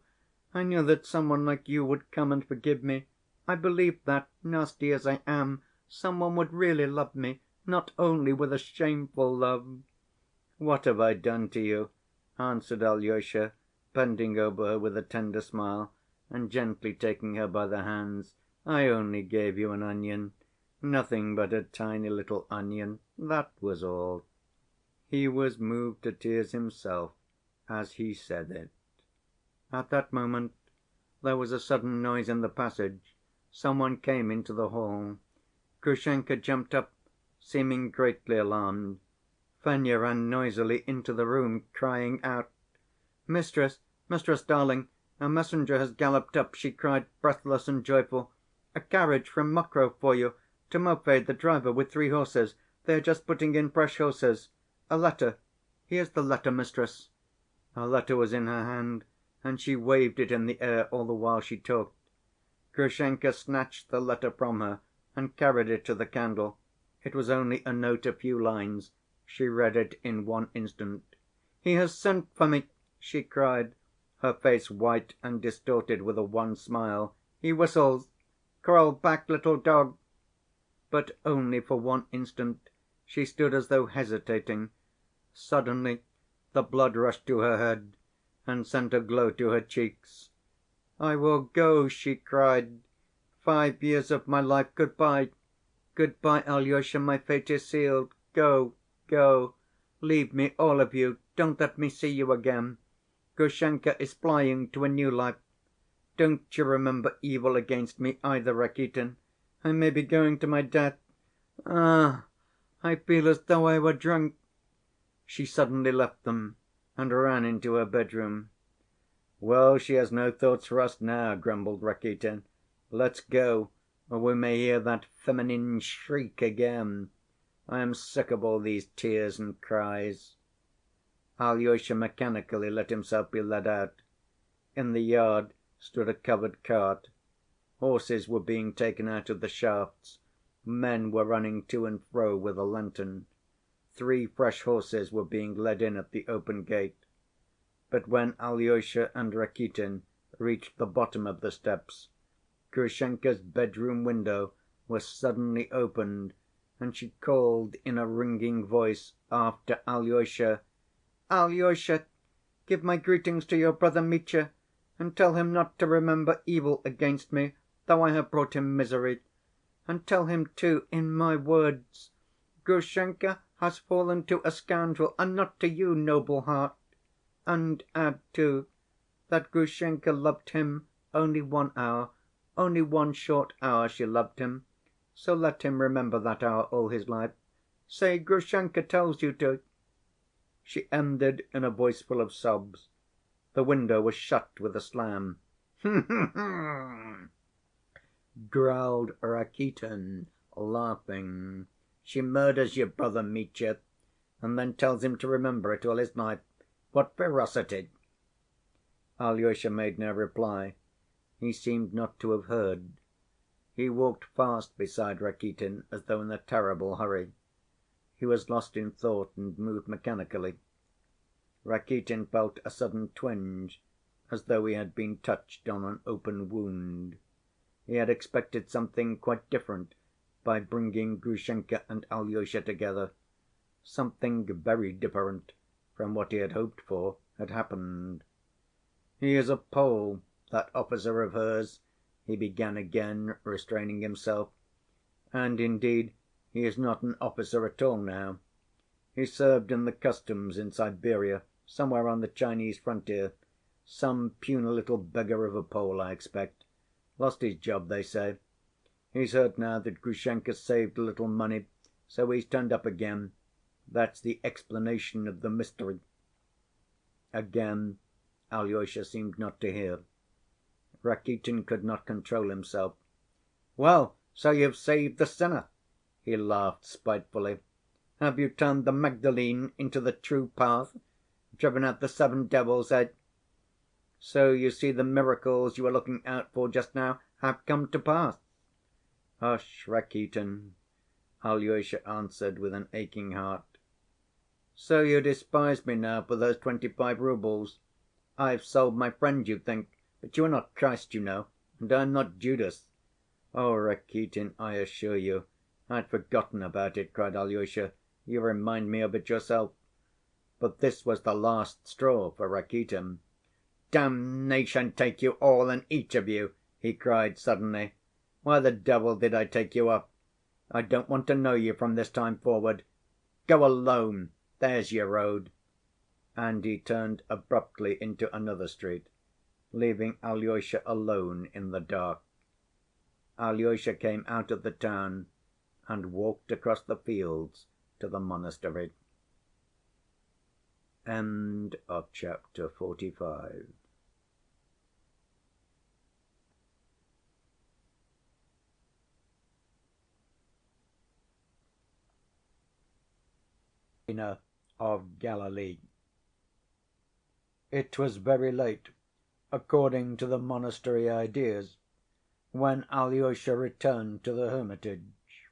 I knew that some one like you would come and forgive me. I believed that, nasty as I am, some one would really love me, not only with a shameful love." "What have I done to you?" answered Alyosha, bending over her with a tender smile and gently taking her by the hands. "I only gave you an onion, nothing but a tiny little onion, that was all." He was moved to tears himself as he said it. At that moment there was a sudden noise in the passage. Some one came into the hall. Grushenka jumped up, seeming greatly alarmed. Fenya ran noisily into the room, crying out. "Mistress, mistress, darling, a messenger has galloped up," she cried, breathless and joyful. "A carriage from Mokroe for you, Timofey, the driver, with 3 horses. They are just putting in fresh horses. A letter. Here's the letter, mistress." A letter was in her hand, and she waved it in the air all the while she talked. Grushenka snatched the letter from her and carried it to the candle. It was only a note, a few lines. She read it in one instant. "He has sent for me!" she cried, her face white and distorted with a wan smile. "He whistles. Crawl back, little dog!" But only for one instant she stood as though hesitating. Suddenly the blood rushed to her head and sent a glow to her cheeks. "I will go," she cried. "5 years of my life, good‐by! Good‐by, Alyosha, my fate is sealed. Go, go! Leave me, all of you, don't let me see you again. Grushenka is flying to a new life. Don't you remember evil against me either, Rakitin. I may be going to my death. Ah, I feel as though I were drunk." She suddenly left them and ran into her bedroom. "Well, she has no thoughts for us now," grumbled Rakitin. "Let's go, or we may hear that feminine shriek again. I am sick of all these tears and cries." Alyosha mechanically let himself be led out. In the yard stood a covered cart. Horses were being taken out of the shafts. Men were running to and fro with a lantern. 3 fresh horses were being led in at the open gate. But when Alyosha and Rakitin reached the bottom of the steps, Grushenka's bedroom window was suddenly opened, and she called in a ringing voice after Alyosha: "Alyosha, give my greetings to your brother Mitya, and tell him not to remember evil against me, though I have brought him misery. And tell him, too, in my words, Grushenka has fallen to a scoundrel, and not to you, noble heart. And add, too, that Grushenka loved him only 1 hour, only 1 short hour she loved him, so let him remember that hour all his life. Say Grushenka tells you to." She ended in a voice full of sobs. The window was shut with a slam. growled Rakitin, laughing. "She murders your brother Mitya, and then tells him to remember it all his life. What ferocity!" Alyosha made no reply. He seemed not to have heard. He walked fast beside Rakitin as though in a terrible hurry. He was lost in thought and moved mechanically. Rakitin felt a sudden twinge, as though he had been touched on an open wound. He had expected something quite different by bringing Grushenka and Alyosha together. Something very different from what he had hoped for had happened. "He is a Pole, that officer of hers," he began again, restraining himself. "And indeed he is not an officer at all now. He served in the customs in Siberia, somewhere on the Chinese frontier. Some puny little beggar of a Pole, I expect. Lost his job, they say. He's heard now that Grushenka saved a little money, so he's turned up again. That's the explanation of the mystery." Again Alyosha seemed not to hear. Rakitin could not control himself. "Well, so you've saved the sinner," he laughed spitefully. "Have you turned the Magdalene into the true path, driven out the 7 devils, eh? So you see the miracles you were looking out for just now have come to pass." "Hush, Rakitin," Alyosha answered with an aching heart. "So you despise me now for those 25 roubles. I've sold my friend, you think, but you are not Christ, you know, and I'm not Judas. Oh, Rakitin, I assure you, I'd forgotten about it," cried Alyosha. "You remind me of it yourself." But this was the last straw for Rakitin. "Damnation take you all and each of you!" he cried suddenly. "Why the devil did I take you up? I don't want to know you from this time forward. Go alone, there's your road." And he turned abruptly into another street, leaving Alyosha alone in the dark. Alyosha came out of the town and walked across the fields to the monastery. Chapter 45. Of Galilee. It was very late, according to the monastery ideas, when Alyosha returned to the hermitage.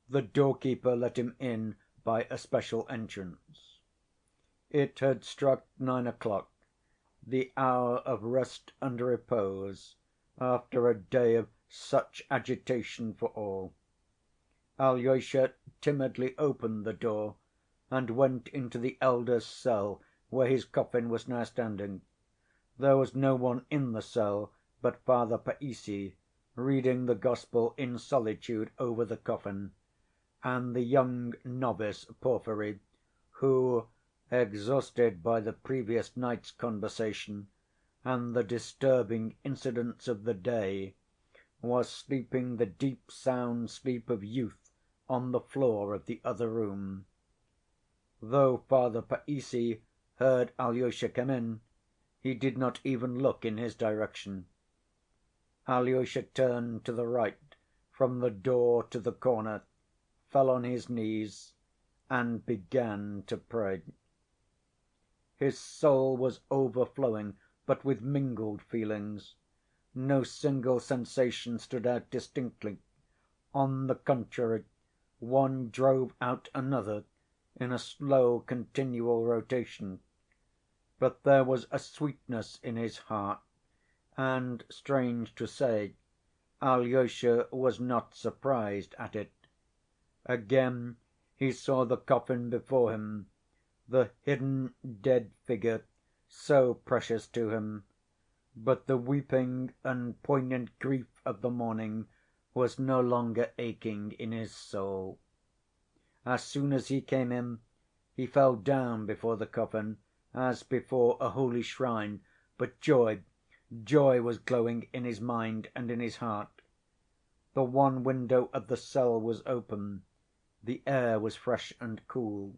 The doorkeeper let him in by a special entrance. It had struck 9 o'clock, the hour of rest and repose after a day of such agitation for all. Alyosha timidly opened the door and went into the elder's cell where his coffin was now standing. There was no one in the cell but Father Païssy, reading the Gospel in solitude over the coffin, and the young novice Porfiry, who, exhausted by the previous night's conversation and the disturbing incidents of the day, was sleeping the deep sound sleep of youth on the floor of the other room. Though Father Païssy heard Alyosha come in, he did not even look in his direction. Alyosha turned to the right from the door to the corner, fell on his knees, and began to pray. His soul was overflowing, but with mingled feelings. No single sensation stood out distinctly. On the contrary, one drove out another in a slow, continual rotation. But there was a sweetness in his heart, and, strange to say, Alyosha was not surprised at it. Again he saw the coffin before him, the hidden dead figure, so precious to him, but the weeping and poignant grief of the morning was no longer aching in his soul. As soon as he came in, he fell down before the coffin, as before a holy shrine, but joy was glowing in his mind and in his heart. The one window of the cell was open, the air was fresh and cool.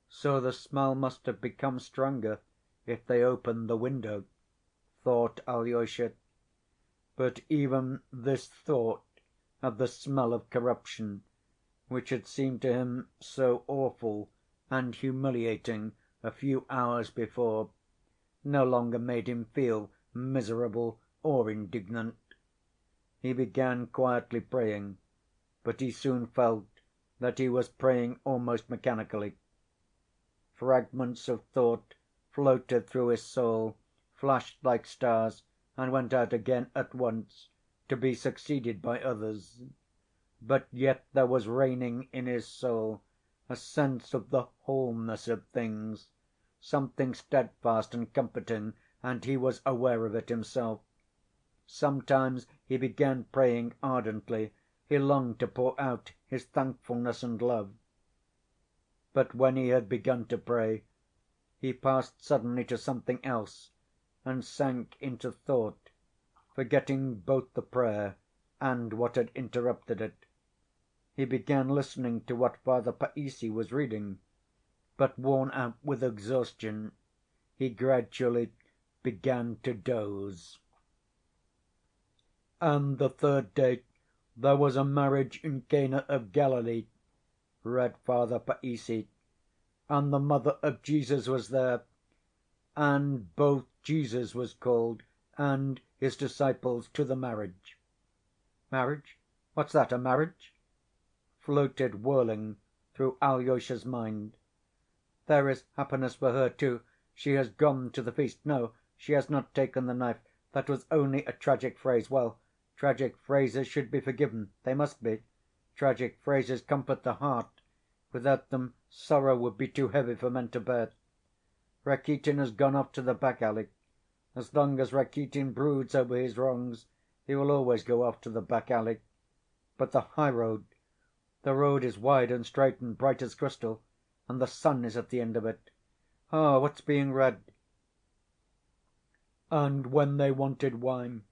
So the smell must have become stronger if they opened the window, thought Alyosha. But even this thought of the smell of corruption, which had seemed to him so awful and humiliating a few hours before, no longer made him feel miserable or indignant. He began quietly praying, but he soon felt that he was praying almost mechanically. Fragments of thought floated through his soul, flashed like stars, and went out again at once, to be succeeded by others. But yet there was reigning in his soul a sense of the wholeness of things, something steadfast and comforting, and he was aware of it himself. Sometimes he began praying ardently, he longed to pour out his thankfulness and love. But when he had begun to pray, he passed suddenly to something else and sank into thought, forgetting both the prayer and what had interrupted it. He began listening to what Father Païssy was reading, but worn out with exhaustion, he gradually began to doze. "And the third day there was a marriage in Cana of Galilee," read Father Païssy, "and the mother of Jesus was there, and both Jesus was called and his disciples to the marriage." "Marriage? What's that, a marriage?" floated whirling through Alyosha's mind. "There is happiness for her, too. She has gone to the feast. No, she has not taken the knife. That was only a tragic phrase. Well, tragic phrases should be forgiven. They must be. Tragic phrases comfort the heart; without them sorrow would be too heavy for men to bear. Rakitin has gone off to the back‐alley. As long as Rakitin broods over his wrongs, he will always go off to the back‐alley. But the high‐road, the road is wide and straight and bright as crystal, and the sun is at the end of it. Ah, what's being read? "And when they wanted wine,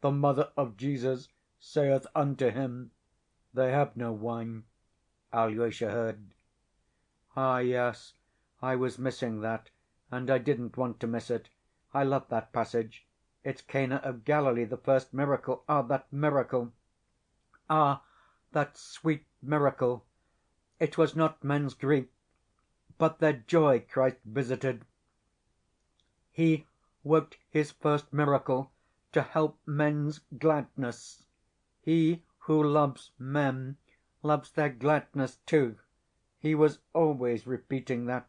the mother of Jesus saith unto him, They have no wine," Alyosha heard. Ah, yes, I was missing that, and I didn't want to miss it. I love that passage. It's Cana of Galilee, the first miracle. Ah, that miracle! Ah, that sweet miracle! It was not men's grief, but their joy Christ visited. He worked his first miracle to help men's gladness. He who loves men loves their gladness too. He was always repeating that.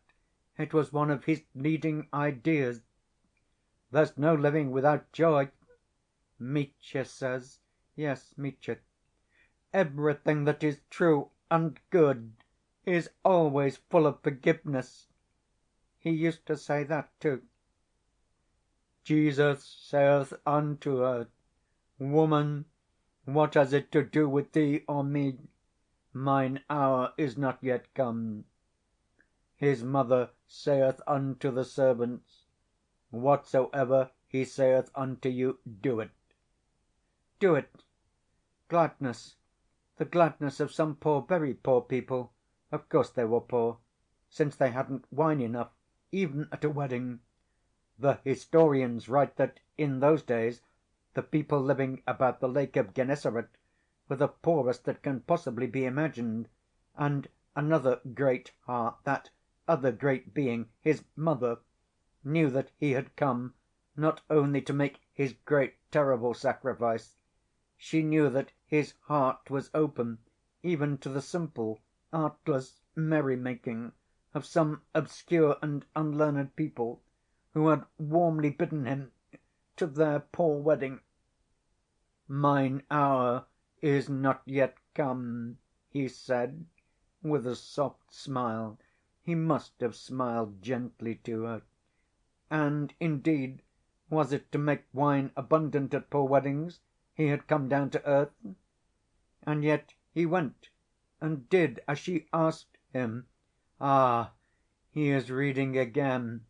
It was one of his leading ideas. There's no living without joy, Mitya says. Yes, Mitya. Everything that is true and good is always full of forgiveness. He used to say that too. Jesus saith unto her, Woman, what has it to do with thee or me? Mine hour is not yet come. His mother saith unto the servants, Whatsoever he saith unto you, do it. Do it. Gladness. The gladness of some poor, very poor people. Of course they were poor, since they hadn't wine enough, even at a wedding. The historians write that in those days the people living about the Lake of Gennesaret were the poorest that can possibly be imagined. And another great heart, that other great being, his mother, knew that he had come not only to make his great, terrible sacrifice. She knew that his heart was open even to the simple, artless merry‐making of some obscure and unlearned people who had warmly bidden him to their poor wedding. "Mine hour is not yet come," he said, with a soft smile. He must have smiled gently to her. And indeed, was it to make wine abundant at poor weddings he had come down to earth? And yet he went and did as she asked him. Ah, he is reading again.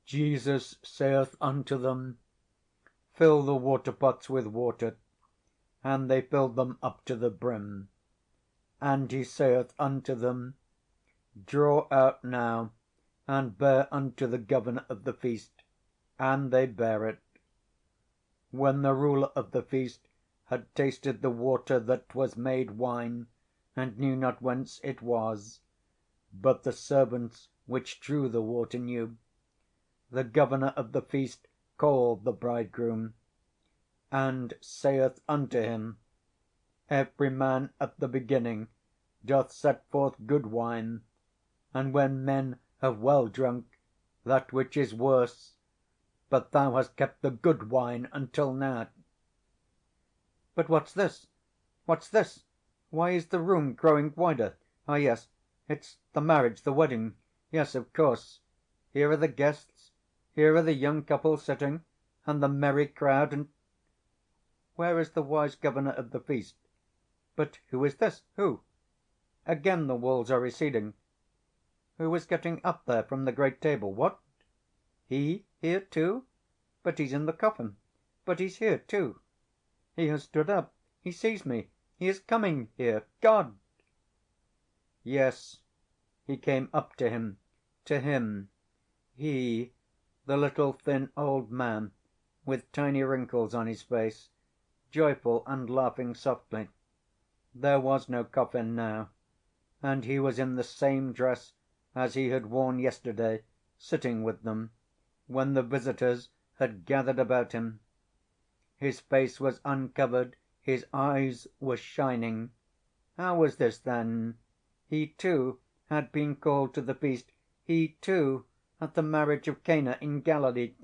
Jesus saith unto them, Fill the water‐pots with water. And they filled them up to the brim. And he saith unto them, Draw out now, and bear unto the governor of the feast. And they bare it. When the ruler of the feast had tasted the water that was made wine, and knew not whence it was, but the servants which drew the water knew, the governor of the feast called the bridegroom, and saith unto him, Every man at the beginning doth set forth good wine, and when men have well drunk, that which is worse. But thou hast kept the good wine until now. But what's this? What's this? Why is the room growing wider? Ah, yes, it's the marriage, the wedding. Yes, of course. Here are the guests, here are the young couple sitting, and the merry crowd, and where is the wise governor of the feast? But who is this? Who? Again the walls are receding. Who is getting up there from the great table? What? He here too? But he's in the coffin. But he's here too. He has stood up. He sees me. He is coming here. God! Yes, he came up to him. To him. He, the little thin old man, with tiny wrinkles on his face, joyful and laughing softly. There was no coffin now, and he was in the same dress as he had worn yesterday, sitting with them, when the visitors had gathered about him. His face was uncovered, his eyes were shining. How was this, then? He, too, had been called to the feast. He, too, at the marriage of Cana in Galilee.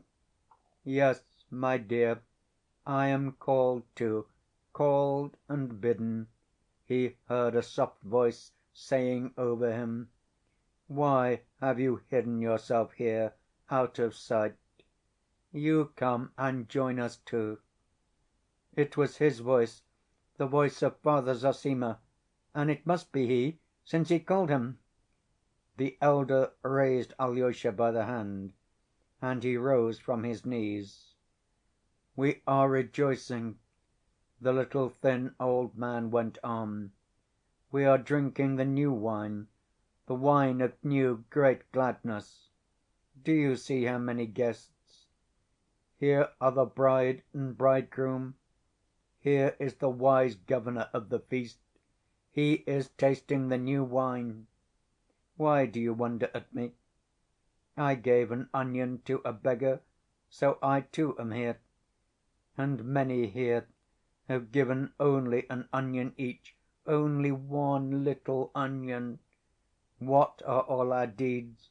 Yes, my dear, I am called too, Called and bidden, he heard a soft voice saying over him, "Why have you hidden yourself here out of sight? You come and join us too." It was his voice, the voice of Father Zossima, and it must be he, since he called him. The elder raised Alyosha by the hand, and he rose from his knees. "We are rejoicing," the little thin old man went on. "We are drinking the new wine, the wine of new, great gladness. Do you see how many guests? Here are the bride and bridegroom. Here is the wise governor of the feast. He is tasting the new wine. Why do you wonder at me? I gave an onion to a beggar, so I too am here. And many here have given only an onion each, only one little onion. What are all our deeds?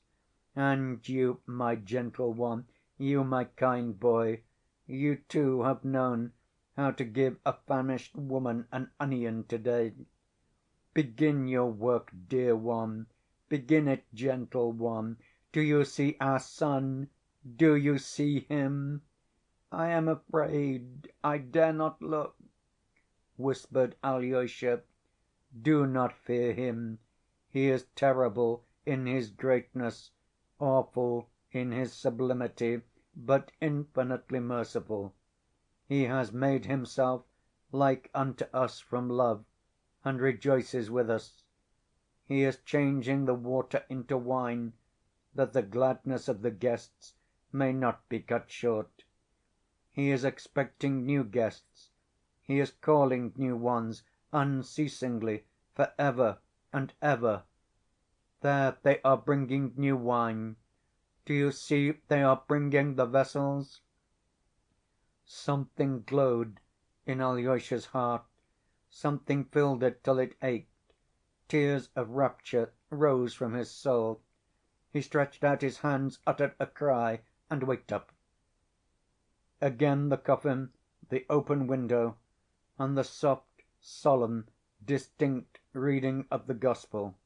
And you, my gentle one, you, my kind boy, you too have known how to give a famished woman an onion to‐day. Begin your work, dear one, begin it, gentle one. Do you see our son? Do you see him?" "I am afraid, I dare not look," whispered Alyosha. "Do not fear him. He is terrible in his greatness, awful in his sublimity, but infinitely merciful. He has made himself like unto us from love, and rejoices with us. He is changing the water into wine, that the gladness of the guests may not be cut short. He is expecting new guests, he is calling new ones unceasingly, for ever and ever. There they are bringing new wine. Do you see they are bringing the vessels?" Something glowed in Alyosha's heart, something filled it till it ached. Tears of rapture rose from his soul. He stretched out his hands, uttered a cry, and waked up. Again the coffin, the open window, and the soft, solemn, distinct reading of the Gospel.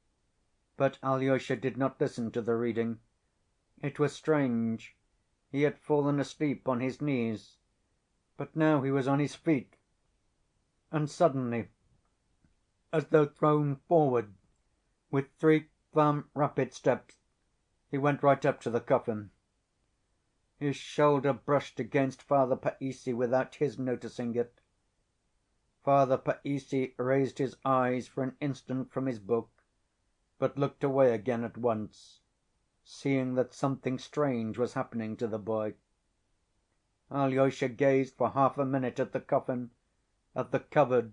But Alyosha did not listen to the reading. It was strange. He had fallen asleep on his knees, but now he was on his feet. And suddenly, as though thrown forward, with 3 firm, rapid steps, he went right up to the coffin. His shoulder brushed against Father Païssy without his noticing it. Father Païssy raised his eyes for an instant from his book, but looked away again at once, seeing that something strange was happening to the boy. Alyosha gazed for half a minute at the coffin, at the covered,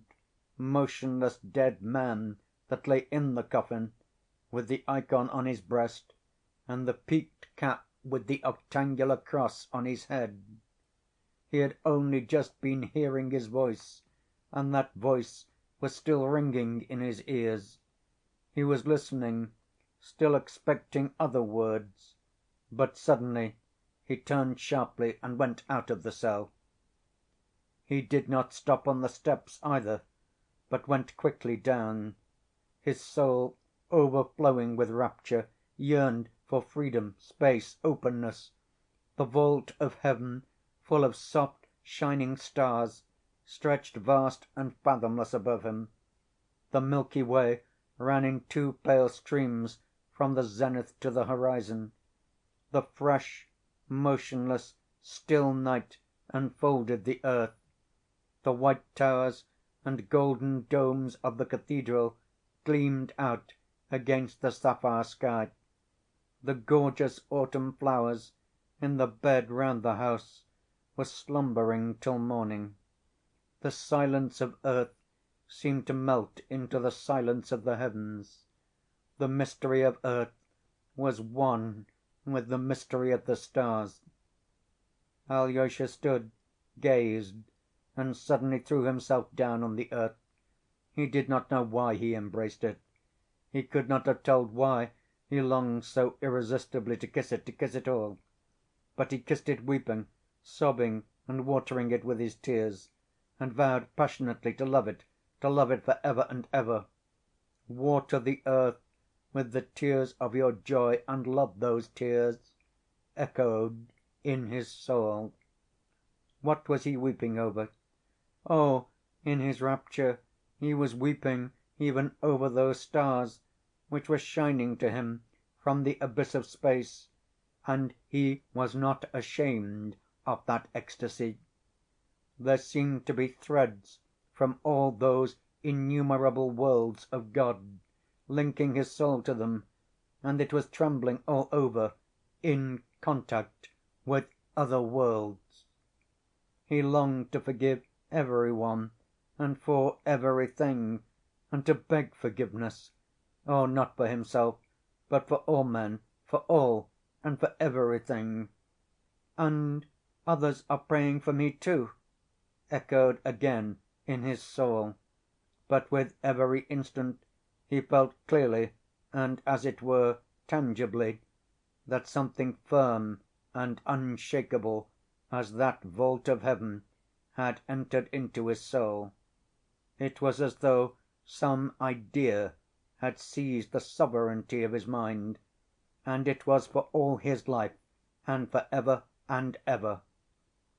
motionless dead man that lay in the coffin, with the ikon on his breast, and the peaked cap with the octangular cross on his head. He had only just been hearing his voice, and that voice was still ringing in his ears. He was listening, still expecting other words, but suddenly he turned sharply and went out of the cell. He did not stop on the steps either, but went quickly down. His soul, overflowing with rapture, yearned for freedom, space, openness. The vault of heaven, full of soft, shining stars, stretched vast and fathomless above him. The Milky Way ran in 2 pale streams from the zenith to the horizon. The fresh, motionless, still night enfolded the earth. The white towers and golden domes of the cathedral gleamed out against the sapphire sky. The gorgeous autumn flowers in the bed round the house were slumbering till morning. The silence of earth seemed to melt into the silence of the heavens. The mystery of earth was one with the mystery of the stars. Alyosha stood, gazed, and suddenly threw himself down on the earth. He did not know why he embraced it. He could not have told why he longed so irresistibly to kiss it all. But he kissed it weeping, sobbing and watering it with his tears, and vowed passionately to love it for ever and ever. Water the earth with the tears of your joy and love those tears, echoed in his soul. What was he weeping over? Oh, in his rapture he was weeping even over those stars which were shining to him from the abyss of space, and he was not ashamed of that ecstasy. There seemed to be threads from all those innumerable worlds of God, linking his soul to them, and it was trembling all over in contact with other worlds. He longed to forgive every one and for everything, and to beg forgiveness, oh, not for himself, but for all men, for all, and for everything. "And others are praying for me too," echoed again in his soul, but with every instant he felt clearly, and as it were tangibly, that something firm and unshakable as that vault of heaven had entered into his soul. It was as though some idea had seized the sovereignty of his mind, and it was for all his life and for ever and ever.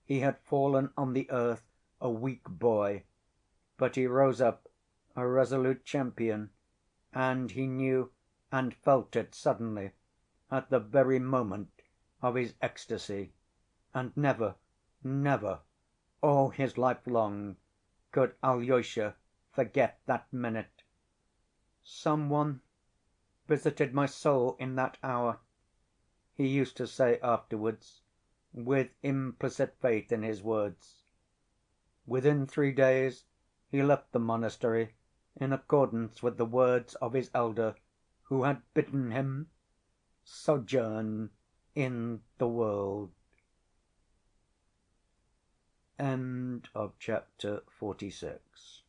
He had fallen on the earth a weak boy, but he rose up a resolute champion, and he knew and felt it suddenly at the very moment of his ecstasy, and never, never, all his life long, could Alyosha forget that minute. "Some one visited my soul in that hour," he used to say afterwards, with implicit faith in his words. Within 3 days he left the monastery in accordance with the words of his elder, who had bidden him sojourn in the world. End of chapter 46.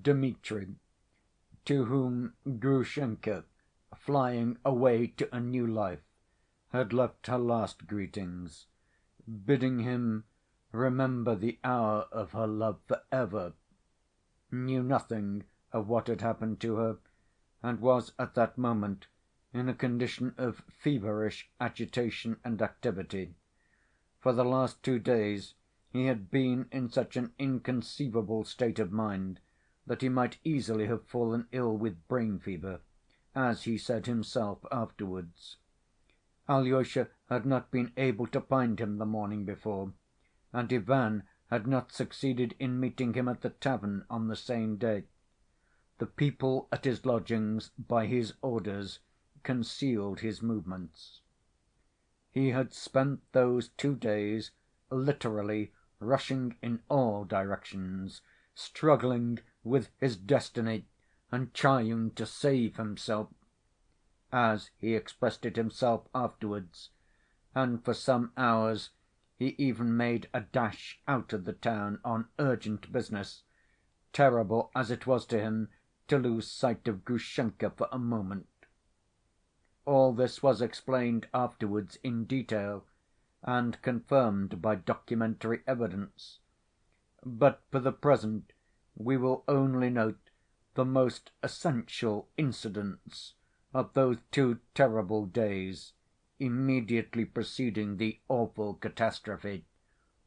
Dmitri, to whom Grushenka, flying away to a new life, had left her last greetings, bidding him remember the hour of her love for ever, knew nothing of what had happened to her, and was at that moment in a condition of feverish agitation and activity. For the last 2 days he had been in such an inconceivable state of mind that he might easily have fallen ill with brain fever, as he said himself afterwards. Alyosha had not been able to find him the morning before, and Ivan had not succeeded in meeting him at the tavern on the same day. The people at his lodgings, by his orders, concealed his movements. He had spent those 2 days literally rushing in all directions, struggling with his destiny and trying to save himself, as he expressed it himself afterwards, and for some hours he even made a dash out of the town on urgent business, terrible as it was to him to lose sight of Grushenka for a moment. All this was explained afterwards in detail and confirmed by documentary evidence, but for the present we will only note the most essential incidents of those 2 terrible days immediately preceding the awful catastrophe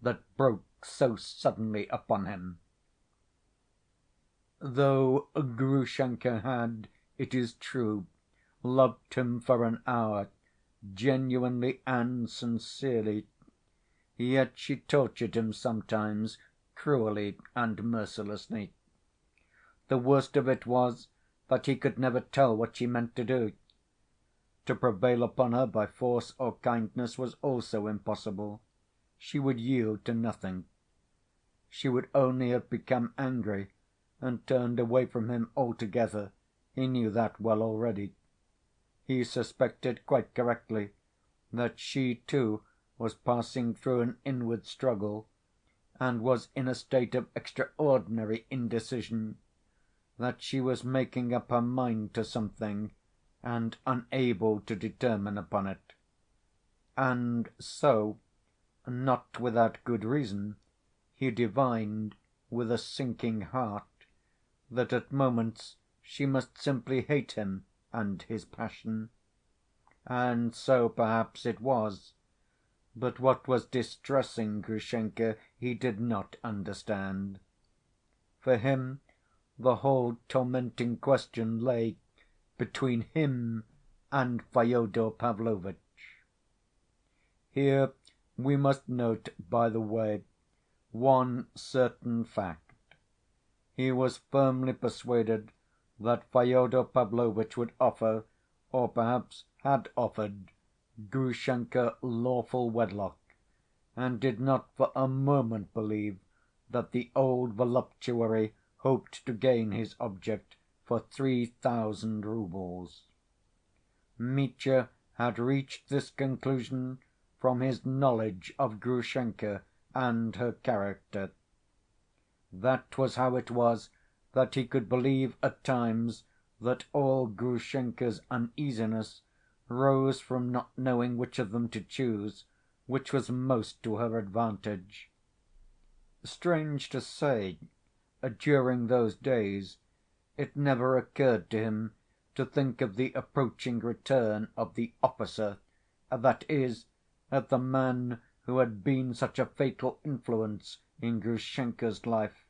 that broke so suddenly upon him. Though Grushenka had, it is true, loved him for an hour, genuinely and sincerely, yet she tortured him sometimes cruelly and mercilessly. The worst of it was that he could never tell what she meant to do. To prevail upon her by force or kindness was also impossible. She would yield to nothing. She would only have become angry and turned away from him altogether, he knew that well already. He suspected quite correctly that she, too, was passing through an inward struggle, and was in a state of extraordinary indecision, that she was making up her mind to something and unable to determine upon it. And so, not without good reason, he divined, with a sinking heart, that at moments she must simply hate him and his passion. And so perhaps it was, but what was distressing Grushenka he did not understand. For him the whole tormenting question lay between him and Fyodor Pavlovitch. Here we must note, by the way, one certain fact. He was firmly persuaded that Fyodor Pavlovitch would offer, or perhaps had offered, Grushenka lawful wedlock, and did not for a moment believe that the old voluptuary hoped to gain his object for 3,000 roubles. Mitya had reached this conclusion from his knowledge of Grushenka and her character. That was how it was that he could believe at times that all Grushenka's uneasiness rose from not knowing which of them to choose, which was most to her advantage. Strange to say, during those days it never occurred to him to think of the approaching return of the officer, that is, of the man who had been such a fatal influence in Grushenka's life,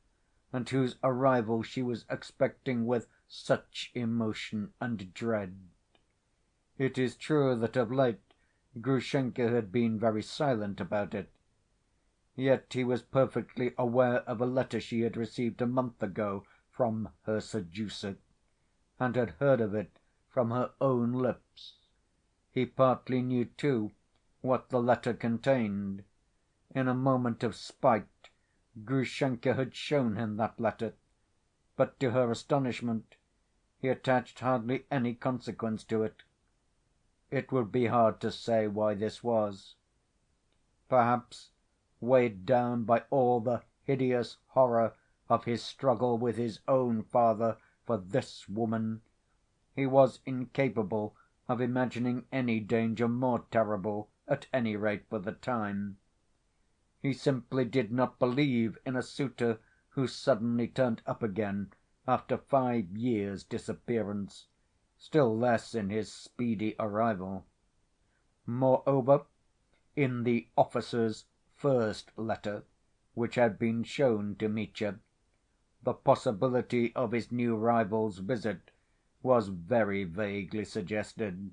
and whose arrival she was expecting with such emotion and dread. It is true that of late Grushenka had been very silent about it. Yet he was perfectly aware of a letter she had received a month ago from her seducer, and had heard of it from her own lips. He partly knew, too, what the letter contained. In a moment of spite Grushenka had shown him that letter, but to her astonishment he attached hardly any consequence to it. It would be hard to say why this was. Perhaps, weighed down by all the hideous horror of his struggle with his own father for this woman, he was incapable of imagining any danger more terrible, at any rate for the time. He simply did not believe in a suitor who suddenly turned up again after 5 years' disappearance, still less in his speedy arrival. Moreover, in the officer's first letter, which had been shown to Mitya, the possibility of his new rival's visit was very vaguely suggested.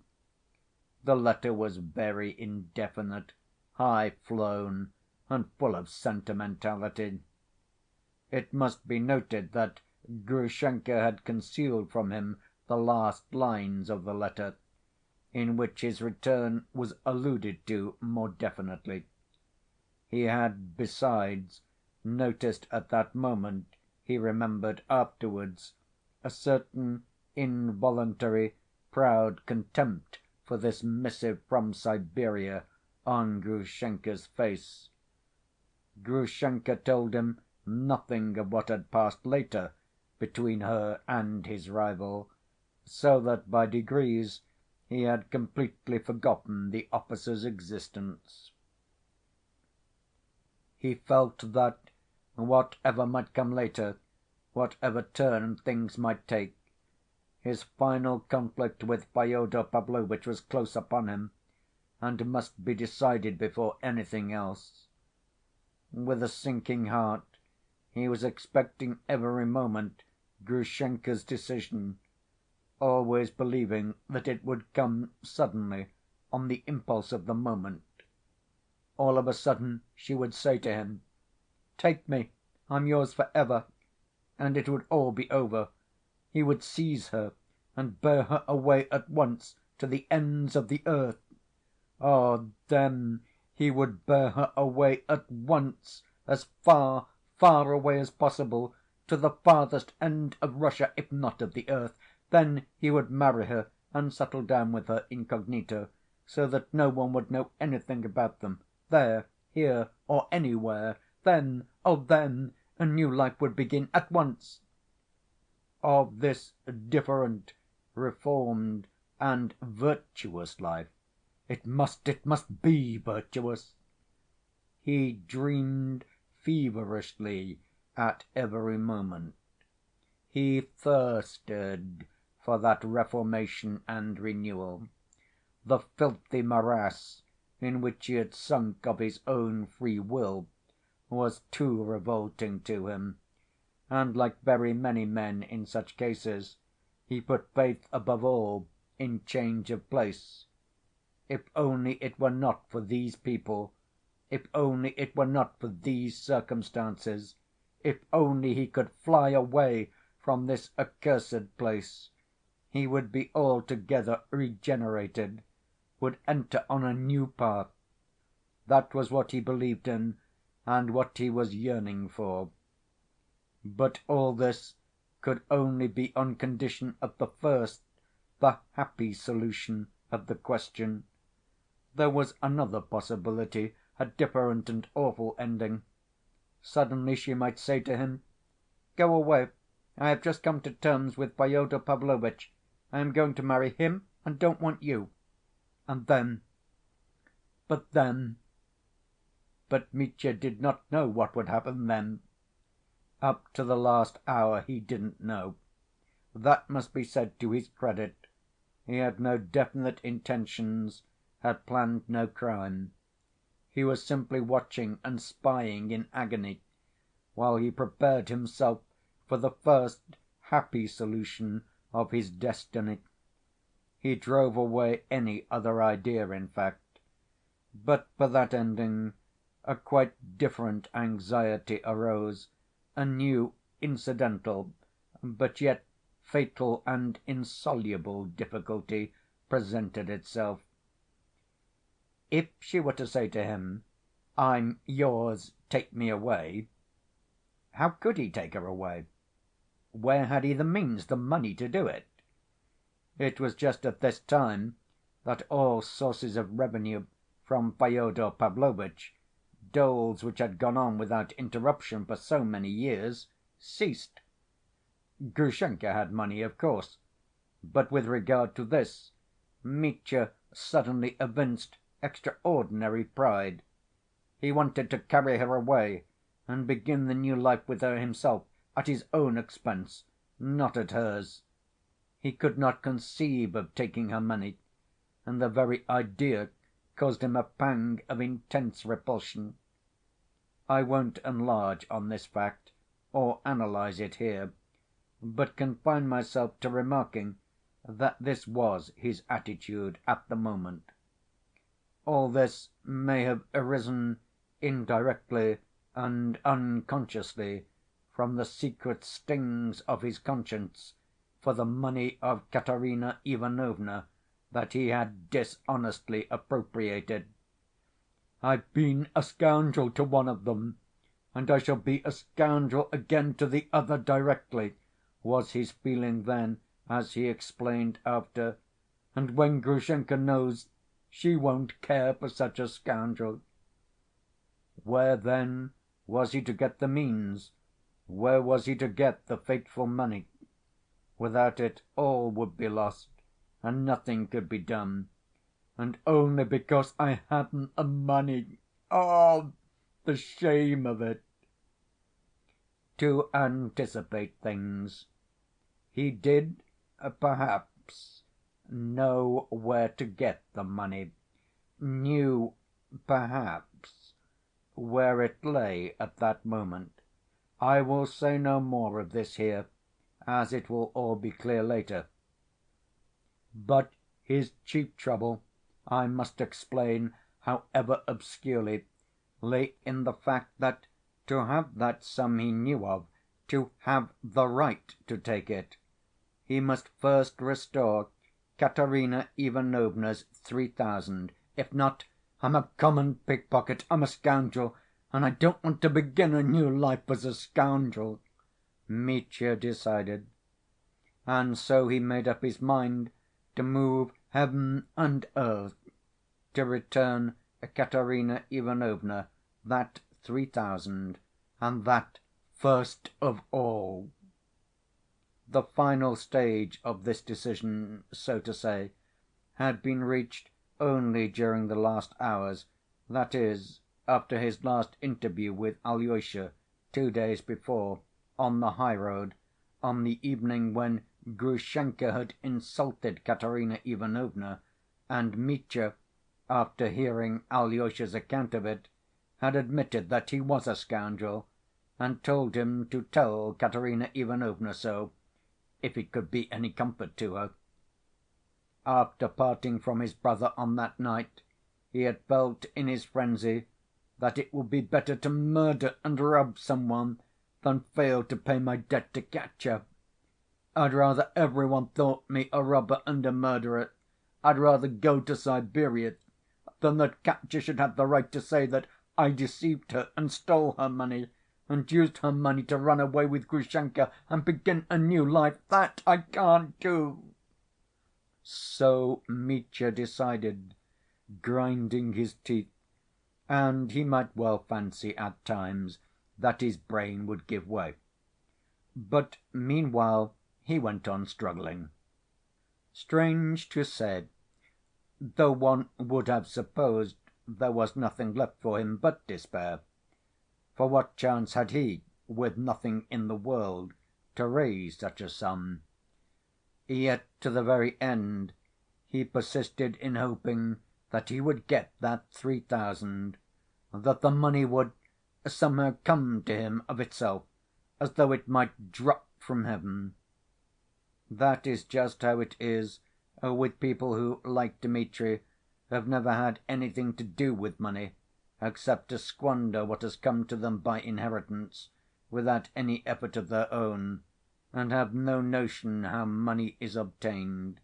The letter was very indefinite, high‐flown, and full of sentimentality. It must be noted that Grushenka had concealed from him the last lines of the letter, in which his return was alluded to more definitely. He had, besides, noticed at that moment, he remembered afterwards, a certain involuntary, proud contempt for this missive from Siberia on Grushenka's face. Grushenka told him nothing of what had passed later between her and his rival, so that by degrees he had completely forgotten the officer's existence. He felt that, whatever might come later, whatever turn things might take, his final conflict with Fyodor Pavlovitch was close upon him, and must be decided before anything else. With a sinking heart he was expecting every moment Grushenka's decision, always believing that it would come suddenly, on the impulse of the moment. All of a sudden she would say to him, "Take me, I'm yours for ever," and it would all be over. He would seize her and bear her away at once to the ends of the earth. Oh, then he would bear her away at once, as far, far away as possible, to the farthest end of Russia, if not of the earth. Then he would marry her and settle down with her incognito, so that no one would know anything about them, there, here, or anywhere. Then, oh then, a new life would begin at once. Of this different, reformed, and virtuous life It must be virtuous. He dreamed feverishly at every moment. He thirsted for that reformation and renewal. The filthy morass in which he had sunk of his own free will was too revolting to him, and like very many men in such cases, he put faith above all in change of place. If only it were not for these people, if only it were not for these circumstances, if only he could fly away from this accursed place, he would be altogether regenerated, would enter on a new path. That was what he believed in and what he was yearning for. But all this could only be on condition of the first, the happy solution of the question. There was another possibility, a different and awful ending. Suddenly she might say to him, "Go away, I have just come to terms with Fyodor Pavlovitch. I am going to marry him and don't want you." And then, but Mitya did not know what would happen then. Up to the last hour he didn't know. That must be said to his credit. He had no definite intentions, had planned no crime. He was simply watching and spying in agony, while he prepared himself for the first happy solution of his destiny. He drove away any other idea, in fact. But for that ending, a quite different anxiety arose, a new, incidental, but yet fatal and insoluble difficulty presented itself. If she were to say to him, "I'm yours, take me away," how could he take her away? Where had he the means, the money to do it? It was just at this time that all sources of revenue from Fyodor Pavlovitch, doles which had gone on without interruption for so many years, ceased. Grushenka had money, of course, but with regard to this, Mitya suddenly evinced extraordinary pride. He wanted to carry her away and begin the new life with her himself, at his own expense, not at hers. He could not conceive of taking her money, and the very idea caused him a pang of intense repulsion. I won't enlarge on this fact or analyze it here, but confine myself to remarking that this was his attitude at the moment. All this may have arisen indirectly and unconsciously from the secret stings of his conscience for the money of Katerina Ivanovna that he had dishonestly appropriated. "I've been a scoundrel to one of them, and I shall be a scoundrel again to the other directly," was his feeling then, as he explained after. "And when Grushenka knows, she won't care for such a scoundrel." Where, then, was he to get the means? Where was he to get the fateful money? Without it all would be lost, and nothing could be done. And only because I hadn't the money! Oh, the shame of it! To anticipate things, he did, perhaps, know where to get the money, knew, perhaps, where it lay at that moment. I will say no more of this here, as it will all be clear later. But his chief trouble, I must explain, however obscurely, lay in the fact that to have that sum he knew of, to have the right to take it, he must first restore Katerina Ivanovna's 3,000. If not, I'm a common pickpocket, I'm a scoundrel, and I don't want to begin a new life as a scoundrel, Mitya decided. And so he made up his mind to move heaven and earth to return Katerina Ivanovna that 3,000, and that first of all. The final stage of this decision, so to say, had been reached only during the last hours, that is, after his last interview with Alyosha 2 days before, on the high‐road, on the evening when Grushenka had insulted Katerina Ivanovna, and Mitya, after hearing Alyosha's account of it, had admitted that he was a scoundrel, and told him to tell Katerina Ivanovna so, if it could be any comfort to her. After parting from his brother on that night, he had felt in his frenzy that it would be better to murder and rob some one than fail to pay my debt to Katya. I'd rather every one thought me a robber and a murderer, I'd rather go to Siberia, than that Katya should have the right to say that I deceived her and stole her money, and used her money to run away with Grushenka and begin a new life. That I can't do." So Mitya decided, grinding his teeth, and he might well fancy at times that his brain would give way. But meanwhile he went on struggling. Strange to say, though one would have supposed there was nothing left for him but despair, for what chance had he, with nothing in the world, to raise such a sum? Yet to the very end he persisted in hoping that he would get that 3,000, that the money would somehow come to him of itself, as though it might drop from heaven. That is just how it is with people who, like Dmitri, have never had anything to do with money except to squander what has come to them by inheritance, without any effort of their own, and have no notion how money is obtained.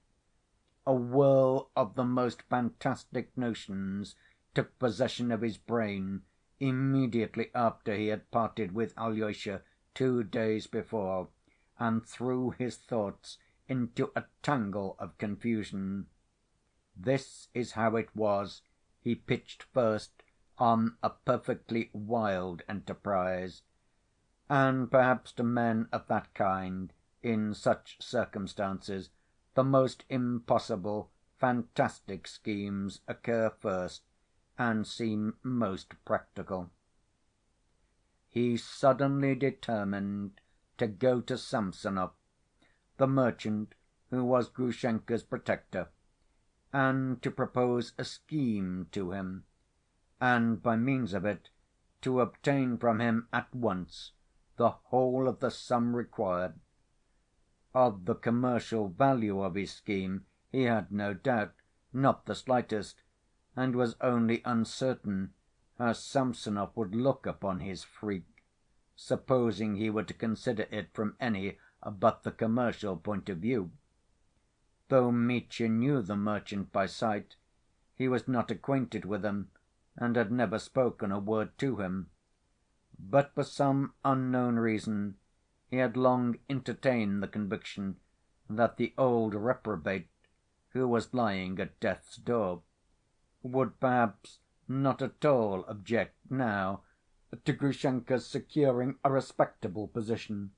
A whirl of the most fantastic notions took possession of his brain immediately after he had parted with Alyosha 2 days before, and threw his thoughts into a tangle of confusion. This is how it was he pitched first on a perfectly wild enterprise. And perhaps to men of that kind, in such circumstances, the most impossible, fantastic schemes occur first and seem most practical. He suddenly determined to go to Samsonov, the merchant who was Grushenka's protector, and to propose a scheme to him, and by means of it to obtain from him at once the whole of the sum required. Of the commercial value of his scheme he had no doubt, not the slightest, and was only uncertain how Samsonov would look upon his freak, supposing he were to consider it from any but the commercial point of view. Though Mitya knew the merchant by sight, he was not acquainted with him and had never spoken a word to him. But for some unknown reason he had long entertained the conviction that the old reprobate, who was lying at death's door, would perhaps not at all object now to Grushenka's securing a respectable position,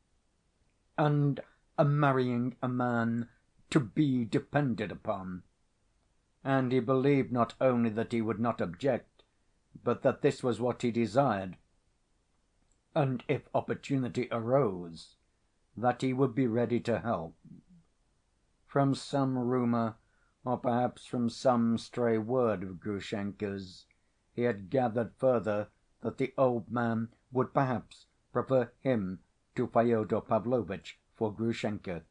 and marrying a man to be depended upon. And he believed not only that he would not object, but that this was what he desired, and if opportunity arose, that he would be ready to help. From some rumor, or perhaps from some stray word of Grushenka's, he had gathered further that the old man would perhaps prefer him to Fyodor Pavlovitch for Grushenka.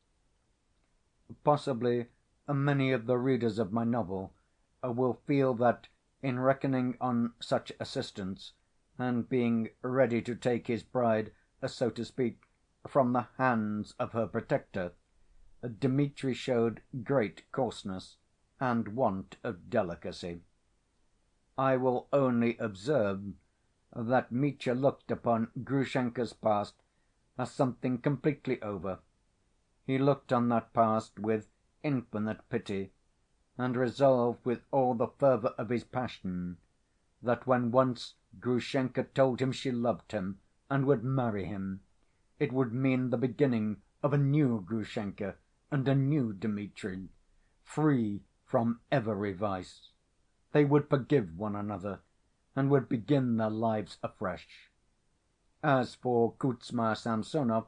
Possibly many of the readers of my novel will feel that in reckoning on such assistance, and being ready to take his bride, so to speak, from the hands of her protector, Dmitri showed great coarseness and want of delicacy. I will only observe that Mitya looked upon Grushenka's past as something completely over. He looked on that past with infinite pity, and resolved with all the fervor of his passion that when once Grushenka told him she loved him and would marry him, it would mean the beginning of a new Grushenka and a new Dmitri, free from every vice. they would forgive one another, and would begin their lives afresh. As for Kuzma Samsonov,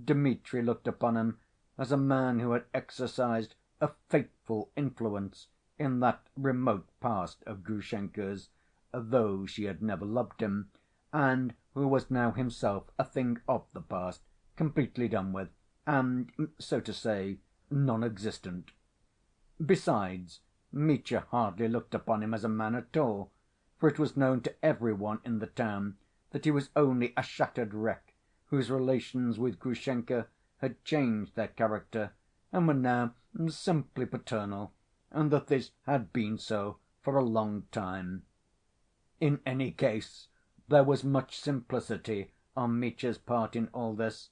Dmitri looked upon him as a man who had exercised a fateful influence in that remote past of Grushenka's, though she had never loved him, and who was now himself a thing of the past, completely done with, and, so to say, non‐existent. Besides, Mitya hardly looked upon him as a man at all, for it was known to every one in the town that he was only a shattered wreck whose relations with Grushenka had changed their character and were now simply paternal, and that this had been so for a long time. In any case, there was much simplicity on Mitya's part in all this,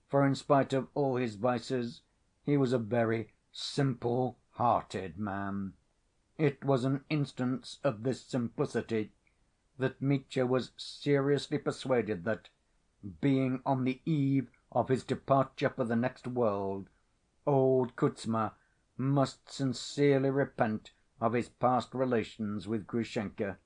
for in spite of all his vices, he was a very simple‐hearted man. It was an instance of this simplicity that Mitya was seriously persuaded that, being on the eve of his departure for the next world, old Kuzma must sincerely repent of his past relations with Grushenka,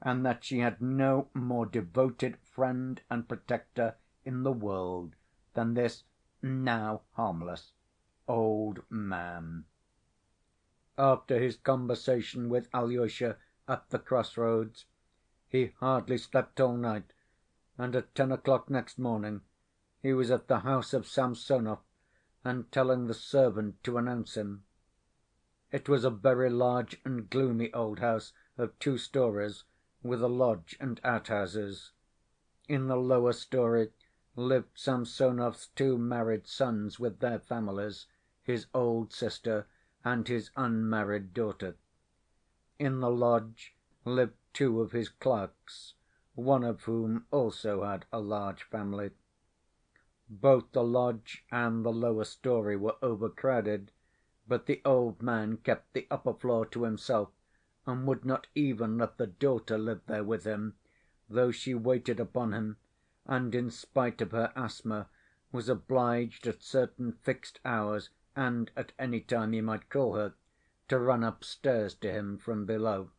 and that she had no more devoted friend and protector in the world than this now harmless old man. After his conversation with Alyosha at the cross‐roads, he hardly slept all night, and at 10 o'clock next morning he was at the house of Samsonov and telling the servant to announce him. It was a very large and gloomy old house of 2 stories, with a lodge and outhouses. In the lower story lived Samsonov's 2 married sons with their families, his old sister and his unmarried daughter. In the lodge lived 2 of his clerks, one of whom also had a large family. Both the lodge and the lower story were overcrowded, but the old man kept the upper floor to himself and would not even let the daughter live there with him, though she waited upon him, and in spite of her asthma was obliged at certain fixed hours, and at any time he might call her, to run upstairs to him from below.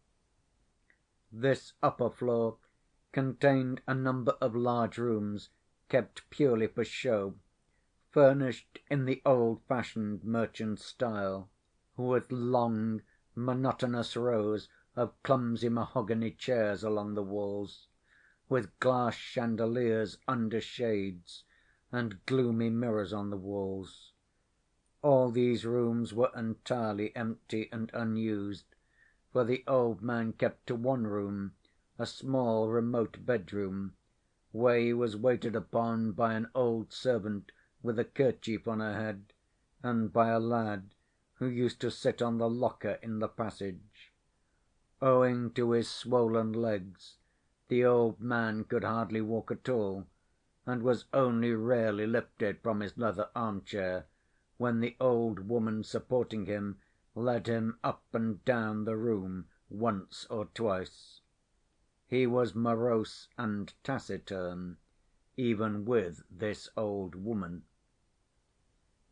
This upper floor contained a number of large rooms kept purely for show, furnished in the old‐fashioned merchant style, with long, monotonous rows of clumsy mahogany chairs along the walls, with glass chandeliers under shades, and gloomy mirrors on the walls. All these rooms were entirely empty and unused, for the old man kept to one room, a small remote bedroom, where he was waited upon by an old servant with a kerchief on her head, and by a lad who used to sit on the locker in the passage. Owing to his swollen legs, the old man could hardly walk at all, and was only rarely lifted from his leather arm‐chair, when the old woman supporting him led him up and down the room once or twice. He was morose and taciturn, even with this old woman.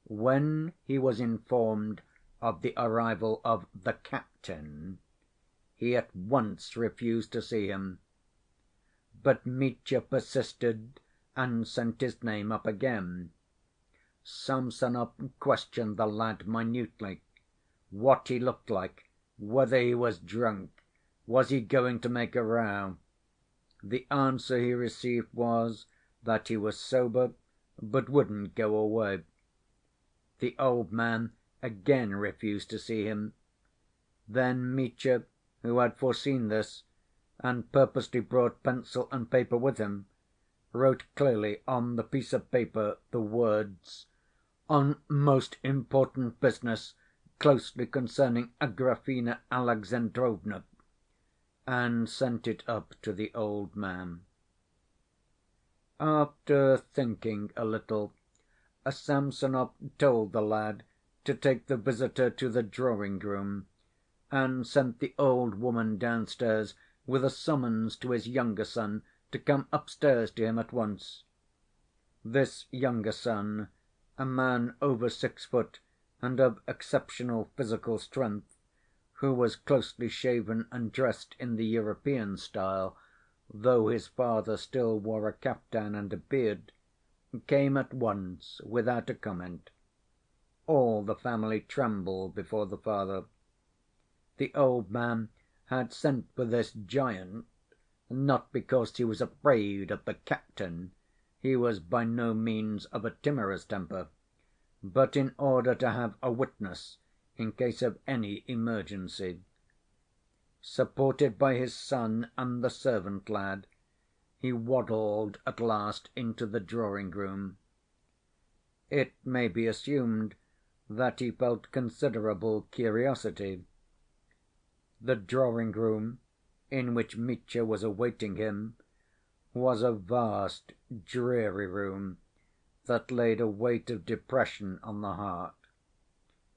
When he was informed of the arrival of the captain, he at once refused to see him. But Mitya persisted and sent his name up again. Samsonov questioned the lad minutely: what he looked like, whether he was drunk, was he going to make a row? The answer he received was that he was sober, but wouldn't go away. The old man again refused to see him. Then Mitya, who had foreseen this, and purposely brought pencil and paper with him, wrote clearly on the piece of paper the words, "On most important business closely concerning Agrafena Alexandrovna," and sent it up to the old man. After thinking a little, Samsonov told the lad to take the visitor to the drawing‐room, and sent the old woman downstairs with a summons to his younger son to come upstairs to him at once. This younger son, a man over 6 foot and of exceptional physical strength, who was closely shaven and dressed in the European style, though his father still wore a kaftan and a beard, came at once without a comment. All the family trembled before the father. The old man had sent for this giant, not because he was afraid of the captain (he was by no means of a timorous temper), but in order to have a witness in case of any emergency. Supported by his son and the servant‐lad, he waddled at last into the drawing‐room. It may be assumed that he felt considerable curiosity. The drawing‐room, in which Mitya was awaiting him, was a vast, dreary room that laid a weight of depression on the heart.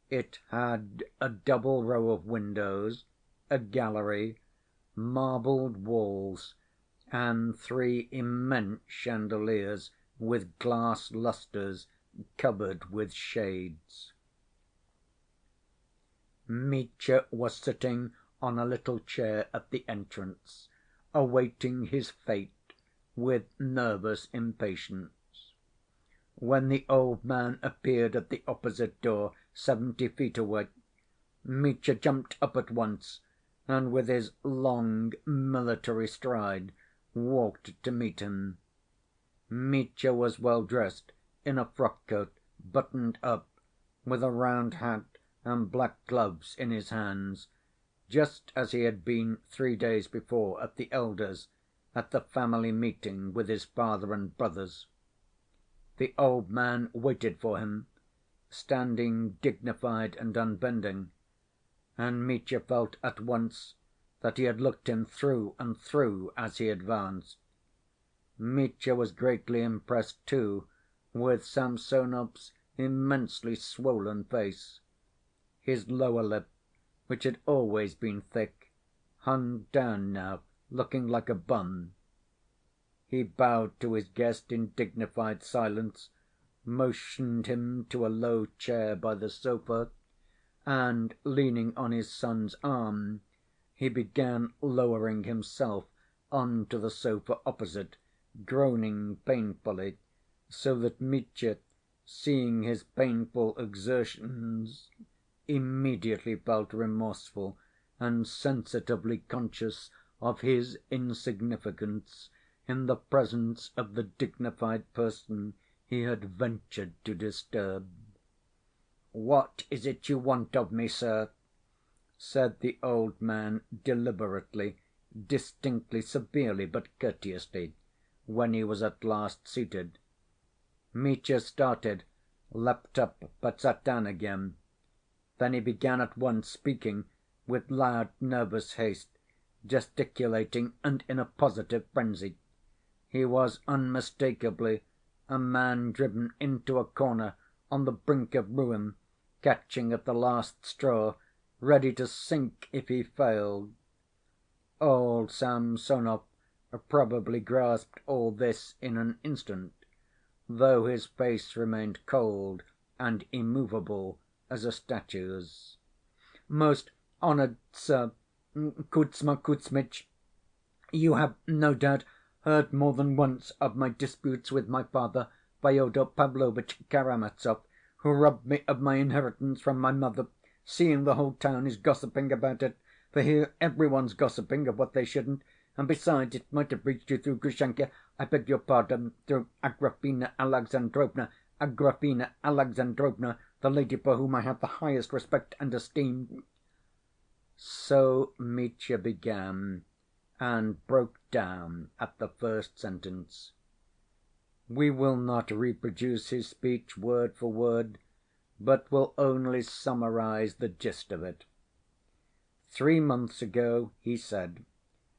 It had a double row of windows, a gallery, marbled walls, and three immense chandeliers with glass lustres covered with shades. Mitya was sitting on a little chair at the entrance, awaiting his fate with nervous impatience. When the old man appeared at the opposite door, 70 feet away, Mitya jumped up at once, and with his long military stride walked to meet him. Mitya was well dressed in a frock‐coat, buttoned up, with a round hat and black gloves in his hands, just as he had been 3 days before at the elder's, at the family meeting with his father and brothers. The old man waited for him, standing dignified and unbending, and Mitya felt at once that he had looked him through and through as he advanced. Mitya was greatly impressed, too, with Samsonov's immensely swollen face. His lower lip, which had always been thick, hung down now, looking like a bun. He bowed to his guest in dignified silence, motioned him to a low chair by the sofa, and, leaning on his son's arm, he began lowering himself on to the sofa opposite, groaning painfully, so that Mitya, seeing his painful exertions, immediately felt remorseful and sensitively conscious of his insignificance in the presence of the dignified person he had ventured to disturb. "What is it you want of me, sir?" said the old man deliberately, distinctly, severely, but courteously, when he was at last seated. Mitya started, leapt up, but sat down again. Then he began at once speaking with loud, nervous haste, gesticulating and in a positive frenzy. He was unmistakably a man driven into a corner on the brink of ruin, catching at the last straw, ready to sink if he failed. Old Samsonov probably grasped all this in an instant, though his face remained cold and immovable as a statue's. "Most honored Sir Kuzma Kuzmitch, you have no doubt heard more than once of my disputes with my father, Fyodor Pavlovitch Karamazov, who robbed me of my inheritance from my mother, seeing the whole town is gossiping about it, for here every one's gossiping of what they shouldn't, and besides it might have reached you through Grushenka, I beg your pardon, through Agrafena Alexandrovna, Agrafena Alexandrovna, the lady for whom I have the highest respect and esteem." So Mitya began, and broke down at the first sentence. We will not reproduce his speech word for word, but will only summarize the gist of it. 3 months ago, he said,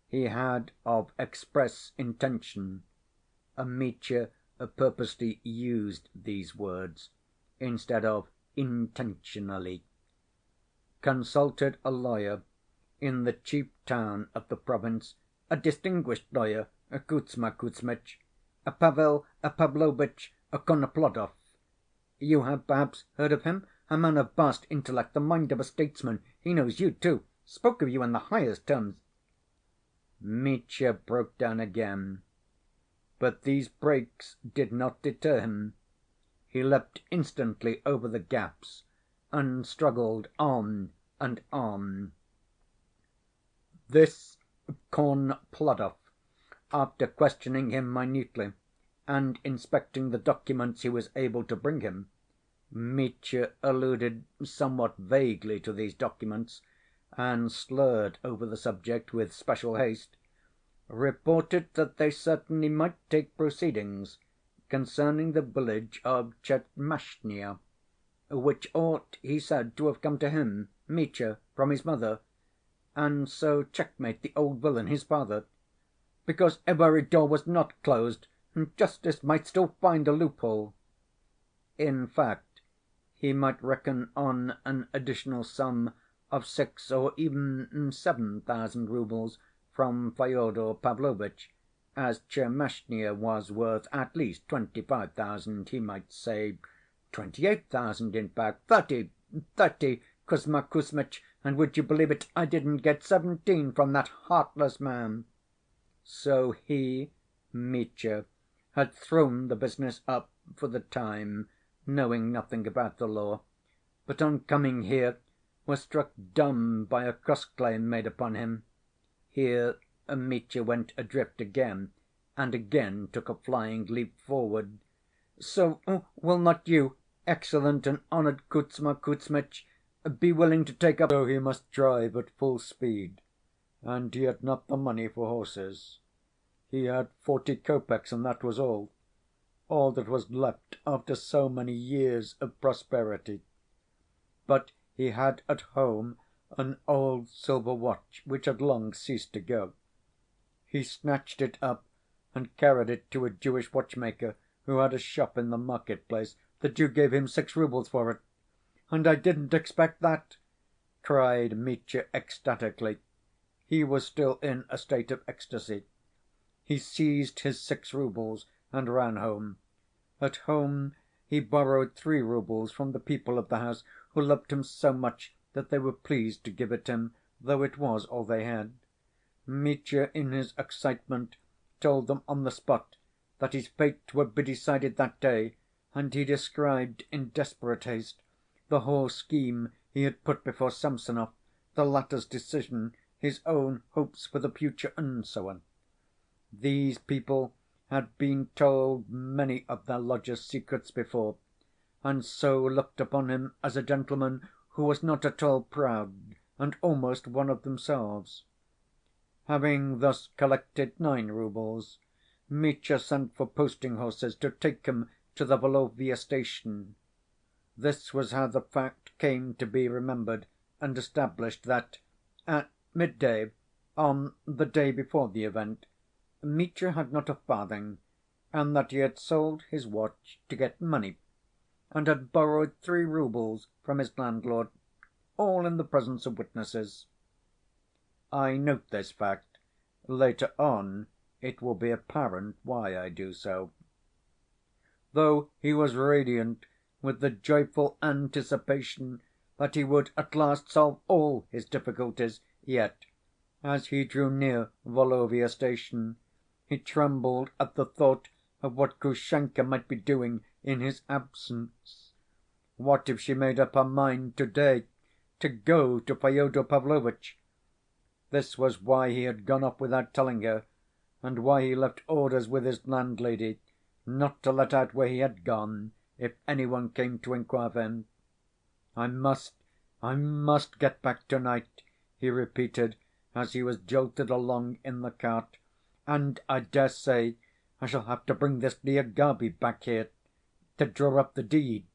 he had of express intention (Mitya purposely used these words instead of intentionally) consulted a lawyer in the chief town of the province, a distinguished lawyer, Kuzma Kuzmitch, Pavel Pavlovitch Konoplodov. You have perhaps heard of him? A man of vast intellect, the mind of a statesman. He knows you, too. spoke of you in the highest terms." Mitya broke down again. But these breaks did not deter him. He leapt instantly over the gaps and struggled on and on. This Kornplodoff, after questioning him minutely and inspecting the documents he was able to bring him (Mitya alluded somewhat vaguely to these documents and slurred over the subject with special haste), reported that they certainly might take proceedings concerning the village of Tchermashnya, which ought, he said, to have come to him, Mitya, from his mother, and so checkmate the old villain, his father, because every door was not closed and justice might still find a loophole. In fact, he might reckon on an additional sum of 6,000 or even 7,000 roubles from Fyodor Pavlovitch, as Tchermashnya was worth at least 25,000, he might say 28,000, in fact, 30, Kuzma Kuzmitch, and would you believe it, I didn't get 17 from that heartless man. So he, Mitya, had thrown the business up for the time, knowing nothing about the law, but on coming here was struck dumb by a cross‐claim made upon him. Here Mitya went adrift again, and again took a flying leap forward. "So will not you, excellent and honored Kuzma Kuzmitch, be willing to take up—" So he must drive at full speed, and he had not the money for horses. He had 40 kopecks, and that was all that was left after so many years of prosperity. But he had at home an old silver watch which had long ceased to go. He snatched it up and carried it to a Jewish watchmaker who had a shop in the market‐place. The Jew gave him 6 roubles for it. "And I didn't expect that!" cried Mitya ecstatically. He was still in a state of ecstasy. He seized his 6 roubles and ran home. At home he borrowed 3 roubles from the people of the house, who loved him so much that they were pleased to give it him, though it was all they had. Mitya, in his excitement, told them on the spot that his fate would be decided that day, and he described in desperate haste the whole scheme he had put before Samsonov, the latter's decision, his own hopes for the future, and so on. These people had been told many of their lodger's secrets before, and so looked upon him as a gentleman who was not at all proud, and almost one of themselves. Having thus collected 9 roubles, Mitya sent for posting‐horses to take him to the Volovya station. This was how the fact came to be remembered and established that, at midday, on the day before the event, Mitya had not a farthing, and that he had sold his watch to get money, and had borrowed 3 roubles from his landlord, all in the presence of witnesses. I note this fact. Later on it will be apparent why I do so. Though he was radiant with the joyful anticipation that he would at last solve all his difficulties, yet, as he drew near Volovya station, he trembled at the thought of what Grushenka might be doing in his absence. What if she made up her mind to‐day to go to Fyodor Pavlovitch? This was why he had gone off without telling her, and why he left orders with his landlady not to let out where he had gone if any one came to inquire for him. I must get back to‐night," he repeated as he was jolted along in the cart, "and I dare say I shall have to bring this Lyagavy back here to draw up the deed."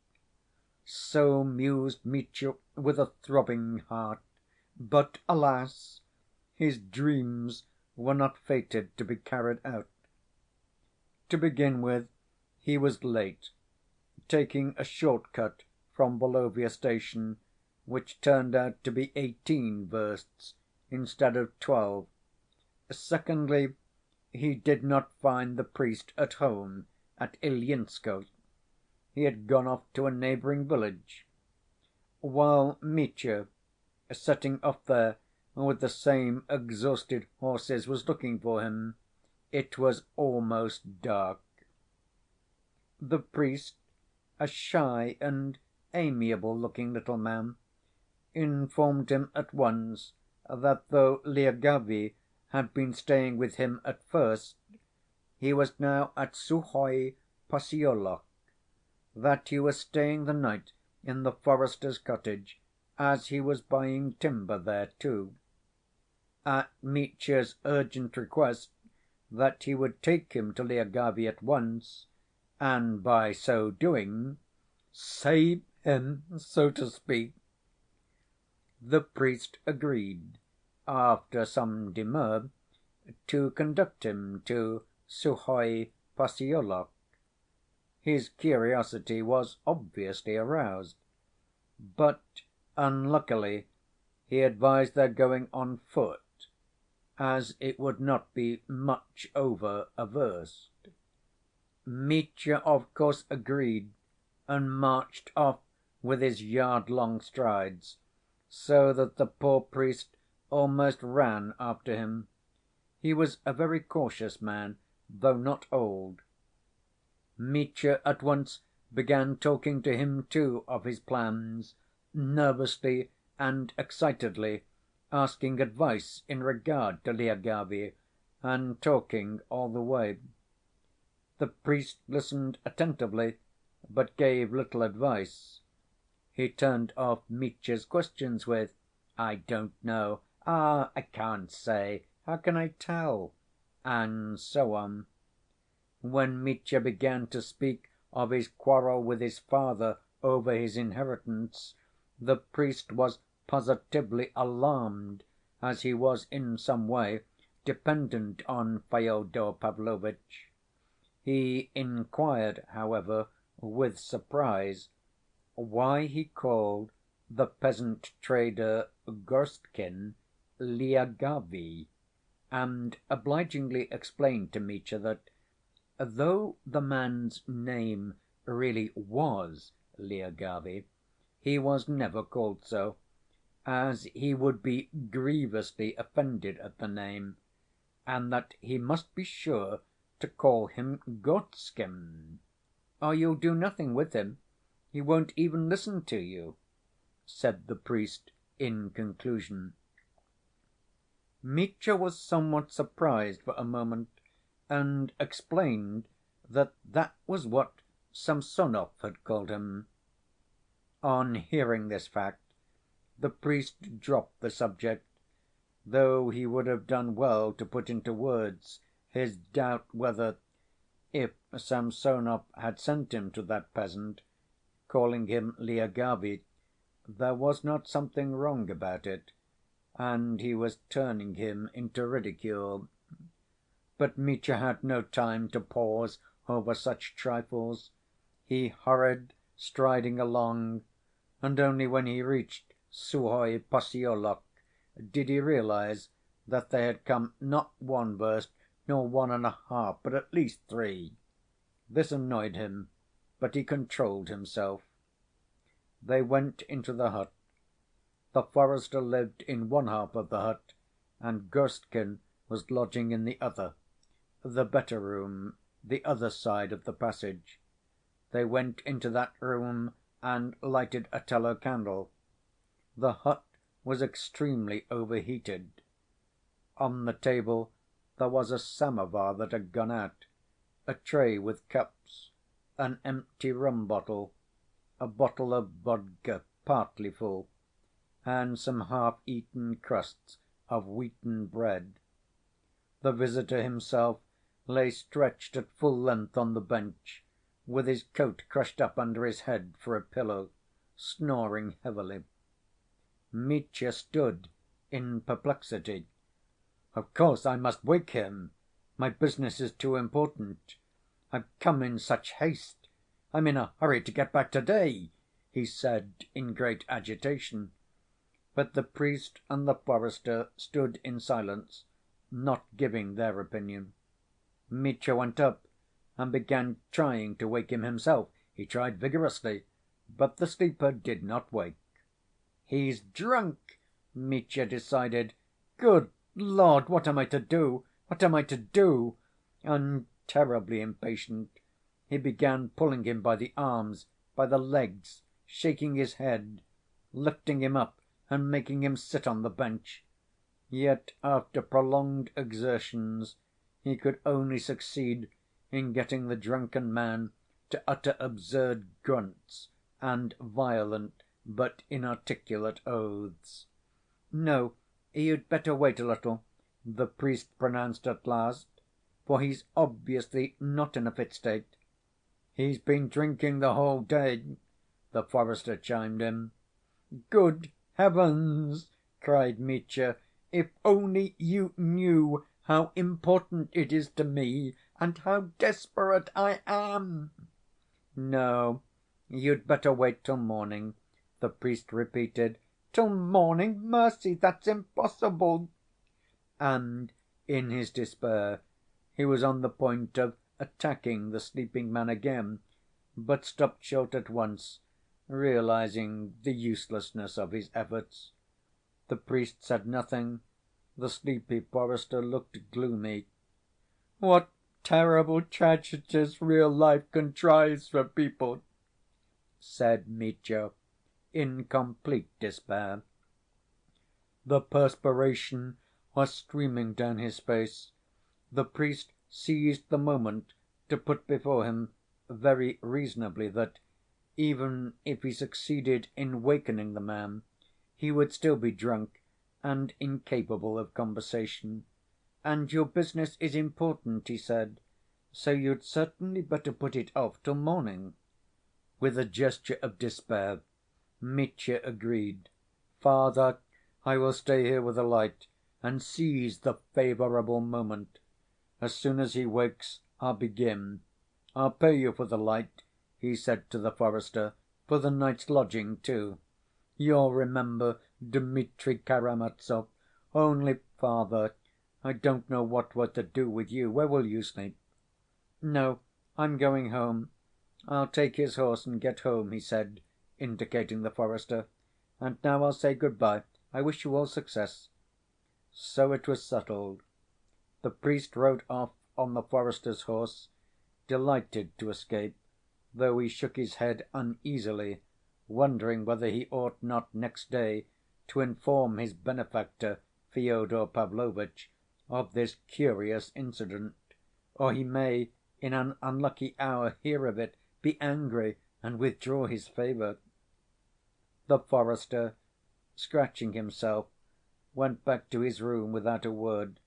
So mused Mitya with a throbbing heart. But alas! His dreams were not fated to be carried out. To begin with, he was late, taking a short‐cut from Volovya station, which turned out to be 18 versts instead of 12. Secondly, he did not find the priest at home at Ilyinskoe. He had gone off to a neighboring village. While Mitya, setting off there with the same exhausted horses, was looking for him. It was almost dark. The priest, a shy and amiable‐looking little man, informed him at once that though Lyagavy had been staying with him at first, he was now at Suhoy Possyolok, that he was staying the night in the forester's cottage, as he was buying timber there, too. At Mitya's urgent request that he would take him to Lyagavy at once, and by so doing save him, so to speak, the priest agreed, after some demur, to conduct him to Suhoy Possyolok. His curiosity was obviously aroused, but unluckily he advised their going on foot, as it would not be much over a verst. Mitya, of course, agreed, and marched off with his yard‐long strides, so that the poor priest almost ran after him. He was a very cautious man, though not old. Mitya at once began talking to him, too, of his plans, nervously and excitedly, asking advice in regard to Lyagavy, and talking all the way. The priest listened attentively, but gave little advice. He turned off Mitya's questions with, "I don't know," "Ah, I can't say," "How can I tell?" and so on. When Mitya began to speak of his quarrel with his father over his inheritance, the priest was positively alarmed, as he was in some way dependent on Fyodor Pavlovitch. He inquired, however, with surprise, why he called the peasant trader Gorstkin Lyagavy, and obligingly explained to Mitya that, though the man's name really was Lyagavy, he was never called so, as he would be grievously offended at the name, and that he must be sure to call him Gorstkin, or you'll do nothing with him, he won't even listen to you," said the priest in conclusion. Mitya was somewhat surprised for a moment, and explained that that was what Samsonov had called him. On hearing this fact, the priest dropped the subject, though he would have done well to put into words his doubt whether, if Samsonov had sent him to that peasant, calling him Lyagavy, there was not something wrong about it, and he was turning him into ridicule. But Mitya had no time to pause over such trifles. He hurried, striding along, and only when he reached Suhoy Possyolok did he realize that they had come not one verst, nor 1.5, but at least 3. This annoyed him, but he controlled himself. They went into the hut. The forester lived in one half of the hut, and Gorstkin was lodging in the other, the better room, the other side of the passage. They went into that room and lighted a tallow candle. The hut was extremely overheated. On the table there was a samovar that had gone out, a tray with cups, an empty rum‐bottle, a bottle of vodka partly full, and some half‐eaten crusts of wheaten bread. The visitor himself lay stretched at full length on the bench, with his coat crushed up under his head for a pillow, snoring heavily. Mitya stood in perplexity. "Of course I must wake him. My business is too important. I've come in such haste. I'm in a hurry to get back to‐day," he said in great agitation. But the priest and the forester stood in silence, not giving their opinion. Mitya went up and began trying to wake him himself. He tried vigorously, but the sleeper did not wake. "He's drunk," Mitya decided. Good Lord, what am I to do? What am I to do?" And, terribly impatient, he began pulling him by the arms, by the legs, shaking his head, lifting him up and making him sit on the bench. Yet after prolonged exertions he could only succeed in getting the drunken man to utter absurd grunts and violent but inarticulate oaths. "No, you'd better wait a little," the priest pronounced at last, "for he's obviously not in a fit state." "He's been drinking the whole day," the forester chimed in. "Good heavens!" cried Mitya. "If only you knew how important it is to me and how desperate I am!" "No, you'd better wait till morning," the priest repeated. "Till morning? Mercy, that's impossible!" And in his despair he was on the point of attacking the sleeping man again, but stopped short at once, realizing the uselessness of his efforts. The priest said nothing. The sleepy forester looked gloomy. "What terrible tragedies real life contrives for people!" said Mitya, in complete despair. The perspiration was streaming down his face. The priest seized the moment to put before him, very reasonably, that, even if he succeeded in wakening the man, he would still be drunk and incapable of conversation. "And your business is important," he said, "so you'd certainly better put it off till morning." With a gesture of despair, Mitya agreed. "Father, I will stay here with a light and seize the favorable moment. As soon as he wakes, I'll begin. I'll pay you for the light," he said to the forester, "for the night's lodging, too. You'll remember Dmitri Karamazov. Only, Father, I don't know what we're to do with you. Where will you sleep?" "No, I'm going home. I'll take his horse and get home," he said, indicating the forester. "And now I'll say good‐by. I wish you all success." So it was settled. The priest rode off on the forester's horse, delighted to escape, though he shook his head uneasily, wondering whether he ought not next day to inform his benefactor, Fyodor Pavlovitch, of this curious incident, or he may, in an unlucky hour, hear of it, be angry, and withdraw his favor. The forester, scratching himself, went back to his room without a word,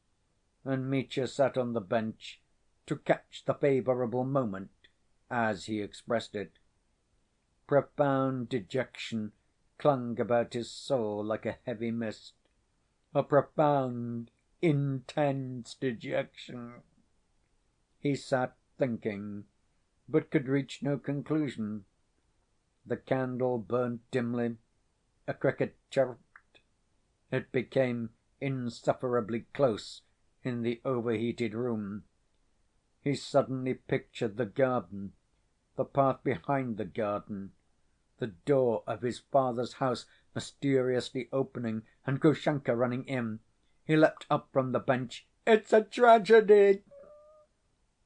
and Mitya sat on the bench to catch the favorable moment, as he expressed it. Profound dejection clung about his soul like a heavy mist. A profound, intense dejection. He sat thinking, but could reach no conclusion. The candle burnt dimly, a cricket chirped. It became insufferably close in the overheated room. He suddenly pictured the garden, the path behind the garden, the door of his father's house mysteriously opening, and Grushenka running in. He leapt up from the bench. "It's a tragedy!"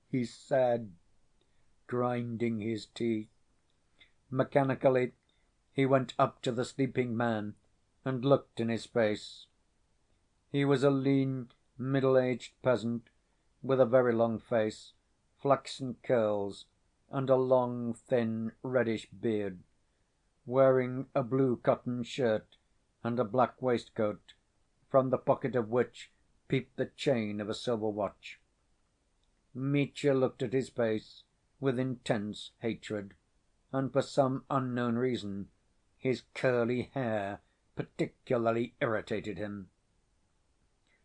he said, grinding his teeth. Mechanically he went up to the sleeping man and looked in his face. He was a lean, middle‐aged peasant, with a very long face, flaxen curls, and a long, thin, reddish beard, wearing a blue cotton shirt and a black waistcoat, from the pocket of which peeped the chain of a silver watch. Mitya looked at his face with intense hatred, and for some unknown reason his curly hair particularly irritated him.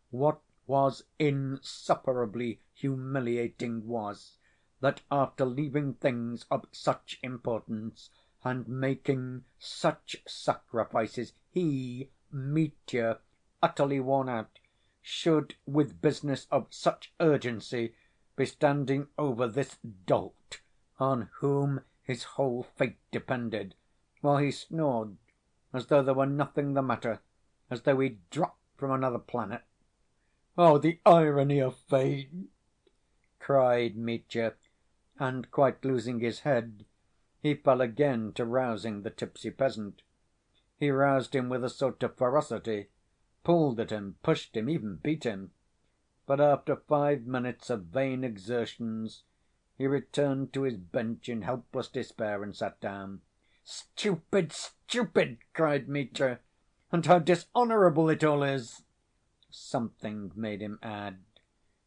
What was insufferably humiliating was that after leaving things of such importance and making such sacrifices, he, Mitya, utterly worn out, should, with business of such urgency, be standing over this dolt on whom his whole fate depended, while he snored as though there were nothing the matter, as though he'd dropped from another planet. Oh, the irony of fate!" cried Mitya, and, quite losing his head, he fell again to rousing the tipsy peasant. He roused him with a sort of ferocity, pulled at him, pushed him, even beat him. But after 5 minutes of vain exertions he returned to his bench in helpless despair and sat down. "Stupid, stupid!" cried Mitya. "And how dishonorable it all is!" Something made him add.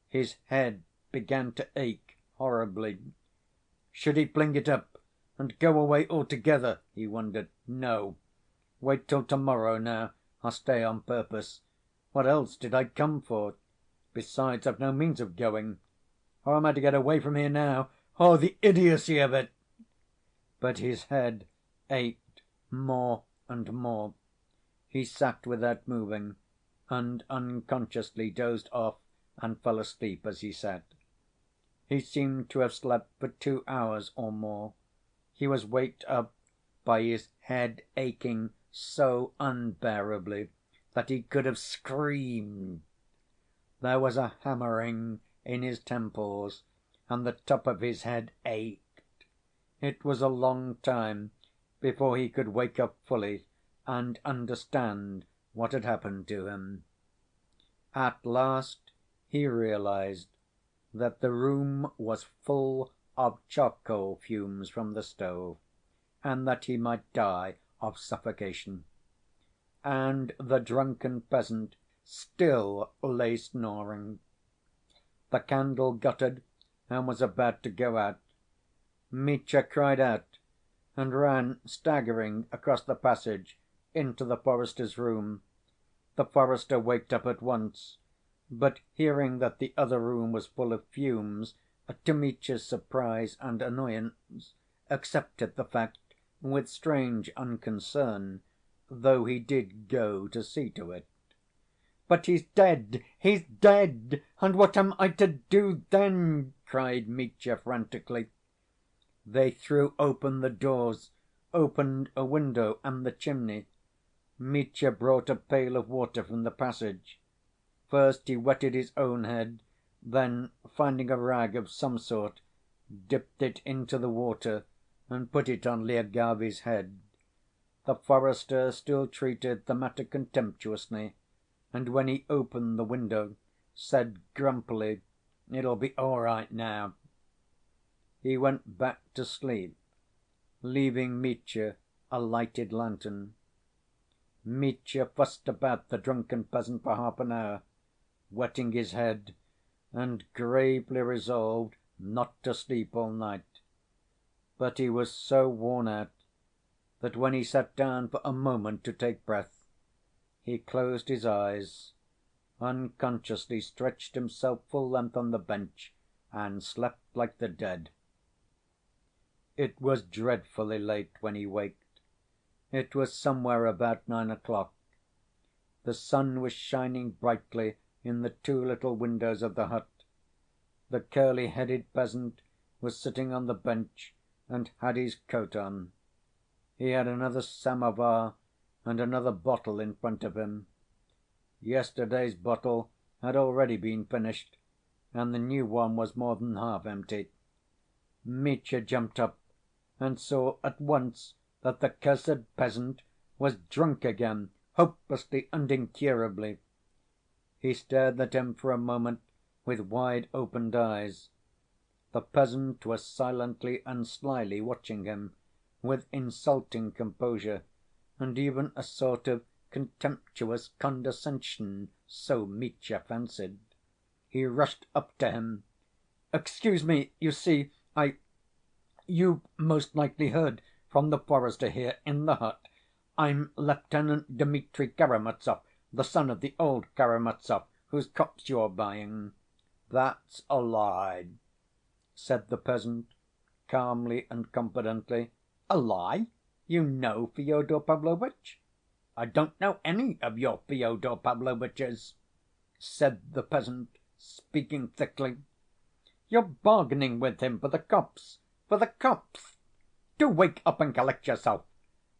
His head began to ache horribly. Should he fling it up and go away altogether, he wondered. No. Wait till to‐morrow now. I'll stay on purpose. What else did I come for? Besides, I've no means of going. How am I to get away from here now? Oh, the idiocy of it! But his head ached more and more. He sat without moving, and unconsciously dozed off and fell asleep as he sat. He seemed to have slept for 2 hours or more. He was waked up by his head aching so unbearably that he could have screamed. There was a hammering in his temples, and the top of his head ached. It was a long time before he could wake up fully and understand what had happened to him. At last he realized that the room was full of charcoal fumes from the stove, and that he might die of suffocation. And the drunken peasant still lay snoring. The candle guttered and was about to go out. Mitya cried out and ran staggering across the passage into the forester's room. The forester waked up at once, but hearing that the other room was full of fumes, to Mitya's surprise and annoyance, accepted the fact with strange unconcern, though he did go to see to it. "But he's dead, he's dead! And what am I to do then?" cried Mitya frantically. They threw open the doors, opened a window and the chimney. Mitya brought a pail of water from the passage. First he wetted his own head, then, finding a rag of some sort, dipped it into the water and put it on Lyagavy's head. The forester still treated the matter contemptuously, and when he opened the window, said grumpily, "It'll be all right now." He went back to sleep, leaving Mitya a lighted lantern. Mitya fussed about the drunken peasant for half an hour, wetting his head, and gravely resolved not to sleep all night. But he was so worn out that when he sat down for a moment to take breath, he closed his eyes, unconsciously stretched himself full length on the bench, and slept like the dead. It was dreadfully late when he waked. It was somewhere about 9 o'clock. The sun was shining brightly in the 2 little windows of the hut. The curly‐headed peasant was sitting on the bench and had his coat on. He had another samovar and another bottle in front of him. Yesterday's bottle had already been finished, and the new one was more than half empty. Mitya jumped up and saw at once that the cursed peasant was drunk again, hopelessly and incurably. He stared at him for a moment with wide‐opened eyes. The peasant was silently and slyly watching him, with insulting composure, and even a sort of contemptuous condescension, so Mitya fancied. He rushed up to him. "Excuse me, you see, you've most likely heard from the forester here in the hut. I'm Lieutenant Dmitri Karamazov, the son of the old Karamazov, whose copse you're buying." "That's a lie," said the peasant, calmly and confidently. "A lie? You know Fyodor Pavlovitch?" "I don't know any of your Fyodor Pavlovitches," said the peasant, speaking thickly. "You're bargaining with him for the copse, for the copse! Do wake up and collect yourself.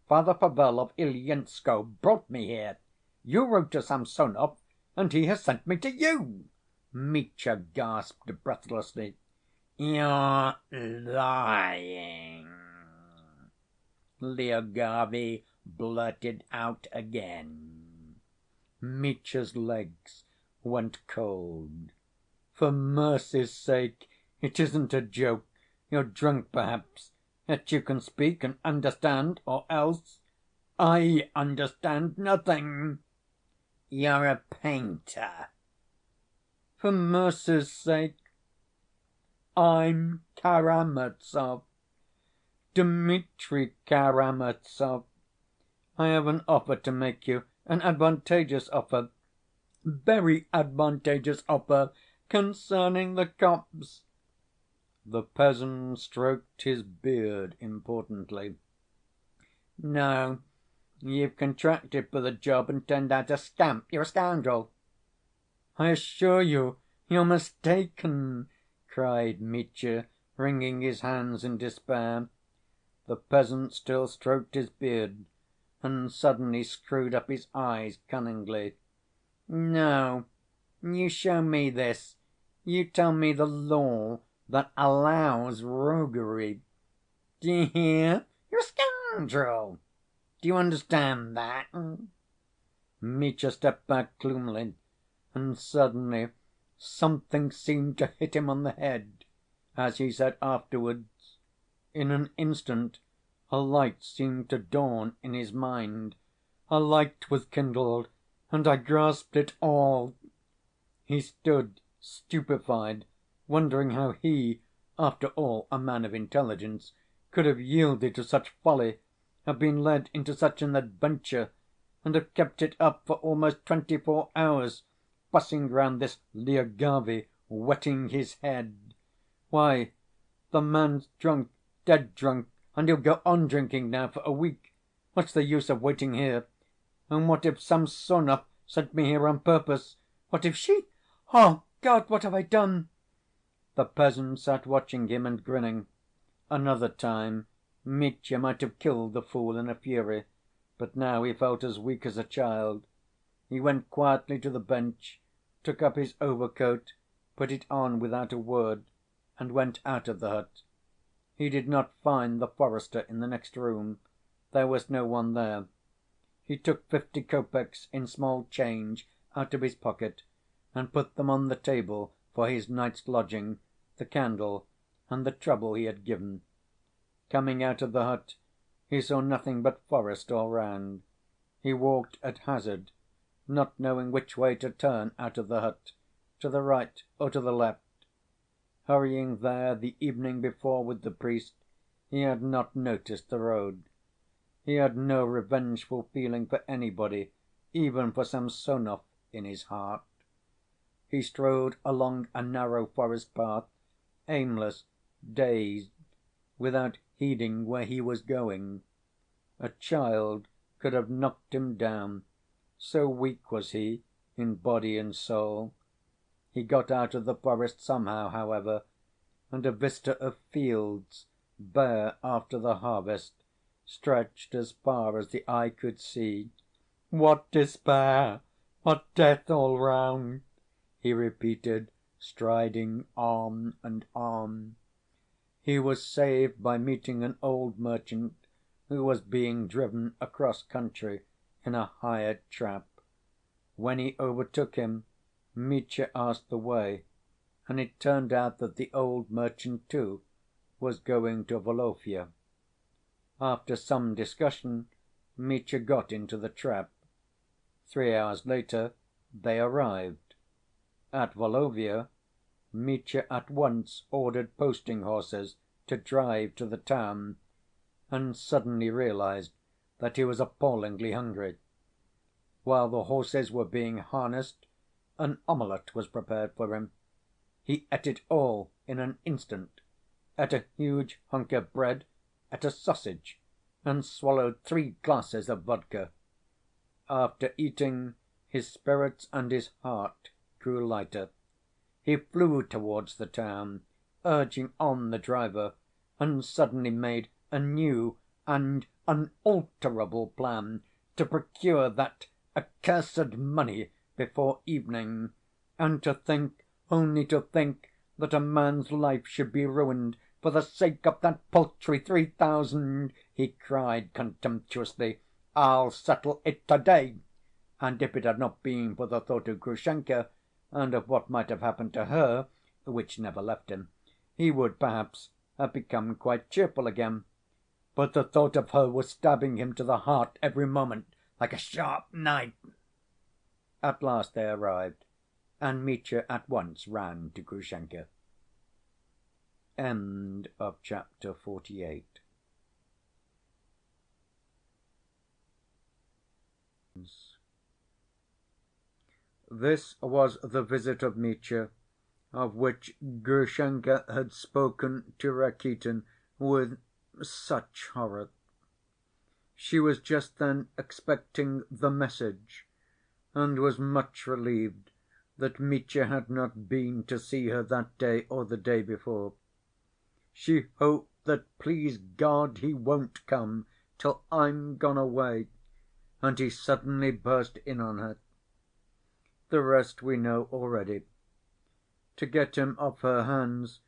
Father Pavel of Ilyinskoe brought me here. You wrote to Samsonov, and he has sent me to you," Mitya gasped breathlessly. "You're lying," Lyagavy blurted out again. Mitya's legs went cold. "For mercy's sake, it isn't a joke. You're drunk, perhaps. Yet you can speak and understand, or else I understand nothing." "You're a painter." "For mercy's sake, I'm Karamazov, Dmitri Karamazov. I have an offer to make you, an advantageous offer, very advantageous offer concerning the copse." The peasant stroked his beard importantly. "No, you've contracted for the job and turned out a scamp. You're a scoundrel." "I assure you you're mistaken," cried Mitya, wringing his hands in despair. The peasant still stroked his beard, and suddenly screwed up his eyes cunningly. "No, you show me this. You tell me the law that allows roguery. Do you hear? You're a scoundrel. Do you understand that?" Mitya stepped back gloomily, and suddenly something seemed to hit him on the head, as he said afterwards. In an instant a light seemed to dawn in his mind. A light was kindled, and I grasped it all. He stood stupefied, wondering how he, after all a man of intelligence, could have yielded to such folly, have been led into such an adventure, and have kept it up for almost 24 hours, fussing round this Lyagavy, wetting his head. Why, the man's drunk, dead drunk, and he'll go on drinking now for a week. What's the use of waiting here? And what if Samsonov sent me here on purpose? What if she... Oh, God, what have I done?" The peasant sat watching him and grinning. Another time Mitya might have killed the fool in a fury, but now he felt as weak as a child. He went quietly to the bench, took up his overcoat, put it on without a word, and went out of the hut. He did not find the forester in the next room. There was no one there. He took 50 kopecks in small change out of his pocket and put them on the table for his night's lodging, the candle, and the trouble he had given. Coming out of the hut, he saw nothing but forest all round. He walked at hazard, not knowing which way to turn out of the hut, to the right or to the left. Hurrying there the evening before with the priest, he had not noticed the road. He had no revengeful feeling for anybody, even for Samsonov, in his heart. He strode along a narrow forest path, aimless, dazed, without heeding where he was going. A child could have knocked him down, so weak was he in body and soul. He got out of the forest somehow, however, and a vista of fields, bare after the harvest, stretched as far as the eye could see. "What despair! What death all round!" he repeated, striding on and on. He was saved by meeting an old merchant who was being driven across country in a hired trap. When he overtook him, Mitya asked the way, and it turned out that the old merchant, too, was going to Volovya. After some discussion, Mitya got into the trap. 3 hours later they arrived. At Volovya, Mitya at once ordered posting‐horses to drive to the town, and suddenly realized that he was appallingly hungry. While the horses were being harnessed, an omelet was prepared for him. He ate it all in an instant, ate a huge hunk of bread, ate a sausage, and swallowed 3 glasses of vodka. After eating, his spirits and his heart grew lighter. He flew towards the town, urging on the driver, and suddenly made a new and unalterable plan to procure that accursed money before evening. And to think, only to think, that a man's life should be ruined for the sake of that paltry 3,000!" he cried contemptuously. "I'll settle it to‐day!" And if it had not been for the thought of Grushenka, and of what might have happened to her, which never left him, he would perhaps have become quite cheerful again. But the thought of her was stabbing him to the heart every moment, like a sharp knife. At last they arrived, and Mitya at once ran to Grushenka. Chapter 48. This was the visit of Mitya, of which Grushenka had spoken to Rakitin with such horror. She was just then expecting the message, and was much relieved that Mitya had not been to see her that day or the day before. She hoped that, please God, he won't come till I'm gone away, and he suddenly burst in on her. The rest we know already. To get him off her hands,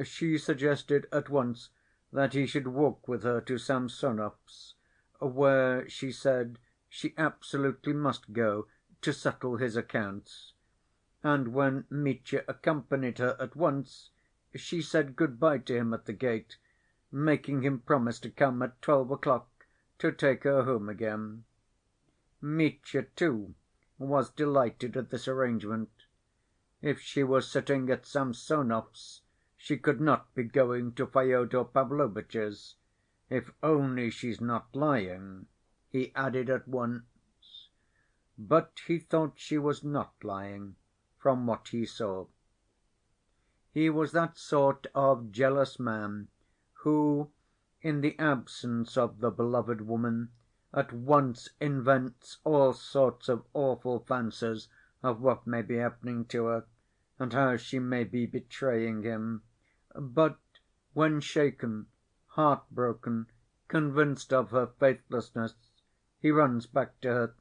she suggested at once that he should walk with her to Samsonov's, where, she said, she absolutely must go to settle his accounts. And when Mitya accompanied her at once, she said good‐by to him at the gate, making him promise to come at 12 o'clock to take her home again. Mitya, too, was delighted at this arrangement. If she was sitting at Samsonov's, she could not be going to Fyodor Pavlovitch's. "If only she's not lying," he added at once. But he thought she was not lying, from what he saw. He was that sort of jealous man who, in the absence of the beloved woman, at once invents all sorts of awful fancies of what may be happening to her, and how she may be betraying him. But when shaken, heartbroken, convinced of her faithlessness, he runs back to her.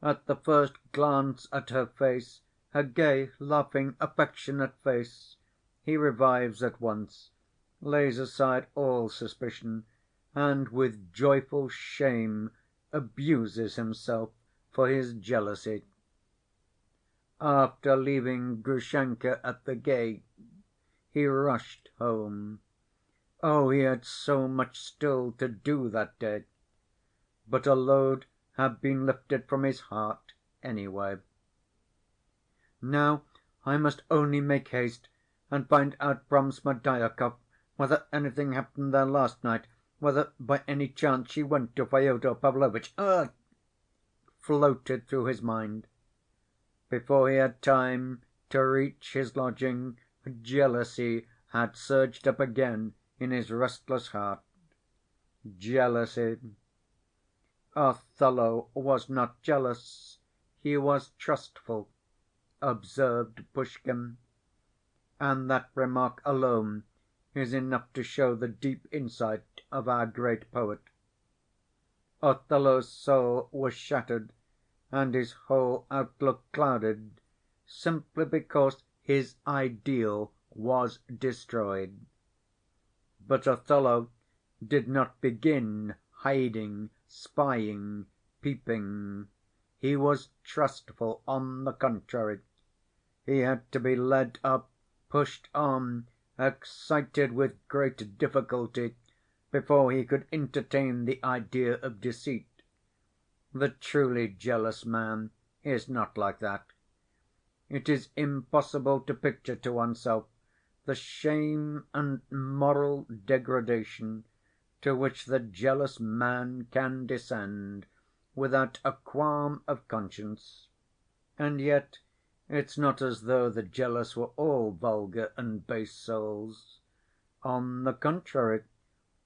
At the first glance at her face, her gay, laughing, affectionate face, he revives at once, lays aside all suspicion, and with joyful shame abuses himself for his jealousy. After leaving Grushenka at the gate, he rushed home. Oh, he had so much still to do that day, but a load had been lifted from his heart anyway. "Now I must only make haste and find out from Smerdyakov whether anything happened there last night, whether by any chance she went to Fyodor Pavlovitch." Floated through his mind. Before he had time to reach his lodging, jealousy had surged up again in his restless heart. Jealousy. "Othello was not jealous, he was trustful," observed Pushkin. And that remark alone is enough to show the deep insight of our great poet. Othello's soul was shattered and his whole outlook clouded, simply because his ideal was destroyed. But Othello did not begin hiding, spying, peeping. He was trustful, on the contrary. He had to be led up, pushed on, excited with great difficulty, before he could entertain the idea of deceit. The truly jealous man is not like that. It is impossible to picture to oneself the shame and moral degradation to which the jealous man can descend without a qualm of conscience. And yet it's not as though the jealous were all vulgar and base souls. On the contrary,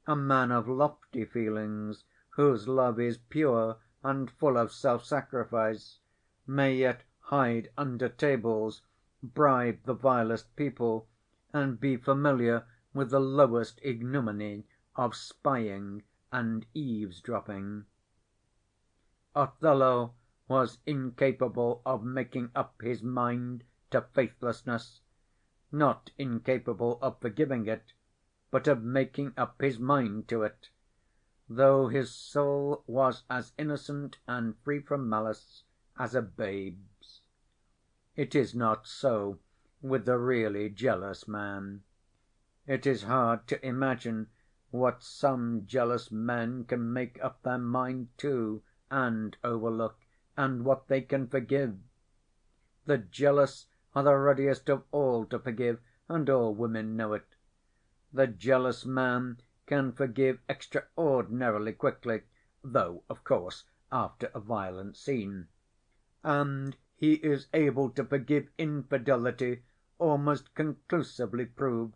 a man of lofty feelings, whose love is pure and full of self‐sacrifice, may yet hide under tables, bribe the vilest people, and be familiar with the lowest ignominy of spying and eavesdropping. Othello was incapable of making up his mind to faithlessness, not incapable of forgiving it, but of making up his mind to it, though his soul was as innocent and free from malice as a babe's. It is not so with the really jealous man. It is hard to imagine what some jealous men can make up their mind to and overlook, and what they can forgive. The jealous are the readiest of all to forgive, and all women know it. The jealous man can forgive extraordinarily quickly, though, of course, after a violent scene. And he is able to forgive infidelity almost conclusively proved,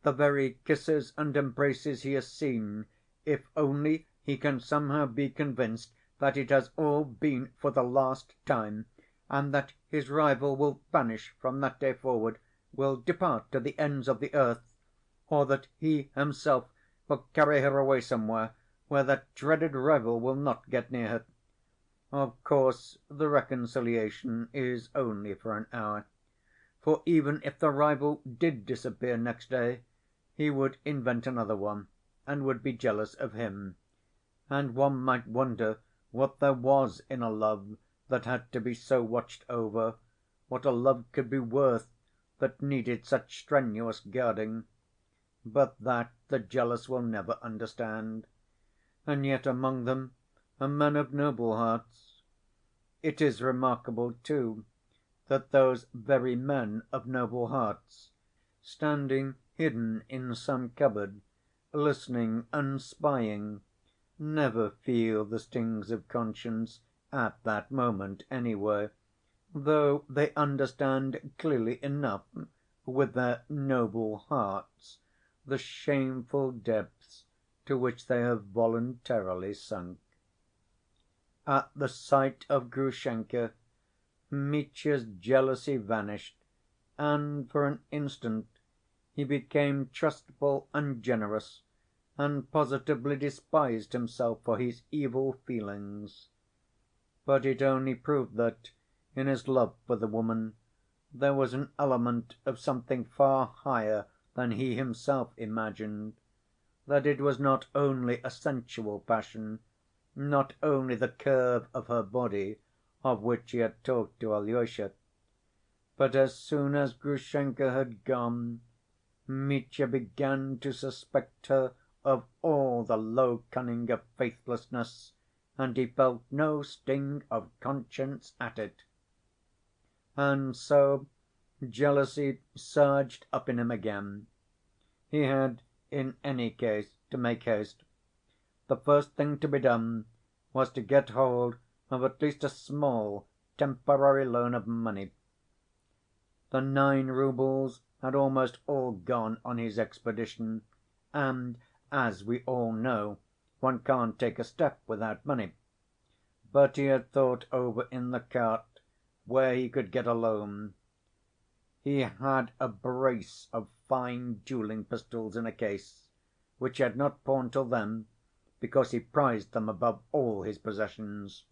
the very kisses and embraces he has seen, if only he can somehow be convinced that it has all been for the last time, and that his rival will vanish from that day forward, will depart to the ends of the earth, or that he himself will carry her away somewhere where that dreaded rival will not get near her. Of course, the reconciliation is only for an hour, for even if the rival did disappear next day, he would invent another one, and would be jealous of him, and one might wonder what there was in a love that had to be so watched over, what a love could be worth that needed such strenuous guarding. But that the jealous will never understand. And yet among them are men of noble hearts. It is remarkable, too, that those very men of noble hearts, standing hidden in some cupboard, listening and spying, never feel the stings of conscience at that moment anyway, though they understand clearly enough, with their noble hearts, the shameful depths to which they have voluntarily sunk. At the sight of Grushenka, Mitya's jealousy vanished, and for an instant he became trustful and generous, and positively despised himself for his evil feelings. But it only proved that, in his love for the woman, there was an element of something far higher than he himself imagined, that it was not only a sensual passion, not only the curve of her body, of which he had talked to Alyosha. But as soon as Grushenka had gone, Mitya began to suspect her of all the low cunning of faithlessness, and he felt no sting of conscience at it. And so jealousy surged up in him again. He had, in any case, to make haste. The first thing to be done was to get hold of at least a small, temporary loan of money. The 9 roubles had almost all gone on his expedition, and, as we all know, one can't take a step without money. But he had thought over in the cart where he could get a loan. He had a brace of fine dueling pistols in a case, which he had not pawned till then, because he prized them above all his possessions.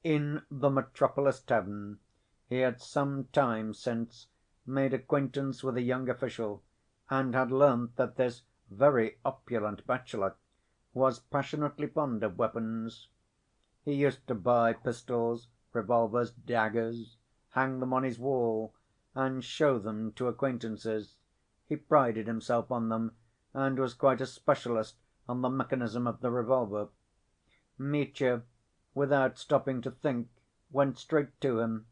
In the Metropolis tavern he had some time since made acquaintance with a young official, and had learnt that this very opulent bachelor was passionately fond of weapons. He used to buy pistols, revolvers, daggers, hang them on his wall, and show them to acquaintances. He prided himself on them, and was quite a specialist on the mechanism of the revolver. Mitya, without stopping to think, went straight to him,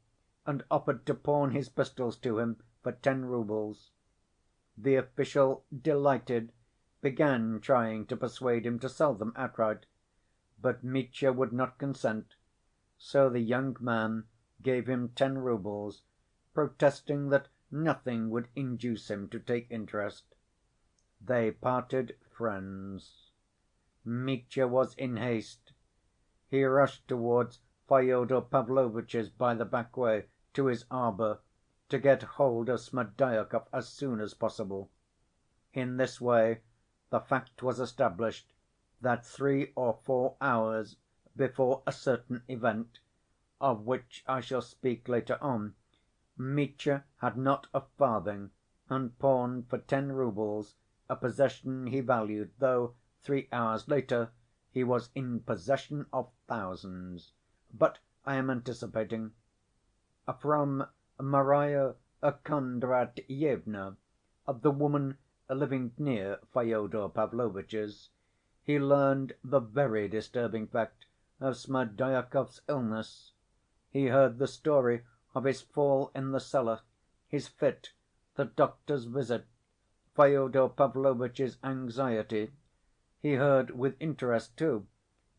and offered to pawn his pistols to him for 10 roubles. The official, delighted, began trying to persuade him to sell them outright, but Mitya would not consent, so the young man gave him 10 roubles, protesting that nothing would induce him to take interest. They parted friends. Mitya was in haste. He rushed towards Fyodor Pavlovitch's by the back way, to his arbor, to get hold of Smerdyakov as soon as possible. In this way the fact was established that 3 or 4 hours before a certain event of which I shall speak later on, Mitya had not a farthing, and pawned for 10 roubles a possession he valued, though 3 hours later he was in possession of thousands. But I am anticipating. From Marya Kondratyevna, the woman living near Fyodor Pavlovitch's, he learned the very disturbing fact of Smerdyakov's illness. He heard the story of his fall in the cellar, his fit, the doctor's visit, Fyodor Pavlovitch's anxiety. He heard with interest, too,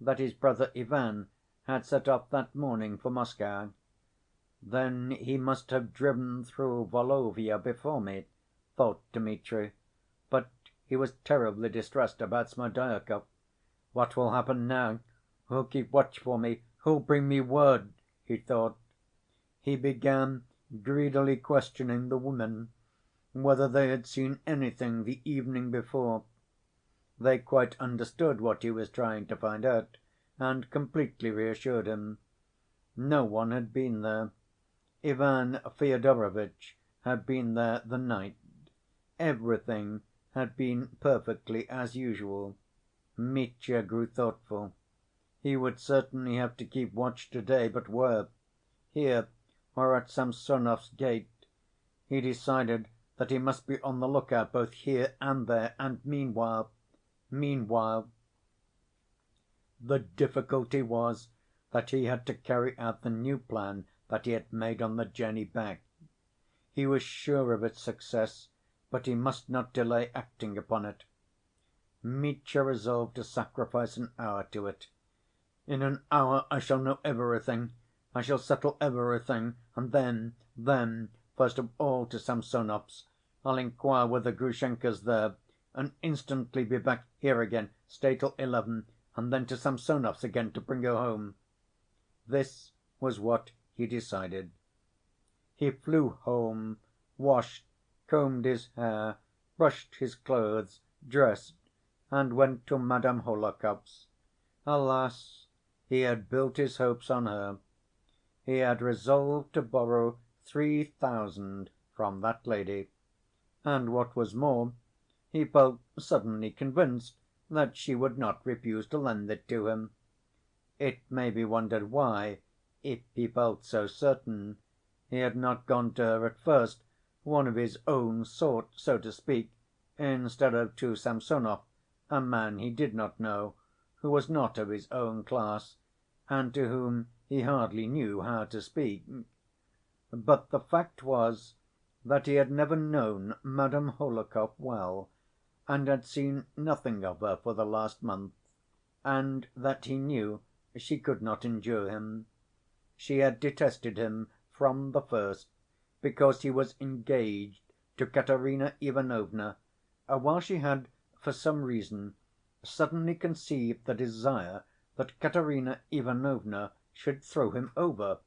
that his brother Ivan had set off that morning for Moscow. "Then he must have driven through Volovya before me," thought Dmitri, but he was terribly distressed about Smerdyakov. "What will happen now? Who'll keep watch for me? Who'll bring me word?" he thought. He began greedily questioning the women, whether they had seen anything the evening before. They quite understood what he was trying to find out, and completely reassured him. No one had been there. Ivan Fyodorovitch had been there the night. Everything had been perfectly as usual. Mitya grew thoughtful. He would certainly have to keep watch to‐day, but where? Here, or at Samsonov's gate? He decided that he must be on the lookout both here and there, and meanwhile. The difficulty was that he had to carry out the new plan that he had made on the journey back. He was sure of its success, but he must not delay acting upon it. Mitya resolved to sacrifice an hour to it. "In an hour I shall know everything. I shall settle everything, and then, first of all to Samsonov's. I'll inquire whether Grushenka's there, and instantly be back here again, stay till 11, and then to Samsonov's again to bring her home." This was what he decided. He flew home, washed, combed his hair, brushed his clothes, dressed, and went to Madame Hohlakov's. Alas, he had built his hopes on her. He had resolved to borrow 3,000 from that lady. And what was more, he felt suddenly convinced that she would not refuse to lend it to him. It may be wondered why, if he felt so certain, he had not gone to her at first, one of his own sort, so to speak, instead of to Samsonov, a man he did not know, who was not of his own class, and to whom he hardly knew how to speak. But the fact was that he had never known Madame Hohlakov well, and had seen nothing of her for the last month, and that he knew she could not endure him. She had detested him from the first, because he was engaged to Katerina Ivanovna, while she had, for some reason, suddenly conceived the desire that Katerina Ivanovna should throw him over,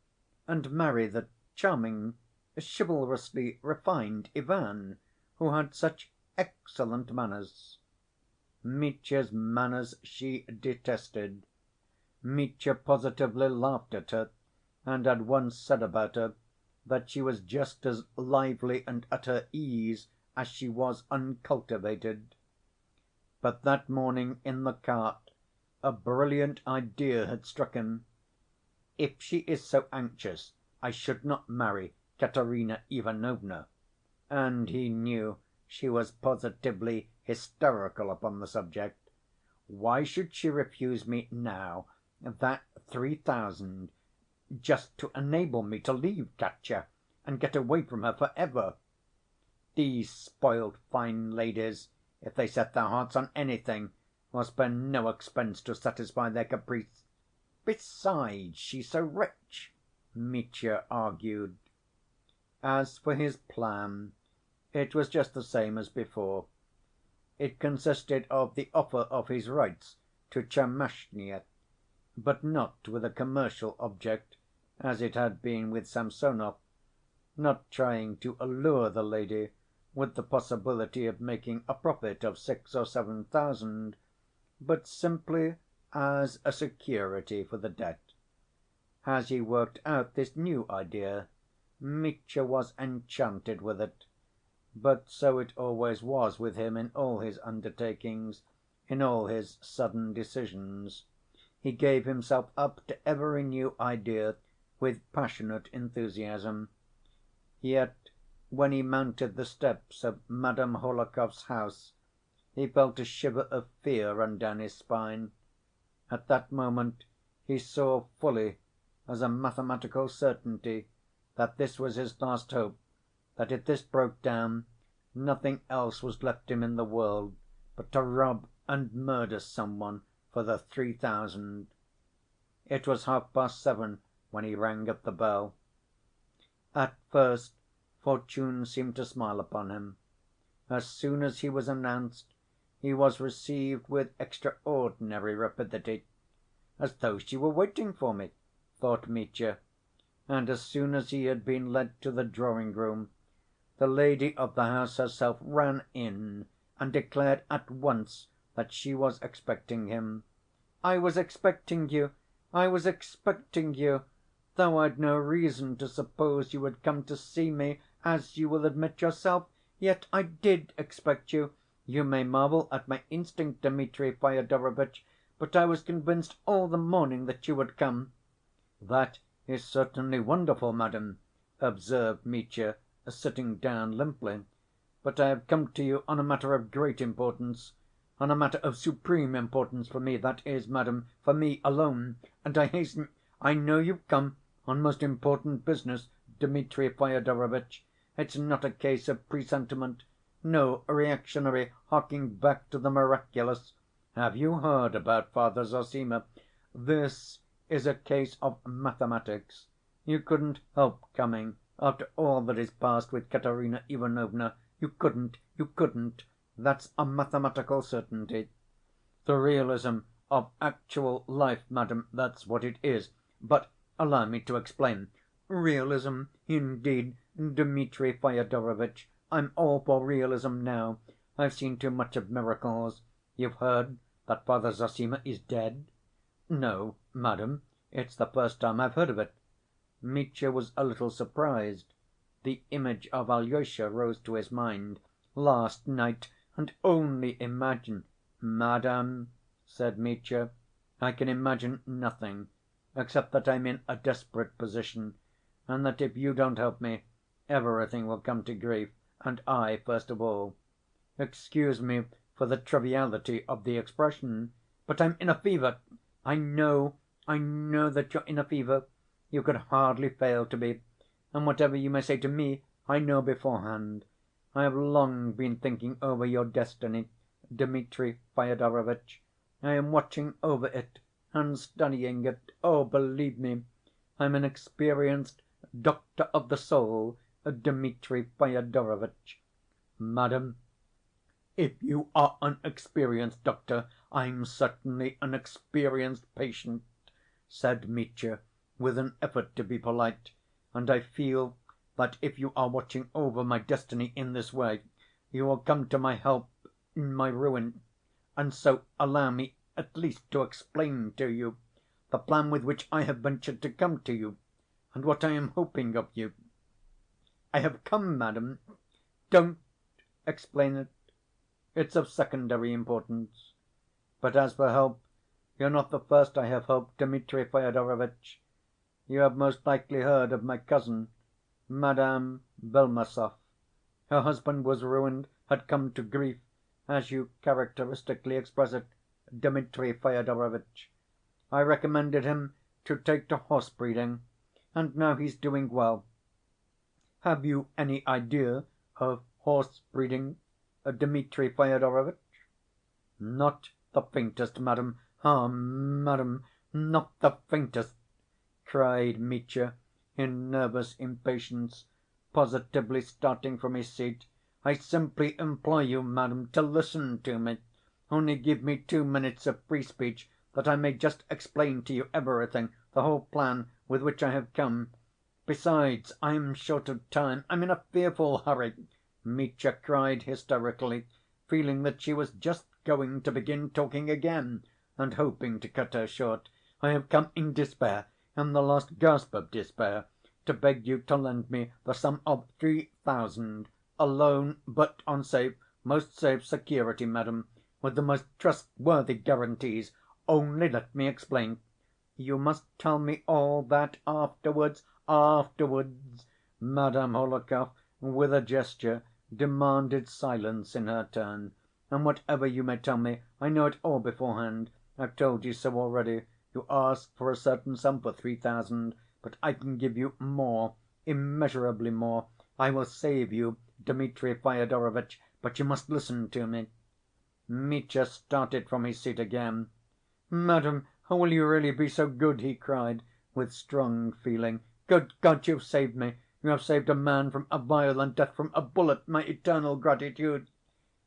and marry the charming, chivalrously refined Ivan, who had such excellent manners. Mitya's manners she detested. Mitya positively laughed at her, and had once said about her that she was just as lively and at her ease as she was uncultivated. But that morning in the cart a brilliant idea had struck him. "If she is so anxious, I should not marry Katerina Ivanovna." And he knew she was positively hysterical upon the subject. "Why should she refuse me now that 3,000, just to enable me to leave Katya and get away from her for ever? These spoiled fine ladies, if they set their hearts on anything, will spare no expense to satisfy their caprice. Besides, she's so rich," Mitya argued. As for his plan, it was just the same as before. It consisted of the offer of his rights to Tchermashnya, but not with a commercial object, as it had been with Samsonov, not trying to allure the lady with the possibility of making a profit of 6,000 or 7,000, but simply as a security for the debt. has he worked out this new idea? Mitya was enchanted with it. But so it always was with him in all his undertakings, in all his sudden decisions. He gave himself up to every new idea with passionate enthusiasm. Yet when he mounted the steps of Madame Hohlakov's house, he felt a shiver of fear run down his spine. At that moment he saw fully, as a mathematical certainty, that this was his last hope, that if this broke down, nothing else was left him in the world but to rob and murder some one for the 3,000. It was 7:30 when he rang at the bell. At first fortune seemed to smile upon him. As soon as he was announced, he was received with extraordinary rapidity. "As though she were waiting for me," thought Mitya, and as soon as he had been led to the drawing‐room, the lady of the house herself ran in and declared at once that she was expecting him. "I was expecting you, I was expecting you. Though I'd no reason to suppose you would come to see me, as you will admit yourself, yet I did expect you. You may marvel at my instinct, Dmitri Fyodorovitch, but I was convinced all the morning that you would come." "That is certainly wonderful, madam," observed Mitya, sitting down limply. "But I have come to you on a matter of great importance, on a matter of supreme importance for me, that is, madam, for me alone, and I hasten—" "I know you've come on most important business, Dmitri Fyodorovitch. It's not a case of presentiment, no reactionary harking back to the miraculous. Have you heard about Father Zossima? This is a case of mathematics. You couldn't help coming after all that is past with Katerina Ivanovna. You couldn't. That's a mathematical certainty. The realism of actual life, madam, that's what it is. But allow me to explain. Realism, indeed, Dmitri Fyodorovitch. I'm all for realism now. I've seen too much of miracles. You've heard that Father Zossima is dead?" "No, madam, it's the first time I've heard of it." Mitya was a little surprised. The image of Alyosha rose to his mind. "Last night, and only imagine—" "Madam," said Mitya, "I can imagine nothing, except that I'm in a desperate position, and that if you don't help me, everything will come to grief, and I first of all. Excuse me for the triviality of the expression, but I'm in a fever. I know that you're in a fever. You could hardly fail to be. And whatever you may say to me, I know beforehand. I have long been thinking over your destiny, Dmitri Fyodorovitch. I am watching over it and studying it. Oh, believe me, I'm an experienced doctor of the soul, Dmitri Fyodorovitch." "Madam, if you are an experienced doctor, I'm certainly an experienced patient," said Mitya, with an effort to be polite, "and I feel that if you are watching over my destiny in this way, you will come to my help in my ruin. And so allow me at least to explain to you the plan with which I have ventured to come to you, and what I am hoping of you. I have come, madam—" "Don't explain it. It's of secondary importance. But as for help, you're not the first I have helped, Dmitri Fyodorovitch. You have most likely heard of my cousin, Madame Belmesov. Her husband was ruined, had come to grief, as you characteristically express it, Dmitri Fyodorovitch. I recommended him to take to horse‐breeding, and now he's doing well. Have you any idea of horse‐breeding, Dmitri Fyodorovitch?" "Not the faintest, madam. Ah, madam, not the faintest!" cried Mitya in nervous impatience, positively starting from his seat. "I simply implore you, madam, to listen to me. Only give me 2 minutes of free speech, that I may just explain to you everything, the whole plan with which I have come. Besides, I am short of time. I'm in a fearful hurry," Mitya cried hysterically, feeling that she was just going to begin talking again, and hoping to cut her short. "I have come in despair, in the last gasp of despair, to beg you to lend me the sum of 3,000, alone, but on safe, most safe security, madam, with the most trustworthy guarantees. Only let me explain." "You must tell me all that afterwards." "Afterwards." Madame Hohlakov, with a gesture, demanded silence in her turn. "And whatever you may tell me, I know it all beforehand. I've told you so already. You ask for a certain sum, for 3,000, but I can give you more, immeasurably more. I will save you, Dmitri Fyodorovitch, but you must listen to me." Mitya started from his seat again. "Madam, will you really be so good?" he cried, with strong feeling. "Good God, you've saved me! You have saved a man from a violent death, from a bullet. My eternal gratitude!"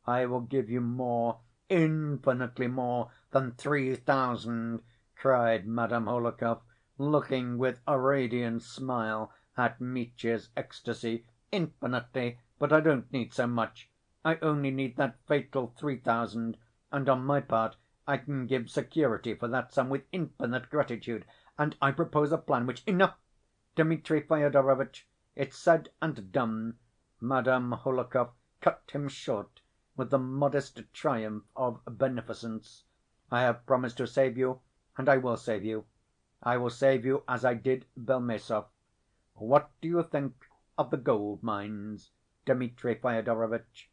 "I will give you more, infinitely more than 3,000!" cried Madame Hohlakov, looking with a radiant smile at Mitya's ecstasy. "Infinitely, but I don't need so much. I only need that fatal 3,000, and on my part I can give security for that sum with infinite gratitude. And I propose a plan which—" "Enough, Dmitri Fyodorovitch! It's said and done." Madame Hohlakov cut him short with the modest triumph of beneficence. "I have promised to save you, and I will save you. I will save you as I did Belmesov. What do you think of the gold‐mines, Dmitri Fyodorovitch?"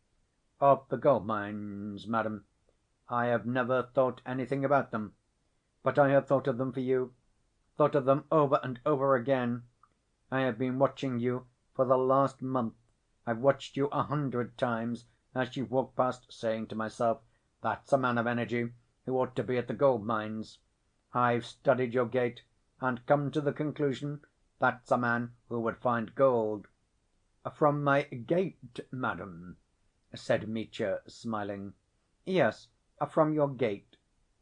"Of the gold‐mines, madam? I have never thought anything about them. But I have thought of them for you, thought of them over and over again. I have been watching you for the last month. I've watched you 100 times as you walked past, saying to myself, 'That's a man of energy who ought to be at the gold‐mines.' I've studied your gait and come to the conclusion, 'That's a man who would find gold.'" "From my gait, madam?" said Mitya, smiling. "Yes, from your gait.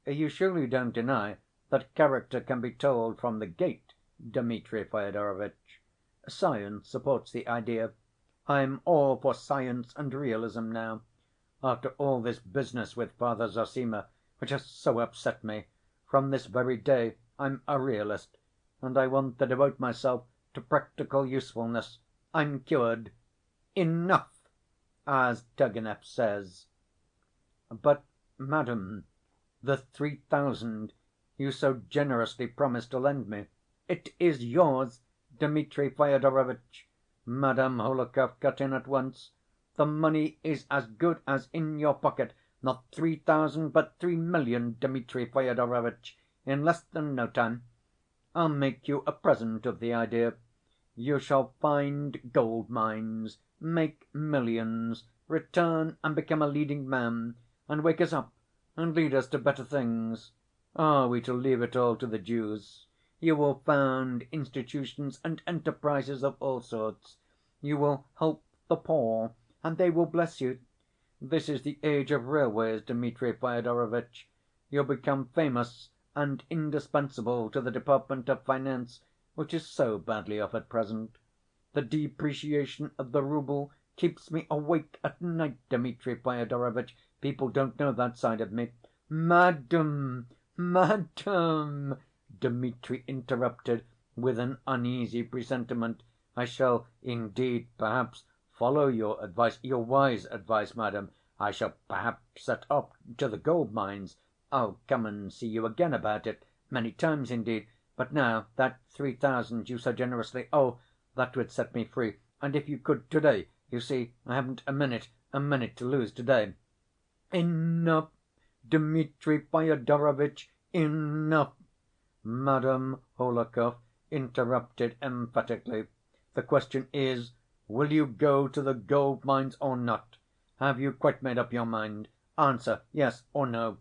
You surely don't deny that character can be told from the gait, Dmitri Fyodorovitch? Science supports the idea. I'm all for science and realism now. After all this business with Father Zossima, which has so upset me, from this very day I'm a realist, and I want to devote myself to practical usefulness. I'm cured. Enough, as Turgenev says." "But, madam, the 3,000 you so generously promised to lend me—" "It is yours, Dmitri Fyodorovitch," Madame Hohlakov cut in at once. "The money is as good as in your pocket. Not 3,000, but 3,000,000, Dmitri Fyodorovitch, in less than no time. I'll make you a present of the idea. You shall find gold‐mines, make millions, return and become a leading man, and wake us up and lead us to better things. Are we to leave it all to the Jews? You will found institutions and enterprises of all sorts. You will help the poor, and they will bless you. This is the age of railways, Dmitri Fyodorovitch. You'll become famous and indispensable to the Department of Finance, which is so badly off at present. The depreciation of the rouble keeps me awake at night, Dmitri Fyodorovitch. People don't know that side of me." "Madam, madam," Dmitri interrupted with an uneasy presentiment. "I shall indeed perhaps follow your advice, your wise advice, madam. I shall perhaps set off to the gold‐mines. I'll come and see you again about it, many times indeed. But now that 3,000 you so generously—" "Oh, that would set me free. And if you could to‐day, you see, I haven't a minute to lose to‐day." "Enough, Dmitri Fyodorovitch, enough!" Madame Hohlakov interrupted emphatically. "The question is, will you go to the gold‐mines or not? Have you quite made up your mind? Answer, yes or no."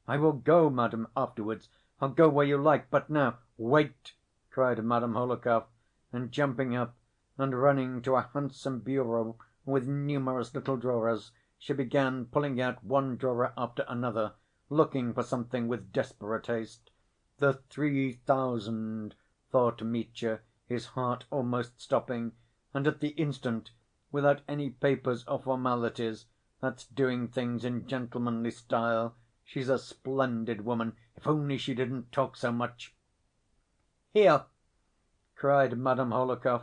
"I will go, madam, afterwards. I'll go where you like, but now—" "Wait!" cried Madame Hohlakov, and jumping up and running to a handsome bureau with numerous little drawers, she began pulling out one drawer after another, looking for something with desperate haste. "The 3,000," thought Mitya, his heart almost stopping, and at the instant, without any papers or formalities, "that's doing things in gentlemanly style. She's a splendid woman. If only she didn't talk so much." "Here!" cried Madame Hohlakov,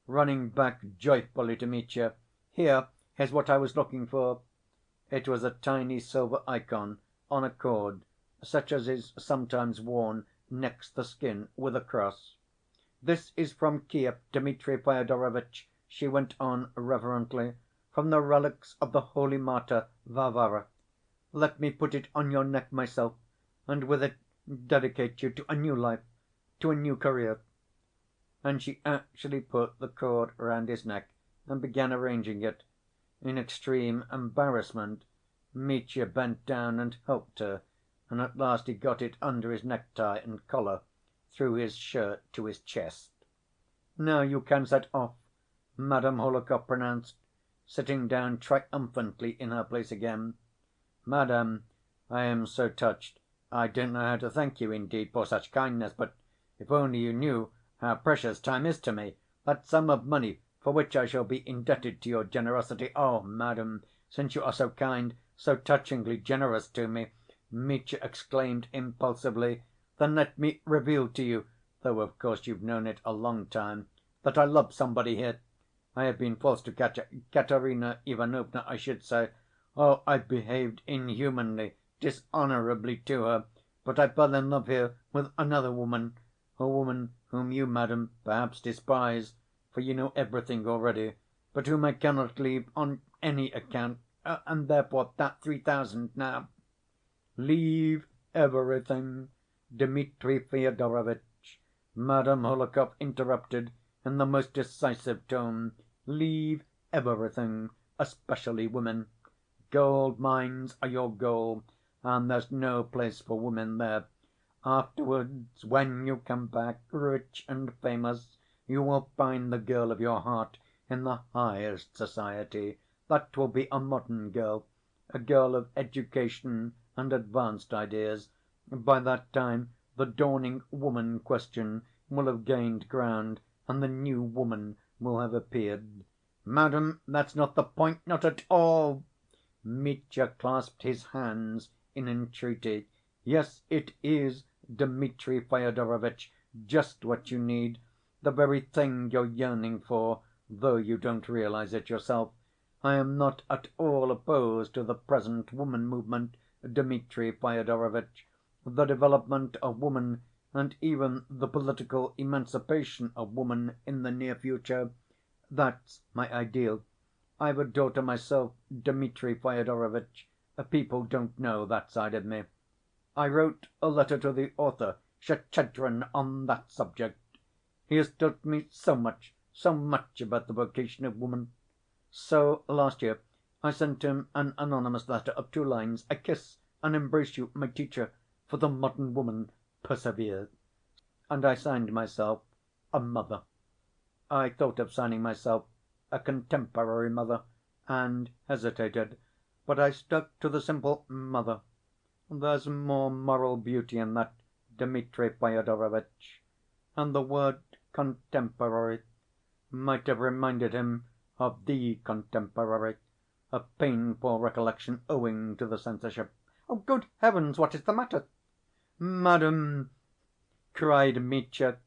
running back joyfully to Mitya. "Here's what I was looking for." It was a tiny silver ikon on a cord, such as is sometimes worn next the skin with a cross. "This is from Kiev, Dmitri Fyodorovitch," she went on reverently, "from the relics of the holy martyr Varvara. Let me put it on your neck myself, and with it dedicate you to a new life, to a new career." And she actually put the cord round his neck and began arranging it. In extreme embarrassment, Mitya bent down and helped her, and at last he got it under his necktie and collar, through his shirt to his chest. "Now you can set off," Madame Hohlakov pronounced, sitting down triumphantly in her place again. "Madam, I am so touched, I don't know how to thank you indeed for such kindness, but if only you knew how precious time is to me, that sum of money for which I shall be indebted to your generosity. Oh, madam, since you are so kind, so touchingly generous to me," Mitya exclaimed impulsively, "then let me reveal to you, though of course you've known it a long time, that I love somebody here. I have been false to Katerina Ivanovna, I should say. Oh, I've behaved inhumanly, dishonorably to her, but I fell in love here with another woman, a woman whom you, madam, perhaps despise, for you know everything already, but whom I cannot leave on any account, and therefore that 3,000 now—" "Leave everything, Dmitri Fyodorovitch," Madame Hohlakov interrupted in the most decisive tone. "Leave everything, especially women. Gold mines are your goal, and there's no place for women there. Afterwards, when you come back rich and famous, you will find the girl of your heart in the highest society. That will be a modern girl, a girl of education and advanced ideas. By that time the dawning woman question will have gained ground, and the new woman will have appeared." "Madam, that's not the point, not at all!" Mitya clasped his hands in entreaty. "Yes, it is, Dmitri Fyodorovitch, just what you need, the very thing you're yearning for, though you don't realize it yourself. I am not at all opposed to the present woman movement, Dmitri Fyodorovitch. The development of woman, and even the political emancipation of woman in the near future, that's my ideal. I've a daughter myself, Dmitri Fyodorovitch. People don't know that side of me. I wrote a letter to the author, Shtchedrin, on that subject. He has taught me so much about the vocation of woman. So last year I sent him an anonymous letter of 2 lines. I kiss and embrace you, my teacher, for the modern woman. Persevere. And I signed myself a mother. I thought of signing myself a contemporary mother, and hesitated, but I stuck to the simple mother. There's more moral beauty in that, Dmitri Fyodorovitch." And the word contemporary might have reminded him of the contemporary, a painful recollection owing to the censorship. "Oh, good heavens, what is the matter?" "Madam," cried Mitya,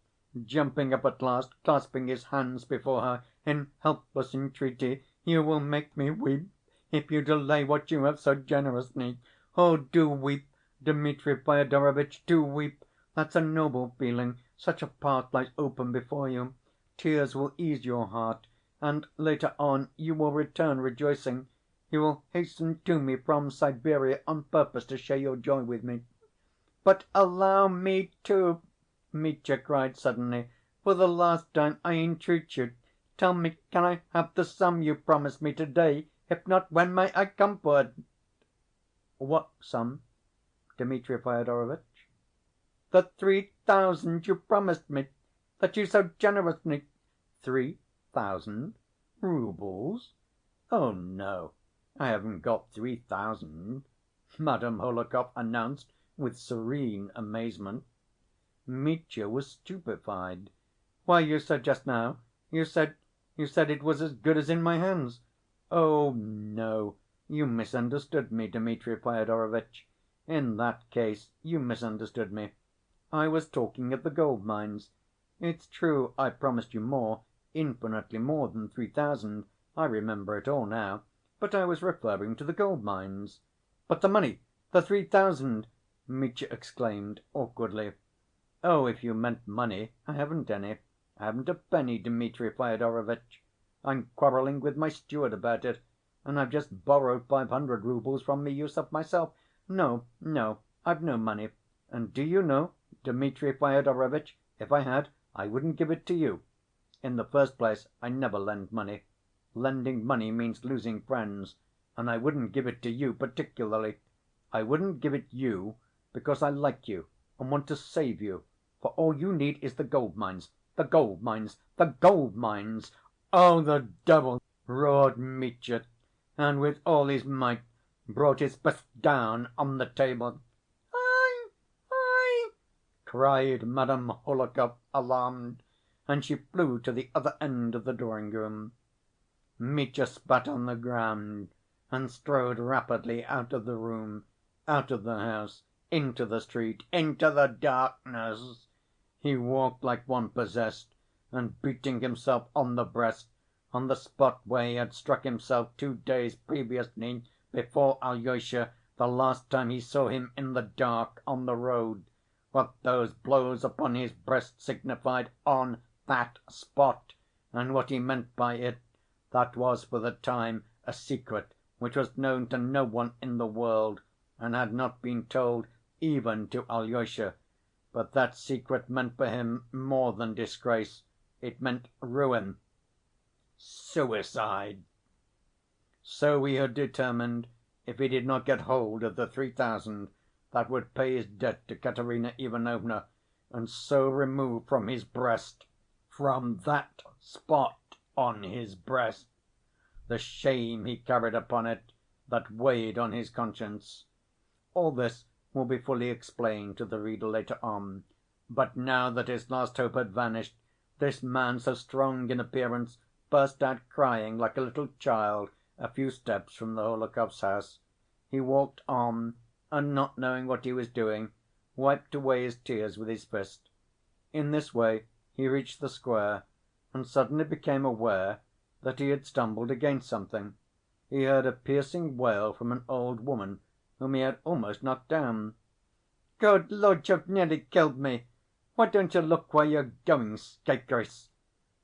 jumping up at last, clasping his hands before her in helpless entreaty, "you will make me weep if you delay what you have so generously. Oh, do weep, Dmitri Fyodorovitch, do weep! That's a noble feeling, such a path lies open before you. Tears will ease your heart, and later on you will return rejoicing. You will hasten to me from Siberia on purpose to share your joy with me." "But allow me to," Mitya cried suddenly. "For the last time I entreat you, tell me, can I have the sum you promised me to‐day? If not, when may I come for it?" "What sum, Dmitri Fyodorovitch?" "The 3,000 you promised me, that you so generously—" "3,000 roubles? Oh, no, I haven't got 3,000," Madame Hohlakov announced with serene amazement. Mitya was stupefied. "Why, you said just now, you said it was as good as in my hands." "Oh, no, you misunderstood me, Dmitri Fyodorovitch. In that case you misunderstood me. I was talking of the gold mines. It's true I promised you more, infinitely more than 3,000. I remember it all now. But I was referring to the gold mines." "But the money, the 3,000!" Mitya exclaimed awkwardly. "Oh, if you meant money, I haven't any. I haven't a penny, Dmitri Fyodorovitch. I'm quarreling with my steward about it, and I've just borrowed 500 roubles from Miüsov myself. No, no, I've no money. And do you know, Dmitri Fyodorovitch, if I had, I wouldn't give it to you. In the first place, I never lend money. Lending money means losing friends, and I wouldn't give it to you particularly. I wouldn't give it you because I like you and want to save you, for all you need is the gold mines, the gold mines, the gold mines!" "Oh, the devil!" roared Mitya, and with all his might brought his fist down on the table. "I, I!" cried Madame Hohlakov, alarmed, and she flew to the other end of the drawing‐room. Mitya spat on the ground and strode rapidly out of the room, out of the house, into the street, into the darkness. He walked like one possessed, and beating himself on the breast, on the spot where he had struck himself 2 days previously before Alyosha, the last time he saw him in the dark on the road. What those blows upon his breast signified, "on that spot," and what he meant by it, that was for the time a secret which was known to no one in the world, and had not been told even to Alyosha. But that secret meant for him more than disgrace. It meant ruin, suicide. So he had determined, if he did not get hold of the 3,000, that would pay his debt to Katerina Ivanovna, and so remove from his breast, from that spot on his breast, the shame he carried upon it, that weighed on his conscience. All this will be fully explained to the reader later on. But now that his last hope had vanished, this man, so strong in appearance, burst out crying like a little child a few steps from the Hohlakovs' house. He walked on, and not knowing what he was doing, wiped away his tears with his fist. In this way he reached the square, and suddenly became aware that he had stumbled against something. He heard a piercing wail from an old woman whom he had almost knocked down. "Good Lord, you've nearly killed me! Why don't you look where you're going, scapegrace?"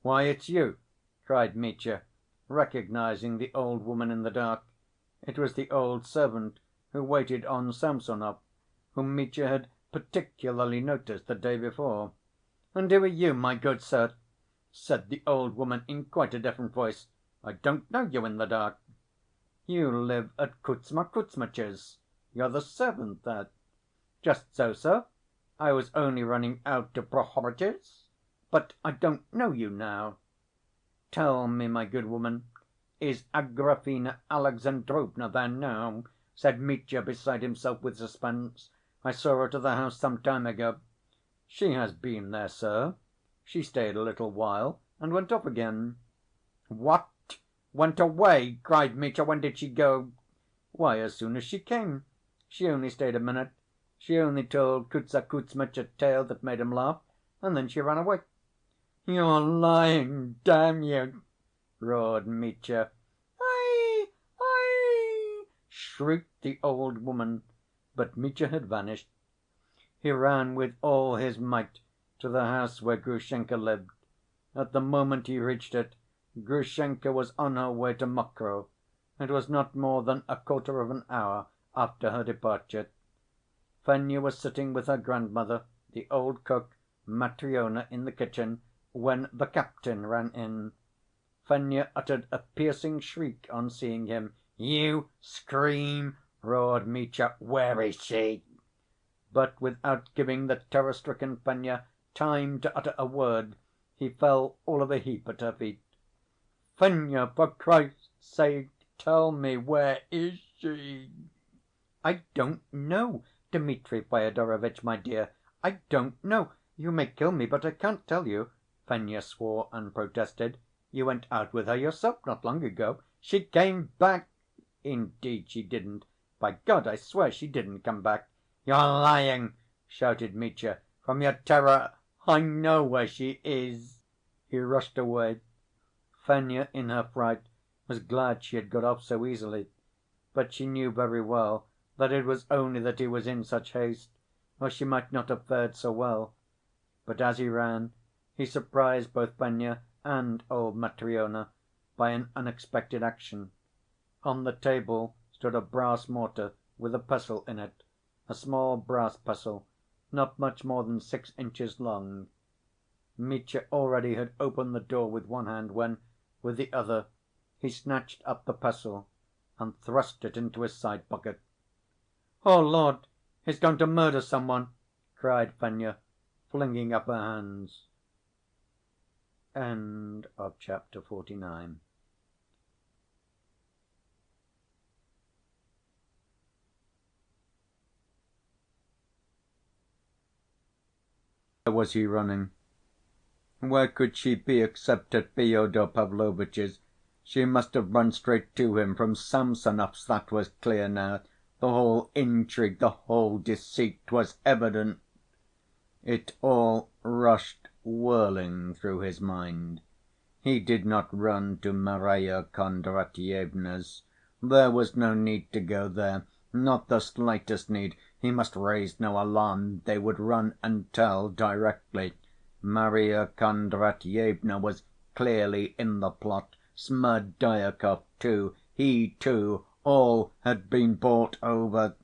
"Why, it's you!" cried Mitya, recognizing the old woman in the dark. It was the old servant who waited on Samsonov, whom Mitya had particularly noticed the day before. "And who are you, my good sir?" said the old woman in quite a different voice. "I don't know you in the dark." "You live at Kuzma Kuzmitch's. You're the servant there." "Just so, sir. I was only running out to Prohoritch's, but I don't know you now." "Tell me, my good woman, is Agrafena Alexandrovna there now?" said Mitya, beside himself with suspense. "I saw her to the house some time ago." "She has been there, sir. She stayed a little while and went off again." "What? Went away?" cried Mitya. "When did she go?" "Why, as soon as she came. She only stayed a minute. She only told Kuzma Kuzmitch a tale that made him laugh, and then she ran away." "You're lying, damn you!" roared Mitya. "Aie! Aie!" shrieked the old woman, but Mitya had vanished. He ran with all his might to the house where Grushenka lived. At the moment he reached it, Grushenka was on her way to Mokroe. It was not more than a quarter of an hour after her departure. Fenya was sitting with her grandmother, the old cook, Matryona, in the kitchen, when the captain ran in. Fenya uttered a piercing shriek on seeing him. "You scream!" roared Mitya. "Where is she?" But without giving the terror‐stricken Fenya time to utter a word, he fell all of a heap at her feet. "Fenya, for Christ's sake, tell me, where is she?" "I don't know, Dmitri Fyodorovitch, my dear. I don't know. You may kill me, but I can't tell you," Fenya swore and protested. "You went out with her yourself not long ago." "She came back!" "Indeed she didn't. By God, I swear she didn't come back." "You're lying!" shouted Mitya. "From your terror I know where she is." He rushed away. Fenya, in her fright, was glad she had got off so easily, but she knew very well that it was only that he was in such haste, or she might not have fared so well. But as he ran, he surprised both Fenya and old Matryona by an unexpected action. On the table stood a brass mortar with a pestle in it, a small brass pestle, not much more than 6 inches long. Mitya already had opened the door with one hand when, with the other, he snatched up the pestle and thrust it into his side‐pocket. "Oh, Lord! He's going to murder some one!" cried Fenya, flinging up her hands. Chapter 49. Where was he running? Where could she be except at Fyodor Pavlovitch's? She must have run straight to him from Samsonov's, that was clear now. The whole intrigue, the whole deceit was evident. It all rushed whirling through his mind. He did not run to Marya Kondratyevna's. There was no need to go there, not the slightest need. He must raise no alarm. They would run and tell directly. Marya Kondratyevna was clearly in the plot. Smerdyakov, too, he too, all had been bought over.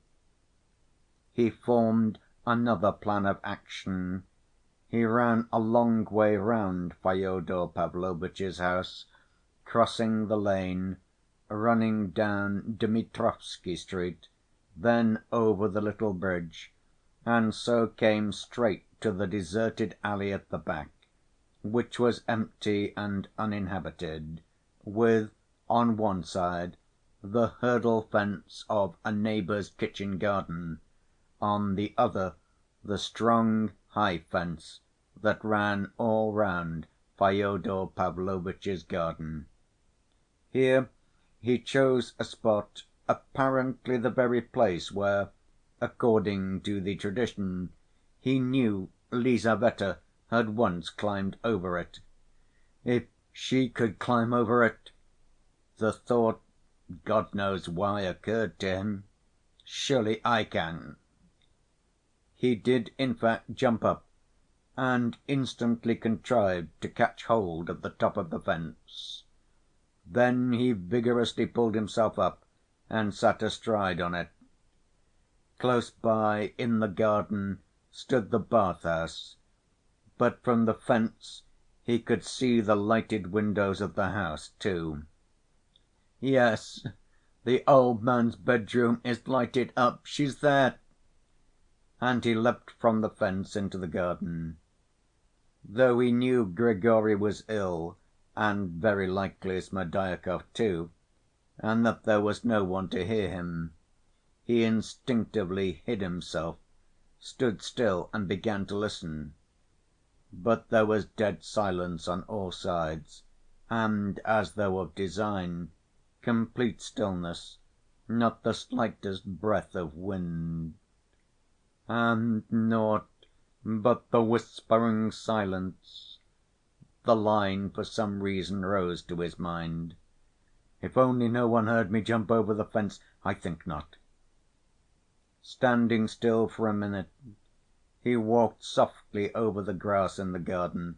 He formed another plan of action. He ran a long way round Fyodor Pavlovitch's house, crossing the lane, running down Dmitrovsky Street, then over the little bridge, and so came straight to the deserted alley at the back, which was empty and uninhabited, with, on one side, the hurdle fence of a neighbor's kitchen garden, on the other the strong high fence that ran all round Fyodor Pavlovitch's garden. Here he chose a spot, apparently the very place where, according to the tradition, he knew Lizaveta had once climbed over it. If she could climb over it, the thought, God knows why, occurred to him, surely I can. He did in fact jump up, and instantly contrived to catch hold of the top of the fence. Then he vigorously pulled himself up and sat astride on it. Close by in the garden stood the bath‐house, but from the fence he could see the lighted windows of the house too. Yes, the old man's bedroom is lighted up. She's there! And he leapt from the fence into the garden. Though he knew Grigory was ill, and very likely Smerdyakov too, and that there was no one to hear him, he instinctively hid himself, stood still and began to listen. But there was dead silence on all sides, and, as though of design, complete stillness, not the slightest breath of wind. And naught but the whispering silence. The line for some reason rose to his mind. If only no one heard me jump over the fence. I think not. Standing still for a minute, he walked softly over the grass in the garden,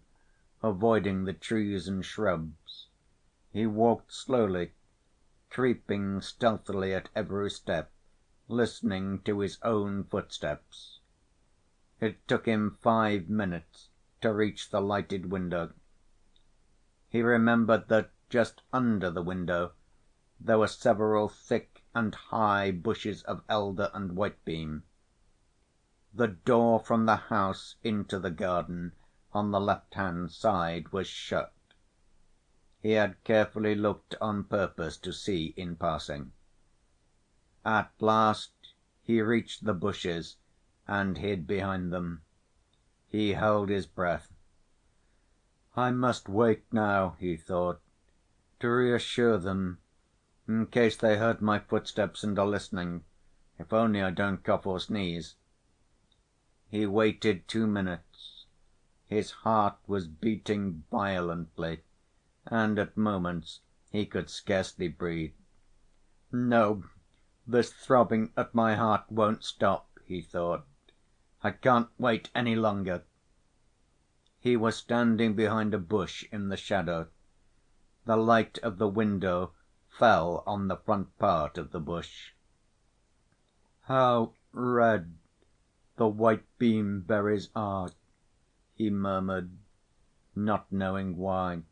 avoiding the trees and shrubs. He walked slowly, creeping stealthily at every step, listening to his own footsteps. It took him 5 minutes to reach the lighted window. He remembered that just under the window there were several thick and high bushes of elder and whitebeam. The door from the house into the garden on the left‐hand side was shut. He had carefully looked on purpose to see in passing. At last he reached the bushes and hid behind them. He held his breath. "I must wait now," he thought, "to reassure them, in case they heard my footsteps and are listening, if only I don't cough or sneeze." He waited 2 minutes. His heart was beating violently, and at moments he could scarcely breathe. "No, this throbbing at my heart won't stop," he thought. "I can't wait any longer." He was standing behind a bush in the shadow. The light of the window fell on the front part of the bush. "How red the white bean‐berries are!" he murmured, not knowing why.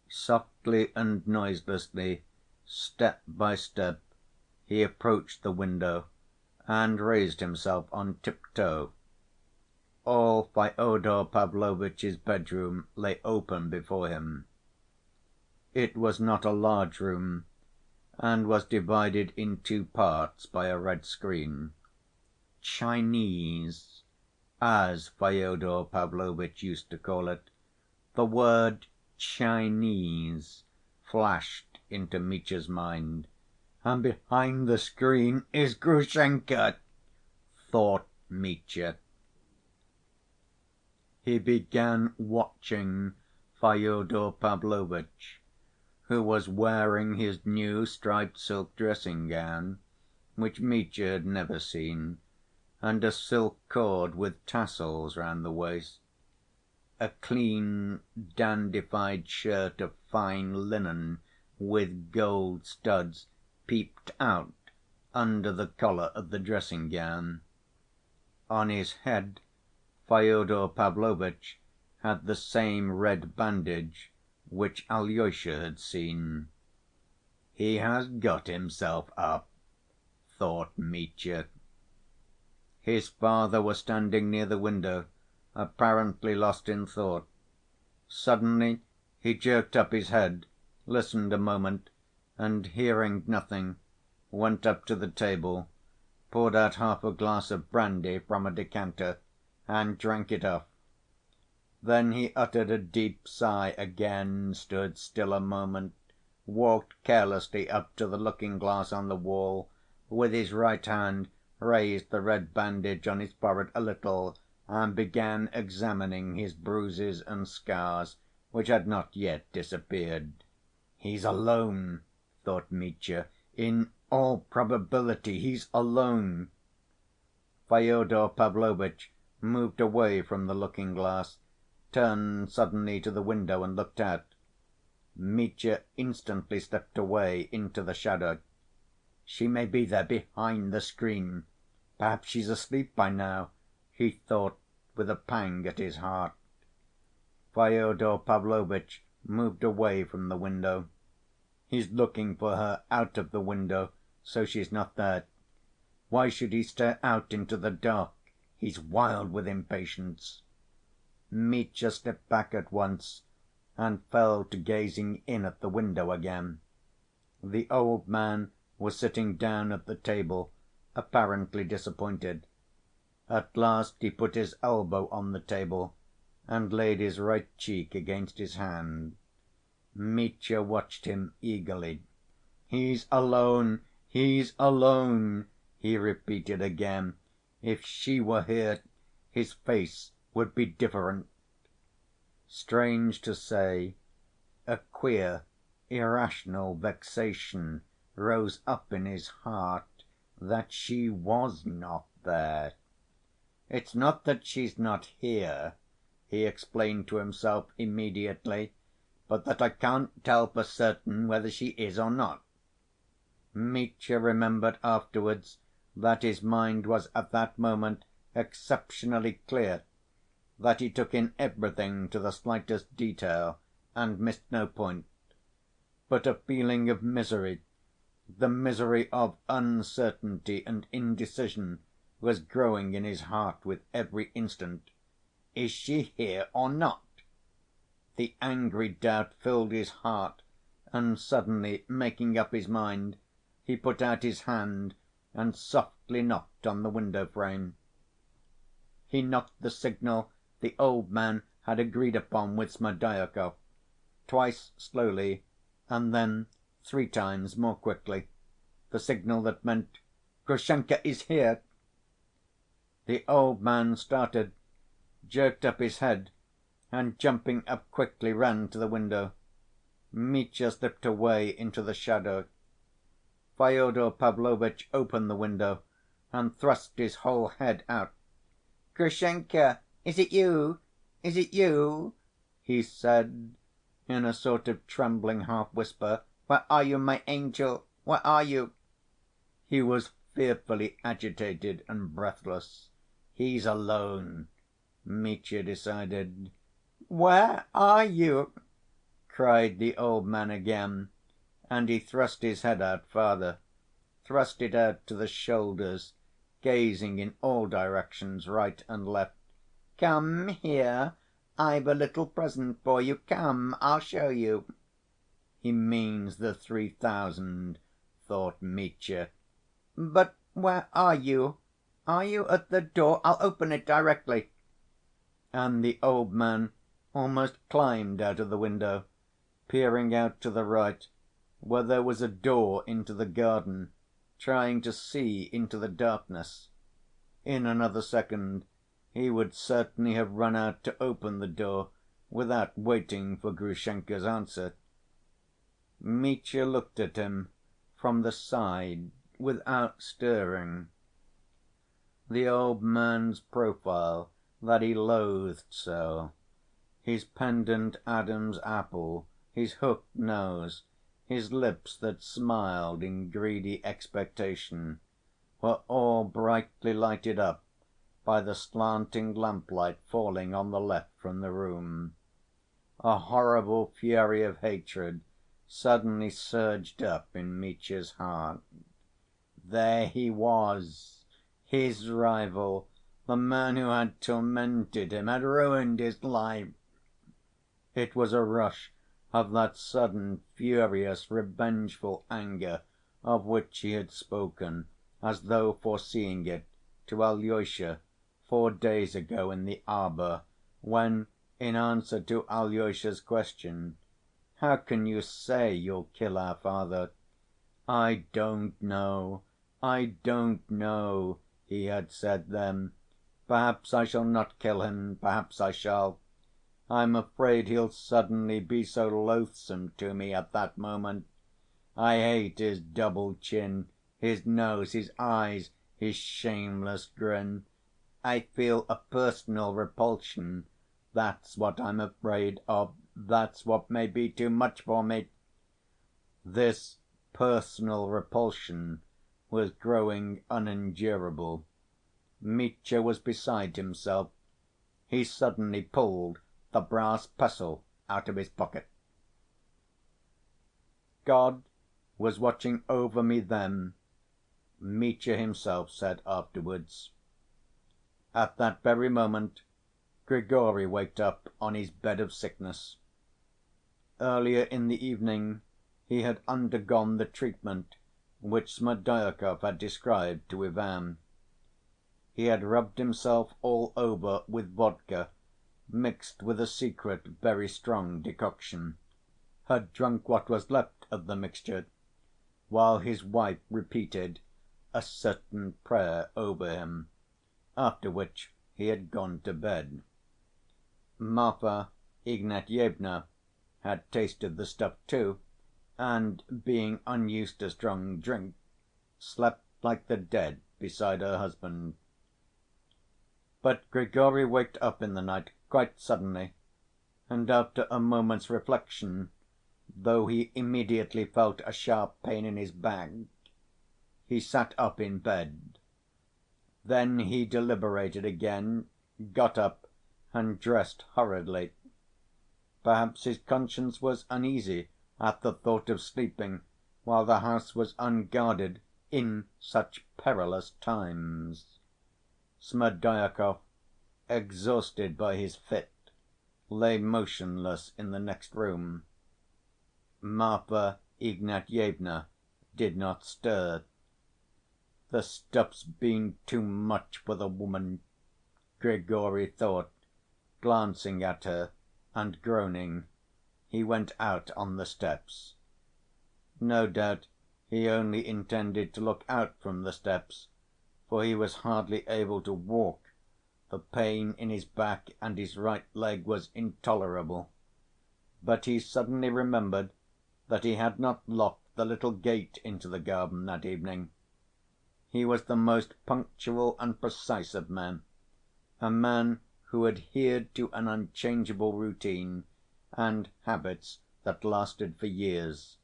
Softly and noiselessly, step by step, he approached the window and raised himself on tiptoe. All Fyodor Pavlovitch's bedroom lay open before him. It was not a large room, and was divided in two parts by a red screen. "Chinese," as Fyodor Pavlovitch used to call it. The word "Chinese" flashed into Mitya's mind. "And behind the screen is Grushenka," thought Mitya. He began watching Fyodor Pavlovitch, who was wearing his new striped silk dressing‐gown, which Mitya had never seen, and a silk cord with tassels round the waist. A clean, dandified shirt of fine linen with gold studs peeped out under the collar of the dressing‐gown. On his head Fyodor Pavlovitch had the same red bandage which Alyosha had seen. "He has got himself up," thought Mitya. His father was standing near the window, apparently lost in thought. Suddenly he jerked up his head, listened a moment, and hearing nothing, went up to the table, poured out half a glass of brandy from a decanter, and drank it off. Then he uttered a deep sigh again, stood still a moment, walked carelessly up to the looking‐glass on the wall, with his right hand raised the red bandage on his forehead a little, and began examining his bruises and scars, which had not yet disappeared. "He's alone," thought Mitya. "In all probability he's alone." Fyodor Pavlovitch moved away from the looking‐glass, turned suddenly to the window and looked out. Mitya instantly slipped away into the shadow. "She may be there behind the screen. Perhaps she's asleep by now," he thought with a pang at his heart. Fyodor Pavlovitch moved away from the window. "He's looking for her out of the window, so she's not there. Why should he stare out into the dark? He's wild with impatience." Mitya slipped back at once and fell to gazing in at the window again. The old man was sitting down at the table, apparently disappointed. At last he put his elbow on the table and laid his right cheek against his hand. Mitya watched him eagerly. "He's alone, he's alone," he repeated again. "If she were here, his face would be different." Strange to say, a queer, irrational vexation rose up in his heart that she was not there. "It's not that she's not here," he explained to himself immediately, "but that I can't tell for certain whether she is or not." Mitya remembered afterwards that his mind was at that moment exceptionally clear, that he took in everything to the slightest detail and missed no point. But a feeling of misery, the misery of uncertainty and indecision, was growing in his heart with every instant. "Is she here or not?" The angry doubt filled his heart, and suddenly making up his mind, he put out his hand and softly knocked on the window‐frame. He knocked the signal the old man had agreed upon with Smerdyakov, twice slowly, and then 3 times more quickly, the signal that meant, "Grushenka is here." The old man started, jerked up his head, and jumping up quickly ran to the window. Mitya slipped away into the shadow. Fyodor Pavlovitch opened the window and thrust his whole head out. "Grushenka, is it you? Is it you?" he said in a sort of trembling half‐whisper. "Where are you, my angel? Where are you?" He was fearfully agitated and breathless. "He's alone," Mitya decided. "Where are you?" cried the old man again, and he thrust his head out farther, thrust it out to the shoulders, gazing in all directions, right and left. "Come here, I've a little present for you. Come, I'll show you." "He means the 3,000," thought Mitya. "But where are you? Are you at the door? I'll open it directly." And the old man almost climbed out of the window, peering out to the right, where there was a door into the garden, trying to see into the darkness. In another second he would certainly have run out to open the door without waiting for Grushenka's answer. Mitya looked at him from the side without stirring. The old man's profile that he loathed so, his pendant Adam's apple, his hooked nose, his lips that smiled in greedy expectation, were all brightly lighted up by the slanting lamplight falling on the left from the room. A horrible fury of hatred suddenly surged up in Mitya's heart. There he was, his rival, the man who had tormented him, had ruined his life. It was a rush of that sudden, furious, revengeful anger of which he had spoken, as though foreseeing it, to Alyosha 4 days ago in the arbor, when, in answer to Alyosha's question, "How can you say you'll kill our father?" "I don't know, I don't know," he had said then. "Perhaps I shall not kill him, perhaps I shall. I'm afraid he'll suddenly be so loathsome to me at that moment. I hate his double chin, his nose, his eyes, his shameless grin. I feel a personal repulsion. That's what I'm afraid of. That's what may be too much for me." This personal repulsion was growing unendurable. Mitya was beside himself. He suddenly pulled the brass pestle out of his pocket. "God was watching over me then," Mitya himself said afterwards. At that very moment Grigory waked up on his bed of sickness. Earlier in the evening he had undergone the treatment which Smerdyakov had described to Ivan. He had rubbed himself all over with vodka mixed with a secret very strong decoction, had drunk what was left of the mixture, while his wife repeated a certain prayer over him, after which he had gone to bed. Marfa Ignatyevna had tasted the stuff too, and, being unused to strong drink, slept like the dead beside her husband. But Grigory waked up in the night quite suddenly, and after a moment's reflection, though he immediately felt a sharp pain in his back, he sat up in bed. Then he deliberated again, got up and dressed hurriedly. Perhaps his conscience was uneasy at the thought of sleeping while the house was unguarded in such perilous times. Smerdyakov, exhausted by his fit, lay motionless in the next room. Marfa Ignatyevna did not stir. "The stuff's been too much for the woman," Grigory thought, glancing at her, and groaning, he went out on the steps. No doubt he only intended to look out from the steps, for he was hardly able to walk, The pain in his back and his right leg was intolerable. But he suddenly remembered that he had not locked the little gate into the garden that evening. He was the most punctual and precise of men, a man who adhered to an unchangeable routine and habits that lasted for years.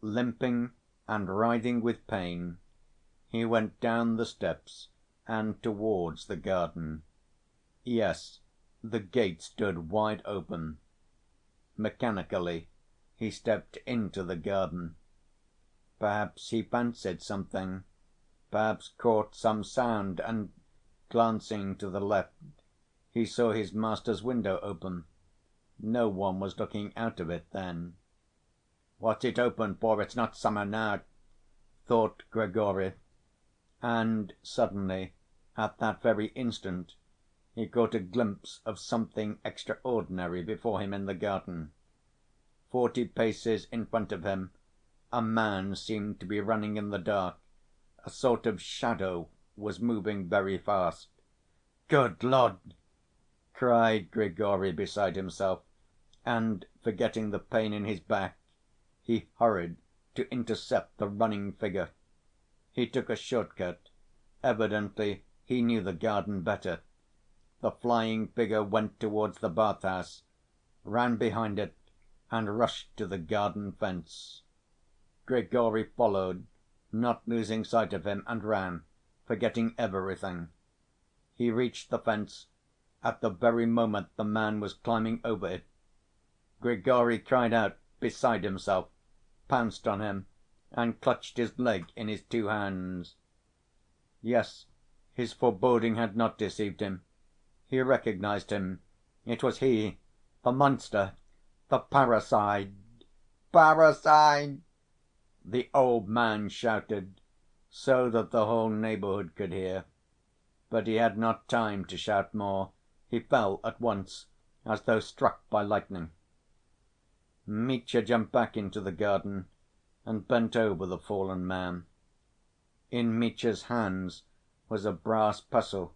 Limping and writhing with pain, he went down the steps and towards the garden. Yes, the gate stood wide open. Mechanically he stepped into the garden. Perhaps he fancied something, perhaps caught some sound, and, glancing to the left, he saw his master's window open. No one was looking out of it then. "What's it open for? It's not summer now," thought Grigory, and suddenly, at that very instant, he caught a glimpse of something extraordinary before him in the garden. 40 paces in front of him a man seemed to be running in the dark. A sort of shadow was moving very fast. "Good Lord!" cried Grigory beside himself, and, forgetting the pain in his back, he hurried to intercept the running figure. He took a short‐cut. Evidently he knew the garden better. The flying figure went towards the bath‐house, ran behind it, and rushed to the garden fence. Grigory followed, not losing sight of him, and ran, forgetting everything. He reached the fence at the very moment the man was climbing over it. Grigory cried out, beside himself, pounced on him, and clutched his leg in his 2 hands. Yes, his foreboding had not deceived him. He recognized him. It was he, the monster, the parricide. "Parricide!" the old man shouted, so that the whole neighborhood could hear. But he had not time to shout more. He fell at once, as though struck by lightning. Mitya jumped back into the garden and bent over the fallen man. In Mitya's hands was a brass pestle,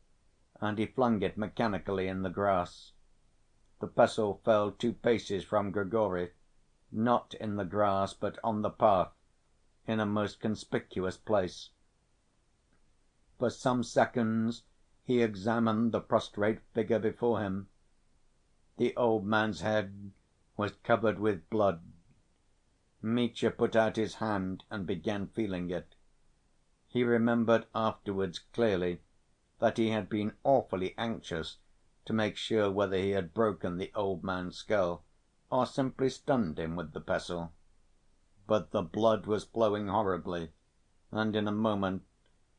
and he flung it mechanically in the grass. The pestle fell 2 paces from Grigory, not in the grass but on the path, in a most conspicuous place. For some seconds he examined the prostrate figure before him. The old man's head was covered with blood. Mitya put out his hand and began feeling it. He remembered afterwards clearly that he had been awfully anxious to make sure whether he had broken the old man's skull or simply stunned him with the pestle. But the blood was flowing horribly, and in a moment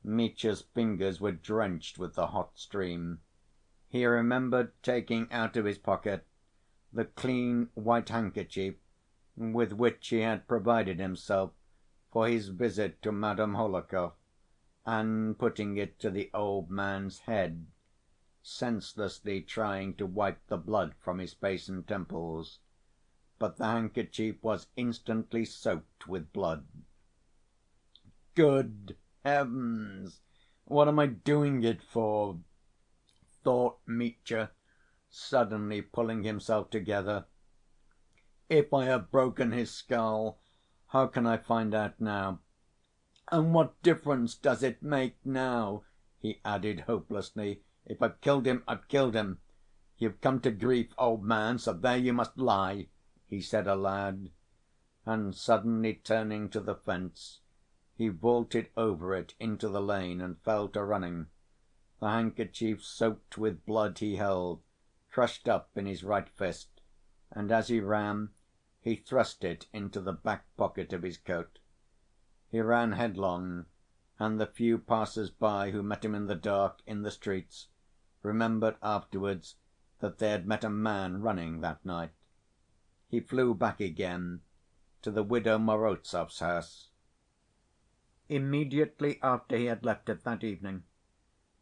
Mitya's fingers were drenched with the hot stream. He remembered taking out of his pocket the clean white handkerchief with which he had provided himself for his visit to Madame Hohlakov, and putting it to the old man's head, senselessly trying to wipe the blood from his face and temples. But the handkerchief was instantly soaked with blood. "Good heavens! What am I doing it for?" thought Mitya, suddenly pulling himself together. "If I have broken his skull, how can I find out now? And what difference does it make now?" he added hopelessly. "If I've killed him, I've killed him. You've come to grief, old man, so there you must lie," he said aloud, and suddenly turning to the fence, he vaulted over it into the lane and fell to running, the handkerchief soaked with blood he held, crushed up in his right fist, and as he ran he thrust it into the back pocket of his coat. He ran headlong, and the few passers‐by who met him in the dark in the streets remembered afterwards that they had met a man running that night. He flew back again to the widow Morozov's house. Immediately after he had left it that evening,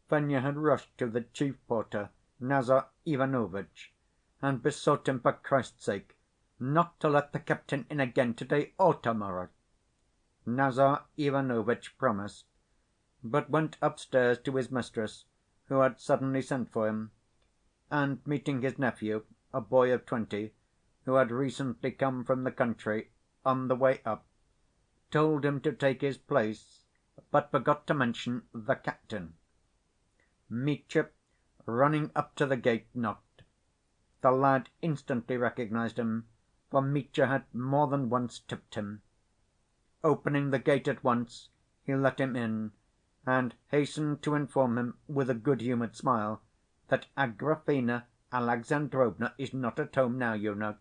Fenya had rushed to the chief porter, Nazar Ivanovitch, and besought him for Christ's sake not to let the captain in again to‐day or to‐morrow. Nazar Ivanovitch promised, but went upstairs to his mistress, who had suddenly sent for him, and meeting his nephew, a boy of 20, who had recently come from the country, on the way up, told him to take his place, but forgot to mention the captain. Mitya, running up to the gate, knocked. The lad instantly recognized him, for Mitya had more than once tipped him. Opening the gate at once, he let him in, and hastened to inform him with a good‐humored smile that Agrafena Alexandrovna is not at home now, you know.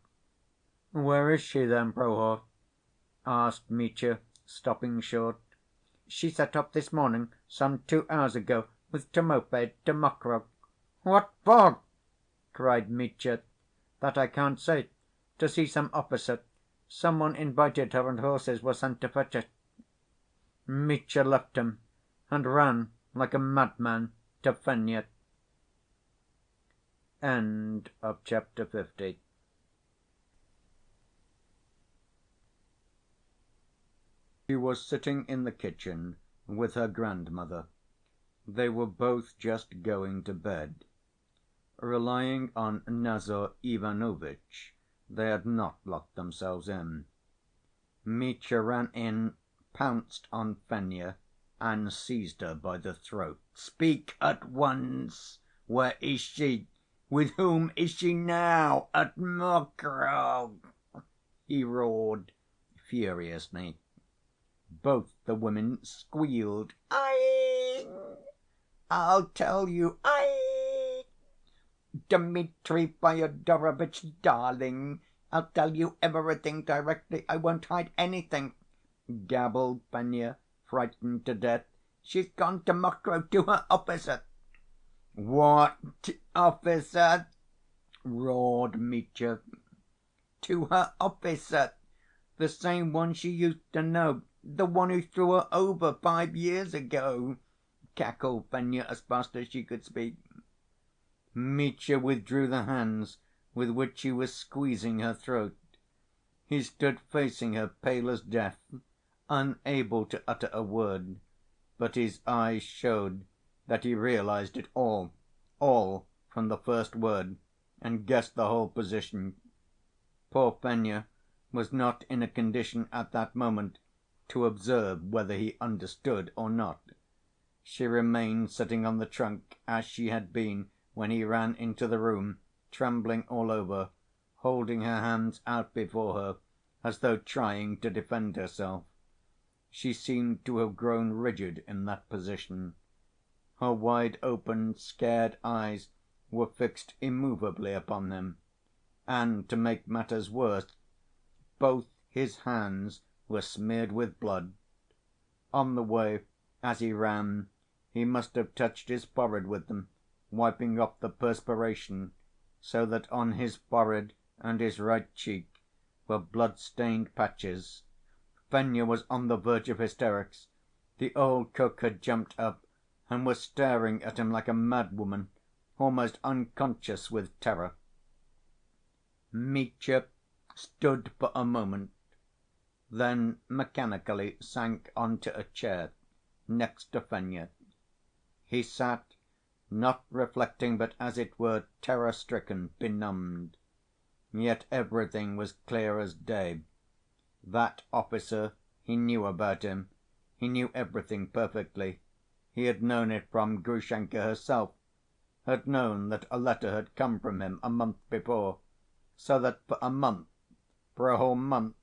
"Where is she then, Prohor?" asked Mitya, stopping short. "She set off this morning, some 2 hours ago, with Timofey to Mokroe." "What for?" cried Mitya. "That I can't say. To see some officer. Some one invited her and horses were sent to fetch her." Mitya left him and ran like a madman to Fenya. Chapter 50. She was sitting in the kitchen with her grandmother. They were both just going to bed. Relying on Nazar Ivanovitch, they had not locked themselves in. Mitya ran in, pounced on Fenya, and seized her by the throat. "Speak at once! Where is she? With whom is she now? At Mokroe?" he roared furiously. Both the women squealed. "Aie! I'll tell you, aie! Dmitri Fyodorovitch, darling, I'll tell you everything directly. I won't hide anything," gabbled Fenya, frightened to death. "She's gone to Mokroe, to her officer." "What officer?" roared Mitya. "To her officer, the same one she used to know, the one who threw her over 5 years ago," cackled Fenya as fast as she could speak. Mitya withdrew the hands with which he was squeezing her throat. He stood facing her, pale as death, unable to utter a word, but his eyes showed that he realized it all from the first word, and guessed the whole position. Poor Fenya was not in a condition at that moment to observe whether he understood or not. She remained sitting on the trunk as she had been when he ran into the room, trembling all over, holding her hands out before her as though trying to defend herself. She seemed to have grown rigid in that position. Her wide‐open, scared eyes were fixed immovably upon him, and, to make matters worse, both his hands were smeared with blood. On the way, as he ran, he must have touched his forehead with them, wiping off the perspiration, so that on his forehead and his right cheek were blood‐stained patches. Fenya was on the verge of hysterics. The old cook had jumped up and was staring at him like a madwoman, almost unconscious with terror. Mitya stood for a moment, then mechanically sank on to a chair next to Fenya. He sat, not reflecting, but as it were terror‐stricken, benumbed. Yet everything was clear as day. That officer, he knew about him, he knew everything perfectly. He had known it from Grushenka herself, had known that a letter had come from him a month before, so that for a month, for a whole month,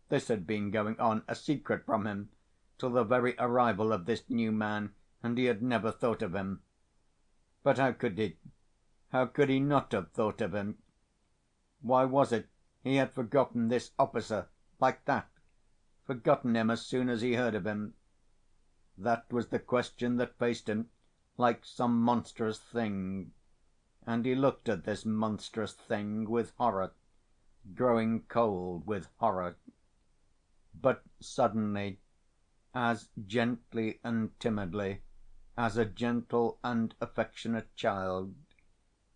this had been going on, a secret from him, till the very arrival of this new man, and he had never thought of him. But how could he not have thought of him? Why was it he had forgotten this officer like that, forgotten him as soon as he heard of him? That was the question that faced him like some monstrous thing, and he looked at this monstrous thing with horror, growing cold with horror. But suddenly, as gently and timidly as a gentle and affectionate child,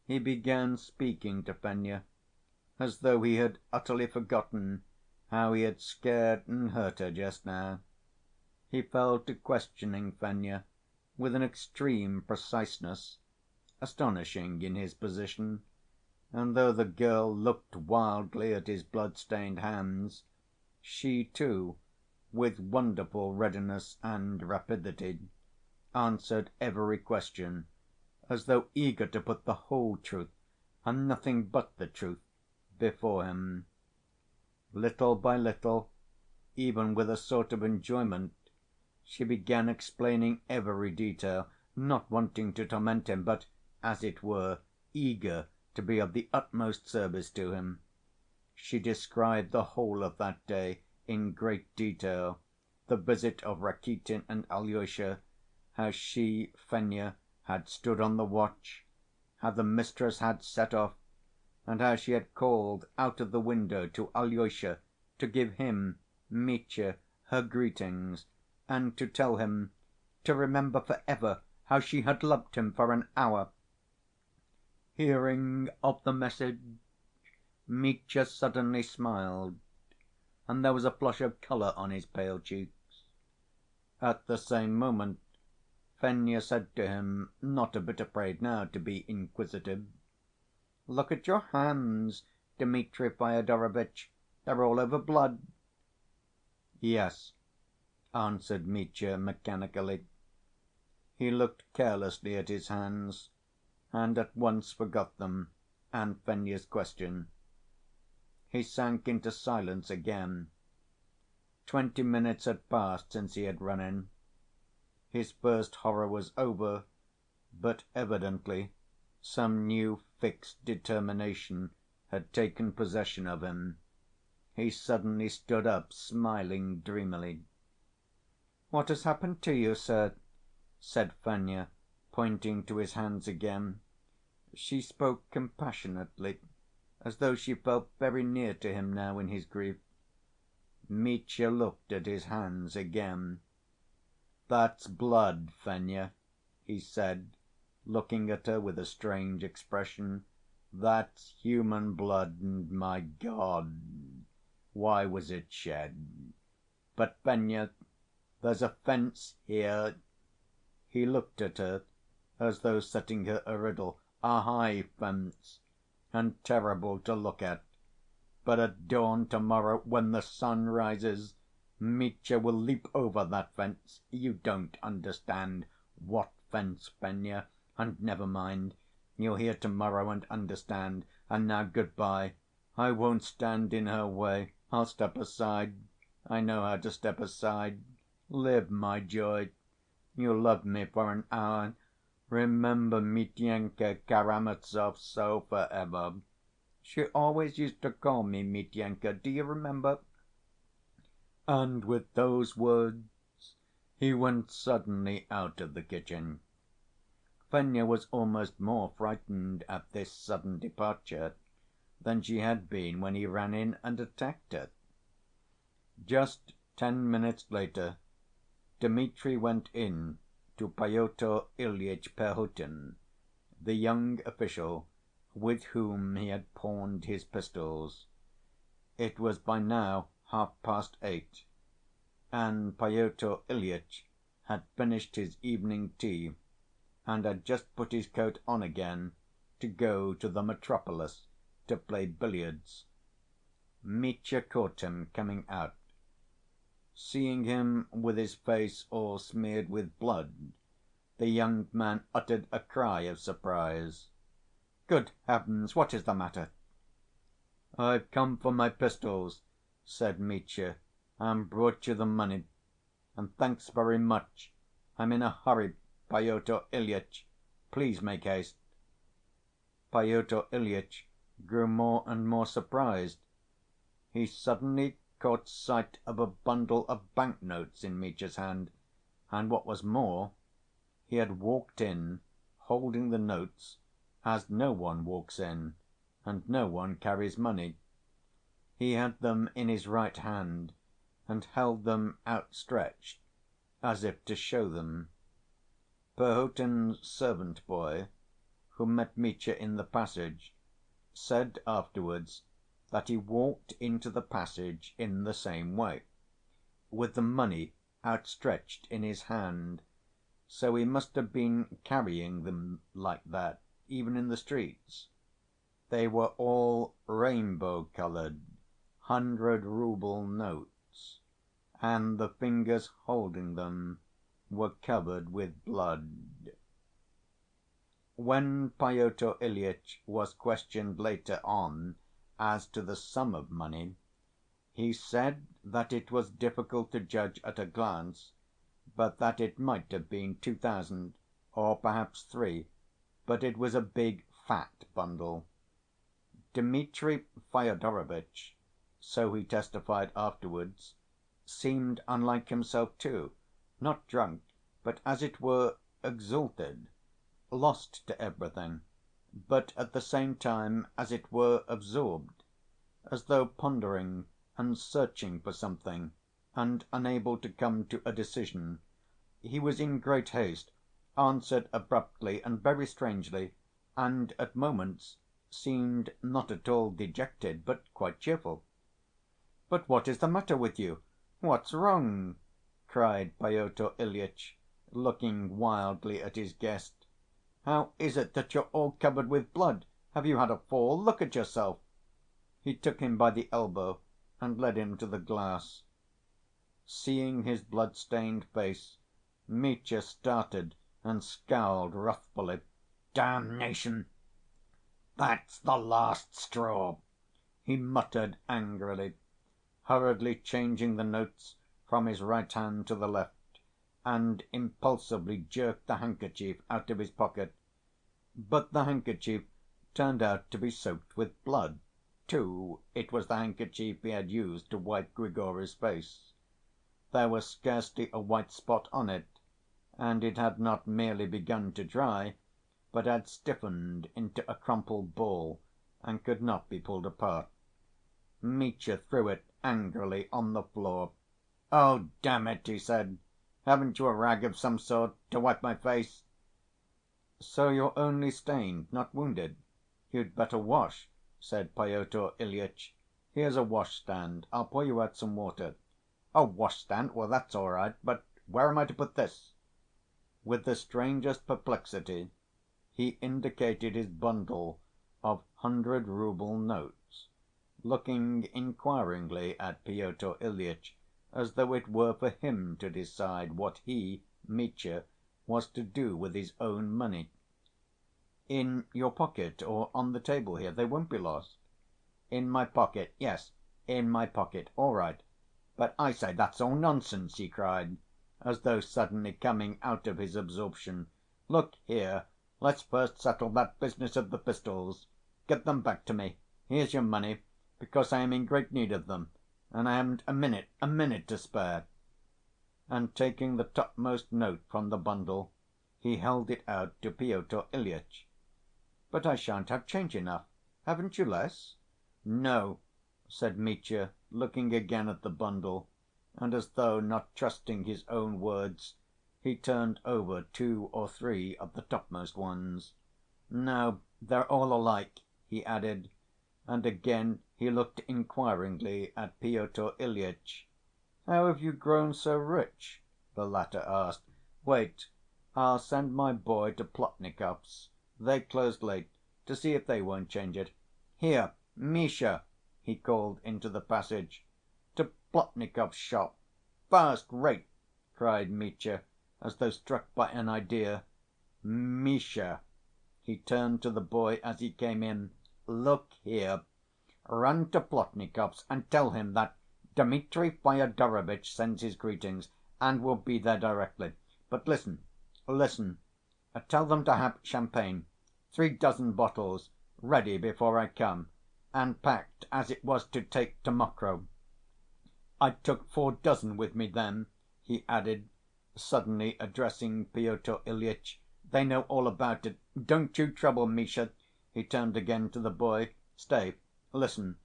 he began speaking to Fenya, as though he had utterly forgotten how he had scared and hurt her just now. He fell to questioning Fenya, with an extreme preciseness, astonishing in his position, and though the girl looked wildly at his blood‐stained hands, she, too, with wonderful readiness and rapidity, answered every question, as though eager to put the whole truth, and nothing but the truth, before him. Little by little, even with a sort of enjoyment, she began explaining every detail, not wanting to torment him, but, as it were, eager to be of the utmost service to him. She described the whole of that day in great detail, the visit of Rakitin and Alyosha, how she, Fenya, had stood on the watch, how the mistress had set off, and how she had called out of the window to Alyosha to give him, Mitya, her greetings, and to tell him to remember for ever how she had loved him for an hour. Hearing of the message, Mitya suddenly smiled, and there was a flush of color on his pale cheeks. At the same moment Fenya said to him, not a bit afraid now to be inquisitive: "Look at your hands, Dmitri Fyodorovitch, they're all over blood." "Yes," answered Mitya mechanically. He looked carelessly at his hands, and at once forgot them and Fenya's question. He sank into silence again. 20 minutes had passed since he had run in. His first horror was over, but evidently some new fixed determination had taken possession of him. He suddenly stood up, smiling dreamily. "What has happened to you, sir?" said Fenya, pointing to his hands again. She spoke compassionately, as though she felt very near to him now in his grief. Mitya looked at his hands again. "That's blood, Fenya," he said, looking at her with a strange expression. "That's human blood, and, my God, why was it shed? But, Fenya, there's a fence here." He looked at her as though setting her a riddle. "A high fence, and terrible to look at. But at dawn to‐morrow, when the sun rises, Mitya will leap over that fence. You don't understand what fence, Fenya, and never mind. You'll hear to‐morrow and understand. And now good‐by. I won't stand in her way. I'll step aside. I know how to step aside. Live, my joy. You loved me for an hour. Remember Mityenka Karamazov so for ever. She always used to call me Mityenka. Do you remember?" And with those words he went suddenly out of the kitchen. Fenya was almost more frightened at this sudden departure than she had been when he ran in and attacked her. Just 10 minutes later Dmitri went in to Pyotr Ilyitch Perhotin, the young official with whom he had pawned his pistols. It was by now 8:30, and Pyotr Ilyitch had finished his evening tea and had just put his coat on again to go to the "Metropolis" to play billiards. Mitya caught him coming out. Seeing him with his face all smeared with blood, the young man uttered a cry of surprise. "Good heavens! What is the matter?" "I've come for my pistols," said Mitya, "and brought you the money. And thanks very much. I'm in a hurry, Pyotr Ilyitch. Please make haste." Pyotr Ilyitch grew more and more surprised. He suddenly caught sight of a bundle of bank‐notes in Mitya's hand, and what was more, he had walked in holding the notes as no one walks in and no one carries money. He had them in his right hand and held them outstretched as if to show them. Perhotin's servant‐boy, who met Mitya in the passage, said afterwards that he walked into the passage in the same way, with the money outstretched in his hand, So he must have been carrying them like that, even in the streets. They were all rainbow‐colored 100‐rouble notes, and the fingers holding them were covered with blood. When Pyotr Ilyitch was questioned later on as to the sum of money, he said that it was difficult to judge at a glance, but that it might have been 2,000, or perhaps 3, but it was a big, fat bundle. Dmitri Fyodorovitch, so he testified afterwards, seemed unlike himself too, not drunk, but as it were exalted, lost to everything, but at the same time as it were absorbed, as though pondering and searching for something and unable to come to a decision. He was in great haste, answered abruptly and very strangely, and at moments seemed not at all dejected, but quite cheerful. "But what is the matter with you? What's wrong?" cried Pyotr Ilyitch, looking wildly at his guest. "How is it that you're all covered with blood? Have you had a fall? Look at yourself." He took him by the elbow and led him to the glass. Seeing his blood‐stained face, Mitya started and scowled wrathfully. "Damnation! That's the last straw!" he muttered angrily, hurriedly changing the notes from his right hand to the left, and impulsively jerked the handkerchief out of his pocket. But the handkerchief turned out to be soaked with blood, too. It was the handkerchief he had used to wipe Grigory's face. There was scarcely a white spot on it, and it had not merely begun to dry, but had stiffened into a crumpled ball and could not be pulled apart. Mitya threw it angrily on the floor. "Oh, damn it!" he said. "Haven't you a rag of some sort to wipe my face?" "So you're only stained, not wounded? You'd better wash," said Pyotr Ilyitch. "Here's a wash‐stand. I'll pour you out some water." "A wash‐stand? Well, that's all right. But where am I to put this?" With the strangest perplexity he indicated his bundle of 100‐rouble notes, looking inquiringly at Pyotr Ilyitch, as though it were for him to decide what he, Mitya, was to do with his own money. "In your pocket or on the table here? They won't be lost." "In my pocket, yes, in my pocket. All right. But I say, that's all nonsense!" he cried, as though suddenly coming out of his absorption. "Look here, let's first settle that business of the pistols. Give them back to me. Here's your money, because I am in great need of them, and I haven't a minute to spare." And taking the topmost note from the bundle, he held it out to Pyotr Ilyitch. "But I shan't have change enough. Haven't you less?" "No," said Mitya, looking again at the bundle, and as though not trusting his own words, he turned over 2 or 3 of the topmost ones. "No, they're all alike," he added, and again he looked inquiringly at Pyotr Ilyitch. "How have you grown so rich?" the latter asked. "Wait, I'll send my boy to Plotnikov's. They close late, to see if they won't change it. Here, Misha!" he called into the passage. "To Plotnikov's shop. First rate!" cried Mitya, as though struck by an idea. "Misha," he turned to the boy as he came in, "look here. Run to Plotnikov's and tell him that Dmitri Fyodorovitch sends his greetings and will be there directly. But listen, listen. Tell them to have champagne, 3 dozen bottles, ready before I come, and packed as it was to take to Mokroe. I took 4 dozen with me then," he added, suddenly addressing Pyotr Ilyitch. "They know all about it. Don't you trouble, Misha." He turned again to the boy. "Stay, listen.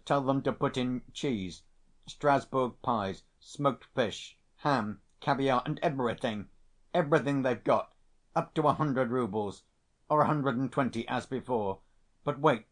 Tell them to put in cheese, Strasburg pies, smoked fish, ham, caviar, and everything, everything they've got, up to 100 roubles, or 120 as before. But wait,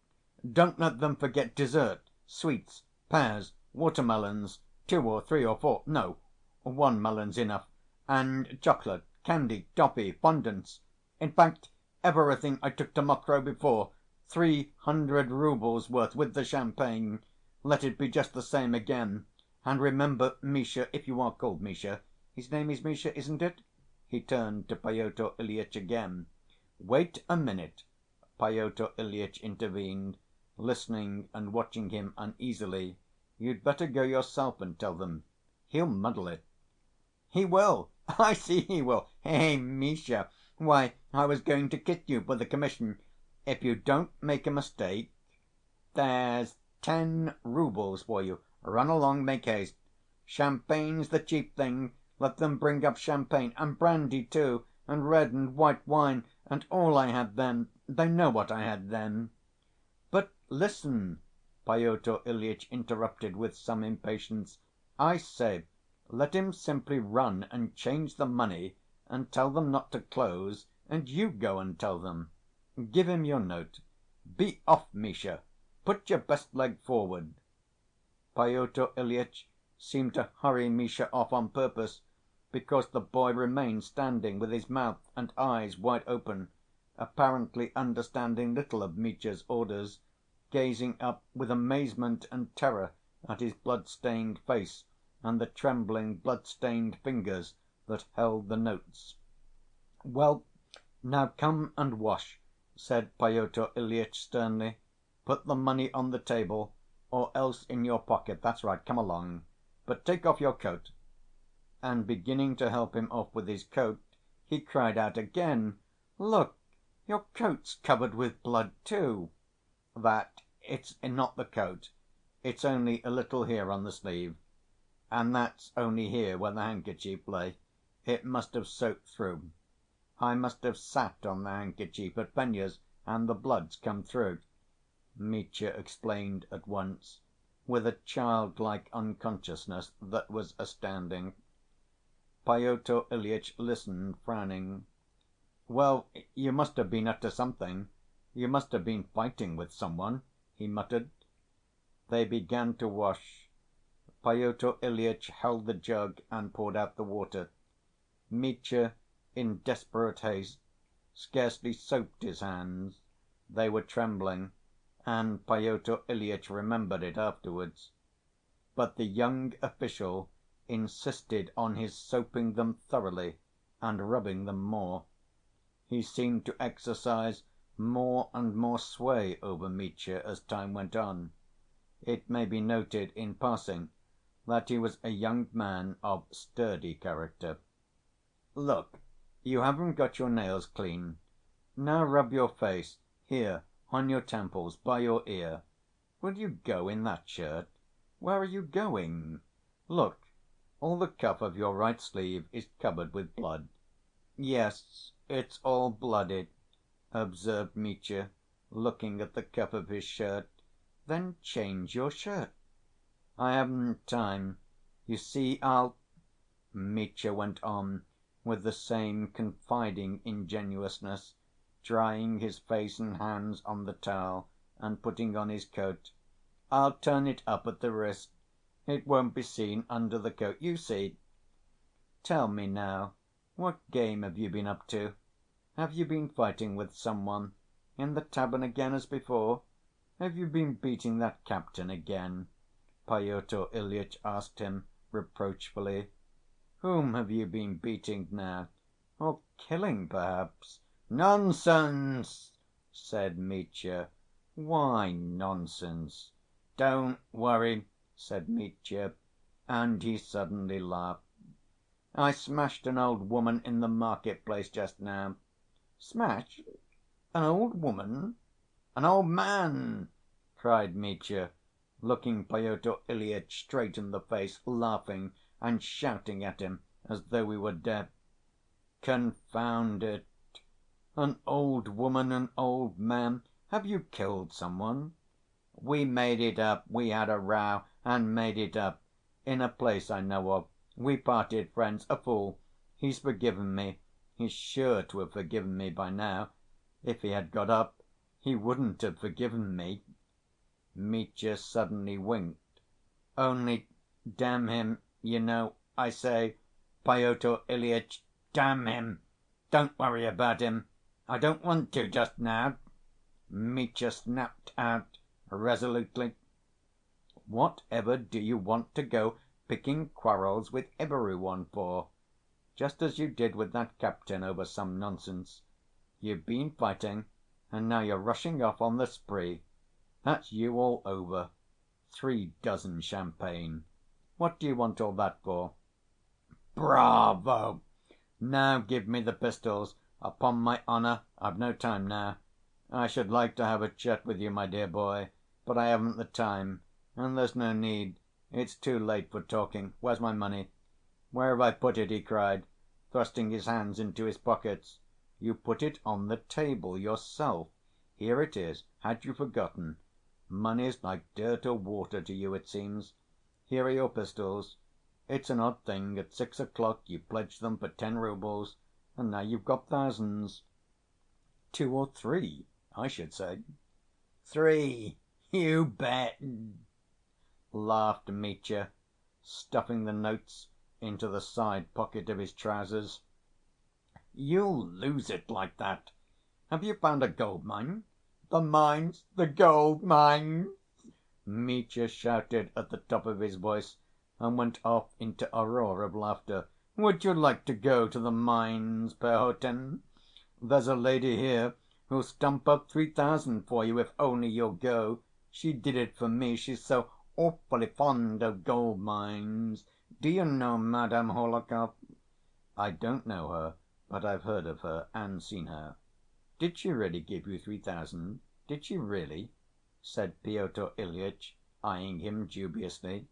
don't let them forget dessert, sweets, pears, watermelons, 2 or 3 or 4, no, 1 melon's enough, and chocolate, candy, toffee, fondants, in fact, everything I took to Mokroe before, 300 roubles worth with the champagne. Let it be just the same again. And remember, Misha, if you are called Misha, his name is Misha, isn't it?" He turned to Pyotr Ilyitch again. "Wait a minute," Pyotr Ilyitch intervened, listening and watching him uneasily. "You'd better go yourself and tell them. He'll muddle it." "He will, I see he will. Hey, Misha, why, I was going to kiss you for the commission. If you don't make a mistake, there's 10 roubles for you. Run along, make haste. Champagne's the chief thing. Let them bring up champagne, and brandy, too, and red and white wine, and all I had then. They know what I had then." "But listen," Pyotr Ilyitch interrupted with some impatience. "I say, let him simply run and change the money and tell them not to close, and you go and tell them. Give him your note. Be off, Misha. Put your best leg forward." Pyotr Ilyitch seemed to hurry Misha off on purpose, because the boy remained standing with his mouth and eyes wide open, apparently understanding little of Mitya's orders, gazing up with amazement and terror at his blood‐stained face and the trembling blood‐stained fingers that held the notes. "Well, now come and wash," said Pyotr Ilyitch sternly. "Put the money on the table, or else in your pocket. That's right, come along. But take off your coat." And beginning to help him off with his coat, he cried out again: "Look, your coat's covered with blood, too." "That, it's not the coat. It's only a little here on the sleeve. And that's only here where the handkerchief lay. It must have soaked through. I must have sat on the handkerchief at Fenya's, and the blood's come through," Mitya explained at once, with a childlike unconsciousness that was astounding. Pyotr Ilyitch listened, frowning. "Well, you must have been up to something. You must have been fighting with some one," he muttered. They began to wash. Pyotr Ilyitch held the jug and poured out the water. Mitya, in desperate haste, scarcely soaped his hands. They were trembling, and Pyotr Ilyitch remembered it afterwards. But the young official insisted on his soaping them thoroughly and rubbing them more. He seemed to exercise more and more sway over Mitya as time went on. It may be noted in passing that he was a young man of sturdy character. "Look, you haven't got your nails clean. Now rub your face, here, on your temples, by your ear. Will you go in that shirt? Where are you going? Look, all the cuff of your right sleeve is covered with blood." "Yes, it's all bloody," observed Mitya, looking at the cuff of his shirt. "Then change your shirt." "I haven't time. You see, I'll—" Mitya went on with the same confiding ingenuousness, drying his face and hands on the towel and putting on his coat. "I'll turn it up at the wrist. It won't be seen under the coat. You see. Tell me now, what game have you been up to? Have you been fighting with some one? In the tavern again as before? Have you been beating that captain again?" Pyotr Ilyitch asked him reproachfully. "Whom have you been beating now? Or killing, perhaps?" "Nonsense!" said Mitya. "Why nonsense?" "Don't worry," said Mitya, and he suddenly laughed. "I smashed an old woman in the market‐place just now." "Smashed? An old woman? An old man!" cried Mitya, looking Pyotr Ilyitch straight in the face, laughing and shouting at him as though he were deaf. "Confound it! An old woman, an old man! Have you killed some one?" "We made it up. We had a row and made it up. In a place I know of. We parted friends. A fool. He's forgiven me. He's sure to have forgiven me by now. If he had got up, he wouldn't have forgiven me." Mitya suddenly winked. "Only, damn him, you know, I say, Pyotr Ilyitch, Damn him! Don't worry about him. I don't want to just now," Mitya snapped out resolutely. "Whatever do you want to go picking quarrels with every one for? Just as you did with that captain over some nonsense. You've been fighting, and now you're rushing off on the spree. That's you all over. 3 dozen champagne. What do you want all that for?" "Bravo! Now give me the pistols. Upon my honor, I've no time now. I should like to have a chat with you, my dear boy, but I haven't the time. And there's no need. It's too late for talking. Where's my money? Where have I put it?" he cried, thrusting his hands into his pockets. "You put it on the table yourself. Here it is. Had you forgotten? Money's like dirt or water to you, it seems. Here are your pistols. It's an odd thing, at 6 o'clock you pledged them for 10 roubles, and now you've got thousands." "2 or 3, I should say." "3, you bet," laughed Mitya, stuffing the notes into the side pocket of his trousers. "You'll lose it like that. Have you found a gold‐mine?" "The mines, the gold‐mines!" Mitya shouted at the top of his voice, and went off into a roar of laughter. "Would you like to go to the mines, Perhotin? There's a lady here who'll stump up 3,000 for you if only you'll go. She did it for me. She's so awfully fond of gold‐mines. Do you know Madame Hohlakov?" "I don't know her, but I've heard of her and seen her." "Did she really give you 3,000? Did she really?" said Pyotr Ilyitch, eyeing him dubiously.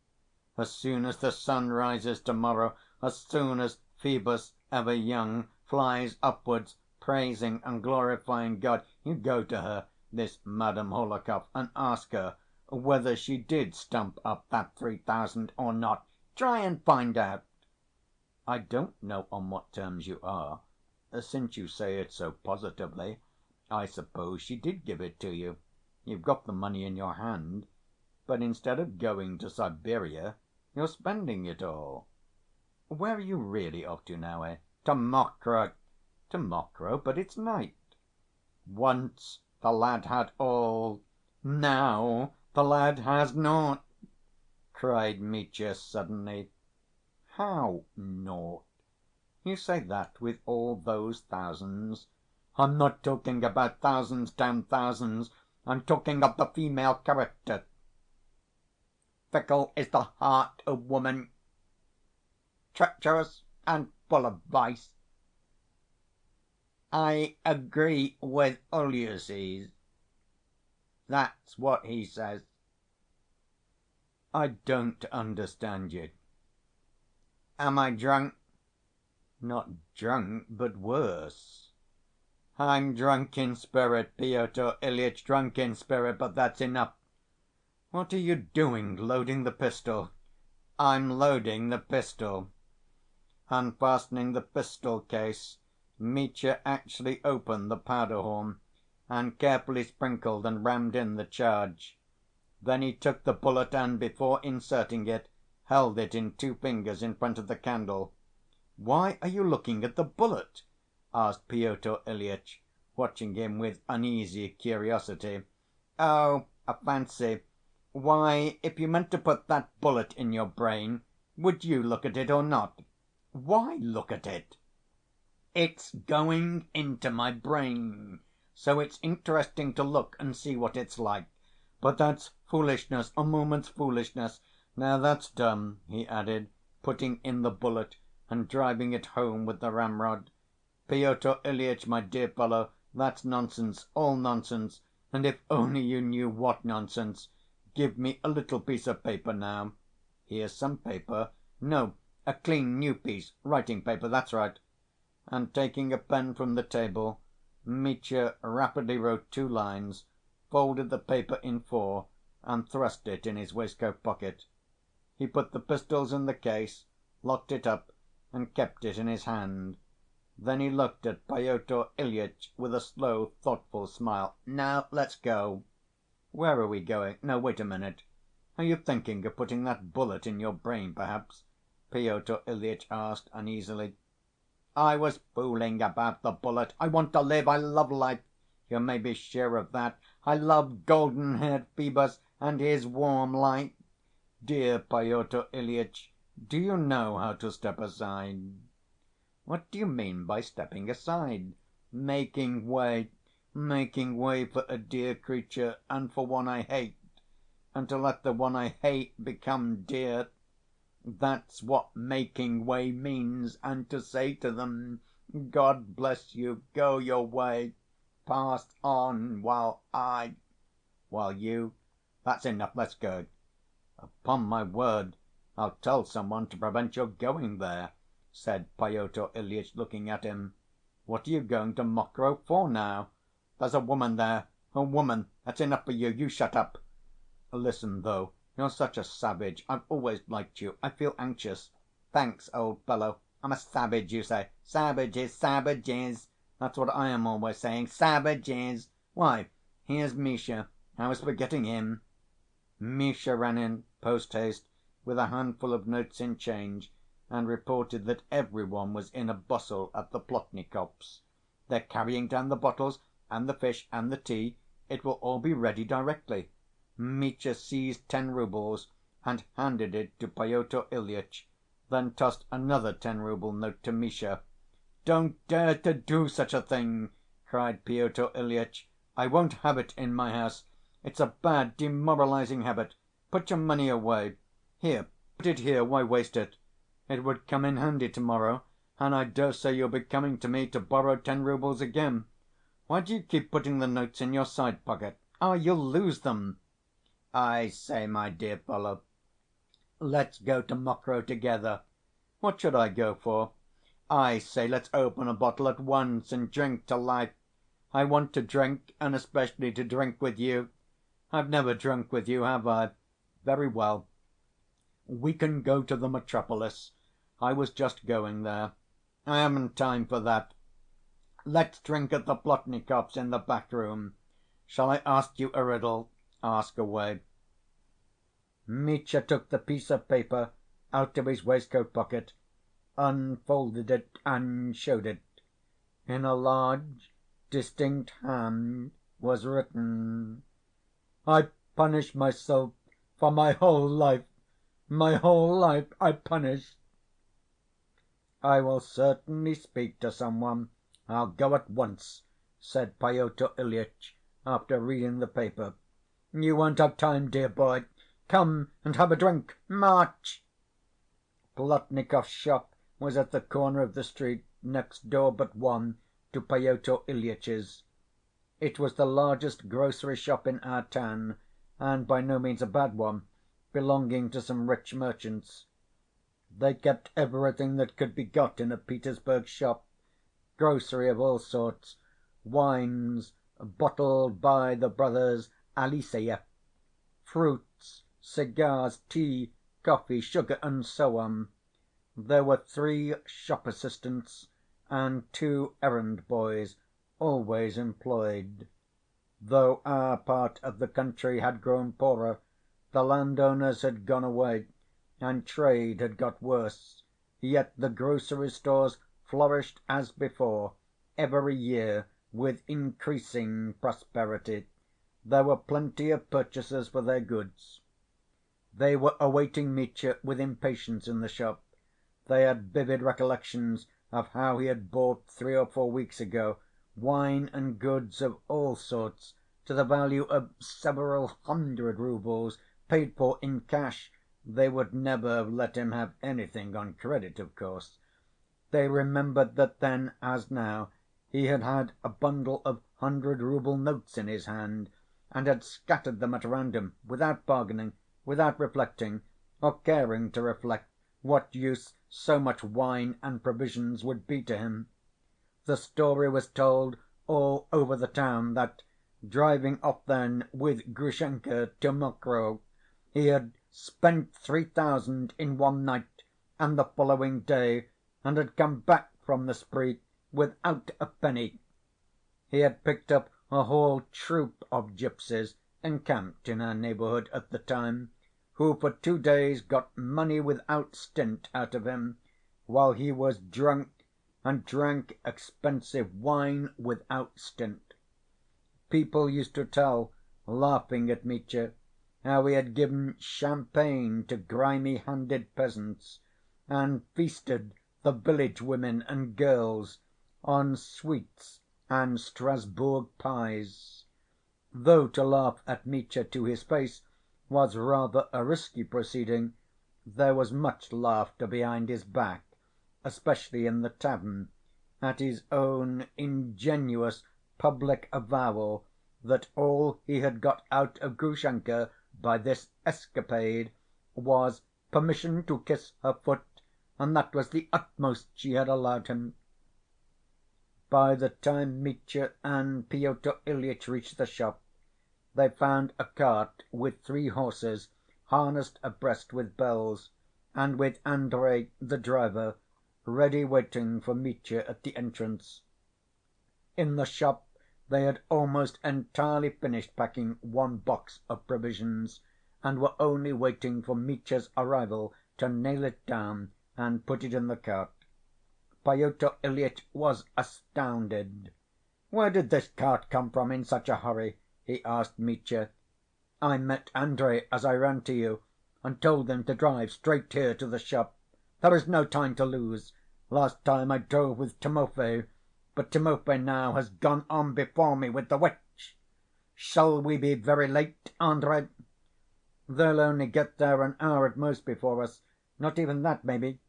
"As soon as the sun rises to‐morrow, as soon as Phoebus, ever young, flies upwards, praising and glorifying God, you go to her, this Madame Hohlakov, and ask her whether she did stump up that 3,000 or not. Try and find out." "I don't know on what terms you are. Since you say it so positively, I suppose she did give it to you. You've got the money in your hand, but instead of going to Siberia, you're spending it all. Where are you really off to now, eh?" "To Mokroe." "To Mokroe? But it's night." "Once the lad had all, now the lad has naught," cried Mitya suddenly. "How naught? You say that with all those thousands?" "I'm not talking about thousands, damn thousands. I'm talking of the female character. Fickle is the heart of woman, treacherous and full of vice. I agree with Ulysses. That's what he says." "I don't understand you." "Am I drunk?" "Not drunk, but worse." "I'm drunk in spirit, Pyotr Ilyitch, drunk in spirit, but that's enough. What are you doing, loading the pistol?" "I'm loading the pistol." Unfastening the pistol case, Mitya actually opened the powder horn, and carefully sprinkled and rammed in the charge. Then he took the bullet and, before inserting it, held it in 2 fingers in front of the candle. "Why are you looking at the bullet?" asked Pyotr Ilyitch, watching him with uneasy curiosity. "Oh, a fancy. Why, if you meant to put that bullet in your brain, would you look at it or not?" "Why look at it?" "It's going into my brain, so it's interesting to look and see what it's like. But that's foolishness, a moment's foolishness. Now that's done," he added, putting in the bullet and driving it home with the ramrod. "Pyotr Ilyitch, my dear fellow, that's nonsense, all nonsense, and if only you knew what nonsense! Give me a little piece of paper now." "Here's some paper." "No, a clean new piece, writing paper, that's right." And taking a pen from the table, Mitya rapidly wrote 2 lines, folded the paper in 4, and thrust it in his waistcoat pocket. He put the pistols in the case, locked it up, and kept it in his hand. Then he looked at Pyotr Ilyitch with a slow, thoughtful smile. "Now let's go." "Where are we going? No, wait a minute. Are you thinking of putting that bullet in your brain, perhaps?" Pyotr Ilyitch asked uneasily. I was fooling about the bullet. I want to live. I love life. You may be sure of that. I love golden-haired Phoebus and his warm light. Dear Pyotr Ilyitch, do you know how to step aside?" "What do you mean by stepping aside?" "Making way. Making way for a dear creature and for one I hate, and to let the one I hate become dear. That's what making way means, and to say to them, 'God bless you, go your way, pass on, while I—' While you? That's enough, let's go." "Upon my word, I'll tell some one to prevent your going there," said Pyotr Ilyitch, looking at him. "What are you going to Mokroe for now? There's a woman there, a woman. That's enough for you. You shut up. Listen, though, you're such a savage. I've always liked you. I feel anxious." "Thanks, old fellow. I'm a savage, you say? Savages, savages! That's what I am always saying. Savages! Why, here's Misha. I was forgetting him." Misha ran in, post‐haste, with a handful of notes in change, and reported that every one was in a bustle at the Plotnikovs'. "They're carrying down the bottles, and the fish, and the tea. It will all be ready directly." Mitya seized 10 roubles and handed it to Pyotr Ilyitch, then tossed another 10‐rouble note to Misha. "Don't dare to do such a thing!" cried Pyotr Ilyitch. "I won't have it in my house. It's a bad, demoralizing habit. Put your money away. Here, put it here, why waste it? It would come in handy to‐morrow, and I dare say you'll be coming to me to borrow 10 roubles again. Why do you keep putting the notes in your side‐pocket? Ah, you'll lose them." "I say, my dear fellow, let's go to Mokroe together." "What should I go for?" "I say, let's open a bottle at once and drink to life. I want to drink, and especially to drink with you. I've never drunk with you, have I? Very well. We can go to the metropolis. I was just going there. I haven't time for that. Let's drink at the Plotnikovs' in the back room. Shall I ask you a riddle? Ask away." Mitya took the piece of paper out of his waistcoat pocket, unfolded it, and showed it. In a large, distinct hand was written: "I punish myself for my whole life. My whole life I punish." "I will certainly speak to some one. I'll go at once," said Pyotr Ilyitch, after reading the paper. "You won't have time, dear boy. Come and have a drink. March!" Plotnikov's shop was at the corner of the street, next door but one to Pyotr Ilyitch's. It was the largest grocery shop in our town, and by no means a bad one, belonging to some rich merchants. They kept everything that could be got in a Petersburg shop, grocery of all sorts, wines bottled by the brothers Aliseyev, fruits, cigars, tea, coffee, sugar, and so on. There were 3 shop assistants and 2 errand‐boys, always employed. Though our part of the country had grown poorer, the landowners had gone away, and trade had got worse, yet the grocery stores flourished as before, every year with increasing prosperity. There were plenty of purchasers for their goods. They were awaiting Mitya with impatience in the shop. They had vivid recollections of how he had bought 3 or 4 weeks ago wine and goods of all sorts to the value of several 100 roubles, paid for in cash. They would never have let him have anything on credit, of course. They remembered that then, as now, he had had a bundle of 100‐rouble notes in his hand, and had scattered them at random, without bargaining, without reflecting, or caring to reflect what use so much wine and provisions would be to him. The story was told all over the town that, driving off then with Grushenka to Mokroe, he had spent 3,000 in one night and the following day, and had come back from the spree without a penny. He had picked up a whole troop of gypsies encamped in our neighborhood at the time, who for 2 days got money without stint out of him, while he was drunk and drank expensive wine without stint. People used to tell, laughing at Mitya, how he had given champagne to grimy‐handed peasants, and feasted the village women and girls on sweets and Strasbourg pies. Though to laugh at Mitya to his face was rather a risky proceeding, there was much laughter behind his back, especially in the tavern, at his own ingenuous public avowal that all he had got out of Grushenka by this escapade was permission to kiss her foot, and that was the utmost she had allowed him. By the time Mitya and Pyotr Ilyitch reached the shop, they found a cart with 3 horses harnessed abreast with bells, and with Andrey, the driver, ready waiting for Mitya at the entrance. In the shop they had almost entirely finished packing 1 box of provisions, and were only waiting for Mitya's arrival to nail it down and put it in the cart. Pyotr Ilyitch was astounded. "Where did this cart come from in such a hurry?" he asked Mitya. "I met Andrey as I ran to you, and told him to drive straight here to the shop. There is no time to lose. Last time I drove with Timofey, but Timofey now has gone on before me with the witch. Shall we be very late, Andrey?" "They'll only get there an hour at most before us, not even that, maybe.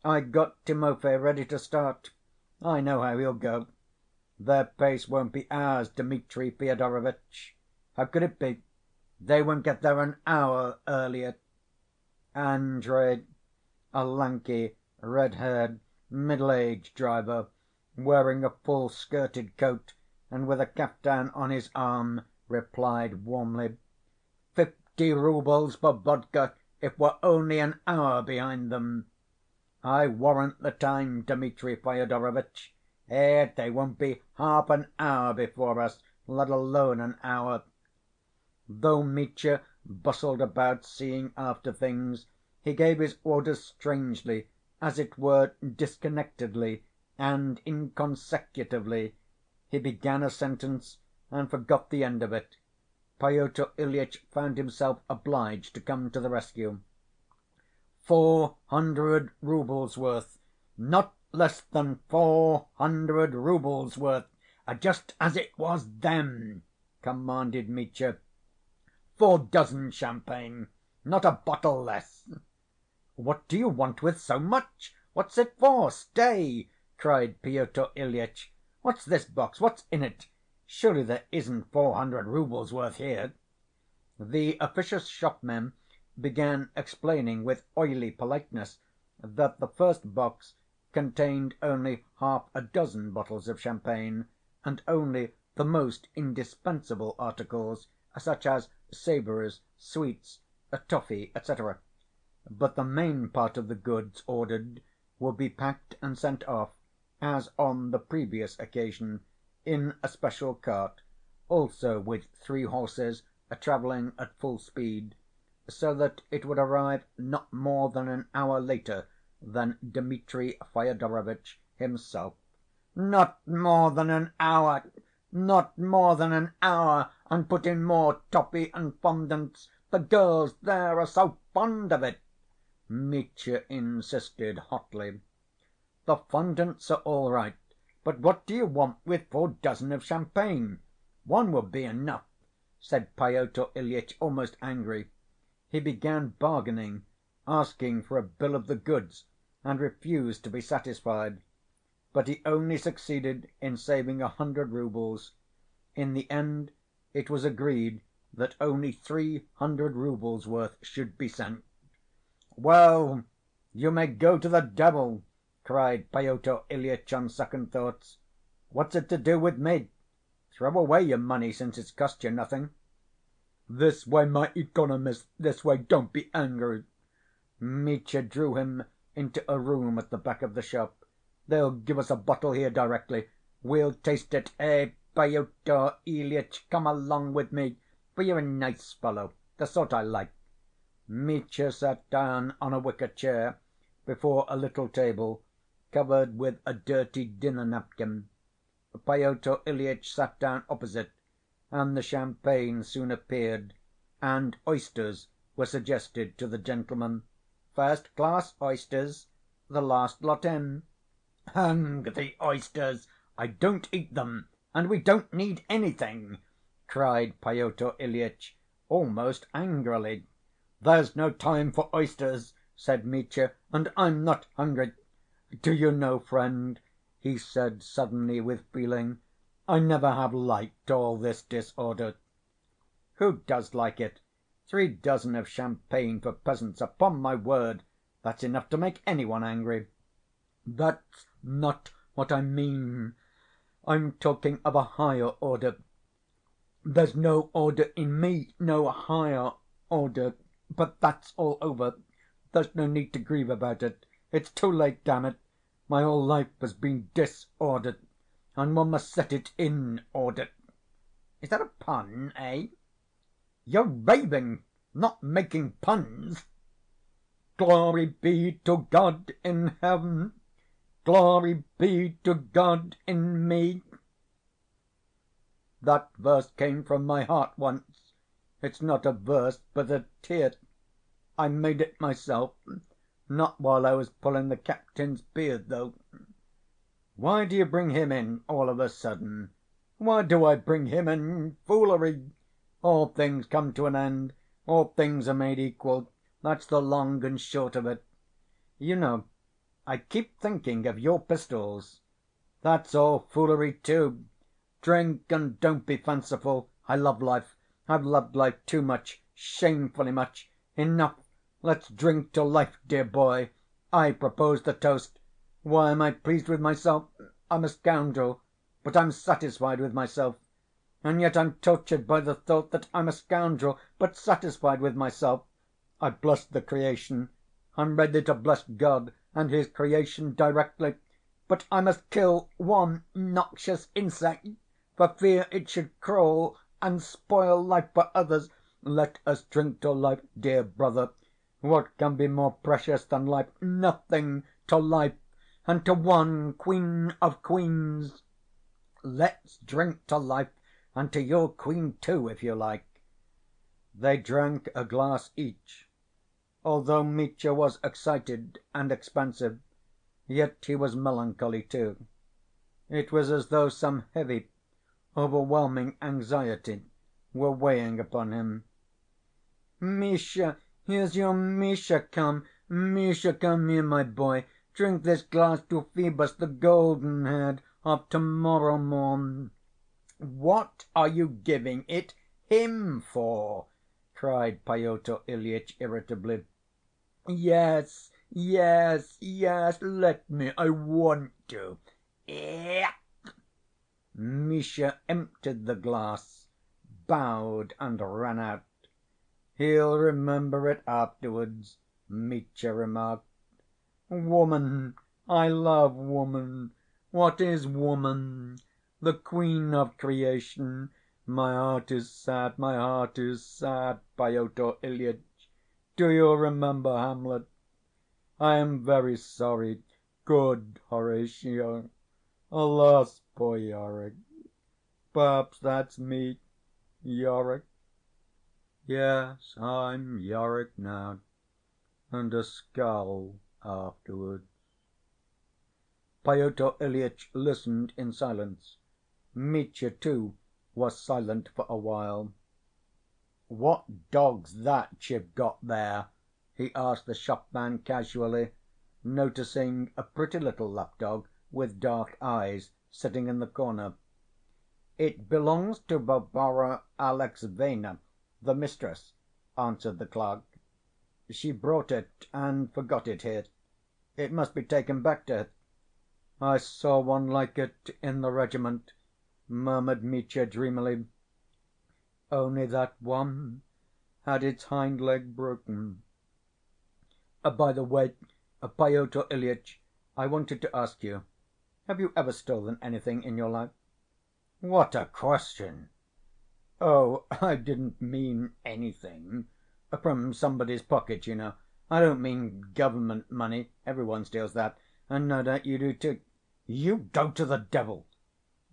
I got Timofey ready to start. I know how he'll go. Their pace won't be ours, Dmitri Fyodorovitch. How could it be? They won't get there an hour earlier." Andrey, a lanky, red‐haired, middle‐aged driver, wearing a full‐skirted coat and with a kaftan on his arm, replied warmly, "50 roubles for vodka if we're only an hour behind them." "I warrant the time, Dmitri Fyodorovitch. They won't be half an hour before us, let alone an hour." Though Mitya bustled about seeing after things, he gave his orders strangely, as it were disconnectedly and inconsecutively. He began a sentence and forgot the end of it. Pyotr Ilyitch found himself obliged to come to the rescue. 400 roubles' worth, not less than 400 roubles' worth, just as it was then," commanded Mitya. 4 dozen champagne, not a bottle less." "What do you want with so much? What's it for? Stay!" cried Pyotr Ilyitch. "What's this box? What's in it? Surely there isn't 400 roubles' worth here." The officious shopmen began explaining with oily politeness that the first box contained only half a dozen bottles of champagne, and only the most indispensable articles, such as savories, sweets, toffee, etc. But the main part of the goods ordered would be packed and sent off, as on the previous occasion, in a special cart, also with 3 horses traveling at full speed, so that it would arrive not more than an hour later than Dmitri Fyodorovitch himself. "Not more than an hour! Not more than an hour, and put in more toffee and fondants. The girls there are so fond of it," Mitya insisted hotly. "The fondants are all right, but what do you want with 4 dozen of champagne? One would be enough," said Pyotr Ilyitch, almost angry. He began bargaining, asking for a bill of the goods, and refused to be satisfied. But he only succeeded in saving 100 roubles. In the end it was agreed that only 300 roubles' worth should be sent. "Well, you may go to the devil!" cried Pyotr Ilyitch on second thoughts. "What's it to do with me? Throw away your money, since it's cost you nothing." "This way, my economist, this way, don't be angry." Mitya drew him into a room at the back of the shop. "They'll give us a bottle here directly. We'll taste it, eh, Pyotr Ilyitch? Come along with me, for you're a nice fellow, the sort I like." Mitya sat down on a wicker chair before a little table, covered with a dirty dinner napkin. Pyotr Ilyitch sat down opposite, and the champagne soon appeared, and oysters were suggested to the gentlemen. "First‐class oysters, the last lot in." "Hang the oysters! I don't eat them, and we don't need anything," cried Pyotr Ilyitch, almost angrily. "There's no time for oysters," said Mitya, "and I'm not hungry. Do you know, friend," he said suddenly with feeling, "I never have liked all this disorder." "Who does like it? 3 dozen of champagne for peasants, upon my word, that's enough to make any one angry." "That's not what I mean. I'm talking of a higher order. There's no order in me, no higher order. But that's all over. There's no need to grieve about it. It's too late, damn it. My whole life has been disorder, and one must set it in order." "Is that a pun, eh?" "You're raving, not making puns." "Glory be to God in heaven. Glory be to God in me." That verse came from my heart once. It's not a verse, but a tear. I made it myself, not while I was pulling the captain's beard, though. Why do you bring him in all of a sudden? Why do I bring him in? Foolery! All things come to an end. All things are made equal. That's the long and short of it. You know, I keep thinking of your pistols. That's all foolery, too. Drink and don't be fanciful. I love life. I've loved life too much, shamefully much. Enough. Let's drink to life, dear boy. I propose the toast. Why am I pleased with myself? I'm a scoundrel, but I'm satisfied with myself. And yet I'm tortured by the thought that I'm a scoundrel, but satisfied with myself. I bless the creation. I'm ready to bless God and His creation directly. But I must kill one noxious insect, for fear it should crawl and spoil life for others. Let us drink to life, dear brother. What can be more precious than life? Nothing to life, and to one queen of queens. Let's drink to life, and to your queen too, if you like." They drank a glass each. Although Mitya was excited and expansive, yet he was melancholy too. It was as though some heavy, overwhelming anxiety were weighing upon him. "Misha, here's your Misha come! Misha, come here, my boy. Drink this glass to Phoebus, the golden‐haired, of to‐morrow morn." "What are you giving it him for?" cried Pyotr Ilyitch irritably. "Yes, yes, yes, let me, I want to. Ech!" Misha emptied the glass, bowed, and ran out. "He'll remember it afterwards," Mitya remarked. "Woman, I love woman. What is woman? The queen of creation. My heart is sad, my heart is sad, Pyotr Ilyitch. Do you remember Hamlet? I am very sorry, good Horatio. Alas, poor Yorick. Perhaps that's me, Yorick. Yes, I'm Yorick now, and a skull afterwards." Pyotr Ilyitch listened in silence. Mitya, too, was silent for a while. "What dog's that you've got there?" he asked the shopman casually, noticing a pretty little lap‐dog with dark eyes sitting in the corner. "It belongs to Varvara Alexeyevna, the mistress," answered the clerk. "She brought it and forgot it here. It must be taken back to her." "I saw one like it in the regiment," murmured Mitya dreamily. "Only that one had its hind leg broken. By the way, Pyotr Ilyitch, I wanted to ask you, have you ever stolen anything in your life?" "What a question!" "Oh, I didn't mean anything. From somebody's pocket, you know. I don't mean government money, every one steals that. and no doubt you do too." "You go to the devil!"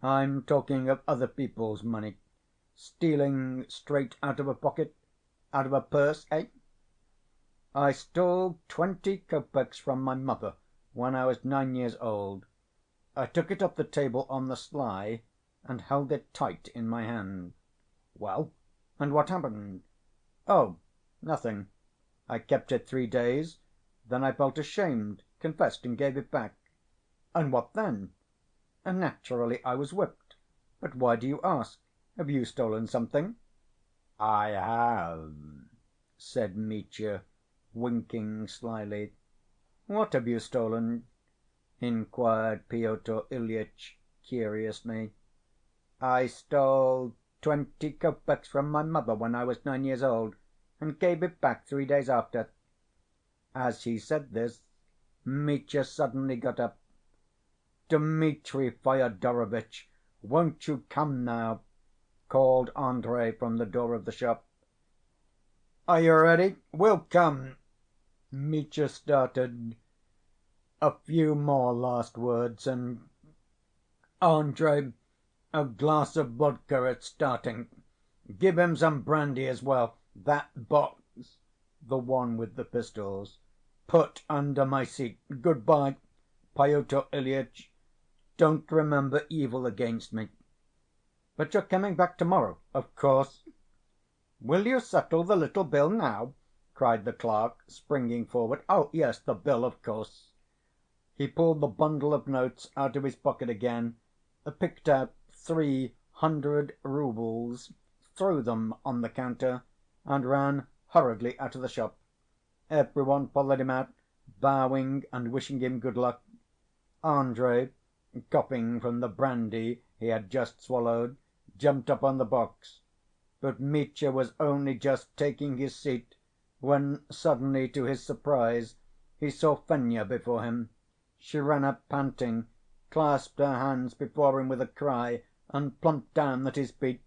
"I'm talking of other people's money. Stealing straight out of a pocket, out of a purse, eh?" "I stole 20 kopecks from my mother when I was 9 years old. I took it off the table on the sly and held it tight in my hand." "Well, and what happened?" "Oh, nothing. I kept it 3 days, then I felt ashamed, confessed, and gave it back." "And what then?" "Naturally I was whipped. But why do you ask? Have you stolen something?" "I have," said Mitya, winking slyly. "What have you stolen?" inquired Pyotr Ilyitch curiously. "I stole 20 kopecks from my mother when I was 9 years old, and gave it back 3 days after." As he said this, Mitya suddenly got up. "Dmitri Fyodorovitch, won't you come now?" called Andrey from the door of the shop. "Are you ready? We'll come." Mitya started. A few more last words, and "Andrey, a glass of vodka at starting. Give him some brandy as well. That box" (the one with the pistols) "put under my seat. Good‐by, Pyotr Ilyitch. Don't remember evil against me." "But you're coming back to‐morrow?" "Of course." "Will you settle the little bill now?" cried the clerk, springing forward. "Oh, yes, the bill, of course." He pulled the bundle of notes out of his pocket again, picked out 300 roubles, threw them on the counter, and ran hurriedly out of the shop. Every one followed him out, bowing and wishing him good luck. Andrey, coughing from the brandy he had just swallowed, jumped up on the box. But Mitya was only just taking his seat when suddenly, to his surprise, he saw Fenya before him. She ran up panting, clasped her hands before him with a cry, and plumped down at his feet.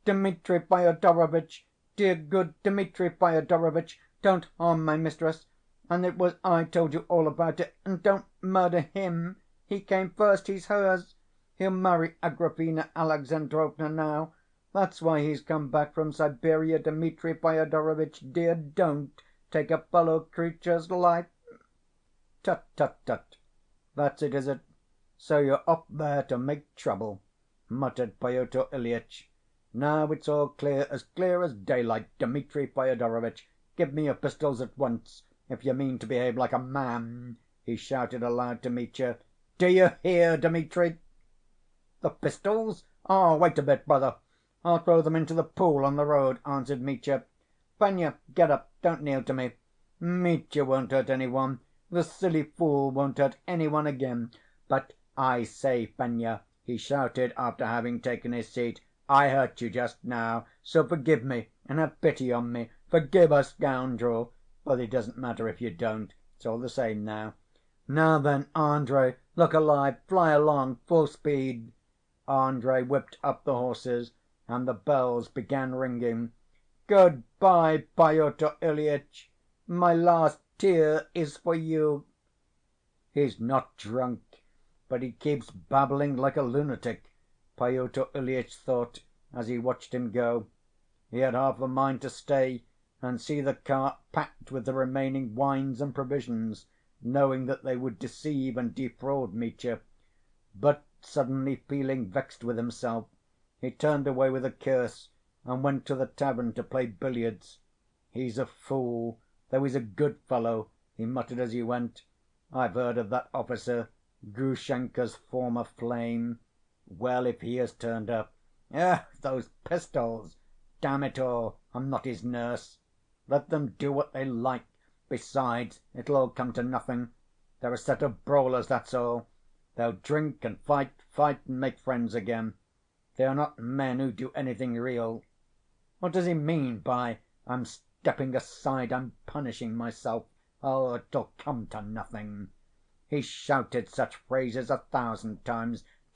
"Dmitri Fyodorovitch, dear good Dmitri Fyodorovitch, don't harm my mistress. And it was I told you all about it. And don't murder him. He came first, he's hers. He'll marry Agrafena Alexandrovna now. That's why he's come back from Siberia. Dmitri Fyodorovitch, dear, don't take a fellow creature's life." "Tut, tut, tut! That's it, is it? So you're off there to make trouble," muttered Pyotr Ilyitch. "Now it's all clear as daylight. Dmitri Fyodorovitch, give me your pistols at once, if you mean to behave like a man," he shouted aloud to Mitya. "Do you hear, Dmitri?" "The pistols? Oh, wait a bit, brother. I'll throw them into the pool on the road," answered Mitya. "Fenya, get up, don't kneel to me. Mitya won't hurt any one. The silly fool won't hurt any one again. But I say, Fenya," he shouted after having taken his seat, "I hurt you just now, so forgive me and have pity on me. Forgive a scoundrel. But it doesn't matter if you don't. It's all the same now. Now then, Andrey, look alive, fly along, full speed." Andrey whipped up the horses, and the bells began ringing. "Good‐by, Pyotr Ilyitch. My last tear is for you." "He's not drunk, but he keeps babbling like a lunatic," Pyotr Ilyitch thought as he watched him go. He had half a mind to stay and see the cart packed with the remaining wines and provisions, knowing that they would deceive and defraud Mitya. But suddenly feeling vexed with himself, he turned away with a curse and went to the tavern to play billiards. "He's a fool, though he's a good fellow," he muttered as he went. "I've heard of that officer, Grushenka's former flame. Well, if he has turned up. Ugh, those pistols! Damn it all, I'm not his nurse. Let them do what they like. Besides, it'll all come to nothing. They're a set of brawlers, that's all. They'll drink and fight, fight and make friends again. They are not men who do anything real. What does he mean by 'I'm stepping aside, I'm punishing myself'? Oh, it'll come to nothing. He's shouted such phrases 1,000 times.